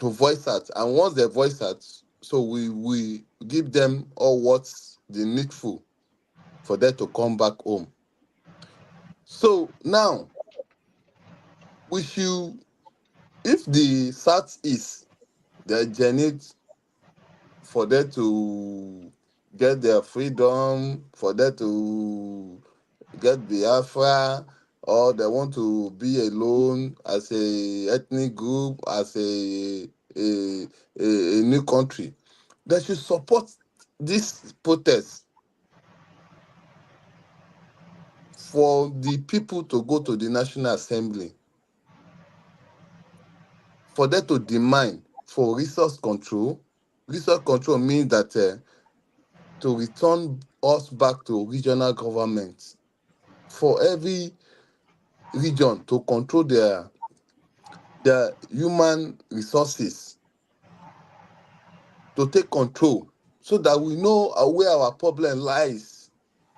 S16: to voice out, and once they voice out, so we give them all what's the needful for them to come back home. So now, if the Southeast, they need for them to get their freedom, for them to get Biafra, or they want to be alone as a ethnic group, as a new country, they should support this protest for the people to go to the National Assembly, for them to demand for resource control. Resource control means that to return us back to regional government, for every region to control their human resources, to take control, so that we know where our problem lies.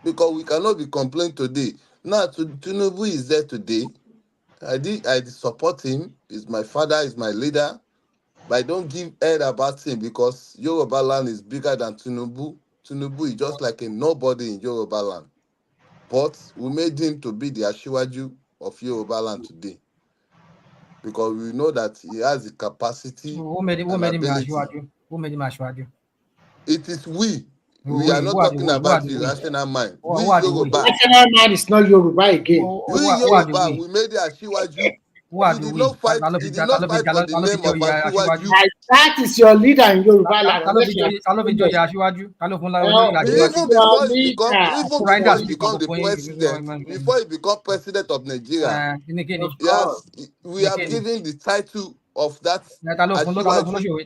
S16: Because we cannot be complaining today. Now, Tinubu is there today. I support him. He's my father, he's my leader. But I don't give head about him, because Yoruba land is bigger than Tinubu. Tinubu is just like a nobody in Yoruba land. But we made him to be the Ashiwaju of Yoruba land today, because we know that he has the capacity
S14: Who made him
S16: ability.
S14: Ashwaju? Who made him Ashwaju?
S16: It is we.
S14: Who
S16: We are not
S14: are the
S16: talking
S14: we? Who are
S16: about
S14: the
S16: the
S14: we?
S16: rational mind.
S14: Who
S16: We
S14: are the we?
S16: Yoruba.
S11: National man is not Yoruba again.
S16: We
S14: Who are the
S16: Yoruba,
S14: we?
S16: we made the Ashiwaju.
S14: Who are
S16: He
S14: the
S16: did
S14: we?
S16: not fight. He did not fight for the name of Ashiwaju.
S11: That is your leader in Yoruba land.
S16: Even
S11: Your
S16: before he become,
S11: leader.
S16: the president, before he become president of Nigeria, we have given the title of that Ashiwaju.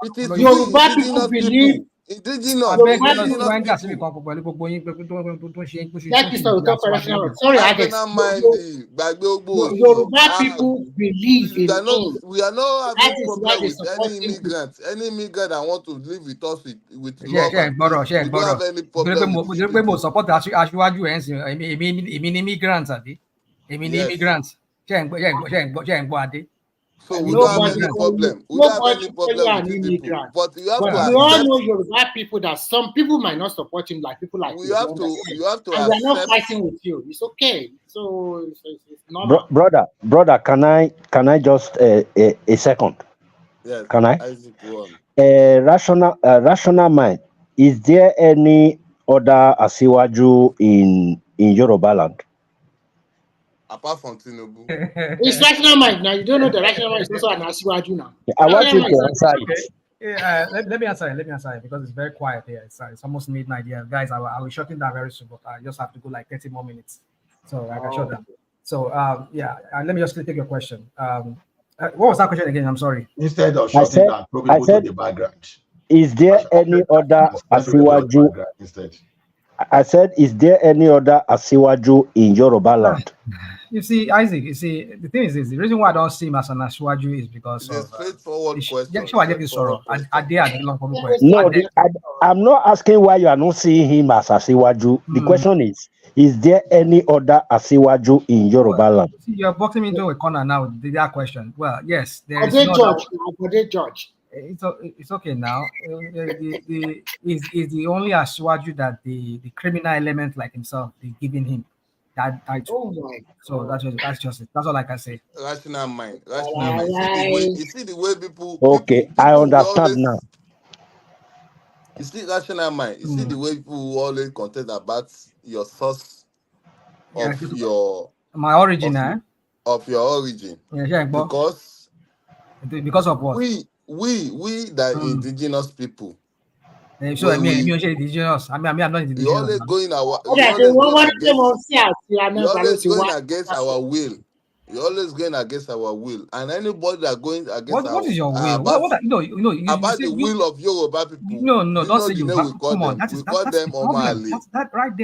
S16: It is we,
S11: Yoruba people
S16: indigenous
S11: believe
S16: people. Indigenous,
S14: abeg let us
S16: indigenous
S14: go enter síbi
S16: people.
S14: kan pẹ̀lú gbogbo yín pé tó ṣe
S11: Let me start with talk correction. Sorry, Alex.
S16: Rational mind,
S11: Yoruba people believe in him.
S16: we are not
S11: That
S16: having
S11: is why
S16: problem
S11: they
S16: with
S11: support
S16: any
S11: him.
S16: immigrant. Any immigrant that want to live with us with
S14: ṣe
S16: love and
S14: gbọ́dọ̀
S16: peace.
S14: ṣe
S16: We don't have
S14: gbọ́dọ̀
S16: any
S14: nítorí
S16: problem with these
S14: pé mo
S16: people.
S14: support aṣíwájú ẹ̀ ń sìn èmi ní immigrant àbí èmi ní
S16: Yes.
S14: immigrant ṣe ń gbọ́ adé.
S16: So we don't have any problem. We don't have any problem with these people. But you have
S11: But
S16: to
S11: we all
S16: accept.
S11: know Yoruba people that some people might not support him, like people like
S16: You
S11: you.
S16: have to
S11: And we are not
S16: accept.
S11: fighting with you. It's okay. So it's normal.
S1: Brother, can I just a second?
S16: Yes.
S1: Can I?
S16: Isaac, go on.
S1: Rational mind. Is there any other Asiwaju in Yoruba land?
S16: Apart from Tinubu.
S11: It's rational mind. Now you don't know the rational mind is also an Asiwaju now.
S1: I want you to answer it.
S14: Let me answer it because it's very quiet here. It's almost midnight here. Guys, I will shut it down very soon, but I just have to go like 30 more minutes. So I can shut down. So let me just take your question. What was that question again? I'm sorry.
S15: Instead of shutting down, probably go to the background.
S1: Is there any other Asiwaju?
S15: Instead.
S1: I said, is there any other Asiwaju in Yoruba land?
S14: You see, Isaac, the thing is this, the reason why I don't see him as an Asiwaju is because
S16: It's a straightforward question.
S1: No, I'm not asking why you are not seeing him as Asiwaju. The question is there any other Asiwaju in Yoruba land?
S14: See, you're boxing me into a corner now with that question. Well, yes, there is
S11: Judge.
S14: It's okay now. Is the only Asiwaju that the criminal element like himself is giving him that title.
S11: Oh my.
S14: So that's just it. That's all I can say.
S16: Rational mind. Rational mind. You see the way people.
S1: Okay,
S16: people
S1: I understand
S16: always,
S1: now.
S16: You see rational mind. You see the way people always contest about your source of
S14: my origin,
S16: of your origin.
S14: Yeah, because of what?
S16: We the indigenous people.
S14: So I mean indigenous. I'm not indigenous.
S16: You always going against our will. You're always going against our will, and anybody that going against
S14: what is your will?
S16: About the will of Yoruba people.
S14: No, don't say you.
S16: Come on, that's the problem.
S14: That right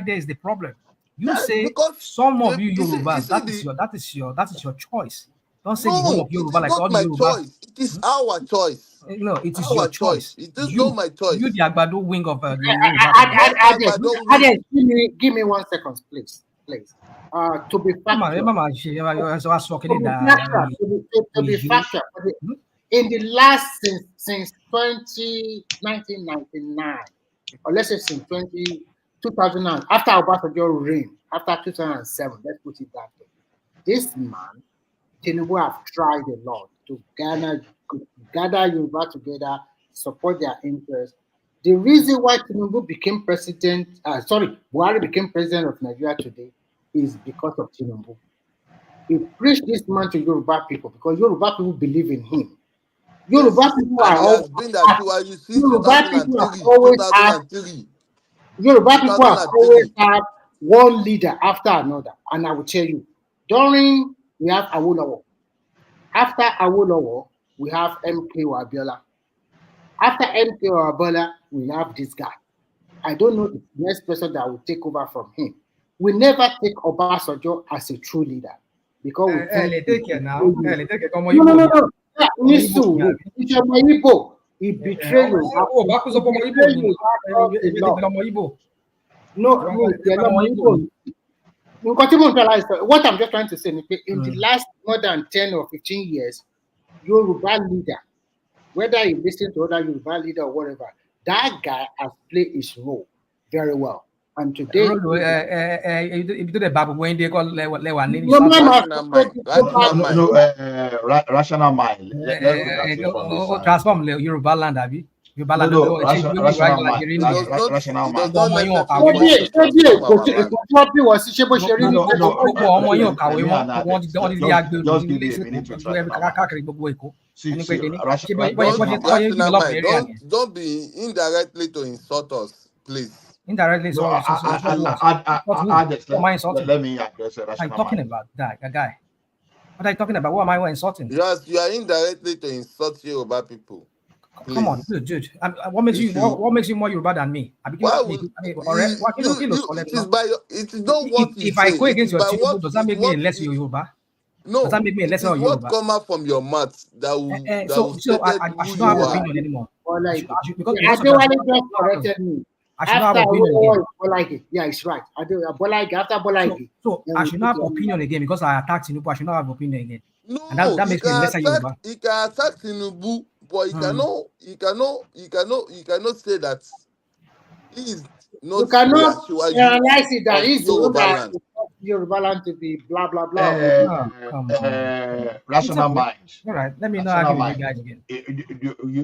S14: there is the problem. You say some of you Yorubas. That is your choice. Don't say the whole of Yoruba like all the Yorubas.
S16: It is our choice.
S14: No, it is your choice.
S16: It is not my choice.
S14: You the Agbado wing of the
S11: Yoruba. Give me 1 second, please. To be factual, in the last since 1999, or let's say since 2000, after Obasanjo reign, after 2007, let's put it that way. This man, Tinubu, have tried a lot to gather Yoruba together, support their interests. The reason why Tinubu became Buhari became president of Nigeria today is because of Tinubu. He preached this man to Yoruba people because Yoruba people believe in him. Yoruba people are always have one leader after another. And I will tell you, during we have Awolowo. After Awolowo, we have MK Abiola. After MK Abiola, we have this guy. I don't know the next person that will take over from him. We never take Obasanjo as a true leader because we he betrayed you. What I'm just trying to say is in the last more than 10 or 15 years, Yoruba leader, whether you listen to other Yoruba leader or whatever, that guy has played his role very well. And today,
S15: rational mind.
S14: Transform Yoruba land, Abi.
S15: Rational mind.
S16: Don't be indirectly to insult us, please.
S14: Indirectly,
S15: let me address it.
S14: I'm talking about that guy. What are you talking about? What am I insulting?
S16: Yes, you are indirectly to insult Yoruba people.
S14: Come on,
S16: Please.
S14: dude. What makes you what makes you more Yoruba than me?
S16: Why will it is by it is not what you
S14: if I
S16: say,
S14: go
S16: it
S14: against
S16: is
S14: your
S16: by
S14: team,
S16: what
S14: does that make me a less Yoruba? Does that
S16: no,
S14: make me a
S16: it
S14: lesser
S16: is what
S14: Yoruba?
S16: come out from your mouth that will
S14: So
S16: stated
S14: I
S16: who
S14: should not
S16: you
S14: have
S16: are.
S14: opinion anymore.
S11: I do want to just corrected me.
S14: I should not
S11: After
S14: have opinion again.
S11: Bolagi, yeah, it's right. I do Bolagi after Bolagi.
S14: So I should not have opinion again because I attacked Tinubu. I should not have opinion again.
S16: No,
S14: And that makes me a lesser Yoruba.
S16: he can attack Tinubu, but he cannot say that he is
S11: You
S16: not the
S11: cannot
S16: Asiwaju
S11: analyze it that
S16: of
S11: is
S16: Yoruba
S11: Yoruba,
S16: land.
S11: Yoruba land to be blah blah blah.
S14: Come on.
S15: Rational mind.
S14: All right, let me not
S15: Rational
S14: argue with
S15: mind.
S14: you guys again.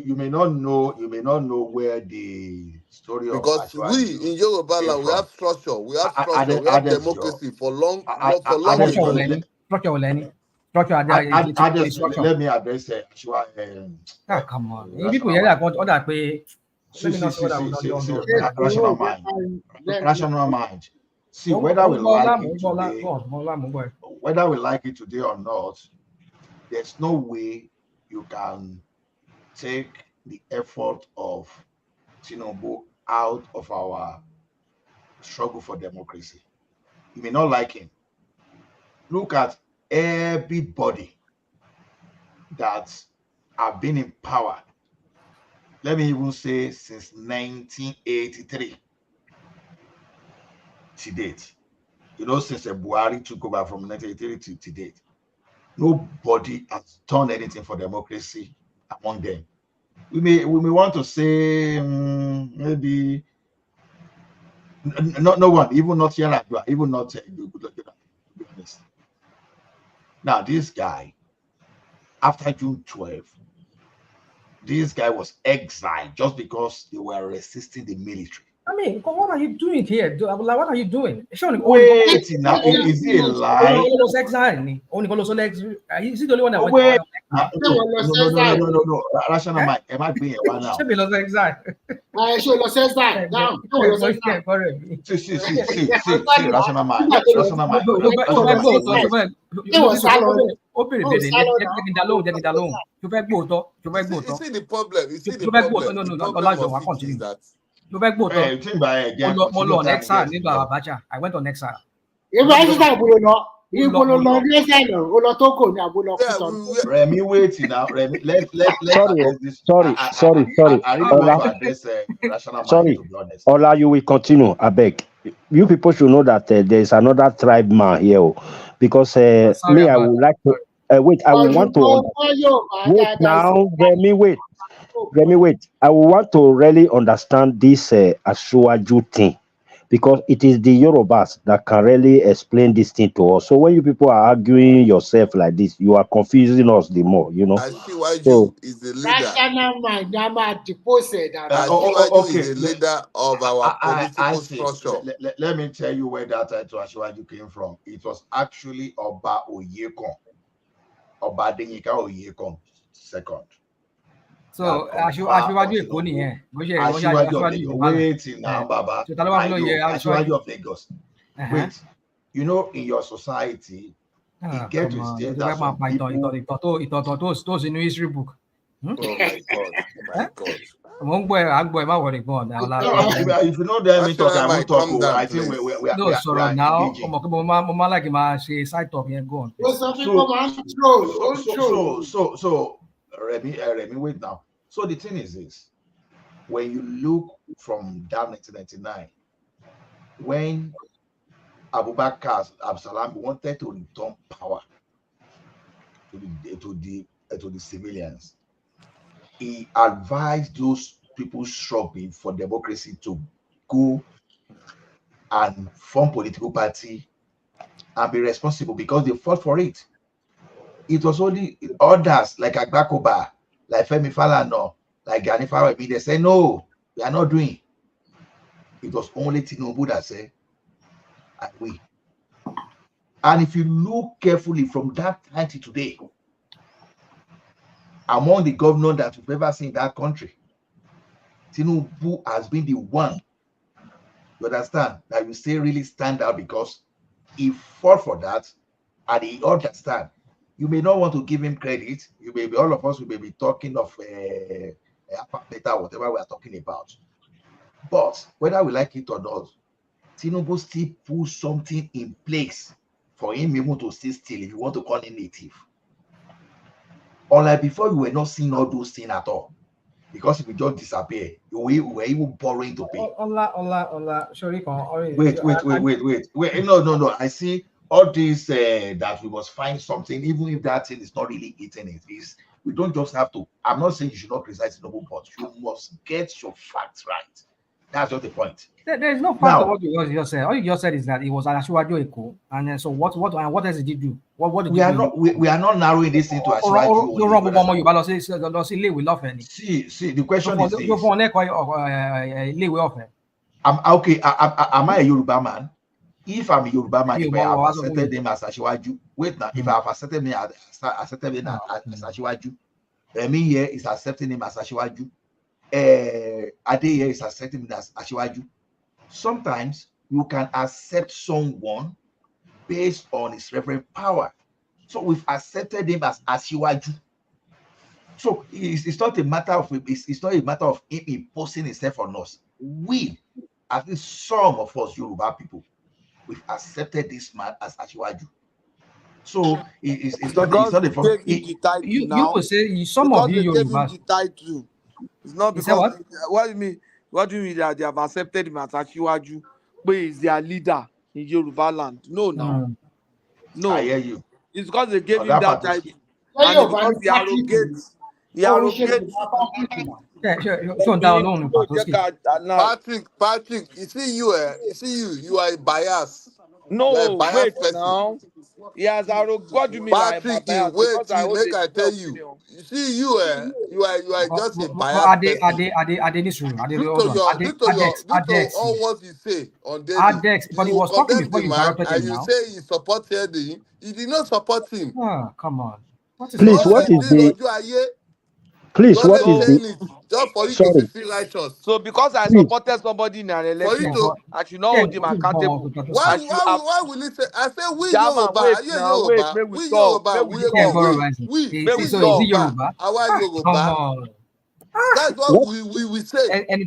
S15: You may not know where the story of
S16: Because we in Yoruba
S15: came
S16: land, we
S15: from.
S16: have structure, we have
S15: Adams,
S16: democracy for long
S15: Adams,
S16: ago.
S15: let me address
S14: come on. You people here that got other pay. Let me not say what I don't know.
S15: rational mind. Rational mind. See, whether we like it today, whether we like it today or not, there's no way you can take the effort of Tinubu out of our struggle for democracy. You may not like him. Look at everybody that have been in power. Let me even say since 1983 to date. You know, since Buhari took over from 1983 to date, nobody has done anything for democracy among them. We may want to say maybe no one, even not Yar'Adua, even not to be honest. Now this guy, after June 12, this guy was exiled just because they were resisting the military.
S14: I mean, what are you doing here? What are you doing?
S15: Wait, now is he a lie?
S14: Is he the only one that went to
S15: No. Rational mind. Am I being one now? See, rational mind. Rational mind.
S16: You see the problem. You see the problem. The problem of it is that
S14: on exile. I went on exile.
S15: Remy, wait now. Remy, let
S1: Sorry.
S15: I really want to address rational mind, to be honest.
S1: Ola, you will continue. I beg. You people should know that there's another tribe man here, because me, I would like to wait. I will want to wait now. Remy, wait. I will want to really understand this Asiwaju thing, because it is the Yorubas that can really explain this thing to us. So when you people are arguing yourself like this, you are confusing us the more, you know.
S16: Asiwaju is the leader.
S15: Okay.
S16: Is the leader of our political structure.
S15: Let me tell you where that title Asiwaju came from. It was actually Oba Oyekon. Oba Denyika Oyekon second.
S14: So Asiwaju Eko nìyẹn.
S15: Wait now, Baba. Asiwaju of Lagos. Wait, you know, in your society, it gets to a stage that some people...
S14: Those in history book.
S16: Oh my God.
S15: If you know them, I think we are So Remy, wait now. So the thing is this: when you look from that 1999, when Abubakar Absalam wanted to return power to the civilians, he advised those people struggling for democracy to go and form political party and be responsible, because they fought for it. It was only others like Agbakoba, like Femi Falana, like Gani Farabi, they say no, we are not doing. It was only Tinubu that said, we. And if you look carefully from that time to today, among the governors that we've ever seen in that country, Tinubu has been the one, you understand, that you say really stand out, because he fought for that and he understand. You may not want to give him credit. You may be, all of us will be talking of better, whatever we are talking about. But whether we like it or not, Tinubu still put something in place for him even to stay still, if you want to call him native. Unlike before, you were not seeing all those things at all. Because if we just disappear, we were even borrowing to pay.
S14: Ola, sorry,
S15: wait. No. I see all this that we must find something, even if that thing is not really eating it. Is we don't just have to. I'm not saying you should not criticize Tinubu, but you must get your facts right. That's just the point.
S14: There is no fact of what you just said. All you just said is that it was Asiwaju Eko, and then so what else did he do? What did
S15: we
S14: he
S15: are
S14: do?
S15: not we are not narrowing this into Asiwaju. See, the question is this. Okay. Am I a Yoruba man? If I'm a Yoruba man, if I have accepted them as Asiwaju, wait now. If I have accepted me as Asiwaju, me here is accepting him as Asiwaju. Adeye is accepting him as Asiwaju. Sometimes you can accept someone based on his reverend power. So we've accepted him as Asiwaju. So it's not a matter of him imposing himself on us. We, at least some of us Yoruba people, we've accepted this man as Asiwaju. So it's not a problem.
S14: You will say some of you Yorubas.
S5: It's not because what do you mean? What do you mean that they have accepted him as Asiwaju, but he's their leader in Yoruba land? No.
S15: I hear you.
S5: It's because they gave him that title, and because he arrogates.
S16: Patrick, you see you are a bias.
S5: No, wait now. He has arrogant. What do you mean?
S16: Patrick, wait, make I tell you. You see you are just a bias person. Due to all what you say on daily,
S14: but he was talking before you interrupted him.
S16: And you say you supported him. You did not support him.
S14: Oh, come on.
S1: Please, what is the? Please, what is the?
S16: Just for you to feel righteous.
S5: So because I supported somebody in an election, I should not hold him accountable.
S16: Why will he say? I say we
S5: Yoruba.
S16: Are you Yoruba? We Yoruba. We Yoruba. Our Yoruba. That's what we say.
S14: And
S16: you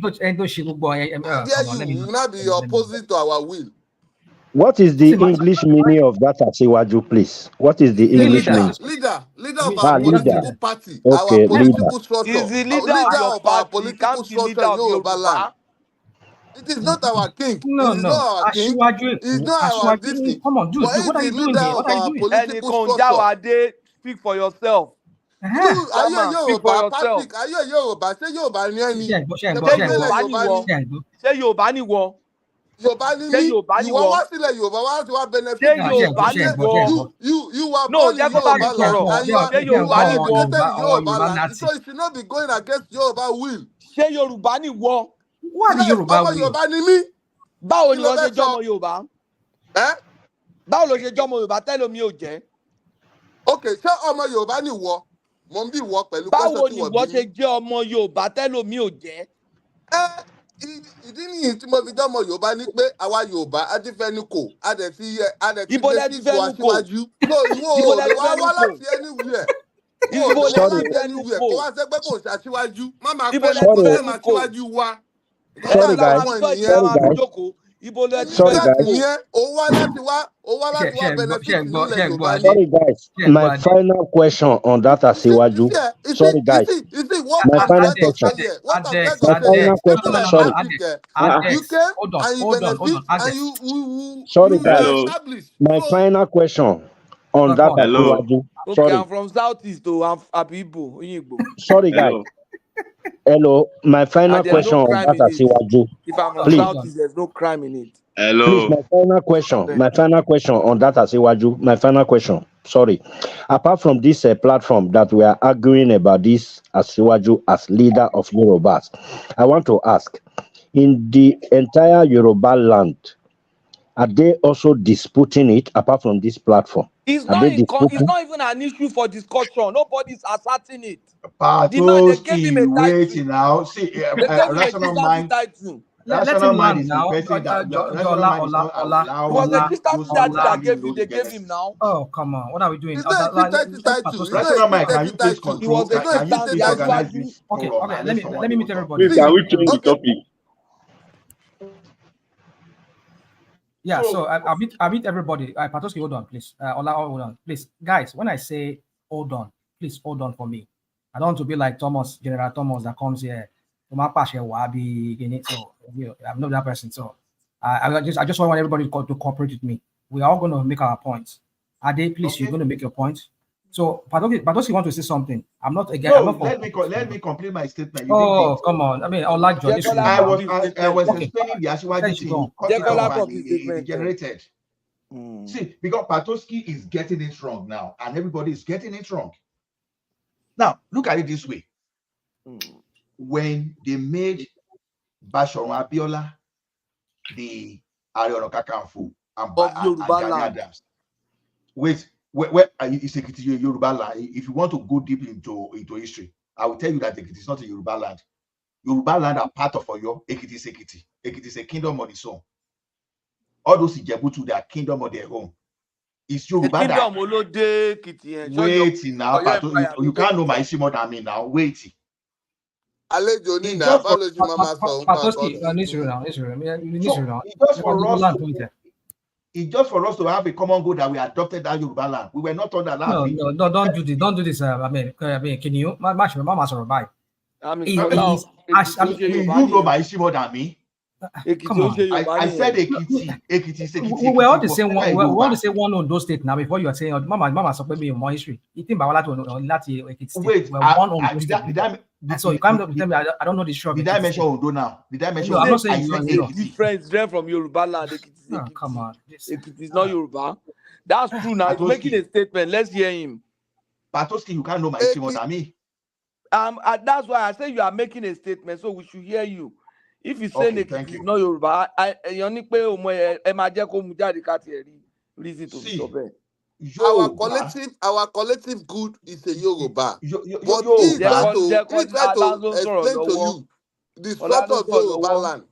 S16: will not be opposite to our will.
S1: What is the English meaning of that Asiwaju, please? What is the English meaning?
S16: Leader of our political party,
S1: okay,
S16: our political structure.
S5: Is the leader of
S16: our political structure in Yoruba land. It is not our king.
S14: No.
S16: It is not our king. It's not our district.
S14: Come on, dude. What are you doing here? What are you doing?
S5: Political structure. Speak for yourself.
S16: Are you Yoruba? Patrick, are you Yoruba? Say Yoruba ni
S5: Say Yoruba ni wo.
S16: Yorùbá ní mí ìwọ wá sílẹ̀ Yorùbá wá ti wá benefit.
S5: ṣé Yorùbá ní wọ.
S16: you are born in Yorùbá land and you are educated in Yorùbá land so you should not be going against Yorùbá will.
S5: ṣé Yorùbá ní wọ.
S14: wà ní Yorùbá will.
S16: ọmọ Yorùbá ní mí.
S5: báwo ni wọ́n ṣe jọmọ Yorùbá. báwo ló ṣe jọmọ Yorùbá tẹ́lẹ̀ mi ò jẹ́.
S16: ok ṣé ọmọ Yorùbá ní wọ mo ń bí wọ pẹ̀lú
S5: báwo ni wọ́n ṣe jẹ́ ọmọ Yorùbá tẹ́lẹ̀ mi ò jẹ́.
S16: ìdí nìyí tí mo fi jẹ́ ọmọ Yorùbá ní pé àwa Yorùbá á ti fẹ́ ní kò á dẹ̀ ti
S5: ìbọlẹ̀ ti fẹ́ ní kò
S16: so ìwọ ò lè wá láti anywhere ìbọlẹ̀ láti anywhere kó wá sẹ́gbẹ́ kò ṣàṣíwájú má máa pẹ́ lẹ́kọ̀ọ́ máa ṣíwájú wa.
S1: Sorry guys. Sorry guys, my final question on that Asiwaju. Sorry guys, my final question. Sorry. Sorry guys, my final question on that Asiwaju.
S5: Okay, I'm from Southeast to Abibo.
S1: Sorry guys. Hello, my final question on that Asiwaju.
S5: If I'm from Southeast, there's no crime in it.
S1: Hello. Please, my final question on that Asiwaju. My final question. Sorry. Apart from this platform that we are arguing about this Asiwaju as leader of Yorubas, I want to ask, in the entire Yoruba land, are they also disputing it apart from this platform?
S5: It's not even an issue for discussion. Nobody's asserting it. The man, they gave him a title.
S15: Wait now. See, rational mind.
S14: Let him
S15: mind
S14: land
S15: is
S14: now.
S15: reversing that. National mind is not
S5: It was a
S15: allowing
S5: Christian
S15: those
S5: title
S15: ones that
S5: that
S15: really
S5: gave
S15: know
S5: him.
S15: the
S5: They gave him
S15: genesis.
S5: now.
S14: Oh, come on. What are we doing?
S16: It's not a Q30 title. It's not a
S15: National mind, can
S16: Q30
S15: you please
S16: title.
S5: It was
S15: control?
S5: a
S16: It's not
S15: Can
S16: a
S15: you
S5: Christian
S15: please
S16: Q30 title.
S15: organize
S5: title.
S15: this
S14: Okay,
S15: forum
S14: okay.
S15: and
S14: Let
S15: let
S14: me
S15: someone
S14: meet
S15: able talk?
S14: everybody.
S12: Please, can we change the
S16: Okay.
S12: topic?
S14: Yeah,
S15: So
S14: so I meet everybody. Patoski, hold on, please. Ola, hold on, please, guys. When I say hold on, please hold on for me. I don't want to be like Thomas, General Thomas, that comes here. So I'm not that person. So I just want everybody to cooperate with me. We are all going to make our points. Ade, please, you're going to make your points. So Patoski want to say something. I'm not again.
S15: no,
S14: I'm not for.
S15: let me complete my statement. You didn't
S14: Oh,
S15: get.
S14: come on. I mean, Ola John, this
S5: Jekola
S15: I was
S5: complete statement.
S15: explaining the Ashwaji thing. You cut it
S5: Jekola
S15: off and
S5: complete
S15: it
S5: statement.
S15: degenerated. See, because Patoski is getting it wrong now, and everybody is getting it wrong. Now, look at it this way. When they made Basharu Abiola the Ààrẹ Ọ̀nà Kakanfò and Gani Adams, wait, where it's a Yoruba land. If you want to go deep into history, I will tell you that Ekiti is not a Yoruba land. Yoruba land are part of Oyo. Ekiti is Ekiti. Ekiti is a kingdom on its own. All those Ijebu to their kingdom of their own. It's Yoruba that. Wait now, you can't know my history more than me now. Wait.
S16: Àlejò ní nà bá lójú máa sọ nǹkan
S15: It's just for us to have a common goal that we adopted that Yoruba land. We were not on that land.
S14: No, don't do this. Don't do this. I mean, can you? Mama survive.
S15: You know my history more than me.
S14: Come on.
S15: I said Ekiti. Ekiti is Ekiti.
S14: We're all the same one. We all the same one on those states now. Before you are saying, Mama, so maybe more history. You think about Ekiti state.
S15: Wait,
S14: we're one on those states. So you can't tell me I don't know the show.
S15: Did I mention Ondo now? Did I mention?
S14: No, I'm not saying
S5: you are different from Yoruba land. Ekiti,
S14: come on.
S5: Ekiti is not Yoruba. That's true now. He's making a statement. Let's hear him.
S15: Patoski, you can't know my history more than me.
S5: That's why I say you are making a statement, so we should hear you. If you say Ekiti is not Yoruba, reason to
S15: see,
S16: our collective good is a Yoruba. But he try to explain to you the structure of Yoruba land.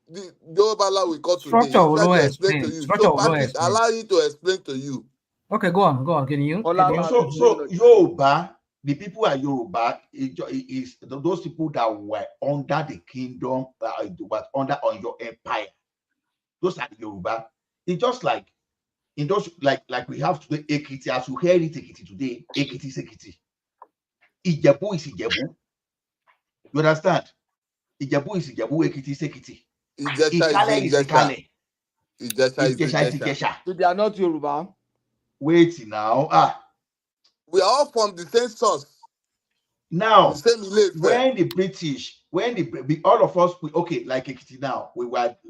S16: The Yoruba land we got today. He try to explain to you. So Patrick, allow you to explain to you.
S14: Okay, go on. Can you?
S15: So Yoruba, the people are Yoruba is those people that were under the kingdom, was under on your empire. Those are the Yoruba. It's just like in those like we have today Ekiti, as you hear it Ekiti today, Ekiti is Ekiti. Ijebu is Ijebu. You understand? Ijebu is Ijebu, Ekiti is Ekiti. Ikale is Ikale.
S16: Ijesha is Ijesha.
S5: So they are not Yoruba.
S15: Wait now.
S16: We are all from the same source.
S15: Now,
S16: the same
S15: when the British, all of us, like Ekiti now,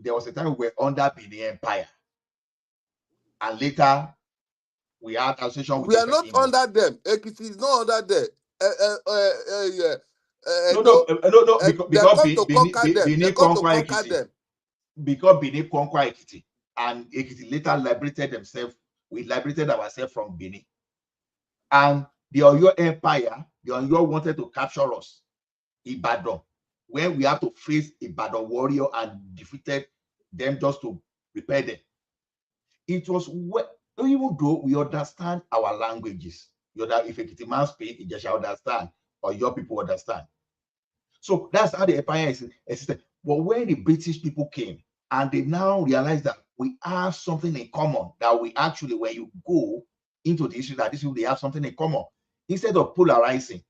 S15: there was a time we were under Benin Empire. And later, we had association with
S16: we are not under them. Ekiti is not under there.
S15: No, because
S16: Benin conquer them.
S15: Because Benin conquer Ekiti, and Ekiti later liberated themselves. We liberated ourselves from Benin. And the Oyo Empire, the Oyo wanted to capture us, Ibadan, when we have to face Ibadan warrior and defeated them just to repel them. It was even though we understand our languages, if Ekiti man speak, you just understand, or your people understand. So that's how the empire existed. But when the British people came and they now realized that we have something in common, that we actually, when you go into the history, that these people, they have something in common, instead of polarizing,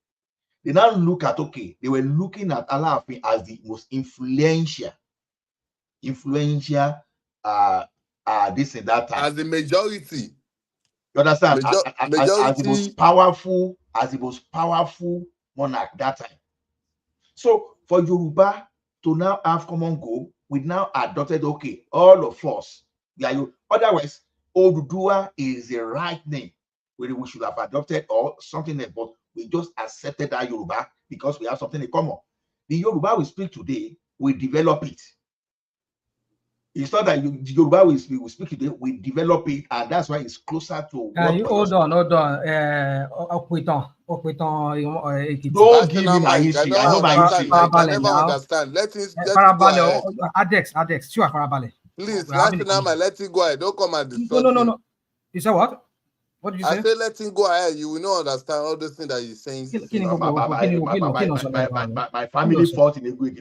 S15: they now look at, they were looking at Alaafin as the most influential this and that time.
S16: As the majority.
S15: You understand? As the most powerful monarch that time. So for Yoruba to now have common goal, we now adopted, all of us. Otherwise, Oduduwa is the right name. We should have adopted or something else, but we just accepted that Yoruba because we have something in common. The Yoruba we speak today, we develop it. It's not that Yoruba we speak today, we develop it, and that's why it's closer to
S14: Hold on. Don't give
S15: me my history. I know my history.
S16: I can never understand. Let it go ahead.
S14: Adex, you are Farabale.
S16: Please, Rational man, let it go ahead. Don't come and disrupt
S14: No. You said what? What did you say?
S16: I say let him go ahead. You will not understand all those things that he's saying.
S15: My family fought in a good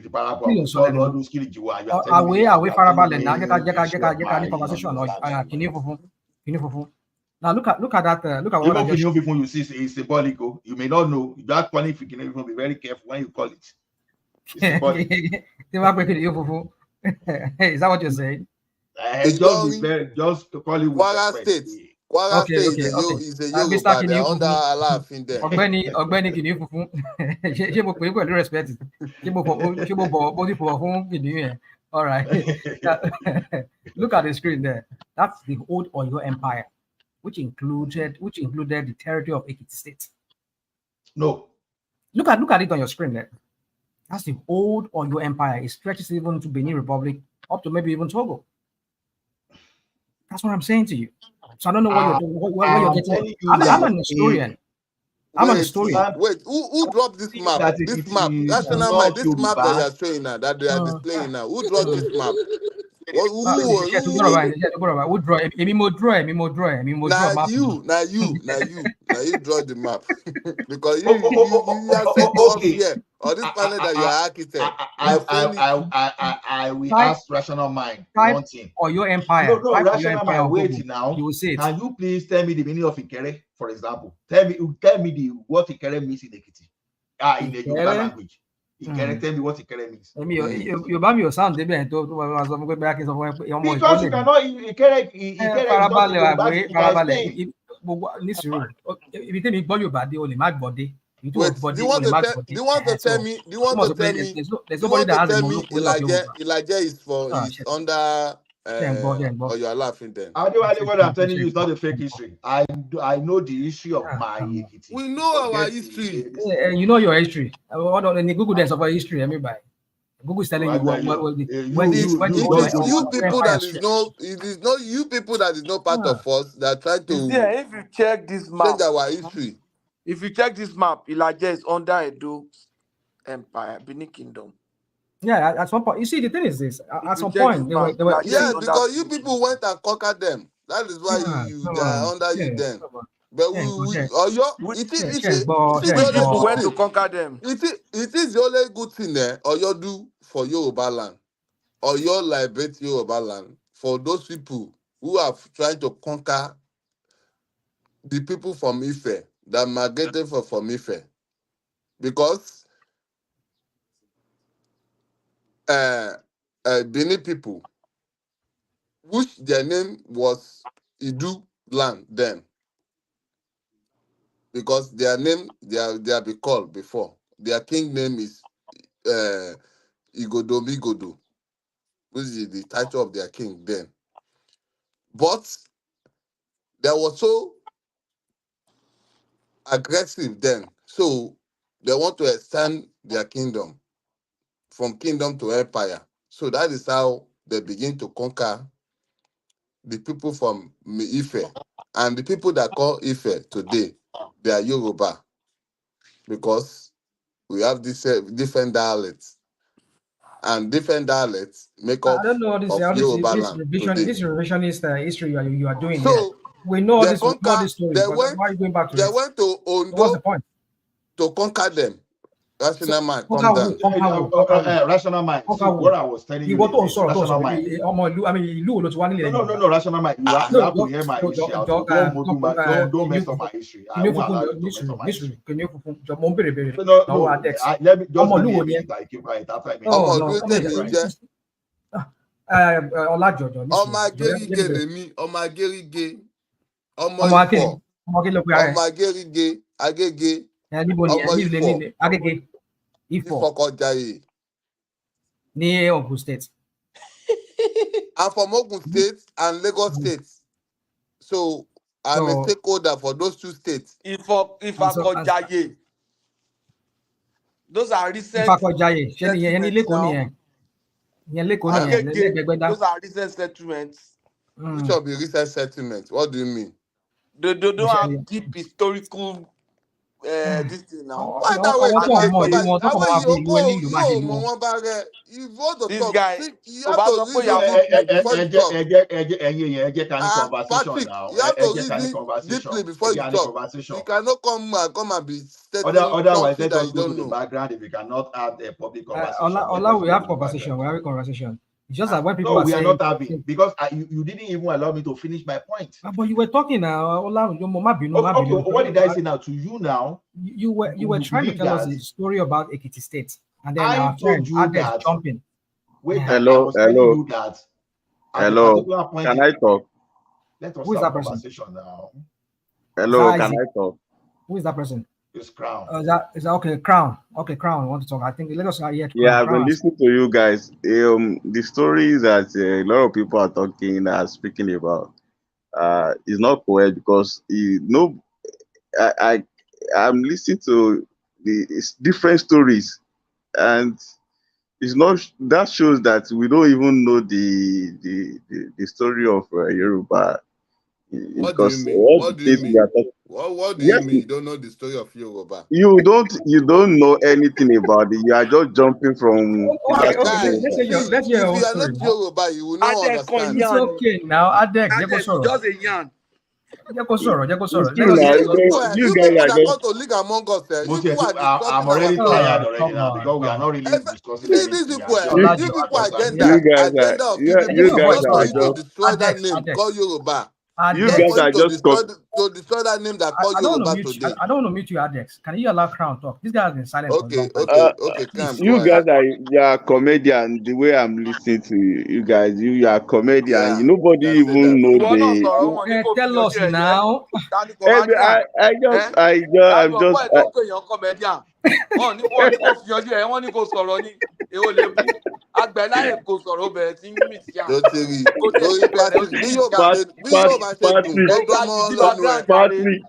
S14: Now look at that. Look at what I just.
S15: Even you see is symbolic. You may not know. That funny if you can even be very careful when you call it. It's symbolic.
S14: Is that what you're saying?
S15: Just to call it with
S16: Kwara State. Kwara State is a Yoruba. They're under Alaafin there.
S14: Ọ̀gbẹ́ni kìnìún funfun. Ṣé mo pè é pẹ̀lú respect? Ṣé mo bọ̀ fún kìnìún yẹn? All right. Look at the screen there. That's the old Oyo Empire, which included the territory of Ekiti State.
S15: No.
S14: Look at it on your screen there. That's the old Oyo Empire. It stretches even to Benin Republic, up to maybe even Togo. That's what I'm saying to you. So I don't know what you're getting. I'm an historian. I'm an historian.
S16: Wait, who dropped this map? This map. That's not this map that you are showing now, that they are displaying now. Who dropped this map? Who
S14: draw?
S16: Now you draw the map because you are set up here on this planet that you are architect.
S15: I will ask Rational Mind one thing.
S14: Or your empire.
S15: No, Rational Mind. Wait now.
S14: You will say it.
S15: Can you please tell me the meaning of Ikere, for example? Tell me what Ikere means in Ekiti. In the Yoruba language. Ikere, tell me what Ikere means.
S14: You sound different. Because
S15: you cannot
S16: Wait, do you want to tell me Elijah is under or you are laughing then?
S15: What I'm telling you is not a fake history. I know the history of my Ekiti.
S16: We know our history.
S14: You know your history. What on the Google there's of our history, everybody. Google is telling you
S16: you people that is not part of us that try to
S5: if you check this map,
S16: change our history.
S5: If you check this map, Elijah is under Edo Empire, Benin Kingdom.
S14: Yeah, at some point. You see, the thing is this. At some point, they were
S16: because you people went and conquered them. That is why you are under you then. But
S5: we went to conquer them.
S16: It is the only good thing there, or you do for Yoruba land, or you liberate Yoruba land for those people who are trying to conquer the people from Ife that migrated from Ife, because Benin people, which their name was Idu land then, because their name they have been called before. Their king name is Igodo, which is the title of their king then. But they were so aggressive then, so they want to extend their kingdom from kingdom to empire. So that is how they begin to conquer the people from Ife. And the people that call Ife today, they are Yoruba, because we have this different dialects, and different dialects make up
S14: this revisionist history you are doing.
S16: So
S14: we know this story. Why are you going back to
S16: they went to Ondo. What's the point? To conquer them. Rational Mind, calm down.
S15: Rational Mind. See, what I was telling you. Rational Mind.
S14: No,
S15: Rational Mind. You have to hear my history. Don't mess up my history. I won't allow you to mess up my history. Let me just like keep quiet after I make
S14: near Ogun State.
S16: I'm from Ogun State and Lagos State. So I'm a stakeholder for those two states.
S5: Those are recent. Those are recent settlements.
S16: Which will be recent settlements? What do you mean?
S5: They don't have deep historical
S16: this thing now. Why that way
S14: Àwọn
S16: to
S14: tó
S16: hate
S14: mọ̀
S16: Yorùbá?
S14: ìlú wọn tó
S16: Àwọn
S14: kàn máa fi ìlú
S16: Yorùbá
S14: ẹlẹ́yìn máa
S16: yóò
S14: ṣèlú
S16: mọ̀
S14: wọn.
S16: wọ́n bá rẹ̀. If you want to
S5: This
S16: talk,
S5: guy,
S16: think you
S5: tó
S16: have
S5: bá
S16: to
S5: sọ pé
S16: reason
S5: ìyàwó
S16: deeply before you talk.
S15: Conversation
S16: Patrick,
S15: now.
S16: you have to reason
S15: Conversation.
S16: deeply before you talk.
S15: Conversation.
S16: You cannot come and be stating
S15: Otherwise,
S16: something
S15: let
S16: that
S15: us
S16: you
S15: go to
S16: don't
S15: the
S16: know.
S15: background. If we cannot have a public conversation, let
S14: Ola,
S15: us
S14: we
S15: go
S14: have
S15: to the
S14: conversation.
S15: background.
S14: We're having conversation. It's just that when people
S15: No,
S14: are
S15: we are
S14: saying,
S15: not having because you didn't even allow me to finish my point.
S14: But you were talking now, Ola.
S15: Okay, what did I say now to you now?
S14: You were trying to
S15: believe
S14: tell us
S15: that
S14: a story about Ekiti State, and then
S15: I
S14: our
S15: told
S14: friend
S15: you
S14: Adex
S15: that.
S14: jumping.
S15: Wait, I
S9: Hello,
S15: was telling
S9: hello,
S15: you that at a
S9: hello.
S15: particular point.
S9: Can I talk?
S15: Let us
S14: Who is
S15: have
S14: that person?
S15: conversation now.
S9: Hello, can I talk?
S14: Who is that person?
S15: It's Crown.
S14: Is that okay? Crown. Okay, Crown. I want to talk. I think let us hear.
S9: Yeah, I've been
S14: Crown.
S9: listening to you guys. The stories that a lot of people are talking, speaking about, is not correct because I'm listening to it's different stories, and it's not that shows that we don't even know the story of Yoruba.
S16: What do you
S9: Because
S16: mean?
S9: all the
S16: What do you
S9: things we are
S16: mean?
S9: talking,
S16: What do you
S9: yes,
S16: mean? You don't know the story of Yoruba?
S9: you don't know anything about it. You are just jumping from pillar
S14: Okay,
S9: to
S16: Guy,
S14: let's hear
S9: post.
S14: your
S16: see,
S14: let's hear your
S16: if
S14: own
S16: you are
S14: story
S16: not
S14: now.
S16: Yoruba, you will not
S5: Adex kan
S16: understand.
S14: It's
S5: yan.
S14: okay now, Adex.
S5: Adex is just a yan.
S9: It's
S14: Let
S9: true
S14: us
S9: now.
S14: hear.
S9: You
S16: You
S9: guys
S16: people
S9: are
S16: that
S9: just
S16: come to league among us, you
S15: Moses,
S16: people are
S15: I'm
S16: disturbing our
S15: already
S16: progress.
S15: tired already
S14: Come
S15: now
S14: on,
S15: because we are
S14: come
S15: not
S14: on.
S15: really discussing
S16: See these
S15: anything. We
S16: people,
S15: are just
S16: these
S15: you are
S16: people
S15: just
S9: you
S16: agenda,
S9: guys are
S16: agenda of keeping
S9: you
S16: peace is
S9: guys
S16: just for
S9: are
S16: you to
S9: just
S16: destroy that
S14: Adex,
S16: name
S14: Adex,
S16: called Yoruba.
S9: you
S16: Just
S9: guys
S16: for
S14: Adex.
S16: you
S9: are
S16: to
S9: just
S16: destroy that name that called
S14: I don't want to
S16: Yoruba
S14: mute.
S16: today.
S14: I don't want to mute you, Adex. Can you allow Crown talk? This guy has been silent for a long time.
S16: Okay, Cam,
S14: Please.
S16: go
S9: you guys
S16: ahead.
S9: are comedian. The way I'm listening to you guys, you are comedian.
S16: Yeah,
S9: Nobody
S16: you can say
S9: even
S16: that.
S9: know
S5: Ìwọ náà sọ̀rọ̀ wọn ní kò fi
S14: Tell us
S5: yanjú ẹ̀yẹ́.
S14: now.
S5: Tani comedian?
S9: I'm
S5: Láti mọ̀ pé
S9: just
S5: ẹ̀ tó ń pè yàn comedian. Wọ́n ní kò fi yanjú ẹ̀, wọ́n ní kò sọ̀rọ̀ ní èwo lè bú. Àgbẹ̀láyè kò sọ̀rọ̀ ó bẹ̀rẹ̀ sí mix yam.
S16: Ló ti rí
S5: Kò tiẹ̀
S16: lórí
S5: tí bẹ̀rẹ̀ ó
S16: Patrick
S5: ti
S16: bí
S5: mix
S16: yóò bá
S5: yam.
S16: ṣe dùn
S5: Ẹ
S16: tó dán
S5: gbájú sí
S16: mọ́ lẹ́nu ẹ̀.
S5: background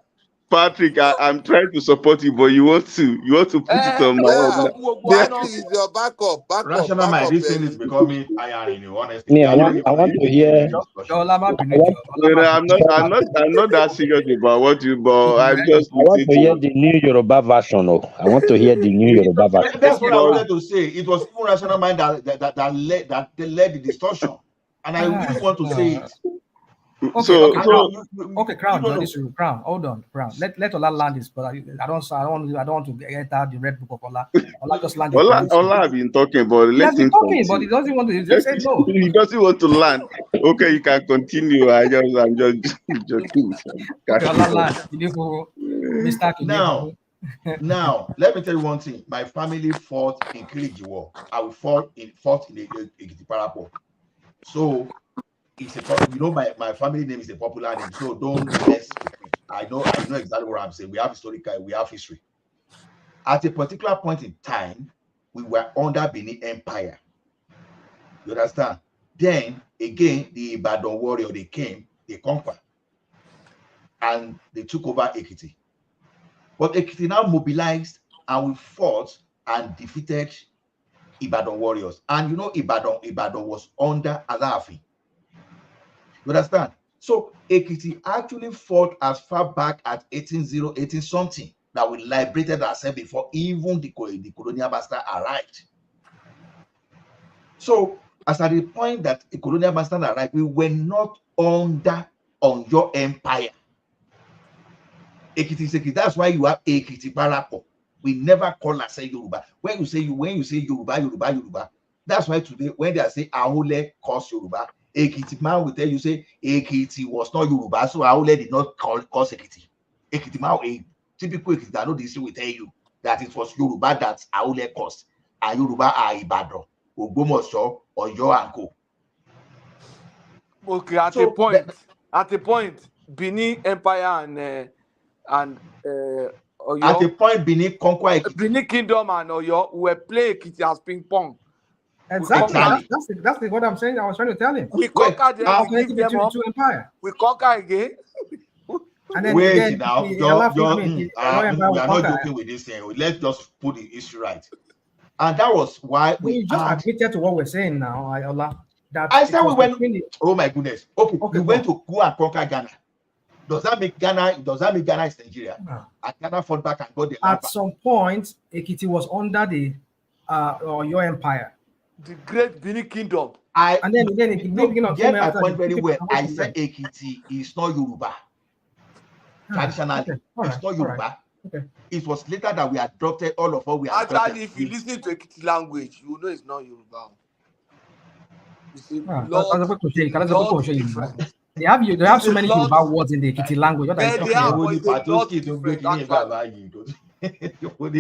S9: Patrick, I'm trying to support you, but you want to put it on my
S5: Ó wá
S9: head.
S5: sọ
S16: Yeah,
S5: fún gbogbo wa náà.
S16: Patrick is your backup.
S15: rational mind. This thing is becoming tiring. Honestly,
S1: Me,
S15: we
S1: I
S15: are not
S1: want
S15: even
S1: to
S15: engaging in
S1: hear.
S15: any discussion.
S1: I want,
S9: I'm not that serious about what you, but I'm just
S1: I want
S9: listening
S1: to hear
S9: to.
S1: the new Yoruba version. Oh, I want to hear the new Yoruba version.
S15: That's what I wanted to say. It was even rational mind that led the discussion, and I really want to say it.
S14: Okay, Crown, Crown, hold on, Crown. Let Ola land this, but I don't want to enter the red book of Ola. Ola just land it.
S9: Ola have been talking, but
S14: He has
S9: let
S14: been
S9: him
S14: talking, but
S9: continue.
S14: he doesn't want to. He just said no.
S9: He doesn't want to land. Okay, you can continue. I'm just joking with him.
S14: Okay, Ola land. Mr.
S15: Now, let me tell you one thing. My family fought in Kiriji War. I fought in Ekiti Parapo. So it's my family name is a popular name. So don't mess with me. I know exactly what I'm saying. We have historical, we have history. At a particular point in time, we were under Benin Empire. You understand? Then again, the Ibadan warrior, they came, they conquered, and they took over Ekiti. But Ekiti now mobilized and we fought and defeated Ibadan warriors. And you know, Ibadan was under Alaafin. You understand? So Ekiti actually fought as far back at 1818 something that we liberated ourselves before even the colonial master arrived. So as at the point that the colonial master arrived, we were not under on your empire. Ekiti, that's why you have Ekiti Parapo. We never call ourselves Yoruba. When you say Yoruba, that's why today when they say Ahole calls Yoruba, Ekiti man will tell you say Ekiti was not Yoruba, so Ahole did not cause Ekiti. Ekiti man, a typical Ekiti that know this will tell you that it was Yoruba that Ahole caused, and Yoruba are Ibadan, Ogbomoso, Oyo and Co.
S5: Okay, at a point, Benin Empire and Oyo.
S15: At a point, Benin conquer Ekiti.
S5: Benin Kingdom and Oyo were playing Ekiti as ping pong.
S14: Exactly. That's what I'm saying. I was trying to tell him.
S5: We conquered them. We give them up.
S14: Two empire.
S5: We conquer again.
S14: And then
S15: wait
S14: again,
S15: now, we are not joking with this thing. Let's just put the issue right. And that was why we
S14: just admitted to what we're saying now, Ola.
S15: I said we went. Oh my goodness. Okay, we went to go and conquer Ghana. Does that make Ghana is Nigeria?
S14: No.
S15: And Ghana fought back and got the land
S14: At
S15: back.
S14: some point, Ekiti was under the your empire.
S5: The Great Benin Kingdom.
S14: And then the Kingdom
S15: Get
S14: came
S15: my
S14: after
S15: point very well.
S14: away
S15: I
S14: from
S15: said
S14: them.
S15: Ekiti is not Yoruba. Traditionally,
S14: Okay. All
S15: it's
S14: right.
S15: not
S14: All
S15: Yoruba.
S14: right. Okay.
S15: It was later that we adopted, all of us, we adopted.
S5: Actually, if you listen to Ekiti language, you know it's not Yoruba. It's a lot different.
S14: They have
S5: It's
S14: so
S5: a
S14: many
S5: lot-
S14: Yoruba words in the Ekiti language. What are you
S5: Yeah,
S14: talking
S5: they have,
S14: about?
S5: but it's a lot different,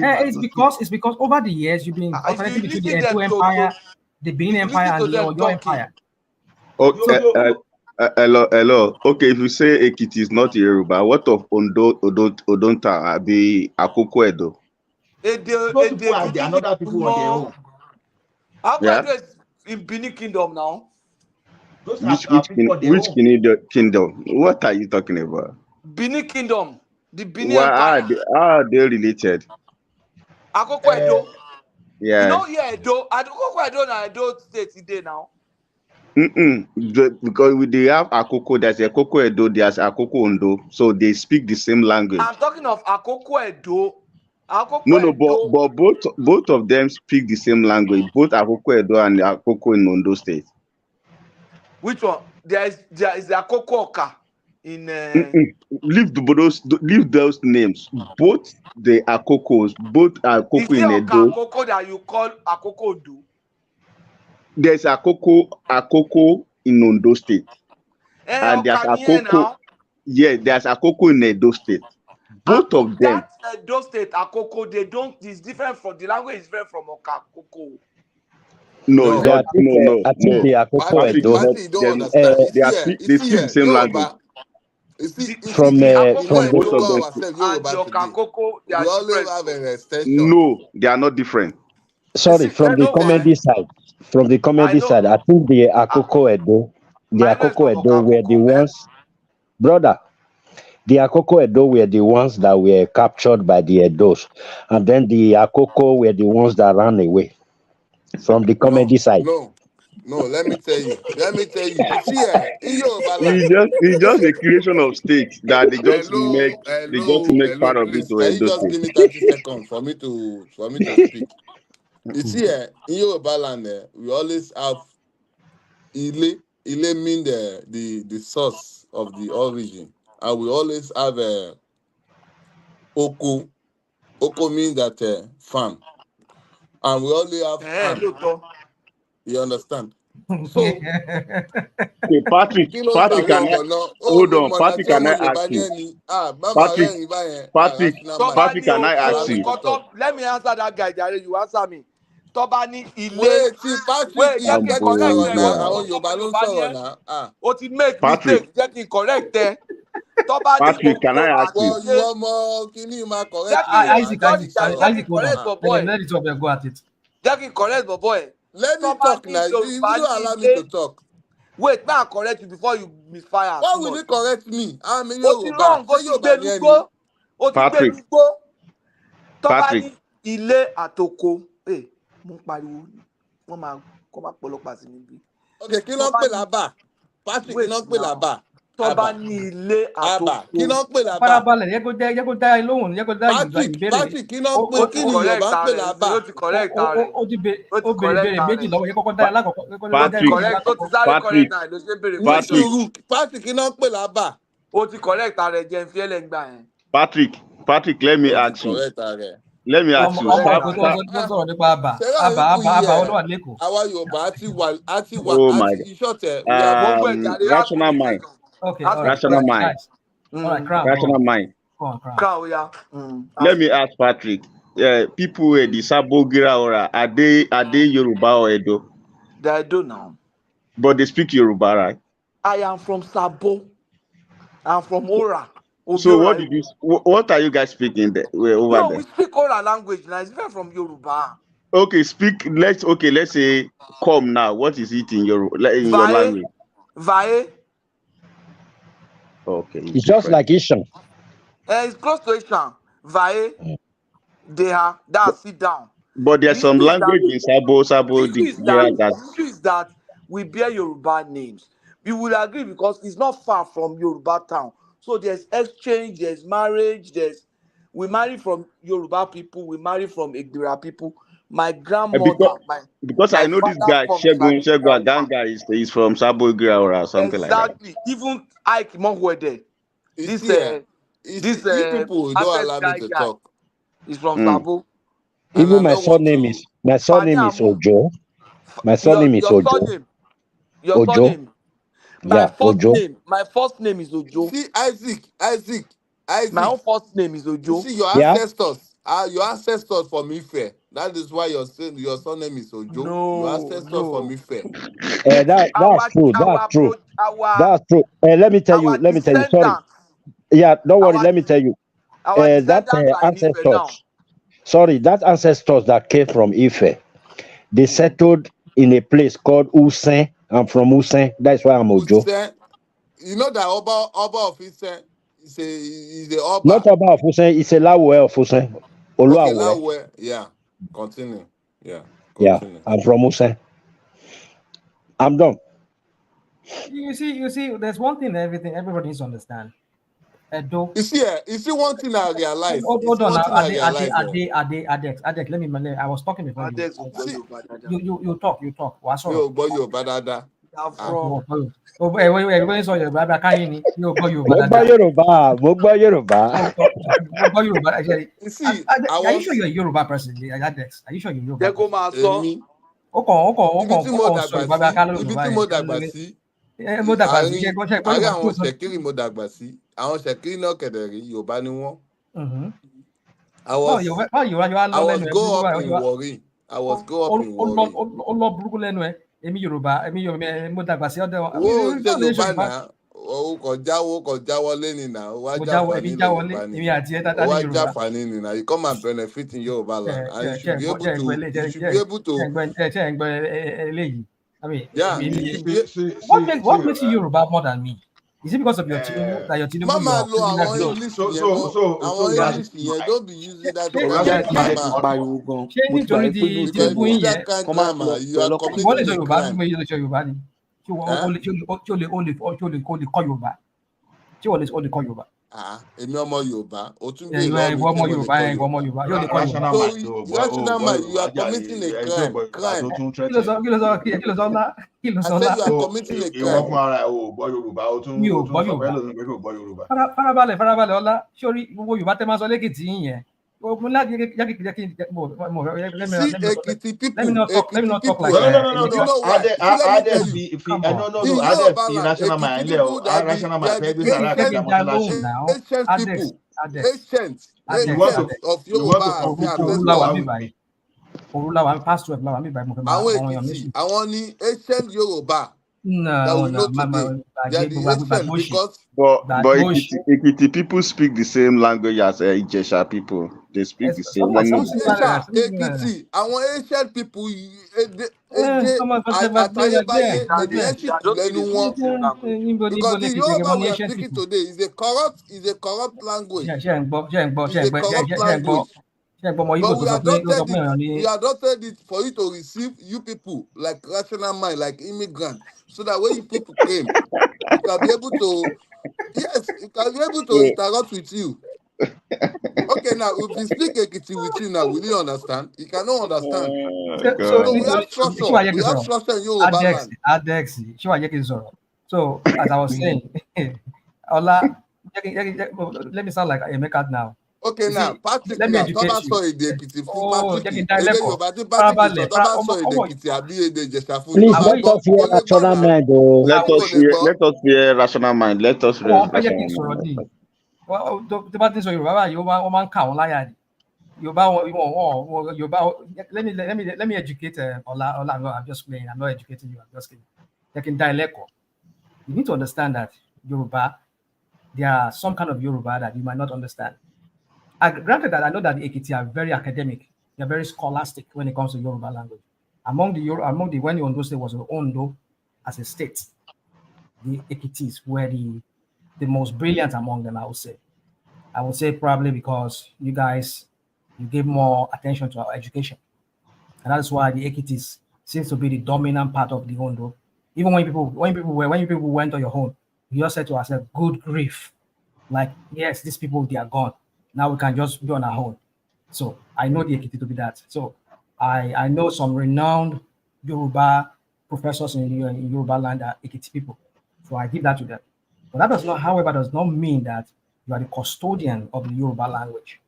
S5: actually.
S14: It's because over the years you've been alternating
S5: you
S14: between the
S5: listen
S14: Edo
S5: them to-
S14: Empire, the Benin Empire, and the Oyo Empire.
S9: Hello. Okay, if you say Ekiti is not Yoruba, what of Odonta, Abi, Akoko Edo?
S15: Those people are there, another people on their own.
S5: Akoko Edo is in Benin Kingdom now.
S15: Those
S9: Which
S15: are people on their own.
S9: kingdom? What are you talking about?
S5: Benin Kingdom, the Benin
S9: Why
S5: Empire.
S9: are they related?
S5: Akoko Edo.
S9: Yeah.
S5: You know, Edo. Akoko Edo na Edo state today now.
S9: Because they have Akoko, there's Akoko Edo, there's Akoko Ondo, so they speak the same language.
S5: I'm talking of Akoko Edo.
S9: But both of them speak the same language. Both Akoko Edo and Akoko in Ondo State.
S5: Which one? There is the Akoko Oka in.
S9: Leave those names. Both the Akokos, both Akoko
S5: Is
S9: in
S5: there
S9: Edo.
S5: Akoko that you call Akoko Odo?
S9: There's Akoko in Ondo State. And there's Akoko. Yeah, there's Akoko in Edo State. Both of them.
S5: That Edo State Akoko, they don't. It's different from the language. Is different from Akoko.
S9: No.
S17: I think the Akoko Edo.
S16: You don't understand.
S9: They speak the same language.
S17: From
S9: both of them.
S16: We always have an extension.
S9: No, they are not different.
S17: Sorry, from the comedy side. From the comedy side, I think the Akoko Edo, were the ones, brother. The Akoko Edo were the ones that were captured by the Edos, and then the Akoko were the ones that ran away. From the comedy side.
S16: No, let me tell you. You see, in Yoruba land,
S9: it's just a creation of states that they just make part of
S16: please,
S9: it to
S16: can you
S9: Edo
S16: just
S9: State.
S16: give me 30 seconds for me to speak? You see, in Yoruba land, we always have Ile. Ile mean the source of the origin, and we always have Oko. Oko means that farm, and we only have farm. You understand? So,
S9: Okay, Patrick, hold on. Patrick, can I ask you? Patrick, can I ask you?
S5: Let me answer that guy, Jare. You answer me. Tobani Ile.
S16: Wait,
S5: jẹ́ kí n correct ẹ. Àwọn Yorùbá ni ẹ. O ti make mistake. Jẹ́ kí n correct ẹ. Tobani
S9: Patrick, can I ask you?
S16: You ọmọ kìíní máa correct
S14: me. Isaac,
S5: correct boy.
S14: Let it go at it.
S5: Jẹ́ kí n correct boy.
S16: Let me talk now. You don't allow me to talk.
S5: Wait, may I correct you before you misfire?
S16: Why will you correct me? I'm in
S5: Yoruba. O ti gbé nugbó. Tobani Ile Atoko. Mo pariwo. Wọ́n máa pọ̀lọpàá sí níbí.
S16: Okay, kí ló ń pè lábà? Patrick, kí ló ń pè lábà?
S5: Tobani Ile Atoko.
S16: Kí ló ń pè lábà?
S14: Farabalẹ̀, yẹ kó dá lóhùn, yẹ kó dá ìbéèrè.
S16: Patrick, kí ló ń pè kí ni Yorùbá ń pè lábà?
S5: Ó ti correct rẹ̀.
S14: Ó béèrè méjì lọ́wọ́, yẹ kó dá alákọ̀ọ́kọ́.
S16: Patrick, kí ló ń pè lábà?
S5: Ó ti correct rẹ̀ jẹ́ fi ẹlẹ́ gbà yẹn.
S9: Patrick, let me ask you. Let me ask you.
S16: Àwa Yorùbá ti wà ìṣọ̀tẹ̀.
S9: Rational mind.
S14: Okay,
S9: rational mind. Rational mind. Let me ask Patrick. People with the Sabogira Ora, are they Yoruba or Edo?
S5: They Edo now.
S9: But they speak Yoruba, right?
S5: I am from Sabo. I'm from Ora.
S9: So what are you guys speaking there over there?
S5: We speak Ora language now. It's different from Yoruba.
S9: Okay, let's say come now. What is it in your language?
S5: Vae.
S9: Okay.
S17: It's just like Ishan.
S5: It's close to Ishan. Vae. Deha. That's sit down.
S9: But there's some language in Sabo.
S5: The issue is that we bear Yoruba names. We will agree because it's not far from Yoruba town. So there's exchange, there's marriage, we marry from Yoruba people, we marry from Igbira people. My grandmother,
S9: Because
S5: my
S9: I know this
S5: father's
S9: guy,
S5: mom is an
S9: Shegun,
S5: Igbira
S9: that
S5: woman.
S9: guy is from Sabo Igra or something like that.
S5: Exactly. Even Ike Monwede,
S16: You
S5: this
S16: see, you people don't
S5: access
S16: allow me
S5: guy
S16: to
S5: guy
S16: talk,
S5: is from
S9: Mm.
S5: Sabo.
S16: and
S1: Even
S16: I don't want to.
S1: my
S5: Fani
S1: surname is
S5: Amu,
S1: Ojo. My
S5: your
S1: surname is
S5: your
S1: Ojo.
S5: surname, your
S1: Ojo.
S5: surname.
S1: Yeah, Ojo.
S5: My first name is
S16: You
S5: Ojo.
S16: see, Isaac.
S5: My own first name is
S16: You
S5: Ojo.
S16: see, your
S1: Yeah.
S16: ancestors from Ife. That is why your surname is Ojo. Your ancestors from
S5: No.
S16: Ife.
S1: That's true. That's true. That's true. Let me tell you.
S5: Our
S1: Let me tell you. Sorry.
S5: descendants,
S1: Yeah, don't worry.
S5: our
S1: Let me tell you.
S5: our
S1: That
S5: descendants are in Ife now.
S1: ancestors. Sorry, that ancestors that came from Ife, they settled in a place called Usen. I'm from Usen. That's why I'm Ojo.
S16: Usen, you know that Oba of Usen is a
S1: Not
S16: Oba.
S1: about Usen. It's a Lawe of Usen.
S16: Okay,
S1: Oluawe.
S16: Lawe. Yeah. Continue. Yeah.
S1: Yeah,
S16: Continue.
S1: I'm from Usen. I'm done.
S14: You see, there's one thing everybody needs to understand.
S16: You see one thing I realize.
S14: Hold on now, Adex, let me. I was talking before you.
S5: Adex will tell you about that.
S14: You talk. What's
S16: Mi
S14: all?
S16: ò gbọ́ Yorùbá dáadáa.
S14: Everybody saw Yorùbá dáadáa káyé ni. You go Yorùbá
S1: Mo gbọ́
S14: dáadáa.
S1: Yorùbá. Mo gbọ́ Yorùbá.
S14: Actually,
S16: You see,
S14: are you sure you're a Yoruba person, Adex? Are you sure you're a Yoruba?
S5: Jẹ́ kó máa sọ.
S16: Èmi,
S14: Ó
S16: ibi tí mo
S14: kàn
S16: dàgbà
S14: sọ Yorùbá bí akálọ̀
S16: sí,
S14: Mo dàgbà sí ṣe
S16: àárín àwọn ṣẹ̀kírì mo dàgbà sí. Àwọn ṣẹ̀kírì náà kẹ̀dẹ̀rí Yorùbá ni wọ́n. I was grow up in Warri. I was grow up in Warri.
S14: Ó lọ burúkú lẹ́nu ẹ̀. Èmi Yorùbá, mo dàgbà sí ọ̀dọ̀.
S16: Wo ṣe Yorùbá náà? O kò jáwọ́ lẹ́ni náà. O wá jàǹfààní ilẹ̀ Yorùbá ni.
S14: Èmi àti ẹ̀ tata
S16: O
S14: ní
S16: wá
S14: Yorùbá.
S16: jàǹfààní ni na. You come and benefit in Yorùbá land. And you should be able to.
S14: Eléyìí. I mean,
S16: Yeah.
S14: What makes you Yoruba more than me? Is it because of your Tinubu that your Tinubu?
S16: Mama lo àwọn English yẹn mọ́. Àwọn English yẹn don't be using that kind of grammar.
S14: Ṣé nítorí ti
S16: If you
S14: Tinubu
S16: use
S14: yẹn?
S16: that kind of grammar, you are
S14: Ìwọ lè sọ
S16: committing a
S14: Yorùbá bí
S16: crime.
S14: mo yẹ lè sọ Yorùbá ni. Ṣé o lè kọ́ Yorùbá? Ṣé o lè kọ́ Yorùbá?
S16: Èmi ọmọ Yorùbá, o tún bèèrè
S14: Ìwọ
S16: lọ́wọ́ mi
S14: ọmọ
S16: ṣé mo lè
S14: Yorùbá
S16: kọ́
S14: ìwọ ọmọ Yorùbá yóò lè kọ́ Yorùbá.
S16: So rational mind, you are committing a crime.
S14: Kí ló sọ ná? Kí ló sọ ná?
S16: I said you are committing a
S15: Ìwọ fún
S16: crime.
S15: ara ẹ̀ o gbọ́ Yorùbá, o tún
S14: Mi ò
S15: sọ
S14: gbọ́
S15: fẹ́
S14: Yorùbá.
S15: lómi pé kò gbọ́ Yorùbá.
S14: Farabalẹ̀ ọlá sórí gbogbo Yorùbá tẹ́ máa sọ lẹ́kìtì yín yẹn.
S16: See, Ekiti people,
S14: Let me not talk like
S16: no.
S14: that.
S16: You know why? Let me tell you. In Yoruba land,
S15: Rational
S16: Ekiti
S15: mind,
S16: people, they are
S15: rational mind,
S16: the
S15: this and that,
S16: ancient people. Ancient of
S15: you want to
S16: Yoruba as their
S15: compete
S16: ancestors.
S14: Òrùlàwà pastor ẹ̀fọ́ làwọn bíbá ìmọ̀fẹ́ máa
S16: Àwọn
S14: àwọn èèyàn
S16: Ekiti,
S14: méjì.
S16: àwọn ni ancient Yoruba that we know today. They are the ancient because
S9: But Ekiti people speak the same language as Ijesha people. They speak the same language.
S16: Ekiti, àwọn ancient people, èdè àtayébáyé, èdè ancient lẹ́nu wọn. Because the Yoruba we are speaking today is a corrupt language. It's a corrupt language. But we adopted it for you to receive you people like rational mind, like immigrants, so that when you people came, you can be able to interact with you. Okay, now if we speak Ekiti with you now, will you understand? You cannot understand. So we have structure. We have structure in Yoruba land.
S14: Adex, so as I was saying, Ola, let me sound like Emeka now.
S16: Okay, now Patrick
S14: let me
S16: now
S14: educate
S16: Tọ́ba
S14: you.
S16: sọ èdè Èkìtì fún Patrick.
S14: Jẹ́
S16: Èdè Yorùbá tí Patrick sọ Tọ́ba sọ èdè Èkìtì àbí èdè Ìjẹ̀ṣà fún
S1: Please
S16: tó bá
S1: let
S16: gbọ́
S1: us hear
S16: kò lè gbọ́
S1: rational
S16: náà.
S1: mind. Oh.
S9: Let us hear rational mind. Let us hear rational mind.
S14: Tó bá ti sọ Yorùbá báyìí, wọ́n máa ń kà wọ́n láyà ni. Yorùbá, let me educate Ola. No, I'm just playing. I'm not educating you. I'm just kidding. Like in dialect, you need to understand that Yoruba, there are some kind of Yoruba that you might not understand. Granted that I know that the Ekiti are very academic, they're very scholastic when it comes to Yoruba language. Among the when the Ondo State was Ondo as a state, the Ekitis were the most brilliant among them. I would say probably because you guys give more attention to our education, and that's why the Ekitis seems to be the dominant part of the Ondo. Even when people went on your own, you just said to ourselves, "Good grief, Like, yes, these people, they are gone. Now we can just be on our own. So I know the Ekiti to be that. So I know some renowned Yoruba professors in Yoruba land are Ekiti people. So I give that to them. But that does not, however, does not mean that you are the custodian of the Yoruba language.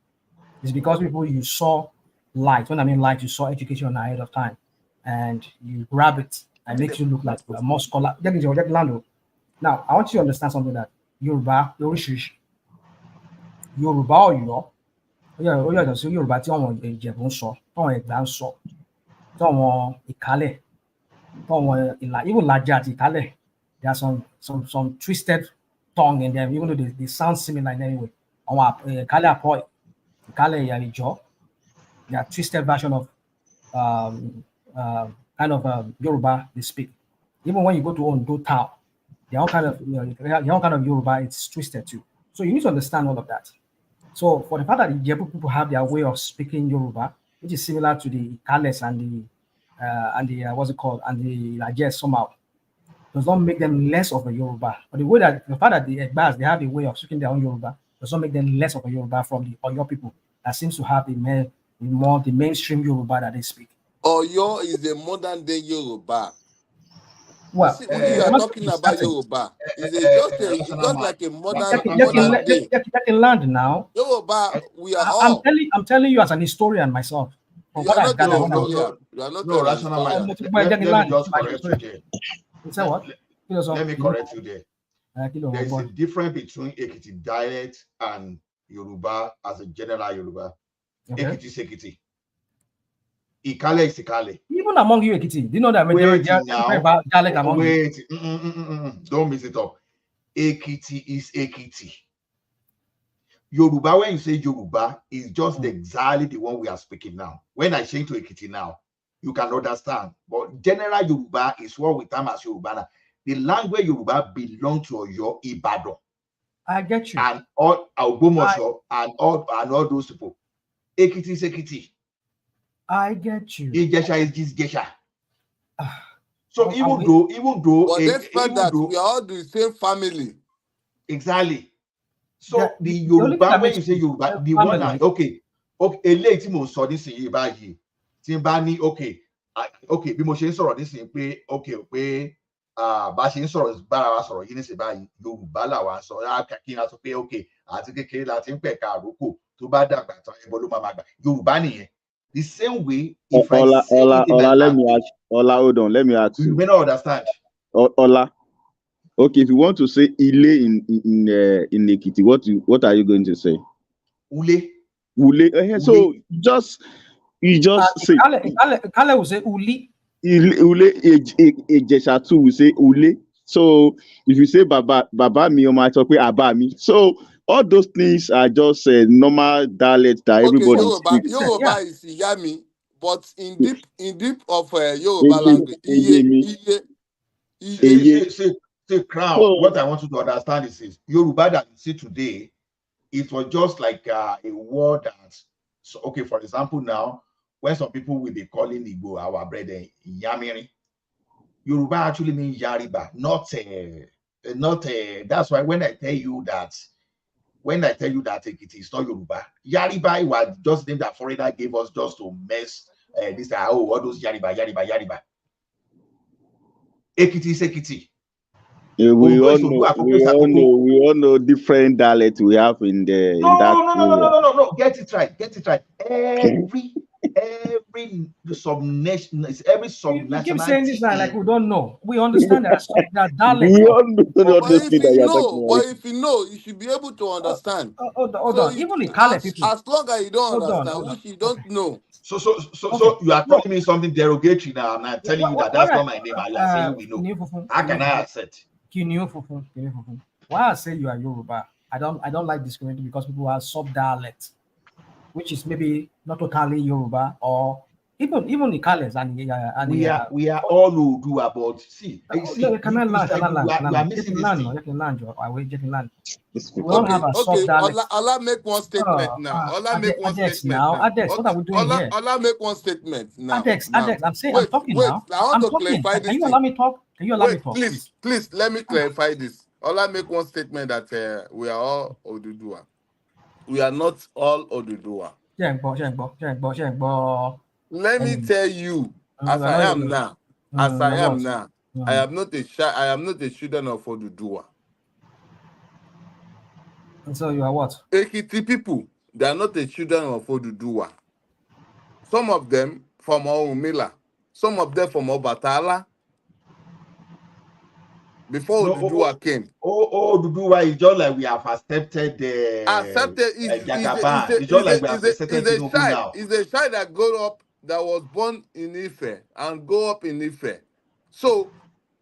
S14: It's because people you saw light. When I mean light, you saw education ahead of time, and you grab it and makes you look like a more scholar. Now, I want you to understand something that Yoruba, Yoruba Ọ̀yọ́, ó yàtọ̀ sí Yorùbá tí àwọn Ìjẹ̀bú ń sọ, táwọn Ẹ̀gbá ń sọ, táwọn Ìkálẹ̀, táwọn even Ìlàjẹ àti Ìkálẹ̀, there are some twisted tongue in them, even though they sound similar in any way. Àwọn Ìkálẹ̀ Àpọ́ì, Ìkálẹ̀ Ìyàrìjọ́, they are twisted version of kind of Yoruba they speak. Even when you go to Ondo town, their own kind of their own kind of Yoruba, it's twisted too. So you need to understand all of that. So for the fact that the Ijebu people have their way of speaking Yoruba, which is similar to the Kales and the what's it called, and the Lajes somehow, does not make them less of a Yoruba. But the fact that the Egbas, they have a way of speaking their own Yoruba, does not make them less of a Yoruba from the Oyo people that seems to have the mainstream Yoruba that they speak.
S16: Oyo is a modern day Yoruba.
S14: Well,
S16: see, when you are talking about Yoruba, it's just like a modern day.
S14: In land now.
S16: Yoruba, we are all.
S14: I'm telling you as an historian myself.
S16: You are not a historian. You are not a historian.
S15: Let me just correct you there.
S14: Say what?
S15: Let me correct you there. There is a difference between Ekiti dialect and Yoruba as a general Yoruba.
S14: Okay.
S15: Ekiti is Ekiti. Ikale is Ikale.
S14: Even among you, Ekiti, do you know that dialect among you?
S15: Don't mix it up. Ekiti is Ekiti. Yoruba, when you say Yoruba, is just exactly the one we are speaking now. When I change to Ekiti now, you can understand. But general Yoruba is what we term as Yoruba. The language Yoruba belongs to your Ibadan.
S14: I get you.
S15: And all Ogbomoso and all those people. Ekiti is Ekiti.
S14: I get you.
S15: Ijesha is just Gesha. So even though,
S16: but despite that, we are all the same family.
S15: Exactly. So the Yoruba, when you say Yoruba, the one that okay, a late mo sọ nísìnyí báyìí. Tí n bá ní okay, bí mo ṣe ń sọ̀rọ̀ nísìnyí pé pé bá ṣe ń sọ̀rọ̀ bára wa sọ̀rọ̀ yìí nísìnyí báyìí Yorùbá làwa sọ kí n sọ pé okay àti kékeré láti ń pẹ̀ka àrókò tó bá dàgbà tán ẹbọ ló máa gbà Yorùbá nìyẹn. The same way, if I say it in my language,
S20: hold on, let me ask you.
S15: You may not understand.
S20: Ola, okay, if you want to say Ile in Ekiti, what are you going to say?
S15: Ule.
S20: So you just say.
S14: Kale will say Uli.
S20: Ule Ejesha too will say Ule. So if you say Baba mi, might talk with Aba mi. So all those things are just normal dialects that everybody speaks.
S16: Yoruba is Iyami, but in deep of Yoruba language,
S15: Say crown. What I want you to understand is Yoruba that you see today, it was just like a word that. So okay, for example, now when some people will be calling Igbo our brethren Yamiri, Yoruba actually means Yariba, not. That's why when I tell you that it is not Yoruba, Yariba was just name that foreigner gave us just to mess this. All those Yariba. Ekiti is Ekiti.
S20: We all know different dialects we have in the.
S15: No. Get it right. Every subnational.
S14: You keep saying this like we don't know. We understand that dialect.
S20: We all know
S16: but if you know, you should be able to understand.
S14: Hold on. Even the Kale people.
S16: As long as you don't understand, which you don't know.
S15: So you are telling me something derogatory now. I'm not telling you that's not my name. You are saying we know. How can I accept?
S14: Why I say you are Yoruba? I don't like discriminating because people have sub-dialect, which is maybe not totally Yoruba or even the Kales and
S15: we are all who do about see.
S14: We don't have a sub-dialect.
S16: Allah make one statement now. Allah make one statement now.
S14: Adex, what are we doing here?
S16: Allah make one statement now.
S14: Adex, I'm saying I'm talking now.
S16: I want to clarify this.
S14: Can you allow me talk?
S16: Please, let me clarify this. Ola make one statement that we are all Odudua. We are not all Odudua. Let me tell you, as I am now, I am not a student of Odudua.
S14: And so you are what?
S16: Ekiti people, they are not the children of Odudua. Some of them from Orunmila, some of them from Obatala. Before Odudua came.
S15: Odudua is just like we have accepted
S16: Accepted
S15: Jagaba. It's just like we have accepted Tinubu now.
S16: It's a child that grew up, that was born in Ife and grew up in Ife. So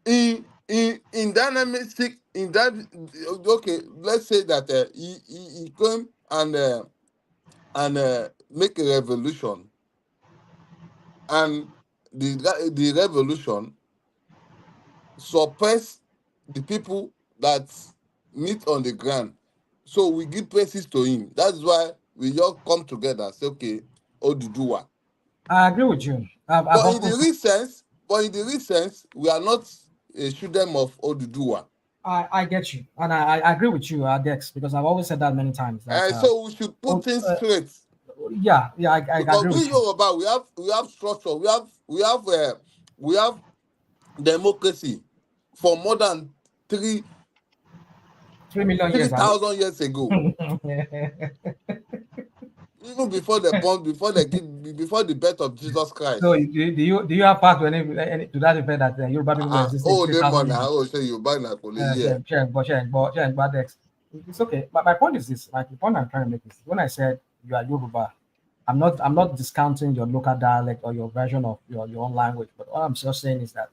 S16: in dynamistic, in that, okay, let's say that he came and make a revolution, and the revolution suppress the people that meet on the ground. So we give praises to him. That's why we all come together and say, okay, Odudua.
S14: I agree with you.
S16: But in the real sense, we are not a student of Odudua.
S14: I get you, and I agree with you, Dex, because I've always said that many times. That,
S16: so we should put things straight.
S14: Yeah, I agree with you.
S16: About we have structure, we have democracy for more than 3
S14: million years,
S16: 3,000 years ago. Even before the birth of Jesus Christ.
S14: So do you have part to any to that effect that Yoruba people exist? It's okay, but my point is this: like the point I'm trying to make is when I said you are Yoruba, I'm not discounting your local dialect or your version of your own language, but what I'm just saying is that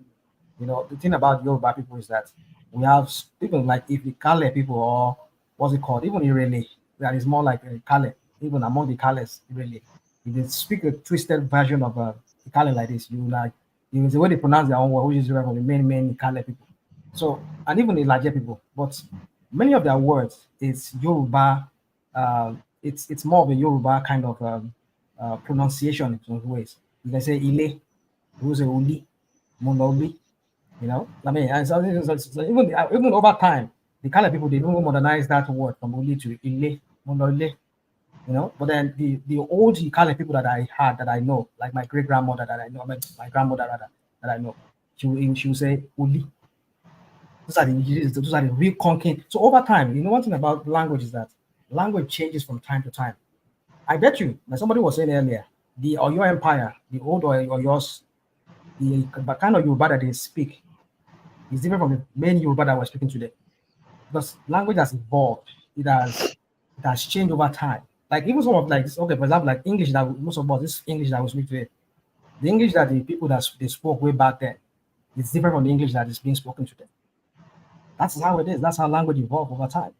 S14: the thing about Yoruba people is that we have, even like if the Kale people, or what's it called, even Irele, that is more like a Kale, even among the Kales, Irele, if they speak a twisted version of the Kale like this, the way they pronounce their own word, which is different from the main Kale people. So, and even the Laje people, but many of their words is Yoruba. It's more of a Yoruba kind of pronunciation in some ways. You can say Ile, who's a Uli, Monoli. I mean, and so even over time, the kind of people, they don't modernize that word from Uli to Ile, Monole. But then the old Ikale people that I know, like my great grandmother that I know, my grandmother rather, that I know, she will say Uli. Those are the real conking. So over time, one thing about language is that language changes from time to time. I bet you, like somebody was saying earlier, the Oyo Empire, the old Oyos, the kind of Yoruba that they speak is different from the main Yoruba that we're speaking today. Because language has evolved. It has changed over time. Like even some of for example, like English that most of us, this English that we speak today, the English that the people that they spoke way back then, it's different from the English that is being spoken today. That's how it is. That's how language evolves over time.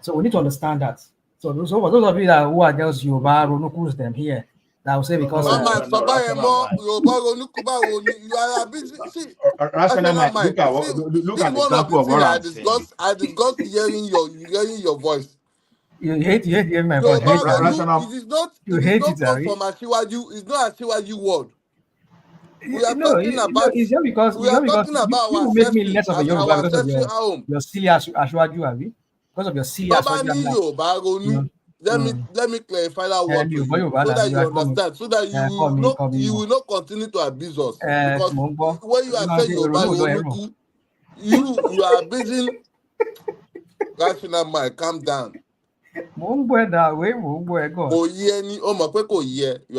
S14: So we need to understand that. So those of you who are just Yoruba, Ronukus them here, that will say because
S15: look at an example of what I'm saying.
S16: I discuss hearing your voice.
S14: You hate hearing my voice.
S16: It is not from Ashiwaju. It's not Ashiwaju word. We are talking about.
S14: It's just because
S16: we are talking about
S14: you make me less of a Yoruba because of your silly Ashiwaju, Abi. Because of your silly Ashiwaju.
S16: Let me clarify that word to you, so that you understand, so that you will not continue to abuse us. Because when you are saying Yoruba, you are abusing. Rational mind, calm down. You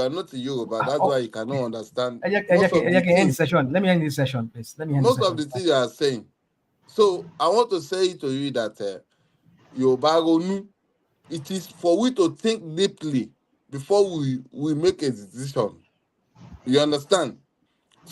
S16: are not a Yoruba. That's why you cannot understand.
S14: Let me end this session, please.
S16: Most of the things you are saying. So I want to say to you that Yoruba, it is for we to think deeply before we make a decision. You understand?